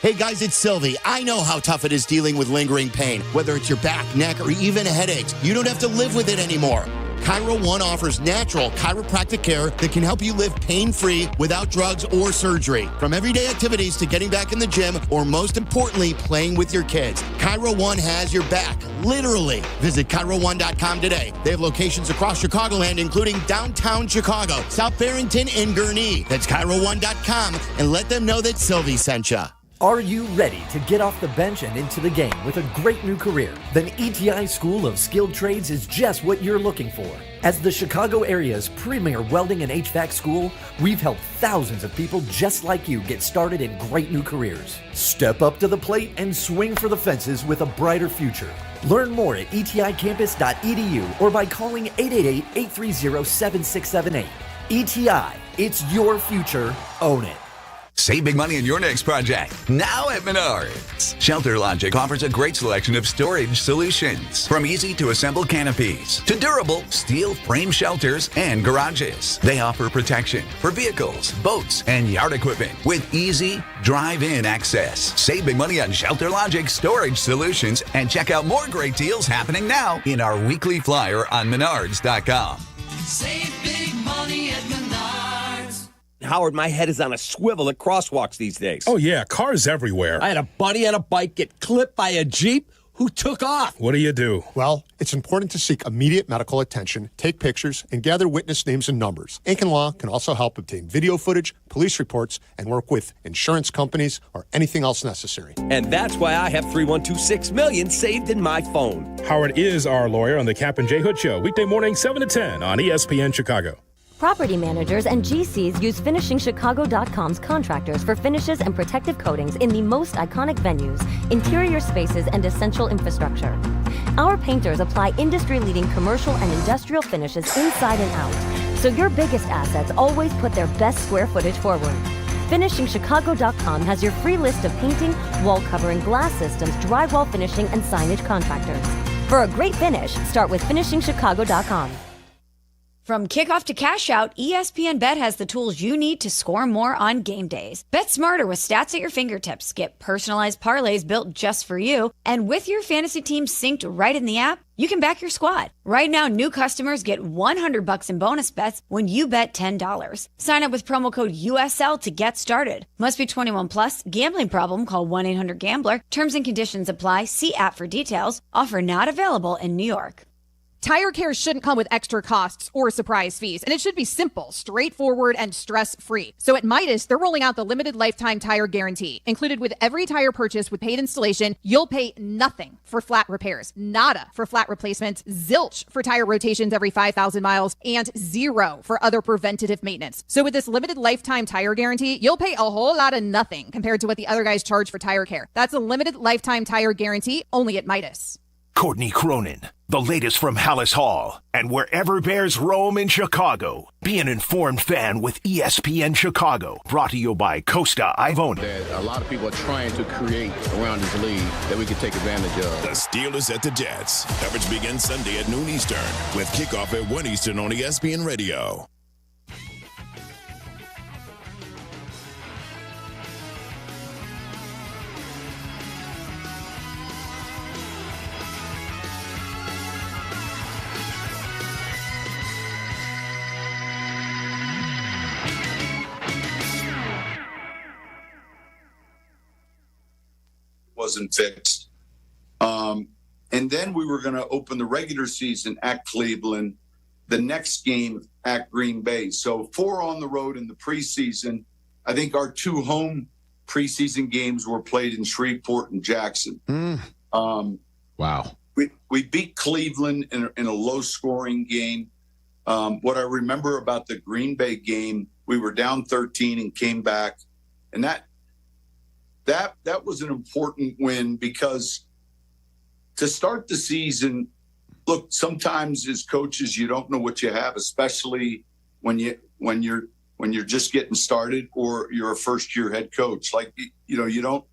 Hey guys, it's Silvy. I know how tough it is dealing with lingering pain, whether it's your back, neck, or even headaches. You don't have to live with it anymore. Chiro One offers natural chiropractic care that can help you live pain-free without drugs or surgery. From everyday activities to getting back in the gym, or most importantly, playing with your kids, Chiro One has your back, literally. Visit ChiroOne.com today. They have locations across Chicagoland, including downtown Chicago, South Barrington, and Gurnee. That's ChiroOne.com, and let them know that Silvy sent you. Are you ready to get off the bench and into the game with a great new career? Then ETI School of Skilled Trades is just what you're looking for. As the Chicago area's premier welding and HVAC school, we've helped thousands of people just like you get started in great new careers. Step up to the plate and swing for the fences with a brighter future. Learn more at eticampus.edu or by calling 888-830-7678. ETI, it's your future. Own it. Save big money on your next project, now at Menards. Shelter Logic offers a great selection of storage solutions, from easy to assemble canopies to durable steel frame shelters and garages. They offer protection for vehicles, boats, and yard equipment with easy drive-in access. Save big money on Shelter Logic storage solutions and check out more great deals happening now in our weekly flyer on Menards.com. Save big money at Menards. Howard, my head is on a swivel at crosswalks these days. Oh, yeah, cars everywhere. I had a buddy on a bike get clipped by a Jeep who took off. What do you do? Well, it's important to seek immediate medical attention, take pictures, and gather witness names and numbers. Inc. Law can also help obtain video footage, police reports, and work with insurance companies or anything else necessary. And that's why I have 312-6 million saved in my phone. Howard is our lawyer on the Kap J Hood Show, weekday morning 7 to 10 on ESPN Chicago. Property managers and GCs use FinishingChicago.com's contractors for finishes and protective coatings in the most iconic venues, interior spaces, and essential infrastructure. Our painters apply industry-leading commercial and industrial finishes inside and out, so your biggest assets always put their best square footage forward. FinishingChicago.com has your free list of painting, wall covering, glass systems, drywall finishing, and signage contractors. For a great finish, start with FinishingChicago.com. From kickoff to cash out, ESPN Bet has the tools you need to score more on game days. Bet smarter with stats at your fingertips. Get personalized parlays built just for you. And with your fantasy team synced right in the app, you can back your squad. Right now, new customers get $100 in bonus bets when you bet $10. Sign up with promo code USL to get started. Must be 21 plus. Gambling problem? Call 1-800-GAMBLER. Terms and conditions apply. See app for details. Offer not available in New York. Tire care shouldn't come with extra costs or surprise fees, and it should be simple, straightforward, and stress-free. So at Midas, they're rolling out the limited lifetime tire guarantee. Included with every tire purchase with paid installation, you'll pay nothing for flat repairs, nada for flat replacements, zilch for tire rotations every 5,000 miles, and zero for other preventative maintenance. So with this limited lifetime tire guarantee, you'll pay a whole lot of nothing compared to what the other guys charge for tire care. That's a limited lifetime tire guarantee only at Midas. Courtney Cronin, the latest from Hallis Hall, and wherever Bears roam in Chicago. Be an informed fan with ESPN Chicago, brought to you by Costa Ivona. That a lot of people are trying to create around this league that we can take advantage of. The Steelers at the Jets. Coverage begins Sunday at noon Eastern, with kickoff at 1 Eastern on ESPN Radio. Wasn't fixed. And then we were going to open the regular season at Cleveland, the next game at Green Bay. So 4 on the road in the preseason. I think our 2 home preseason games were played in Shreveport and Jackson. Wow. We beat Cleveland in a low-scoring game. What I remember about the Green Bay game, we were down 13 and came back. And that was an important win, because to start the season, look, sometimes as coaches you don't know what you have, especially when you're just getting started or you're a first-year head coach. Like, you don't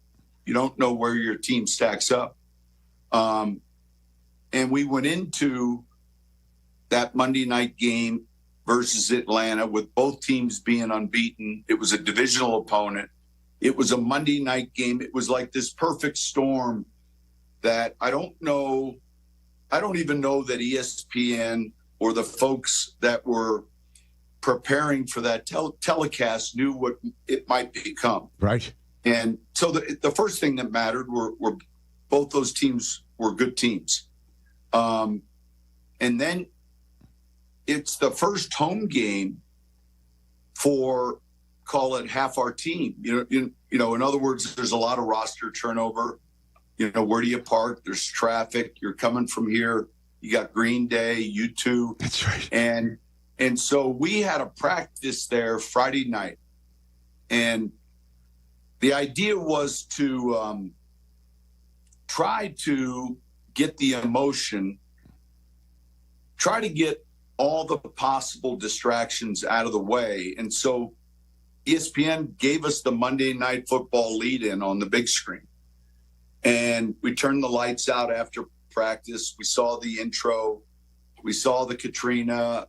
know where your team stacks up. And we went into that Monday night game versus Atlanta with both teams being unbeaten. It was a divisional opponent. It was a Monday night game. It was like this perfect storm that I don't even know that ESPN or the folks that were preparing for that telecast knew what it might become. Right. And so the first thing that mattered were both those teams were good teams. And then it's the first home game for, call it, half our team. You know, in other words, there's a lot of roster turnover. You know, where do you park? There's traffic. You're coming from here. You got Green Day, U2. That's right. And so we had a practice there Friday night. And the idea was to try to get the emotion, try to get all the possible distractions out of the way. And so ESPN gave us the Monday Night Football lead-in on the big screen. And we turned the lights out after practice. We saw the intro. We saw the Katrina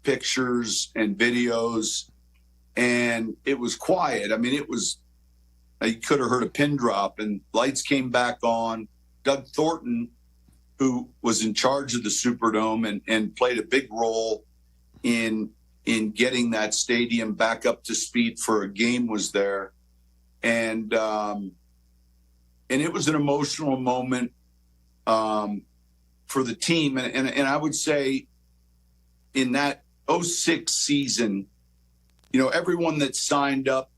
pictures and videos. And it was quiet. I mean, you could have heard a pin drop, and lights came back on. Doug Thornton, who was in charge of the Superdome and played a big role in getting that stadium back up to speed for a game, was there. And it was an emotional moment for the team. And I would say in that 2006 season, you know, everyone that signed up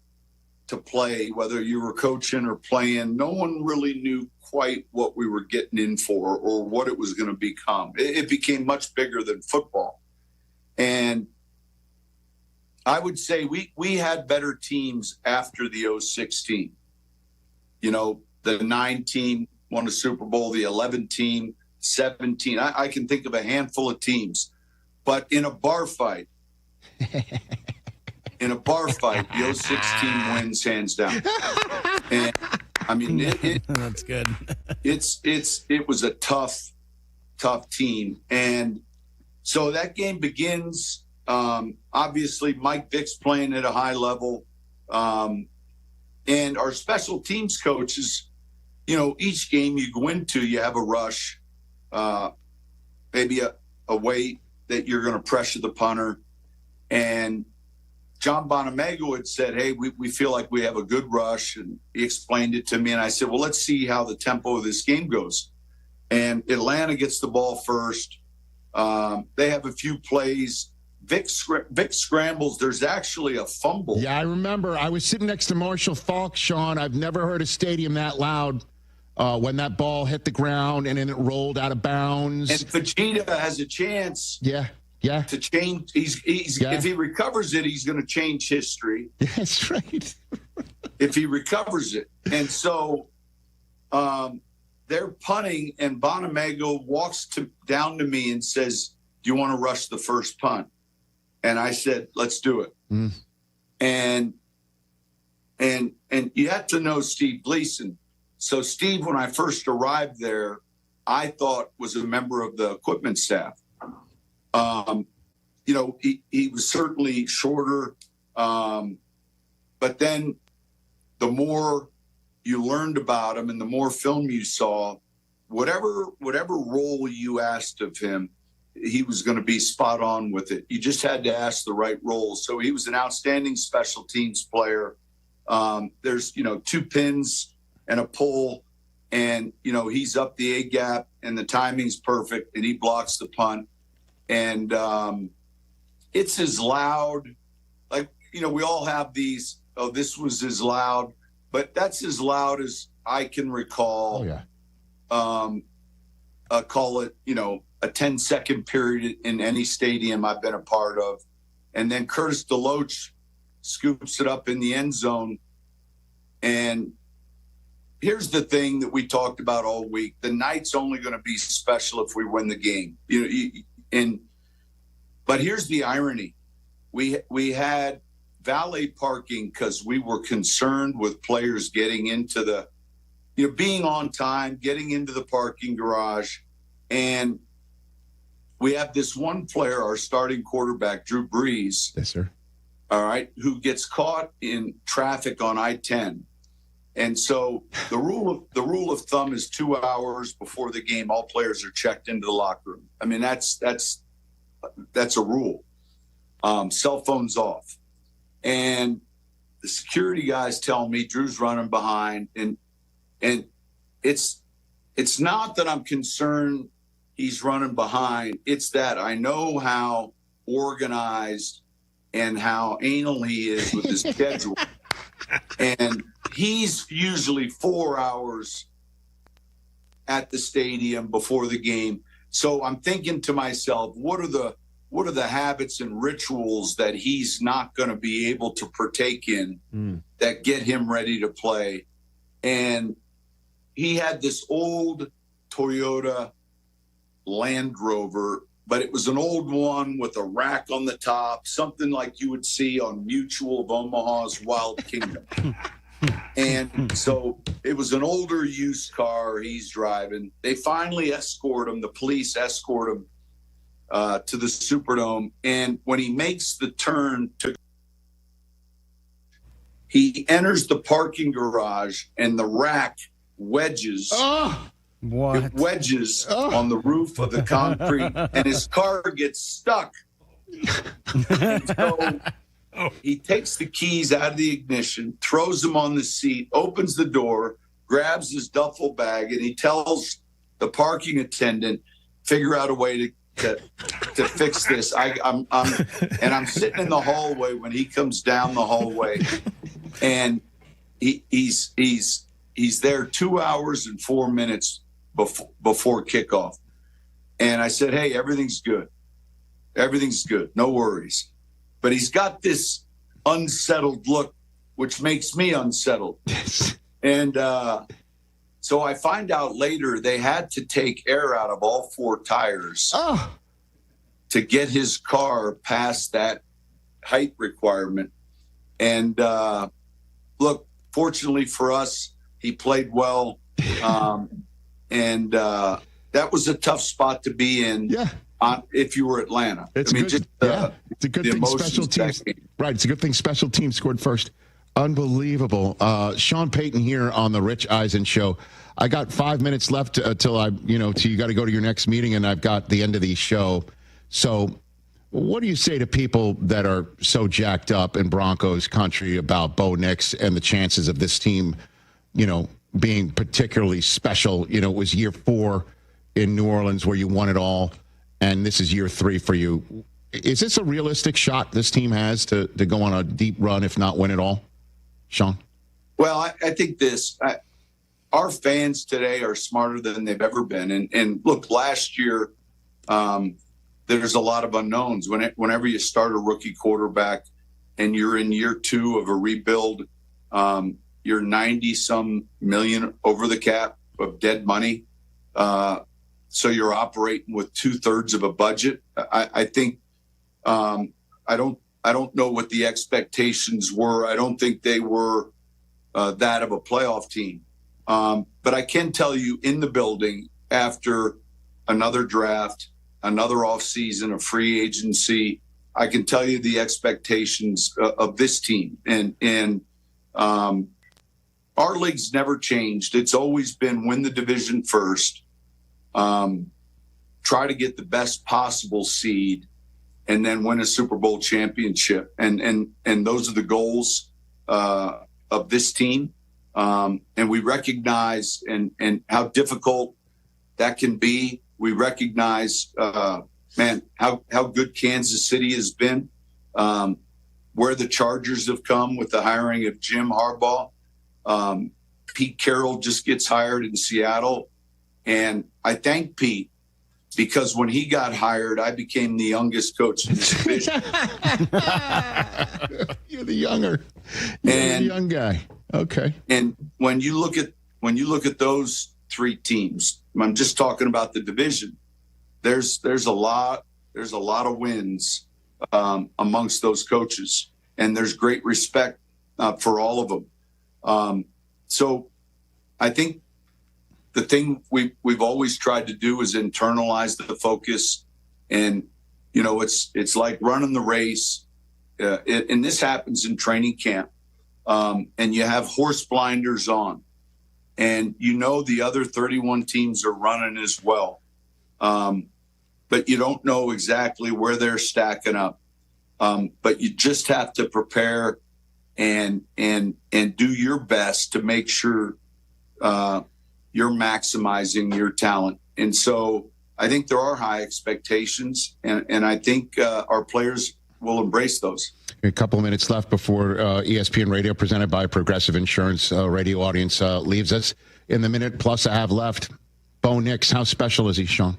to play, whether you were coaching or playing, no one really knew quite what we were getting in for or what it was going to become. It became much bigger than football. And I would say we had better teams after the 2006 team. You know, the 9 team won a Super Bowl, the 11 team, 17. I can think of a handful of teams. But in a bar fight, the 2006 team wins hands down. And I mean, that's good. It was a tough team. And so that game begins. Obviously, Mike Vick's playing at a high level. And our special teams coaches, you know, each game you go into, you have a rush, maybe a way that you're going to pressure the punter. And John Bonamego had said, hey, we feel like we have a good rush. And he explained it to me. And I said, well, let's see how the tempo of this game goes. And Atlanta gets the ball first. They have a few plays. Vic scrambles. There's actually a fumble. Yeah, I remember. I was sitting next to Marshall Faulk, Sean. I've never heard a stadium that loud when that ball hit the ground and then it rolled out of bounds. And Fajita has a chance. Yeah. To change. If he recovers it, he's going to change history. That's right. If he recovers it. And so they're punting, and Bonamego walks down to me and says, do you want to rush the first punt? And I said, let's do it. And you have to know Steve Gleason. So Steve, when I first arrived there, I thought was a member of the equipment staff. You know, he was certainly shorter. But then the more you learned about him and the more film you saw, whatever role you asked of him, he was going to be spot on with it. You just had to ask the right role. So he was an outstanding special teams player. There's, you know, 2 pins and a pull, and, you know, he's up the A gap and the timing's perfect and he blocks the punt. And it's as loud, like, you know, we all have these, oh, this was as loud, but that's as loud as I can recall. Oh, yeah. Call it, you know, a 10-second period in any stadium I've been a part of. And then Curtis DeLoach scoops it up in the end zone. And here's the thing that we talked about all week. The night's only going to be special if we win the game. But here's the irony. We had valet parking because we were concerned with players getting into the, you know, being on time, getting into the parking garage. And we have this one player, our starting quarterback, Drew Brees. Yes, sir. All right, who gets caught in traffic on I-10. And so the rule of thumb is 2 hours before the game, all players are checked into the locker room. I mean, that's that's a rule. Cell phones off. And the security guys tell me Drew's running behind, and it's not that I'm concerned he's running behind. It's that I know how organized and how anal he is with his schedule. And he's usually 4 hours at the stadium before the game. So I'm thinking to myself, what are the habits and rituals that he's not going to be able to partake in that get him ready to play? And he had this old Toyota Land Rover, but it was an old one with a rack on the top, something like you would see on Mutual of Omaha's Wild Kingdom. And so it was an older used car he's driving. They finally escort him. The police escort him to the Superdome. And when he makes the turn he enters the parking garage, and the rack wedges. It wedges on the roof of the concrete, and his car gets stuck. And so he takes the keys out of the ignition, throws them on the seat, opens the door, grabs his duffel bag, and he tells the parking attendant, figure out a way to fix this. I'm sitting in the hallway when he comes down the hallway, and he's there 2 hours and 4 minutes before kickoff. And I said, hey, everything's good. Everything's good. No worries. But he's got this unsettled look, which makes me unsettled. And so I find out later they had to take air out of all 4 tires to get his car past that height requirement. And look, fortunately for us, he played well. And that was a tough spot to be in. Yeah. If you were Atlanta. It's good. It's a good thing special teams. Right. It's a good thing special teams scored first. Unbelievable. Sean Payton here on the Rich Eisen Show. I got 5 minutes left till you got to go to your next meeting, and I've got the end of the show. So what do you say to people that are so jacked up in Broncos country about Bo Nix and the chances of this team, being particularly special? It was year 4 in New Orleans where you won it all, and this is year 3 for you. Is this a realistic shot this team has to go on a deep run, if not win it all, Sean? Well, I think our fans today are smarter than they've ever been. And look, last year, there's a lot of unknowns. Whenever you start a rookie quarterback and you're in year 2 of a rebuild, you're 90-some million over the cap of dead money. So you're operating with 2/3 of a budget. I think I don't know what the expectations were. I don't think they were that of a playoff team. But I can tell you, in the building, after another draft, another offseason, a free agency, I can tell you the expectations of this team. And our league's never changed. It's always been win the division first, try to get the best possible seed, and then win a Super Bowl championship. And those are the goals of this team. And we recognize and how difficult that can be. We recognize, how good Kansas City has been, where the Chargers have come with the hiring of Jim Harbaugh. Pete Carroll just gets hired in Seattle. And I thank Pete, because when he got hired, I became the youngest coach in this division. You're the young guy. Okay. And when you look at those 3 teams, I'm just talking about the division. There's a lot of wins amongst those coaches, and there's great respect for all of them. So I think the thing we've always tried to do is internalize the focus, and it's like running the race, and this happens in training camp, and you have horse blinders on, and the other 31 teams are running as well, but you don't know exactly where they're stacking up. But you just have to prepare and do your best to make sure you're maximizing your talent. And so I think there are high expectations, and I think our players will embrace those. A couple of minutes left before ESPN Radio, presented by Progressive Insurance radio audience, leaves us. In the minute plus I have left, Bo Nix, how special is he, Sean?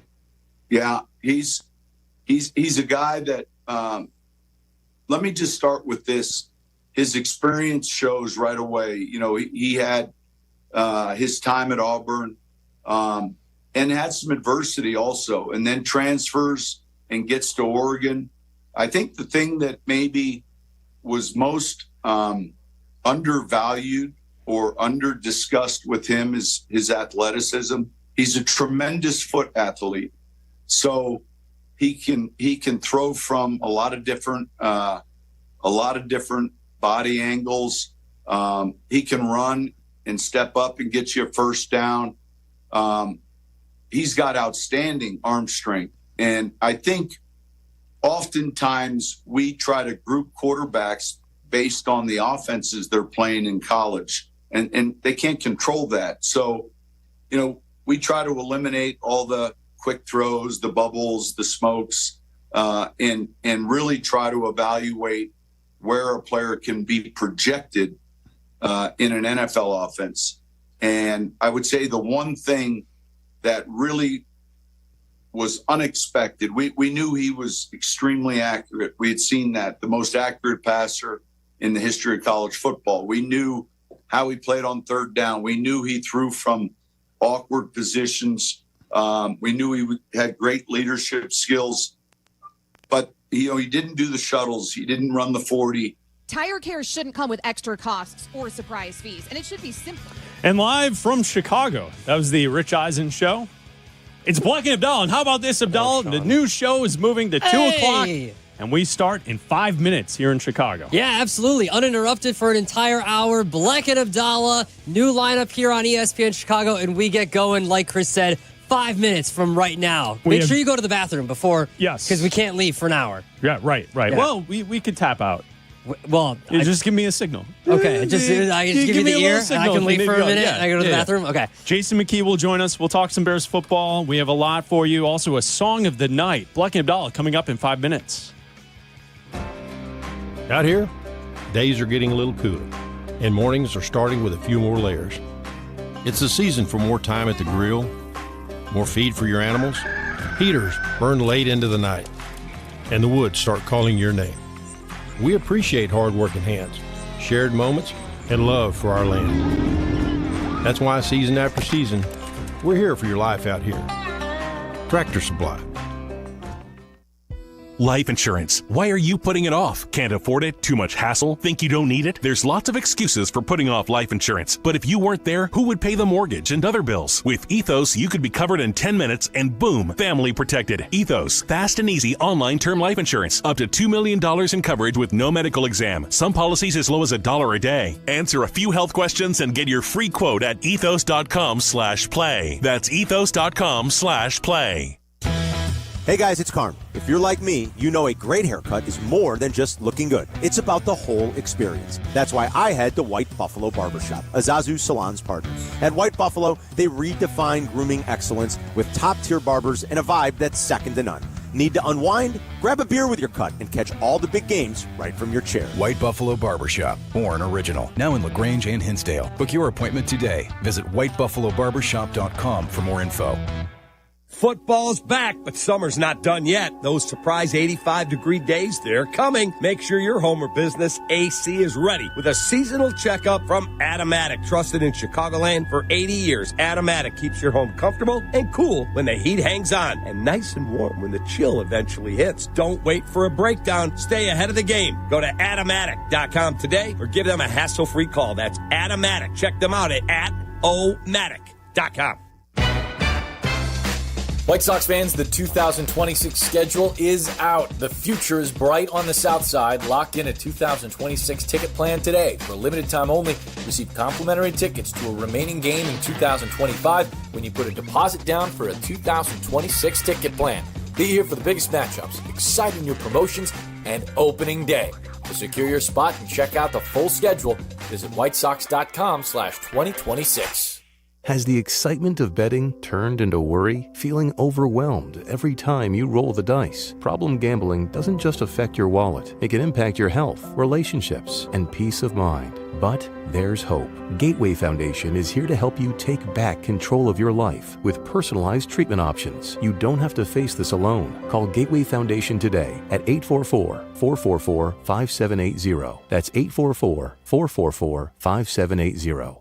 Yeah, he's a guy that. Let me just start with this. His experience shows right away. You know, he had his time at Auburn and had some adversity also, and then transfers and gets to Oregon. I think the thing that maybe was most undervalued or under-discussed with him is his athleticism. He's a tremendous foot athlete. So he can throw from a lot of different body angles. He can run and step up and get you a first down. He's got outstanding arm strength. And I think oftentimes we try to group quarterbacks based on the offenses they're playing in college, and they can't control that. So, you know, we try to eliminate all the quick throws, the bubbles, the smokes, and really try to evaluate where a player can be projected in an NFL offense. And I would say the one thing that really was unexpected, we knew he was extremely accurate. We had seen that, the most accurate passer in the history of college football. We knew how he played on third down. We knew he threw from awkward positions. We knew he had great leadership skills, but he didn't do the shuttles. He didn't run the 40. Tire care shouldn't come with extra costs or surprise fees, and it should be simple. And live from Chicago, that was the Rich Eisen show. It's Bleck Abdalla, and how about this, Abdalla? The new show is moving to 2 o'clock, and we start in 5 minutes here in Chicago. Yeah, absolutely. Uninterrupted for an entire hour. Bleck and Abdalla, new lineup here on ESPN Chicago, and we get going, like Chris said, 5 minutes from right now. Make sure you go to the bathroom before. Yes. Because we can't leave for an hour. Yeah, right. Yeah. Well, we could tap out. Well, just give me a signal. Okay, I just give you the ear, and I can leave for a minute, and I go to the bathroom? Okay. Jason McKee will join us. We'll talk some Bears football. We have a lot for you. Also, a song of the night. Bleck and Abdalla coming up in 5 minutes. Out here, days are getting a little cooler, and mornings are starting with a few more layers. It's the season for more time at the grill, more feed for your animals. Heaters burn late into the night, and the woods start calling your name. We appreciate hard-working hands, shared moments, and love for our land. That's why season after season, we're here for your life out here. Tractor Supply. Life insurance. Why are you putting it off? Can't afford it? Too much hassle? Think you don't need it? There's lots of excuses for putting off life insurance. But if you weren't there, who would pay the mortgage and other bills? With Ethos, you could be covered in 10 minutes and boom, family protected. Ethos, fast and easy online term life insurance. Up to $2 million in coverage with no medical exam. Some policies as low as $1 a day. Answer a few health questions and get your free quote at ethos.com/play. That's ethos.com/play. Hey guys, it's Carmen. If you're like me, you know a great haircut is more than just looking good. It's about the whole experience. That's why I head to White Buffalo Barbershop, Azazu Salon's partner. At White Buffalo, they redefine grooming excellence with top-tier barbers and a vibe that's second to none. Need to unwind? Grab a beer with your cut and catch all the big games right from your chair. White Buffalo Barbershop, born original. Now in LaGrange and Hinsdale. Book your appointment today. Visit whitebuffalobarbershop.com for more info. Football's back, but summer's not done yet. Those surprise 85-degree days, they're coming. Make sure your home or business AC is ready with a seasonal checkup from Automatic. Trusted in Chicagoland for 80 years. Automatic keeps your home comfortable and cool when the heat hangs on and nice and warm when the chill eventually hits. Don't wait for a breakdown. Stay ahead of the game. Go to Automatic.com today or give them a hassle-free call. That's Automatic. Check them out at Omatic.com. White Sox fans, the 2026 schedule is out. The future is bright on the south side. Locked in a 2026 ticket plan today. For a limited time only, receive complimentary tickets to a remaining game in 2025 when you put a deposit down for a 2026 ticket plan. Be here for the biggest matchups, exciting new promotions, and opening day. To secure your spot and check out the full schedule, visit whitesox.com/2026. Has the excitement of betting turned into worry? Feeling overwhelmed every time you roll the dice? Problem gambling doesn't just affect your wallet. It can impact your health, relationships, and peace of mind. But there's hope. Gateway Foundation is here to help you take back control of your life with personalized treatment options. You don't have to face this alone. Call Gateway Foundation today at 844-444-5780. That's 844-444-5780.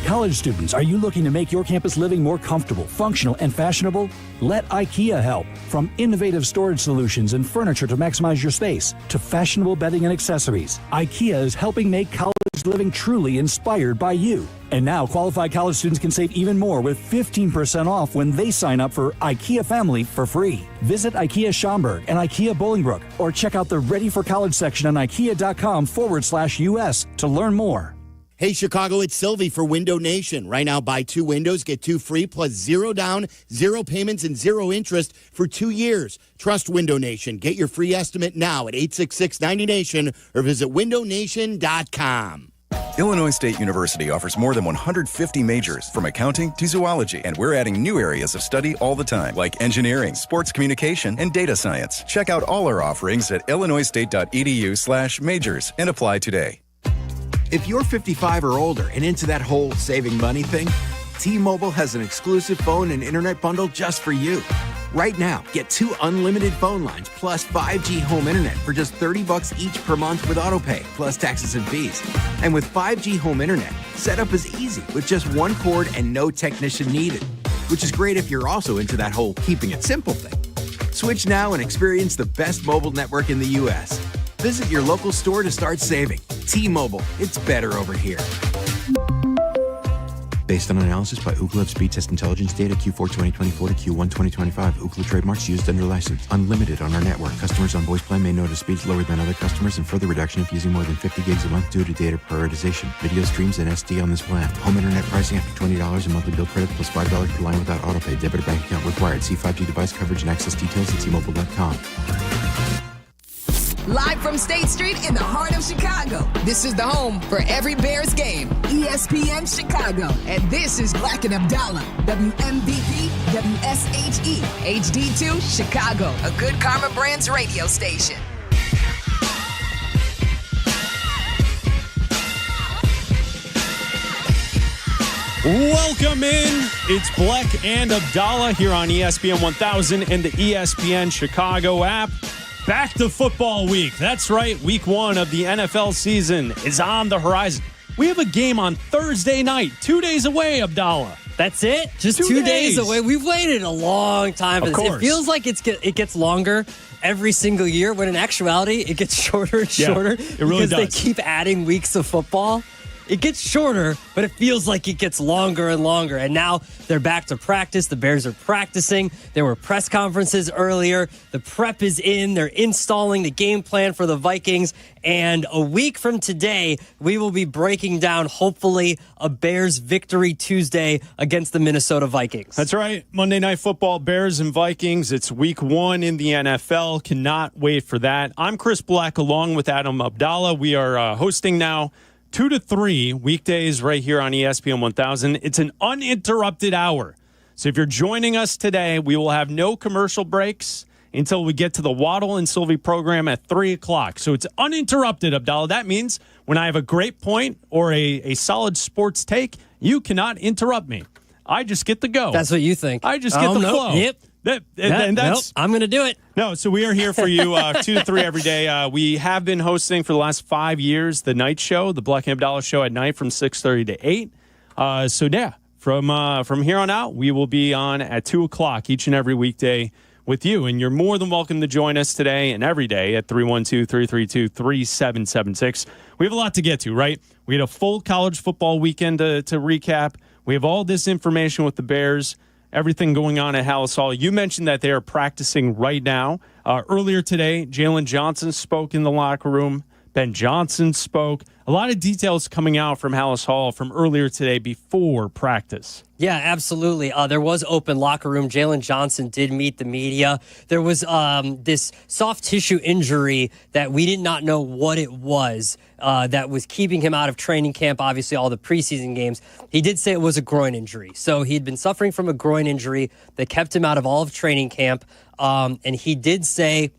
College students, are you looking to make your campus living more comfortable, functional, and fashionable? Let IKEA help. From innovative storage solutions and furniture to maximize your space, to fashionable bedding and accessories, IKEA is helping make college living truly inspired by you. And now, qualified college students can save even more with 15% off when they sign up for IKEA Family for free. Visit IKEA Schaumburg and IKEA Bolingbrook, or check out the Ready for College section on IKEA.com/US to learn more. Hey, Chicago, it's Silvy for Window Nation. Right now, buy 2 windows, get 2 free, plus 0 down, 0 payments, and 0 interest for 2 years. Trust Window Nation. Get your free estimate now at 866-90NATION or visit windownation.com. Illinois State University offers more than 150 majors, from accounting to zoology, and we're adding new areas of study all the time, like engineering, sports communication, and data science. Check out all our offerings at illinoisstate.edu/majors and apply today. If you're 55 or older and into that whole saving money thing, T-Mobile has an exclusive phone and internet bundle just for you. Right now, get 2 unlimited phone lines plus 5G home internet for just $30 each per month with autopay, plus taxes and fees. And with 5G home internet, setup is easy with just 1 cord and no technician needed, which is great if you're also into that whole keeping it simple thing. Switch now and experience the best mobile network in the U.S. Visit your local store to start saving. T-Mobile, it's better over here. Based on analysis by Ookla Speed Test Intelligence data Q4 2024 to Q1 2025. Ookla trademarks used under license. Unlimited on our network. Customers on voice plan may notice speeds lower than other customers and further reduction if using more than 50 gigs a month due to data prioritization. Video streams and SD on this plan. Home internet pricing after $20 in monthly bill credit plus $5 per line without autopay. Debit or bank account required. See 5G device coverage and access details at T-Mobile.com. Live from State Street in the heart of Chicago. This is the home for every Bears game. ESPN Chicago. And this is Bleck Abdalla. WMVP, WSHE, HD2, Chicago. A good Karma Brands radio station. Welcome in. It's Bleck and Abdalla here on ESPN 1000 and the ESPN Chicago app. Back to football week. That's right. Week 1 of the NFL season is on the horizon. We have a game on Thursday night, 2 days away, Abdalla. That's it? Just 2 days away. We've waited a long time for this. It feels like it gets longer every single year, when in actuality, it gets shorter and shorter. It really because does. They keep adding weeks of football. It gets shorter, but it feels like it gets longer and longer. And now they're back to practice. The Bears are practicing. There were press conferences earlier. The prep is in. They're installing the game plan for the Vikings. And a week from today, we will be breaking down, hopefully, a Bears victory Tuesday against the Minnesota Vikings. That's right. Monday Night Football, Bears and Vikings. It's week 1 in the NFL. Cannot wait for that. I'm Chris Bleck along with Adam Abdalla. We are hosting now 2 to 3 weekdays right here on ESPN 1000. It's an uninterrupted hour. So if you're joining us today, we will have no commercial breaks until we get to the Waddle and Silvy program at 3 o'clock. So it's uninterrupted, Abdalla. That means when I have a great point or a solid sports take, you cannot interrupt me. I just get to go. That's what you think. I just get the flow. Yep. That's I'm going to do it. No, so we are here for you 2 to 3 every day. We have been hosting for the last 5 years the night show, the Bleck Abdalla show at night from 6:30 to 8. So yeah, from here on out, we will be on at 2 o'clock each and every weekday with you. And you're more than welcome to join us today and every day at 312-332-3776. We have a lot to get to, right? We had a full college football weekend to recap. We have all this information with the Bears. Everything going on at Hallis Hall. You mentioned that they are practicing right now. Earlier today, Jalen Johnson spoke in the locker room. Ben Johnson spoke. a lot of details coming out from Hallis Hall from earlier today before practice. Yeah, absolutely. There was open locker room. Jalen Johnson did meet the media. There was this soft tissue injury that we did not know what it was that was keeping him out of training camp, obviously all the preseason games. He did say it was a groin injury. So he'd been suffering from a groin injury that kept him out of all of training camp. And he did say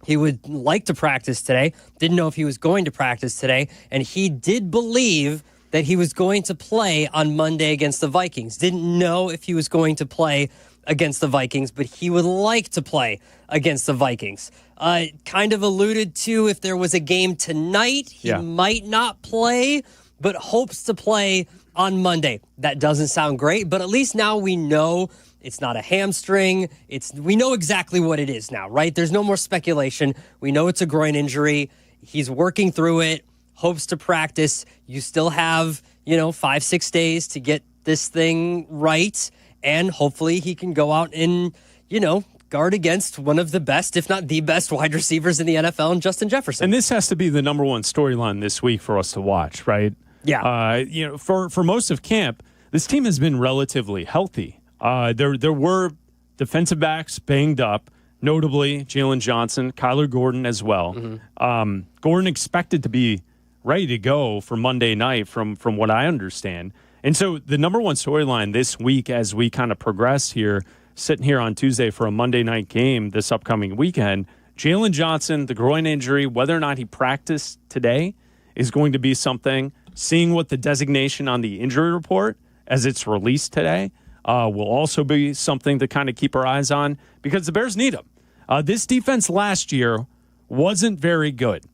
he would like to practice today. Didn't know if he was going to practice today. And he did believe that he was going to play on Monday against the Vikings. Didn't know if he was going to play against the Vikings, but he would like to play against the Vikings. Kind of alluded to if there was a game tonight, he might not play, but hopes to play on Monday. That doesn't sound great, but at least now we know it's not a hamstring. We know exactly what it is now, right? There's no more speculation. We know it's a groin injury. He's working through it. Hopes to practice. You still have, 5-6 days to get this thing right. And hopefully he can go out and, guard against one of the best, if not the best wide receivers in the NFL, and Justin Jefferson. And this has to be the number one storyline this week for us to watch, right? Yeah. For most of camp, this team has been relatively healthy. There were defensive backs banged up, notably Jalen Johnson, Kyler Gordon as well. Mm-hmm. Gordon expected to be ready to go for Monday night from what I understand. And so the number one storyline this week as we kind of progress here, sitting here on Tuesday for a Monday night game this upcoming weekend, Jalen Johnson, the groin injury, whether or not he practiced today is going to be something. Seeing what the designation on the injury report as it's released today will also be something to kind of keep our eyes on because the Bears need him. This defense last year wasn't very good.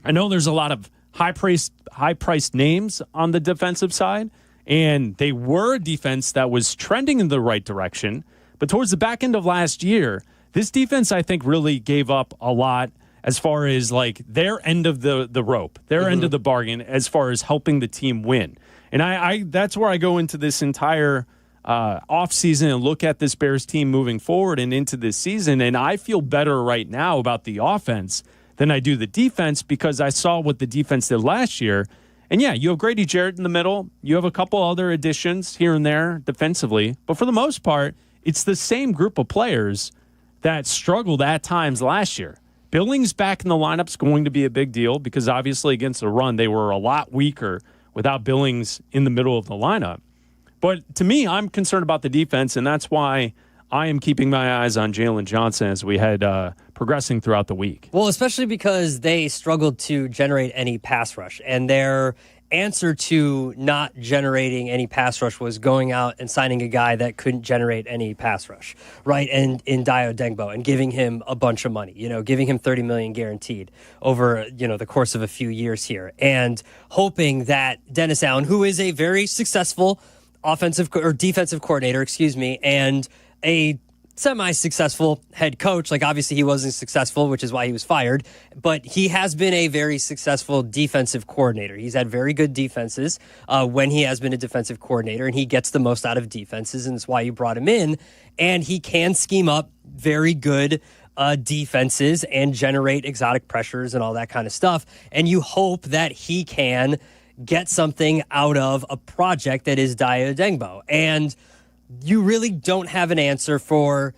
I know there's a lot of high-priced names on the defensive side, and they were a defense that was trending in the right direction. But towards the back end of last year, this defense, I think, really gave up a lot as far as like their end of the rope, their end of the bargain as far as helping the team win. And I that's where I go into this entire offseason and look at this Bears team moving forward and into this season. And I feel better right now about the offense than I do the defense because I saw what the defense did last year. And yeah, you have Grady Jarrett in the middle. You have a couple other additions here and there defensively. But for the most part, it's the same group of players that struggled at times last year. Billings back in the lineup is going to be a big deal because obviously against the run, they were a lot weaker without Billings in the middle of the lineup. But to me, I'm concerned about the defense, and that's why I am keeping my eyes on Jalen Johnson as we head progressing throughout the week. Well, especially because they struggled to generate any pass rush, and their answer to not generating any pass rush was going out and signing a guy that couldn't generate any pass rush, right? And in Dayo Dengbo and giving him a bunch of money, giving him $30 million guaranteed over, the course of a few years here, and hoping that Dennis Allen, who is a very successful defensive coordinator, and a semi-successful head coach. Like, obviously he wasn't successful, which is why he was fired, but he has been a very successful defensive coordinator. He's had very good defenses when he has been a defensive coordinator, and he gets the most out of defenses, and it's why you brought him in. And he can scheme up very good defenses and generate exotic pressures and all that kind of stuff. And you hope that he can get something out of a project that is Dayo Dengbo. And you really don't have an answer for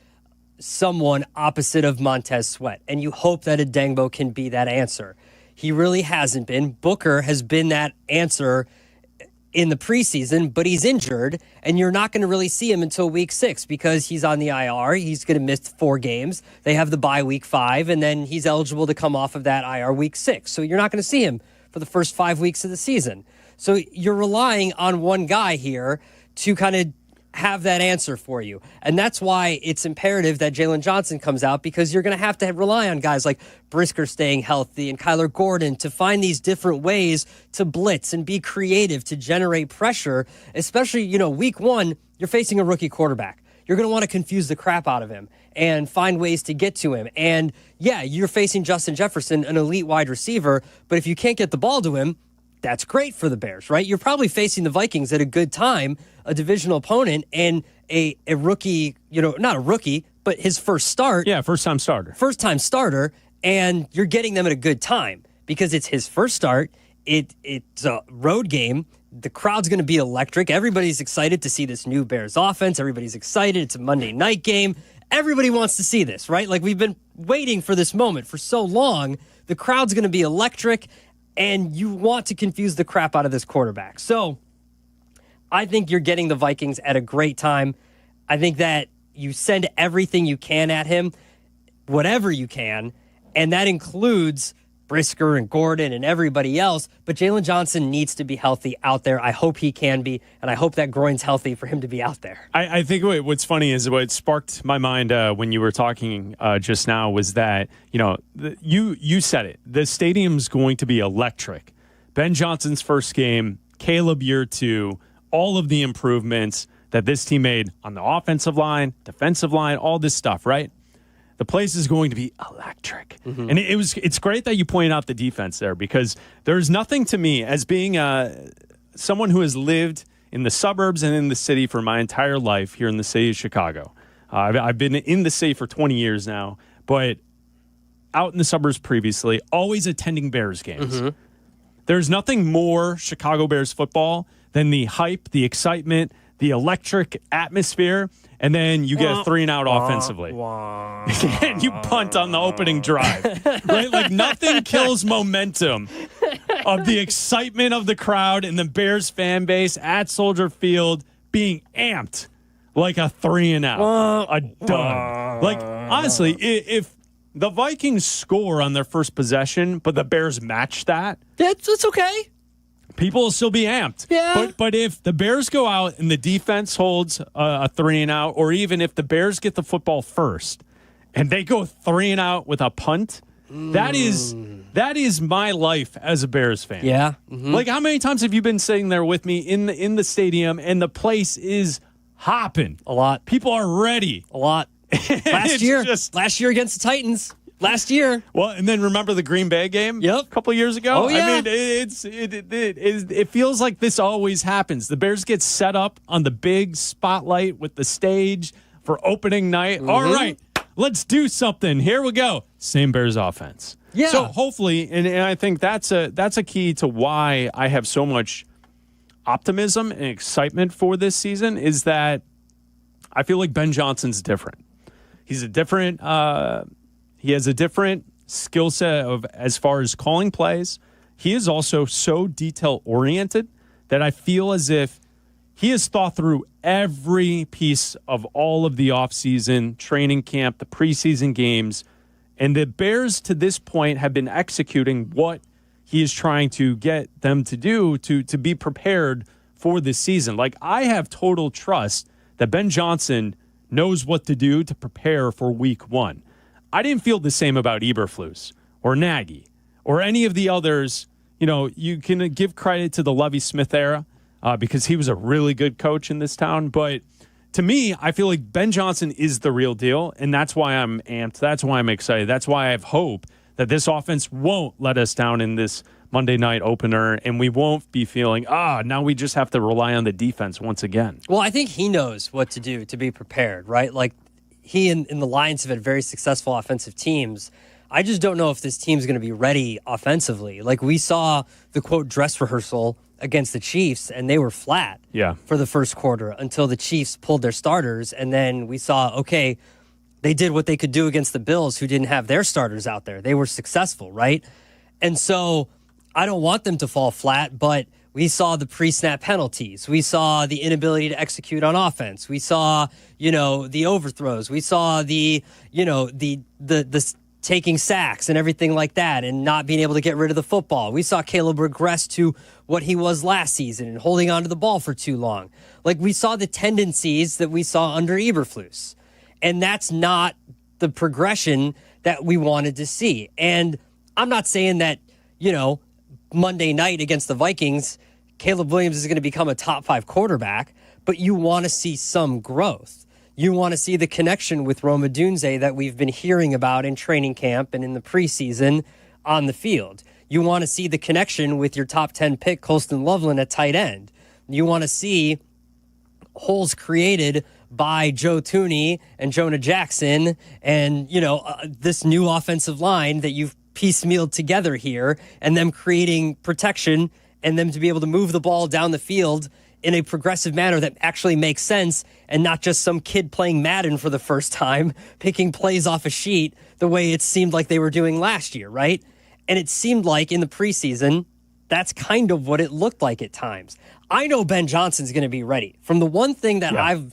someone opposite of Montez Sweat, and you hope that Dengbo can be that answer. He really hasn't been. Booker has been that answer in the preseason, but he's injured, and you're not going to really see him until week 6 because he's on the IR. He's going to miss 4 games. They have the bye week 5, and then he's eligible to come off of that IR week 6. So you're not going to see him for the first 5 weeks of the season. So you're relying on one guy here to kind of have that answer for you. And that's why it's imperative that Jalen Johnson comes out, because you're going to have to rely on guys like Brisker staying healthy and Kyler Gordon to find these different ways to blitz and be creative to generate pressure, especially, week 1, you're facing a rookie quarterback. You're going to want to confuse the crap out of him and find ways to get to him. And yeah, you're facing Justin Jefferson, an elite wide receiver, but if you can't get the ball to him, that's great for the Bears, right? You're probably facing the Vikings at a good time, a divisional opponent, and a rookie, not a rookie, but his first start. Yeah, first-time starter. First-time starter, and you're getting them at a good time because it's his first start it's a road game. The crowd's going to be electric. Everybody's excited to see this new Bears offense. Everybody's excited. It's a Monday night game. Everybody wants to see this, right? Like, we've been waiting for this moment for so long. The crowd's going to be electric, and you want to confuse the crap out of this quarterback. So I think you're getting the Vikings at a great time. I think that you send everything you can at him, whatever you can, and that includes Brisker and Gordon and everybody else, but Jalen Johnson needs to be healthy out there. I hope he can be, and I hope that groin's healthy for him to be out there. I think what's funny is what sparked my mind when you were talking just now was that, you said it. The stadium's going to be electric. Ben Johnson's first game, Caleb year 2, all of the improvements that this team made on the offensive line, defensive line, all this stuff, right? The place is going to be electric. Mm-hmm. And it's great that you point out the defense there, because there's nothing to me as being someone who has lived in the suburbs and in the city for my entire life here in the city of Chicago. I've been in the city for 20 years now, but out in the suburbs previously, always attending Bears games. Mm-hmm. There's nothing more Chicago Bears football than the hype, the excitement, the electric atmosphere, and then you get a 3-and-out offensively. And you punt on the opening drive. Right? Like, nothing kills momentum of the excitement of the crowd and the Bears fan base at Soldier Field being amped like a 3-and-out. A dud. Like, honestly, if the Vikings score on their first possession, but the Bears match that, it's okay. People will still be amped. Yeah. But if the Bears go out and the defense holds a 3-and-out, or even if the Bears get the football first and they go 3-and-out with a punt, that is my life as a Bears fan. Yeah. Mm-hmm. Like, how many times have you been sitting there with me in the stadium and the place is hopping? A lot. People are ready. A lot. Last year against the Titans. Last year. Well, and then remember the Green Bay game? Yep. A couple years ago? Oh, yeah. I mean, it feels like this always happens. The Bears get set up on the big spotlight with the stage for opening night. Mm-hmm. All right, let's do something. Here we go. Same Bears offense. Yeah. So hopefully, and I think that's a key to why I have so much optimism and excitement for this season, is that I feel like Ben Johnson's different. He's a different... He has a different skill set of as far as calling plays. He is also so detail-oriented that I feel as if he has thought through every piece of all of the offseason, training camp, the preseason games, and the Bears to this point have been executing what he is trying to get them to do to be prepared for this season. Like, I have total trust that Ben Johnson knows what to do to prepare for week 1. I didn't feel the same about Eberflus or Nagy or any of the others. You can give credit to the Lovie Smith era because he was a really good coach in this town. But to me, I feel like Ben Johnson is the real deal, and that's why I'm amped. That's why I'm excited. That's why I have hope that this offense won't let us down in this Monday night opener, and we won't be feeling, now we just have to rely on the defense once again. Well, I think he knows what to do to be prepared, right? Like, he and the Lions have had very successful offensive teams. I just don't know if this team's going to be ready offensively. Like, we saw the, quote, dress rehearsal against the Chiefs, and they were flat for the first quarter until the Chiefs pulled their starters. And then we saw, okay, they did what they could do against the Bills, who didn't have their starters out there. They were successful, right? And so I don't want them to fall flat, but we saw the pre-snap penalties. We saw the inability to execute on offense. We saw, the overthrows. We saw the taking sacks and everything like that and not being able to get rid of the football. We saw Caleb regress to what he was last season and holding on to the ball for too long. Like, we saw the tendencies that we saw under Eberflus. And that's not the progression that we wanted to see. And I'm not saying that, Monday night against the Vikings, Caleb Williams is going to become a top 5 quarterback, but you want to see some growth. You want to see the connection with Rome Odunze that we've been hearing about in training camp and in the preseason on the field. You want to see the connection with your top 10 pick, Colston Loveland, at tight end. You want to see holes created by Joe Thuney and Jonah Jackson and, this new offensive line that you've piecemealed together here, and them creating protection and them to be able to move the ball down the field in a progressive manner that actually makes sense and not just some kid playing Madden for the first time, picking plays off a sheet the way it seemed like they were doing last year, right? And it seemed like in the preseason, that's kind of what it looked like at times. I know Ben Johnson's going to be ready. From the one thing that I've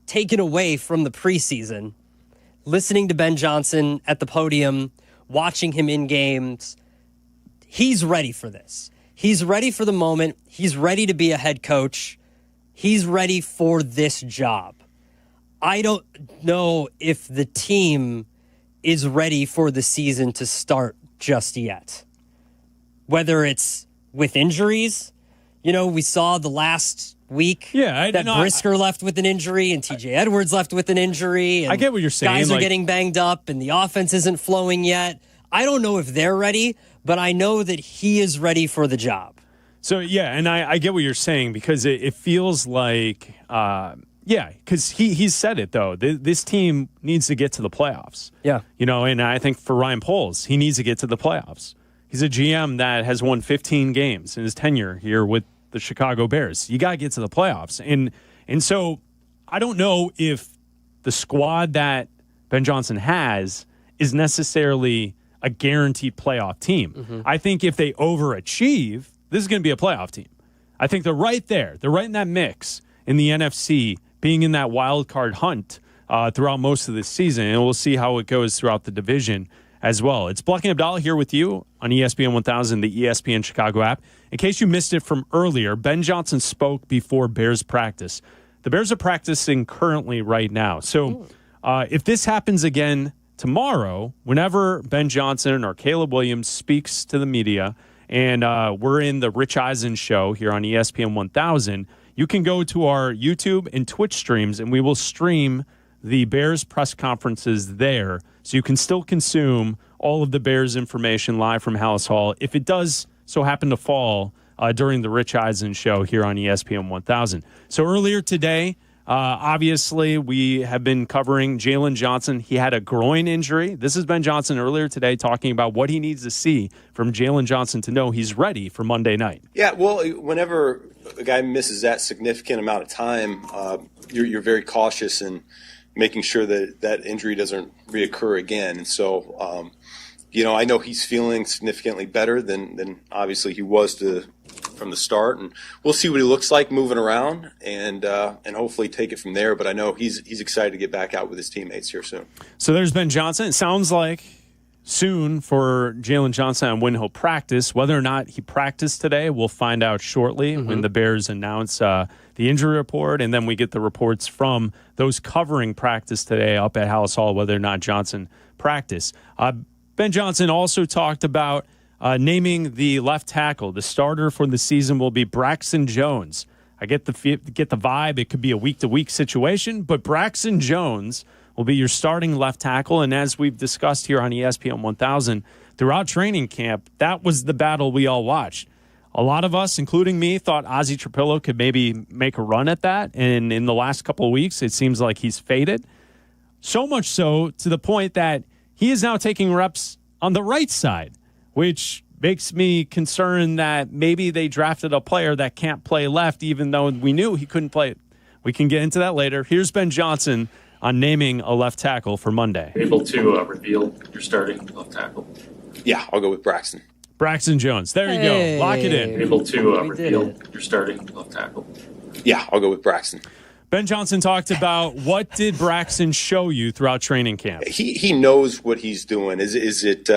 taken away from the preseason, listening to Ben Johnson at the podium, watching him in games, he's ready for this. He's ready for the moment. He's ready to be a head coach. He's ready for this job. I don't know if the team is ready for the season to start just yet. Whether it's with injuries, we saw the last week that Brisker left with an injury and TJ Edwards left with an injury. And I get what you're saying. Guys are getting banged up and the offense isn't flowing yet. I don't know if they're ready, but I know that he is ready for the job. So, and I get what you're saying because it feels like, because he's said it, though. This team needs to get to the playoffs. Yeah. And I think for Ryan Poles, he needs to get to the playoffs. He's a GM that has won 15 games in his tenure here with the Chicago Bears. You got to get to the playoffs. And so I don't know if the squad that Ben Johnson has is necessarily a guaranteed playoff team. Mm-hmm. I think if they overachieve, this is going to be a playoff team. I think they're right there. They're right in that mix in the NFC, being in that wild card hunt throughout most of this season. And we'll see how it goes throughout the division as well. It's Bleck Abdalla here with you on ESPN 1000, the ESPN Chicago app. In case you missed it from earlier, Ben Johnson spoke before Bears practice. The Bears are practicing currently right now. So if this happens again tomorrow, whenever Ben Johnson or Caleb Williams speaks to the media, and we're in the Rich Eisen show here on ESPN 1000, you can go to our YouTube and Twitch streams, and we will stream the Bears press conferences there, so you can still consume all of the Bears information live from Hallis Hall if it does so happen to fall during the Rich Eisen show here on ESPN 1000. So earlier today, obviously, we have been covering Jalen Johnson. He had a groin injury. This has been Johnson earlier today talking about what he needs to see from Jalen Johnson to know he's ready for Monday night. Yeah, well, whenever a guy misses that significant amount of time, you're very cautious in making sure that that injury doesn't reoccur again. And so, I know he's feeling significantly better than obviously he was from the start, and we'll see what he looks like moving around, and hopefully take it from there. But I know he's excited to get back out with his teammates here soon. So there's Ben Johnson. It sounds like soon for Jalen Johnson and when he'll practice. Whether or not he practiced today, we'll find out shortly when the Bears announce the injury report, and then we get the reports from those covering practice today up at Hallis Hall, whether or not Johnson practiced. Ben Johnson also talked about naming the left tackle. The starter for the season will be Braxton Jones. I get the vibe it could be a week-to-week situation, but Braxton Jones will be your starting left tackle. And as we've discussed here on ESPN 1000, throughout training camp, that was the battle we all watched. A lot of us, including me, thought Ozzie Trapillo could maybe make a run at that. And in the last couple of weeks, it seems like he's faded. So much so to the point that he is now taking reps on the right side, which makes me concerned that maybe they drafted a player that can't play left, even though we knew he couldn't play it. We can get into that later. Here's Ben Johnson on naming a left tackle for Monday. Able to reveal your starting left tackle? Yeah, I'll go with Braxton. Braxton Jones. There you go. Lock it in. Able to reveal your starting left tackle? Yeah, I'll go with Braxton. Ben Johnson talked about what did Braxton show you throughout training camp? He knows what he's doing. Is it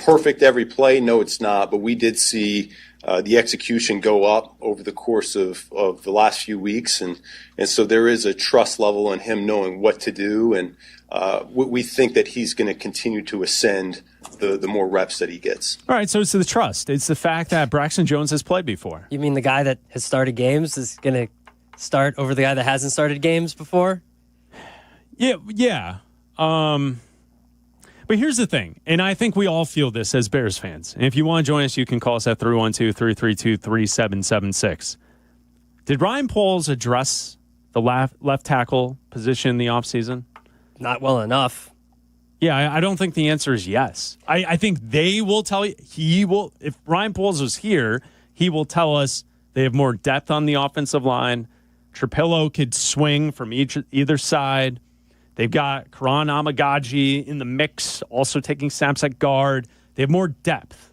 perfect every play? No, it's not. But we did see the execution go up over the course of the last few weeks. And so there is a trust level in him knowing what to do. And we think that he's going to continue to ascend the more reps that he gets. All right, so it's the trust. It's the fact that Braxton Jones has played before. You mean the guy that has started games is going to start over the guy that hasn't started games before? Yeah. But here's the thing, and I think we all feel this as Bears fans. And if you want to join us, you can call us at 312-332-3776. Did Ryan Poles address the left tackle position in the offseason? Not well enough. Yeah, I don't think the answer is yes. I think they will tell you. He will. If Ryan Poles was here, he will tell us they have more depth on the offensive line. Trapillo could swing from either side. They've got Karan Amagaji in the mix, also taking snaps at guard. They have more depth.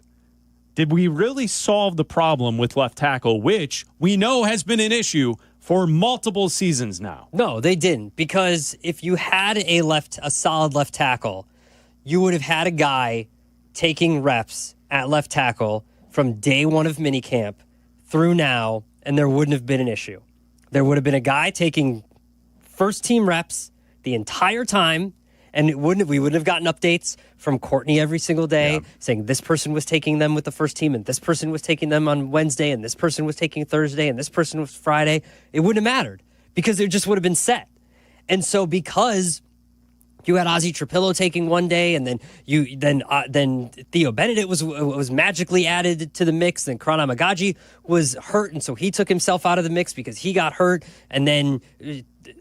Did we really solve the problem with left tackle, which we know has been an issue for multiple seasons now? No, they didn't, because if you had a solid left tackle, you would have had a guy taking reps at left tackle from day one of minicamp through now, and there wouldn't have been an issue. There would have been a guy taking first-team reps the entire time, and we wouldn't have gotten updates from Courtney every single day saying this person was taking them with the first team and this person was taking them on Wednesday and this person was taking Thursday and this person was Friday. It wouldn't have mattered because it just would have been set. And so because you had Ozzie Trapillo taking one day, and then Theo Benedict was magically added to the mix. Then Karan Amagaji was hurt, and so he took himself out of the mix because he got hurt. And then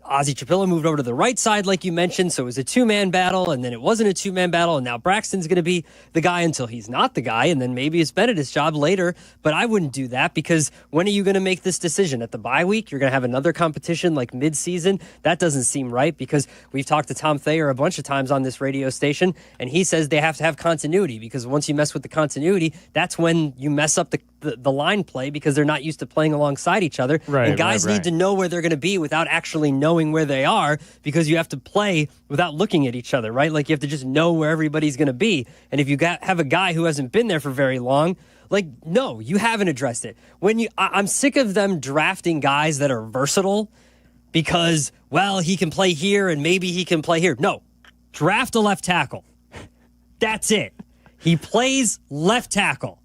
Ozzie Trapillo moved over to the right side, like you mentioned, so it was a two-man battle, and then it wasn't a two-man battle, and now Braxton's going to be the guy until he's not the guy, and then maybe it's Benedict's job later. But I wouldn't do that, because when are you going to make this decision? At the bye week? You're going to have another competition like mid-season? That doesn't seem right, because we've talked to Tom Thayer a bunch of times on this radio station, and he says they have to have continuity, because once you mess with the continuity, that's when you mess up the line play, because they're not used to playing alongside each other. Right, and guys need to know where they're going to be without actually knowing where they are, because you have to play without looking at each other, right? Like, you have to just know where everybody's going to be. And if you have a guy who hasn't been there for very long, like, no, you haven't addressed it. I'm sick of them drafting guys that are versatile because, well, he can play here and maybe he can play here. No, draft a left tackle. That's it. He plays left tackle.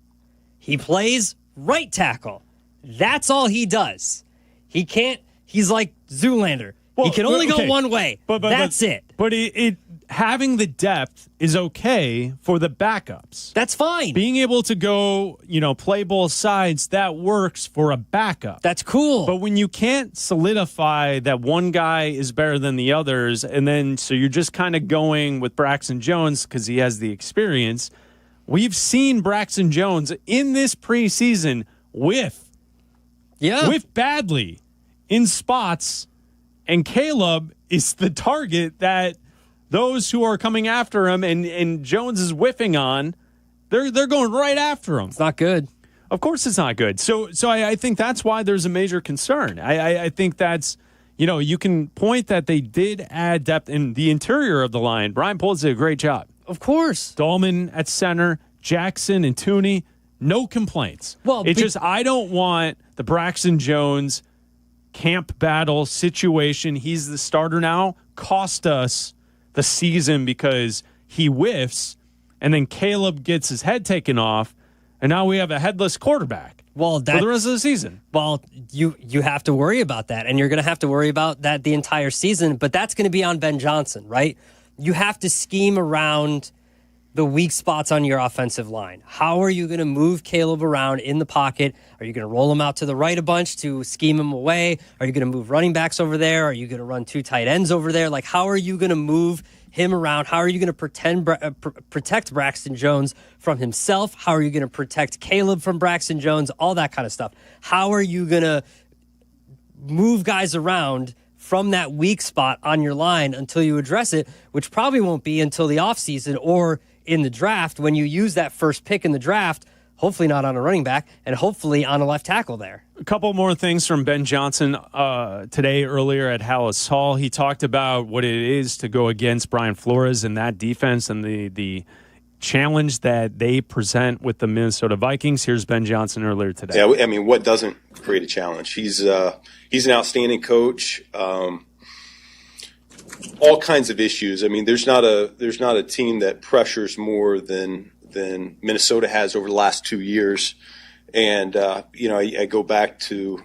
He plays right tackle. That's all he does. He's like Zoolander. He can only go one way. That's it. But having the depth is okay for the backups. That's fine. Being able to go, play both sides, that works for a backup. That's cool. But when you can't solidify that one guy is better than the others, and then so you're just kind of going with Braxton Jones because he has the experience. We've seen Braxton Jones in this preseason whiff badly in spots, and Caleb is the target that those who are coming after him and Jones is whiffing on. They're going right after him. It's not good. Of course it's not good. So I think that's why there's a major concern. I think that's, you can point that they did add depth in the interior of the line. Brian Poles did a great job. Of course. Dahlman at center, Jackson and Tooney, no complaints. Well, I don't want the Braxton Jones camp battle situation. He's the starter now. Cost us the season because he whiffs, and then Caleb gets his head taken off, and now we have a headless quarterback for the rest of the season. Well, you have to worry about that, and you're going to have to worry about that the entire season, but that's going to be on Ben Johnson, right? You have to scheme around the weak spots on your offensive line. How are you going to move Caleb around in the pocket? Are you going to roll him out to the right a bunch to scheme him away? Are you going to move running backs over there? Are you going to run two tight ends over there? Like, how are you going to move him around? How are you going to protect Braxton Jones from himself? How are you going to protect Caleb from Braxton Jones? All that kind of stuff. How are you going to move guys around from that weak spot on your line until you address it, which probably won't be until the offseason or in the draft when you use that first pick in the draft, hopefully not on a running back and hopefully on a left tackle there. A couple more things from Ben Johnson today earlier at Hallis Hall. He talked about what it is to go against Brian Flores in that defense and the challenge that they present with the Minnesota Vikings. Here's Ben Johnson earlier today. Yeah, I mean, what doesn't create a challenge? He's an outstanding coach. All kinds of issues. I mean, there's not a team that pressures more than Minnesota has over the last 2 years. And I go back to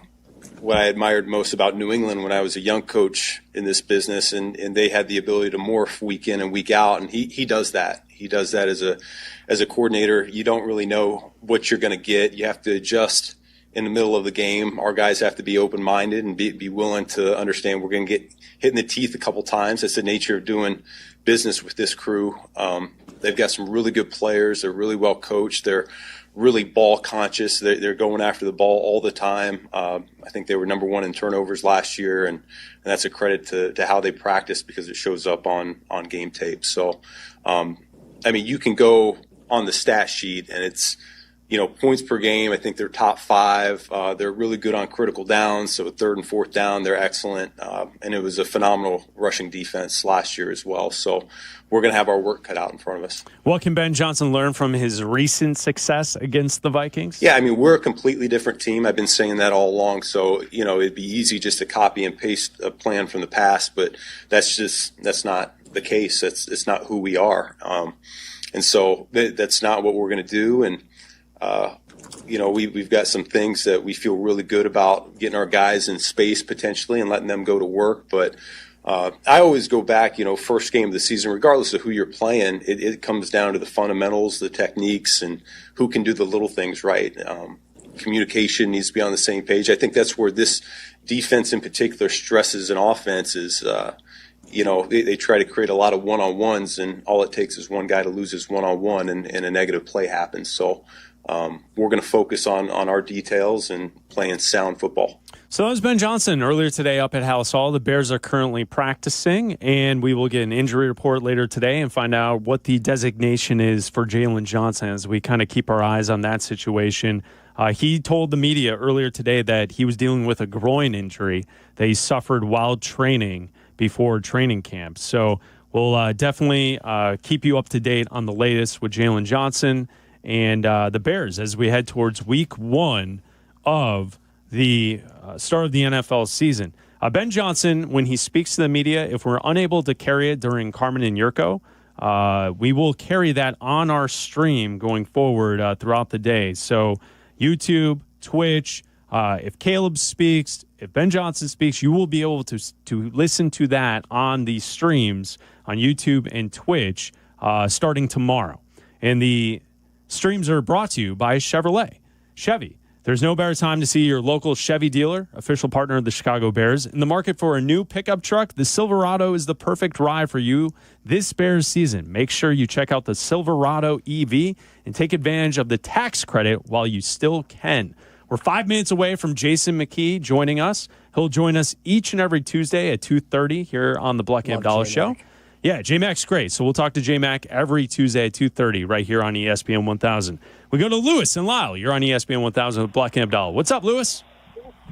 what I admired most about New England when I was a young coach in this business, and they had the ability to morph week in and week out, and he does that. He does that as a coordinator. You don't really know what you're going to get. You have to adjust in the middle of the game. Our guys have to be open-minded and be willing to understand we're going to get hit in the teeth a couple times. That's the nature of doing business with this crew. They've got some really good players. They're really well coached. They're really ball conscious. They're going after the ball all the time. I think they were number one in turnovers last year, and that's a credit to how they practice because it shows up on game tape. So, you can go on the stat sheet and it's, points per game. I think they're top 5. They're really good on critical downs. So 3rd and 4th down, they're excellent. And it was a phenomenal rushing defense last year as well. So we're going to have our work cut out in front of us. What can Ben Johnson learn from his recent success against the Vikings? Yeah, we're a completely different team. I've been saying that all along. So, it'd be easy just to copy and paste a plan from the past, but that's not the case. It's not who we are. And so that's not what we're going to do. And, we've got some things that we feel really good about getting our guys in space potentially and letting them go to work. But I always go back, first game of the season, regardless of who you're playing, it comes down to the fundamentals, the techniques, and who can do the little things right. Communication needs to be on the same page. I think that's where this defense in particular stresses an offense is, they try to create a lot of one-on-ones, and all it takes is one guy to lose his one-on-one and a negative play happens. So we're going to focus on our details and playing sound football. So that was Ben Johnson earlier today up at House Hall. The Bears are currently practicing, and we will get an injury report later today and find out what the designation is for Jalen Johnson as we kind of keep our eyes on that situation. He told the media earlier today that he was dealing with a groin injury that he suffered while training before training camp. So we'll definitely keep you up to date on the latest with Jalen Johnson and the Bears as we head towards week 1 of the start of the NFL season. Ben Johnson, when he speaks to the media, if we're unable to carry it during Carmen and Jurko, we will carry that on our stream going forward throughout the day. So YouTube, Twitch, if Caleb speaks, if Ben Johnson speaks, you will be able to listen to that on the streams on YouTube and Twitch starting tomorrow. And the streams are brought to you by Chevy. There's no better time to see your local Chevy dealer, official partner of the Chicago Bears. In the market for a new pickup truck, the Silverado is the perfect ride for you this Bears season. Make sure you check out the Silverado EV and take advantage of the tax credit while you still can. We're 5 minutes away from Jason McKee joining us. He'll join us each and every Tuesday at 2:30 here on the Bleck Abdalla Show. Yeah, J-Mac's great. So we'll talk to J-Mac every Tuesday at 2:30 right here on ESPN 1000. We go to Lewis and Lyle. You're on ESPN 1000 with Bleck Abdalla. What's up, Lewis?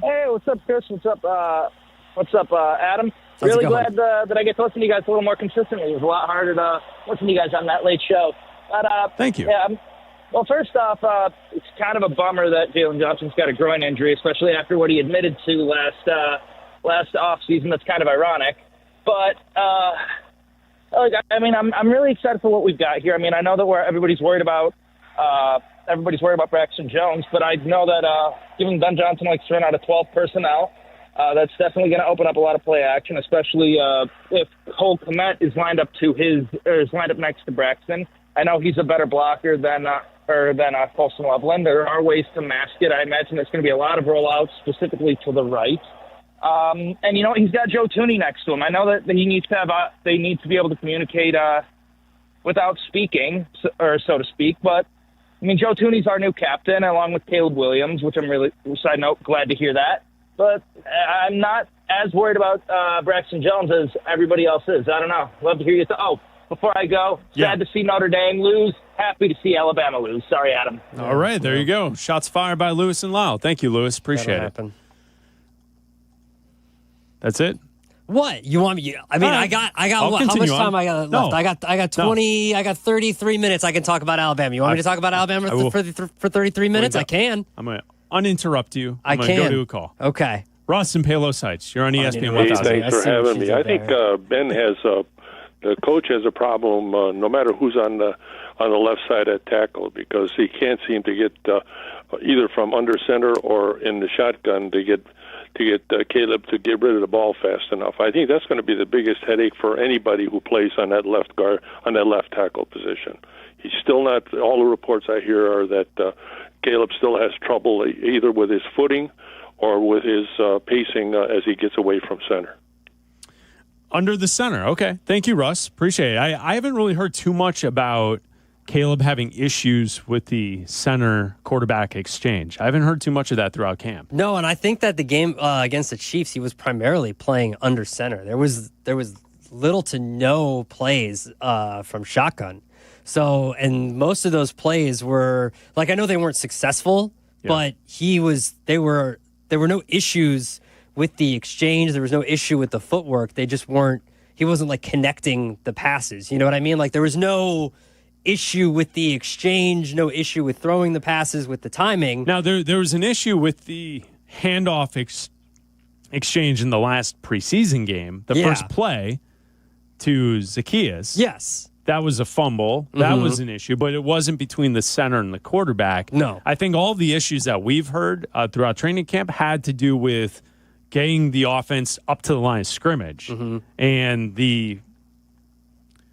Hey, what's up, Chris? What's up, Adam? Really glad that I get to listen to you guys a little more consistently. It was a lot harder to listen to you guys on that late show. But thank you. Yeah, well, first off, it's kind of a bummer that Jalen Johnson's got a groin injury, especially after what he admitted to last offseason. That's kind of ironic. But I'm really excited for what we've got here. I know that everybody's worried about Braxton Jones, but I know that given Ben Johnson likes to run out of 12 personnel, that's definitely going to open up a lot of play action, especially if Cole Kmet is lined up next to Braxton. I know he's a better blocker than Colson Loveland. There are ways to mask it. I imagine there's going to be a lot of rollouts, specifically to the right. And he's got Joe Thuney next to him. I know that they need to be able to communicate without speaking, or so to speak. But Joe Thuney's our new captain, along with Caleb Williams, which I'm really, side note, glad to hear that. But I'm not as worried about Braxton Jones as everybody else is. I don't know. Love to hear you. Before I go, sad to see Notre Dame lose. Happy to see Alabama lose. Sorry, Adam. All right, there you go. Shots fired by Lewis and Lyle. Thank you, Lewis. Appreciate it. That's it. What you want me? I got what? How much time I got left? I got 20. I got 33 minutes. I can talk about Alabama. You want me to talk about Alabama for 33 minutes? I can. I'm going to uninterrupt you. I'm going to go to a call. Okay. Ross and Palos Heights. You're on ESPN 1000. Thanks for having me. I think Ben has the coach has a problem no matter who's on the left side at tackle, because he can't seem to get either from under center or in the shotgun to get Caleb to get rid of the ball fast enough. I think that's going to be the biggest headache for anybody who plays on that left guard, on that left tackle position. He's still not. All the reports I hear are that Caleb still has trouble either with his footing or with his pacing as he gets away from center. Under the center. Okay. Thank you, Russ. Appreciate it. I haven't really heard too much about Caleb having issues with the center quarterback exchange. I haven't heard too much of that throughout camp. No, and I think that the game against the Chiefs, he was primarily playing under center. There was little to no plays from shotgun. So, and most of those plays were like, I know they weren't successful, but there were no issues with the exchange. There was no issue with the footwork. They just weren't. He wasn't like connecting the passes. You know what I mean? Like there was no issue with the exchange, no issue with throwing the passes, with the timing. Now, there was an issue with the handoff exchange in the last preseason game, the first play to Zacchaeus. Yes. That was a fumble. That was an issue, but it wasn't between the center and the quarterback. No. I think all the issues that we've heard throughout training camp had to do with getting the offense up to the line of scrimmage and the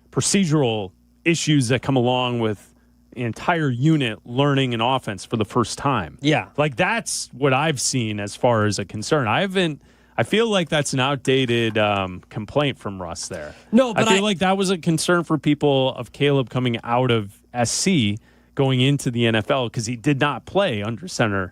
procedural issues that come along with the entire unit learning an offense for the first time. Yeah. Like that's what I've seen as far as a concern. I feel like that's an outdated complaint from Russ there. No, but I feel like that was a concern for people of Caleb coming out of SC going into the NFL because he did not play under center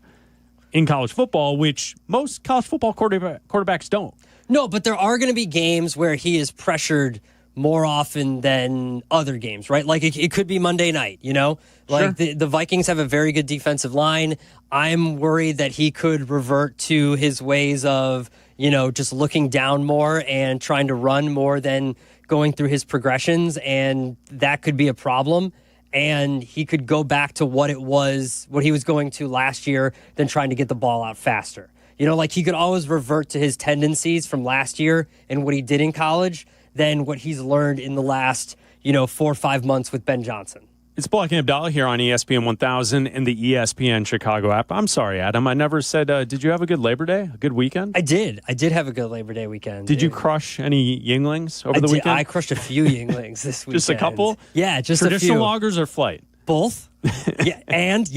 in college football, which most college football quarterbacks don't. No, but there are going to be games where he is pressured more often than other games, right? Like it could be Monday night, you know? Like the Vikings have a very good defensive line. I'm worried that he could revert to his ways of, just looking down more and trying to run more than going through his progressions, and that could be a problem. And he could go back to what he was going to last year than trying to get the ball out faster. Like he could always revert to his tendencies from last year and what he did in college than what he's learned in the last, 4 or 5 months with Ben Johnson. It's Bleck Abdalla here on ESPN 1000 and the ESPN Chicago app. I'm sorry, Adam. I never said, did you have a good Labor Day? A good weekend? I did. I did have a good Labor Day weekend. Did you crush any Yuenglings over the weekend? I crushed a few Yuenglings this weekend. Just a couple? Yeah, just a few. Traditional loggers or flight? Both. Yeah, and both.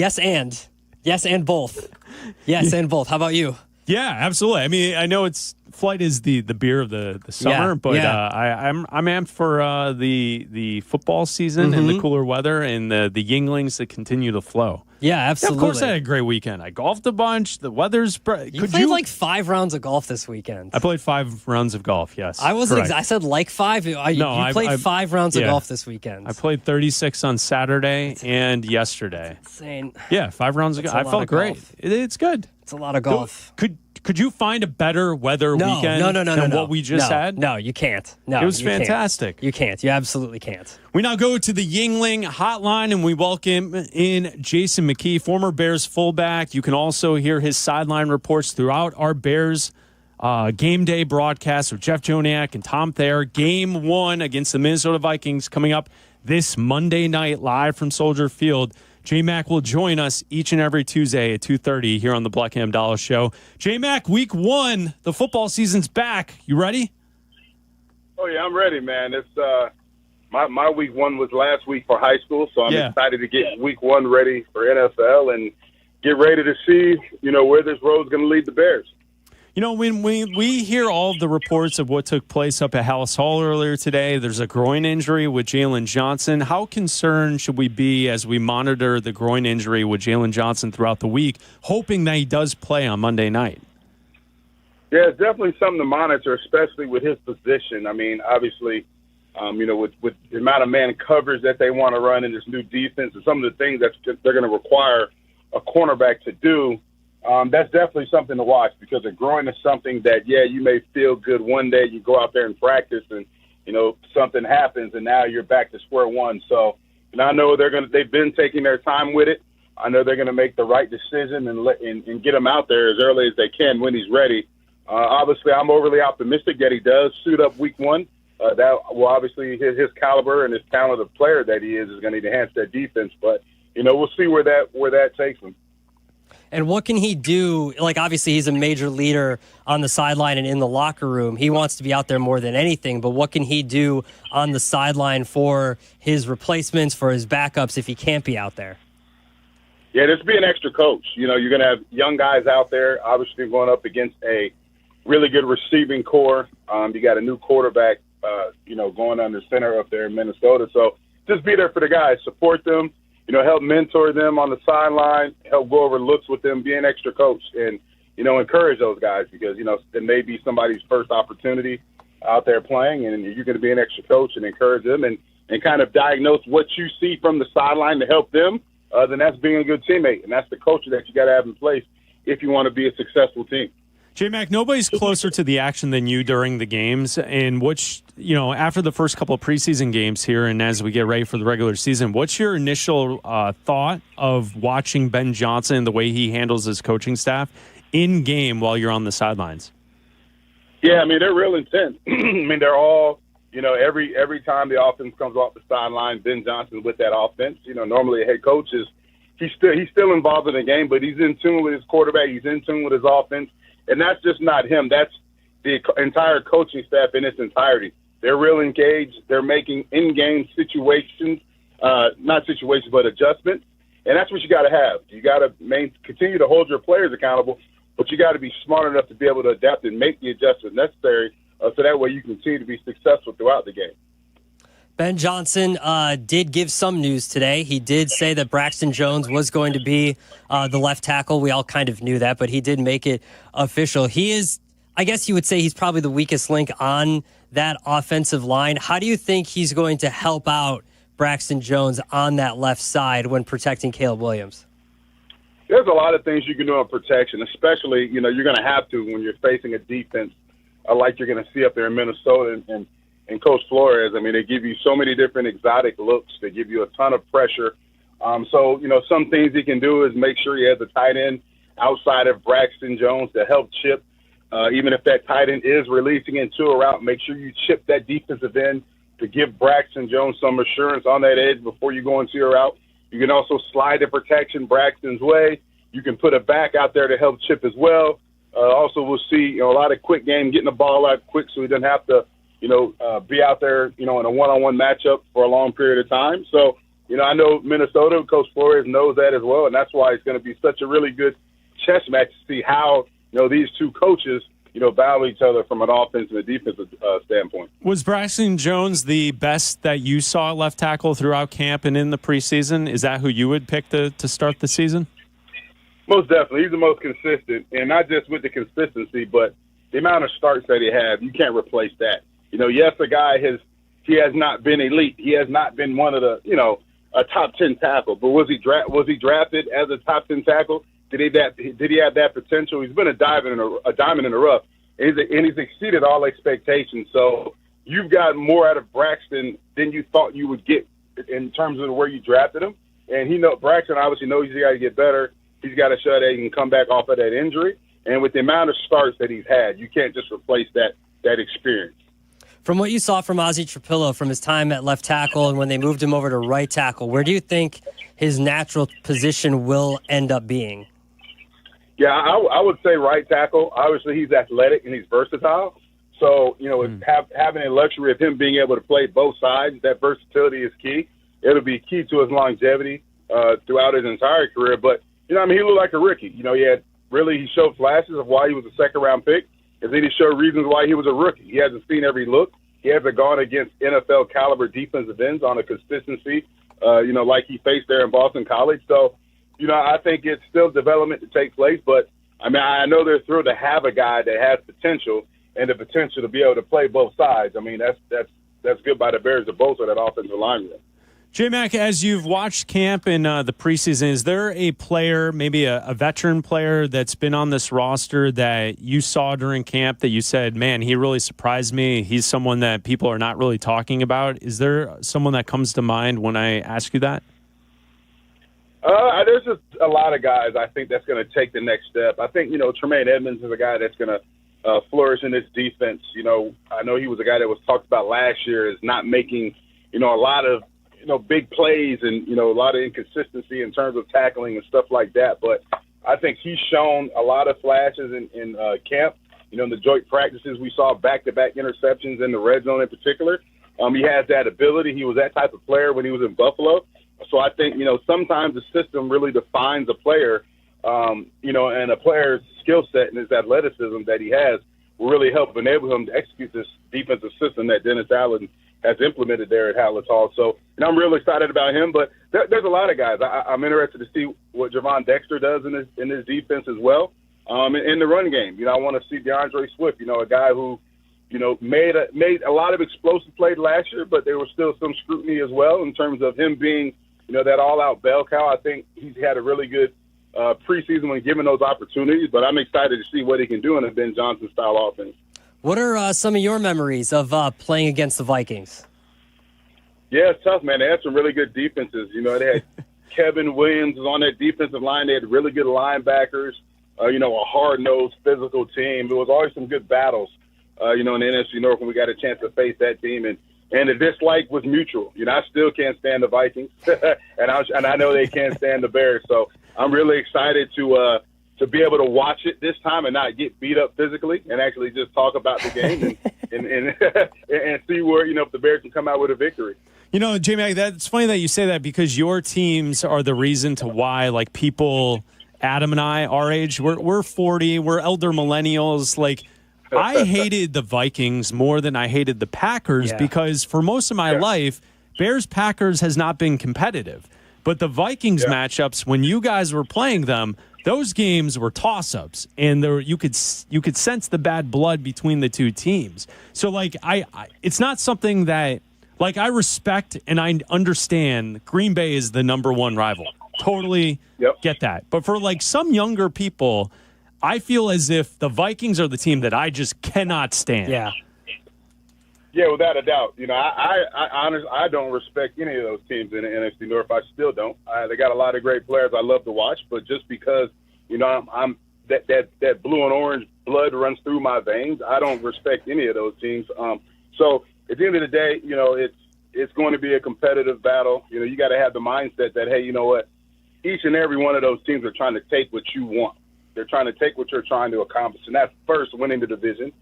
Yes, and both. How about you? Yeah, absolutely. I mean, I know flight is the beer of the summer, but I'm amped for the football season and the cooler weather and the Yuenglings that continue to flow. Yeah, absolutely. Yeah, of course, I had a great weekend. I golfed a bunch. The weather's. You played like 5 rounds of golf this weekend. I played 5 rounds of golf. Yes, I wasn't. I said like 5. You played 5 rounds of golf this weekend. I played 36 on Saturday and yesterday. Insane. Yeah, 5 rounds of golf. I felt great. It's good. It's a lot of golf. Could you find a better weather weekend than what we just had? No, you can't. No, it was fantastic. You can't. You absolutely can't. We now go to the Yuengling hotline, and we welcome in Jason McKee, former Bears fullback. You can also hear his sideline reports throughout our Bears game day broadcast with Jeff Joniak and Tom Thayer. Game 1 against the Minnesota Vikings coming up this Monday night live from Soldier Field. J-Mac will join us each and every Tuesday at 2:30 here on the Bleck Abdalla Show. J-Mac, week 1, the football season's back. You ready? Oh, yeah, I'm ready, man. It's my week 1 was last week for high school, so I'm excited to get week 1 ready for NFL and get ready to see, where this road's going to lead the Bears. When we hear all of the reports of what took place up at Hallis Hall earlier today, there's a groin injury with Jalen Johnson. How concerned should we be as we monitor the groin injury with Jalen Johnson throughout the week, hoping that he does play on Monday night? Yeah, it's definitely something to monitor, especially with his position. I mean, obviously, with the amount of man coverage that they want to run in this new defense and some of the things that they're going to require a cornerback to do, that's definitely something to watch because a groin is something that, you may feel good one day, you go out there and practice and, something happens and now you're back to square one. So, I know they've been taking their time with it. I know they're going to make the right decision and get him out there as early as they can when he's ready. Obviously, I'm overly optimistic that he does suit up week 1. That will obviously his caliber and his talent of player that he is going to enhance that defense. But, we'll see where that takes him. And what can he do? Like, obviously, he's a major leader on the sideline and in the locker room. He wants to be out there more than anything. But what can he do on the sideline for his replacements, for his backups, if he can't be out there? Yeah, just be an extra coach. You're going to have young guys out there, obviously going up against a really good receiving core. You got a new quarterback, going under center up there in Minnesota. So just be there for the guys, support them, help mentor them on the sideline, help go over looks with them, be an extra coach, and, encourage those guys because, it may be somebody's first opportunity out there playing, and you're going to be an extra coach and encourage them and kind of diagnose what you see from the sideline to help them. Then that's being a good teammate, and that's the culture that you got to have in place if you want to be a successful team. J-Mac, nobody's closer to the action than you during the games, and after the first couple of preseason games here and as we get ready for the regular season, what's your initial thought of watching Ben Johnson and the way he handles his coaching staff in game while you're on the sidelines? Yeah, they're real intense. They're all, every time the offense comes off the sideline, Ben Johnson with that offense. Normally a head coach he's still involved in the game, but he's in tune with his quarterback. He's in tune with his offense. And that's just not him. That's the entire coaching staff in its entirety. They're real engaged. They're making in-game situations, not situations, but adjustments. And that's what you got to have. You got to continue to hold your players accountable, but you got to be smart enough to be able to adapt and make the adjustments necessary so that way you continue to be successful throughout the game. Ben Johnson did give some news today. He did say that Braxton Jones was going to be the left tackle. We all kind of knew that, but he did make it official. He is, I guess you would say he's probably the weakest link on that offensive line. How do you think he's going to help out Braxton Jones on that left side when protecting Caleb Williams? There's a lot of things you can do on protection, especially, you're going to have to when you're facing a defense like you're going to see up there in Minnesota and Coach Flores. They give you so many different exotic looks. They give you a ton of pressure. Some things he can do is make sure he has a tight end outside of Braxton Jones to help chip. Even if that tight end is releasing into a route, make sure you chip that defensive end to give Braxton Jones some assurance on that edge before you go into your route. You can also slide the protection Braxton's way. You can put a back out there to help chip as well. Also, we'll see a lot of quick game, getting the ball out quick so he doesn't have to be out there, in a one-on-one matchup for a long period of time. So, I know Minnesota, Coach Flores knows that as well, and that's why it's going to be such a really good chess match to see how, these two coaches, battle each other from an offensive and defensive standpoint. Was Braxton Jones the best that you saw left tackle throughout camp and in the preseason? Is that who you would pick to start the season? Most definitely. He's the most consistent, and not just with the consistency, but the amount of starts that he had, you can't replace that. Yes, the guy he has not been elite. He has not been one of the, a top 10 tackle. But was he drafted as a top 10 tackle? Did he have that potential? He's been a diamond in the rough, and he's exceeded all expectations. So you've gotten more out of Braxton than you thought you would get in terms of where you drafted him. And Braxton obviously knows he's got to get better. He's got to show that he can come back off of that injury. And with the amount of starts that he's had, you can't just replace that experience. From what you saw from Ozzie Trapillo from his time at left tackle and when they moved him over to right tackle, where do you think his natural position will end up being? Yeah, I would say right tackle. Obviously, he's athletic and he's versatile. So, having a luxury of him being able to play both sides, that versatility is key. It'll be key to his longevity throughout his entire career. But, he looked like a rookie. He showed flashes of why he was a second-round pick. And then he showed reasons why he was a rookie. He hasn't seen every look. He hasn't gone against NFL caliber defensive ends on a consistency, like he faced there in Boston College. So, I think it's still development to take place. But, I know they're thrilled to have a guy that has potential and the potential to be able to play both sides. That's good by the Bears to bolster that offensive line. J-Mac, as you've watched camp in the preseason, is there a player, maybe a veteran player that's been on this roster that you saw during camp that you said, man, he really surprised me. He's someone that people are not really talking about. Is there someone that comes to mind when I ask you that? There's just a lot of guys I think that's going to take the next step. I think, Tremaine Edmonds is a guy that's going to flourish in this defense. I know he was a guy that was talked about last year as not making, a lot of, big plays and, a lot of inconsistency in terms of tackling and stuff like that. But I think he's shown a lot of flashes in camp. In the joint practices, we saw back-to-back interceptions in the red zone in particular. He has that ability. He was that type of player when he was in Buffalo. So I think, sometimes the system really defines a player, and a player's skill set and his athleticism that he has will really help enable him to execute this defensive system that Dennis Allen has implemented there at Howlett Hall. So, I'm really excited about him. But there's a lot of guys. I'm interested to see what Javon Dexter does in his defense as well. In the run game, I want to see DeAndre Swift, a guy who, made a lot of explosive plays last year, but there was still some scrutiny as well in terms of him being, that all-out bell cow. I think he's had a really good preseason when given those opportunities, but I'm excited to see what he can do in a Ben Johnson-style offense. What are some of your memories of playing against the Vikings? Yeah, it's tough, man. They had some really good defenses. They had Kevin Williams was on that defensive line. They had really good linebackers, a hard-nosed, physical team. There was always some good battles, in the NFC North when we got a chance to face that team. And the dislike was mutual. I still can't stand the Vikings, and I know they can't stand the Bears. So I'm really excited to be able to watch it this time and not get beat up physically and actually just talk about the game and see where, if the Bears can come out with a victory. J-Mac, that's funny that you say that because your teams are the reason to why, like, people, Adam and I, our age, we're 40, we're elder millennials. Like, I hated the Vikings more than I hated the Packers because for most of my life, Bears-Packers has not been competitive. But the Vikings matchups, when you guys were playing them, those games were toss-ups, and you could sense the bad blood between the two teams. So, like, it's not something that, like, I respect and I understand Green Bay is the number one rival. Totally get that. But for, like, some younger people, I feel as if the Vikings are the team that I just cannot stand. Yeah, without a doubt. I don't respect any of those teams in the NFC North. I still don't. They got a lot of great players I love to watch, but just because, I'm that blue and orange blood runs through my veins, I don't respect any of those teams. So at the end of the day, it's going to be a competitive battle. You got to have the mindset that, hey, you know what? Each and every one of those teams are trying to take what you want. They're trying to take what you're trying to accomplish, and that's first winning the division,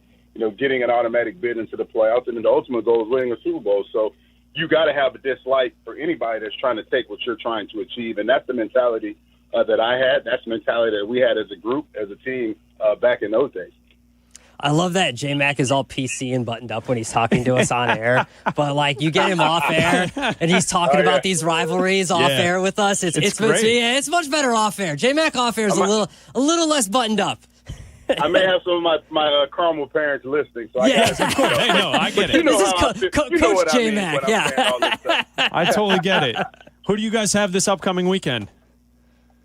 getting an automatic bid into the playoffs, and then the ultimate goal is winning a Super Bowl. So you got to have a dislike for anybody that's trying to take what you're trying to achieve, and that's the mentality that I had. That's the mentality that we had as a group, as a team back in those days. I love that J-Mac is all PC and buttoned up when he's talking to us on air. But, like, you get him off air, and he's talking about these rivalries off air with us. It's great. It's much better off air. J-Mac off air is a little less buttoned up. I may have some of my caramel parents listening. So I of course. I get it. This is Coach J-Mac. I totally get it. Who do you guys have this upcoming weekend?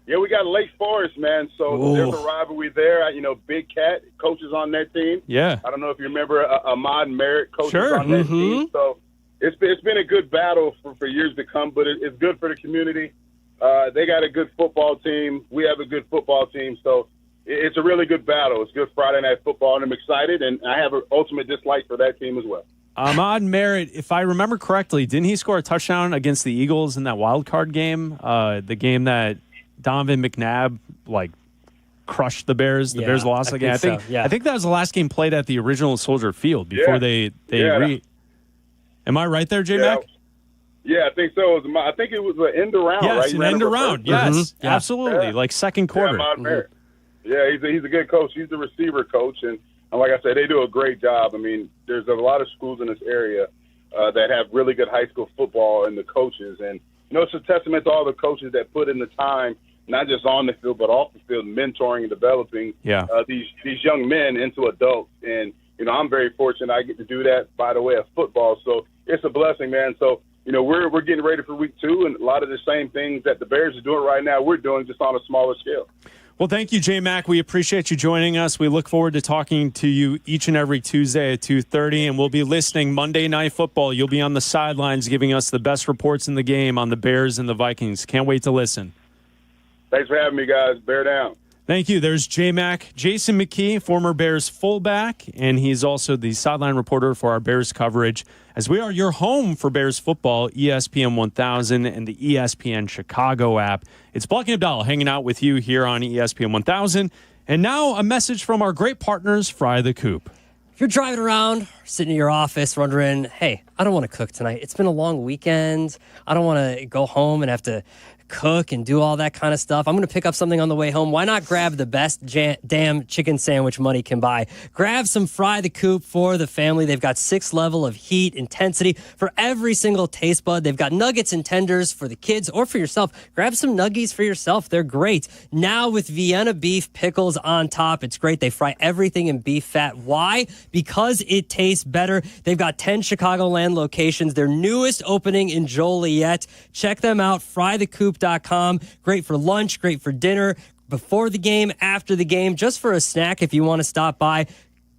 Yeah, we got Lake Forest, man. So there's a rivalry there. Big Cat coaches on that team. Yeah. I don't know if you remember Ahmad Merritt coaches on that team. So it's been a good battle for years to come, but it's good for the community. They got a good football team. We have a good football team. So it's a really good battle. It's good Friday Night Football, and I'm excited, and I have an ultimate dislike for that team as well. Ahmad Merritt, if I remember correctly, didn't he score a touchdown against the Eagles in that wild card game? The game that Donovan McNabb crushed the Bears. The Bears lost again. I think that was the last game played at the original Soldier Field before they Am I right there, J-Mac? Yeah, I think so. I think it was an end around, right? Yes, an end around. Yes, absolutely. Like second quarter. Yeah, he's a good coach. He's the receiver coach, and like I said, they do a great job. I mean, there's a lot of schools in this area that have really good high school football and the coaches, and it's a testament to all the coaches that put in the time, not just on the field but off the field, mentoring and developing these young men into adults. And I'm very fortunate I get to do that by the way of football. So it's a blessing, man. So we're getting ready for week 2, and a lot of the same things that the Bears are doing right now, we're doing just on a smaller scale. Well, thank you, J-Mac. We appreciate you joining us. We look forward to talking to you each and every Tuesday at 2:30, and we'll be listening Monday Night Football. You'll be on the sidelines giving us the best reports in the game on the Bears and the Vikings. Can't wait to listen. Thanks for having me, guys. Bear down. Thank you. There's J-Mac, Jason McKee, former Bears fullback, and he's also the sideline reporter for our Bears coverage, as we are your home for Bears football, ESPN 1000 and the ESPN Chicago app. It's Bleck Abdalla hanging out with you here on ESPN 1000. And now a message from our great partners, Fry the Coop. If you're driving around, sitting in your office, wondering, hey, I don't want to cook tonight. It's been a long weekend. I don't want to go home and have to cook and do all that kind of stuff. I'm going to pick up something on the way home. Why not grab the best damn chicken sandwich money can buy? Grab some Fry the Coop for the family. They've got 6 level of heat intensity for every single taste bud. They've got nuggets and tenders for the kids or for yourself. Grab some nuggies for yourself. They're great. Now with Vienna beef pickles on top, it's great. They fry everything in beef fat. Why? Because it tastes better. They've got 10 Chicagoland locations. Their newest opening in Joliet. Check them out. FryTheCoop.com. Great for lunch, great for dinner, before the game, after the game, just for a snack if you want to stop by.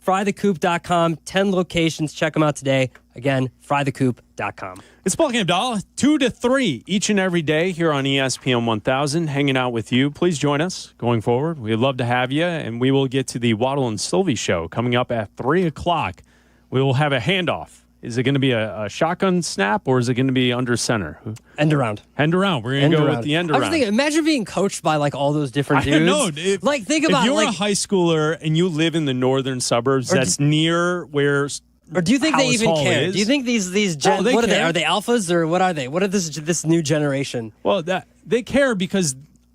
FryTheCoop.com, 10 locations. Check them out today. Again, FryTheCoop.com. It's Bleck Abdalla, 2 to 3 each and every day here on ESPN 1000, hanging out with you. Please join us going forward. We'd love to have you, and we will get to the Waddle and Silvy show coming up at 3 o'clock. We will have a handoff. Is it going to be a shotgun snap, or is it going to be under center? End around. End around. We're going to go with the end around. I was thinking, imagine being coached by like all those different dudes. I know. Think about if you're like, a high schooler and you live in the northern suburbs, that's near where. Or do you think they even care? Is. Do you think these what are they? Are they alphas or what are they? What are this new generation? Well, they care because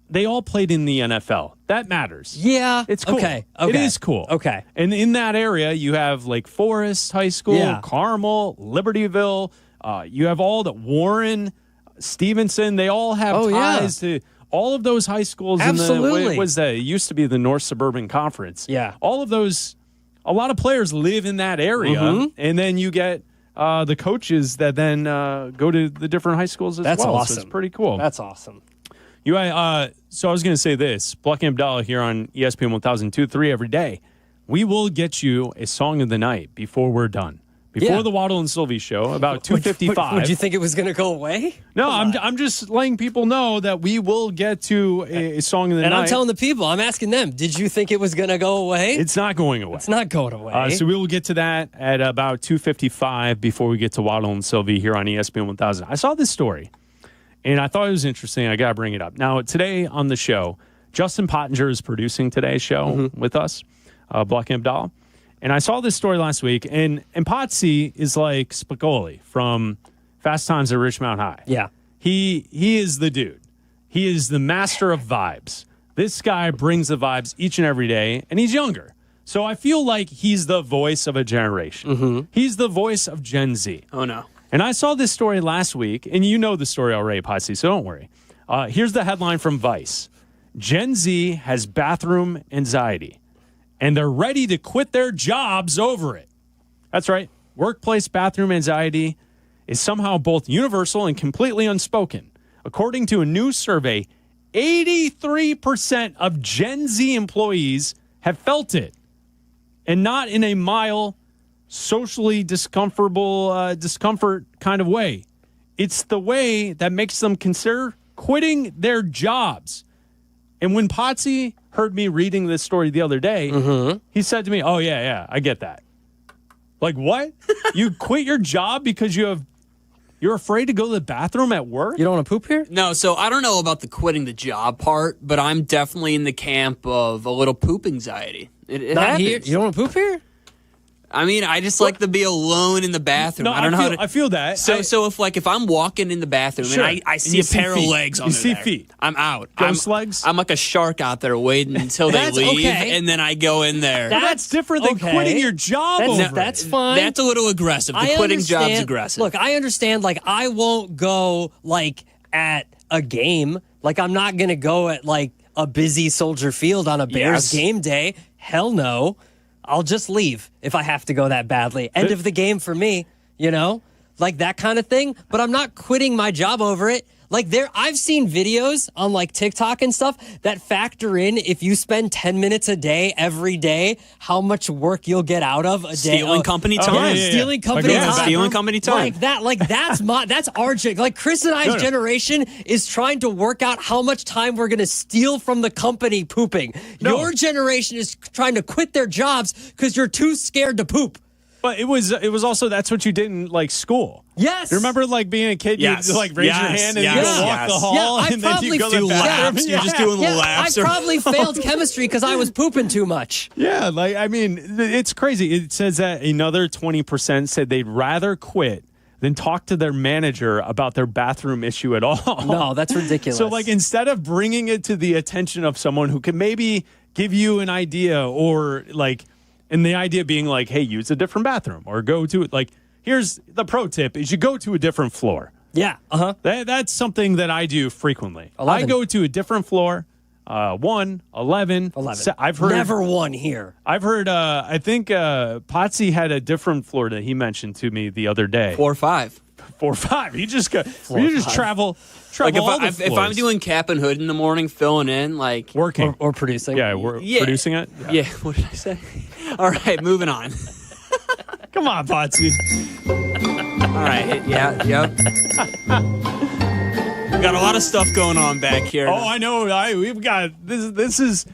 they all played in the NFL. That matters. Yeah. It's cool. Okay. It is cool. Okay. And in that area, you have Lake Forest High School, Carmel, Libertyville. You have all the Warren, Stevenson. They all have ties to all of those high schools. Absolutely. It used to be the North Suburban Conference. Yeah. All of those, a lot of players live in that area. And then you get the coaches that then go to the different high schools as well. That's awesome. So it's pretty cool. That's awesome. So I was going to say this. Bleck Abdalla here on ESPN 1000, 2-3 every day. We will get you a song of the night before we're done. Before the Waddle and Silvy show, about 2:55. Would you think it was going to go away? No, I'm just letting people know that we will get to a song of the night. And I'm telling the people, I'm asking them, did you think it was going to go away? It's not going away. It's not going away. So we will get to that at about 2:55 before we get to Waddle and Silvy here on ESPN 1000. I saw this story. And I thought it was interesting. I got to bring it up. Now, today on the show, Justin Pottinger is producing today's show with us, Bleck Abdalla. And I saw this story last week. And Potsy is like Spicoli from Fast Times at Ridgemount High. Yeah. He is the dude. He is the master of vibes. This guy brings the vibes each and every day. And he's younger. So I feel like he's the voice of a generation. He's the voice of Gen Z. Oh, no. And I saw this story last week, and you know the story already, Potsy, so don't worry. Here's the headline from Vice. Gen Z has bathroom anxiety, and they're ready to quit their jobs over it. That's right. Workplace bathroom anxiety is somehow both universal and completely unspoken. According to a new survey, 83% of Gen Z employees have felt it, and not in a mild, socially discomfort kind of way. It's the way that makes them consider quitting their jobs. And when Potsy heard me reading this story the other day, he said to me, oh, yeah, I get that. Like, what? You quit your job because you're afraid to go to the bathroom at work? You don't want to poop here? No, so I don't know about the quitting the job part, but I'm definitely in the camp of a little poop anxiety. It Not happens. here? You don't want to poop here? I mean, I just like to be alone in the bathroom. No, I don't know how to. I feel that. So if I'm walking in the bathroom and I see a pair of legs on there, feet. I'm out. Ghost legs? I'm like a shark out there waiting until they leave, okay. and then I go in there. That's different than quitting your job over it. That's fine. That's a little aggressive. The quitting job's aggressive. Look, I understand. Like, I won't go like at a game. Like, I'm not going to go at like a busy Soldier Field on a Bears game day. Hell no. I'll just leave if I have to go that badly. End of the game for me, like that kind of thing. But I'm not quitting my job over it. Like I've seen videos on like TikTok and stuff that factor in if you spend 10 minutes a day every day, how much work you'll get out of a day. Stealing company time. Stealing company time. Stealing company time. That's our like Chris and I's generation is trying to work out how much time we're going to steal from the company pooping. Your generation is trying to quit their jobs because you're too scared to poop. But it was also that's what you did in like school. Yes. You remember like being a kid, Yes. you'd like raise your hand and you go walk the hall I and then you go to the bathroom. You're just doing laps. I probably failed chemistry because I was pooping too much. Yeah, like I mean, it's crazy. It says that another 20% said they'd rather quit than talk to their manager about their bathroom issue at all. No, that's ridiculous. So like instead of bringing it to the attention of someone who can maybe give you an idea or like, and the idea being like, hey, use a different bathroom or go to it. Like, here's the pro tip is you go to a different floor. Yeah. Uh-huh. That's something that I do frequently. 11. I go to a different floor. 1, 11. I've heard never one here. I've heard. I think Potsy had a different floor that he mentioned to me the other day. 4 or 5. 4 or 5. You just travel. Like all the if I'm floors. doing Kap and Hood in the morning, filling in, like working or producing. Yeah, producing it. Yeah. What did I say? All right, moving on. Come on, Potsy. All right. Yeah. Yep. We got a lot of stuff going on back here. Oh, I know. We've got this is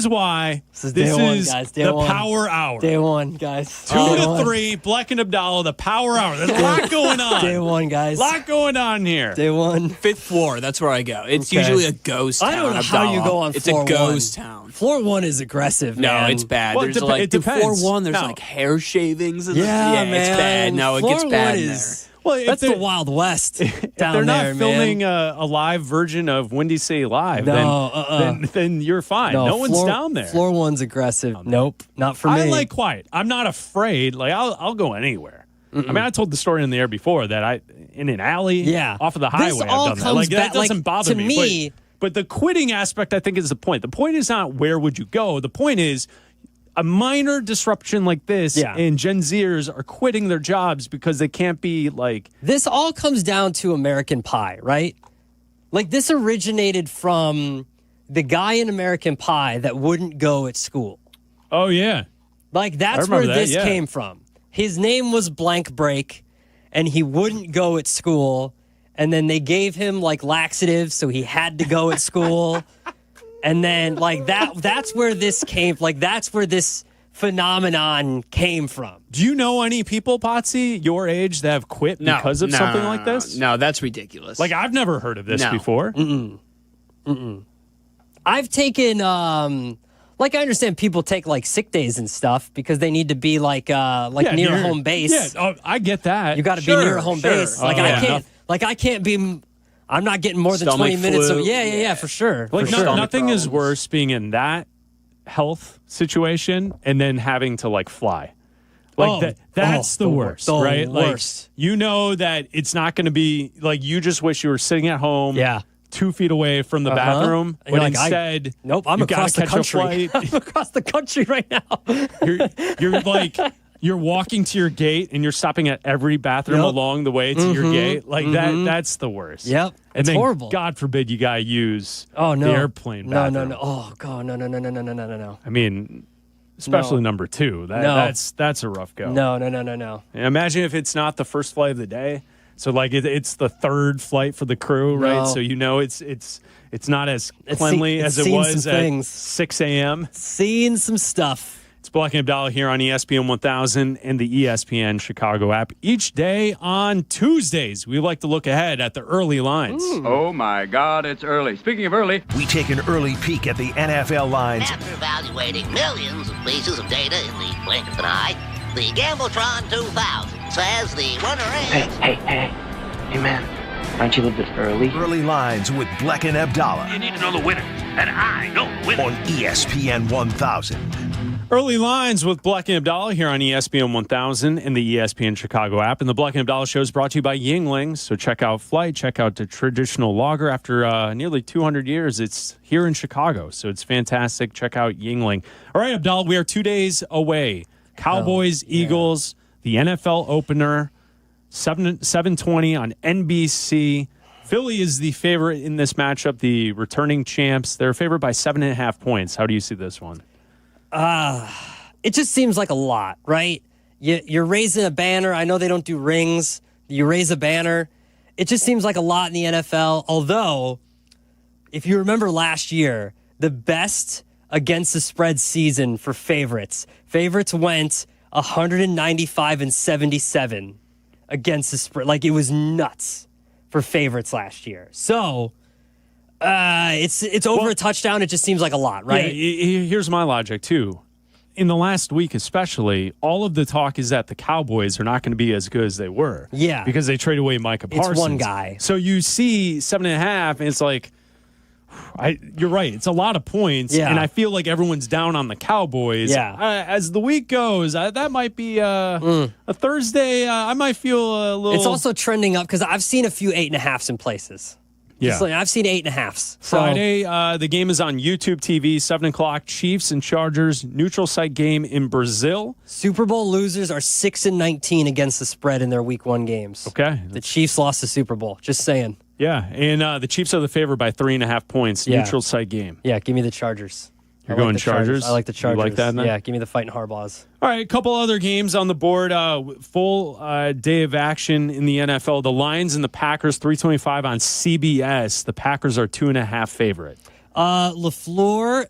why this is day one, guys. Day the one. Power Hour. Day one, guys. 2 to 3, Bleck and Abdalla, the Power Hour. There's a lot going on. Day one, guys. A lot going on here. Day one. 5th floor. That's where I go. It's Okay. usually a ghost town. I don't know Abdalla. how you go on It's floor a ghost one. town. Floor 1 is aggressive, No, man. it's bad. Well, There's it like depends. floor 1. There's No. like hair shavings. And Yeah, it's man. bad. No, it Floor gets one bad in is- there. Well, if That's the they're- Wild West If down they're there, not filming man. a live version of Windy City Live, No, then you're fine. No one's floor, down there. Floor 1's aggressive. Nope, not for me. I like quiet. I'm not afraid. Like I'll go anywhere. I mean, I told the story in the air before that I in an alley, Yeah. off of the This highway. all I've done that. comes Like that back- doesn't like, bother to me. me- But the quitting aspect, I think, is the point. The point is not where would you go. The point is a minor disruption like this, and Gen Zers are quitting their jobs because they can't be like. This all comes down to American Pie, right? Like this originated from the guy in American Pie that wouldn't go at school. Oh yeah, like that's where this came from. His name was Blank Break, and he wouldn't go at school. And then they gave him like laxatives, so he had to go at school. And then like that's where this came. Like that's where this phenomenon came from. Do you know any people, Potsy, your age, that have quit because of something like this? No, that's ridiculous. Like I've never heard of this before. I've taken like I understand people take like sick days and stuff because they need to be like near home base. Yeah, I get that. You got to be near home base. Like I can't be. I'm not getting more than Stomach 20 minutes. flu. Yeah, for sure. Like for sure. nothing is worse being in that health situation and then having to like fly. Like that's the worst, right? Worst. Like you know that it's not going to be like you just wish you were sitting at home. Yeah. 2 feet away from the bathroom, And you're but like, instead, nope, I'm you gotta across the catch a country. flight. I'm across the country right now. You're like you're walking to your gate and you're stopping at every bathroom along the way to your gate. Like that's the worst. Yep. And It's then horrible. God forbid you gotta use Oh no, the airplane bathroom. No. Oh god, no. I mean, especially number 2. That's a rough go. No. And imagine if it's not the first flight of the day. So like it's the 3rd flight for the crew, right? No. So you know it's not as cleanly as it seen was some at things. 6 a.m. Seeing some stuff. It's Bleck and Abdalla here on ESPN 1000 and the ESPN Chicago app. Each day on Tuesdays, we like to look ahead at the early lines. Oh my God, it's early. Speaking of early, we take an early peek at the NFL lines. After evaluating millions of pieces of data in the blink of an eye, the Gambletron 2000 says the winner is... Hey, man. Aren't you a little bit early? Early lines with Bleck and Abdalla. You need to know the winner, and I know the winner. On ESPN 1000. Early lines with Bleck and Abdalla here on ESPN 1000 and the ESPN Chicago app. And the Bleck and Abdalla show is brought to you by Yuengling. So check out Flight, check out the traditional lager. After nearly 200 years, it's here in Chicago. So it's fantastic. Check out Yuengling. All right, Abdalla, we are 2 days away. Cowboys, Eagles, the NFL opener, 7:20 on NBC. Philly is the favorite in this matchup, the returning champs. They're favored by 7.5 points. How do you see this one? It just seems like a lot, right? You're raising a banner. I know they don't do rings. You raise a banner. It just seems like a lot in the NFL. Although, if you remember last year, the best against the spread season for favorites went 195-77 against the spread. Like, it was nuts for favorites last year. So it's over a touchdown. It just seems like a lot, right? Yeah, here's my logic, too. In the last week especially, all of the talk is that the Cowboys are not going to be as good as they were. Yeah. Because they traded away Micah Parsons. It's one guy. So you see 7.5, and it's like, you're right. It's a lot of points, and I feel like everyone's down on the Cowboys. Yeah. As the week goes, that might be a Thursday. I might feel a little... It's also trending up because I've seen a few 8.5s in places. Yeah. I've seen 8.5s. Friday, the game is on YouTube TV, 7 o'clock. Chiefs and Chargers, neutral site game in Brazil. Super Bowl losers are 6-19 against the spread in their Week 1 games. Okay. The Chiefs lost the Super Bowl. Just saying. Yeah, and the Chiefs are the favorite by 3.5 points. Yeah. Neutral site game. Yeah, give me the Chargers. You're going the Chargers? I like the Chargers. You like that, then? Yeah, give me the fighting Harbaughs. All right, a couple other games on the board. Full day of action in the NFL. The Lions and the Packers, 3:25 on CBS. The Packers are 2.5 favorite. LaFleur,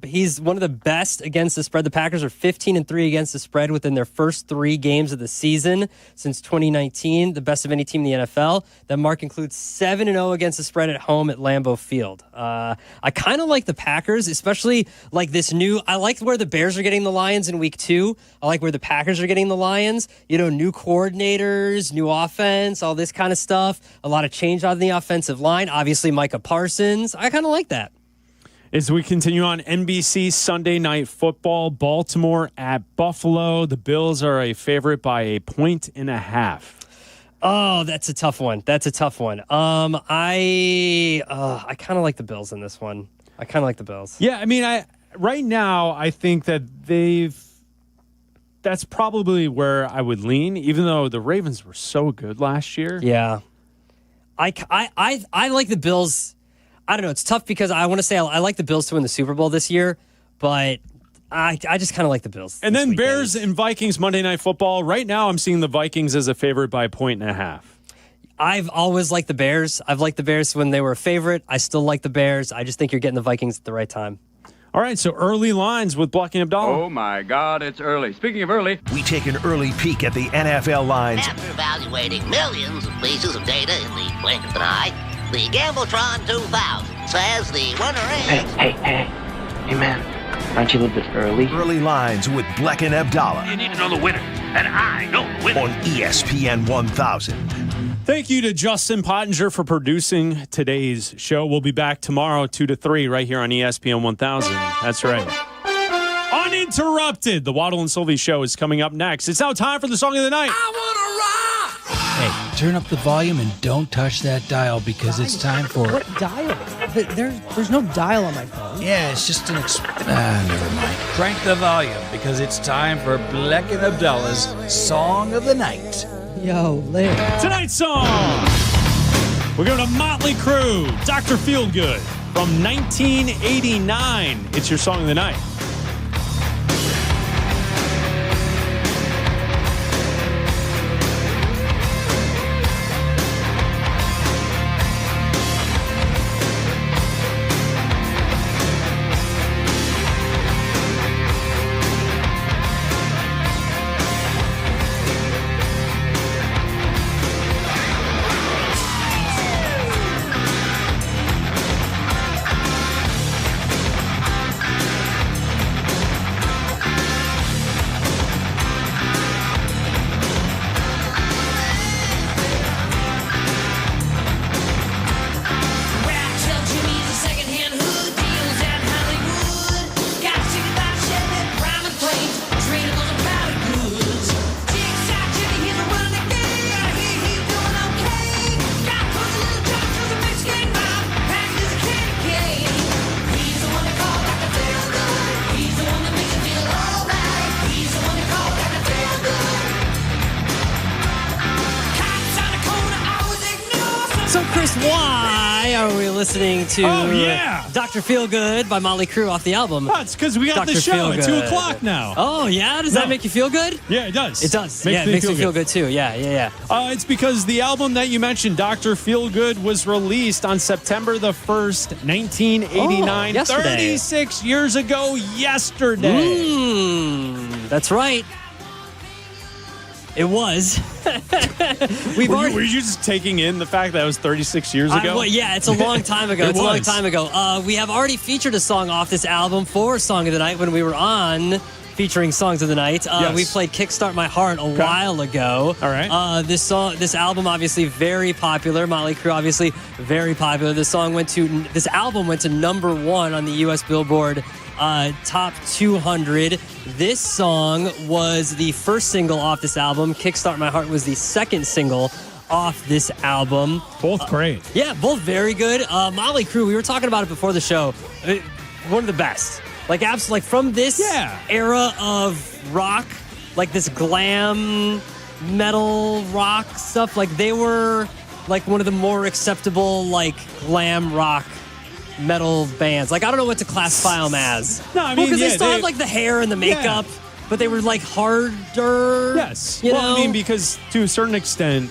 he's one of the best against the spread. The Packers are 15-3 against the spread within their first 3 games of the season since 2019, the best of any team in the NFL. That mark includes 7-0 against the spread at home at Lambeau Field. I kind of like the Packers, especially like this new. I like where the Bears are getting the Lions in week 2. I like where the Packers are getting the Lions. You know, new coordinators, new offense, all this kind of stuff. A lot of change on the offensive line. Obviously, Micah Parsons. I kind of like that. As we continue on NBC Sunday Night Football, Baltimore at Buffalo. The Bills are a favorite by 1.5. Oh, that's a tough one. I kind of like the Bills in this one. I kind of like the Bills. Yeah, I mean, right now I think that that's probably where I would lean, even though the Ravens were so good last year. Yeah, I like the Bills. I don't know. It's tough because I want to say I like the Bills to win the Super Bowl this year, but I just kind of like the Bills. And then Bears and Vikings Monday Night Football. Right now, I'm seeing the Vikings as a favorite by 1.5. I've always liked the Bears. I've liked the Bears when they were a favorite. I still like the Bears. I just think you're getting the Vikings at the right time. All right, so early lines with Bleck Abdalla. Oh, my God, it's early. Speaking of early, we take an early peek at the NFL lines. After evaluating millions of pieces of data in the blink of an eye, the Gambletron 2000 says the winner is... Hey, man, aren't you a little bit early? Early lines with Bleck Abdalla. You need to know the winner, and I know the winner. On ESPN 1000. Thank you to Justin Pottinger for producing today's show. We'll be back tomorrow 2 to 3 right here on ESPN 1000. That's right. Uninterrupted. The Waddle and Silvy show is coming up next. It's now time for the song of the night. Hey, turn up the volume and don't touch that dial because it's time for... What dial? There's no dial on my phone. Yeah, it's just an... never mind. Crank the volume because it's time for Bleck and Abdalla's Song of the Night. Yo, Larry. Tonight's song. We're going to Motley Crue, Dr. Feelgood from 1989. It's your song of the night. Why are we listening to Dr. Feelgood by Motley Crue off the album? Oh, it's because we got Dr. the show Feelgood. at 2 o'clock now. Oh, yeah? Does that make you feel good? Yeah, it does. It does. Makes it makes me feel good too. Yeah. It's because the album that you mentioned, Dr. Feelgood, was released on September the 1st, 1989. Yesterday. 36 years ago yesterday. That's right. It was. Were you just taking in the fact that it was 36 years ago? Well, yeah, it's a long time ago. It's a long time ago. We have already featured a song off this album for Song of the Night when we were on featuring Songs of the Night. Yes. We played Kickstart My Heart a while ago. All right. This album, obviously very popular. Motley Crue, obviously very popular. This album went to number 1 on the U.S. Billboard Top 200. This song was the first single off this album. Kickstart My Heart was the second single off this album. Both great. Yeah, both very good. Motley Crue, we were talking about it before the show. One of the best. Like from this era of rock, like this glam metal rock stuff, like they were like one of the more acceptable like glam rock metal bands. Like I don't know what to classify them as. No, I mean because they still had like the hair and the makeup, but they were like harder. Yes. You know? I mean, because to a certain extent,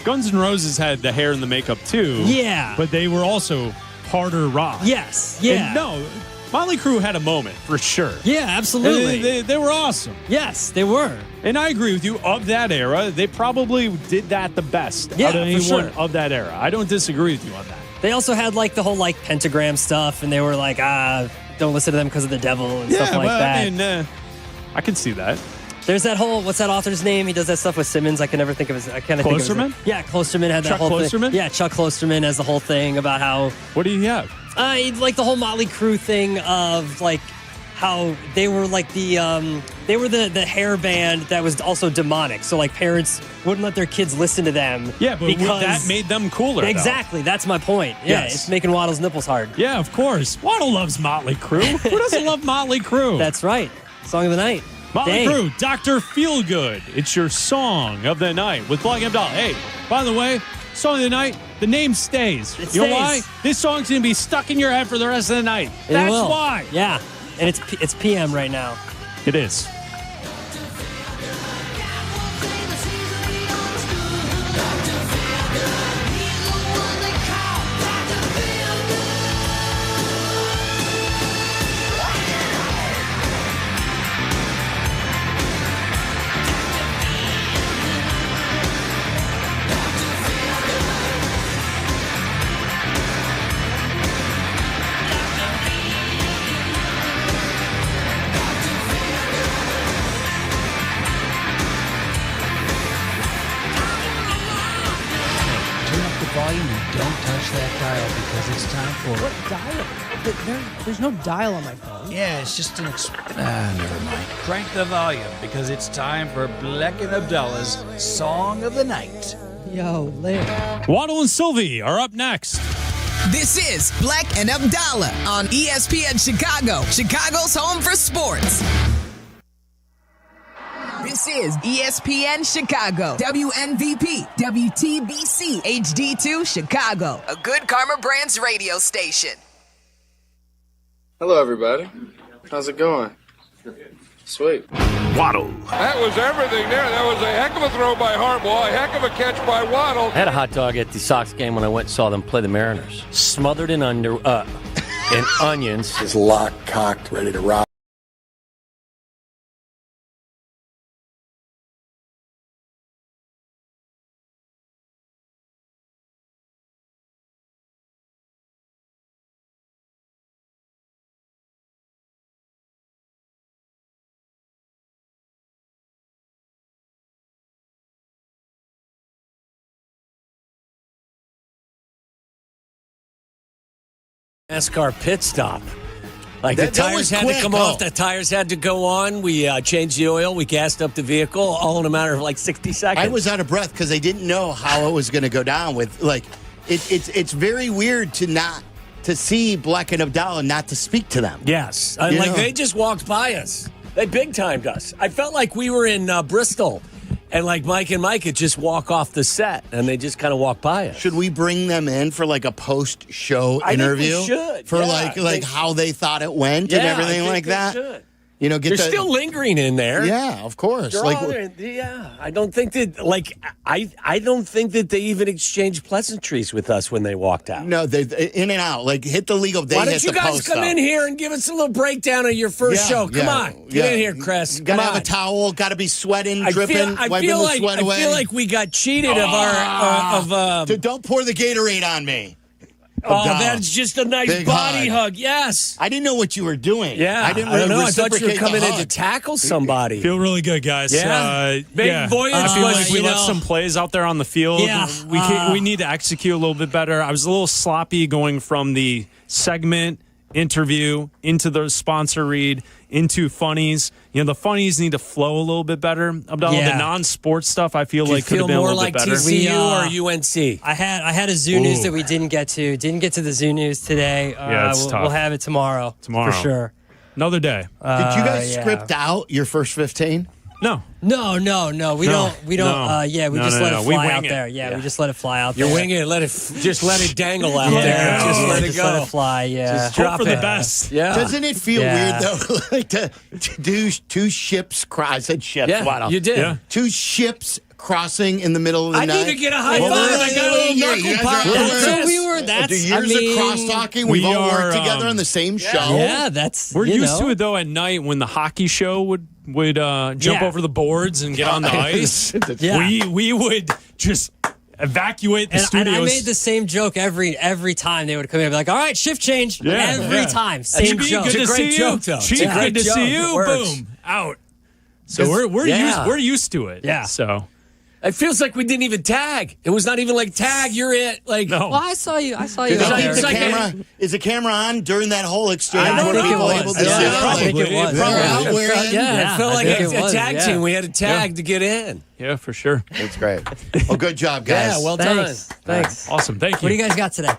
Guns N' Roses had the hair and the makeup too. Yeah. But they were also harder rock. Yes. Yeah. And no, Motley Crue had a moment for sure. Yeah, absolutely. They were awesome. Yes, they were. And I agree with you. Of that era, they probably did that the best Yeah, out of for anyone sure. of that era. I don't disagree with you on that. They also had like the whole like pentagram stuff, and they were like, don't listen to them because of the devil and stuff like that. I mean, I can see that. There's that whole, what's that author's name? He does that stuff with Simmons. I can never think of his. I can't think of his name. Klosterman? Yeah, Klosterman had that Chuck whole Klosterman? thing. Yeah, Chuck Klosterman has the whole thing about how. What do you have? Like the whole Motley Crue thing of like how they were like the hair band that was also demonic. So like parents wouldn't let their kids listen to them. Yeah, but that made them cooler. Exactly, though. that's my point. Yeah, Yes. it's making Waddle's nipples hard. Yeah, of course. Waddle loves Motley Crue. Who doesn't love Motley Crue? That's right. Song of the night. Motley Crue, Dr. Feelgood. It's your song of the night with Bleck Abdalla. Hey, by the way, song of the night, the name stays. It You know stays. why? This song's going to be stuck in your head for the rest of the night. It That's will. why. Yeah, and it's PM right now. It is. Volume and don't touch that dial because it's time for. What dial? There's no dial on my phone. Yeah, it's just an. Never mind. Crank the volume because it's time for Bleck and Abdalla's Song of the Night. Yo, lit. Waddle and Silvy are up next. This is Bleck and Abdalla on ESPN Chicago, Chicago's home for sports. This is ESPN Chicago, WNVP, WTBC, HD2 Chicago, a good Karma Brands radio station. Hello, everybody. How's it going? Sweet. Waddle. That was everything there. That was a heck of a throw by Harbaugh, a heck of a catch by Waddle. I had a hot dog at the Sox game when I went and saw them play the Mariners. Smothered in in onions. Just locked, cocked, ready to rock. NASCAR pit stop. Like That the tires had quick, to come off, the tires had to go on. We changed the oil, we gassed up the vehicle, all in a matter of like 60 seconds. I was out of breath because they didn't know how it was going to go down. With like, it's very weird to see Bleck and Abdalla not to speak to them. Yes, You like know? they just walked by us. They big timed us. I felt like we were in Bristol, and like Mike and Micah just walk off the set, and they just kind of walk by us. Should we bring them in for like a post-show I think we interview? should, For yeah, like how they thought it went Yeah, and I everything think like we that. should. Get They're still lingering in there. Yeah, of course. I don't think that. I don't think that they even exchanged pleasantries with us when they walked out. No, they in and out. Hit the legal. Why don't you guys come in here and give us a little breakdown of your first show? Come on, get in here, Chris. Got to have a towel. Got to be sweating, dripping, wiping the sweat away. I feel like we got cheated of our. Don't pour the Gatorade on me. Oh, that's just a nice Big body hug. Yes. I didn't know what you were doing. Yeah. I didn't know. I thought you were reciprocate coming the in hug. to tackle somebody. Feel really good, guys. Yeah. Big voyage. I feel like we you left know. some plays out there on the field. Yeah. We need to execute a little bit better. I was a little sloppy going from the segment interview into the sponsor read into funnies. The funnies need to flow a little bit better. Abdalla, the non-sports stuff I feel like could have been a little bit better. TCU or UNC? I had a Zoo News that we didn't get to. Didn't get to the Zoo News today. It's tough. We'll have it tomorrow. For sure. Another day. Did you guys script out your first 15? No. We don't. We just let it fly out there. Yeah, we just let it fly out You're there. winging it. Just let it dangle out there. Just let it go. Let it fly. Yeah. Just drop for it. the best. Yeah. Doesn't it feel weird though, to do two ships cross? I said ships. Yeah, Waddle. you did. Yeah. Two ships crossing in the middle of the I night. need to get a high five. I got a little knuckle pop. The years of cross talking. We've all worked together on the same show. Yeah, we're used to it though. At night when the hockey show would jump over the boards and get on the ice, we would just evacuate the studios. And I made the same joke every time they would come in and be like, all right, shift change. Every time. Same joke. Good to see you. Chief, good to see you. Boom. Out. So we're used to it. Yeah. So it feels like we didn't even tag. It was not even like tag. You're it. Like no. Well, I saw you. Is the camera on during that whole exchange? I don't Were people know. able to see Yeah, that? I think it was. It felt like a tag yeah. team. We had a tag to get in. Yeah, for sure. That's great. Well, good job, guys. Yeah, well Thanks. done. Thanks. Awesome. Thank you. What do you guys got today?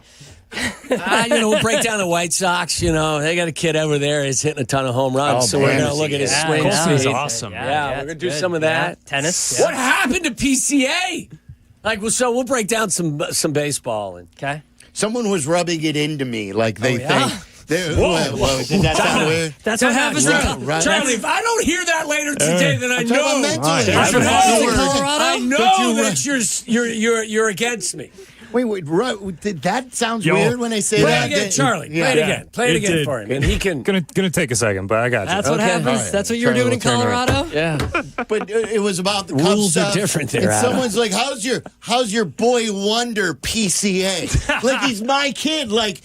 We'll break down the White Sox. They got a kid over there who's hitting a ton of home runs, so we're going to look at his swing Colson's speed. awesome. Yeah, we're going to do some of that. Tennis. What happened to PCA? We'll break down some baseball. Okay. Someone was rubbing it into me like they think. Whoa. Did that sound weird? That's what happens. Charlie, if I don't hear that later today, then I know. I know that you're against me. Wait, that sounds weird when I say that. Play it again, Charlie. Play it again for him. And he can. Gonna take a second, but I got you. That's what happens. Right. That's what you were doing in Colorado. Yeah, but it was about the Cubs rules stuff. are different there. And someone's like, "How's your boy Wonder PCA?" Like he's my kid. Like,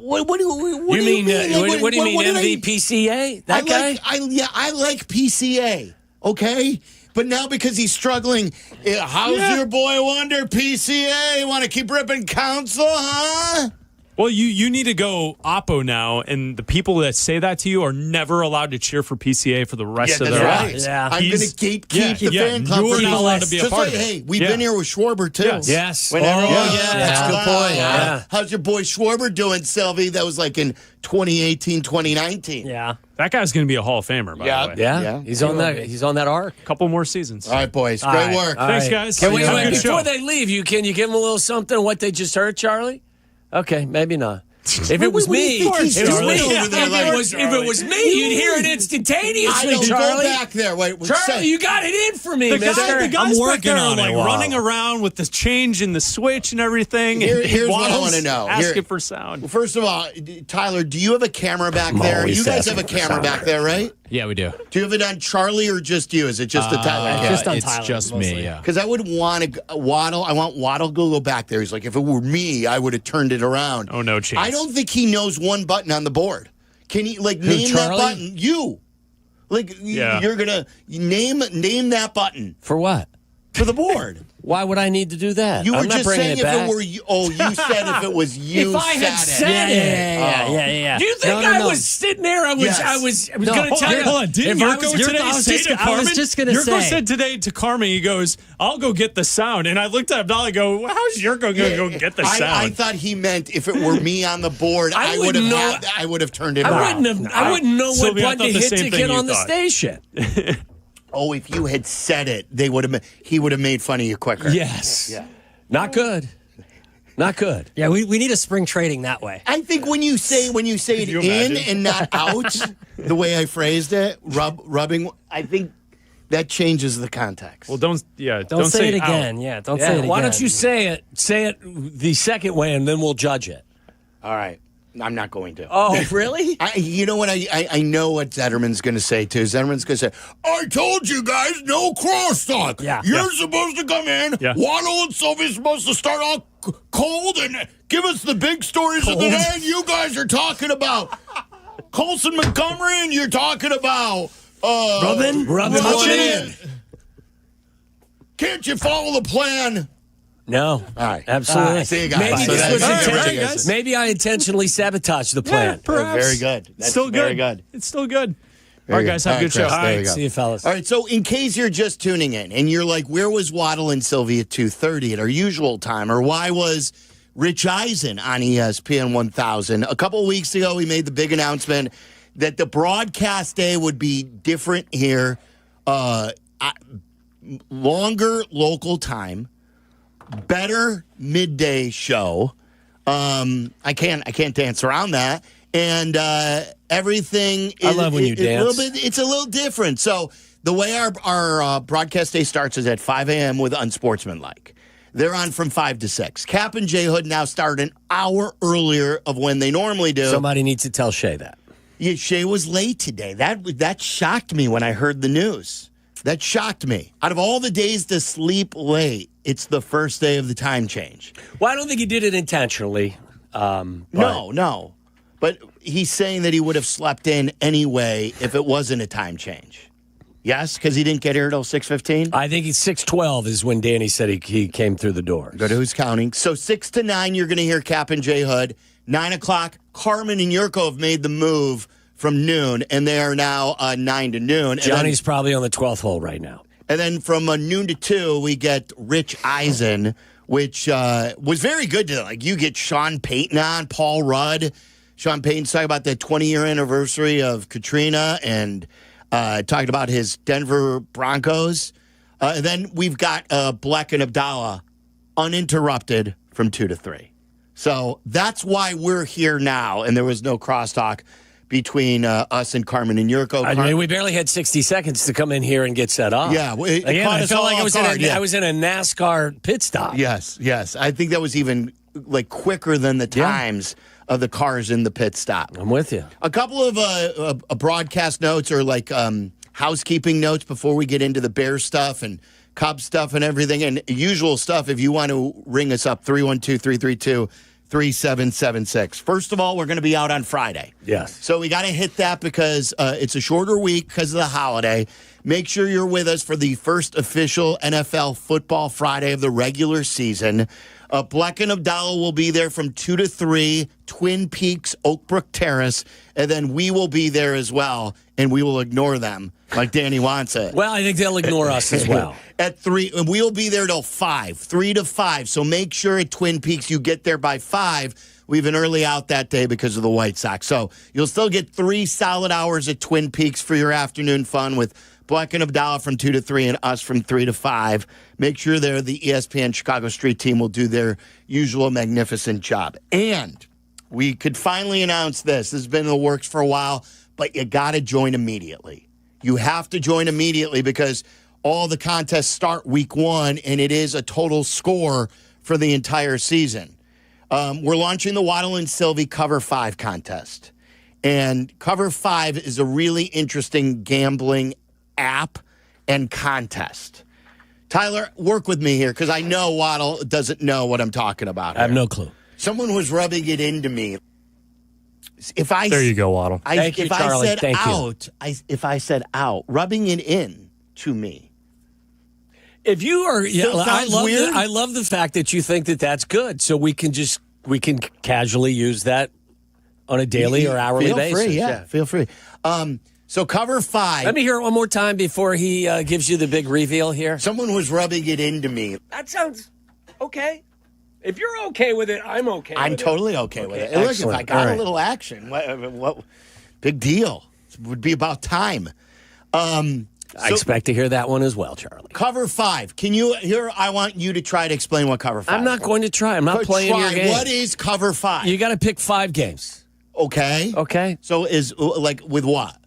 what do you mean? What do you mean MVPCA? That guy? I like PCA. Okay. But now because he's struggling, how's your boy Wonder PCA? Want to keep ripping counsel, huh? Well, you need to go Oppo now, and the people that say that to you are never allowed to cheer for PCA for the rest of their lives. Yeah. I'm going to gatekeep the fan club. You're not allowed to be a part of it. Hey, we've been here with Schwarber, too. Yes. That's a good point. Yeah. How's your boy Schwarber doing, Silvy? That was like in 2018, 2019. Yeah. That guy's going to be a Hall of Famer, by the way. Yeah. He's on that arc. Couple more seasons. All right, boys. Great work. Thanks, guys. Before they leave, can you give them a little something what they just heard, Charlie? Okay, maybe not. If it was me, you'd hear it instantaneously, Charlie. Go back there. Wait, Charlie, you got it in for me, the mister. guys back there are like running around with the change and the switch and everything. Here's what I want to know. Asking for sound. Well, first of all, Tyler, do you have a camera back there? You guys have a camera back there, right? Yeah, we do. Do you have it on Charlie or just you? Is it just a Tyler? Just on it's Tyler, just mostly. me, yeah. Because I would want Waddle. I want Waddle to go back there. He's like, if it were me, I would have turned it around. Oh, no chance. I don't think he knows one button on the board. Can he name that button? You. You're gonna name that button For what? for the board. Why would I need to do that? You were I'm not just bringing saying it back. if it were you. Oh, you said if it was you. If I had said Yeah. Do you think I was sitting there? I was going to tell you. Hold on. Didn't Yurko today say to Carmen? I was just going to say. Yurko said today to Carmen, he goes, I'll go get the sound. And I looked at Abdalla and go, well, how's Yurko going to go get the sound? I thought he meant if it were me on the board, I would have turned it around. I wouldn't know what button to hit to get on the station. Oh, if you had said it, he would have made fun of you quicker. Yes. Yeah. Not good. Not good. Yeah, we need a spring trading that way. I think when you say it in and not out, the way I phrased it, rubbing, I think that changes the context. Well, don't say it again. Out. Yeah, don't say it again. Why don't you say it? Say it the second way, and then we'll judge it. All right. I'm not going to. Oh, really? You know what? I know what Zetterman's going to say, too. Zetterman's going to say, I told you guys, no crosstalk. Yeah. You're supposed to come in. Yeah. Waddle and Silvy's supposed to start off cold and give us the big stories of the day. And you guys are talking about Colson Montgomery, and you're talking about Rubbing in. Can't you follow the plan? No. All right. Absolutely. See you guys. Maybe I intentionally sabotaged the plan. Perhaps. Very good. That's still good. Very good. It's still good. All right, guys, have a good show. Chris, All right, see you, fellas. All right, so in case you're just tuning in and you're like, where was Waddle and Silvy at 2:30 at our usual time, or why was Rich Eisen on ESPN 1000? A couple of weeks ago, we made the big announcement that the broadcast day would be different here, longer local time, better midday show. I can't dance around that. And everything is I love when you dance. It's a little different. So the way our broadcast day starts is at 5 a.m. with Unsportsmanlike. They're on from 5 to 6. Kap and J Hood now start an hour earlier of when they normally do. Somebody needs to tell Shay that. Yeah, Shay was late today. That shocked me when I heard the news. That shocked me. Out of all the days to sleep late, it's the first day of the time change. Well, I don't think he did it intentionally. No. But he's saying that he would have slept in anyway if it wasn't a time change. Yes, because he didn't get here till 6:15? I think it's 6:12 is when Danny said he came through the door. But who's counting? So 6 to 9, you're going to hear Kap and J Hood. 9 o'clock, Carmen and Jurko have made the move from noon, and they are now 9 to noon. Johnny's probably on the 12th hole right now. And then from noon to 2, we get Rich Eisen, which was very good to, like, you get Sean Payton on, Paul Rudd. Sean Payton's talking about the 20-year anniversary of Katrina and talking about his Denver Broncos. And then we've got Bleck and Abdalla uninterrupted from 2 to 3. So that's why we're here now, and there was no crosstalk between us and Carmen and Jurko. I mean, we barely had 60 seconds to come in here and get set up. Yeah. I felt like I was in a NASCAR pit stop. Yes. I think that was even like quicker than the times of the cars in the pit stop. I'm with you. A couple of broadcast notes or like housekeeping notes before we get into the Bears stuff and Cubs stuff and everything and usual stuff. If you want to ring us up, 312-332-3776. First of all, we're going to be out on Friday. Yes. So we got to hit that because it's a shorter week because of the holiday. Make sure you're with us for the first official NFL Football Friday of the regular season. Bleck and Abdalla will be there from 2 to 3, Twin Peaks, Oakbrook Terrace, and then we will be there as well, and we will ignore them like Danny wants it. Well, I think they'll ignore us as well. At 3, and we'll be there till 5, 3 to 5. So make sure at Twin Peaks you get there by 5. We have an early out that day because of the White Sox. So you'll still get 3 solid hours at Twin Peaks for your afternoon fun with Bleck and Abdalla from 2 to 3 and us from 3 to 5. Make sure there the ESPN Chicago Street team will do their usual magnificent job. And we could finally announce this. This has been in the works for a while, but you got to join immediately. You have to join immediately because all the contests start week 1, and it is a total score for the entire season. We're launching the Waddle and Silvy Cover 5 contest. And Cover 5 is a really interesting gambling app and contest. Tyler, work with me here because I know Waddle doesn't know what I'm talking about. I have no clue. Someone was rubbing it into me. There you go, Waddle. Thank you, Charlie. If I said out, rubbing it in to me. If you are, I love the fact that you think that that's good. So we can casually use that on a daily or hourly basis. Feel free. So Cover 5. Let me hear it one more time before he gives you the big reveal here. Someone was rubbing it into me. That sounds okay. If you're okay with it, I'm okay with it. I'm totally okay with it. And look, if I got a little action, what big deal. It would be about time. I expect to hear that one as well, Charlie. Cover 5. Can you here? I want you to try to explain what cover 5 I'm not going to try. I'm not playing your game. What is cover 5? You got to pick 5 games. Okay. So is like with what?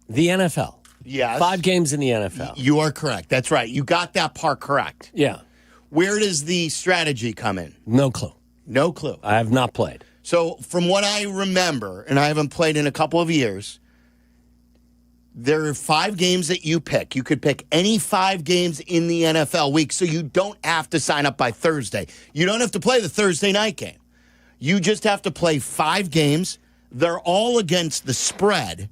The NFL. Yes. 5 games in the NFL. You are correct. That's right. You got that part correct. Yeah. Where does the strategy come in? No clue. No clue. I have not played. So from what I remember, and I haven't played in a couple of years, there are 5 games that you pick. You could pick any 5 games in the NFL week, so you don't have to sign up by Thursday. You don't have to play the Thursday night game. You just have to play 5 games. They're all against the spread,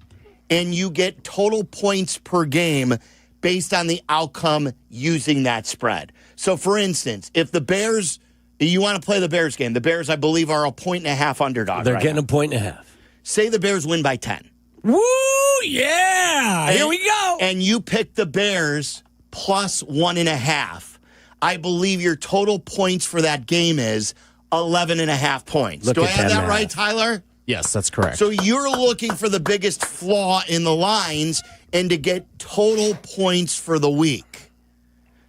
and you get total points per game based on the outcome using that spread. So, for instance, if the Bears, you want to play the Bears game, the Bears, I believe, are a 1.5 underdog. They're getting a 1.5. Say the Bears win by 10. Woo, yeah. Here we go. And you pick the Bears plus 1.5. I believe your total points for that game is 11.5 points. Do I have that right, Tyler? Yes, that's correct. So you're looking for the biggest flaw in the lines and to get total points for the week.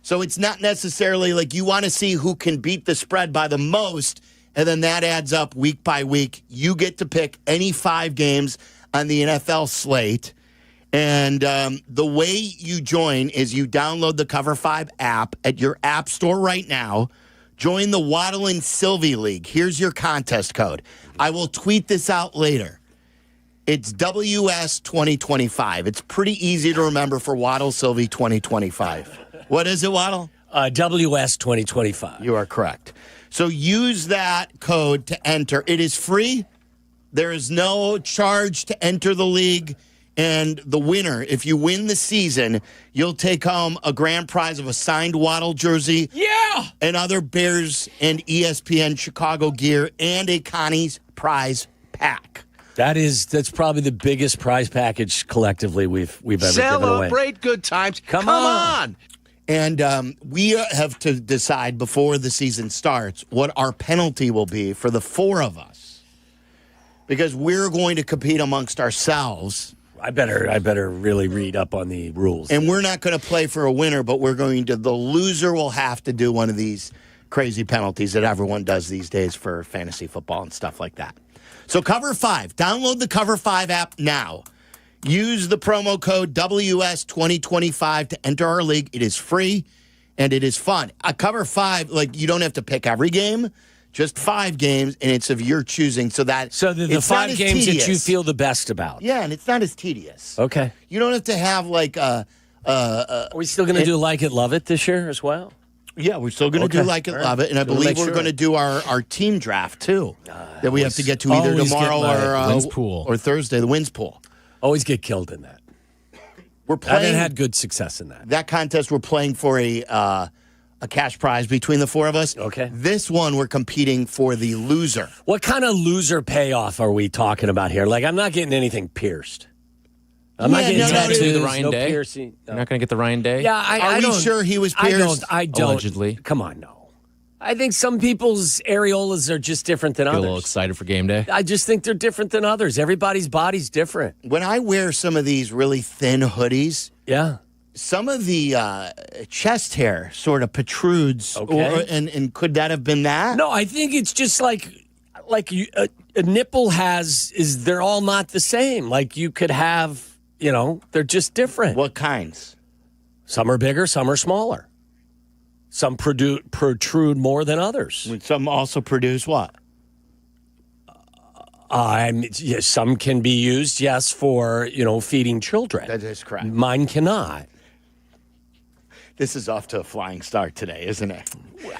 So it's not necessarily like you want to see who can beat the spread by the most, and then that adds up week by week. You get to pick any 5 games on the NFL slate. And the way you join is you download the Cover 5 app at your app store right now. Join the Waddle Silvy League. Here's your contest code. I will tweet this out later. It's WS2025. It's pretty easy to remember for Waddle Silvy 2025. What is it, Waddle? WS2025. You are correct. So use that code to enter. It is free. There is no charge to enter the league. And the winner, if you win the season, you'll take home a grand prize of a signed Waddle jersey. Yeah! And other Bears and ESPN Chicago gear and a Connie's prize pack. That's probably the biggest prize package collectively we've ever given away. Celebrate good times. Come on. And we have to decide before the season starts what our penalty will be for the 4 of us. Because we're going to compete amongst ourselves. I better really read up on the rules. And we're not going to play for a winner, but the loser will have to do one of these crazy penalties that everyone does these days for fantasy football and stuff like that. So Cover 5, download the Cover 5 app now. Use the promo code WS2025 to enter our league. It is free and it is fun. Cover 5, you don't have to pick every game. Just 5 games, and it's of your choosing. So the 5 games that you feel the best about. Yeah, and it's not as tedious. Okay. You don't have to have Are we still going to do Like It, Love It this year as well? Yeah, we're still going to do Like It, Love It, and I believe we're going to do our team draft too. That we have to get to either tomorrow or Thursday. The wins pool. Always get killed in that. We're playing. I haven't had good success in that. That contest, we're playing for a cash prize between the 4 of us. Okay. This one, we're competing for the loser. What kind of loser payoff are we talking about here? I'm not getting anything pierced. I'm not getting tattoos, the Ryan Day. Piercing. You're not going to get the Ryan Day? Yeah, Are we sure he was pierced? I don't. Allegedly. Come on, no. I think some people's areolas are just different than Get others. a little excited for game day? I just think they're different than others. Everybody's body's different. When I wear some of these really thin hoodies, yeah, some of the chest hair sort of protrudes. Okay. And could that have been that? No, I think it's just a nipple they're all not the same. You could have, they're just different. What kinds? Some are bigger, some are smaller. Some protrude more than others. Some also produce what? Some can be used, yes, for, feeding children. That is correct. Mine cannot. This is off to a flying start today, isn't it?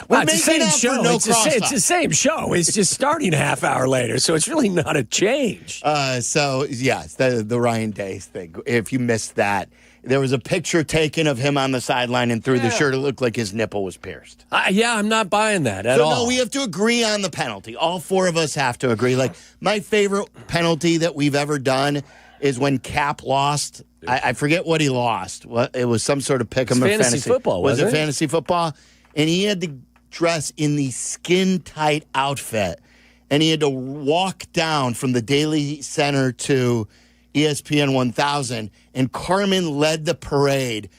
Well, it's the same show. It's the same show. It's just starting a half hour later, so it's really not a change. The Ryan Day thing. If you missed that, there was a picture taken of him on the sideline, and through the shirt, it looked like his nipple was pierced. I'm not buying that at all. No, we have to agree on the penalty. All 4 of us have to agree. My favorite penalty that we've ever done is when Kap lost. I forget what he lost. It was some sort of pick'em or fantasy football. Was it fantasy football? And he had to dress in the skin tight outfit, and he had to walk down from the Daily Center to ESPN 1000, and Carmen led the parade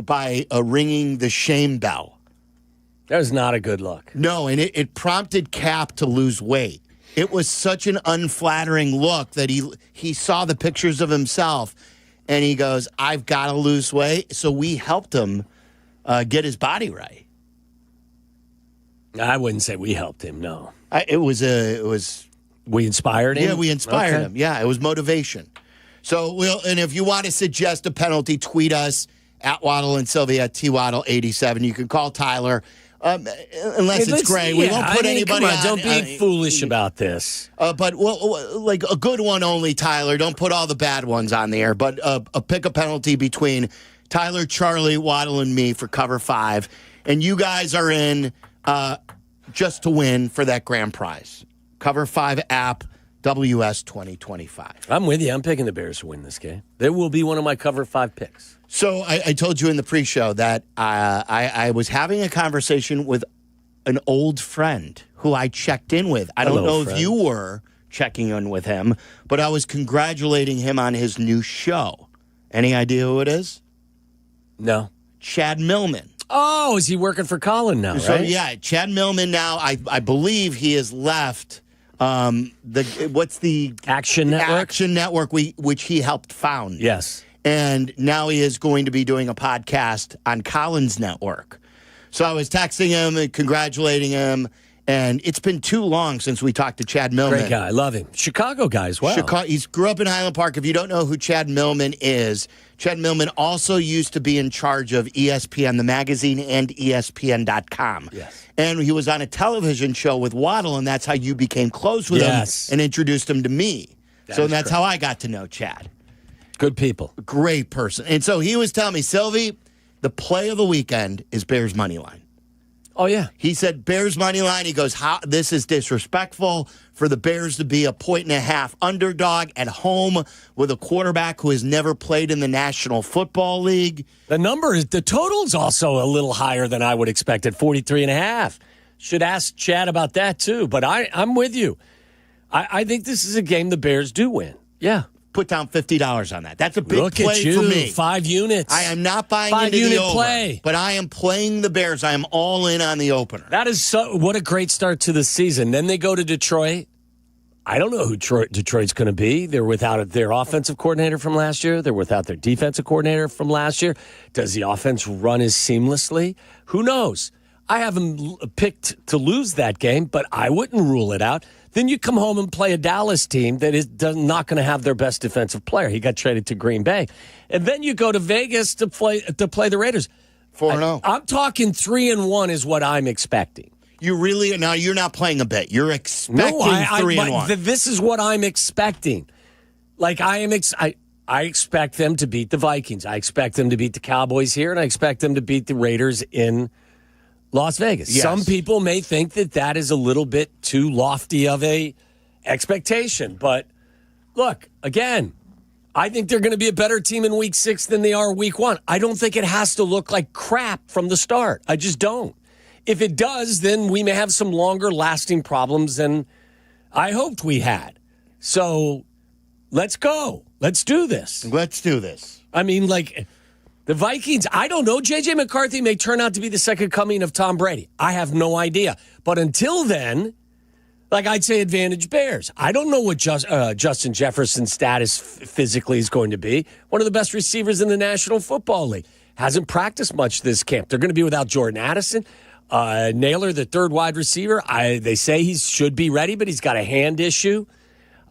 by ringing the shame bell. That was not a good look. No, and it prompted Kap to lose weight. It was such an unflattering look that he saw the pictures of himself, and he goes, I've got to lose weight. So we helped him get his body right. I wouldn't say we helped him, no. It was. We inspired him? Yeah, we inspired him. Yeah, it was motivation. So and if you want to suggest a penalty, tweet us at Waddle and Silvy at TWaddle87. You can call Tyler. Unless it's gray. We won't put anybody on. Don't be foolish about this. But like a good one only, Tyler. Don't put all the bad ones on the air. But pick a penalty between Tyler, Charlie, Waddle, and me for cover 5. And you guys are in just to win for that grand prize. Cover 5 app, WS 2025. I'm with you. I'm picking the Bears to win this game. They will be one of my cover 5 picks. So I told you in the pre-show that I was having a conversation with an old friend who I checked in with. I don't know if you were checking in with him, but I was congratulating him on his new show. Any idea who it is? No. Chad Millman. Oh, is he working for Colin now, So, right? yeah, Chad Millman now, I believe he has left what's the Action Network? Action Network, which he helped found. Yes. And now he is going to be doing a podcast on Colin's network. So I was texting him and congratulating him. And it's been too long since we talked to Chad Millman. Great guy. Love him. Chicago guy as well. He grew up in Highland Park. If you don't know who Chad Millman is, Chad Millman also used to be in charge of ESPN, the magazine, and ESPN.com. Yes. And he was on a television show with Waddle, and that's how you became close with him and introduced him to me. That's how I got to know Chad. Good people. Great person. And so he was telling me, Silvy, the play of the weekend is Bears money line. Oh, yeah. He said Bears money line. He goes, this is disrespectful for the Bears to be a 1.5 underdog at home with a quarterback who has never played in the National Football League. The total's also a little higher than I would expect at 43.5. Should ask Chad about that, too. But I'm with you. I think this is a game the Bears do win. Yeah. Put down $50 on that. That's a big Look play at you. for me. 5 units. I am not buying into the over, play. But I am playing the Bears. I am all in on the opener. That is what a great start to the season. Then they go to Detroit. I don't know who Detroit's going to be. They're without their offensive coordinator from last year. They're without their defensive coordinator from last year. Does the offense run as seamlessly? Who knows? I haven't picked to lose that game, but I wouldn't rule it out. Then you come home and play a Dallas team that is not going to have their best defensive player. He got traded to Green Bay. And then you go to Vegas to play the Raiders. 4-0. I'm talking 3-1 is what I'm expecting. You really now you're not playing a bet. You're expecting 3-1. This is what I'm expecting. Like I expect them to beat the Vikings. I expect them to beat the Cowboys here, and I expect them to beat the Raiders in Las Vegas. Yes. Some people may think that is a little bit too lofty of a expectation. But look, again, I think they're going to be a better team in week 6 than they are week 1. I don't think it has to look like crap from the start. I just don't. If it does, then we may have some longer lasting problems than I hoped we had. So let's go. Let's do this. Let's do this. I mean, like, the Vikings, I don't know. J.J. McCarthy may turn out to be the second coming of Tom Brady. I have no idea. But until then, like I'd say advantage Bears. I don't know what Justin Jefferson's status physically is going to be. One of the best receivers in the National Football League. Hasn't practiced much this camp. They're going to be without Jordan Addison. Naylor, the third wide receiver, they say he should be ready, but he's got a hand issue.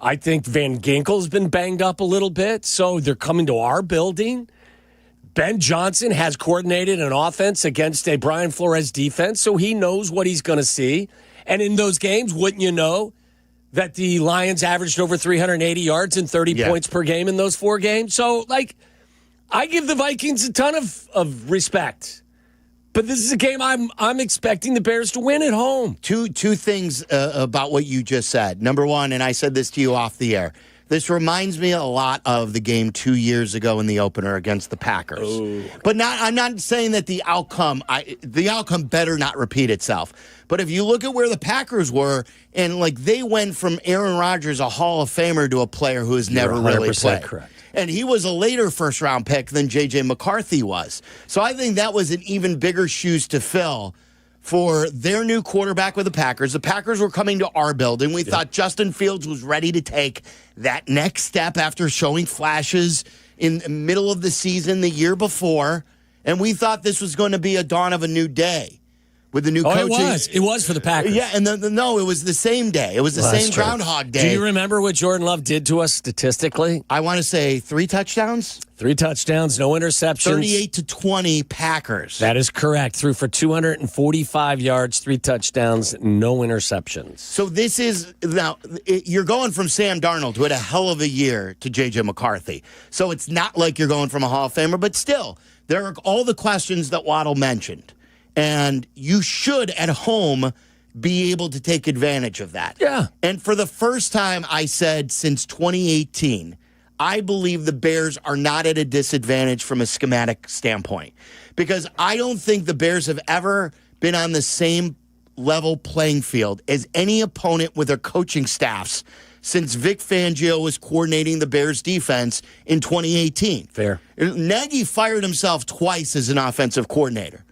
I think Van Ginkel's been banged up a little bit, so they're coming to our building. Ben Johnson has coordinated an offense against a Brian Flores defense, so he knows what he's going to see. And in those games, wouldn't you know that the Lions averaged over 380 yards and 30 points per game in those 4 games? So, like, I give the Vikings a ton of respect. But this is a game I'm expecting the Bears to win at home. Two things about what you just said. Number one, and I said this to you off the air, This reminds me a lot of the game 2 years ago in the opener against the Packers. Ooh. But I'm not saying that the outcome better not repeat itself. But if you look at where the Packers were, and like they went from Aaron Rodgers, a Hall of Famer, to a player who has never really played. Correct. And he was a later first-round pick than J.J. McCarthy was. So I think that was an even bigger shoes to fill for their new quarterback with the Packers. The Packers were coming to our building. We thought Justin Fields was ready to take that next step after showing flashes in the middle of the season the year before. And we thought this was going to be a dawn of a new day with the new coaching. It was for the Packers. Yeah, and no, it was the same day. It was the same Groundhog Day. Do you remember what Jordan Love did to us statistically? I want to say 3 touchdowns. 3 touchdowns, no interceptions. 38-20 Packers. That is correct. Threw for 245 yards, 3 touchdowns, no interceptions. So this is, now, you're going from Sam Darnold, who had a hell of a year, to J.J. McCarthy. So it's not like you're going from a Hall of Famer, but still, there are all the questions that Waddle mentioned. And you should, at home, be able to take advantage of that. Yeah. And for the first time, I said since 2018, I believe the Bears are not at a disadvantage from a schematic standpoint. Because I don't think the Bears have ever been on the same level playing field as any opponent with their coaching staffs since Vic Fangio was coordinating the Bears defense in 2018. Fair. Nagy fired himself twice as an offensive coordinator.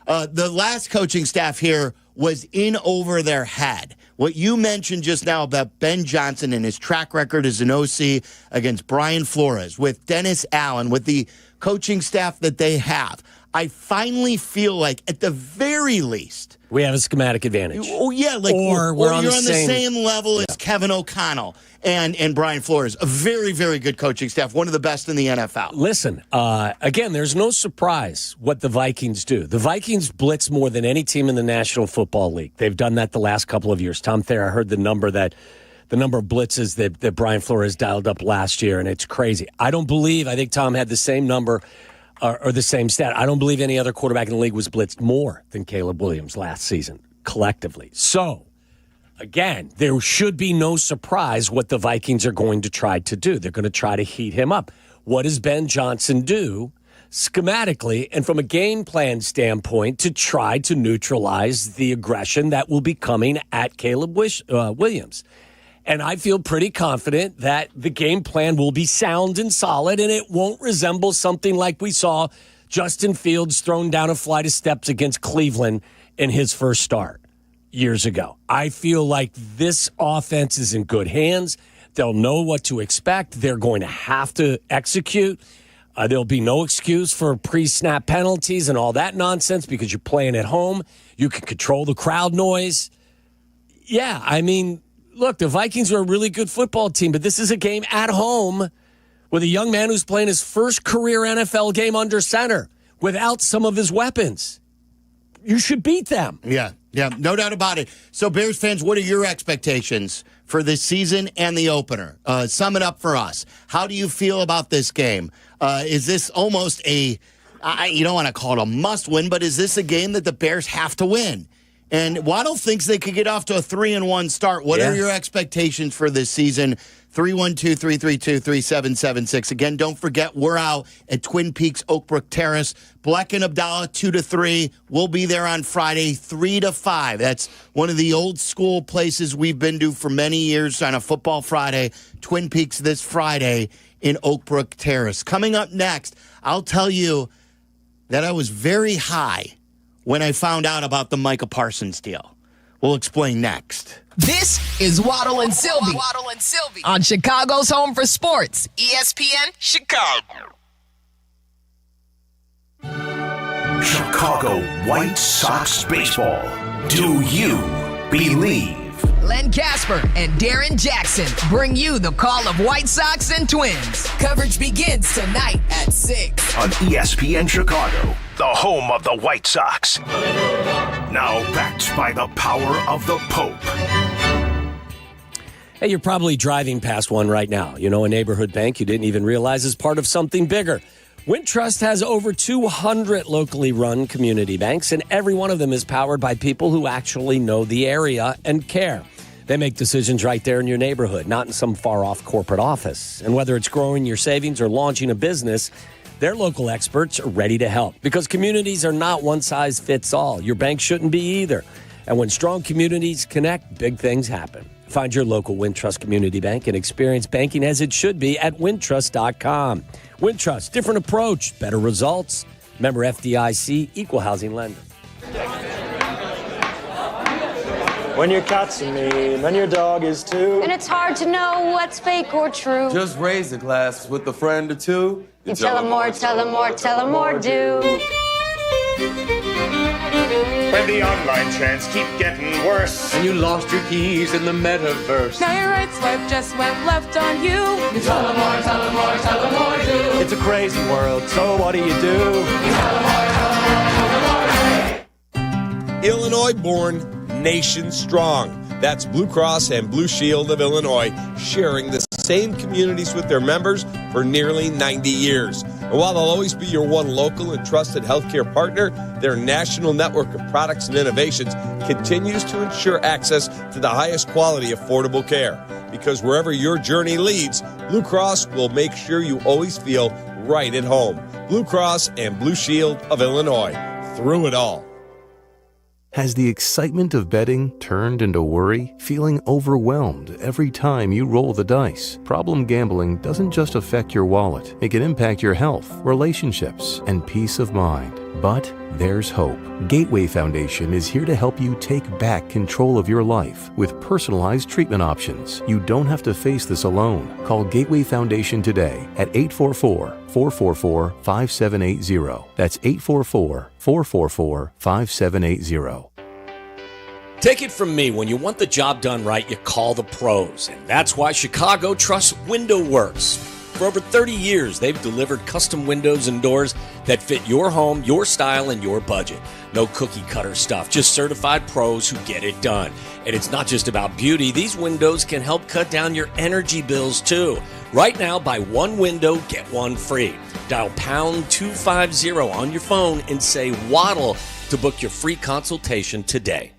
The last coaching staff here was in over their head. What you mentioned just now about Ben Johnson and his track record as an OC against Brian Flores, with Dennis Allen, with the coaching staff that they have, I finally feel like, at the very least, we have a schematic advantage. Oh, yeah. Like, or you're on the same level as Kevin O'Connell and Brian Flores. A very, very good coaching staff. One of the best in the NFL. Listen, again, there's no surprise what the Vikings do. The Vikings blitz more than any team in the National Football League. They've done that the last couple of years. Tom Thayer, I heard the number of blitzes that Brian Flores dialed up last year, and it's crazy. I think Tom had the same number or the same stat. I don't believe any other quarterback in the league was blitzed more than Caleb Williams last season, collectively. So, again, there should be no surprise what the Vikings are going to try to do. They're going to try to heat him up. What does Ben Johnson do schematically and from a game plan standpoint to try to neutralize the aggression that will be coming at Caleb Williams? And I feel pretty confident that the game plan will be sound and solid, and it won't resemble something like we saw Justin Fields thrown down a flight of steps against Cleveland in his first start years ago. I feel like this offense is in good hands. They'll know what to expect. They're going to have to execute. There'll be no excuse for pre-snap penalties and all that nonsense because you're playing at home. You can control the crowd noise. Yeah, I mean, look, the Vikings are a really good football team, but this is a game at home with a young man who's playing his first career NFL game under center without some of his weapons. You should beat them. Yeah, no doubt about it. So, Bears fans, what are your expectations for this season and the opener? Sum it up for us. How do you feel about this game? Is this almost you don't want to call it a must-win, but is this a game that the Bears have to win? And Waddle thinks they could get off to a 3-1 start. What are your expectations for this season? 312-332-3776. Again, don't forget, we're out at Twin Peaks Oakbrook Terrace. Bleck and Abdalla, 2 to 3. We'll be there on Friday, 3 to 5. That's one of the old school places we've been to for many years on a football Friday. Twin Peaks this Friday in Oakbrook Terrace. Coming up next, I'll tell you that I was very high when I found out about the Micah Parsons deal. We'll explain next. This is Waddle and Silvy on Chicago's Home for Sports, ESPN Chicago. Chicago White Sox baseball. Do you believe? Len Casper and Darren Jackson bring you the call of White Sox and Twins. Coverage begins tonight at 6 on ESPN Chicago, the home of the White Sox. Now backed by the power of the Pope. Hey, you're probably driving past one right now. You know, a neighborhood bank you didn't even realize is part of something bigger. Wintrust has over 200 locally run community banks, and every one of them is powered by people who actually know the area and care. They make decisions right there in your neighborhood, not in some far-off corporate office. And whether it's growing your savings or launching a business, their local experts are ready to help because communities are not one-size-fits-all. Your bank shouldn't be either. And when strong communities connect, big things happen. Find your local Wintrust Community Bank and experience banking as it should be at wintrust.com. Wintrust, different approach, better results. Member FDIC, equal housing lender. When your cat's a me, then your dog is too. And it's hard to know what's fake or true. Just raise a glass with a friend or two. You tell them more, tell them more, tell them more, do. When the online trends keep getting worse, And you lost your keys in the metaverse. Now your right swipe just went left on you. You tell them more, tell them more, tell them more, do. It's a crazy world, so what do? You tell them more, tell them more, tell them more, do. Illinois born, nation strong. That's Blue Cross and Blue Shield of Illinois, sharing the same communities with their members for nearly 90 years. And while they'll always be your one local and trusted healthcare partner, their national network of products and innovations continues to ensure access to the highest quality, affordable care. Because wherever your journey leads, Blue Cross will make sure you always feel right at home. Blue Cross and Blue Shield of Illinois. Through it all. Has the excitement of betting turned into worry? Feeling overwhelmed every time you roll the dice? Problem gambling doesn't just affect your wallet. It can impact your health, relationships, and peace of mind. But there's hope. Gateway Foundation is here to help you take back control of your life with personalized treatment options. You don't have to face this alone. Call Gateway Foundation today at 844-444-5780. That's 844-444-5780. Take it from me, when you want the job done right, you call the pros. And that's why Chicago trusts Window Works. For over 30 years, they've delivered custom windows and doors that fit your home, your style, and your budget. No cookie-cutter stuff, just certified pros who get it done. And it's not just about beauty. These windows can help cut down your energy bills, too. Right now, buy one window, get one free. Dial pound 250 on your phone and say Waddle to book your free consultation today.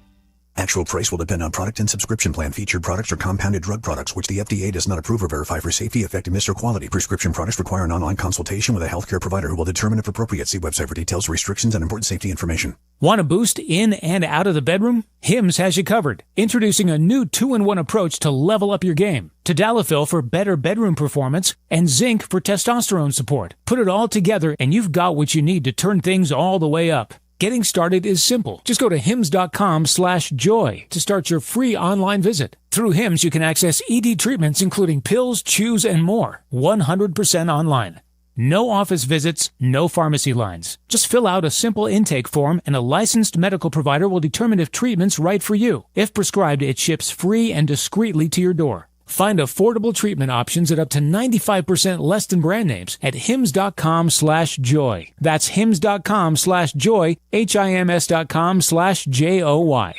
Actual price will depend on product and subscription plan. Featured products are compounded drug products, which the FDA does not approve or verify for safety, effectiveness, or quality. Prescription products require an online consultation with a healthcare provider who will determine if appropriate. See website for details, restrictions, and important safety information. Want a boost in and out of the bedroom? Hims has you covered. Introducing a new 2-in-1 approach to level up your game. Tadalafil for better bedroom performance and zinc for testosterone support. Put it all together and you've got what you need to turn things all the way up. Getting started is simple. Just go to hims.com/joy to start your free online visit. Through Hims, you can access ED treatments including pills, chews, and more. 100% online. No office visits, no pharmacy lines. Just fill out a simple intake form and a licensed medical provider will determine if treatment's right for you. If prescribed, it ships free and discreetly to your door. Find affordable treatment options at up to 95% less than brand names at hims.com/joy. That's hims.com/joy, HIMS.com/JOY.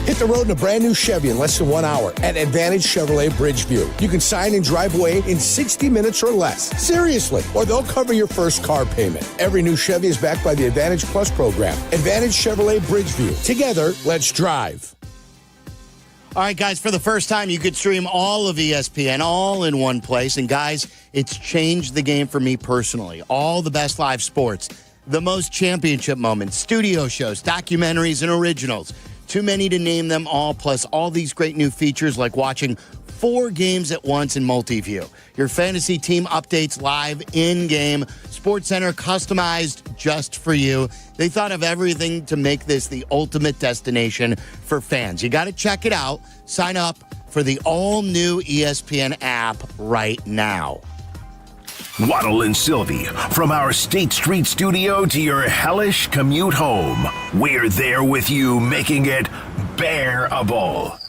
Hit the road in a brand new Chevy in less than 1 hour at Advantage Chevrolet Bridgeview. You can sign and drive away in 60 minutes or less. Seriously. Or they'll cover your first car payment. Every new Chevy is backed by the Advantage Plus program. Advantage Chevrolet Bridgeview. Together, let's drive. All right, guys, for the first time, you could stream all of ESPN all in one place. And, guys, it's changed the game for me personally. All the best live sports, the most championship moments, studio shows, documentaries, and originals. Too many to name them all, plus all these great new features like watching 4 games at once in multi-view. Your fantasy team updates live in-game. SportsCenter customized just for you. They thought of everything to make this the ultimate destination for fans. You got to check it out. Sign up for the all-new ESPN app right now. Waddle and Silvy, from our State Street studio to your hellish commute home. We're there with you, making it bearable.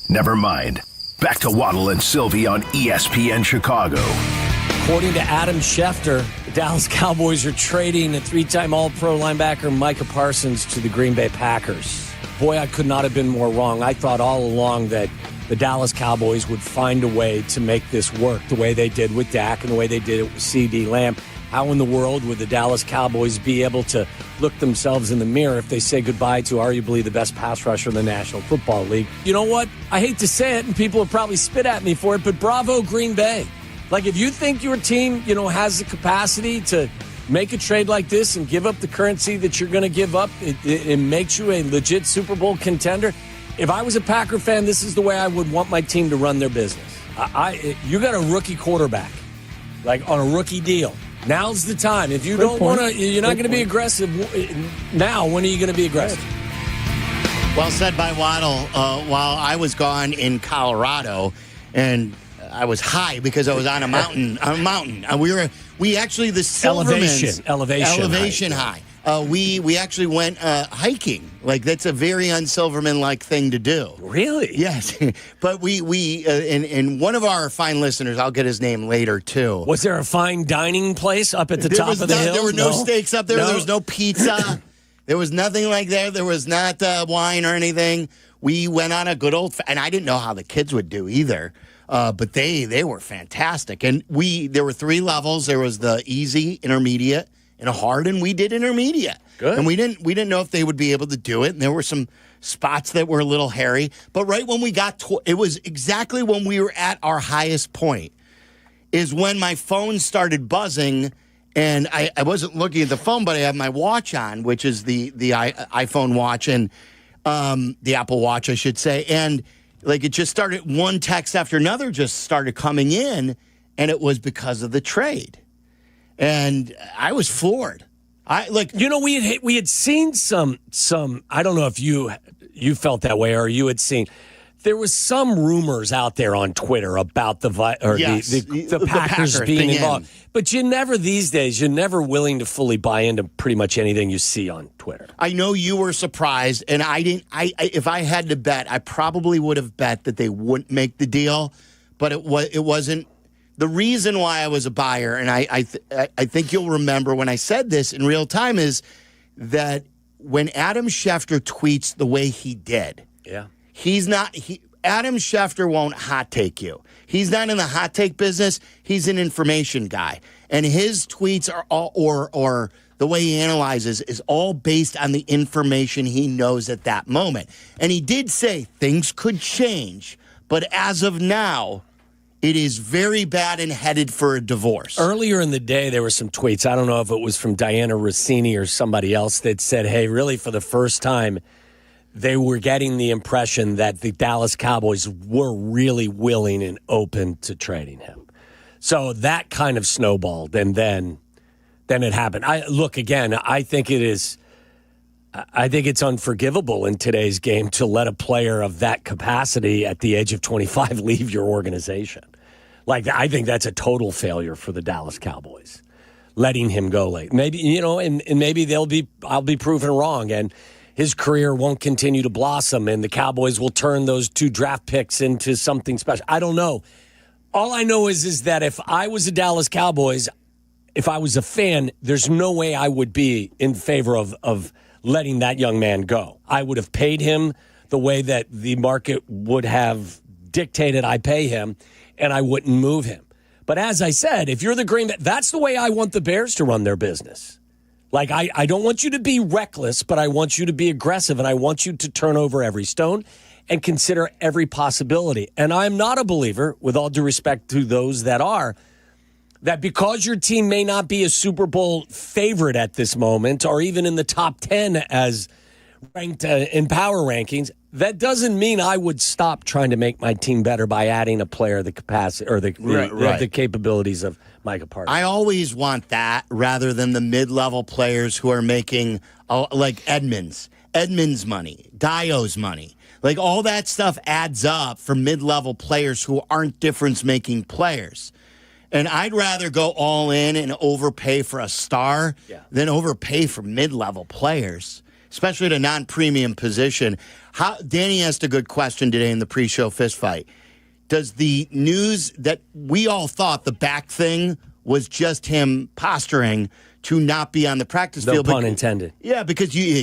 Never mind. Back to Waddle and Silvy on ESPN Chicago. According to Adam Schefter, the Dallas Cowboys are trading a 3-time All-Pro linebacker Micah Parsons to the Green Bay Packers. Boy, I could not have been more wrong. I thought all along that the Dallas Cowboys would find a way to make this work the way they did with Dak and the way they did it with CeeDee Lamb. how in the world would the Dallas Cowboys be able to look themselves in the mirror if they say goodbye to arguably the best pass rusher in the National Football League? You know what? I hate to say it, and people will probably spit at me for it, but bravo, Green Bay. Like, if you think your team, has the capacity to make a trade like this and give up the currency that you're going to give up, it makes you a legit Super Bowl contender. If I was a Packer fan, this is the way I would want my team to run their business. You got a rookie quarterback, like on a rookie deal. Now's the time. If you don't want to, you're not going to be aggressive now. When are you going to be aggressive? Well said by Waddle. While I was gone in Colorado, and I was high because I was on a mountain. We actually the Silvermans elevation high. We actually went hiking. Like, that's a very un-Silverman-like thing to do. Really? Yes. But we and one of our fine listeners, I'll get his name later too. Was there a fine dining place up at the top of the hill? There were no steaks up there. No. There was no pizza. There was nothing like that. There was not wine or anything. We went on a good old, and I didn't know how the kids would do either. But they were fantastic. And there were 3 levels. There was the easy, intermediate, and a hard, and we did intermediate. Good. And we didn't know if they would be able to do it. And there were some spots that were a little hairy. But right when we got it was exactly when we were at our highest point is when my phone started buzzing. And I wasn't looking at the phone, but I had my watch on, which is the iPhone watch and the Apple Watch, I should say. And like, it just started, one text after another just started coming in, and it was because of the trade. And I was floored. We had seen some. I don't know if you felt that way or you had seen. There was some rumors out there on Twitter about the Packers being involved. But you're never willing to fully buy into pretty much anything you see on Twitter. I know you were surprised, and I didn't. If I had to bet, I probably would have bet that they wouldn't make the deal. But it wasn't. The reason why I was a buyer, and I think you'll remember when I said this in real time, is that when Adam Schefter tweets the way he did, Adam Schefter won't hot take you. He's not in the hot take business. He's an information guy, and his tweets are all, or the way he analyzes is all based on the information he knows at that moment. And he did say things could change, but as of now, it is very bad and headed for a divorce. Earlier in the day, there were some tweets. I don't know if it was from Diana Rossini or somebody else that said, hey, really, for the first time, they were getting the impression that the Dallas Cowboys were really willing and open to trading him. So that kind of snowballed, and then it happened. I think it's unforgivable in today's game to let a player of that capacity at the age of 25 leave your organization. Like, I think that's a total failure for the Dallas Cowboys, letting him go late. Maybe, and maybe I'll be proven wrong, and his career won't continue to blossom, and the Cowboys will turn those 2 draft picks into something special. I don't know. All I know is that if I was a Dallas Cowboys, if I was a fan, there's no way I would be in favor of letting that young man go. I would have paid him the way that the market would have dictated I pay him, and I wouldn't move him. But as I said, if you're the Green Bay, that's the way I want the Bears to run their business. Like, I don't want you to be reckless, but I want you to be aggressive, and I want you to turn over every stone and consider every possibility. And I'm not a believer, with all due respect to those that are, that because your team may not be a Super Bowl favorite at this moment, or even in the top 10 as ranked in power rankings, that doesn't mean I would stop trying to make my team better by adding a player the capacity or the capabilities of Micah Parsons. I always want that rather than the mid-level players who are making like Edmonds money, Dio's money. Like, all that stuff adds up for mid-level players who aren't difference-making players. And I'd rather go all in and overpay for a star than overpay for mid-level players, especially at a non-premium position. Danny asked a good question today in the pre-show fist fight. Does the news that we all thought the back thing was just him posturing to not be on the practice field? No pun intended. Yeah, because you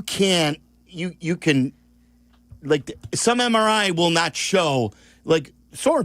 can, like, some MRI will not show, like,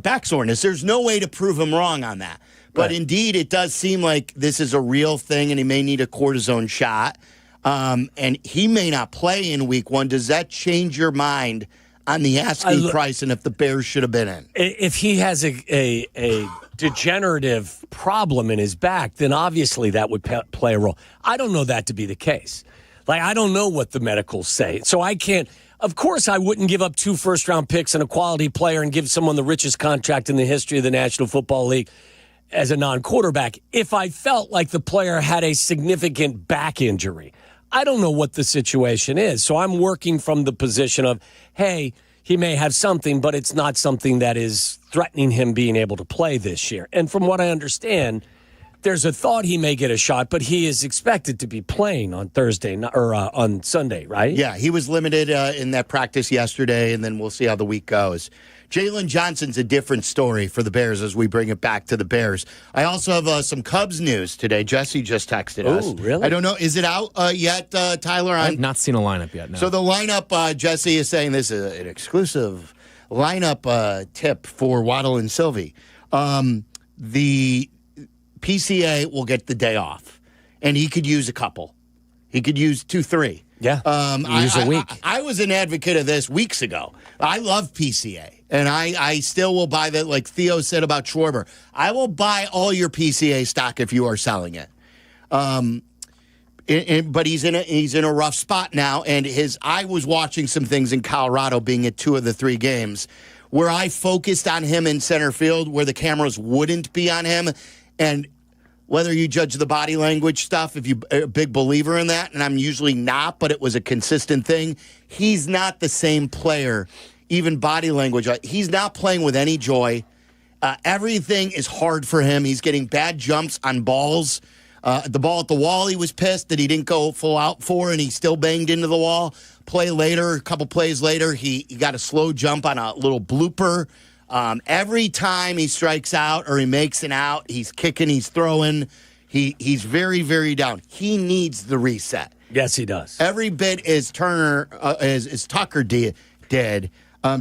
back soreness. There's no way to prove him wrong on that. But indeed, it does seem like this is a real thing, and he may need a cortisone shot. And he may not play in week 1. Does that change your mind on the asking price and if the Bears should have been in? If he has a degenerative problem in his back, then obviously that would play a role. I don't know that to be the case. Like, I don't know what the medicals say. So I can't. Of course, I wouldn't give up 2 first-round picks and a quality player and give someone the richest contract in the history of the National Football League as a non-quarterback if I felt like the player had a significant back injury. I don't know what the situation is. So I'm working from the position of, hey, he may have something, but it's not something that is threatening him being able to play this year. And from what I understand, there's a thought he may get a shot, but he is expected to be playing on Thursday or on Sunday, right? Yeah, he was limited in that practice yesterday, and then we'll see how the week goes. Jalen Johnson's a different story for the Bears as we bring it back to the Bears. I also have some Cubs news today. Jesse just texted us. Oh, really? I don't know. Is it out yet, Tyler? I've not seen a lineup yet, no. So the lineup, Jesse is saying this is an exclusive lineup tip for Waddle and Silvy. The PCA will get the day off, and he could use a couple. He could use 2, 3. Yeah, use a week. I was an advocate of this weeks ago. I love PCA, and I still will buy that, like Theo said about Schwarber. I will buy all your PCA stock if you are selling it. But he's in a rough spot now, and I was watching some things in Colorado, being at 2 of the 3 games, where I focused on him in center field, where the cameras wouldn't be on him, and whether you judge the body language stuff, if you're a big believer in that, and I'm usually not, but it was a consistent thing, he's not the same player, even body language. He's not playing with any joy. Everything is hard for him. He's getting bad jumps on balls. The ball at the wall, he was pissed that he didn't go full out for, and he still banged into the wall. A couple plays later, he got a slow jump on a little blooper. Every time he strikes out or he makes an out, he's kicking, he's throwing. He's very, very down. He needs the reset. Yes, he does. Every bit as Tucker did.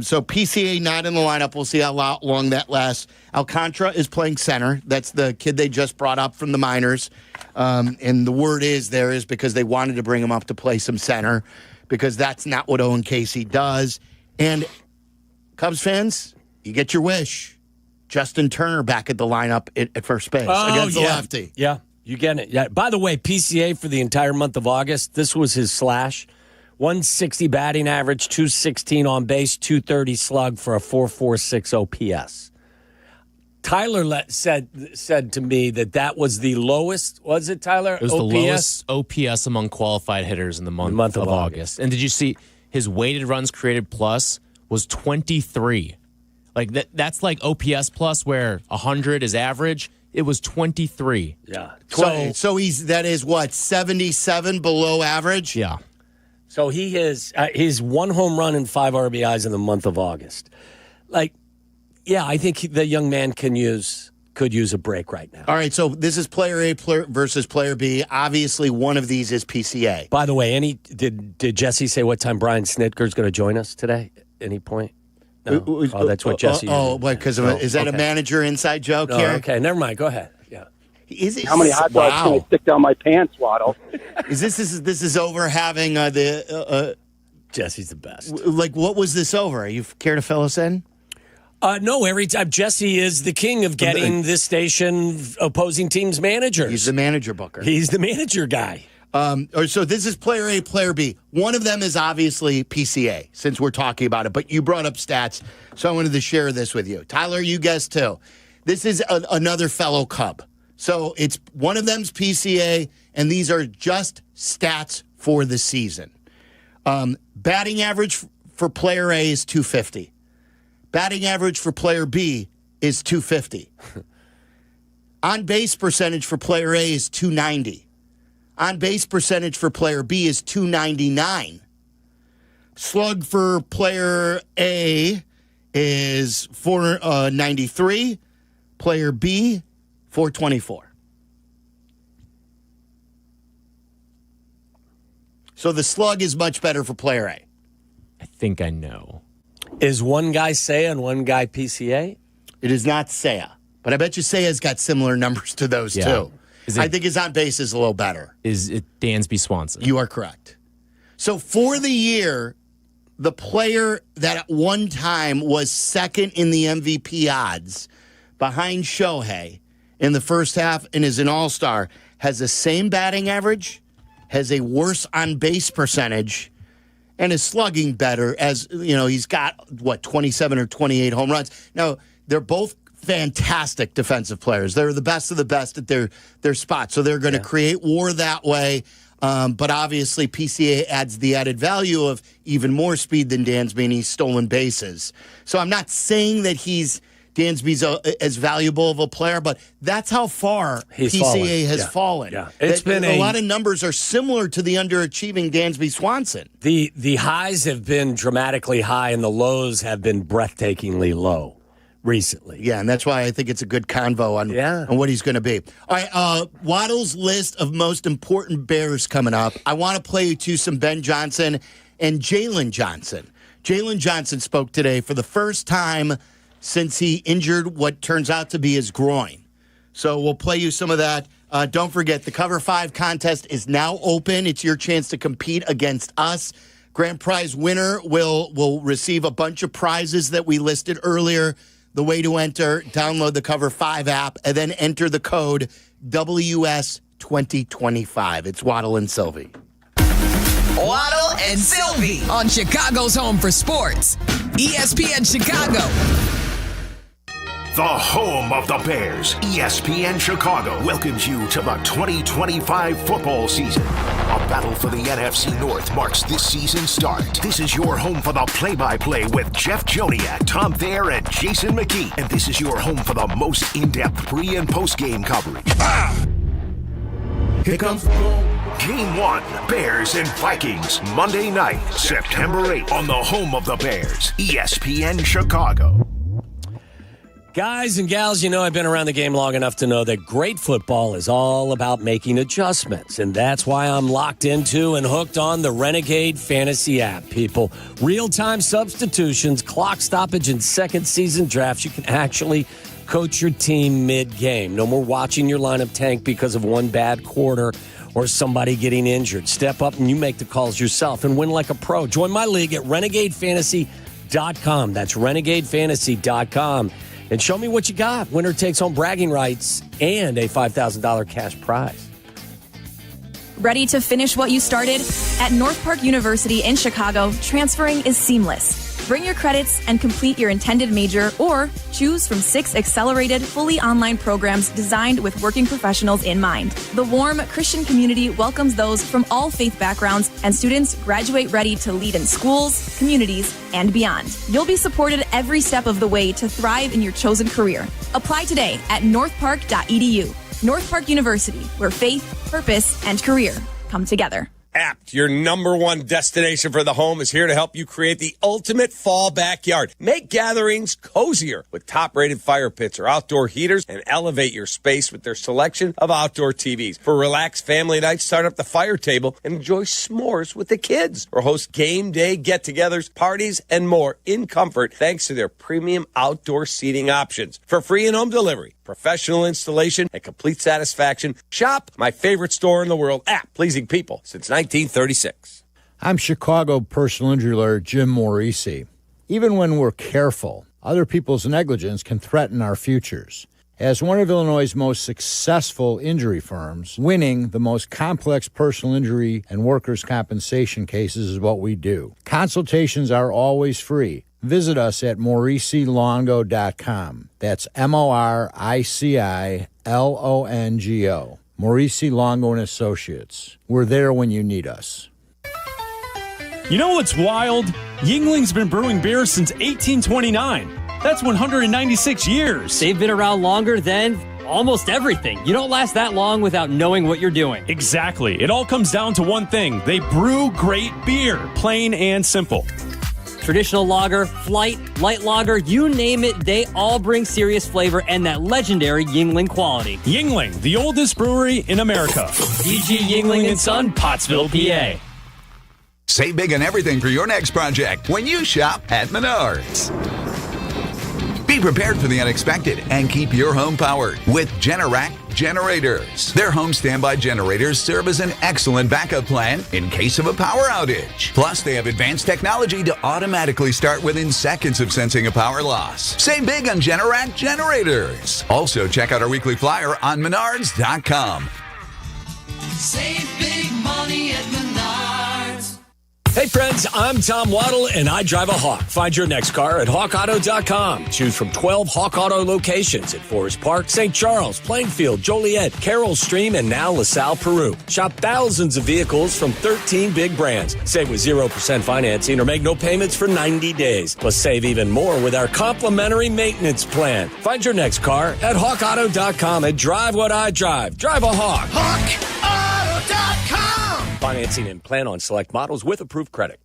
So PCA not in the lineup. We'll see how long that lasts. Alcantara is playing center. That's the kid they just brought up from the minors. And the word is because they wanted to bring him up to play some center, because that's not what Owen Casey does. And Cubs fans, you get your wish. Justin Turner back at the lineup at first base against the lefty. Yeah, you get it. Yeah. By the way, PCA for the entire month of August, this was his slash. 160 batting average, 216 on base, 230 slug for a 4.46 OPS. Tyler said to me that was the lowest, was it, Tyler? It was the lowest OPS among qualified hitters in the month of August. And did you see his weighted runs created plus was 23? Like that's like OPS plus, where 100 is average. It was 23. Yeah. So that is what, 77 below average? Yeah. So he's 1 home run and 5 RBIs in the month of August. I think the young man could use a break right now. All right, so this is player A versus player B. Obviously, one of these is PCA. By the way, did Jesse say what time Brian Snitker's going to join us today? Any point? No. That's what Jesse. Because is that a manager inside joke here? Okay, never mind. Go ahead. Yeah. How many hot dogs can I stick down my pants, Waddle? This is over having Jesse's the best. What was this over? Are you care to fill us in? No, every time Jesse is the king of getting this station opposing teams' managers. He's the manager booker. He's the manager guy. So this is player A, player B. One of them is obviously PCA, since we're talking about it. But you brought up stats, so I wanted to share this with you. Tyler, you guessed too. This is another fellow Cub. So it's one of them's PCA, and these are just stats for the season. Batting average for player A is 250. Batting average for player B is 250. On base percentage for player A is 290. On base percentage for player B is 299. Slug for player A is 493. Player B, 424. So the slug is much better for player A. I think I know. Is one guy Seiya and one guy PCA? It is not Seiya. But I bet you Seiya's got similar numbers to those, too. I think his on-base is a little better. Is it Dansby Swanson? You are correct. So for the year, the player that at one time was second in the MVP odds behind Shohei in the first half and is an all-star has the same batting average, has a worse on-base percentage, and is slugging better as, he's got, 27 or 28 home runs. Now, they're both fantastic defensive players. They're the best of the best at their spot, so they're going to create war that way. But obviously, PCA adds the added value of even more speed than Dansby, and he's stolen bases. So I'm not saying that Dansby's as valuable of a player, but that's how far PCA has fallen. Yeah. It's been a lot of numbers are similar to the underachieving Dansby Swanson. The highs have been dramatically high, and the lows have been breathtakingly low recently. Yeah, and that's why I think it's a good convo on what he's going to be. All right, Waddle's list of most important Bears coming up. I want to play you to some Ben Johnson and Jalen Johnson. Jalen Johnson spoke today for the first time since he injured what turns out to be his groin. So we'll play you some of that. Don't forget, the Cover 5 contest is now open. It's your chance to compete against us. Grand prize winner will receive a bunch of prizes that we listed earlier. The way to enter, download the Cover 5 app and then enter the code WS2025. It's Waddle and Silvy. Waddle and Silvy on Chicago's home for sports. ESPN Chicago. The home of the Bears, ESPN Chicago, welcomes you to the 2025 football season. A battle for the NFC North marks this season's start. This is your home for the play-by-play with Jeff Joniak, Tom Thayer, and Jason McKee. And this is your home for the most in-depth pre- and post-game coverage. Here comes Game 1, Bears and Vikings, Monday night, September 8th, on the home of the Bears, ESPN Chicago. Guys and gals, I've been around the game long enough to know that great football is all about making adjustments. And that's why I'm locked into and hooked on the Renegade Fantasy app, people. Real-time substitutions, clock stoppage, and second season drafts. You can actually coach your team mid-game. No more watching your lineup tank because of one bad quarter or somebody getting injured. Step up and you make the calls yourself and win like a pro. Join my league at RenegadeFantasy.com. That's RenegadeFantasy.com. And show me what you got. Winner takes home bragging rights and a $5,000 cash prize. Ready to finish what you started? At North Park University in Chicago, transferring is seamless. Bring your credits and complete your intended major, or choose from 6 accelerated, fully online programs designed with working professionals in mind. The warm Christian community welcomes those from all faith backgrounds, and students graduate ready to lead in schools, communities, and beyond. You'll be supported every step of the way to thrive in your chosen career. Apply today at northpark.edu. North Park University, where faith, purpose, and career come together. Apt, your number one destination for the home, is here to help you create the ultimate fall backyard. Make gatherings cozier with top-rated fire pits or outdoor heaters, and elevate your space with their selection of outdoor TVs. For relaxed family nights, start up the fire table and enjoy s'mores with the kids, or host game day get-togethers, parties, and more in comfort thanks to their premium outdoor seating options. For free and home delivery, professional installation, and complete satisfaction, shop my favorite store in the world, Apt, pleasing people since 1936. I'm Chicago personal injury lawyer Jim Morisi. Even when we're careful, other people's negligence can threaten our futures. As one of Illinois' most successful injury firms, winning the most complex personal injury and workers' compensation cases is what we do. Consultations are always free. Visit us at MoriciLongo.com. That's MoriciLongo. Morisi Longo and Associates. We're there when you need us. You know what's wild? Yuengling's been brewing beer since 1829. That's 196 years. They've been around longer than almost everything. You don't last that long without knowing what you're doing. Exactly. It all comes down to one thing. They brew great beer, plain and simple. Traditional lager, flight, light lager, you name it, they all bring serious flavor and that legendary Yuengling quality. Yuengling, the oldest brewery in America. E.G. Yuengling & Son, Pottsville, PA. Save big on everything for your next project when you shop at Menards. Be prepared for the unexpected and keep your home powered with Generac generators. Their home standby generators serve as an excellent backup plan in case of a power outage. Plus, they have advanced technology to automatically start within seconds of sensing a power loss. Save big on Generac generators. Also, check out our weekly flyer on Menards.com. Save big money at Menards. Hey friends, I'm Tom Waddle and I drive a Hawk. Find your next car at hawkauto.com. Choose from 12 Hawk Auto locations at Forest Park, St. Charles, Plainfield, Joliet, Carroll Stream, and now LaSalle, Peru. Shop thousands of vehicles from 13 big brands. Save with 0% financing or make no payments for 90 days. Plus save even more with our complimentary maintenance plan. Find your next car at hawkauto.com and drive what I drive. Drive a Hawk. HawkAuto.com. Financing and plan on select models with approved credit.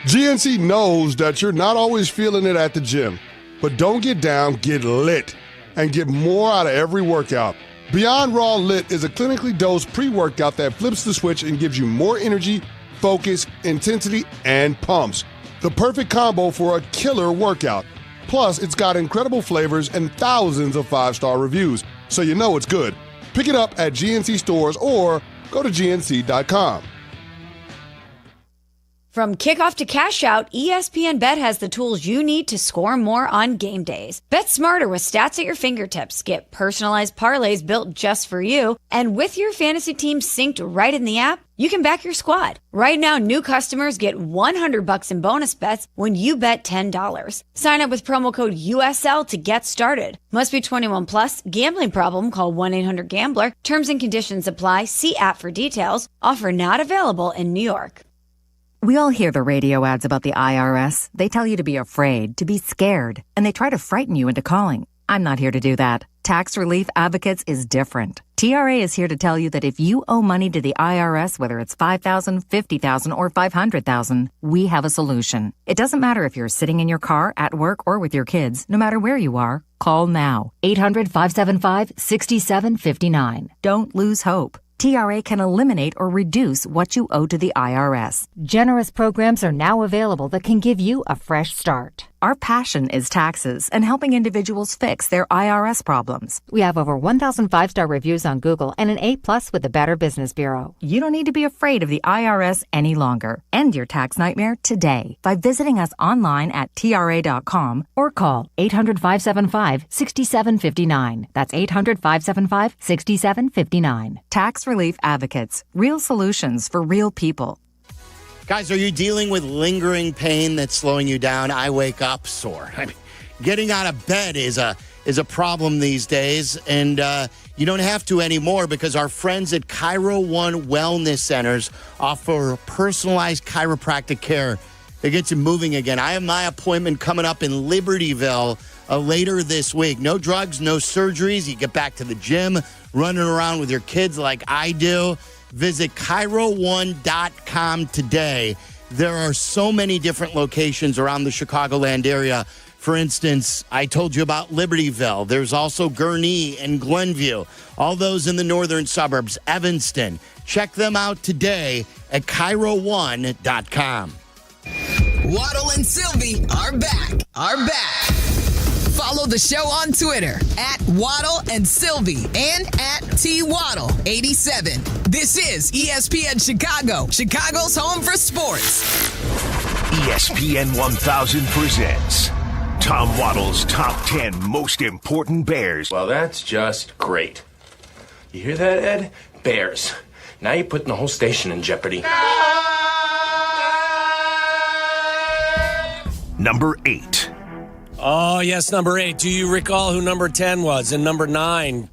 GNC knows that you're not always feeling it at the gym, but don't get down, get lit, and get more out of every workout. Beyond Raw Lit is a clinically dosed pre-workout that flips the switch and gives you more energy, focus, intensity, and pumps. The perfect combo for a killer workout. Plus, it's got incredible flavors and thousands of 5-star reviews, so you know it's good. Pick it up at GNC stores or go to GNC.com. From kickoff to cash out, ESPN Bet has the tools you need to score more on game days. Bet smarter with stats at your fingertips. Get personalized parlays built just for you. And with your fantasy team synced right in the app, you can back your squad. Right now, new customers get $100 in bonus bets when you bet $10. Sign up with promo code USL to get started. Must be 21 plus. Gambling problem? Call 1-800-GAMBLER. Terms and conditions apply. See app for details. Offer not available in New York. We all hear the radio ads about the IRS. They tell you to be afraid, to be scared, and they try to frighten you into calling. I'm not here to do that. Tax Relief Advocates is different. TRA is here to tell you that if you owe money to the IRS, whether it's $5,000, $50,000, or $500,000, we have a solution. It doesn't matter if you're sitting in your car, at work, or with your kids. No matter where you are, call now. 800-575-6759. Don't lose hope. TRA can eliminate or reduce what you owe to the IRS. Generous programs are now available that can give you a fresh start. Our passion is taxes and helping individuals fix their IRS problems. We have over 1,000 5-star reviews on Google and an A+ with the Better Business Bureau. You don't need to be afraid of the IRS any longer. End your tax nightmare today by visiting us online at TRA.com or call 800-575-6759. That's 800-575-6759. Tax Relief Advocates. Real solutions for real people. Guys, are you dealing with lingering pain that's slowing you down? I wake up sore. I mean, getting out of bed is a problem these days, and you don't have to anymore because our friends at Chiro One Wellness Centers offer personalized chiropractic care that gets you moving again. I have my appointment coming up in Libertyville later this week. No drugs, no surgeries. You get back to the gym, running around with your kids like I do. Visit Chiro1.com today. There are so many different locations around the Chicagoland area. For instance, I told you about Libertyville. There's also Gurnee and Glenview. All those in the northern suburbs, Evanston. Check them out today at Chiro1.com. Waddle and Silvy are back. Follow the show on Twitter at Waddle and Silvy and at TWaddle87. This is ESPN Chicago, Chicago's home for sports. ESPN 1000 presents Tom Waddle's Top 10 Most Important Bears. Well, that's just great. You hear that, Ed? Bears. Now you're putting the whole station in jeopardy. Number 8. Oh, yes, number 8. Do you recall who number 10 was? And number 9?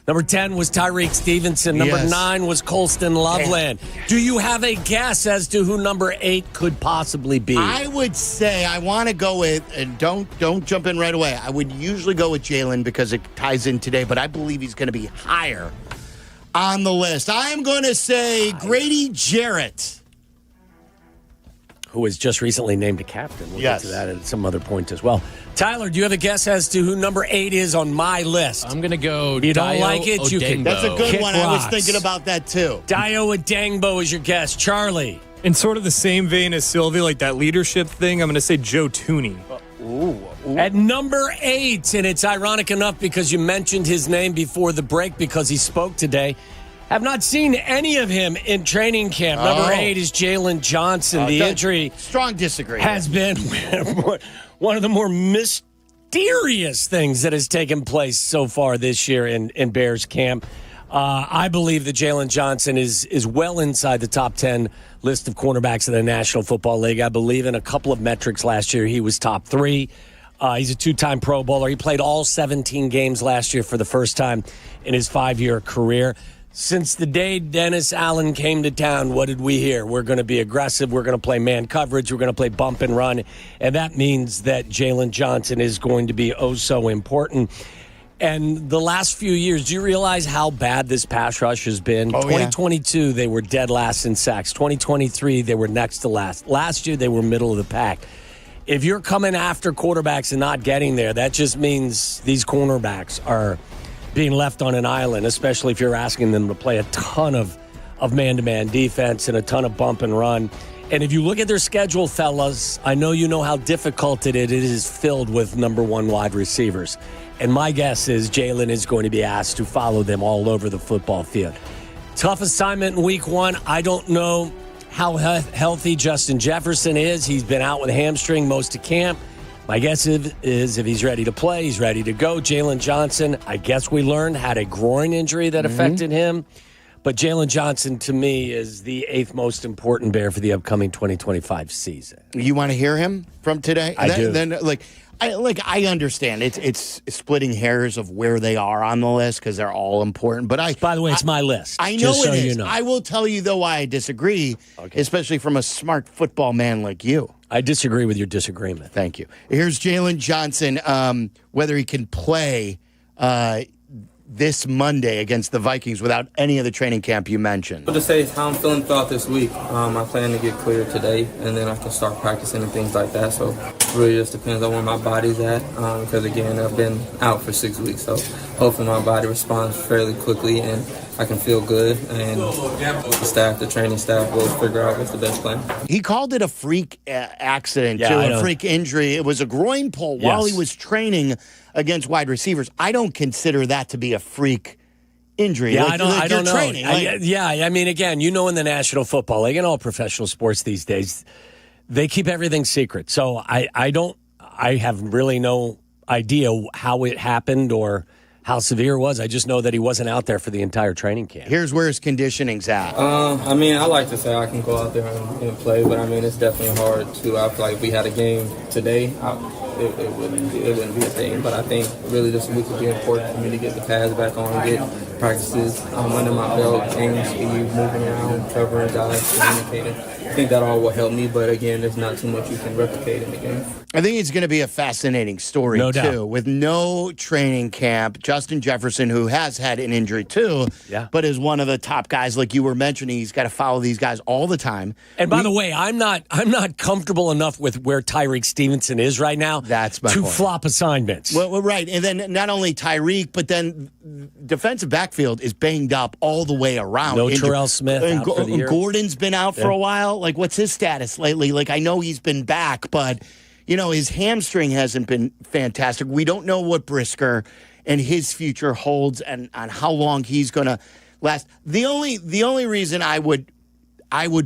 Number 10 was Tyreek Stevenson. Number 9 was Colston Loveland. Do you have a guess as to who number 8 could possibly be? I would say I want to go with, and don't jump in right away. I would usually go with Jalen because it ties in today, but I believe he's going to be higher on the list. I am going to say Grady Jarrett, who was just recently named a captain. We'll get to that at some other point as well. Tyler, do you have a guess as to who number 8 is on my list? I'm going to go You don't like it? You can. That's a good kick one. rocks. I was thinking about that too. Dio Adangbo is your guess. Charlie. In sort of the same vein as Sylvie, like that leadership thing, I'm going to say Joe Tooney. Ooh, At number 8, and it's ironic enough because you mentioned his name before the break because he spoke today. Have not seen any of him in training camp. Number 8 is Jalen Johnson. The injury strong disagreement has been one of the more mysterious things that has taken place so far this year in Bears camp. I believe that Jalen Johnson is well inside the top 10 list of cornerbacks in the National Football League. I believe in a couple of metrics last year he was top 3. He's a 2-time Pro Bowler. He played all 17 games last year for the first time in his 5-year career. Since the day Dennis Allen came to town, what did we hear? We're going to be aggressive. We're going to play man coverage. We're going to play bump and run. And that means that Jalen Johnson is going to be oh so important. And the last few years, do you realize how bad this pass rush has been? 2022, they were dead last in sacks. 2023, they were next to last. Last year, they were middle of the pack. If you're coming after quarterbacks and not getting there, that just means these cornerbacks are being left on an island, especially if you're asking them to play a ton of man-to-man defense and a ton of bump and run. And if you look at their schedule, fellas, I know you know how difficult it is filled with number 1 wide receivers. And my guess is Jalen is going to be asked to follow them all over the football field. Tough assignment in week 1. I don't know how healthy Justin Jefferson is. He's been out with a hamstring most of camp. My guess is if he's ready to play, he's ready to go. Jalen Johnson, I guess we learned, had a groin injury that affected him. But Jalen Johnson, to me, is the 8th most important Bear for the upcoming 2025 season. You want to hear him from today? I do. Then, I understand. It's splitting hairs of where they are on the list because they're all important. But by the way, it's my list. I know just it so is. You know. I will tell you, though, why I disagree, especially from a smart football man like you. I disagree with your disagreement. Thank you. Here's Jalen Johnson, whether he can play this Monday against the Vikings without any of the training camp you mentioned. I'll just say how I'm feeling throughout this week. I plan to get cleared today, and then I can start practicing and things like that. So it really just depends on where my body's at, because, again, I've been out for 6 weeks. So hopefully my body responds fairly quickly, and I can feel good, and the training staff will figure out what's the best plan. He called it a freak accident, a freak injury. It was a groin pull while he was training against wide receivers. I don't consider that to be a freak injury. Yeah, I don't know. Training, I mean, again, in the National Football League and all professional sports these days, they keep everything secret. So I have really no idea how it happened or how severe it was. I just know that he wasn't out there for the entire training camp. Here's where his conditioning's at. I mean, I like to say I can go out there and play, but I mean, it's definitely hard to. I feel like if we had a game today, it wouldn't be a thing. But I think really this week would be important for me to get the pads back on, get practices under my belt, change speed, moving around, covering guys, communicating. I think that all will help me, but again, there's not too much you can replicate in the game. I think it's going to be a fascinating story, no too. doubt. With no training camp, Justin Jefferson, who has had an injury, too, but is one of the top guys, like you were mentioning. He's got to follow these guys all the time. And by the way, I'm not comfortable enough with where Tyreek Stevenson is right now to point. Flop assignments. Well, right. And then not only Tyreek, but then defensive backfield is banged up all the way around. No Terrell Smith out for the year. Gordon's been out for a while. Like, what's his status lately? Like, I know he's been back, but his hamstring hasn't been fantastic. We don't know what Brisker and his future holds and on how long he's going to last. The only reason I would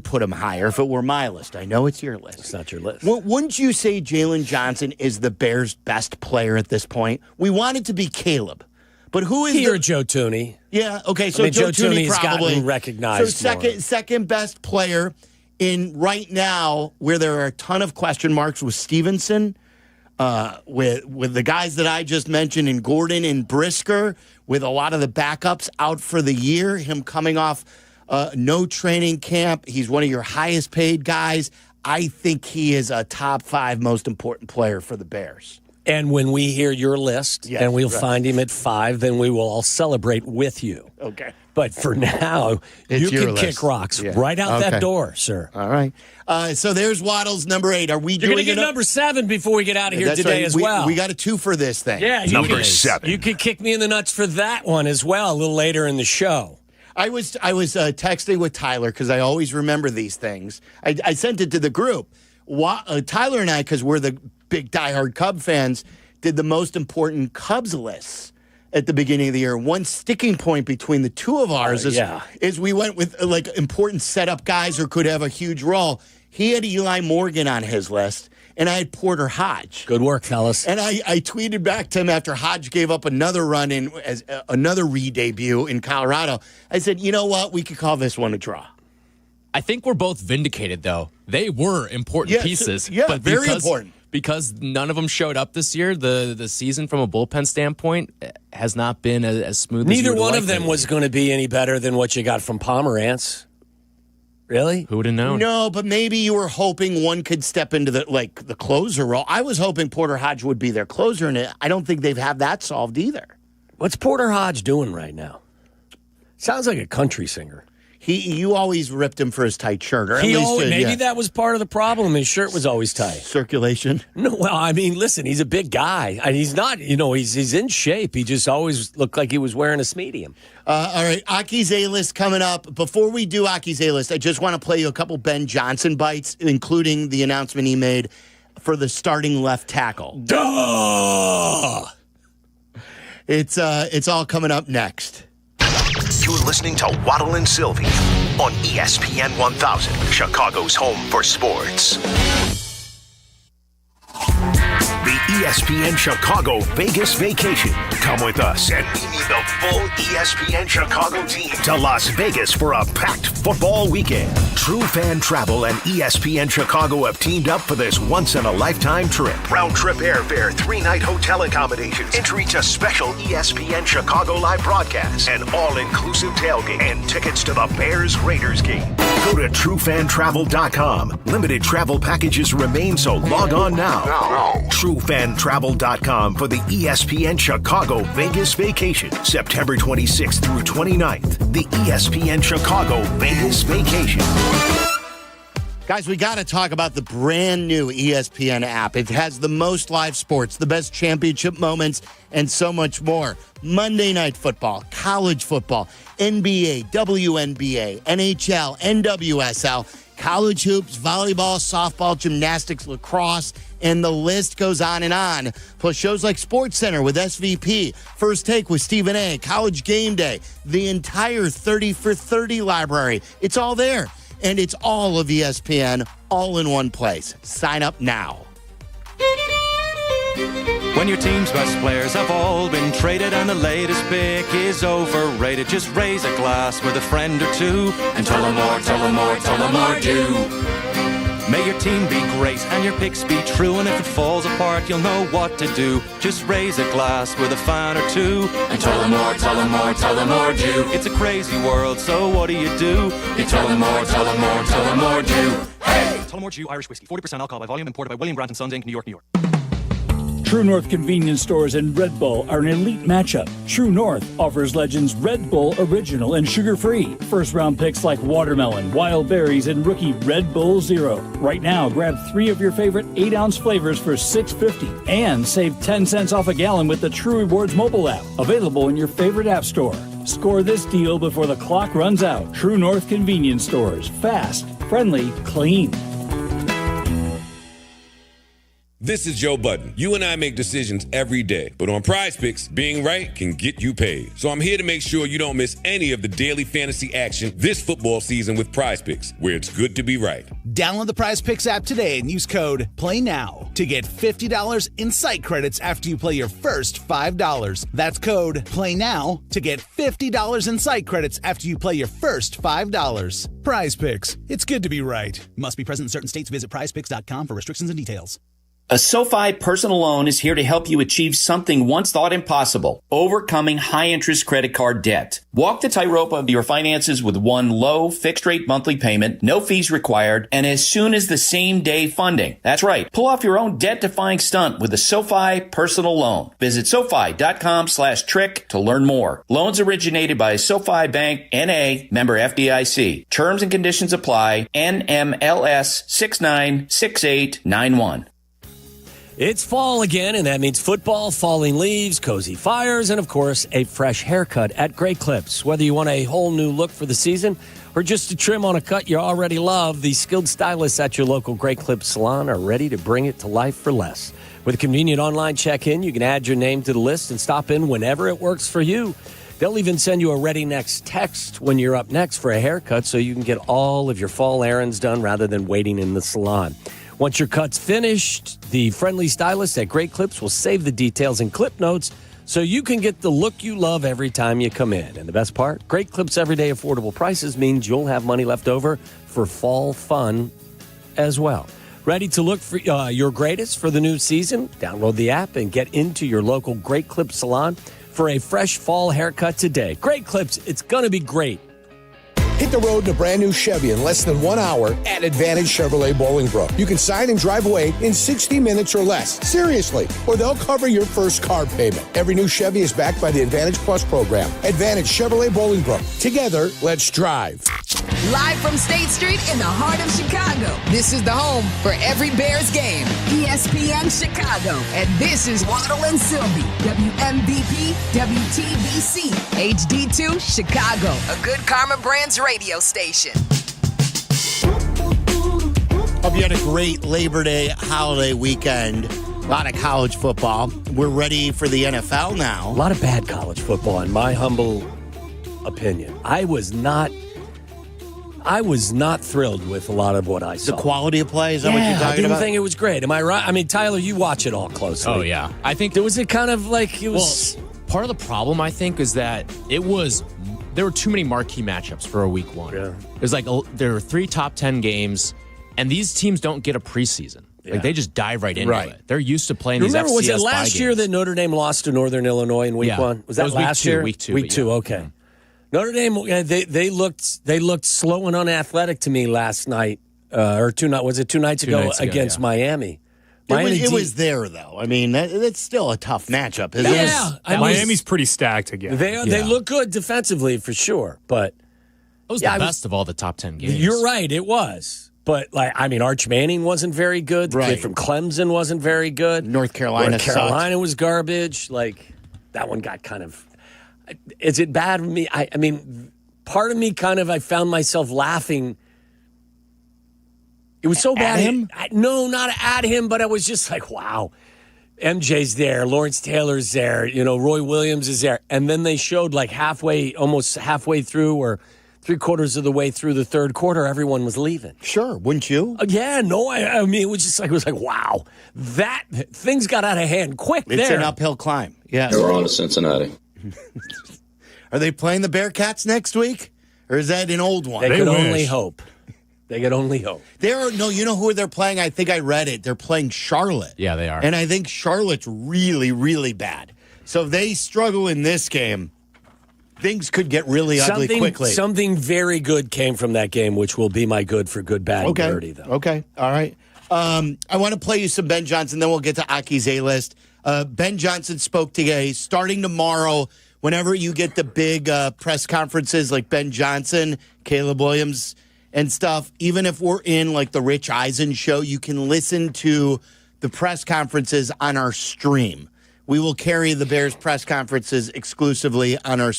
put him higher if it were my list. I know it's your list. It's not your list. Wouldn't you say Jalen Johnson is the Bears' best player at this point? We want it to be Caleb. But who is or Joe Thuney? Yeah, okay, so Joe Thuney Thuney's probably gotten recognized. So second best player in right now, where there are a ton of question marks with Stevenson, with the guys that I just mentioned, in Gordon and Brisker, with a lot of the backups out for the year, him coming off no training camp. He's one of your highest paid guys. I think he is a top 5 most important player for the Bears. And when we hear your list and we'll find him at 5, then we will all celebrate with you. Okay. But for now, you can kick rocks right out that door, sir. All right. So there's Waddle's number 8. Are we You're going to get number 7 before we get out of here today as well. We got a 2 for this thing. Yeah, number 7. You could kick me in the nuts for that one as well a little later in the show. I was texting with Tyler because I always remember these things. I sent it to the group. Tyler and I, because we're the big diehard Cub fans, did the most important Cubs lists at the beginning of the year. One sticking point between the two of ours is we went with like important setup guys or could have a huge role. He had Eli Morgan on his list, and I had Porter Hodge. Good work, fellas. And I tweeted back to him after Hodge gave up another run in as another re-debut in Colorado. I said, you know what? We could call this one a draw. I think we're both vindicated, though. They were important pieces. But very important. Because none of them showed up this year, the season from a bullpen standpoint has not been as smooth as Neither one of them was going to be any better than what you got from Pomerantz. Really? Who would have known? No, but maybe you were hoping one could step into the closer role. I was hoping Porter Hodge would be their closer, and I don't think they've had that solved either. What's Porter Hodge doing right now? Sounds like a country singer. You always ripped him for his tight shirt. Or Maybe that was part of the problem. His shirt was always tight. Circulation? No, well, I mean, listen, he's a big guy. And he's not, he's in shape. He just always looked like he was wearing a medium. All right, Aki's A-List coming up. Before we do Aki's A-List, I just want to play you a couple Ben Johnson bites, including the announcement he made for the starting left tackle. Duh! It's all coming up next. You're listening to Waddle and Silvy on ESPN 1000, Chicago's home for sports. The ESPN Chicago Vegas Vacation. Come with us and meet the full ESPN Chicago team to Las Vegas for a packed football weekend. True Fan Travel and ESPN Chicago have teamed up for this once-in-a-lifetime trip. Round-trip airfare, 3-night hotel accommodations, entry to special ESPN Chicago live broadcasts, and all-inclusive tailgate, and tickets to the Bears-Raiders game. Go to TrueFanTravel.com. Limited travel packages remain, so log on now. TrueFanTravel.com for the ESPN Chicago Vegas Vacation, September 26th through 29th. The ESPN Chicago Vegas Vacation. Guys, we got to talk about the brand new ESPN app. It has the most live sports, the best championship moments, and so much more. Monday Night Football, college football, NBA, WNBA, NHL, NWSL, college hoops, volleyball, softball, gymnastics, lacrosse, and the list goes on and on. Plus shows like SportsCenter with SVP, First Take with Stephen A., College Game Day, the entire 30 for 30 library. It's all there. And it's all of ESPN, all in one place. Sign up now. When your team's best players have all been traded and the latest pick is overrated, just raise a glass with a friend or two and tell them more, tell them more, tell them more, do. May your team be great and your picks be true, and if it falls apart, you'll know what to do. Just raise a glass with a fan or two and tell them more, tell them more, tell them more, do. It's a crazy world, so what do? You tell them more, tell them more, tell them more, do. Hey! Tullamore Dew Irish Whiskey, 40% alcohol by volume, imported by William Grant & Sons, Inc., New York, New York. True North convenience stores and Red Bull are an elite matchup. True North offers Legends Red Bull Original and sugar-free. First-round picks like watermelon, wild berries, and rookie Red Bull Zero. Right now, grab 3 of your favorite 8-ounce flavors for $6.50 and save 10 cents off a gallon with the True Rewards mobile app. Available in your favorite app store. Score this deal before the clock runs out. True North convenience stores. Fast, friendly, clean. This is Joe Budden. You and I make decisions every day, but on Prize Picks, being right can get you paid. So I'm here to make sure you don't miss any of the daily fantasy action this football season with Prize Picks, where it's good to be right. Download the Prize Picks app today and use code PLAYNOW to get $50 in site credits after you play your first $5. That's code PLAYNOW to get $50 in site credits after you play your first $5. Prize Picks. It's good to be right. Must be present in certain states. Visit prizepicks.com for restrictions and details. A SoFi personal loan is here to help you achieve something once thought impossible, overcoming high-interest credit card debt. Walk the tightrope of your finances with one low, fixed-rate monthly payment, no fees required, and as soon as the same-day funding. That's right. Pull off your own debt-defying stunt with a SoFi personal loan. Visit SoFi.com/trick to learn more. Loans originated by SoFi Bank, N.A., member FDIC. Terms and conditions apply. NMLS 696891. It's fall again, and that means football, falling leaves, cozy fires, and, of course, a fresh haircut at Great Clips. Whether you want a whole new look for the season For just a trim on a cut you already love, the skilled stylists at your local Great Clips salon are ready to bring it to life for less. With a convenient online check-in, you can add your name to the list and stop in whenever it works for you. They'll even send you a ready next text when you're up next for a haircut so you can get all of your fall errands done rather than waiting in the salon. Once your cut's finished, the friendly stylists at Great Clips will save the details in clip notes so you can get the look you love every time you come in. And the best part, Great Clips everyday affordable prices means you'll have money left over for fall fun as well. Ready to look for your greatest for the new season? Download the app and get into your local Great Clips salon for a fresh fall haircut today. Great Clips, it's going to be great. Hit the road in a brand new Chevy in less than 1 hour at Advantage Chevrolet Bolingbrook. You can sign and drive away in 60 minutes or less. Seriously. Or they'll cover your first car payment. Every new Chevy is backed by the Advantage Plus program. Advantage Chevrolet Bolingbrook. Together, let's drive. Live from State Street in the heart of Chicago, this is the home for every Bears game. ESPN Chicago. And this is Waddle and Silvy. WMVP, WTBC, HD2, Chicago. A good Karma Brands radio station. Hope you had a great Labor Day holiday weekend. A lot of college football. We're ready for the NFL now. A lot of bad college football, in my humble opinion. I was not thrilled with a lot of what I saw. The quality of play, is that what you're talking about? I didn't think it was great. Am I right? I mean, Tyler, you watch it all closely. Oh, yeah. I think there was a kind of like it was. Well, part of the problem, I think, is that there were too many marquee matchups for a week one. Yeah. It was like there were 3 top 10 games, and these teams don't get a preseason. Yeah. Like they just dive right into it. They're used to playing these Remember, FCS was it last year games. that Notre Dame lost to Northern Illinois in week one? Was that last year? Week two. Week two, okay. Notre Dame, they looked slow and unathletic to me last night, or 2 nights ago against Miami. It was there, though. I mean, it's still a tough matchup, isn't it? Yeah. Miami's pretty stacked again. They look good defensively for sure, but it was the best of all the top 10 games. You're right, it was. But Arch Manning wasn't very good. The kid from Clemson wasn't very good. North Carolina was garbage. Like that one got kind of. Is it bad of me? I mean, part of me I found myself laughing. It was so bad. At him? No, not at him, but I was just like, wow. MJ's there, Lawrence Taylor's there, Roy Williams is there. And then they showed almost halfway through or 3/4 of the way through the third quarter, everyone was leaving. Sure, wouldn't you? Yeah, no, I mean, it was just like, wow. That, things got out of hand quick there. It's an uphill climb. Yeah. We're on to Cincinnati. Are they playing the Bearcats next week? Or is that an old one? They could only hope. They could only hope. You know who they're playing? I think I read it. They're playing Charlotte. Yeah, they are. And I think Charlotte's really, really bad. So if they struggle in this game, things could get really ugly quickly. Something very good came from that game, which will be my good for good, bad, and dirty, though. Okay. All right. I want to play you some Ben Johnson, then we'll get to Aki's A-list. Ben Johnson spoke today. Starting tomorrow, whenever you get the big press conferences like Ben Johnson, Caleb Williams, and stuff, even if we're in like the Rich Eisen show, you can listen to the press conferences on our stream. We will carry the Bears press conferences exclusively on our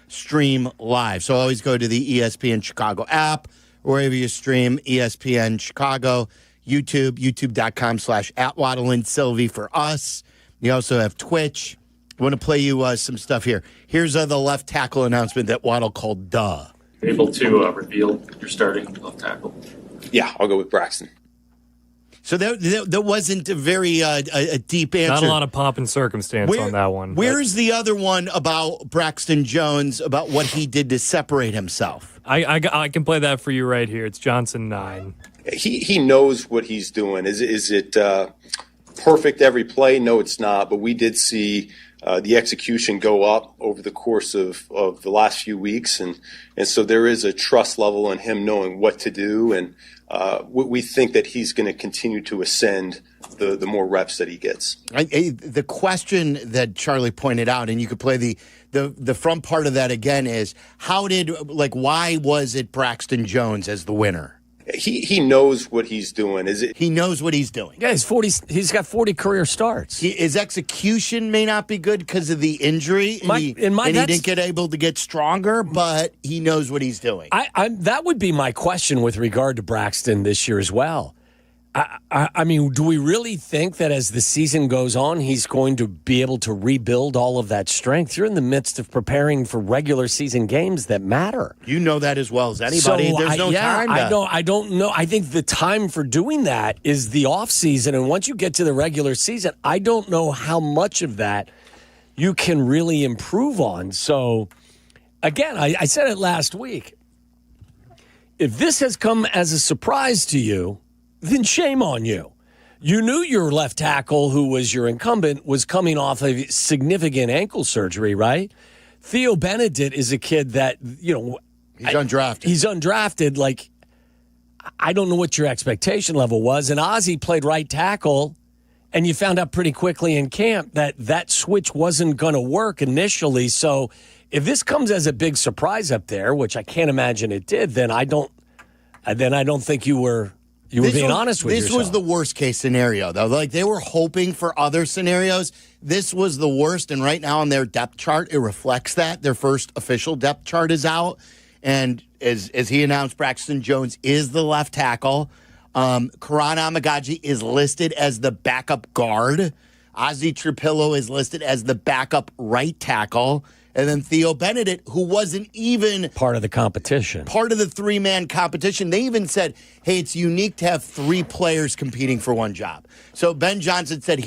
stream live. So always go to the ESPN Chicago app, wherever you stream ESPN Chicago, YouTube, youtube.com/@Waddle Silvy for us. You also have Twitch. I want to play you some stuff here. Here's the left tackle announcement that Waddle called duh. Able to reveal your starting left tackle? Yeah, I'll go with Braxton. So that wasn't a very a deep answer. Not a lot of pomp and circumstance on that one. Where's the other one about Braxton Jones, about what he did to separate himself? I can play that for you right here. It's Johnson 9. He knows what he's doing. Is it perfect every play? No, it's not. But we did see the execution go up over the course of the last few weeks. And so there is a trust level in him knowing what to do. And we think that he's going to continue to ascend the more reps that he gets. The question that Charlie pointed out, and you could play the front part of that again, is why was it Braxton Jones as the winner? he knows what he's doing. He knows what he's doing. Yeah, he's got 40 career starts. His execution may not be good because of the injury, and he didn't get able to get stronger, but he knows what he's doing. That would be my question with regard to Braxton this year as well. I mean, do we really think that as the season goes on, he's going to be able to rebuild all of that strength? You're in the midst of preparing for regular season games that matter. You know that as well as anybody. There's no time. I don't know. I think the time for doing that is the off season, and once you get to the regular season, I don't know how much of that you can really improve on. So, again, I said it last week. If this has come as a surprise to you, then shame on you. You knew your left tackle, who was your incumbent, was coming off of significant ankle surgery, right? Theo Benedict is a kid that, he's undrafted. He's undrafted. Like, I don't know what your expectation level was. And Ozzie played right tackle, and you found out pretty quickly in camp that switch wasn't going to work initially. So if this comes as a big surprise up there, which I can't imagine it did, then I don't think you were being honest with yourself. This was the worst case scenario, though. Like, they were hoping for other scenarios. This was the worst, and right now on their depth chart, it reflects that. Their first official depth chart is out, and as he announced, Braxton Jones is the left tackle. Karan Amagaji is listed as the backup guard. Ozzie Trapillo is listed as the backup right tackle. And then Theo Benedict, who wasn't even part of the competition, part of the three-man competition. They even said, hey, it's unique to have three players competing for one job. So Ben Johnson said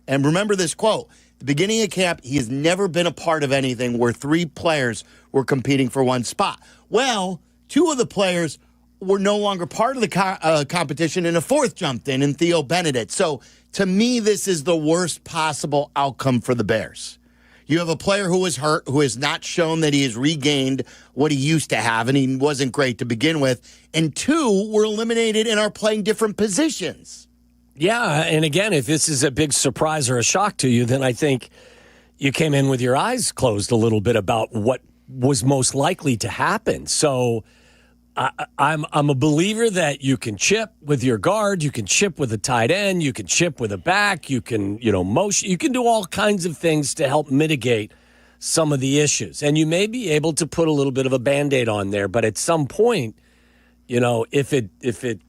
and remember this quote, the beginning of camp, he has never been a part of anything where three players were competing for one spot. Well, two of the players were no longer part of the competition, and a fourth jumped in Theo Benedict. So to me, this is the worst possible outcome for the Bears. You have a player who was hurt, who has not shown that he has regained what he used to have, and he wasn't great to begin with. And two were eliminated and are playing different positions. Yeah, and again, if this is a big surprise or a shock to you, then I think you came in with your eyes closed a little bit about what was most likely to happen. So I'm a believer that you can chip with your guard, you can chip with a tight end, you can chip with a back, you can, motion, you can do all kinds of things to help mitigate some of the issues. And you may be able to put a little bit of a Band-Aid on there, but at some point, if it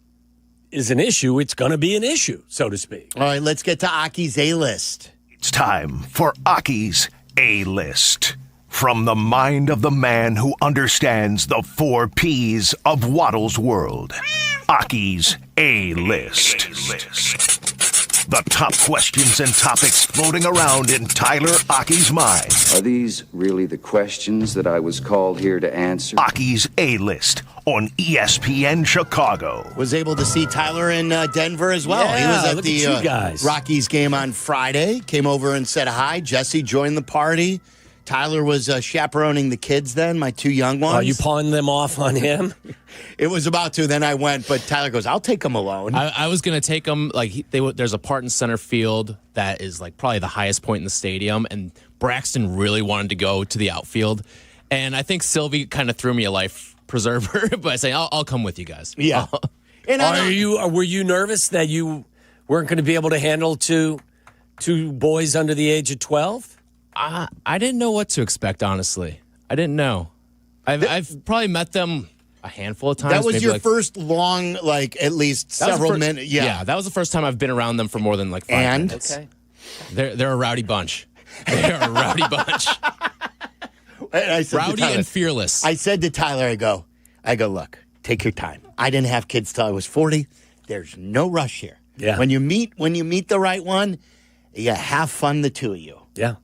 is an issue, it's going to be an issue, so to speak. All right, let's get to Aki's A-List. It's time for Aki's A-List. From the mind of the man who understands the 4 Ps of Waddle's world. Aki's A-List. The top questions and topics floating around in Tyler Aki's mind. Are these really the questions that I was called here to answer? Aki's A-List on ESPN Chicago. Was able to see Tyler in Denver as well. Yeah, he was at look the at you guys. Rockies game on Friday. Came over and said hi. Jesse joined the party. Tyler was chaperoning the kids then, my 2 young ones. Are you pawning them off on him? It was about to. Then I went, but Tyler goes, I'll take them alone. I was going to take them. There's a part in center field that is probably the highest point in the stadium, and Braxton really wanted to go to the outfield. And I think Silvy kind of threw me a life preserver by saying, I'll come with you guys. Yeah. And were you nervous that you weren't going to be able to handle two boys under the age of 12? I didn't know what to expect, honestly. I didn't know. I've probably met them a handful of times. That was your first long, at least several minutes. Yeah, that was the first time I've been around them for more than 5 minutes. Okay. They're a rowdy bunch. They're a rowdy bunch. And I said rowdy and fearless. I said to Tyler, I go, look, take your time. I didn't have kids till I was 40. There's no rush here. Yeah. When you meet the right one, you have fun, the two of you. Yeah.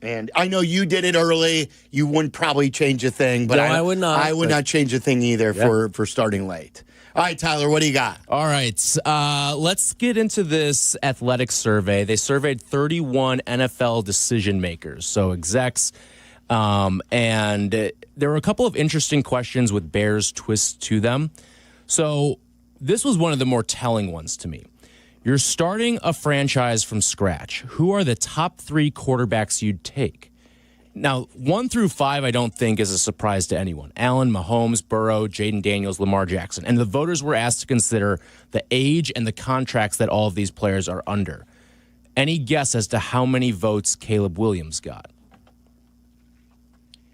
And I know you did it early. You wouldn't probably change a thing, but no, I would not. I would not change a thing either for starting late. All right, Tyler, what do you got? All right, let's get into this athletic survey. They surveyed 31 NFL decision makers, so execs, and there were a couple of interesting questions with Bears twists to them. So this was one of the more telling ones to me. You're starting a franchise from scratch. Who are the top 3 quarterbacks you'd take? Now, 1 through 5, I don't think is a surprise to anyone. Allen, Mahomes, Burrow, Jaden Daniels, Lamar Jackson. And the voters were asked to consider the age and the contracts that all of these players are under. Any guess as to how many votes Caleb Williams got?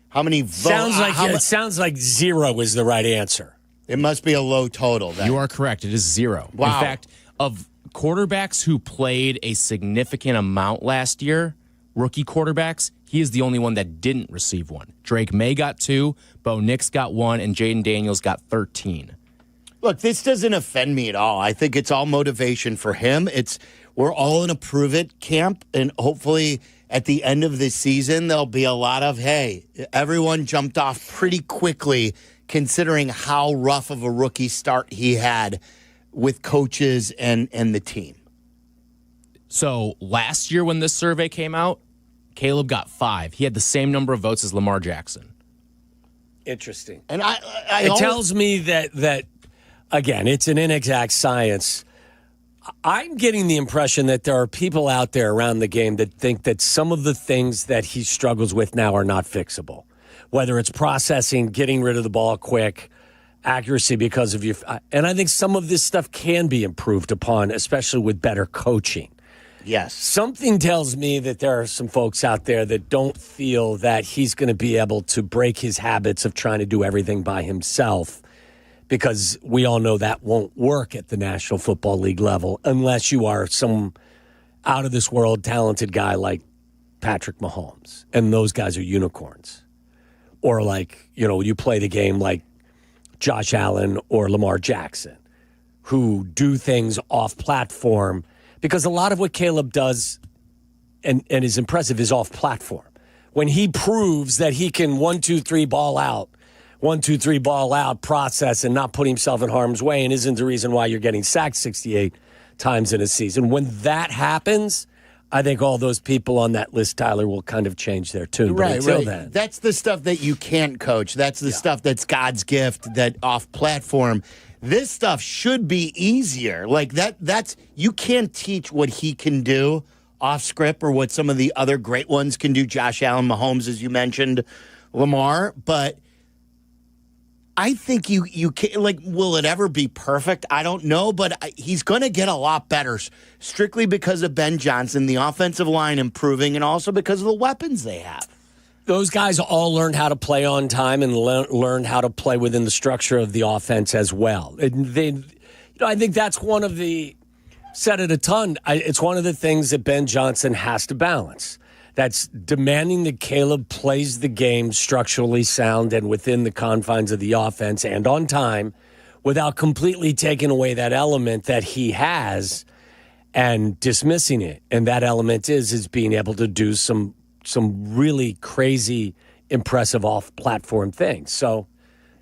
How many votes? It sounds like 0 is the right answer. It must be a low total. Then. You are correct. It is 0. Wow. In fact, of quarterbacks who played a significant amount last year, rookie quarterbacks, he is the only one that didn't receive one. Drake May got 2, Bo Nix got 1, and Jaden Daniels got 13. Look, this doesn't offend me at all. I think it's all motivation for him. We're all in a prove-it camp, and hopefully at the end of this season, there'll be a lot of, hey, everyone jumped off pretty quickly considering how rough of a rookie start he had with coaches and the team. So last year when this survey came out, Caleb got 5. He had the same number of votes as Lamar Jackson. Interesting. And it tells me that again, it's an inexact science. I'm getting the impression that there are people out there around the game that think that some of the things that he struggles with now are not fixable. Whether it's processing, getting rid of the ball quick, accuracy because of your... And I think some of this stuff can be improved upon, especially with better coaching. Yes. Something tells me that there are some folks out there that don't feel that he's going to be able to break his habits of trying to do everything by himself, because we all know that won't work at the National Football League level unless you are some out-of-this-world talented guy like Patrick Mahomes, and those guys are unicorns. Or like, you play the game like Josh Allen or Lamar Jackson, who do things off-platform, because a lot of what Caleb does and is impressive is off-platform. When he proves that he can 1, 2, 3 ball out, 1, 2, 3 ball out, process, and not put himself in harm's way, and isn't the reason why you're getting sacked 68 times in a season. When that happens, I think all those people on that list, Tyler, will kind of change their tune. But until then, that's the stuff that you can't coach. That's the stuff that's God's gift, that off-platform. This stuff should be easier. Like that's you can't teach what he can do off script or what some of the other great ones can do. Josh Allen, Mahomes, as you mentioned, Lamar. But I think you can't, like, will it ever be perfect? I don't know, but he's going to get a lot better strictly because of Ben Johnson, the offensive line improving, and also because of the weapons they have. Those guys all learned how to play on time and learned how to play within the structure of the offense as well. I think that's one of the, said it a ton, it's one of the things that Ben Johnson has to balance. That's demanding that Caleb plays the game structurally sound and within the confines of the offense and on time without completely taking away that element that he has and dismissing it. And that element is being able to do some really crazy, impressive off-platform things. So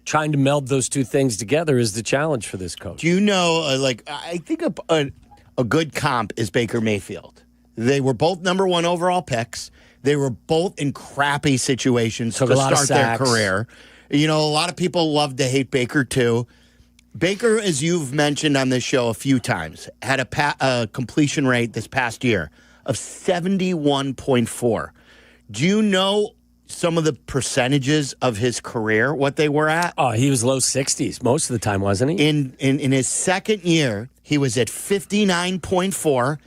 trying to meld those two things together is the challenge for this coach. Do you know, I think a good comp is Baker Mayfield. They were both number 1 overall picks. They were both in crappy situations to start their career. A lot of people love to hate Baker, too. Baker, as you've mentioned on this show a few times, had a completion rate this past year of 71.4. Do you know some of the percentages of his career, what they were at? Oh, he was low 60s most of the time, wasn't he? In his second year, he was at 59.4.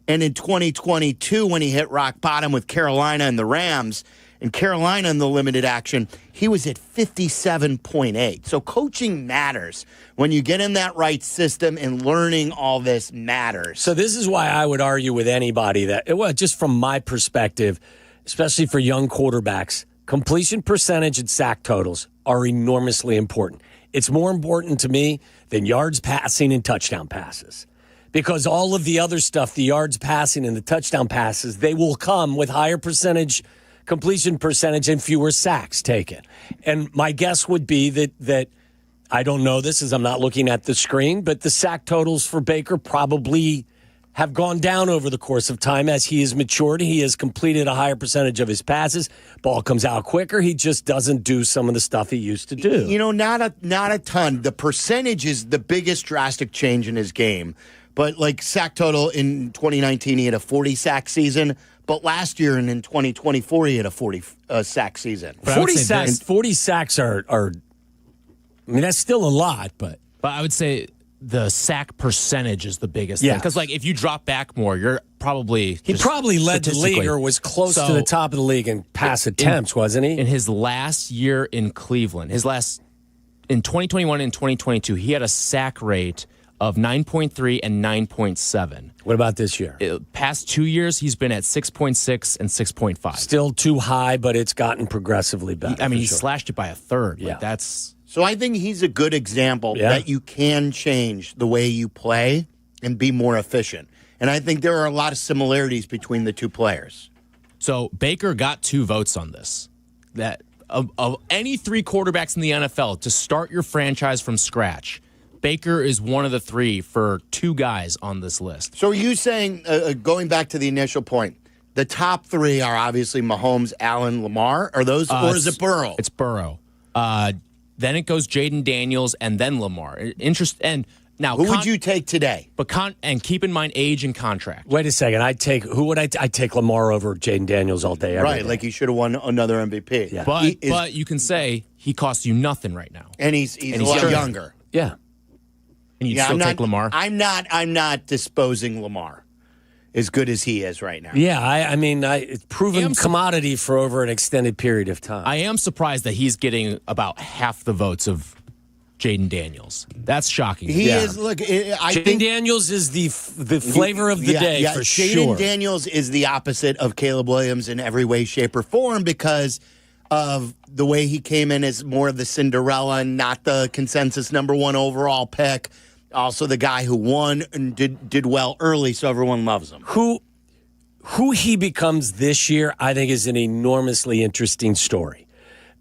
And in 2022, when he hit rock bottom with Carolina and the Rams, and Carolina in the limited action, he was at 57.8. So coaching matters. When you get in that right system and learning all this matters. So this is why I would argue with anybody that, well, just from my perspective, especially for young quarterbacks, completion percentage and sack totals are enormously important. It's more important to me than yards passing and touchdown passes. Because all of the other stuff, the yards passing and the touchdown passes, they will come with higher percentage, completion percentage, and fewer sacks taken. And my guess would be that I don't know this as I'm not looking at the screen, but the sack totals for Baker probably have gone down over the course of time as he has matured. He has completed a higher percentage of his passes. Ball comes out quicker. He just doesn't do some of the stuff he used to do. Not a ton. The percentage is the biggest drastic change in his game. But like sack total in 2019, he had a 40 sack season. But last year and in 2024, he had a 40 sack season. 40 sacks are, I mean, that's still a lot, but I would say the sack percentage is the biggest thing. Because, like, if you drop back more, you're probably... He probably led the league or was close to the top of the league in pass attempts, wasn't he? In his last year in Cleveland, in 2021 and 2022, he had a sack rate of 9.3 and 9.7. What about this year? Past 2 years, he's been at 6.6 and 6.5. Still too high, but it's gotten progressively better. He slashed it by a third. Yeah. Like, that's... So I think he's a good example that you can change the way you play and be more efficient. And I think there are a lot of similarities between the two players. So Baker got 2 votes on this. That of any 3 quarterbacks in the NFL to start your franchise from scratch, Baker is one of the 3 for 2 guys on this list. So are you saying, going back to the initial point, the top 3 are obviously Mahomes, Allen, Lamar? Or is it Burrow? It's Burrow. Then it goes Jaden Daniels and then Lamar. And now, who would you take today? But and keep in mind age and contract. Wait a second. I'd take Lamar over Jaden Daniels all day. Every day. Like he should have won another MVP. Yeah. But you can say he costs you nothing right now, and he's a lot younger. Yeah, and you still take Lamar. I'm not disposing Lamar as good as he is right now. Yeah, I mean, it's proven commodity for over an extended period of time. I am surprised that he's getting about half the votes of Jaden Daniels. That's shocking. He is. Look, Jaden Daniels is the flavor of the day for sure. Jaden Daniels is the opposite of Caleb Williams in every way, shape, or form because of the way he came in as more of the Cinderella and not the consensus number 1 overall pick. Also, the guy who won and did well early, so everyone loves him. Who he becomes this year, I think, is an enormously interesting story.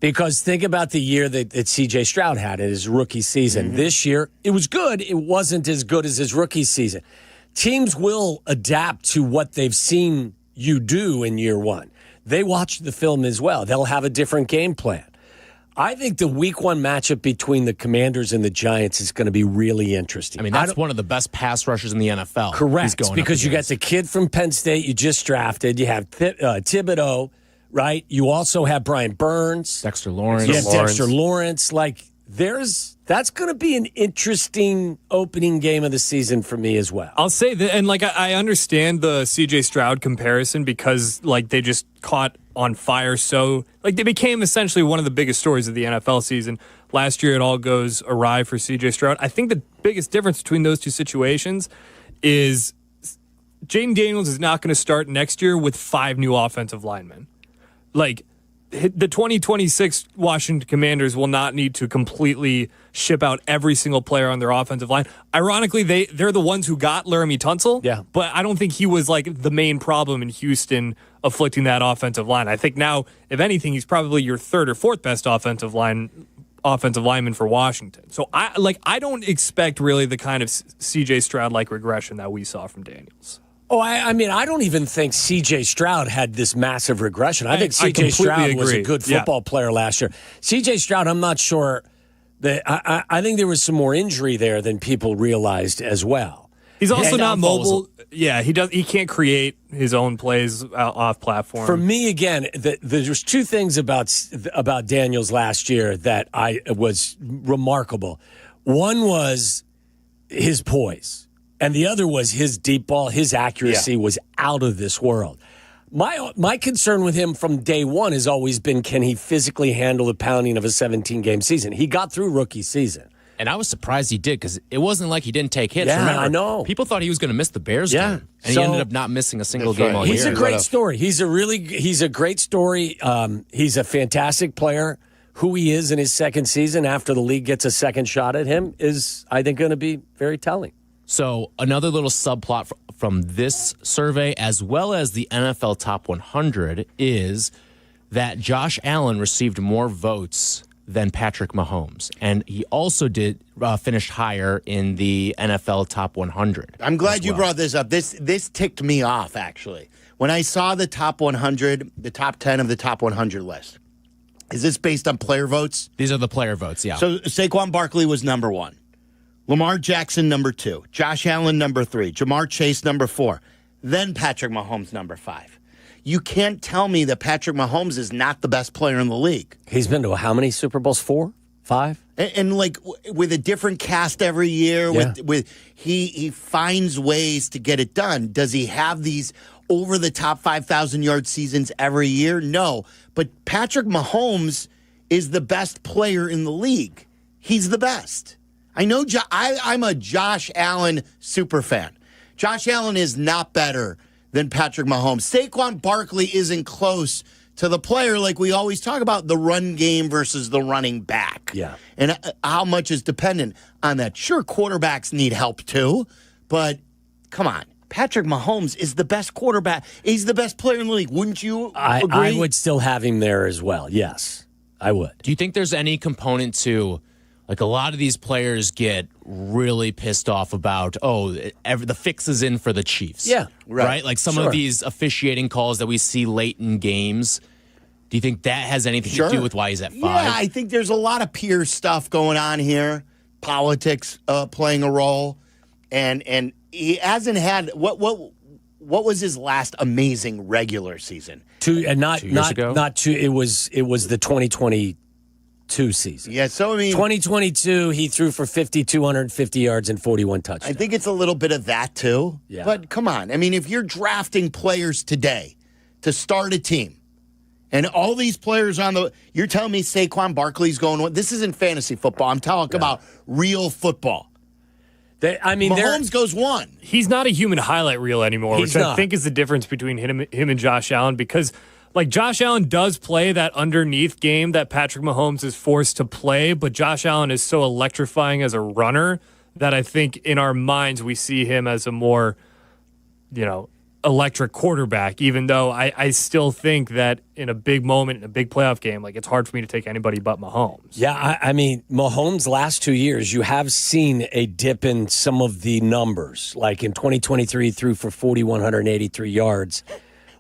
Because think about the year that C.J. Stroud had in his rookie season. Mm-hmm. This year, it was good. It wasn't as good as his rookie season. Teams will adapt to what they've seen you do in year 1. They watch the film as well. They'll have a different game plan. I think the week 1 matchup between the Commanders and the Giants is going to be really interesting. I mean, that's one of the best pass rushers in the NFL. Correct, because you got the kid from Penn State you just drafted. You have Thibodeau, right? You also have Brian Burns. Dexter Lawrence. Yeah, Dexter Lawrence. Like, that's going to be an interesting opening game of the season for me as well. I'll say that, and like I understand the CJ Stroud comparison because like they just caught on fire, so like they became essentially one of the biggest stories of the NFL season. Last year, it all goes awry for CJ Stroud. I think the biggest difference between those two situations is Jaden Daniels is not going to start next year with 5 new offensive linemen. Like, the 2026 Washington Commanders will not need to completely ship out every single player on their offensive line. Ironically, they're the ones who got Laramie Tunsil. Yeah. But I don't think he was like the main problem in Houston afflicting that offensive line. I think now, if anything, he's probably your 3rd or 4th best offensive lineman for Washington. So I don't expect really the kind of CJ Stroud like regression that we saw from Daniels. Oh, I mean, I don't even think C.J. Stroud had this massive regression. I think C.J. Stroud was a good football player last year. C.J. Stroud, I'm not sure that I think there was some more injury there than people realized as well. He's also not mobile. Yeah, he can't create his own plays off platform. For me, again, there's 2 things about Daniels last year that was remarkable. One was his poise. And the other was his deep ball. His accuracy was out of this world. My concern with him from day 1 has always been, can he physically handle the pounding of a 17-game season? He got through rookie season. And I was surprised he did because it wasn't like he didn't take hits. Yeah, Remember, I know. People thought he was going to miss the Bears game. And he ended up not missing a single game all year. He's a great story. He's a great story. He's a fantastic player. Who he is in his second season after the league gets a second shot at him is, I think, going to be very telling. So another little subplot from this survey, as well as the NFL Top 100, is that Josh Allen received more votes than Patrick Mahomes. And he also finished higher in the NFL Top 100. I'm glad you brought this up. This ticked me off, actually. When I saw the top 100, the top 10 of the top 100 list. Is this based on player votes? These are the player votes, yeah. So Saquon Barkley was number 1. Lamar Jackson, number 2. Josh Allen, number 3. Jamar Chase, number 4. Then Patrick Mahomes, number 5. you can't tell me that Patrick Mahomes is not the best player in the league. He's been to how many Super Bowls? 4? 5? And like with a different cast every year, he finds ways to get it done. Does he have these over the top 5,000 yard seasons every year? No. But Patrick Mahomes is the best player in the league. He's the best. I know I'm a Josh Allen super fan. Josh Allen is not better than Patrick Mahomes. Saquon Barkley isn't close to the player like we always talk about, the run game versus the running back. Yeah. And how much is dependent on that. Sure, quarterbacks need help too, but come on. Patrick Mahomes is the best quarterback. He's the best player in the league. Wouldn't you agree? I would still have him there as well. Yes, I would. Do you think there's any component to, like, a lot of these players get really pissed off about, the fix is in for the Chiefs? Yeah. Right? Like some of these officiating calls that we see late in games. Do you think that has anything to do with why he's at 5? Yeah, I think there's a lot of peer stuff going on here. Politics playing a role. And he hasn't had what was his last amazing regular season? 2 years ago? Not 2. It was the 2022 season. Yeah, so I mean 2022 he threw for 5,250 yards and 41 touchdowns. I think it's a little bit of that too. Yeah. But come on. I mean, if you're drafting players today to start a team and all these players you're telling me Saquon Barkley's going, this isn't fantasy football. I'm talking about real football. Mahomes goes 1. He's not a human highlight reel anymore, which I think is the difference between him and Josh Allen, because like Josh Allen does play that underneath game that Patrick Mahomes is forced to play, but Josh Allen is so electrifying as a runner that I think in our minds we see him as a more, electric quarterback, even though I still think that in a big moment, in a big playoff game, like it's hard for me to take anybody but Mahomes. Yeah, I mean, Mahomes' last 2 years, you have seen a dip in some of the numbers. Like in 2023, he threw for 4,183 yards.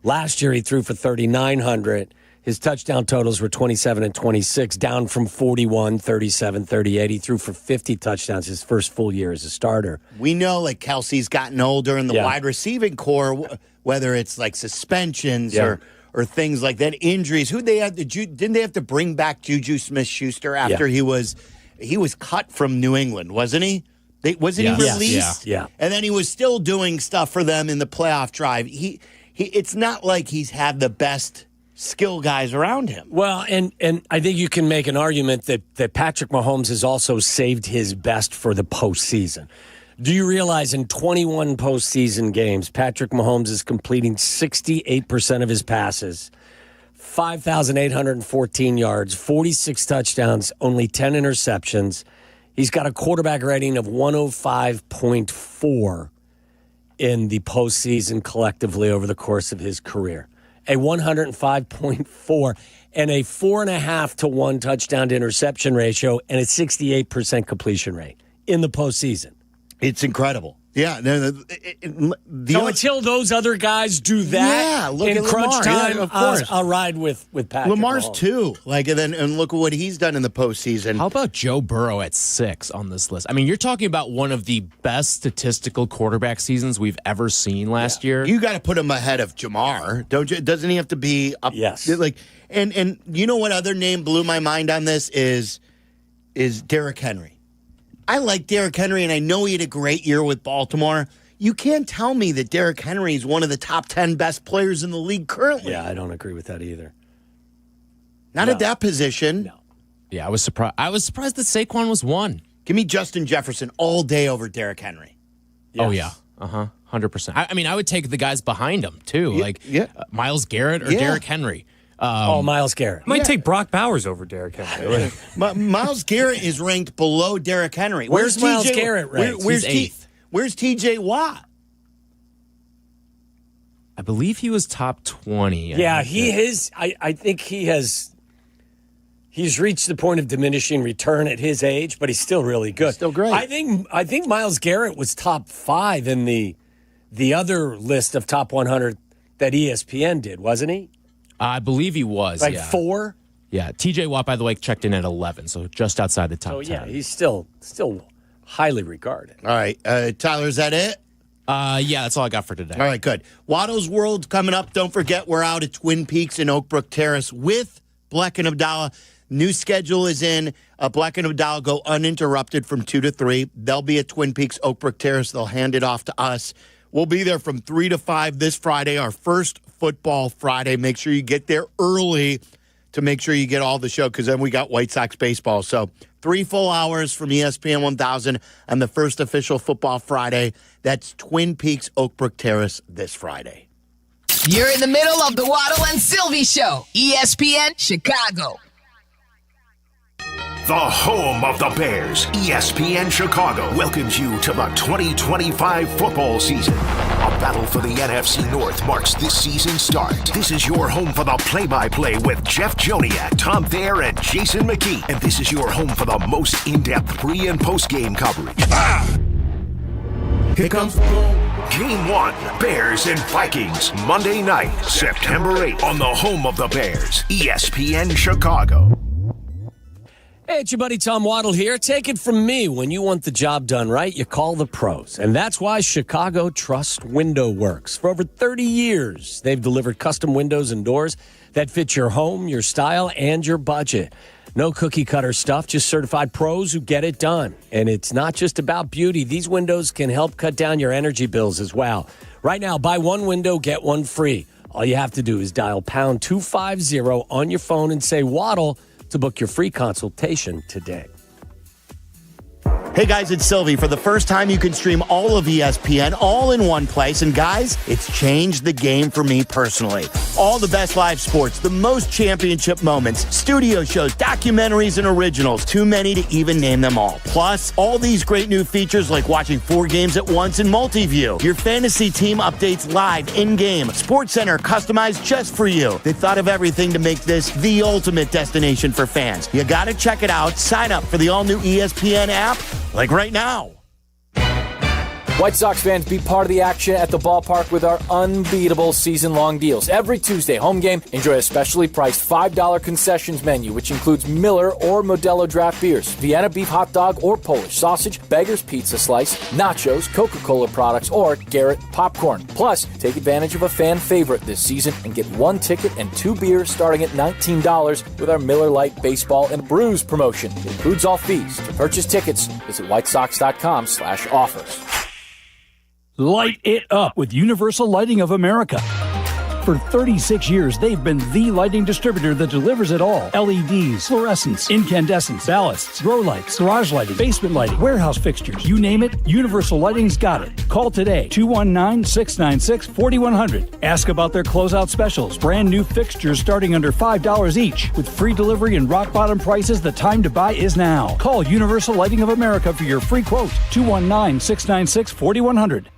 Last year, he threw for 3,900. His touchdown totals were 27 and 26, down from 41, 37, 38. He threw for 50 touchdowns his first full year as a starter. We know, like, Kelsey's gotten older in the wide receiving core, whether it's like suspensions or things like that, injuries. Didn't they have to bring back Juju Smith-Schuster after he was cut from New England, wasn't he? Wasn't he released? Yeah. And then he was still doing stuff for them in the playoff drive. It's not like he's had the best skill guys around him. Well, and I think you can make an argument that Patrick Mahomes has also saved his best for the postseason. Do you realize in 21 postseason games, Patrick Mahomes is completing 68% of his passes, 5,814 yards, 46 touchdowns, only 10 interceptions. He's got a quarterback rating of 105.4 in the postseason collectively over the course of his career. A 105.4 and a 4.5 to 1 touchdown to interception ratio and a 68% completion rate in the postseason. It's incredible. Yeah. So until those other guys do that in crunch time, of course. I'll ride with Patrick Lamar's Mahomes. 2. And look at what he's done in the postseason. How about Joe Burrow at 6 on this list? I mean, you're talking about one of the best statistical quarterback seasons we've ever seen last year. You got to put him ahead of Jamar, don't you? Doesn't he have to be up? Yes. And you know what other name blew my mind on this is Derrick Henry. I like Derrick Henry, and I know he had a great year with Baltimore. You can't tell me that Derrick Henry is one of the top 10 best players in the league currently. Yeah, I don't agree with that either. Not at that position. No. Yeah, I was surprised. I was surprised that Saquon was 1. Give me Justin Jefferson all day over Derrick Henry. Yes. Oh, yeah. 100%. I mean, I would take the guys behind him, too. Myles Garrett or Derrick Henry. Myles Garrett. I might take Brock Bowers over Derrick Henry. Myles Garrett is ranked below Derrick Henry. Where's Myles Garrett ranked? Where's He's 8th. Where's TJ Watt? I believe he was top 20. Yeah, he is. I think he's reached the point of diminishing return at his age, but he's still really good. Still great. I think Myles Garrett was top 5 in the other list of top 100 that ESPN did, wasn't he? I believe he was. Like 4? Yeah. TJ Watt, by the way, checked in at 11, so just outside the top 10. So, yeah, he's still highly regarded. All right. Tyler, is that it? Yeah, that's all I got for today. All right, good. Waddle's World coming up. Don't forget, we're out at Twin Peaks in Oak Brook Terrace with Bleck and Abdalla. New schedule is in. Bleck and Abdalla go uninterrupted from 2 to 3. They'll be at Twin Peaks, Oak Brook Terrace. They'll hand it off to us. We'll be there from 3 to 5 this Friday, our first football Friday. Make sure you get there early to make sure you get all the show, because then we got White Sox baseball. So 3 full hours from ESPN 1000 on the first official football Friday. That's Twin Peaks, Oak Brook Terrace this Friday. You're in the middle of the Waddle and Silvy Show, ESPN Chicago. The home of the Bears, ESPN Chicago, welcomes you to the 2025 football season. A battle for the NFC North marks this season's start. This is your home for the play-by-play with Jeff Joniak, Tom Thayer, and Jason McKee. And this is your home for the most in-depth pre- and post-game coverage. Here comes Game 1, Bears and Vikings, Monday night, September 8th, on the home of the Bears, ESPN Chicago. Hey, it's your buddy Tom Waddle here. Take it from me. When you want the job done right, you call the pros. And that's why Chicago Trust Window Works. For over 30 years, they've delivered custom windows and doors that fit your home, your style, and your budget. No cookie-cutter stuff, just certified pros who get it done. And it's not just about beauty. These windows can help cut down your energy bills as well. Right now, buy one window, get one free. All you have to do is dial pound 250 on your phone and say Waddle to book your free consultation today. Hey guys, it's Silvy. For the first time, you can stream all of ESPN all in one place. And guys, it's changed the game for me personally. All the best live sports, the most championship moments, studio shows, documentaries, and originals. Too many to even name them all. Plus, all these great new features like watching 4 games at once in multi-view. Your fantasy team updates live in-game. SportsCenter customized just for you. They thought of everything to make this the ultimate destination for fans. You gotta check it out. Sign up for the all-new ESPN app, like right now. White Sox fans, be part of the action at the ballpark with our unbeatable season-long deals. Every Tuesday home game, enjoy a specially priced $5 concessions menu, which includes Miller or Modelo draft beers, Vienna beef hot dog or Polish sausage, Beggar's Pizza Slice, nachos, Coca-Cola products, or Garrett popcorn. Plus, take advantage of a fan favorite this season and get 1 ticket and 2 beers starting at $19 with our Miller Lite Baseball and Brews promotion. It includes all fees. To purchase tickets, visit whitesox.com/offers. Light it up with Universal Lighting of America. For 36 years, they've been the lighting distributor that delivers it all. LEDs, fluorescents, incandescents, ballasts, grow lights, garage lighting, basement lighting, warehouse fixtures. You name it, Universal Lighting's got it. Call today, 219-696-4100. Ask about their closeout specials. Brand new fixtures starting under $5 each. With free delivery and rock bottom prices, the time to buy is now. Call Universal Lighting of America for your free quote. 219-696-4100.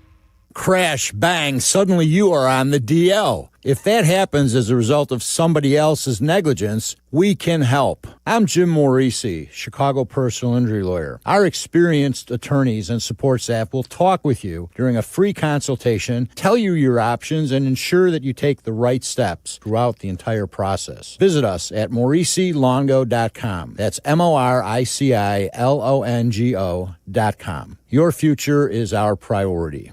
Crash, bang, suddenly you are on the DL. If that happens as a result of somebody else's negligence, we can help. I'm Jim Morisi, Chicago personal injury lawyer. Our experienced attorneys and support staff will talk with you during a free consultation, tell you your options, and ensure that you take the right steps throughout the entire process. Visit us at MorisiLongo.com. That's MoriciLongo.com. Your future is our priority.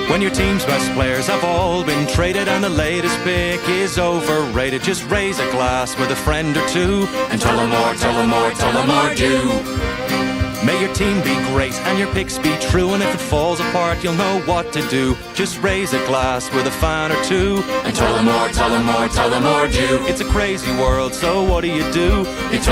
When your team's best players have all been traded and the latest pick is overrated, just raise a glass with a friend or two and tell them more, tell them more, tell them more do. May your team be great and your picks be true, and if it falls apart, you'll know what to do. Just raise a glass with a fan or two and tell them more, tell them more, tell them more do. It's a crazy world, so what do? You tell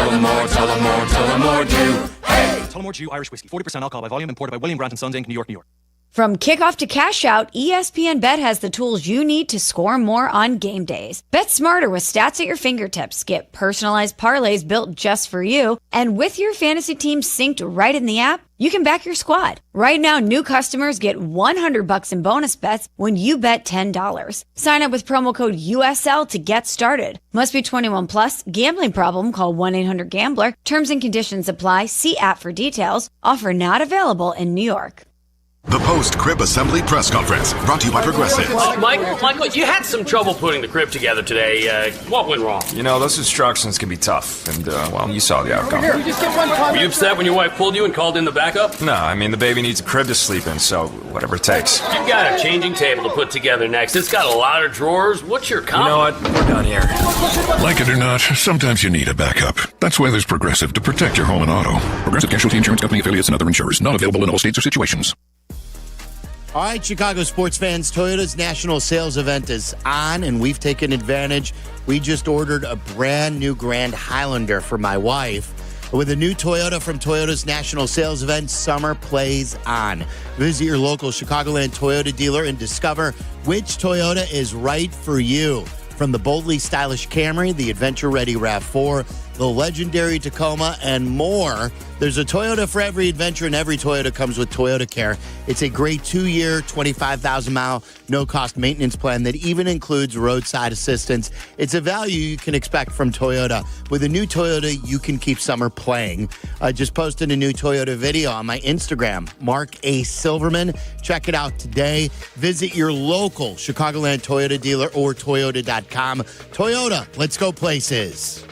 them more, tell them more, tell them more do. Hey! Tullamore Dew Irish Whiskey, 40% alcohol by volume, imported by William Grant & Sons, Inc., New York, New York. From kickoff to cash out, ESPN Bet has the tools you need to score more on game days. Bet smarter with stats at your fingertips. Get personalized parlays built just for you. And with your fantasy team synced right in the app, you can back your squad. Right now, new customers get $100 in bonus bets when you bet $10. Sign up with promo code USL to get started. Must be 21 plus. Gambling problem? Call 1-800-GAMBLER. Terms and conditions apply. See app for details. Offer not available in New York. The post-crib assembly press conference, brought to you by Progressive. Michael, you had some trouble putting the crib together today. What went wrong? You know, those instructions can be tough, and, well, you saw the outcome. Were you upset when your wife pulled you and called in the backup? No, I mean, the baby needs a crib to sleep in, so whatever it takes. You've got a changing table to put together next. It's got a lot of drawers. What's your comment? You know what? We're done here. Like it or not, sometimes you need a backup. That's why there's Progressive to protect your home and auto. Progressive Casualty Insurance Company affiliates and other insurers. Not available in all states or situations. All right, Chicago sports fans, Toyota's national sales event is on, and we've taken advantage. We just ordered a brand new Grand Highlander for my wife. With a new Toyota from Toyota's national sales event, summer plays on. Visit your local Chicagoland Toyota dealer and discover which Toyota is right for you. From the boldly stylish Camry, the adventure-ready RAV4, the legendary Tacoma, and more. There's a Toyota for every adventure, and every Toyota comes with Toyota Care. It's a great 2-year, 25,000-mile, no-cost maintenance plan that even includes roadside assistance. It's a value you can expect from Toyota. With a new Toyota, you can keep summer playing. I just posted a new Toyota video on my Instagram, Mark A. Silverman. Check it out today. Visit your local Chicagoland Toyota dealer or Toyota.com. Toyota, let's go places.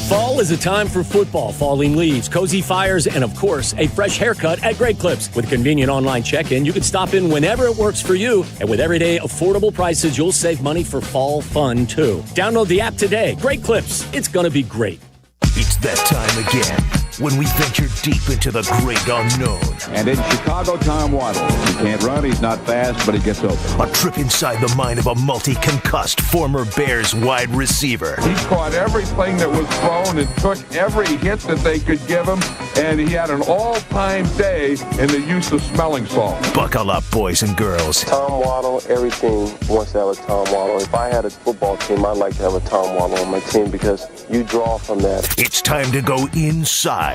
Fall is a time for football, falling leaves, cozy fires, and, of course, a fresh haircut at Great Clips. With a convenient online check-in, you can stop in whenever it works for you. And with everyday affordable prices, you'll save money for fall fun, too. Download the app today. Great Clips. It's going to be great. It's that time again when we venture deep into the great unknown. And in Chicago, Tom Waddle. He can't run, he's not fast, but he gets open. A trip inside the mind of a multi-concussed former Bears wide receiver. He caught everything that was thrown and took every hit that they could give him, and he had an all-time day in the use of smelling salt. Buckle up, boys and girls. Tom Waddle, every team wants to have a Tom Waddle. If I had a football team, I'd like to have a Tom Waddle on my team because you draw from that. It's time to go inside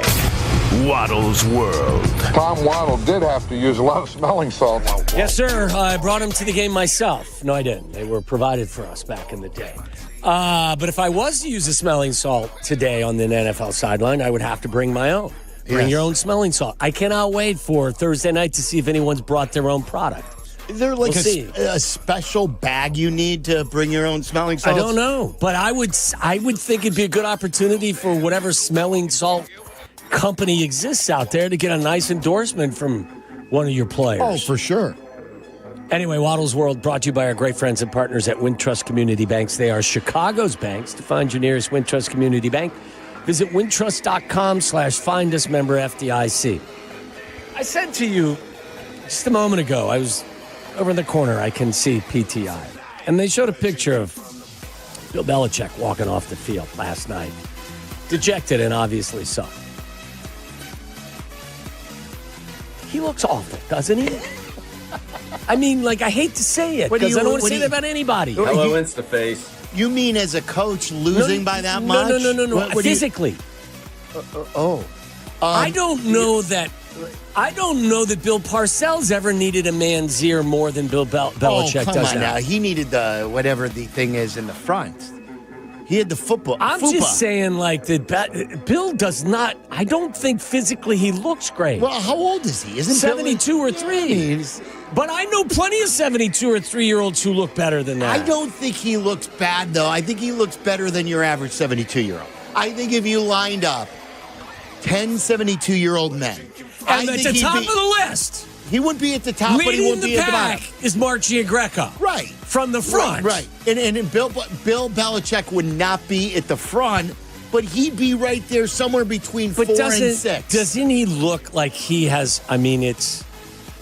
Waddle's world. Tom Waddle did have to use a lot of smelling salt. Yes, sir. I brought him to the game myself. No, I didn't. They were provided for us back in the day. But if I was to use a smelling salt today on the NFL sideline, I would have to bring my own. Bring your own smelling salt. I cannot wait for Thursday night to see if anyone's brought their own product. Is there like a special bag you need to bring your own smelling salt? I don't know, but I would think it'd be a good opportunity for whatever smelling salt company exists out there to get a nice endorsement from one of your players. Oh, for sure. Anyway, Waddle's World brought to you by our great friends and partners at Wintrust Community Banks. They are Chicago's banks. To find your nearest Wintrust Community Bank, visit wintrust.com/find us member FDIC. I said to you just a moment ago, I was over in the corner, I can see PTI. And they showed a picture of Bill Belichick walking off the field last night. Dejected, and obviously so. He looks awful, doesn't he? I mean, like, I hate to say it, because I don't want to say that about anybody. Hello, Instaface. You mean as a coach losing by that much? No. Physically. I don't know that Bill Parcells ever needed a man's ear more than Bill Belichick come does on now. He needed the whatever the thing is in the front. He had the football. I'm just saying, like, that Bill does not. I don't think physically he looks great. Well, how old is he? Isn't 72 or 3? But I know plenty of 72 or 3-year-olds who look better than that. I don't think he looks bad, though. I think he looks better than your average 72-year-old. I think if you lined up 10 72-year-old men, and at the top of the list, he wouldn't be at the top, but he wouldn't be at the bottom. Is Mark Giangrecco. Right. From the front. Right. And Bill Belichick would not be at the front, but he'd be right there somewhere between 4 and 6. Doesn't he look like he has,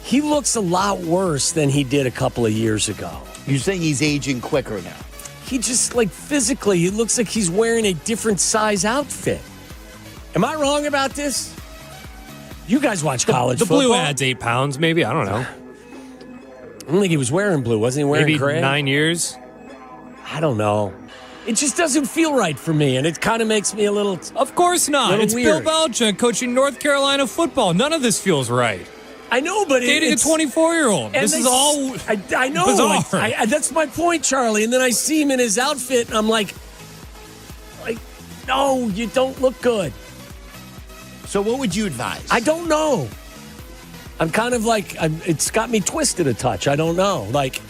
he looks a lot worse than he did a couple of years ago. You're saying he's aging quicker now? He just, like, physically, he looks like he's wearing a different size outfit. Am I wrong about this? You guys watch college football. The blue adds 8 pounds, maybe. I don't know. I don't think he was wearing blue. Wasn't he wearing maybe gray? 9 years? I don't know. It just doesn't feel right for me, and it kind of makes me a little. Of course not. It's weird. Bill Belichick coaching North Carolina football. None of this feels right. I know, but dating a 24-year-old. This is all. I know. Bizarre. That's my point, Charlie. And then I see him in his outfit, and I'm like, no, you don't look good. So what would you advise? I don't know. I'm kind of like, it's got me twisted a touch. I don't know. Like,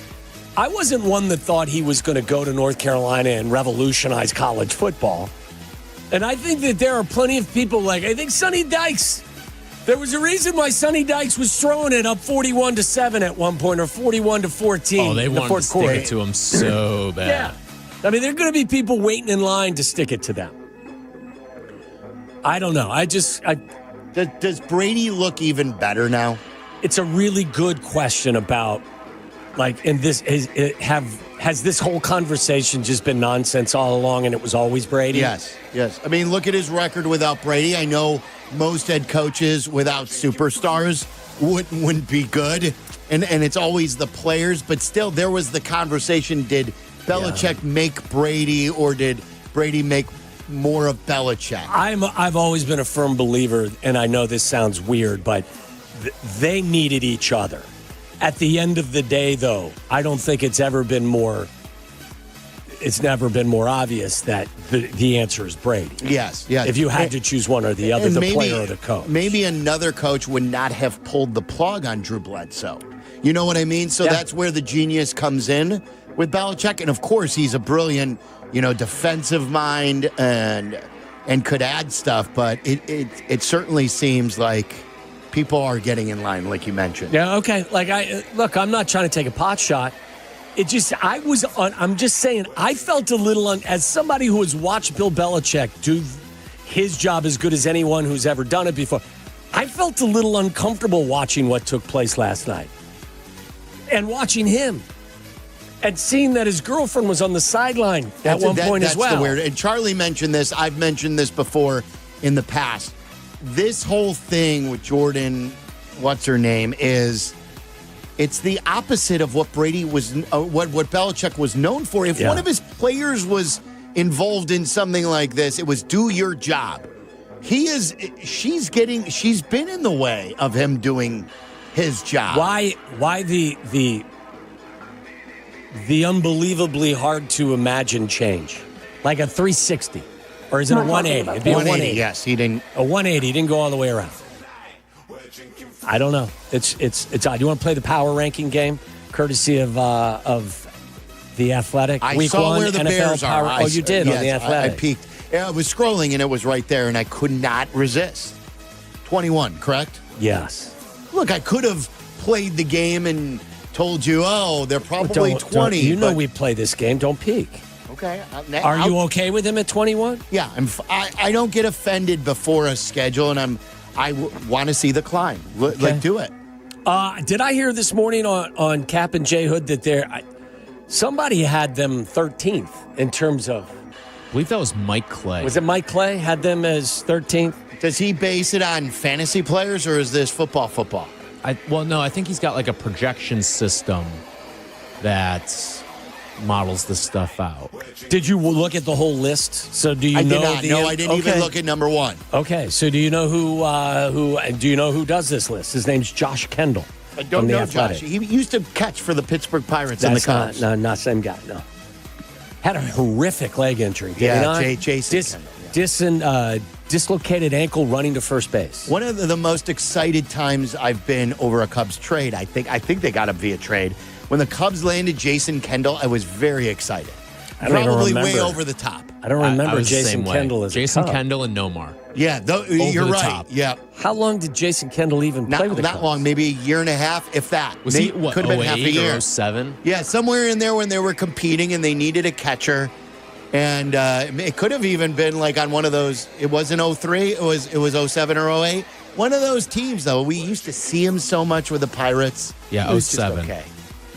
I wasn't one that thought he was going to go to North Carolina and revolutionize college football. And I think that there are plenty of people I think Sonny Dykes, there was a reason why Sonny Dykes was throwing it up 41-7 at one point, or 41-14. Oh, they in the wanted fourth to stick quarter. it to him so bad. Yeah. I mean, there are going to be people waiting in line to stick it to them. I don't know. Does Brady look even better now? It's a really good question about, has this whole conversation just been nonsense all along and it was always Brady? Yes. I mean, look at his record without Brady. I know most head coaches without superstars wouldn't be good, and it's always the players, but still there was the conversation, did Belichick make Brady, or did Brady make more of Belichick? I've always been a firm believer, and I know this sounds weird, but they needed each other. At the end of the day, though, I don't think it's never been more obvious that the answer is Brady. Yes. If you had to choose one or the other, the player or the coach. Maybe another coach would not have pulled the plug on Drew Bledsoe. You know what I mean? So that's where the genius comes in with Belichick. And of course, he's a brilliant, defensive mind and could add stuff. But it certainly seems like people are getting in line, like you mentioned. Yeah, okay. I'm not trying to take a pot shot. I'm just saying, I felt a little, as somebody who has watched Bill Belichick do his job as good as anyone who's ever done it before, I felt a little uncomfortable watching what took place last night. And watching him. And seeing that his girlfriend was on the sideline at one point as well. That's the weird. And Charlie mentioned this. I've mentioned this before in the past. This whole thing with Jordan, what's her name, it's the opposite of what Brady was, what Belichick was known for. If one of his players was involved in something like this, it was do your job. She's been in the way of him doing his job. Why the unbelievably hard to imagine change? Like a 360. Or is it a 180? It'd be a 180. Yes, he didn't. A 180. He didn't go all the way around. I don't know. It's odd. You want to play the power ranking game, courtesy of the Athletic? I Week saw one, where the NFL Bears power. are. You did yes, on the Athletic. I peeked. Yeah, I was scrolling and it was right there, and I could not resist. 21, correct? Yes. Look, I could have played the game and told you, they're probably 20. We play this game. Don't peek. Okay. Are you okay with him at 21? Yeah, I don't get offended before a schedule, and I want to see the climb. Do it. Did I hear this morning on Kap and J Hood that somebody had them 13th in terms of? I believe that was Mike Clay. Was it Mike Clay had them as 13th? Does he base it on fantasy players, or is this football? No, I think he's got a projection system that models this stuff out. Did you look at the whole list? So do you know? I did not. No, I didn't even look at number one. Okay, so do you know who does this list? His name's Josh Kendall. I don't know Josh. He used to catch for the Pittsburgh Pirates and the Cubs. Not same guy. No, had a horrific leg injury. Jason Kendall. Dislocated ankle running to first base. One of the most excited times I've been over a Cubs trade. I think they got him via trade. When the Cubs landed Jason Kendall, I was very excited. Probably way over the top. I don't remember Jason Kendall as Jason Kendall and Nomar. Yeah, you're right. Top. Yeah. How long did Jason Kendall even play with the Cubs? Not long, maybe a year and a half, if that. Was he, could have been half a year. Or 07? Yeah, somewhere in there when they were competing and they needed a catcher. And it could have even been on one of those. It wasn't 03. It was 07 or 08. One of those teams, though. We used to see him so much with the Pirates. Yeah, 07. Okay,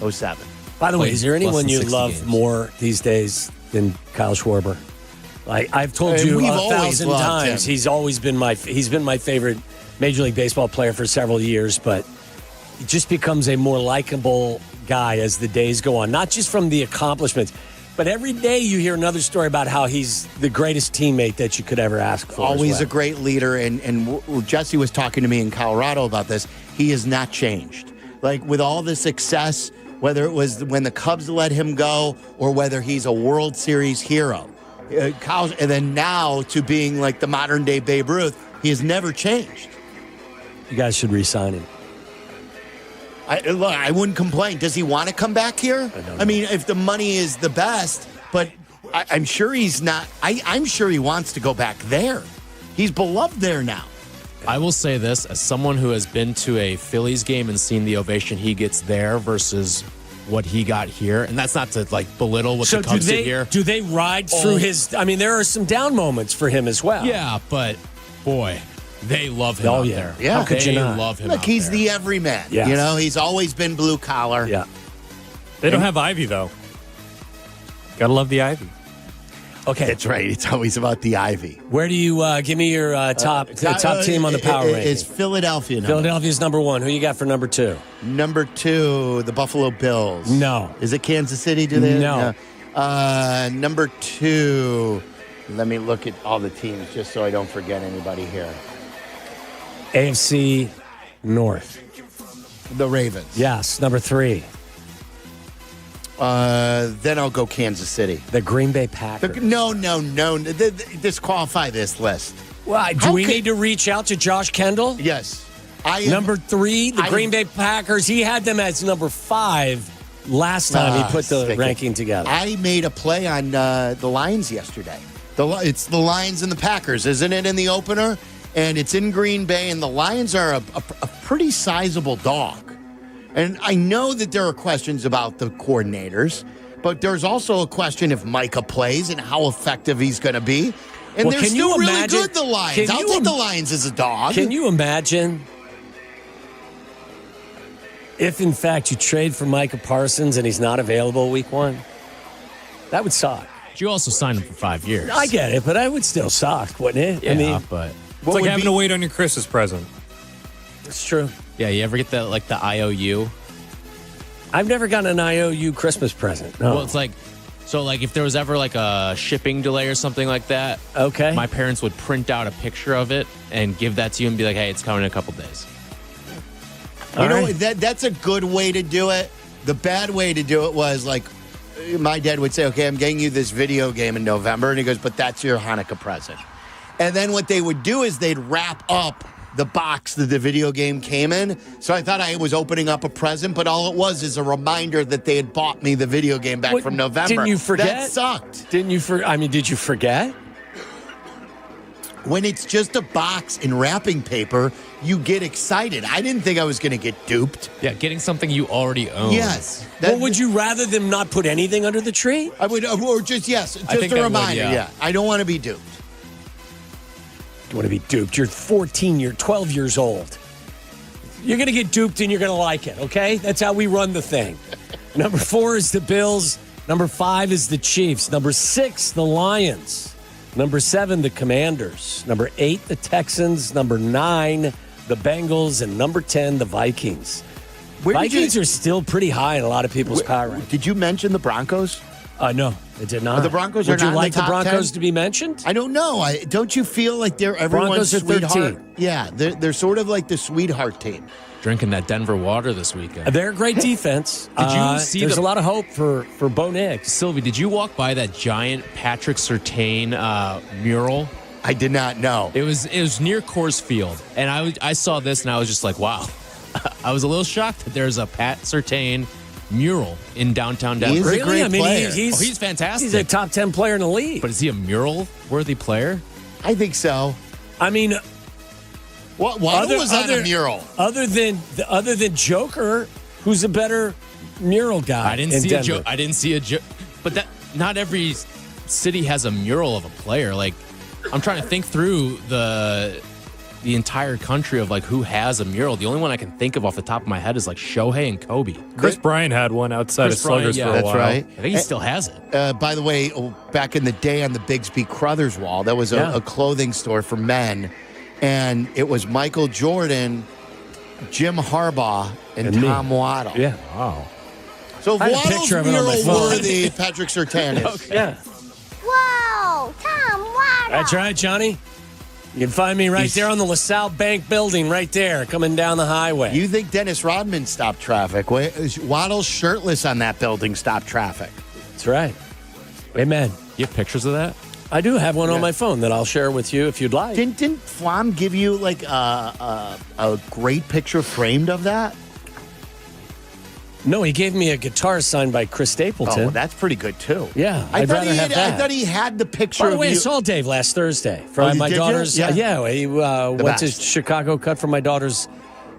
07. By the way, is there anyone you love games. more these days than Kyle Schwarber? I've told you 1,000 times, he's been my favorite Major League Baseball player for several years, but he just becomes a more likable guy as the days go on. Not just from the accomplishments, but every day you hear another story about how he's the greatest teammate that you could ever ask for. Always a great leader, and Jesse was talking to me in Colorado about this. He has not changed. With all the success, whether it was when the Cubs let him go or whether he's a World Series hero. And then now to being the modern-day Babe Ruth, he has never changed. You guys should re-sign him. I wouldn't complain. Does he want to come back here? I mean, if the money is the best, but I'm sure he's not. I'm sure he wants to go back there. He's beloved there now. I will say this, as someone who has been to a Phillies game and seen the ovation he gets there versus what he got here, and that's not to belittle what the Cubs did here. Do they ride through his? I mean, there are some down moments for him as well. Yeah, but boy, they love him out there. Yeah, how could you not? Love him. Look, he's the everyman. Yes. He's always been blue collar. Yeah. They don't have Ivy though. Gotta love the Ivy. Okay, that's right. It's always about the Ivy. Where do you give me your top team on the power ranking? It's Philadelphia. Philadelphia's number 1. Who you got for number 2? Number 2, the Buffalo Bills. No. Is it Kansas City? Do they? No. Number 2. Let me look at all the teams just so I don't forget anybody here. AFC North. The Ravens. Yes, number 3. Then I'll go Kansas City. The Green Bay Packers. No. Disqualify this list. Well, do we need to reach out to Josh Kendall? Yes. Number 3, the Green Bay Packers. He had them as number 5 last time he put the ranking together. I made a play on the Lions yesterday. It's the Lions and the Packers, isn't it, in the opener? And it's in Green Bay, and the Lions are a pretty sizable dog. And I know that there are questions about the coordinators, but there's also a question if Micah plays and how effective he's going to be. And they're still really good, the Lions. I'll take the Lions as a dog. Can you imagine if, in fact, you trade for Micah Parsons and he's not available week 1? That would suck. But you also signed him for 5 years. I get it, but I would still suck, wouldn't it? Yeah, I mean, but it's like having to wait on your Christmas present. It's true. Yeah, you ever get the IOU? I've never gotten an IOU Christmas present. No. Well, it's if there was ever a shipping delay or something like that, okay, my parents would print out a picture of it and give that to you and be like, hey, it's coming in a couple days. That's a good way to do it. The bad way to do it was my dad would say, okay, I'm getting you this video game in November. And he goes, but that's your Hanukkah present. And then what they would do is they'd wrap up the box that the video game came in. So I thought I was opening up a present, but all it was is a reminder that they had bought me the video game back from November. Didn't you forget? That sucked. Did you forget? When it's just a box in wrapping paper, you get excited. I didn't think I was going to get duped. Yeah, getting something you already own. Yes. Would you rather them not put anything under the tree? I would, or just a reminder. Yeah. I don't want to be duped. You want to be duped. You're 14, you're 12 years old. You're going to get duped and you're going to like it, okay? That's how we run the thing. Number 4 is the Bills. Number 5 is the Chiefs. Number 6, the Lions. Number 7, the Commanders. Number 8, the Texans. Number 9, the Bengals. And number 10, the Vikings. Vikings are still pretty high in a lot of people's power rankings. Did you mention the Broncos? No, it did not. The Broncos Would are you not like in the top Broncos 10? to be mentioned? I don't know. Don't you feel like they're everyone's Broncos are sweetheart? 13. Yeah, they're sort of like the sweetheart team. Drinking that Denver water this weekend. They're a great defense. Did you see there's a lot of hope for Bo Nix. Sylvie, did you walk by that giant Patrick Surtain mural? I did not know. It was near Coors Field, and I saw this and I was just like, wow. I was a little shocked that there's a Pat Surtain mural in downtown Denver. He's a great player. He's fantastic. He's a top 10 player in the league. But is he a mural-worthy player? I think so. I mean, what was on a mural? Other than Joker, who's a better mural guy? I didn't see a joke. But that not every city has a mural of a player. Like, I'm trying to think through the entire country of who has a mural. The only one I can think of off the top of my head is Shohei and Kobe. Chris Bryant had one outside of Sluggers for a while. That's right. I think he still has it. By the way, back in the day on the Bigsby Crothers wall, that was a clothing store for men, and it was Michael Jordan, Jim Harbaugh, and Tom Waddle. Yeah. Wow. So Waddle's mural-worthy Patrick Surtain is. Okay. Yeah. Whoa, Tom Waddle. That's right, Johnny. You can find me right there on the LaSalle Bank building, right there, coming down the highway. You think Dennis Rodman stopped traffic? Waddle's shirtless on that building stopped traffic. That's right. Amen. You have pictures of that? I do have one on my phone that I'll share with you if you'd like. Didn't Flom give you a great picture framed of that? No, he gave me a guitar signed by Chris Stapleton. Oh, well, that's pretty good, too. Yeah, I'd rather have that. I thought he had the picture By the of way, you. I saw Dave last Thursday for my did you? daughter's. Yeah. He went to best. Chicago, cut for my daughter's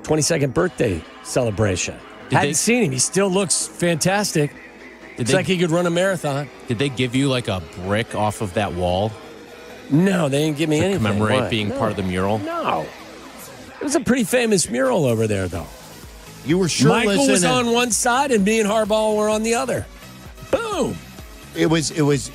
22nd birthday celebration. Hadn't seen him. He still looks fantastic. It's like he could run a marathon. Did they give you like a brick off of that wall? No, they didn't give me to anything. commemorate Why? being part of the mural? No. It was a pretty famous mural over there, though. You were shirtless. Michael was on one side, and me and Harbaugh were on the other. Boom. It was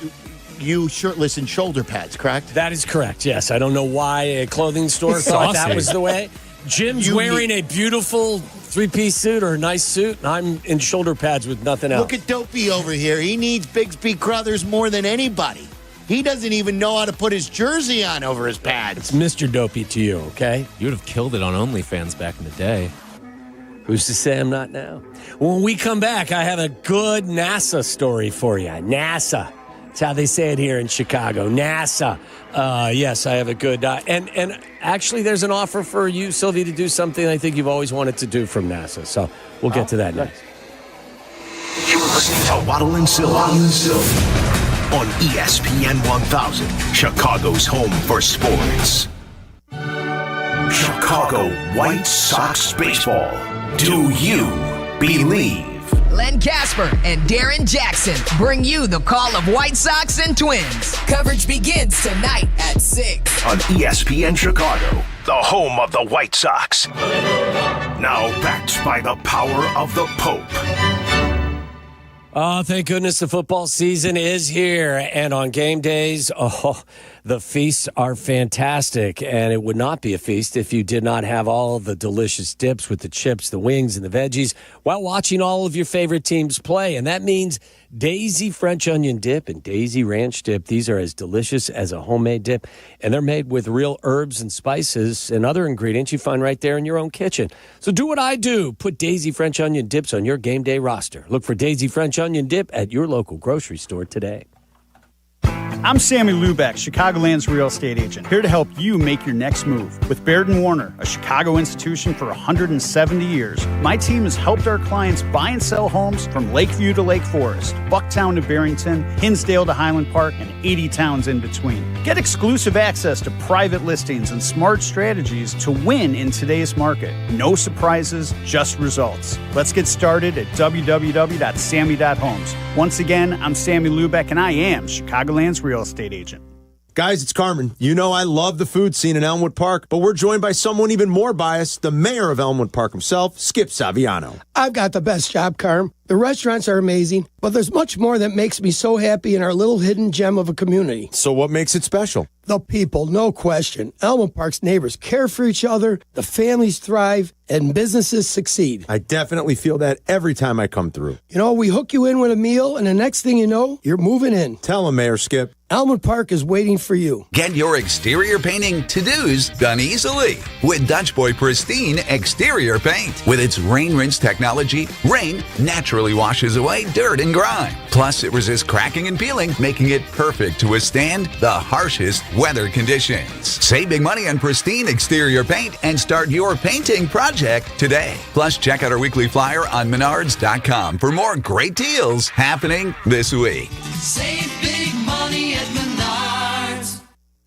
you shirtless and shoulder pads, correct? That is correct, yes. I don't know why a clothing store thought that was the way. Jim's wearing a beautiful three-piece suit or a nice suit, and I'm in shoulder pads with nothing else. Look at Dopey over here. He needs Bigsby Crothers more than anybody. He doesn't even know how to put his jersey on over his pads. It's Mr. Dopey to you, okay? You would have killed it on OnlyFans back in the day. Who's to say I'm not now? When we come back, I have a good NASA story for you. NASA. That's how they say it here in Chicago. NASA. Yes, I have a good... And actually, there's an offer for you, Sylvie, to do something I think you've always wanted to do from NASA. So we'll get to that next. You're listening to Waddle and Silvy on ESPN 1000, Chicago's home for sports. Chicago White Sox baseball. Do you believe? Len Casper and Darren Jackson bring you the call of White Sox and Twins. Coverage begins tonight at 6 on ESPN Chicago, the home of the White Sox. Now backed by the power of the Pope. Oh, thank goodness the football season is here. And on game days, the feasts are fantastic. And it would not be a feast if you did not have all the delicious dips with the chips, the wings, and the veggies while watching all of your favorite teams play. And that means Daisy French onion dip and Daisy ranch dip. These are as delicious as a homemade dip. And they're made with real herbs and spices and other ingredients you find right there in your own kitchen. So do what I do. Put Daisy French onion dips on your game day roster. Look for Daisy French onion dip at your local grocery store today. I'm Sammy Lubeck, Chicagoland's real estate agent, here to help you make your next move. With Baird & Warner, a Chicago institution for 170 years, my team has helped our clients buy and sell homes from Lakeview to Lake Forest, Bucktown to Barrington, Hinsdale to Highland Park, and 80 towns in between. Get exclusive access to private listings and smart strategies to win in today's market. No surprises, just results. Let's get started at www.sammy.homes. Once again, I'm Sammy Lubeck, and I am Chicagoland's real estate agent. Guys, it's Carmen. You know I love the food scene in Elmwood Park, but we're joined by someone even more biased, the mayor of Elmwood Park himself, Skip Saviano. I've got the best job, Carm. The restaurants are amazing, but there's much more that makes me so happy in our little hidden gem of a community. So what makes it special? The people, no question. Elmwood Park's neighbors care for each other, the families thrive, and businesses succeed. I definitely feel that every time I come through. You know, we hook you in with a meal, and the next thing you know, you're moving in. Tell him, Mayor Skip. Elmwood Park is waiting for you. Get your exterior painting to-dos done easily with Dutch Boy Pristine Exterior Paint. With its rain rinse technology, rain naturally washes away dirt and grime. Plus, it resists cracking and peeling, making it perfect to withstand the harshest weather conditions. Save big money on Pristine Exterior Paint and start your painting project today. Plus, check out our weekly flyer on Menards.com for more great deals happening this week. Save big money at Menards.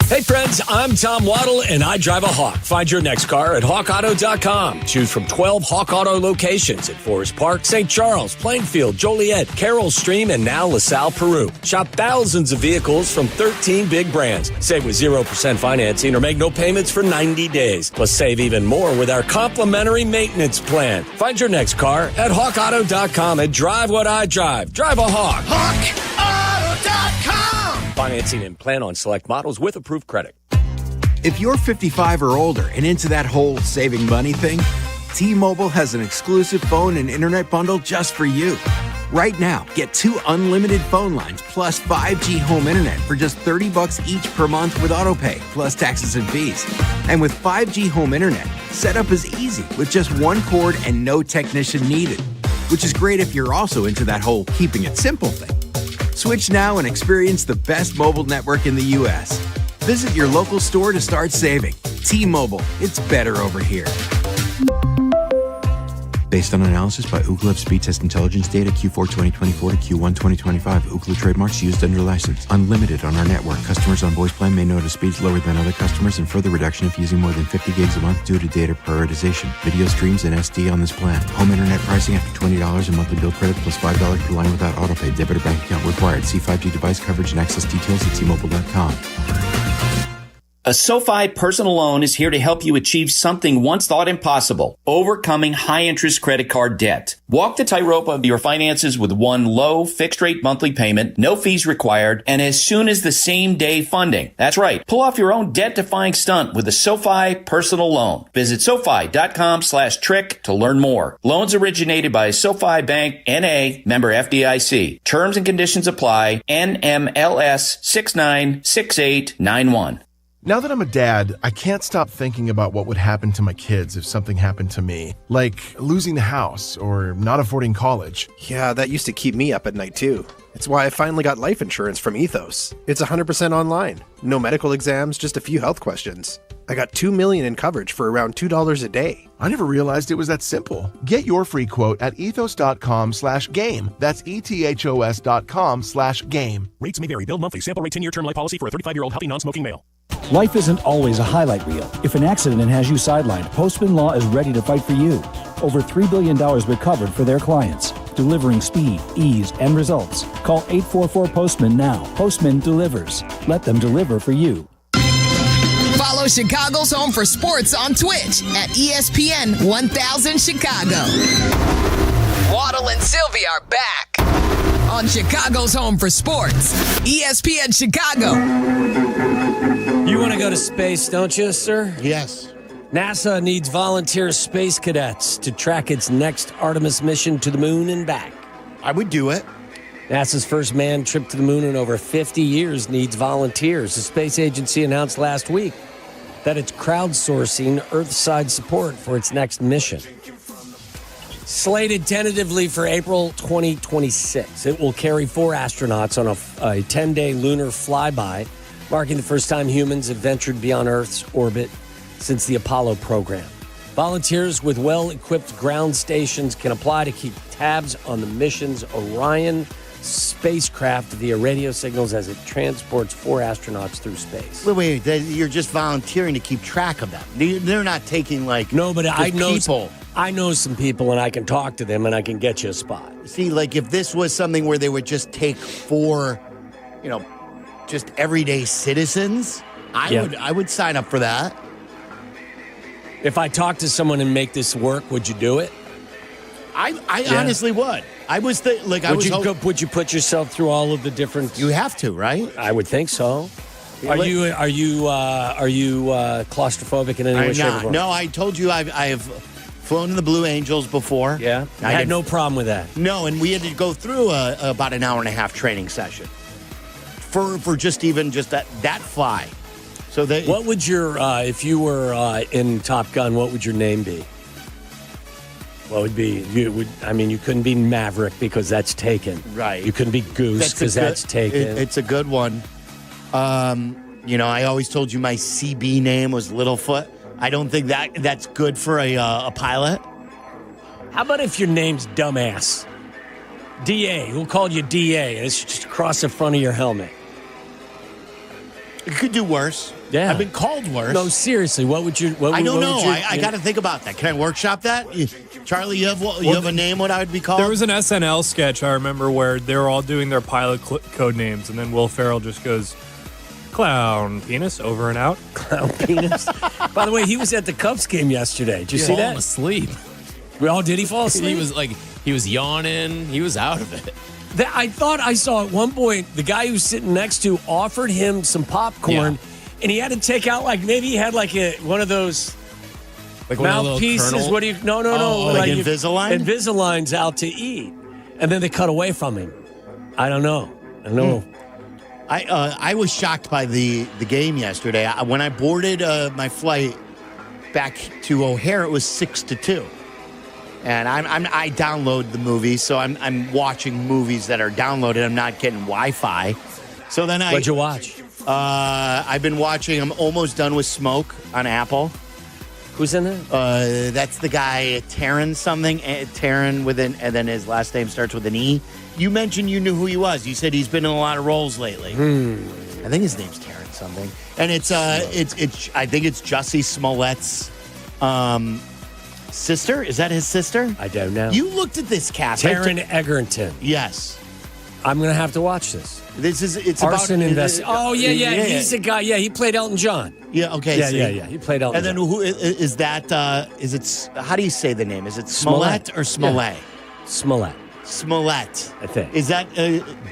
Hey friends, I'm Tom Waddle and I drive a Hawk. Find your next car at hawkauto.com. Choose from 12 Hawk Auto locations at Forest Park, St. Charles, Plainfield, Joliet, Carroll Stream, and now LaSalle, Peru. Shop thousands of vehicles from 13 big brands. Save with 0% financing or make no payments for 90 days. Plus save even more with our complimentary maintenance plan. Find your next car at hawkauto.com and drive what I drive. Drive a Hawk. HawkAuto.com. Financing and plan on select models with approved credit. If you're 55 or older and into that whole saving money thing, T-Mobile has an exclusive phone and internet bundle just for you. Right now, get 2 unlimited phone lines plus 5G home internet for just $30 each per month with autopay, plus taxes and fees. And with 5G home internet, setup is easy with just one cord and no technician needed, which is great if you're also into that whole keeping it simple thing. Switch now and experience the best mobile network in the U.S. Visit your local store to start saving. T-Mobile, it's better over here. Based on analysis by Ookla of speed test intelligence data Q4 2024 to Q1 2025. Ookla trademarks used under license. Unlimited on our network. Customers on voice plan may notice speeds lower than other customers and further reduction if using more than 50 gigs a month due to data prioritization. Video streams and SD on this plan. Home internet pricing after $20 in monthly bill credit plus $5 per line without autopay. Debit or bank account required. See 5G device coverage and access details at T-Mobile.com. A SoFi personal loan is here to help you achieve something once thought impossible, overcoming high-interest credit card debt. Walk the tightrope of your finances with one low, fixed-rate monthly payment, no fees required, and as soon as the same-day funding. That's right. Pull off your own debt-defying stunt with a SoFi personal loan. Visit SoFi.com/trick to learn more. Loans originated by SoFi Bank, N.A., member FDIC. Terms and conditions apply. NMLS 696891. Now that I'm a dad, I can't stop thinking about what would happen to my kids if something happened to me, like losing the house or not affording college. Yeah, that used to keep me up at night too. It's why I finally got life insurance from Ethos. It's 100% online. No medical exams, just a few health questions. I got $2 million in coverage for around $2 a day. I never realized it was that simple. Get your free quote at ethos.com/game. That's ETHOS.com/game. Rates may vary. Billed monthly. Sample rate 10-year term life policy for a 35-year-old healthy non-smoking male. Life isn't always a highlight reel. If an accident has you sidelined, Postman Law is ready to fight for you. Over $3 billion recovered for their clients, delivering speed, ease, and results. Call 844-POSTMAN now. Postman delivers. Let them deliver for you. Follow Chicago's Home for Sports on Twitch at ESPN 1000 Chicago. Waddle and Silvy are back on Chicago's Home for Sports, ESPN Chicago. You want to go to space, don't you, sir? Yes. NASA needs volunteer space cadets to track its next Artemis mission to the moon and back. I would do it. NASA's first manned trip to the moon in over 50 years needs volunteers. The space agency announced last week that it's crowdsourcing Earth-side support for its next mission. Slated tentatively for April 2026, it will carry 4 astronauts on a 10-day lunar flyby, marking the first time humans have ventured beyond Earth's orbit since the Apollo program. Volunteers with well-equipped ground stations can apply to keep tabs on the mission's Orion spacecraft via radio signals as it transports 4 astronauts through space. Wait, you're just volunteering to keep track of them. They're not taking no, but I know people. I know some people, and I can talk to them, and I can get you a spot. See, if this was something where they would just take 4, just everyday citizens, I would sign up for that. If I talk to someone and make this work, would you do it? I honestly would. I was would you put yourself through all of the different? You have to, right? I would think so. Are you claustrophobic in any way, shape, or form? No, I told you I have flown in the Blue Angels before. Yeah, I had no problem with that. No, and we had to go through about an hour and a half training session for just that fly. So what would your if you were in Top Gun? What would your name be? What would be you couldn't be Maverick because that's taken. Right. You couldn't be Goose because that's taken. It's a good one. I always told you my CB name was Littlefoot. I don't think that's good for a pilot. How about if your name's Dumbass? DA. We'll call you DA. And it's just across the front of your helmet. It could do worse. Yeah. I've been called worse. No, seriously. What would you... I don't know. I got to think about that. Can I workshop that? Charlie, you have a name what I would be called? There was an SNL sketch, I remember, where they were all doing their pilot code names, and then Will Ferrell just goes, Clown Penis, over and out. Clown Penis. By the way, he was at the Cubs game yesterday. Did you see that? Asleep. Did he fall asleep? He was yawning. He was out of it. I thought I saw at one point the guy who was sitting next to offered him some popcorn, and he had to take out maybe he had one of those mouthpieces. What do you? No. Like Invisalign? Invisalign's out to eat, and then they cut away from him. I don't know. I was shocked by the game yesterday. When I boarded my flight back to O'Hare, it was 6-2. And I download the movies, so I'm watching movies that are downloaded. I'm not getting Wi-Fi. So then what'd you watch? I've been watching. I'm almost done with Smoke on Apple. Who's in it? That's the guy, Taron something. Taron and then his last name starts with an E. You mentioned you knew who he was. You said he's been in a lot of roles lately. I think his name's Taron something. And it's I think it's Jussie Smollett's sister. Is that his sister? I don't know. You looked at this cast. Taron Egerton. Yes. I'm going to have to watch this. It's Arson about investigation. Oh, yeah. He's the guy. Yeah, he played Elton John. Yeah, okay. Yeah. He played Elton And then John. who is that? Is it, how do you say the name? Is it Smollett or Smollett? Yeah. Smollett, I think. Is that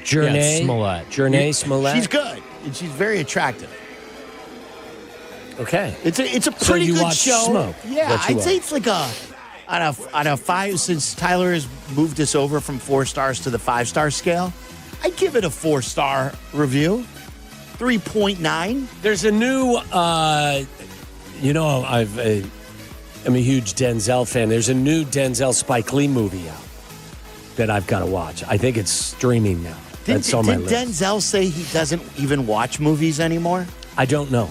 Journey? Smollett. Journey Smollett? She's good. And she's very attractive. Okay. It's a So pretty you good watch show. Smoke? Yeah, What you I'd say watch? it's like on a 5, since Tyler has moved us over from 4 stars to the 5-star scale. I'd give it a 4-star review. 3.9. There's a new, I'm a huge Denzel fan. There's a new Denzel Spike Lee movie out that I've got to watch. I think it's streaming now. That's on my Did list. Denzel say he doesn't even watch movies anymore? I don't know.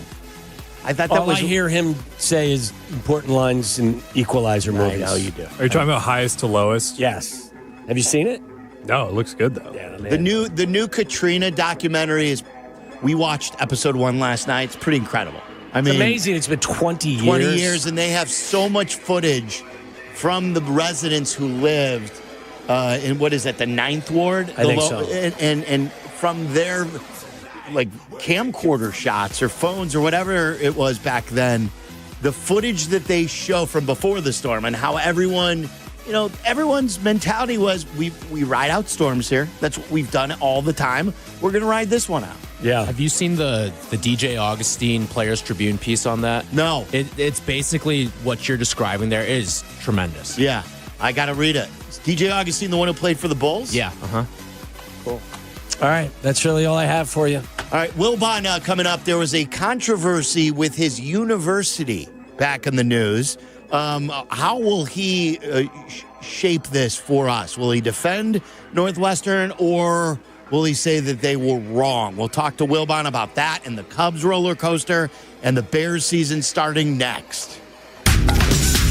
I thought that All was. I hear him say is important lines in Equalizer movies. I know you do. Are you talking about highest to lowest? Yes. Have you seen it? No, it looks good though. Yeah, The new Katrina documentary is. We watched episode 1 last night. It's pretty incredible. I mean, It's amazing. It's been 20 years. 20 years, and they have so much footage from the residents who lived in what is that, the 9th ward? I think so. And from their like camcorder shots or phones or whatever it was back then, the footage that they show from before the storm and how everyone, everyone's mentality was we ride out storms here. That's what we've done all the time. We're going to ride this one out. Yeah. Have you seen the DJ Augustine Players Tribune piece on that? No. It's basically what you're describing there is tremendous. Yeah, I got to read it. Is DJ Augustine the one who played for the Bulls? Yeah. Cool. All right. That's really all I have for you. All right, Wilbon coming up. There was a controversy with his university back in the news. How will he shape this for us? Will he defend Northwestern, or will he say that they were wrong? We'll talk to Wilbon about that and the Cubs roller coaster and the Bears season starting next.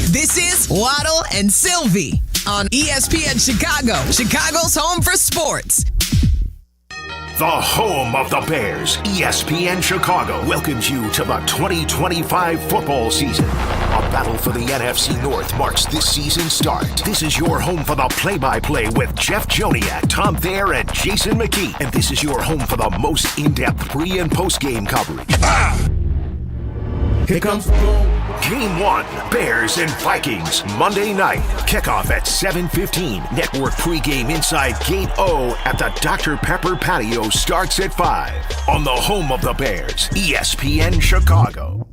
This is Waddle and Silvy on ESPN Chicago, Chicago's home for sports. The home of the Bears, ESPN Chicago, welcomes you to the 2025 football season. A battle for the NFC North marks this season's start. This is your home for the play-by-play with Jeff Joniak, Tom Thayer, and Jason McKee. And this is your home for the most in-depth pre- and post-game coverage. Here comes Game 1, Bears and Vikings, Monday night. Kickoff at 7:15. Network pregame inside Gate O at the Dr. Pepper Patio starts at 5. On the home of the Bears, ESPN Chicago.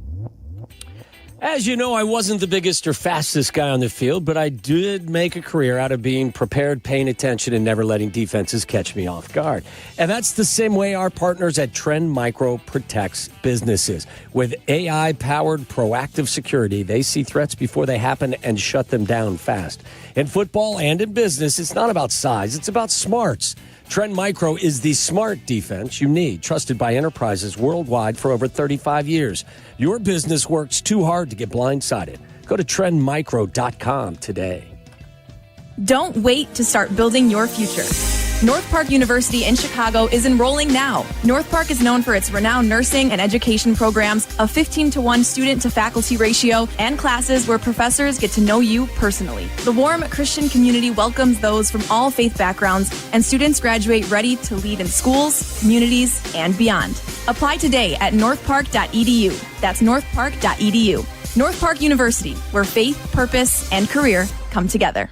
As you know, I wasn't the biggest or fastest guy on the field, but I did make a career out of being prepared, paying attention, and never letting defenses catch me off guard. And that's the same way our partners at Trend Micro protects businesses. With AI-powered proactive security, they see threats before they happen and shut them down fast. In football and in business, it's not about size, it's about smarts. Trend Micro is the smart defense you need, trusted by enterprises worldwide for over 35 years. Your business works too hard to get blindsided. Go to trendmicro.com today. Don't wait to start building your future. North Park University in Chicago is enrolling now. North Park is known for its renowned nursing and education programs, a 15-to-1 student-to-faculty ratio, and classes where professors get to know you personally. The warm Christian community welcomes those from all faith backgrounds, and students graduate ready to lead in schools, communities, and beyond. Apply today at northpark.edu. That's northpark.edu. North Park University, where faith, purpose, and career come together.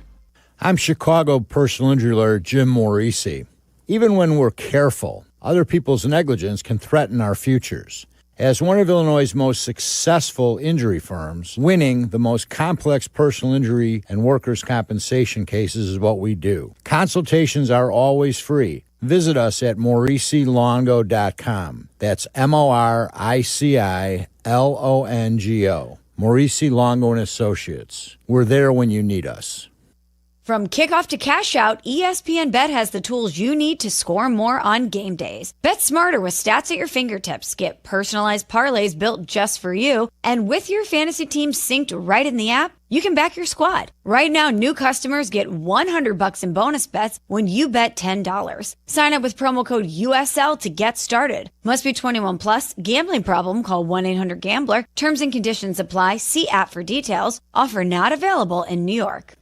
I'm Chicago personal injury lawyer Jim Morisi. Even when we're careful, other people's negligence can threaten our futures. As one of Illinois' most successful injury firms, winning the most complex personal injury and workers' compensation cases is what we do. Consultations are always free. Visit us at MorisiLongo.com. That's MoriciLongo. Morisi Longo & Associates. We're there when you need us. From kickoff to cash out, ESPN Bet has the tools you need to score more on game days. Bet smarter with stats at your fingertips. Get personalized parlays built just for you. And with your fantasy team synced right in the app, you can back your squad. Right now, new customers get $100 in bonus bets when you bet $10. Sign up with promo code USL to get started. Must be 21 plus. Gambling problem? Call 1-800-GAMBLER. Terms and conditions apply. See app for details. Offer not available in New York.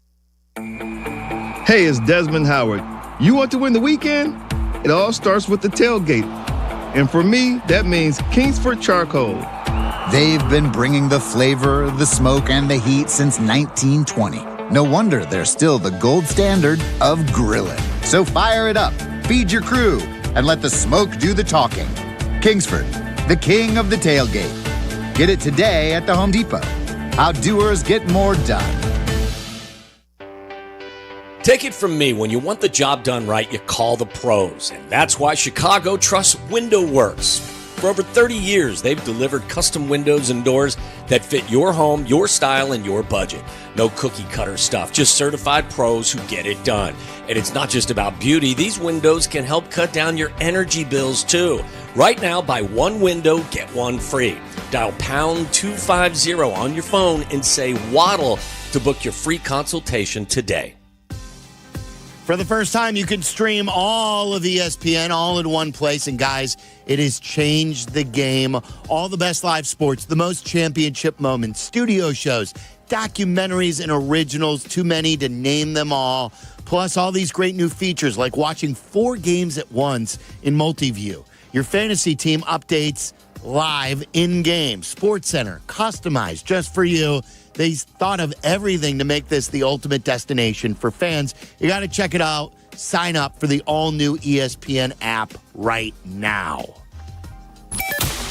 Hey, it's Desmond Howard. You want to win the weekend? It all starts with the tailgate. And for me, that means Kingsford Charcoal. They've been bringing the flavor, the smoke, and the heat since 1920. No wonder they're still the gold standard of grilling. So fire it up, feed your crew, and let the smoke do the talking. Kingsford, the king of the tailgate. Get it today at the Home Depot. How doers get more done. Take it from me, when you want the job done right, you call the pros. And that's why Chicago trusts Window Works. For over 30 years, they've delivered custom windows and doors that fit your home, your style, and your budget. No cookie cutter stuff, just certified pros who get it done. And it's not just about beauty. These windows can help cut down your energy bills, too. Right now, buy one window, get one free. Dial pound 250 on your phone and say Waddle to book your free consultation today. For the first time, you can stream all of ESPN all in one place. And guys, it has changed the game. All the best live sports, the most championship moments, studio shows, documentaries, and originals. Too many to name them all. Plus, all these great new features like watching 4 games at once in multi-view. Your fantasy team updates live in-game. SportsCenter, customized just for you. They thought of everything to make this the ultimate destination for fans. You got to check it out. Sign up for the all-new ESPN app right now.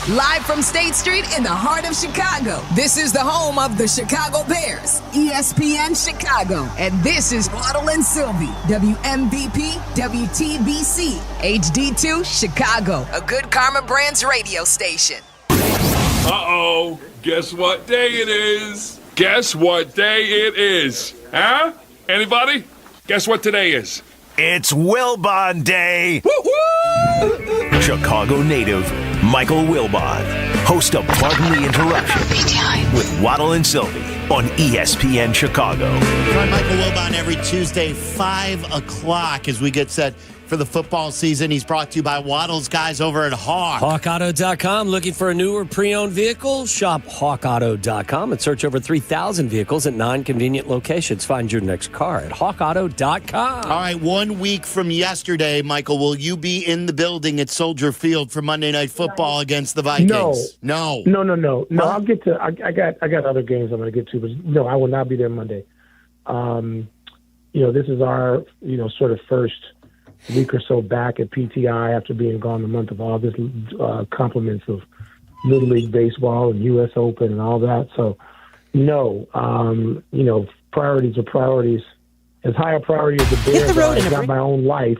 Live from State Street in the heart of Chicago, this is the home of the Chicago Bears, ESPN Chicago. And this is Waddle and Silvy, WMVP, WTBC, HD2, Chicago, a good Karma Brands radio station. Uh-oh, guess what day it is? Guess what day it is? Huh? Anybody? Guess what today is? It's Wilbon Day. Woo-hoo! Chicago native Michael Wilbon, host of Pardon the Interruption with Waddle and Silvy on ESPN Chicago. Join Michael Wilbon every Tuesday, 5 o'clock, as we get set for the football season. He's brought to you by Waddle's guys over at Hawk. HawkAuto.com. Looking for a new or pre-owned vehicle? Shop HawkAuto.com and search over 3,000 vehicles at 9 convenient locations. Find your next car at HawkAuto.com. All right, 1 week from yesterday, Michael, will you be in the building at Soldier Field for Monday Night Football against the Vikings? No. No. I'll get to. I got other games I'm going to get to, but no, I will not be there Monday. This is our sort of first week or so back at PTI after being gone the month of August, compliments of Little League Baseball and U.S. Open and all that. So, no, priorities are priorities. As high a priority as the Bears are, I've got my own life.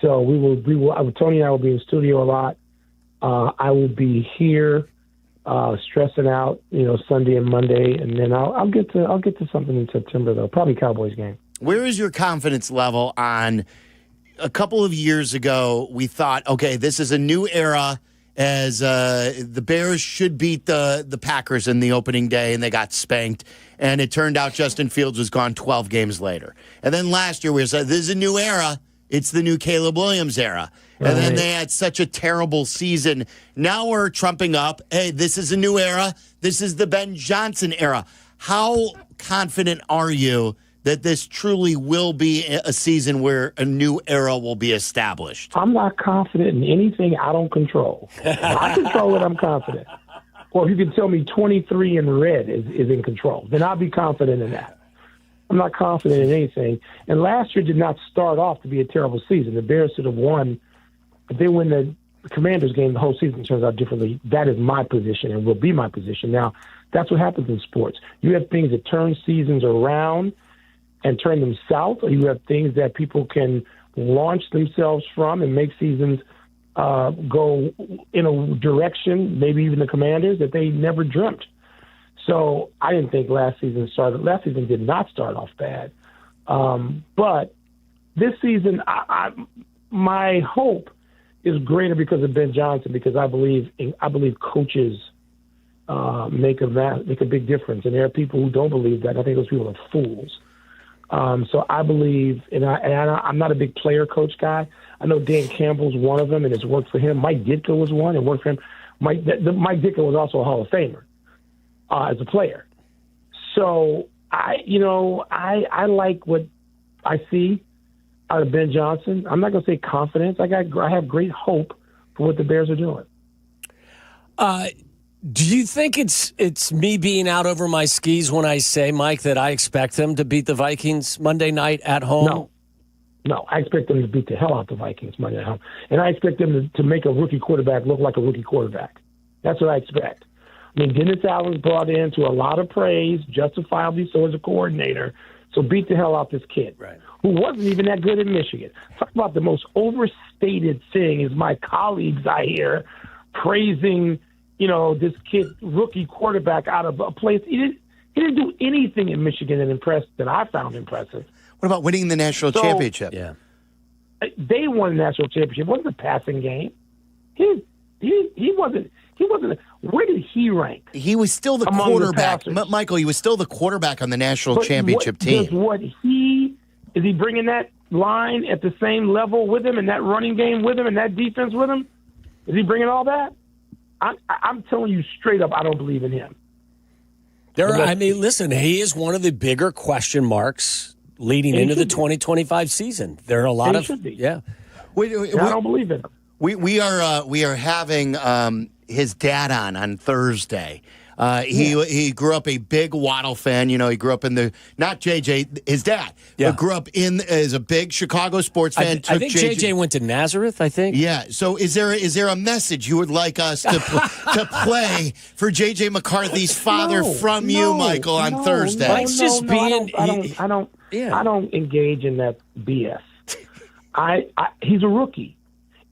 So we will. Tony and I will be in studio a lot. I will be here, stressing out, Sunday and Monday, and then I'll get to something in September though. Probably Cowboys game. Where is your confidence level on? A couple of years ago, we thought, okay, this is a new era as the Bears should beat the Packers in the opening day, and they got spanked. And it turned out Justin Fields was gone 12 games later. And then last year, we said, this is a new era. It's the new Caleb Williams era. Right. And then they had such a terrible season. Now we're trumping up, hey, this is a new era. This is the Ben Johnson era. How confident are you that this truly will be a season where a new era will be established? I'm not confident in anything I don't control. If I control it, I'm confident. Or if you can tell me 23 in red is in control, then I'll be confident in that. I'm not confident in anything. And last year did not start off to be a terrible season. The Bears should have won. If they win the Commanders game, the whole season turns out differently. That is my position and will be my position. Now, that's what happens in sports. You have things that turn seasons around and turn them south, or you have things that people can launch themselves from and make seasons go in a direction, maybe even the Commanders, that they never dreamt. So I didn't think last season did not start off bad. But this season, my hope is greater because of Ben Johnson, because I believe coaches make a big difference, and there are people who don't believe that. I think those people are fools. So I believe, I'm not a big player coach guy. I know Dan Campbell's one of them, and it's worked for him. Mike Ditka was one, and worked for him. Mike Ditka was also a Hall of Famer as a player. So I like what I see out of Ben Johnson. I'm not going to say confidence. I have great hope for what the Bears are doing. Do you think it's me being out over my skis when I say, Mike, that I expect them to beat the Vikings Monday night at home? No, I expect them to beat the hell out the Vikings Monday night at home. And I expect them to make a rookie quarterback look like a rookie quarterback. That's what I expect. I mean, Dennis Allen's brought in to a lot of praise, justifiably so as a coordinator. So beat the hell out this kid, who wasn't even that good in Michigan. Talk about the most overstated thing is my colleagues I hear praising, this kid, rookie quarterback out of a place. He didn't do anything in Michigan that I found impressive. What about winning the national championship? Yeah. They won the national championship. It wasn't a passing game. He wasn't. Where did he rank? He was still the quarterback. Michael, he was still the quarterback on the national championship team. Is he bringing that line at the same level with him and that running game with him and that defense with him? Is he bringing all that? I'm telling you straight up, I don't believe in him. Listen, he is one of the bigger question marks leading into the 2025 season. There are a lot of I don't believe in him. We are having his dad on Thursday. He grew up a big Waddle fan. He grew up in not JJ, his dad. Grew up as a big Chicago sports fan. I think JJ went to Nazareth, I think. Yeah. So is there a message you would like us to play for JJ McCarthy's father from you, Michael, on Thursday? Mike's just being. I don't engage in that BS. He's a rookie.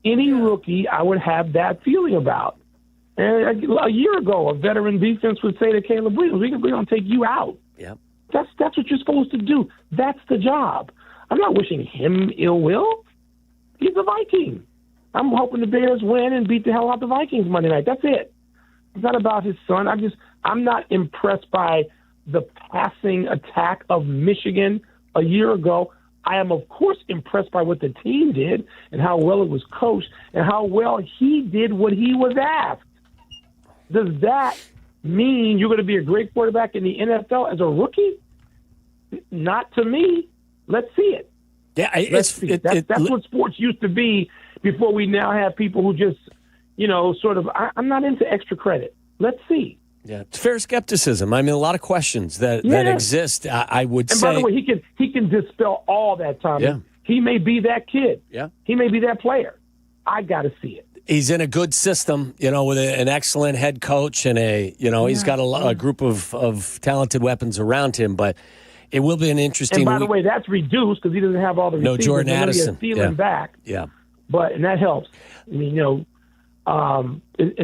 Any rookie, I would have that feeling about. And a year ago, a veteran defense would say to Caleb Williams, we're going to take you out. Yep. That's what you're supposed to do. That's the job. I'm not wishing him ill will. He's a Viking. I'm hoping the Bears win and beat the hell out the Vikings Monday night. That's it. It's not about his son. I'm not impressed by the passing attack of Michigan a year ago. I am, of course, impressed by what the team did and how well it was coached and how well he did what he was asked. Does that mean you're going to be a great quarterback in the NFL as a rookie? Not to me. Let's see it. Yeah, that's what sports used to be before we now have people who just, I'm not into extra credit. Let's see. Yeah, it's fair skepticism. A lot of questions that exist. I would say. And by the way, he can dispel all that, Tommy. Yeah. He may be that kid. Yeah. He may be that player. I got to see it. He's in a good system, with an excellent head coach and he's got a group of talented weapons around him. But it will be an interesting. And by the way, that's reduced because he doesn't have all the receivers. No Jordan Addison. Feeling back. Yeah. And that helps. And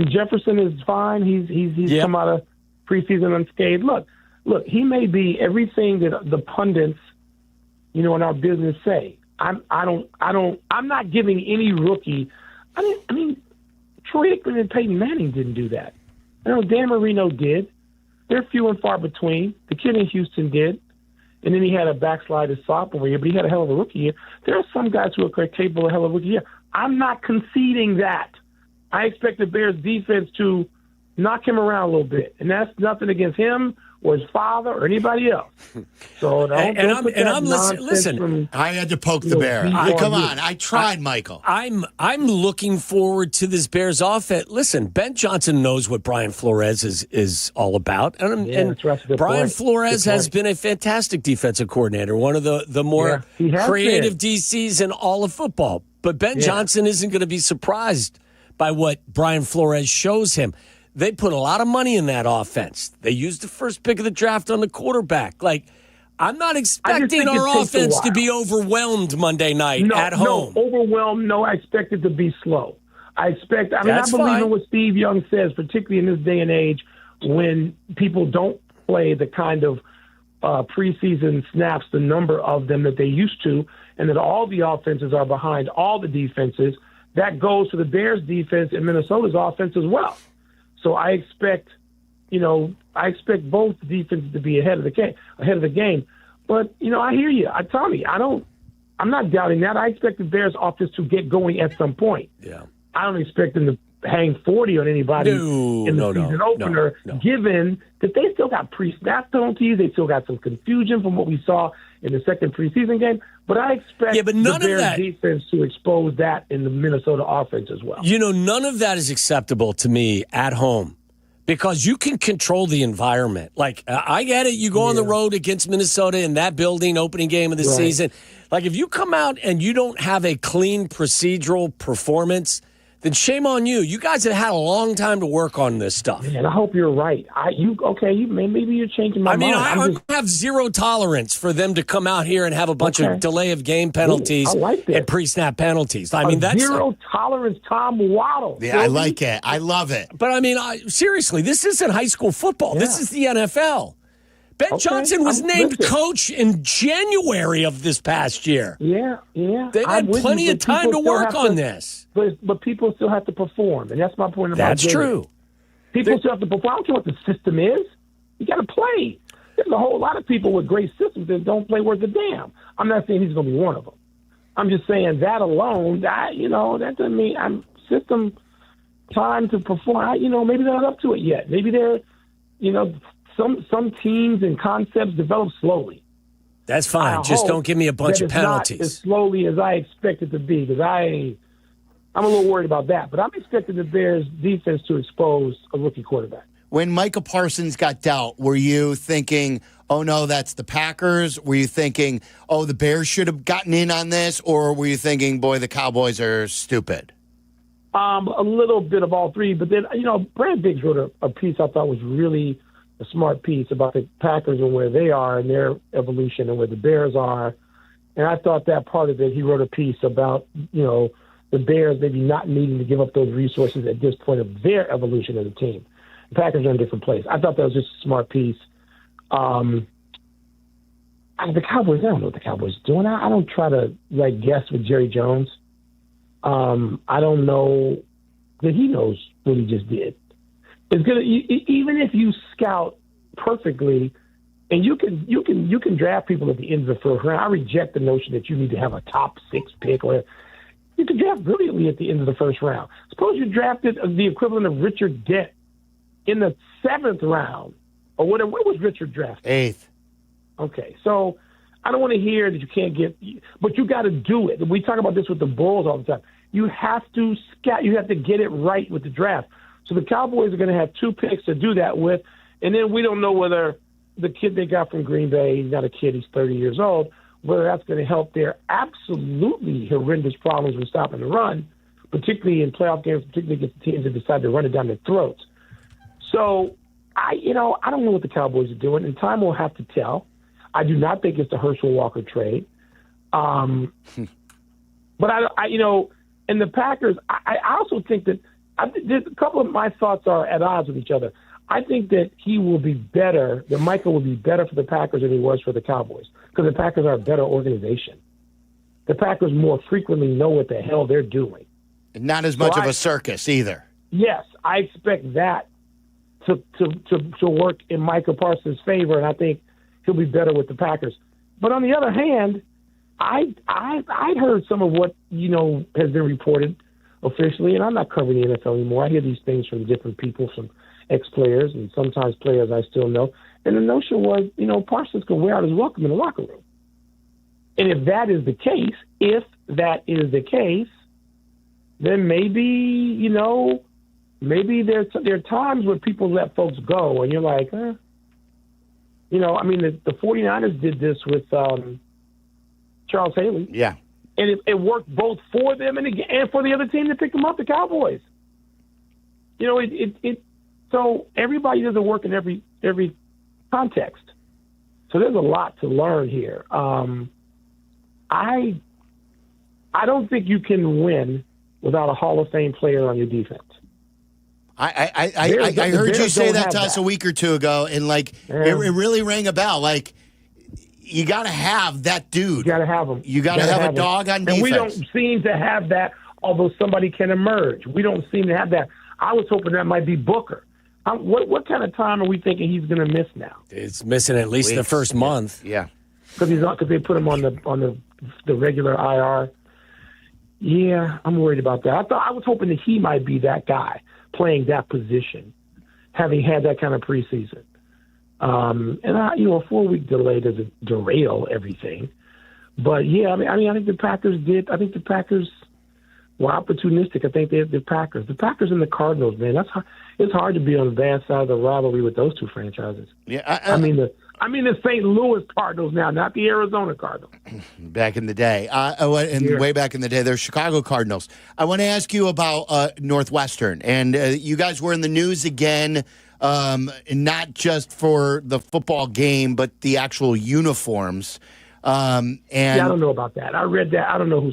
Jefferson is fine. He's come out of preseason unscathed. Look, he may be everything that the pundits, in our business say. I'm not giving any rookie. Troy Aikman and Peyton Manning didn't do that. I know Dan Marino did. They're few and far between. The kid in Houston did. And then he had a backslide his sophomore year, but he had a hell of a rookie year. There are some guys who are capable of a hell of a rookie year. I'm not conceding that. I expect the Bears defense to knock him around a little bit. And that's nothing against him or his father or anybody else. So I'm listen. I had to poke the bear. Come on, I tried, Michael. I'm looking forward to this Bears offense. Listen, Ben Johnson knows what Brian Flores is all about, and Brian Flores has been a fantastic defensive coordinator, one of the more creative DCs in all of football. But Ben Johnson isn't going to be surprised by what Brian Flores shows him. They put a lot of money in that offense. They used the first pick of the draft on the quarterback. I'm not expecting our offense to be overwhelmed Monday night at home. No, overwhelmed, no. I expect it to be slow. I believe in what Steve Young says, particularly in this day and age when people don't play the kind of preseason snaps, the number of them that they used to, and that all the offenses are behind all the defenses, that goes to the Bears' defense and Minnesota's offense as well. So I expect both defenses to be ahead of the game. But, I hear you. Tommy, I'm not doubting that. I expect the Bears' offense to get going at some point. Yeah. I don't expect them to hang 40 on anybody in the season opener, given that they still got pre-snap penalties. They still got some confusion from what we saw in the second preseason game. But I expect the Bears' defense to expose that in the Minnesota offense as well. None of that is acceptable to me at home because you can control the environment. Like, I get it. You go on the road against Minnesota in that building, opening game of the season. Like, if you come out and you don't have a clean procedural performance, then shame on you. You guys have had a long time to work on this stuff. And I hope you're right. Maybe you're changing my mind. I have zero tolerance for them to come out here and have a bunch of delay of game penalties and pre-snap penalties. That's zero tolerance, Tom Waddle. Yeah, I like it. I love it. But seriously, this isn't high school football. Yeah. This is the NFL. Ben Johnson was named coach in January of this past year. Yeah. They've had plenty of time to work on this. But people still have to perform, and that's my point about That's true. People still have to perform. I don't care what the system is. You got to play. There's a whole lot of people with great systems that don't play worth a damn. I'm not saying he's going to be one of them. I'm just saying that alone, that doesn't mean system time to perform. Maybe they're not up to it yet. Maybe they're, some teams and concepts develop slowly. That's fine. Just don't give me a bunch of penalties. Not as slowly as I expect it to be, because I'm a little worried about that. But I'm expecting the Bears' defense to expose a rookie quarterback. When Micah Parsons got dealt, were you thinking, oh, no, that's the Packers? Were you thinking, oh, the Bears should have gotten in on this? Or were you thinking, boy, the Cowboys are stupid? A little bit of all three. But then, Brad Biggs wrote a piece I thought was really a smart piece about the Packers and where they are and their evolution and where the Bears are. And I thought that part of it, he wrote a piece about, the Bears maybe not needing to give up those resources at this point of their evolution as a team. The Packers are in a different place. I thought that was just a smart piece. The Cowboys, I don't know what the Cowboys are doing. I don't try to guess with Jerry Jones. I don't know that he knows what he just did. It's gonna, even if you scout perfectly, and you can draft people at the end of the first round. I reject the notion that you need to have a top 6 pick, or you can draft brilliantly at the end of the first round. Suppose you drafted the equivalent of Richard Dent in the 7th round, or whatever. Where was Richard drafted? 8th. Okay, so I don't want to hear that you can't get, but you got to do it. We talk about this with the Bulls all the time. You have to scout. You have to get it right with the draft. So the Cowboys are going to have 2 picks to do that with, and then we don't know whether the kid they got from Green Bay, he's not a kid, he's 30 years old, whether that's going to help their absolutely horrendous problems with stopping the run, particularly in playoff games, particularly against teams that decide to run it down their throats. So, I don't know what the Cowboys are doing, and time will have to tell. I do not think it's the Herschel Walker trade. But and the Packers, I also think that there's a couple of my thoughts are at odds with each other. I think that Micah will be better for the Packers than he was for the Cowboys, because the Packers are a better organization. The Packers more frequently know what the hell they're doing. And not as much of a circus either. Yes, I expect that to work in Micah Parsons' favor, and I think he'll be better with the Packers. But on the other hand, I'd heard some of what has been reported officially, and I'm not covering the NFL anymore. I hear these things from different people, from ex-players and sometimes players I still know. And the notion was, Parsons could wear out his welcome in the locker room. And if that is the case, then maybe, there are times where people let folks go, and you're like, the 49ers did this with Charles Haley. Yeah. And it worked both for them and for the other team that picked them up, the Cowboys. So everybody doesn't work in every context. So there's a lot to learn here. I don't think you can win without a Hall of Fame player on your defense. I heard you say that to us a week or two ago, and it really rang a bell. you got to have that dude. You got to have him. You got to have a dog on defense. And we don't seem to have that, although somebody can emerge. We don't seem to have that. I was hoping that might be Booker. What kind of time are we thinking he's going to miss now? It's missing at least the first month. Yeah. Because they put him on the regular IR. Yeah, I'm worried about that. I was hoping that he might be that guy playing that position, having had that kind of preseason. And a 4-week delay doesn't derail everything. But yeah, I think the Packers did. I think the Packers were opportunistic. I think the Packers and the Cardinals, man. It's hard to be on the bad side of the rivalry with those two franchises. Yeah, I mean the St. Louis Cardinals now, not the Arizona Cardinals. Back in the day, way back in the day, they're Chicago Cardinals. I want to ask you about Northwestern, and you guys were in the news again, not just for the football game, but the actual uniforms. And I don't know about that. I read that. I don't know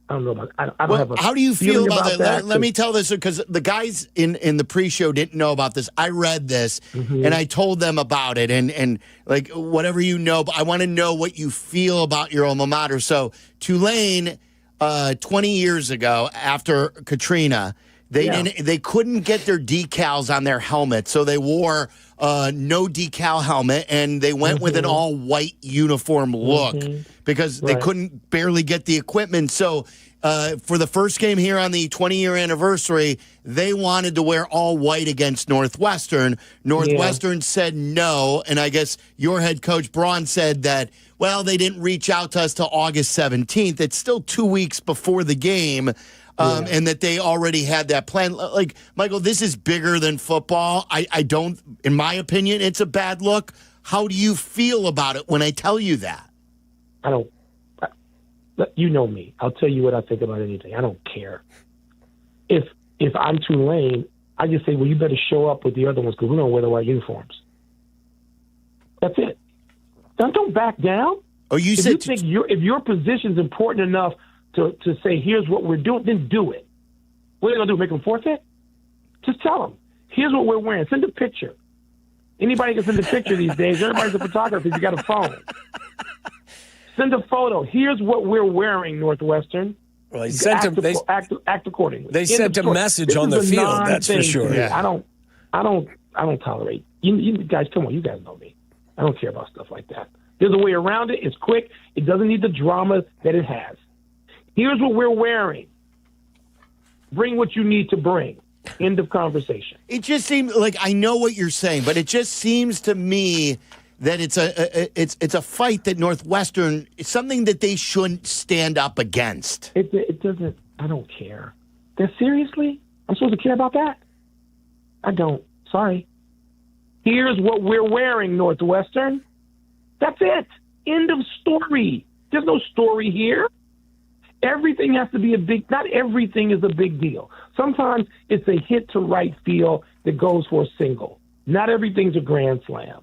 I don't know about it. I don't have a how do you feel about that? Let me tell this, because the guys in the pre-show didn't know about this. I read this, and I told them about it, and like, whatever you know, but I want to know what you feel about your alma mater. So Tulane, 20 years ago, after Katrina, they couldn't get their decals on their helmet, so they wore no decal helmet, and they went with an all-white uniform look because they couldn't barely get the equipment. So for the first game here on the 20-year anniversary, they wanted to wear all white against Northwestern. Northwestern said no, and I guess your head coach, Braun, said that, well, they didn't reach out to us till August 17th. It's still 2 weeks before the game. And that they already had that plan. Like, Michael, this is bigger than football. I don't, in my opinion, it's a bad look. How do you feel about it when I tell you that? I don't. You know me. I'll tell you what I think about anything. I don't care. If I'm Tulane, I just say, well, you better show up with the other ones because we don't wear the white uniforms. That's it. Don't back down. Oh, you said if your position's important enough to say, here's what we're doing, then do it. What are they going to do, make them forfeit? Just tell them, here's what we're wearing. Send a picture. Anybody can send a picture these days. Everybody's a photographer if you got a phone. Send a photo. Here's what we're wearing, Northwestern. Well, act accordingly. They sent a message on the field, that's for sure. Yeah. I don't tolerate. You guys, come on, you guys know me. I don't care about stuff like that. There's a way around it. It's quick. It doesn't need the drama that it has. Here's what we're wearing. Bring what you need to bring. End of conversation. It just seems like, I know what you're saying, but it just seems to me that it's a fight that Northwestern, it's something that they shouldn't stand up against. It doesn't. I don't care. Seriously? I'm supposed to care about that? I don't. Sorry. Here's what we're wearing, Northwestern. That's it. End of story. There's no story here. Everything has to be not everything is a big deal. Sometimes it's a hit to right field that goes for a single. Not everything's a grand slam.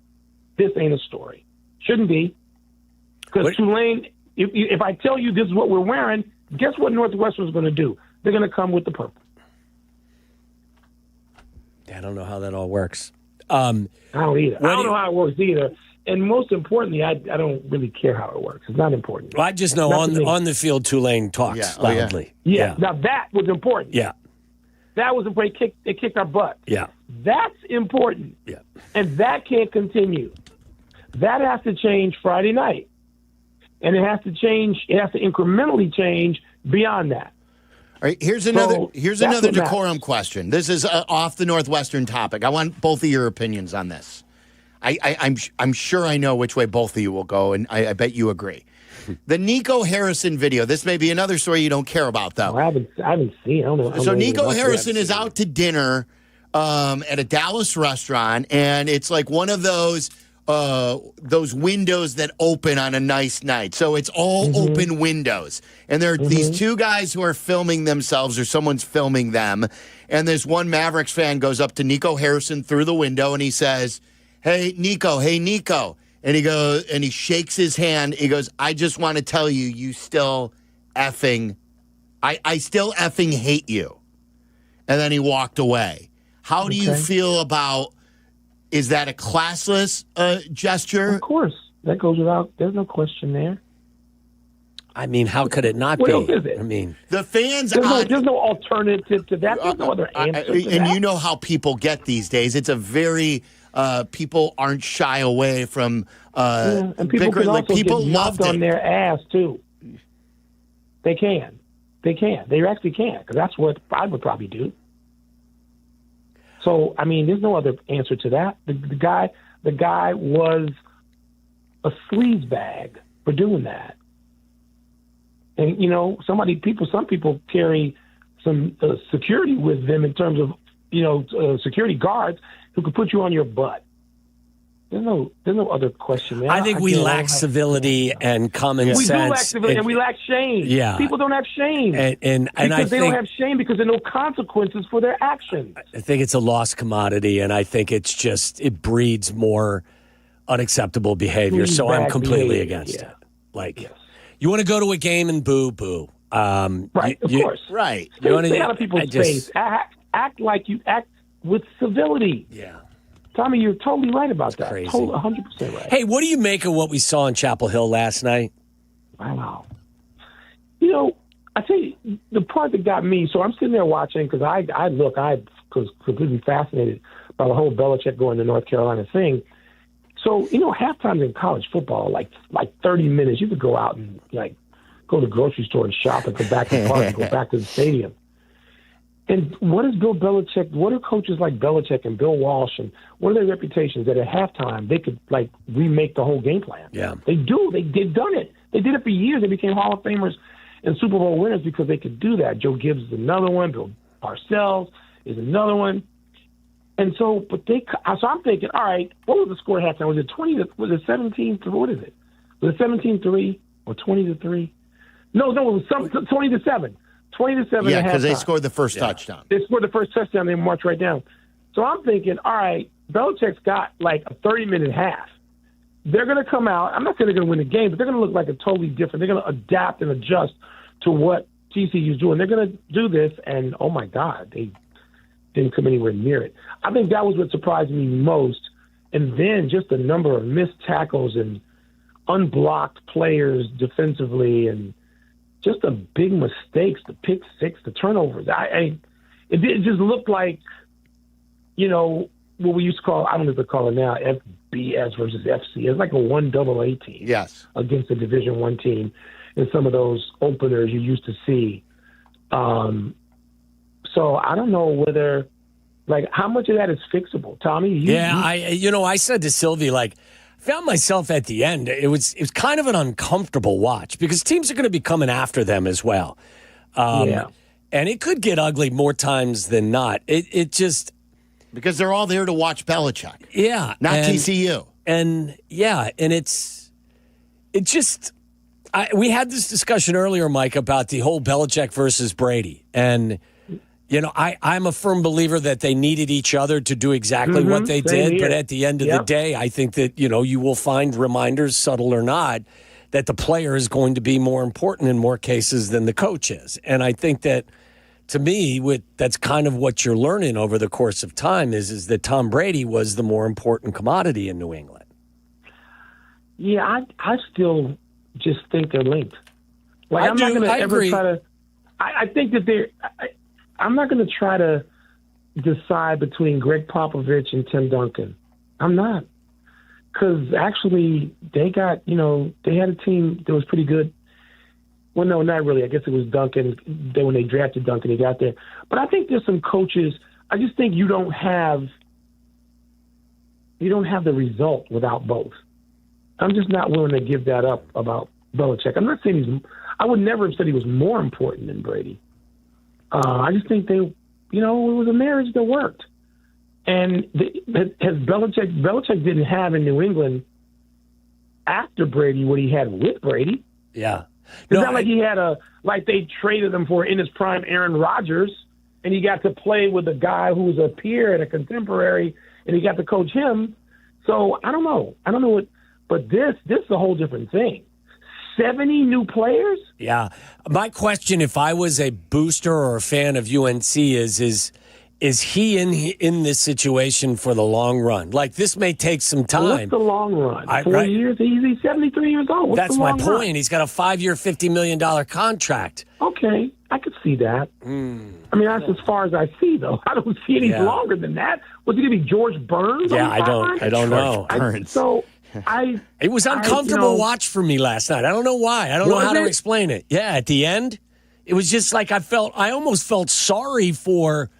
This ain't a story. Shouldn't be. Because Tulane, if I tell you this is what we're wearing, guess what Northwestern's going to do? They're going to come with the purple. I don't know how that all works. I don't either. I don't know how it works either. And most importantly, I don't really care how it works. It's not important. Well, I just know on the field, Tulane talks loudly. Yeah. Now that was important. Yeah. That was important. They kicked our butt. Yeah. That's important. Yeah. And that can't continue. That has to change Friday night. And it has to change. It has to incrementally change beyond that. All right, here's another decorum question. This is off the Northwestern topic. I want both of your opinions on this. I'm sure I know which way both of you will go, and I bet you agree. The Nico Harrison video. This may be another story you don't care about, though. I haven't seen. I don't know. So Nico Harrison is out to dinner at a Dallas restaurant, and it's like one of those windows that open on a nice night. So it's all open windows, and there are these two guys who are filming themselves, or someone's filming them. And this one Mavericks fan goes up to Nico Harrison through the window, and he says, Hey, Nico. And he goes, and he shakes his hand. He goes, I just want to tell you, I still effing hate you. And then he walked away. How do you feel about, is that a classless gesture? Of course. That goes without. There's no question there. I mean, how could it not What be? else is it? I mean, The fans. There's no alternative to that. There's no other answer to and that. you know how people get these days. It's a very people aren't shy away from and people bickering. can Like also people get loved knocked on it. their ass too. They can. They actually can, because that's what I would probably do. So I mean, there's no other answer to that. The guy was a sleazebag for doing that. And, you know, some people carry some security with them in terms of, security guards who could put you on your butt. There's no other question there. I think we lack civility and common sense. We do lack civility, and we lack shame. Yeah. People don't have shame. And because they don't have shame because there are no consequences for their actions. I think it's a lost commodity, and I think it breeds more unacceptable behavior. So I'm completely against it. Like, you want to go to a game and boo. Right, of course. Right. Stay out of people's face. Act like you act with civility. Yeah. Tommy, you're totally right about that. Crazy. 100% right. Hey, what do you make of what we saw in Chapel Hill last night? Wow. I tell you, the part that got me, so I'm sitting there watching because I was completely fascinated by the whole Belichick going to North Carolina thing. So, halftimes in college football, like 30 minutes, you could go out and go to the grocery store and shop and go back to the park and go back to the stadium. And what is Bill Belichick? What are coaches like Belichick and Bill Walsh, and what are their reputations that at halftime they could remake the whole game plan? Yeah, they do. They've done it. They did it for years. They became Hall of Famers and Super Bowl winners because they could do that. Joe Gibbs is another one. Bill Parcells is another one. And so, so I'm thinking, all right, what was the score at halftime? Was it 20? Was it 17? What is it? Was it 17-3 or 20-3? No, it was 20-7. 20-7. Yeah, because they scored the first touchdown. They scored the first touchdown. They marched right down. So I'm thinking, all right, Belichick's got a 30-minute half. They're going to come out. I'm not saying they're going to win the game, but they're going to look like a totally different. They're going to adapt and adjust to what TCU's doing. They're going to do this, and oh my God, they didn't come anywhere near it. I think that was what surprised me most. And then just the number of missed tackles and unblocked players defensively, and just the big mistakes, the pick six, the turnovers. It just looked like, what we used to call, I don't know if they call it now, FBS versus FC. It's like a 1AA team. Yes. Against a Division I team in some of those openers you used to see. So I don't know whether, how much of that is fixable, Tommy? I said to Silvy, found myself at the end. It was kind of an uncomfortable watch because teams are going to be coming after them as well. And it could get ugly more times than not. It just because they're all there to watch Belichick. Yeah, not TCU. And we had this discussion earlier, Mike, about the whole Belichick versus Brady, and I'm a firm believer that they needed each other to do exactly what they did. But at the end of the day, I think that, you will find reminders, subtle or not, that the player is going to be more important in more cases than the coach is. And I think that, to me, that's kind of what you're learning over the course of time is that Tom Brady was the more important commodity in New England. Yeah, I still just think they're linked. I'm not going to ever try to. I think that they're. I'm not going to try to decide between Greg Popovich and Tim Duncan. I'm not. Because actually, they got, they had a team that was pretty good. Well, no, not really. I guess it was Duncan. When they drafted Duncan, he got there. But I think there's some coaches. I just think you don't have the result without both. I'm just not willing to give that up about Belichick. I'm not saying I would never have said he was more important than Brady. I just think it was a marriage that worked. And Belichick didn't have in New England after Brady what he had with Brady. Yeah. It's not like he had they traded him for in his prime Aaron Rodgers, and he got to play with a guy who was a peer and a contemporary, and he got to coach him. So I don't know. But this is a whole different thing. 70 new players? Yeah. My question, if I was a booster or a fan of UNC, is is he in this situation for the long run? Like, this may take some time. What's the long run? 4 years? He's 73 years old. What's That's the my long point. run? He's got a 5-year, $50 million contract. Okay, I could see that. I mean, that's as far as I see, though. I don't see any longer than that. Was it going to be George Burns? Yeah, I don't know. It was uncomfortable watch for me last night. I don't know why. I don't know how to explain it. Yeah, at the end, it was just like I almost felt sorry for.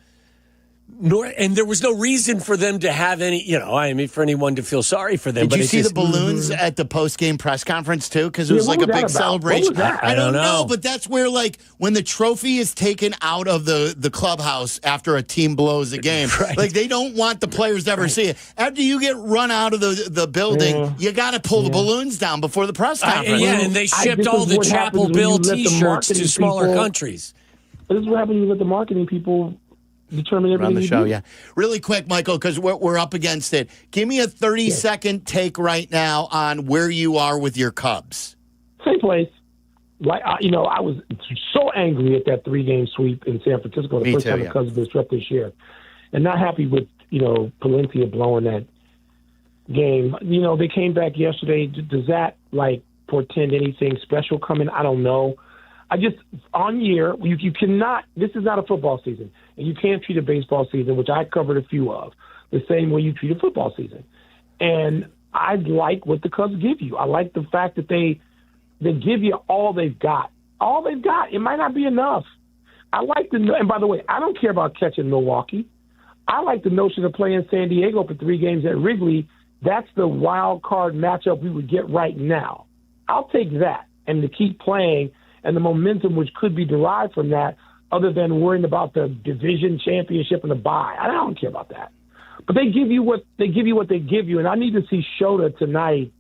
And there was no reason for them to have any, for anyone to feel sorry for them. Did you see the balloons at the post-game press conference, too? Because it was like a big celebration. I don't know, but that's where, like, when the trophy is taken out of the clubhouse after a team blows a game, like, they don't want the players to ever see it. After you get run out of the building, you got to pull the balloons down before the press conference. And they shipped all the Chapel Bill T-shirts to smaller countries. This is what happens when you let the marketing people determine everything on the you show, do. yeah. Really quick, Michael, because we're up against it. Give me a 30-second take right now on where you are with your Cubs. Same place. Like I was so angry at that 3-game sweep in San Francisco the first time the Cubs have been swept this year, and not happy with Palencia blowing that game. They came back yesterday. Does that portend anything special coming? I don't know. You cannot. This is not a football season, and you can't treat a baseball season, which I covered a few of, the same way you treat a football season. And I like what the Cubs give you. I like the fact that they give you all they've got. All they've got. It might not be enough. I like and by the way, I don't care about catching Milwaukee. I like the notion of playing San Diego for 3 games at Wrigley. That's the wild card matchup we would get right now. I'll take that, and to keep playing. And the momentum which could be derived from that, other than worrying about the division championship and the bye. I don't care about that. But they give you what they give you, and I need to see Shota tonight.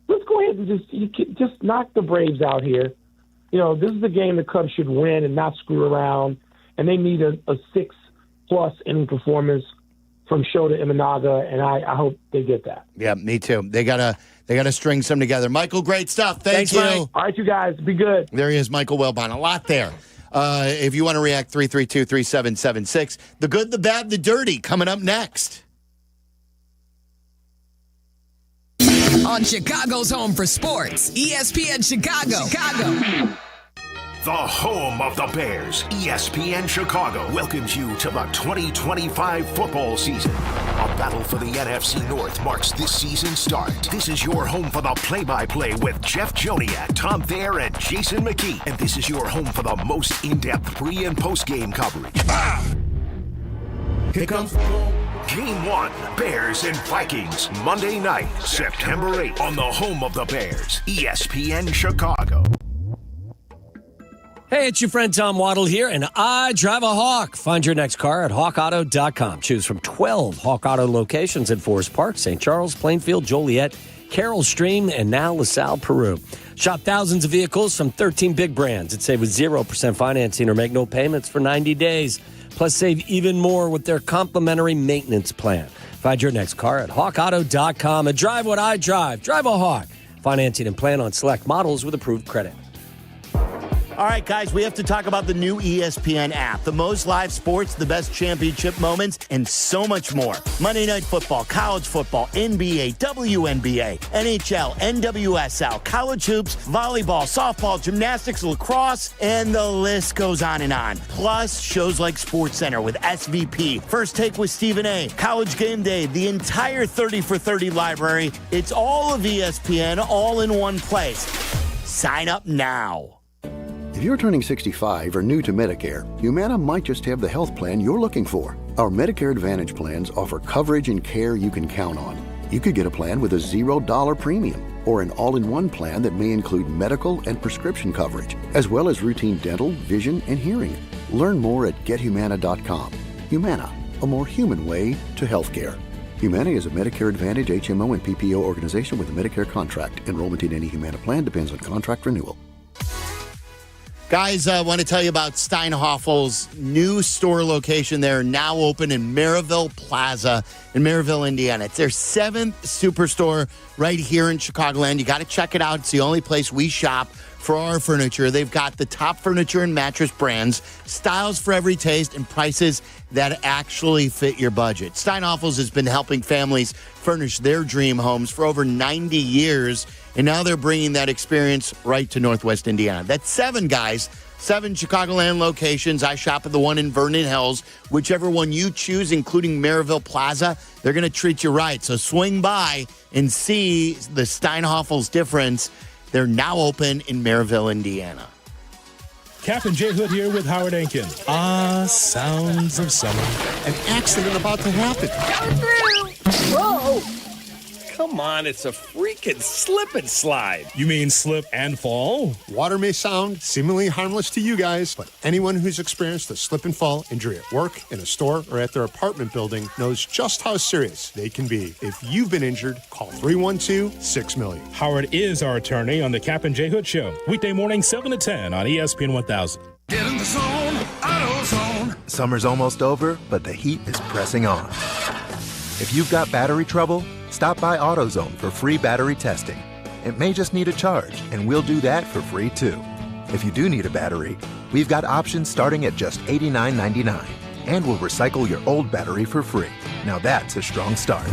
Let's go ahead and just knock the Braves out here. This is the game the Cubs should win and not screw around, and they need a 6+ inning performance from Shota Imanaga, and I hope they get that. Yeah, me too. They gotta string some together. Michael, great stuff. Thanks you. Mike. All right, you guys, be good. There he is, Michael Wilbon. A lot there. If you want to react, 332-3776. The good, the bad, the dirty, coming up next. On Chicago's home for sports, ESPN Chicago. The home of the Bears, ESPN Chicago, welcomes you to the 2025 football season. A battle for the NFC North marks this season's start. This is your home for the play-by-play with Jeff Joniak, Tom Thayer, and Jason McKee. And this is your home for the most in-depth pre- and post-game coverage. Here comes Game 1, Bears and Vikings, Monday night, September 8th, on the home of the Bears, ESPN Chicago. Hey, it's your friend Tom Waddle here, and I drive a Hawk. Find your next car at hawkauto.com. Choose from 12 Hawk Auto locations in Forest Park, St. Charles, Plainfield, Joliet, Carroll Stream, and now LaSalle, Peru. Shop thousands of vehicles from 13 big brands and save with 0% financing or make no payments for 90 days. Plus, save even more with their complimentary maintenance plan. Find your next car at hawkauto.com and drive what I drive. Drive a Hawk. Financing and plan on select models with approved credit. All right, guys, we have to talk about the new ESPN app. The most live sports, the best championship moments, and so much more. Monday Night Football, college football, NBA, WNBA, NHL, NWSL, college hoops, volleyball, softball, gymnastics, lacrosse, and the list goes on and on. Plus, shows like SportsCenter with SVP, First Take with Stephen A., College Game Day, the entire 30 for 30 library. It's all of ESPN, all in one place. Sign up now. If you're turning 65 or new to Medicare, Humana might just have the health plan you're looking for. Our Medicare Advantage plans offer coverage and care you can count on. You could get a plan with a $0 premium or an all-in-one plan that may include medical and prescription coverage, as well as routine dental, vision, and hearing. Learn more at gethumana.com. Humana, a more human way to healthcare. Humana is a Medicare Advantage HMO and PPO organization with a Medicare contract. Enrollment in any Humana plan depends on contract renewal. Guys, I want to tell you about Steinhoffel's new store location. They're now open in Maryville Plaza in Maryville, Indiana. It's their 7th superstore right here in Chicagoland. You got to check it out. It's the only place we shop for our furniture. They've got the top furniture and mattress brands, styles for every taste, and prices that actually fit your budget. Steinhoffels has been helping families furnish their dream homes for over 90 years, and now they're bringing that experience right to Northwest Indiana. That's 7 guys. 7 Chicagoland locations. I shop at the one in Vernon Hills. Whichever one you choose, including Maryville Plaza, they're going to treat you right. So swing by and see the Steinhoffels difference. They're now open in Maryville, Indiana. Kap J Hood here with Howard Ankin. Sounds of summer. An accident about to happen. Coming through. Whoa. Come on, it's a freaking slip and slide. You mean slip and fall? Water may sound seemingly harmless to you guys, but anyone who's experienced a slip and fall injury at work, in a store, or at their apartment building knows just how serious they can be. If you've been injured, call 312-6-million. Howard is our attorney on the Kap J Hood Show. Weekday morning, 7 to 10 on ESPN 1000. Get in the zone, AutoZone. Summer's almost over, but the heat is pressing on. If you've got battery trouble, stop by AutoZone for free battery testing. It may just need a charge, and we'll do that for free too. If you do need a battery, we've got options starting at just $89.99, and we'll recycle your old battery for free. Now that's a strong start.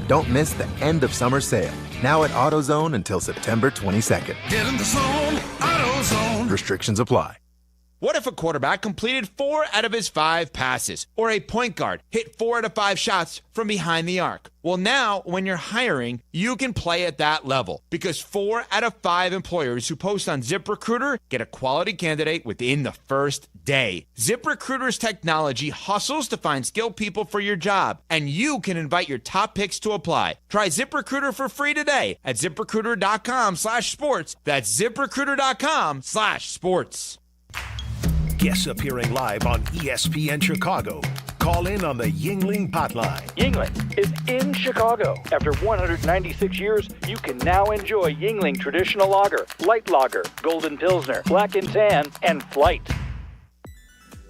Don't miss the end of summer sale, now at AutoZone until September 22nd. Get in the zone, AutoZone. Restrictions apply. What if a quarterback completed 4 out of his 5 passes? Or a point guard hit 4 out of 5 shots from behind the arc? Well, now, when you're hiring, you can play at that level. Because 4 out of 5 employers who post on ZipRecruiter get a quality candidate within the first day. ZipRecruiter's technology hustles to find skilled people for your job. And you can invite your top picks to apply. Try ZipRecruiter for free today at ZipRecruiter.com/sports. That's ZipRecruiter.com/sports. Guests appearing live on ESPN Chicago. Call in on the Yuengling hotline. Yuengling is in Chicago. After 196 years, you can now enjoy Yuengling Traditional Lager, Light Lager, Golden Pilsner, Black and Tan, and Flight.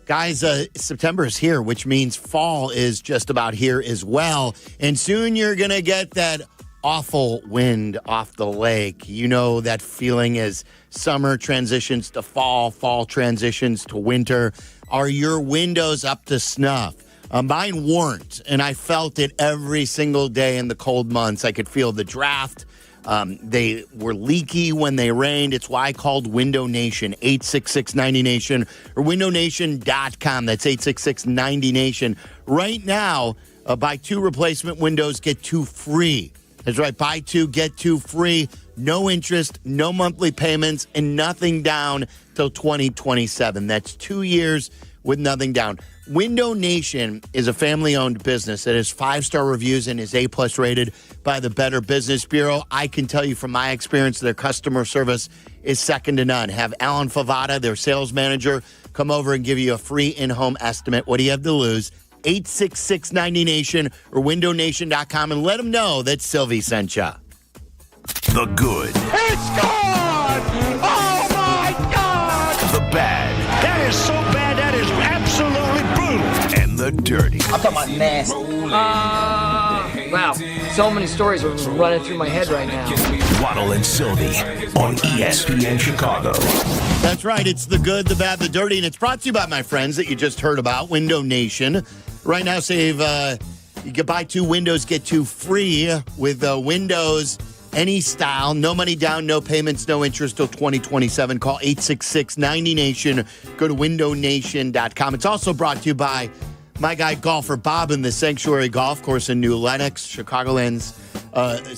Guys, September is here, which means fall is just about here as well. And soon you're going to get that awful wind off the lake. You know that feeling as summer transitions to fall, fall transitions to winter. Are your windows up to snuff? Mine weren't, and I felt it every single day in the cold months. I could feel the draft. They were leaky when they rained. It's why I called Window Nation, 866-90-NATION, or windownation.com. That's 866-90-NATION. Right now, buy 2 replacement windows, get 2 free. That's right, buy 2, get 2 free. No interest, no monthly payments, and nothing down till 2027. That's 2 years with nothing down. Window Nation is a family-owned business that has 5-star reviews and is A+ rated by the Better Business Bureau. I can tell you from my experience, their customer service is second to none. Have Alan Favada, their sales manager, come over and give you a free in-home estimate. What do you have to lose? 866-90-NATION or windownation.com and let them know that Silvy sent you. The good. It's gone! Oh, my God! The bad. That is so bad, that is absolutely brutal. And the dirty. I'm talking about nasty. Wow. So many stories are running through my head right now. Waddle and Silvy on ESPN Chicago. That's right. It's the good, the bad, the dirty, and it's brought to you by my friends that you just heard about, Window Nation. Right now, save, you can buy 2 windows, get 2 free with windows, any style, no money down, no payments, no interest till 2027. Call 866-90-NATION. Go to windownation.com. It's also brought to you by my guy, golfer Bob, in the Sanctuary Golf Course in New Lenox, Chicagoland's,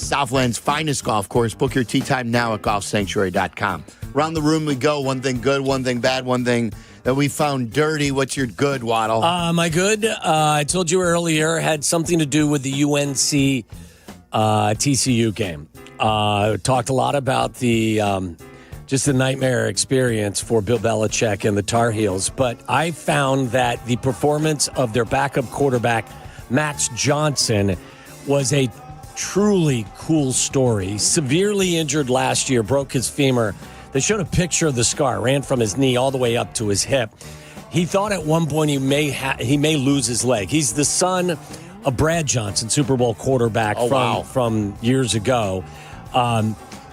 Southland's finest golf course. Book your tee time now at golfsanctuary.com. Around the room we go. One thing good, one thing bad, one thing that we found dirty. What's your good, Waddle? My good, I told you earlier, had something to do with the UNC TCU game. Talked a lot about the just a nightmare experience for Bill Belichick and the Tar Heels. But I found that the performance of their backup quarterback, Max Johnson, was a truly cool story. Severely injured last year, broke his femur. They showed a picture of the scar, ran from his knee all the way up to his hip. He thought at one point he may lose his leg. He's the son of Brad Johnson, Super Bowl quarterback from years ago.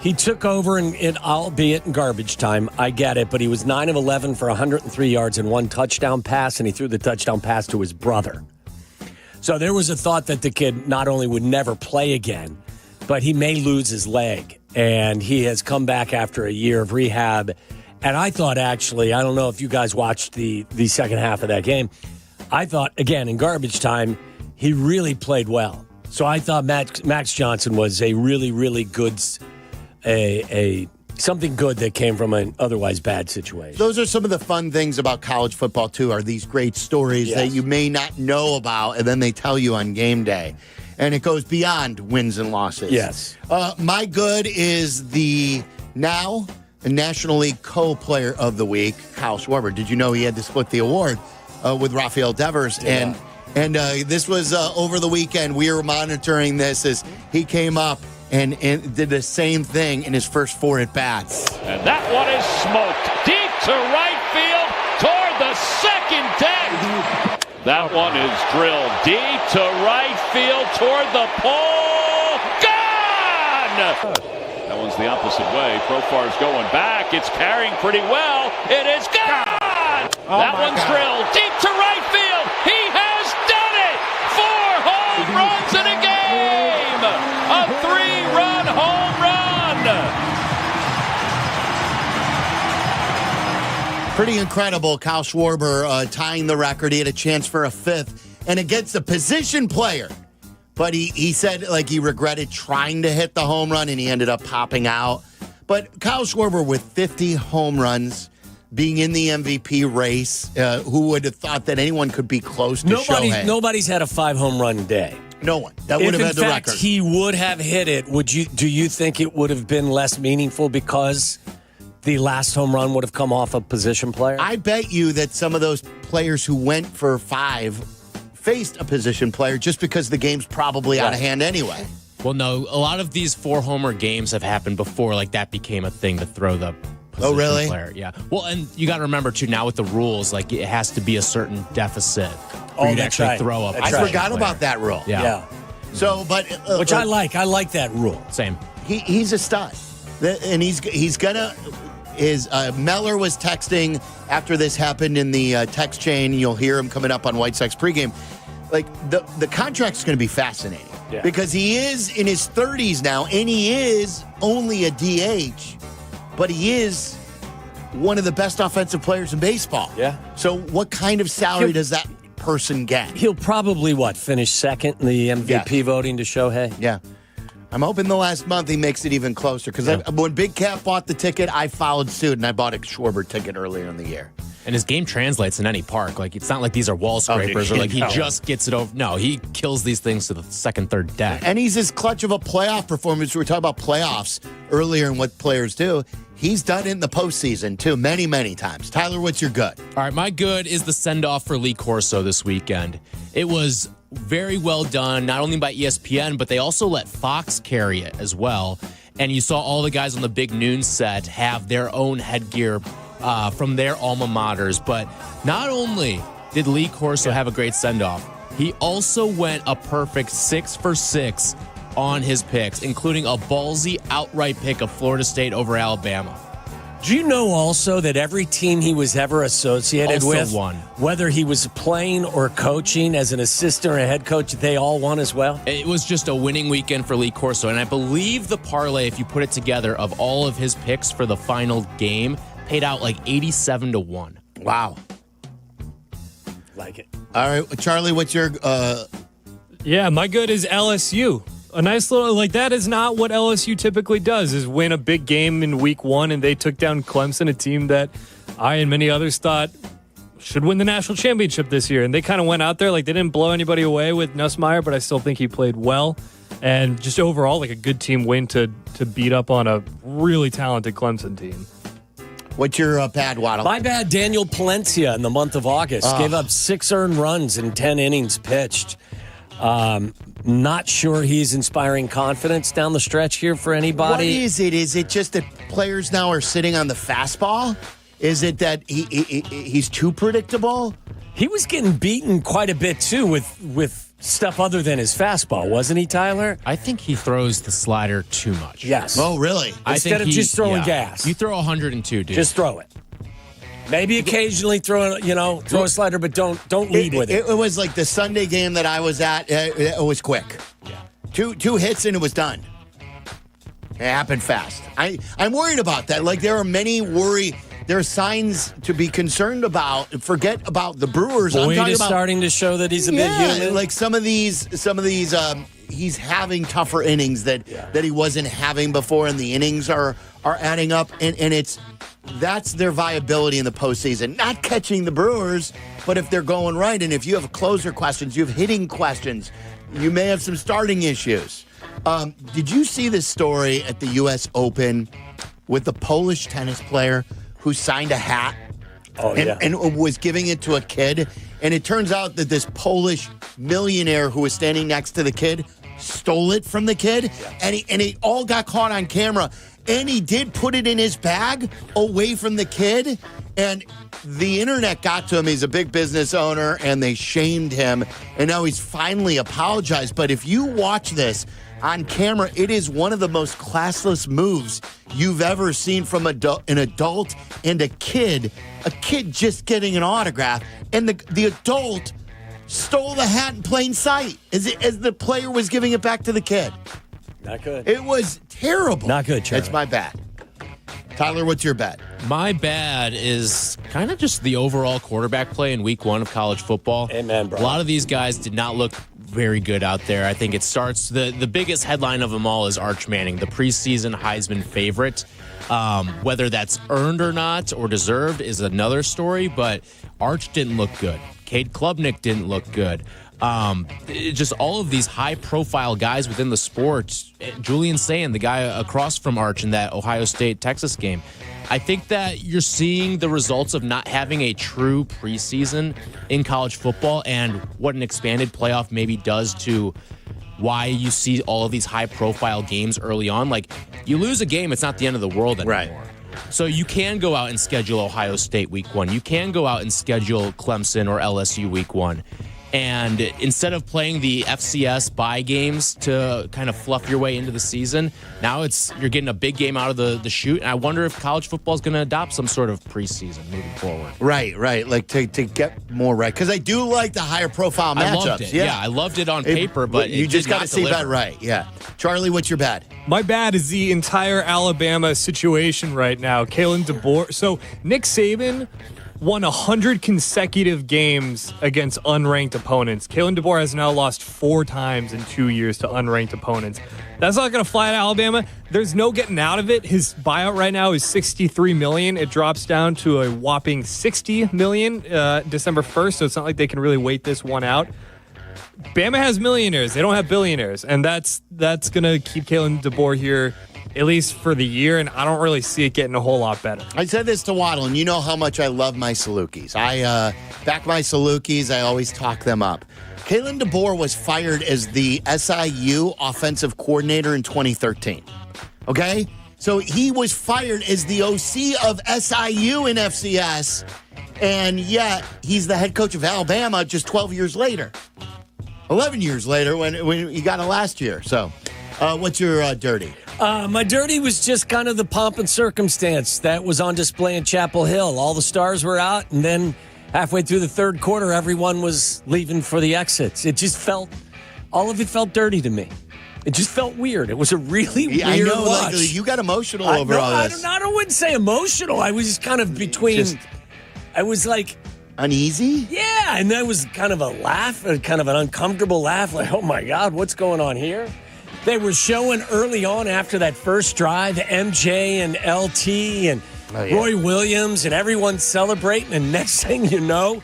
He took over, and albeit in garbage time, I get it, but he was 9 of 11 for 103 yards and 1 touchdown pass, and he threw the touchdown pass to his brother. So there was a thought that the kid not only would never play again, but he may lose his leg. And he has come back after a year of rehab. And I thought, actually, I don't know if you guys watched the second half of that game. I thought, again, in garbage time, he really played well. So I thought Max Johnson was a really, really good, something good that came from an otherwise bad situation. Those are some of the fun things about college football, too, are these great stories that you may not know about, and then they tell you on game day. And it goes beyond wins and losses. Yes. My good is the now National League Co-Player of the Week, Kyle Schwarber. Did you know he had to split the award with Rafael Devers? Yeah. And this was over the weekend. We were monitoring this as he came up and did the same thing in his first 4 at-bats. And that one is smoked deep to right field toward the second deck. That one is drilled deep to right field toward the pole. Gone! That one's the opposite way. Profar's going back. It's carrying pretty well. It is gone! That one's drilled deep to right field. He has done it! 4 home runs in a game! A 3-run home run! Pretty incredible. Kyle Schwarber tying the record. He had a chance for a 5th, and against a position player. But he said like he regretted trying to hit the home run, and he ended up popping out. But Kyle Schwarber with 50 home runs, being in the MVP race, who would have thought that anyone could be close to Shohei? Nobody's had a 5 home run day. No one. That would have had the record. If in fact he would have hit it, do you think it would have been less meaningful because the last home run would have come off a position player? I bet you that some of those players who went for 5 faced a position player just because the game's probably out of hand anyway. Well, no, a lot of these 4-homer games have happened before. Like, that became a thing to throw the position player. Yeah. Well, and you got to remember, too, now with the rules, like, it has to be a certain deficit for you to actually throw up. I forgot about that rule. Yeah. So, but which I like. I like that rule. Same. He's a stud, and he's gonna. Meller was texting after this happened in the text chain. You'll hear him coming up on White Sox pregame. Like the contract's going to be fascinating because he is in his 30s now, and he is only a DH, but he is one of the best offensive players in baseball. Yeah. So what kind of salary does that person get? He'll probably finish second in the MVP voting to Shohei. Yeah. I'm hoping the last month he makes it even closer because when Big Cap bought the ticket, I followed suit and I bought a Schwarber ticket earlier in the year. And his game translates in any park. Like, it's not like these are wall scrapers or like he just gets it over. No, he kills these things to the second, third deck. And he's as clutch of a playoff performance. We were talking about playoffs earlier and what players do. He's done it in the postseason, too, many, many times. Tyler, what's your good? All right, my good is the send-off for Lee Corso this weekend. It was very well done, not only by ESPN, but they also let Fox carry it as well. And you saw all the guys on the big noon set have their own headgear from their alma maters. But not only did Lee Corso have a great send-off, he also went a perfect 6 for 6 on his picks, including a ballsy outright pick of Florida State over Alabama. Do you know also that every team he was ever associated with, won, whether he was playing or coaching as an assistant or a head coach, they all won as well? It was just a winning weekend for Lee Corso, and I believe the parlay, if you put it together, of all of his picks for the final game, paid out like 87-1. Wow. Like it. All right, Charlie, what's your... Yeah, my good is LSU. A nice little, that is not what LSU typically does, is win a big game in week 1, and they took down Clemson, a team that I and many others thought should win the national championship this year. And they kind of went out there, they didn't blow anybody away with Nussmeier, but I still think he played well. And just overall, a good team win to beat up on a really talented Clemson team. What's your bad, Waddle? My bad, Daniel Palencia in the month of August. Gave up 6 earned runs in 10 innings pitched. Not sure he's inspiring confidence down the stretch here for anybody. What is it? Is it just that players now are sitting on the fastball? Is it that he's too predictable? He was getting beaten quite a bit, too, with stuff other than his fastball, wasn't he, Tyler? I think he throws the slider too much. Yes. Oh, really? Instead of just throwing gas. You throw 102, dude. Just throw it. Maybe occasionally throw a slider, but don't lead with it. It was like the Sunday game that I was at. It was quick. Yeah. Two hits and it was done. It happened fast. I'm worried about that. Like there are signs to be concerned about. Forget about the Brewers. Boyd is starting to show that he's a bit human. Like some of these. He's having tougher innings that he wasn't having before, and the innings are adding up, and that's their viability in the postseason. Not catching the Brewers, but if they're going right, and if you have closer questions, you have hitting questions, you may have some starting issues. Did you see this story at the U.S. Open with the Polish tennis player who signed a hat and was giving it to a kid? And it turns out that this Polish millionaire who was standing next to the kid stole it from the kid, and it all got caught on camera. And he did put it in his bag away from the kid, and the internet got to him. He's a big business owner, and they shamed him, and now he's finally apologized. But if you watch this on camera, it is one of the most classless moves you've ever seen from an adult and a kid just getting an autograph, and the adult stole the hat in plain sight as the player was giving it back to the kid. Not good. It was terrible. Not good, Charlie. That's my bad. Tyler, what's your bet? My bad is kind of just the overall quarterback play in week 1 of college football. Amen, bro. A lot of these guys did not look very good out there. I think it starts, the biggest headline of them all is Arch Manning, the preseason Heisman favorite. Whether that's earned or not or deserved is another story, but Arch didn't look good. Cade Klubnik didn't look good. Just all of these high-profile guys within the sport. Julian Sayin, the guy across from Arch in that Ohio State-Texas game. I think that you're seeing the results of not having a true preseason in college football and what an expanded playoff maybe does to why you see all of these high-profile games early on. Like, you lose a game, it's not the end of the world anymore. Right. So you can go out and schedule Ohio State week 1. You can go out and schedule Clemson or LSU week 1. And instead of playing the FCS bye games to kind of fluff your way into the season, now you're getting a big game out of the chute. And I wonder if college football is going to adopt some sort of preseason moving forward. Right. Like to get more right. Because I do like the higher profile matchups. I loved it. Yeah, I loved it on paper, but you just got to see that right. Yeah. Charlie, what's your bad? My bad is the entire Alabama situation right now. Kalen DeBoer. So Nick Saban won 100 consecutive games against unranked opponents. Kalen DeBoer has now lost 4 times in 2 years to unranked opponents. That's not going to fly at Alabama. There's no getting out of it. His buyout right now is $63 million. It drops down to a whopping $60 million December 1st, so it's not like they can really wait this one out. Bama has millionaires. They don't have billionaires, and that's going to keep Kalen DeBoer here at least for the year, and I don't really see it getting a whole lot better. I said this to Waddle, and you know how much I love my Salukis. I back my Salukis. I always talk them up. Kalen DeBoer was fired as the SIU offensive coordinator in 2013. Okay? So he was fired as the OC of SIU in FCS, and yet he's the head coach of Alabama just 12 years later. 11 years later when he got it last year. So what's your dirty? My dirty was just kind of the pomp and circumstance that was on display in Chapel Hill. All the stars were out, and then halfway through the third quarter, everyone was leaving for the exits. All of it felt dirty to me. It just felt weird. It was a really weird I know, watch. like, you got emotional over all this. I wouldn't say emotional. I was just kind of between. I was like uneasy. Yeah, and there was kind of a laugh, kind of an uncomfortable laugh, like, oh my God, what's going on here? They were showing early on after that first drive, MJ and LT and Roy Williams and everyone celebrating. And next thing you know,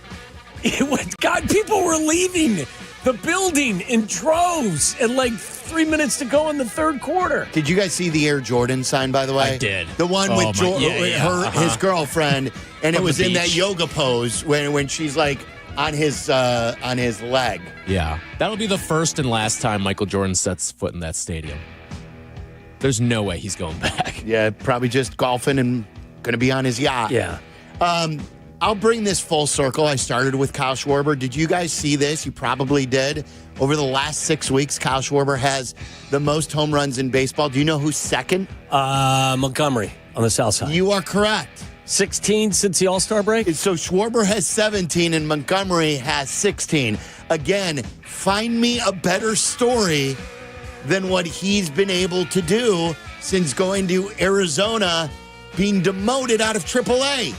people were leaving the building in droves and like 3 minutes to go in the third quarter. Did you guys see the Air Jordan sign, by the way? I did. The one with his girlfriend, and it was in that yoga pose when she's like on his leg. Yeah. That'll be the first and last time Michael Jordan sets foot in that stadium. There's no way he's going back. Yeah, probably just golfing and going to be on his yacht. Yeah. I'll bring this full circle. I started with Kyle Schwarber. Did you guys see this? You probably did. Over the last 6 weeks, Kyle Schwarber has the most home runs in baseball. Do you know who's second? Montgomery on the south side. You are correct. 16 since the All-Star break? So Schwarber has 17 and Montgomery has 16. Again, find me a better story than what he's been able to do since going to Arizona, being demoted out of AAA.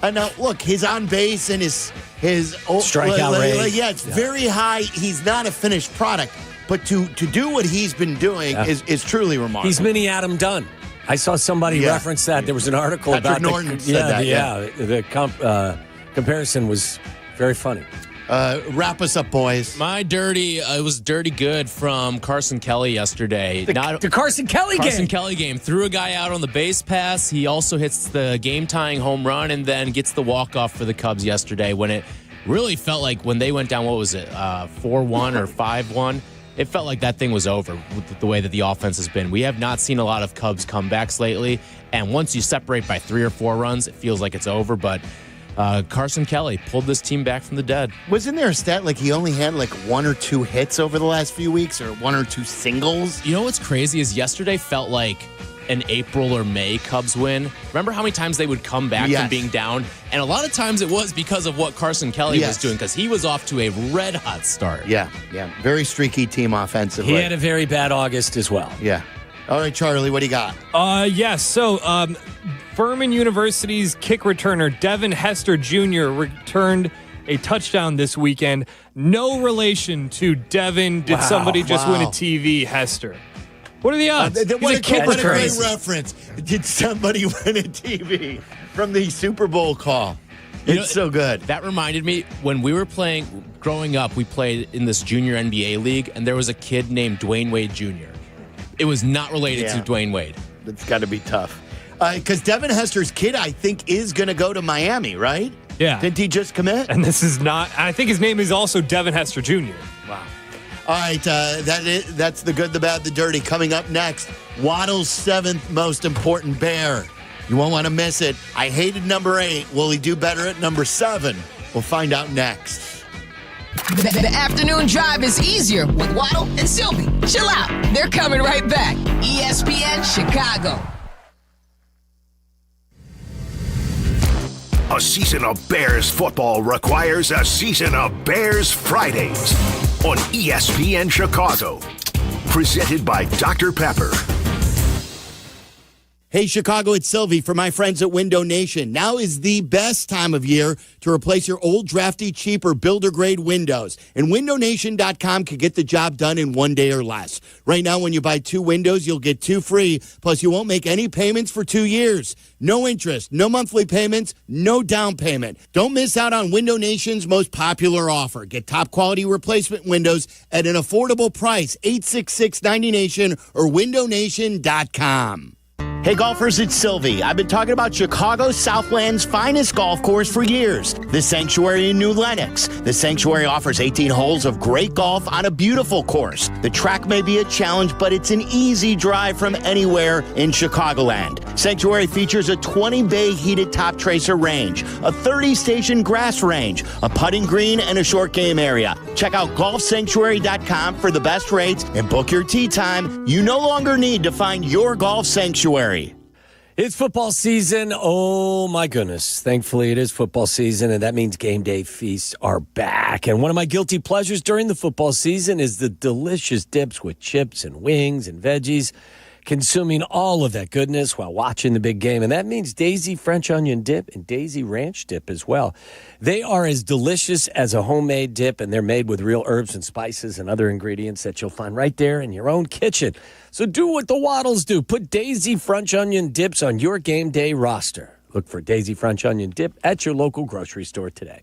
And now, look, his on base and his strikeout rate. Yeah, it's very high. He's not a finished product. But to do what he's been doing is truly remarkable. He's mini Adam Dunn. I saw somebody reference that. There was an article Patrick about Norton said that. The comparison was very funny. Wrap us up, boys. My it was dirty good from Carson Kelly yesterday. The Carson Kelly game. Carson Kelly game. Threw a guy out on the base pass. He also hits the game-tying home run and then gets the walk-off for the Cubs yesterday when it really felt like when they went down, 4-1 or 5-1, it felt like that thing was over with the way that the offense has been. We have not seen a lot of Cubs comebacks lately, and once you separate by 3 or 4 runs, it feels like it's over, but Carson Kelly pulled this team back from the dead. Wasn't there a stat like he only had like 1 or 2 hits over the last few weeks or 1 or 2 singles? You know what's crazy is yesterday felt like an April or May Cubs win. Remember how many times they would come back from being down? And a lot of times it was because of what Carson Kelly was doing, because he was off to a red-hot start. Yeah. Very streaky team offensively. He had a very bad August as well. Yeah. All right, Charlie, what do you got? So Furman University's kick returner Devin Hester Jr. returned a touchdown this weekend. No relation to Devin. Did somebody just win a TV, Hester? What are the odds? What a great reference. Did somebody win a TV from the Super Bowl call? It's so good. That reminded me, when we were growing up, we played in this junior NBA league, and there was a kid named Dwayne Wade Jr. It was not related to Dwayne Wade. That's got to be tough. Because Devin Hester's kid, I think, is going to go to Miami, right? Yeah. Didn't he just commit? And this is not, I think his name is also Devin Hester Jr. Wow. All right, that's the good, the bad, the dirty. Coming up next, Waddle's 7th most important Bear. You won't want to miss it. I hated number 8. Will he do better at number 7? We'll find out next. The afternoon drive is easier with Waddle and Silvy. Chill out. They're coming right back. ESPN Chicago. A season of Bears football requires a season of Bears Fridays on ESPN Chicago. Presented by Dr. Pepper. Hey, Chicago, it's Silvy for my friends at Window Nation. Now is the best time of year to replace your old, drafty, cheaper builder-grade windows. And WindowNation.com can get the job done in 1 day or less. Right now, when you buy 2 windows, you'll get 2 free. Plus, you won't make any payments for 2 years. No interest, no monthly payments, no down payment. Don't miss out on Window Nation's most popular offer. Get top-quality replacement windows at an affordable price. 866-90Nation or WindowNation.com. Hey golfers, it's Silvy. I've been talking about Chicago's Southland's finest golf course for years, the Sanctuary in New Lenox. The Sanctuary offers 18 holes of great golf on a beautiful course. The track may be a challenge, but it's an easy drive from anywhere in Chicagoland. Sanctuary features a 20-bay heated top tracer range, a 30-station grass range, a putting green, and a short game area. Check out golfsanctuary.com for the best rates and book your tee time. You no longer need to find your golf sanctuary. It's football season. Oh, my goodness. Thankfully, it is football season, and that means game day feasts are back. And one of my guilty pleasures during the football season is the delicious dips with chips and wings and veggies, consuming all of that goodness while watching the big game. And that means Daisy French onion dip and Daisy ranch dip as well. They are as delicious as a homemade dip, and they're made with real herbs and spices and other ingredients that you'll find right there in your own kitchen. So do what the Waddles do. Put Daisy French onion dips on your game day roster. Look for Daisy French onion dip at your local grocery store today.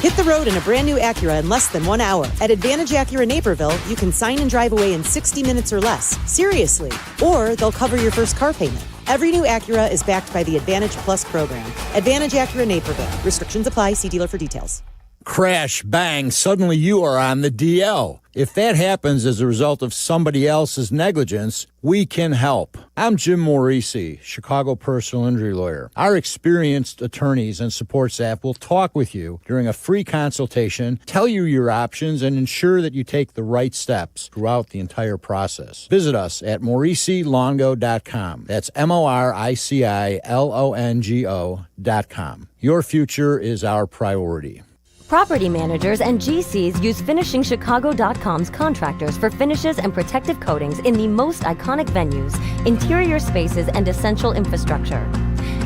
Hit the road in a brand new Acura in less than 1 hour. At Advantage Acura Naperville, you can sign and drive away in 60 minutes or less. Seriously. Or they'll cover your first car payment. Every new Acura is backed by the Advantage Plus program. Advantage Acura Naperville. Restrictions apply. See dealer for details. Crash, bang, suddenly you are on the DL. If that happens as a result of somebody else's negligence, we can help. I'm Jim Morisi, Chicago personal injury lawyer. Our experienced attorneys and support staff will talk with you during a free consultation, tell you your options, and ensure that you take the right steps throughout the entire process. Visit us at MorisiLongo.com. That's MoriciLongo.com. Your future is our priority. Property managers and GCs use FinishingChicago.com's contractors for finishes and protective coatings in the most iconic venues, interior spaces, and essential infrastructure.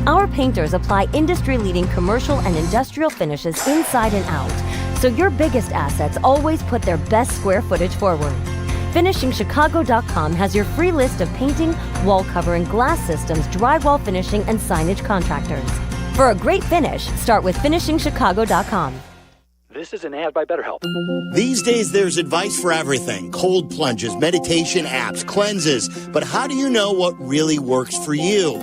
Our painters apply industry-leading commercial and industrial finishes inside and out, so your biggest assets always put their best square footage forward. FinishingChicago.com has your free list of painting, wall covering, glass systems, drywall finishing, and signage contractors. For a great finish, start with FinishingChicago.com. This is an ad by BetterHelp. These days, there's advice for everything. Cold plunges, meditation apps, cleanses. But how do you know what really works for you?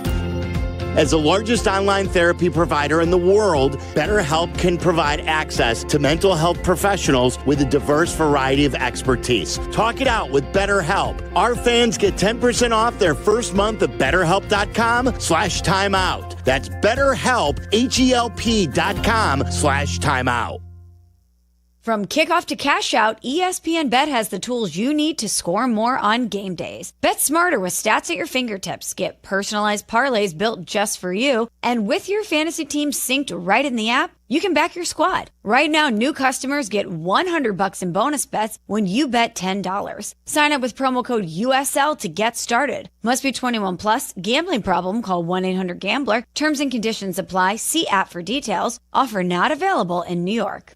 As the largest online therapy provider in the world, BetterHelp can provide access to mental health professionals with a diverse variety of expertise. Talk it out with BetterHelp. Our fans get 10% off their first month at BetterHelp.com/timeout. That's BetterHelp, HELP.com/timeout. From kickoff to cash out, ESPN Bet has the tools you need to score more on game days. Bet smarter with stats at your fingertips. Get personalized parlays built just for you. And with your fantasy team synced right in the app, you can back your squad. Right now, new customers get $100 in bonus bets when you bet $10. Sign up with promo code USL to get started. Must be 21 plus. Gambling problem? Call 1-800-GAMBLER. Terms and conditions apply. See app for details. Offer not available in New York.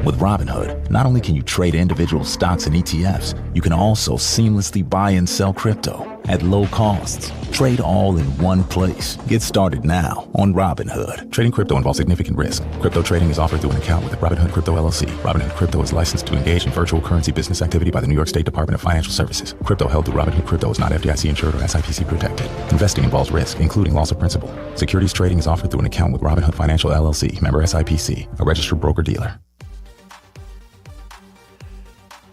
With Robinhood, not only can you trade individual stocks and ETFs, you can also seamlessly buy and sell crypto at low costs. Trade all in one place. Get started now on Robinhood. Trading crypto involves significant risk. Crypto trading is offered through an account with Robinhood Crypto LLC. Robinhood Crypto is licensed to engage in virtual currency business activity by the New York State Department of Financial Services. Crypto held through Robinhood Crypto is not FDIC insured or SIPC protected. Investing involves risk, including loss of principal. Securities trading is offered through an account with Robinhood Financial LLC, member SIPC, a registered broker-dealer.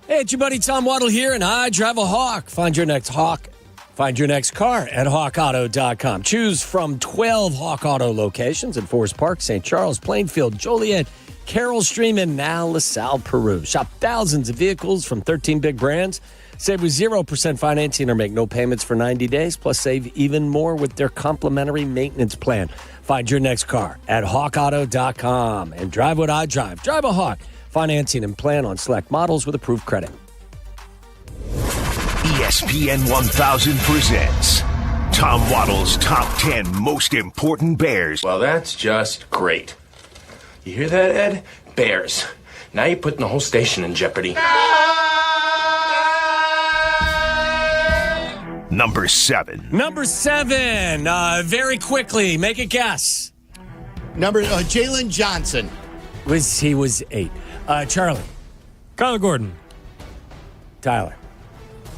Hey, it's your buddy Tom Waddle here, and I drive a Hawk. Find your next Hawk. Find your next car at hawkauto.com. Choose from 12 Hawk Auto locations in Forest Park, St. Charles, Plainfield, Joliet, Carroll Stream, and now LaSalle, Peru. Shop thousands of vehicles from 13 big brands. Save with 0% financing or make no payments for 90 days. Plus, save even more with their complimentary maintenance plan. Find your next car at hawkauto.com. And drive what I drive. Drive a Hawk. Financing and plan on select models with approved credit. ESPN 1000 presents Tom Waddle's Top 10 Most Important Bears. Well, that's just great. You hear that, Ed? Bears. Now you're putting the whole station in jeopardy. Number 7. Number 7. Very quickly, make a guess. Jalen Johnson. He was 8. Charlie. Kyler Gordon. Tyler.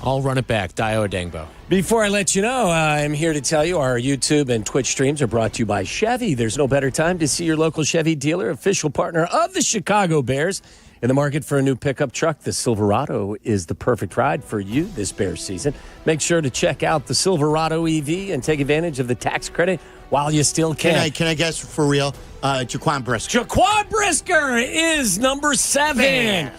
I'll run it back. Dio Adengbo. Before I let you know, I'm here to tell you our YouTube and Twitch streams are brought to you by Chevy. There's no better time to see your local Chevy dealer, official partner of the Chicago Bears. In the market for a new pickup truck, the Silverado is the perfect ride for you this Bears season. Make sure to check out the Silverado EV and take advantage of the tax credit while you still can. Can I guess for real? Jaquan Brisker. Jaquan Brisker is number 7. Man.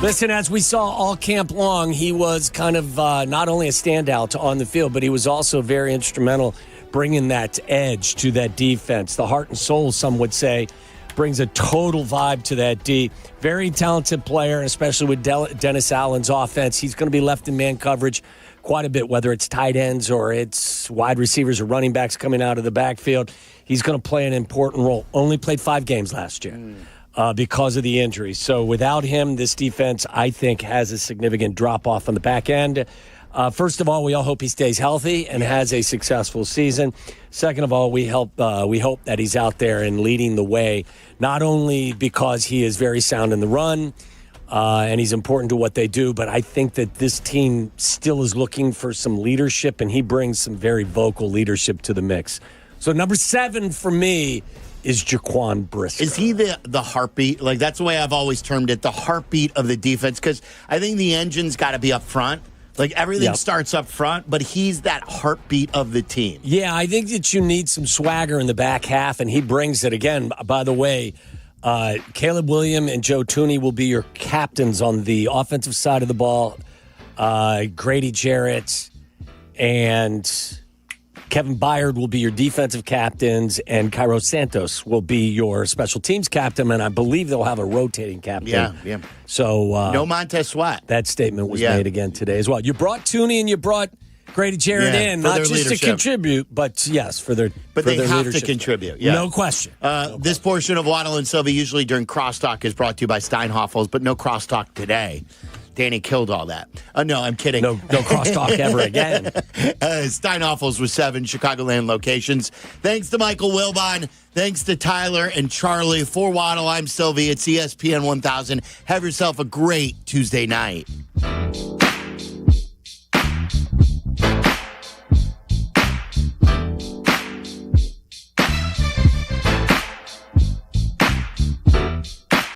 Listen, as we saw all camp long, he was kind of not only a standout on the field, but he was also very instrumental bringing that edge to that defense. The heart and soul, some would say, brings a total vibe to that D. Very talented player, especially with Dennis Allen's offense. He's going to be left in man coverage quite a bit, whether it's tight ends or it's wide receivers or running backs coming out of the backfield. He's going to play an important role. Only played 5 games last year because of the injury. So without him, this defense, I think, has a significant drop-off on the back end. First of all, we all hope he stays healthy and has a successful season. Second of all, we hope that he's out there and leading the way, not only because he is very sound in the run and he's important to what they do, but I think that this team still is looking for some leadership, and he brings some very vocal leadership to the mix. So number 7 for me is Jaquan Brisker. Is he the heartbeat? Like, that's the way I've always termed it, the heartbeat of the defense, because I think the engine's got to be up front. Like, everything starts up front, but he's that heartbeat of the team. Yeah, I think that you need some swagger in the back half, and he brings it. Again, by the way, Caleb Williams and Joe Thuney will be your captains on the offensive side of the ball. Grady Jarrett and Kevin Byard will be your defensive captains, and Cairo Santos will be your special teams captain, and I believe they'll have a rotating captain. Yeah. So no Montez Sweat. That statement was made again today as well. You brought Thuney and you brought Grady Jarrett in, not just to contribute, but yes, for their But for they their have leadership. to contribute. Yeah. No question. This portion of Waddle and Silvy, usually during crosstalk, is brought to you by Steinhoffels, but no crosstalk today. Danny killed all that. No, I'm kidding. No crosstalk ever again. Steinhoffels with 7 Chicagoland locations. Thanks to Michael Wilbon. Thanks to Tyler and Charlie. For Waddle, I'm Silvy. It's ESPN 1000. Have yourself a great Tuesday night.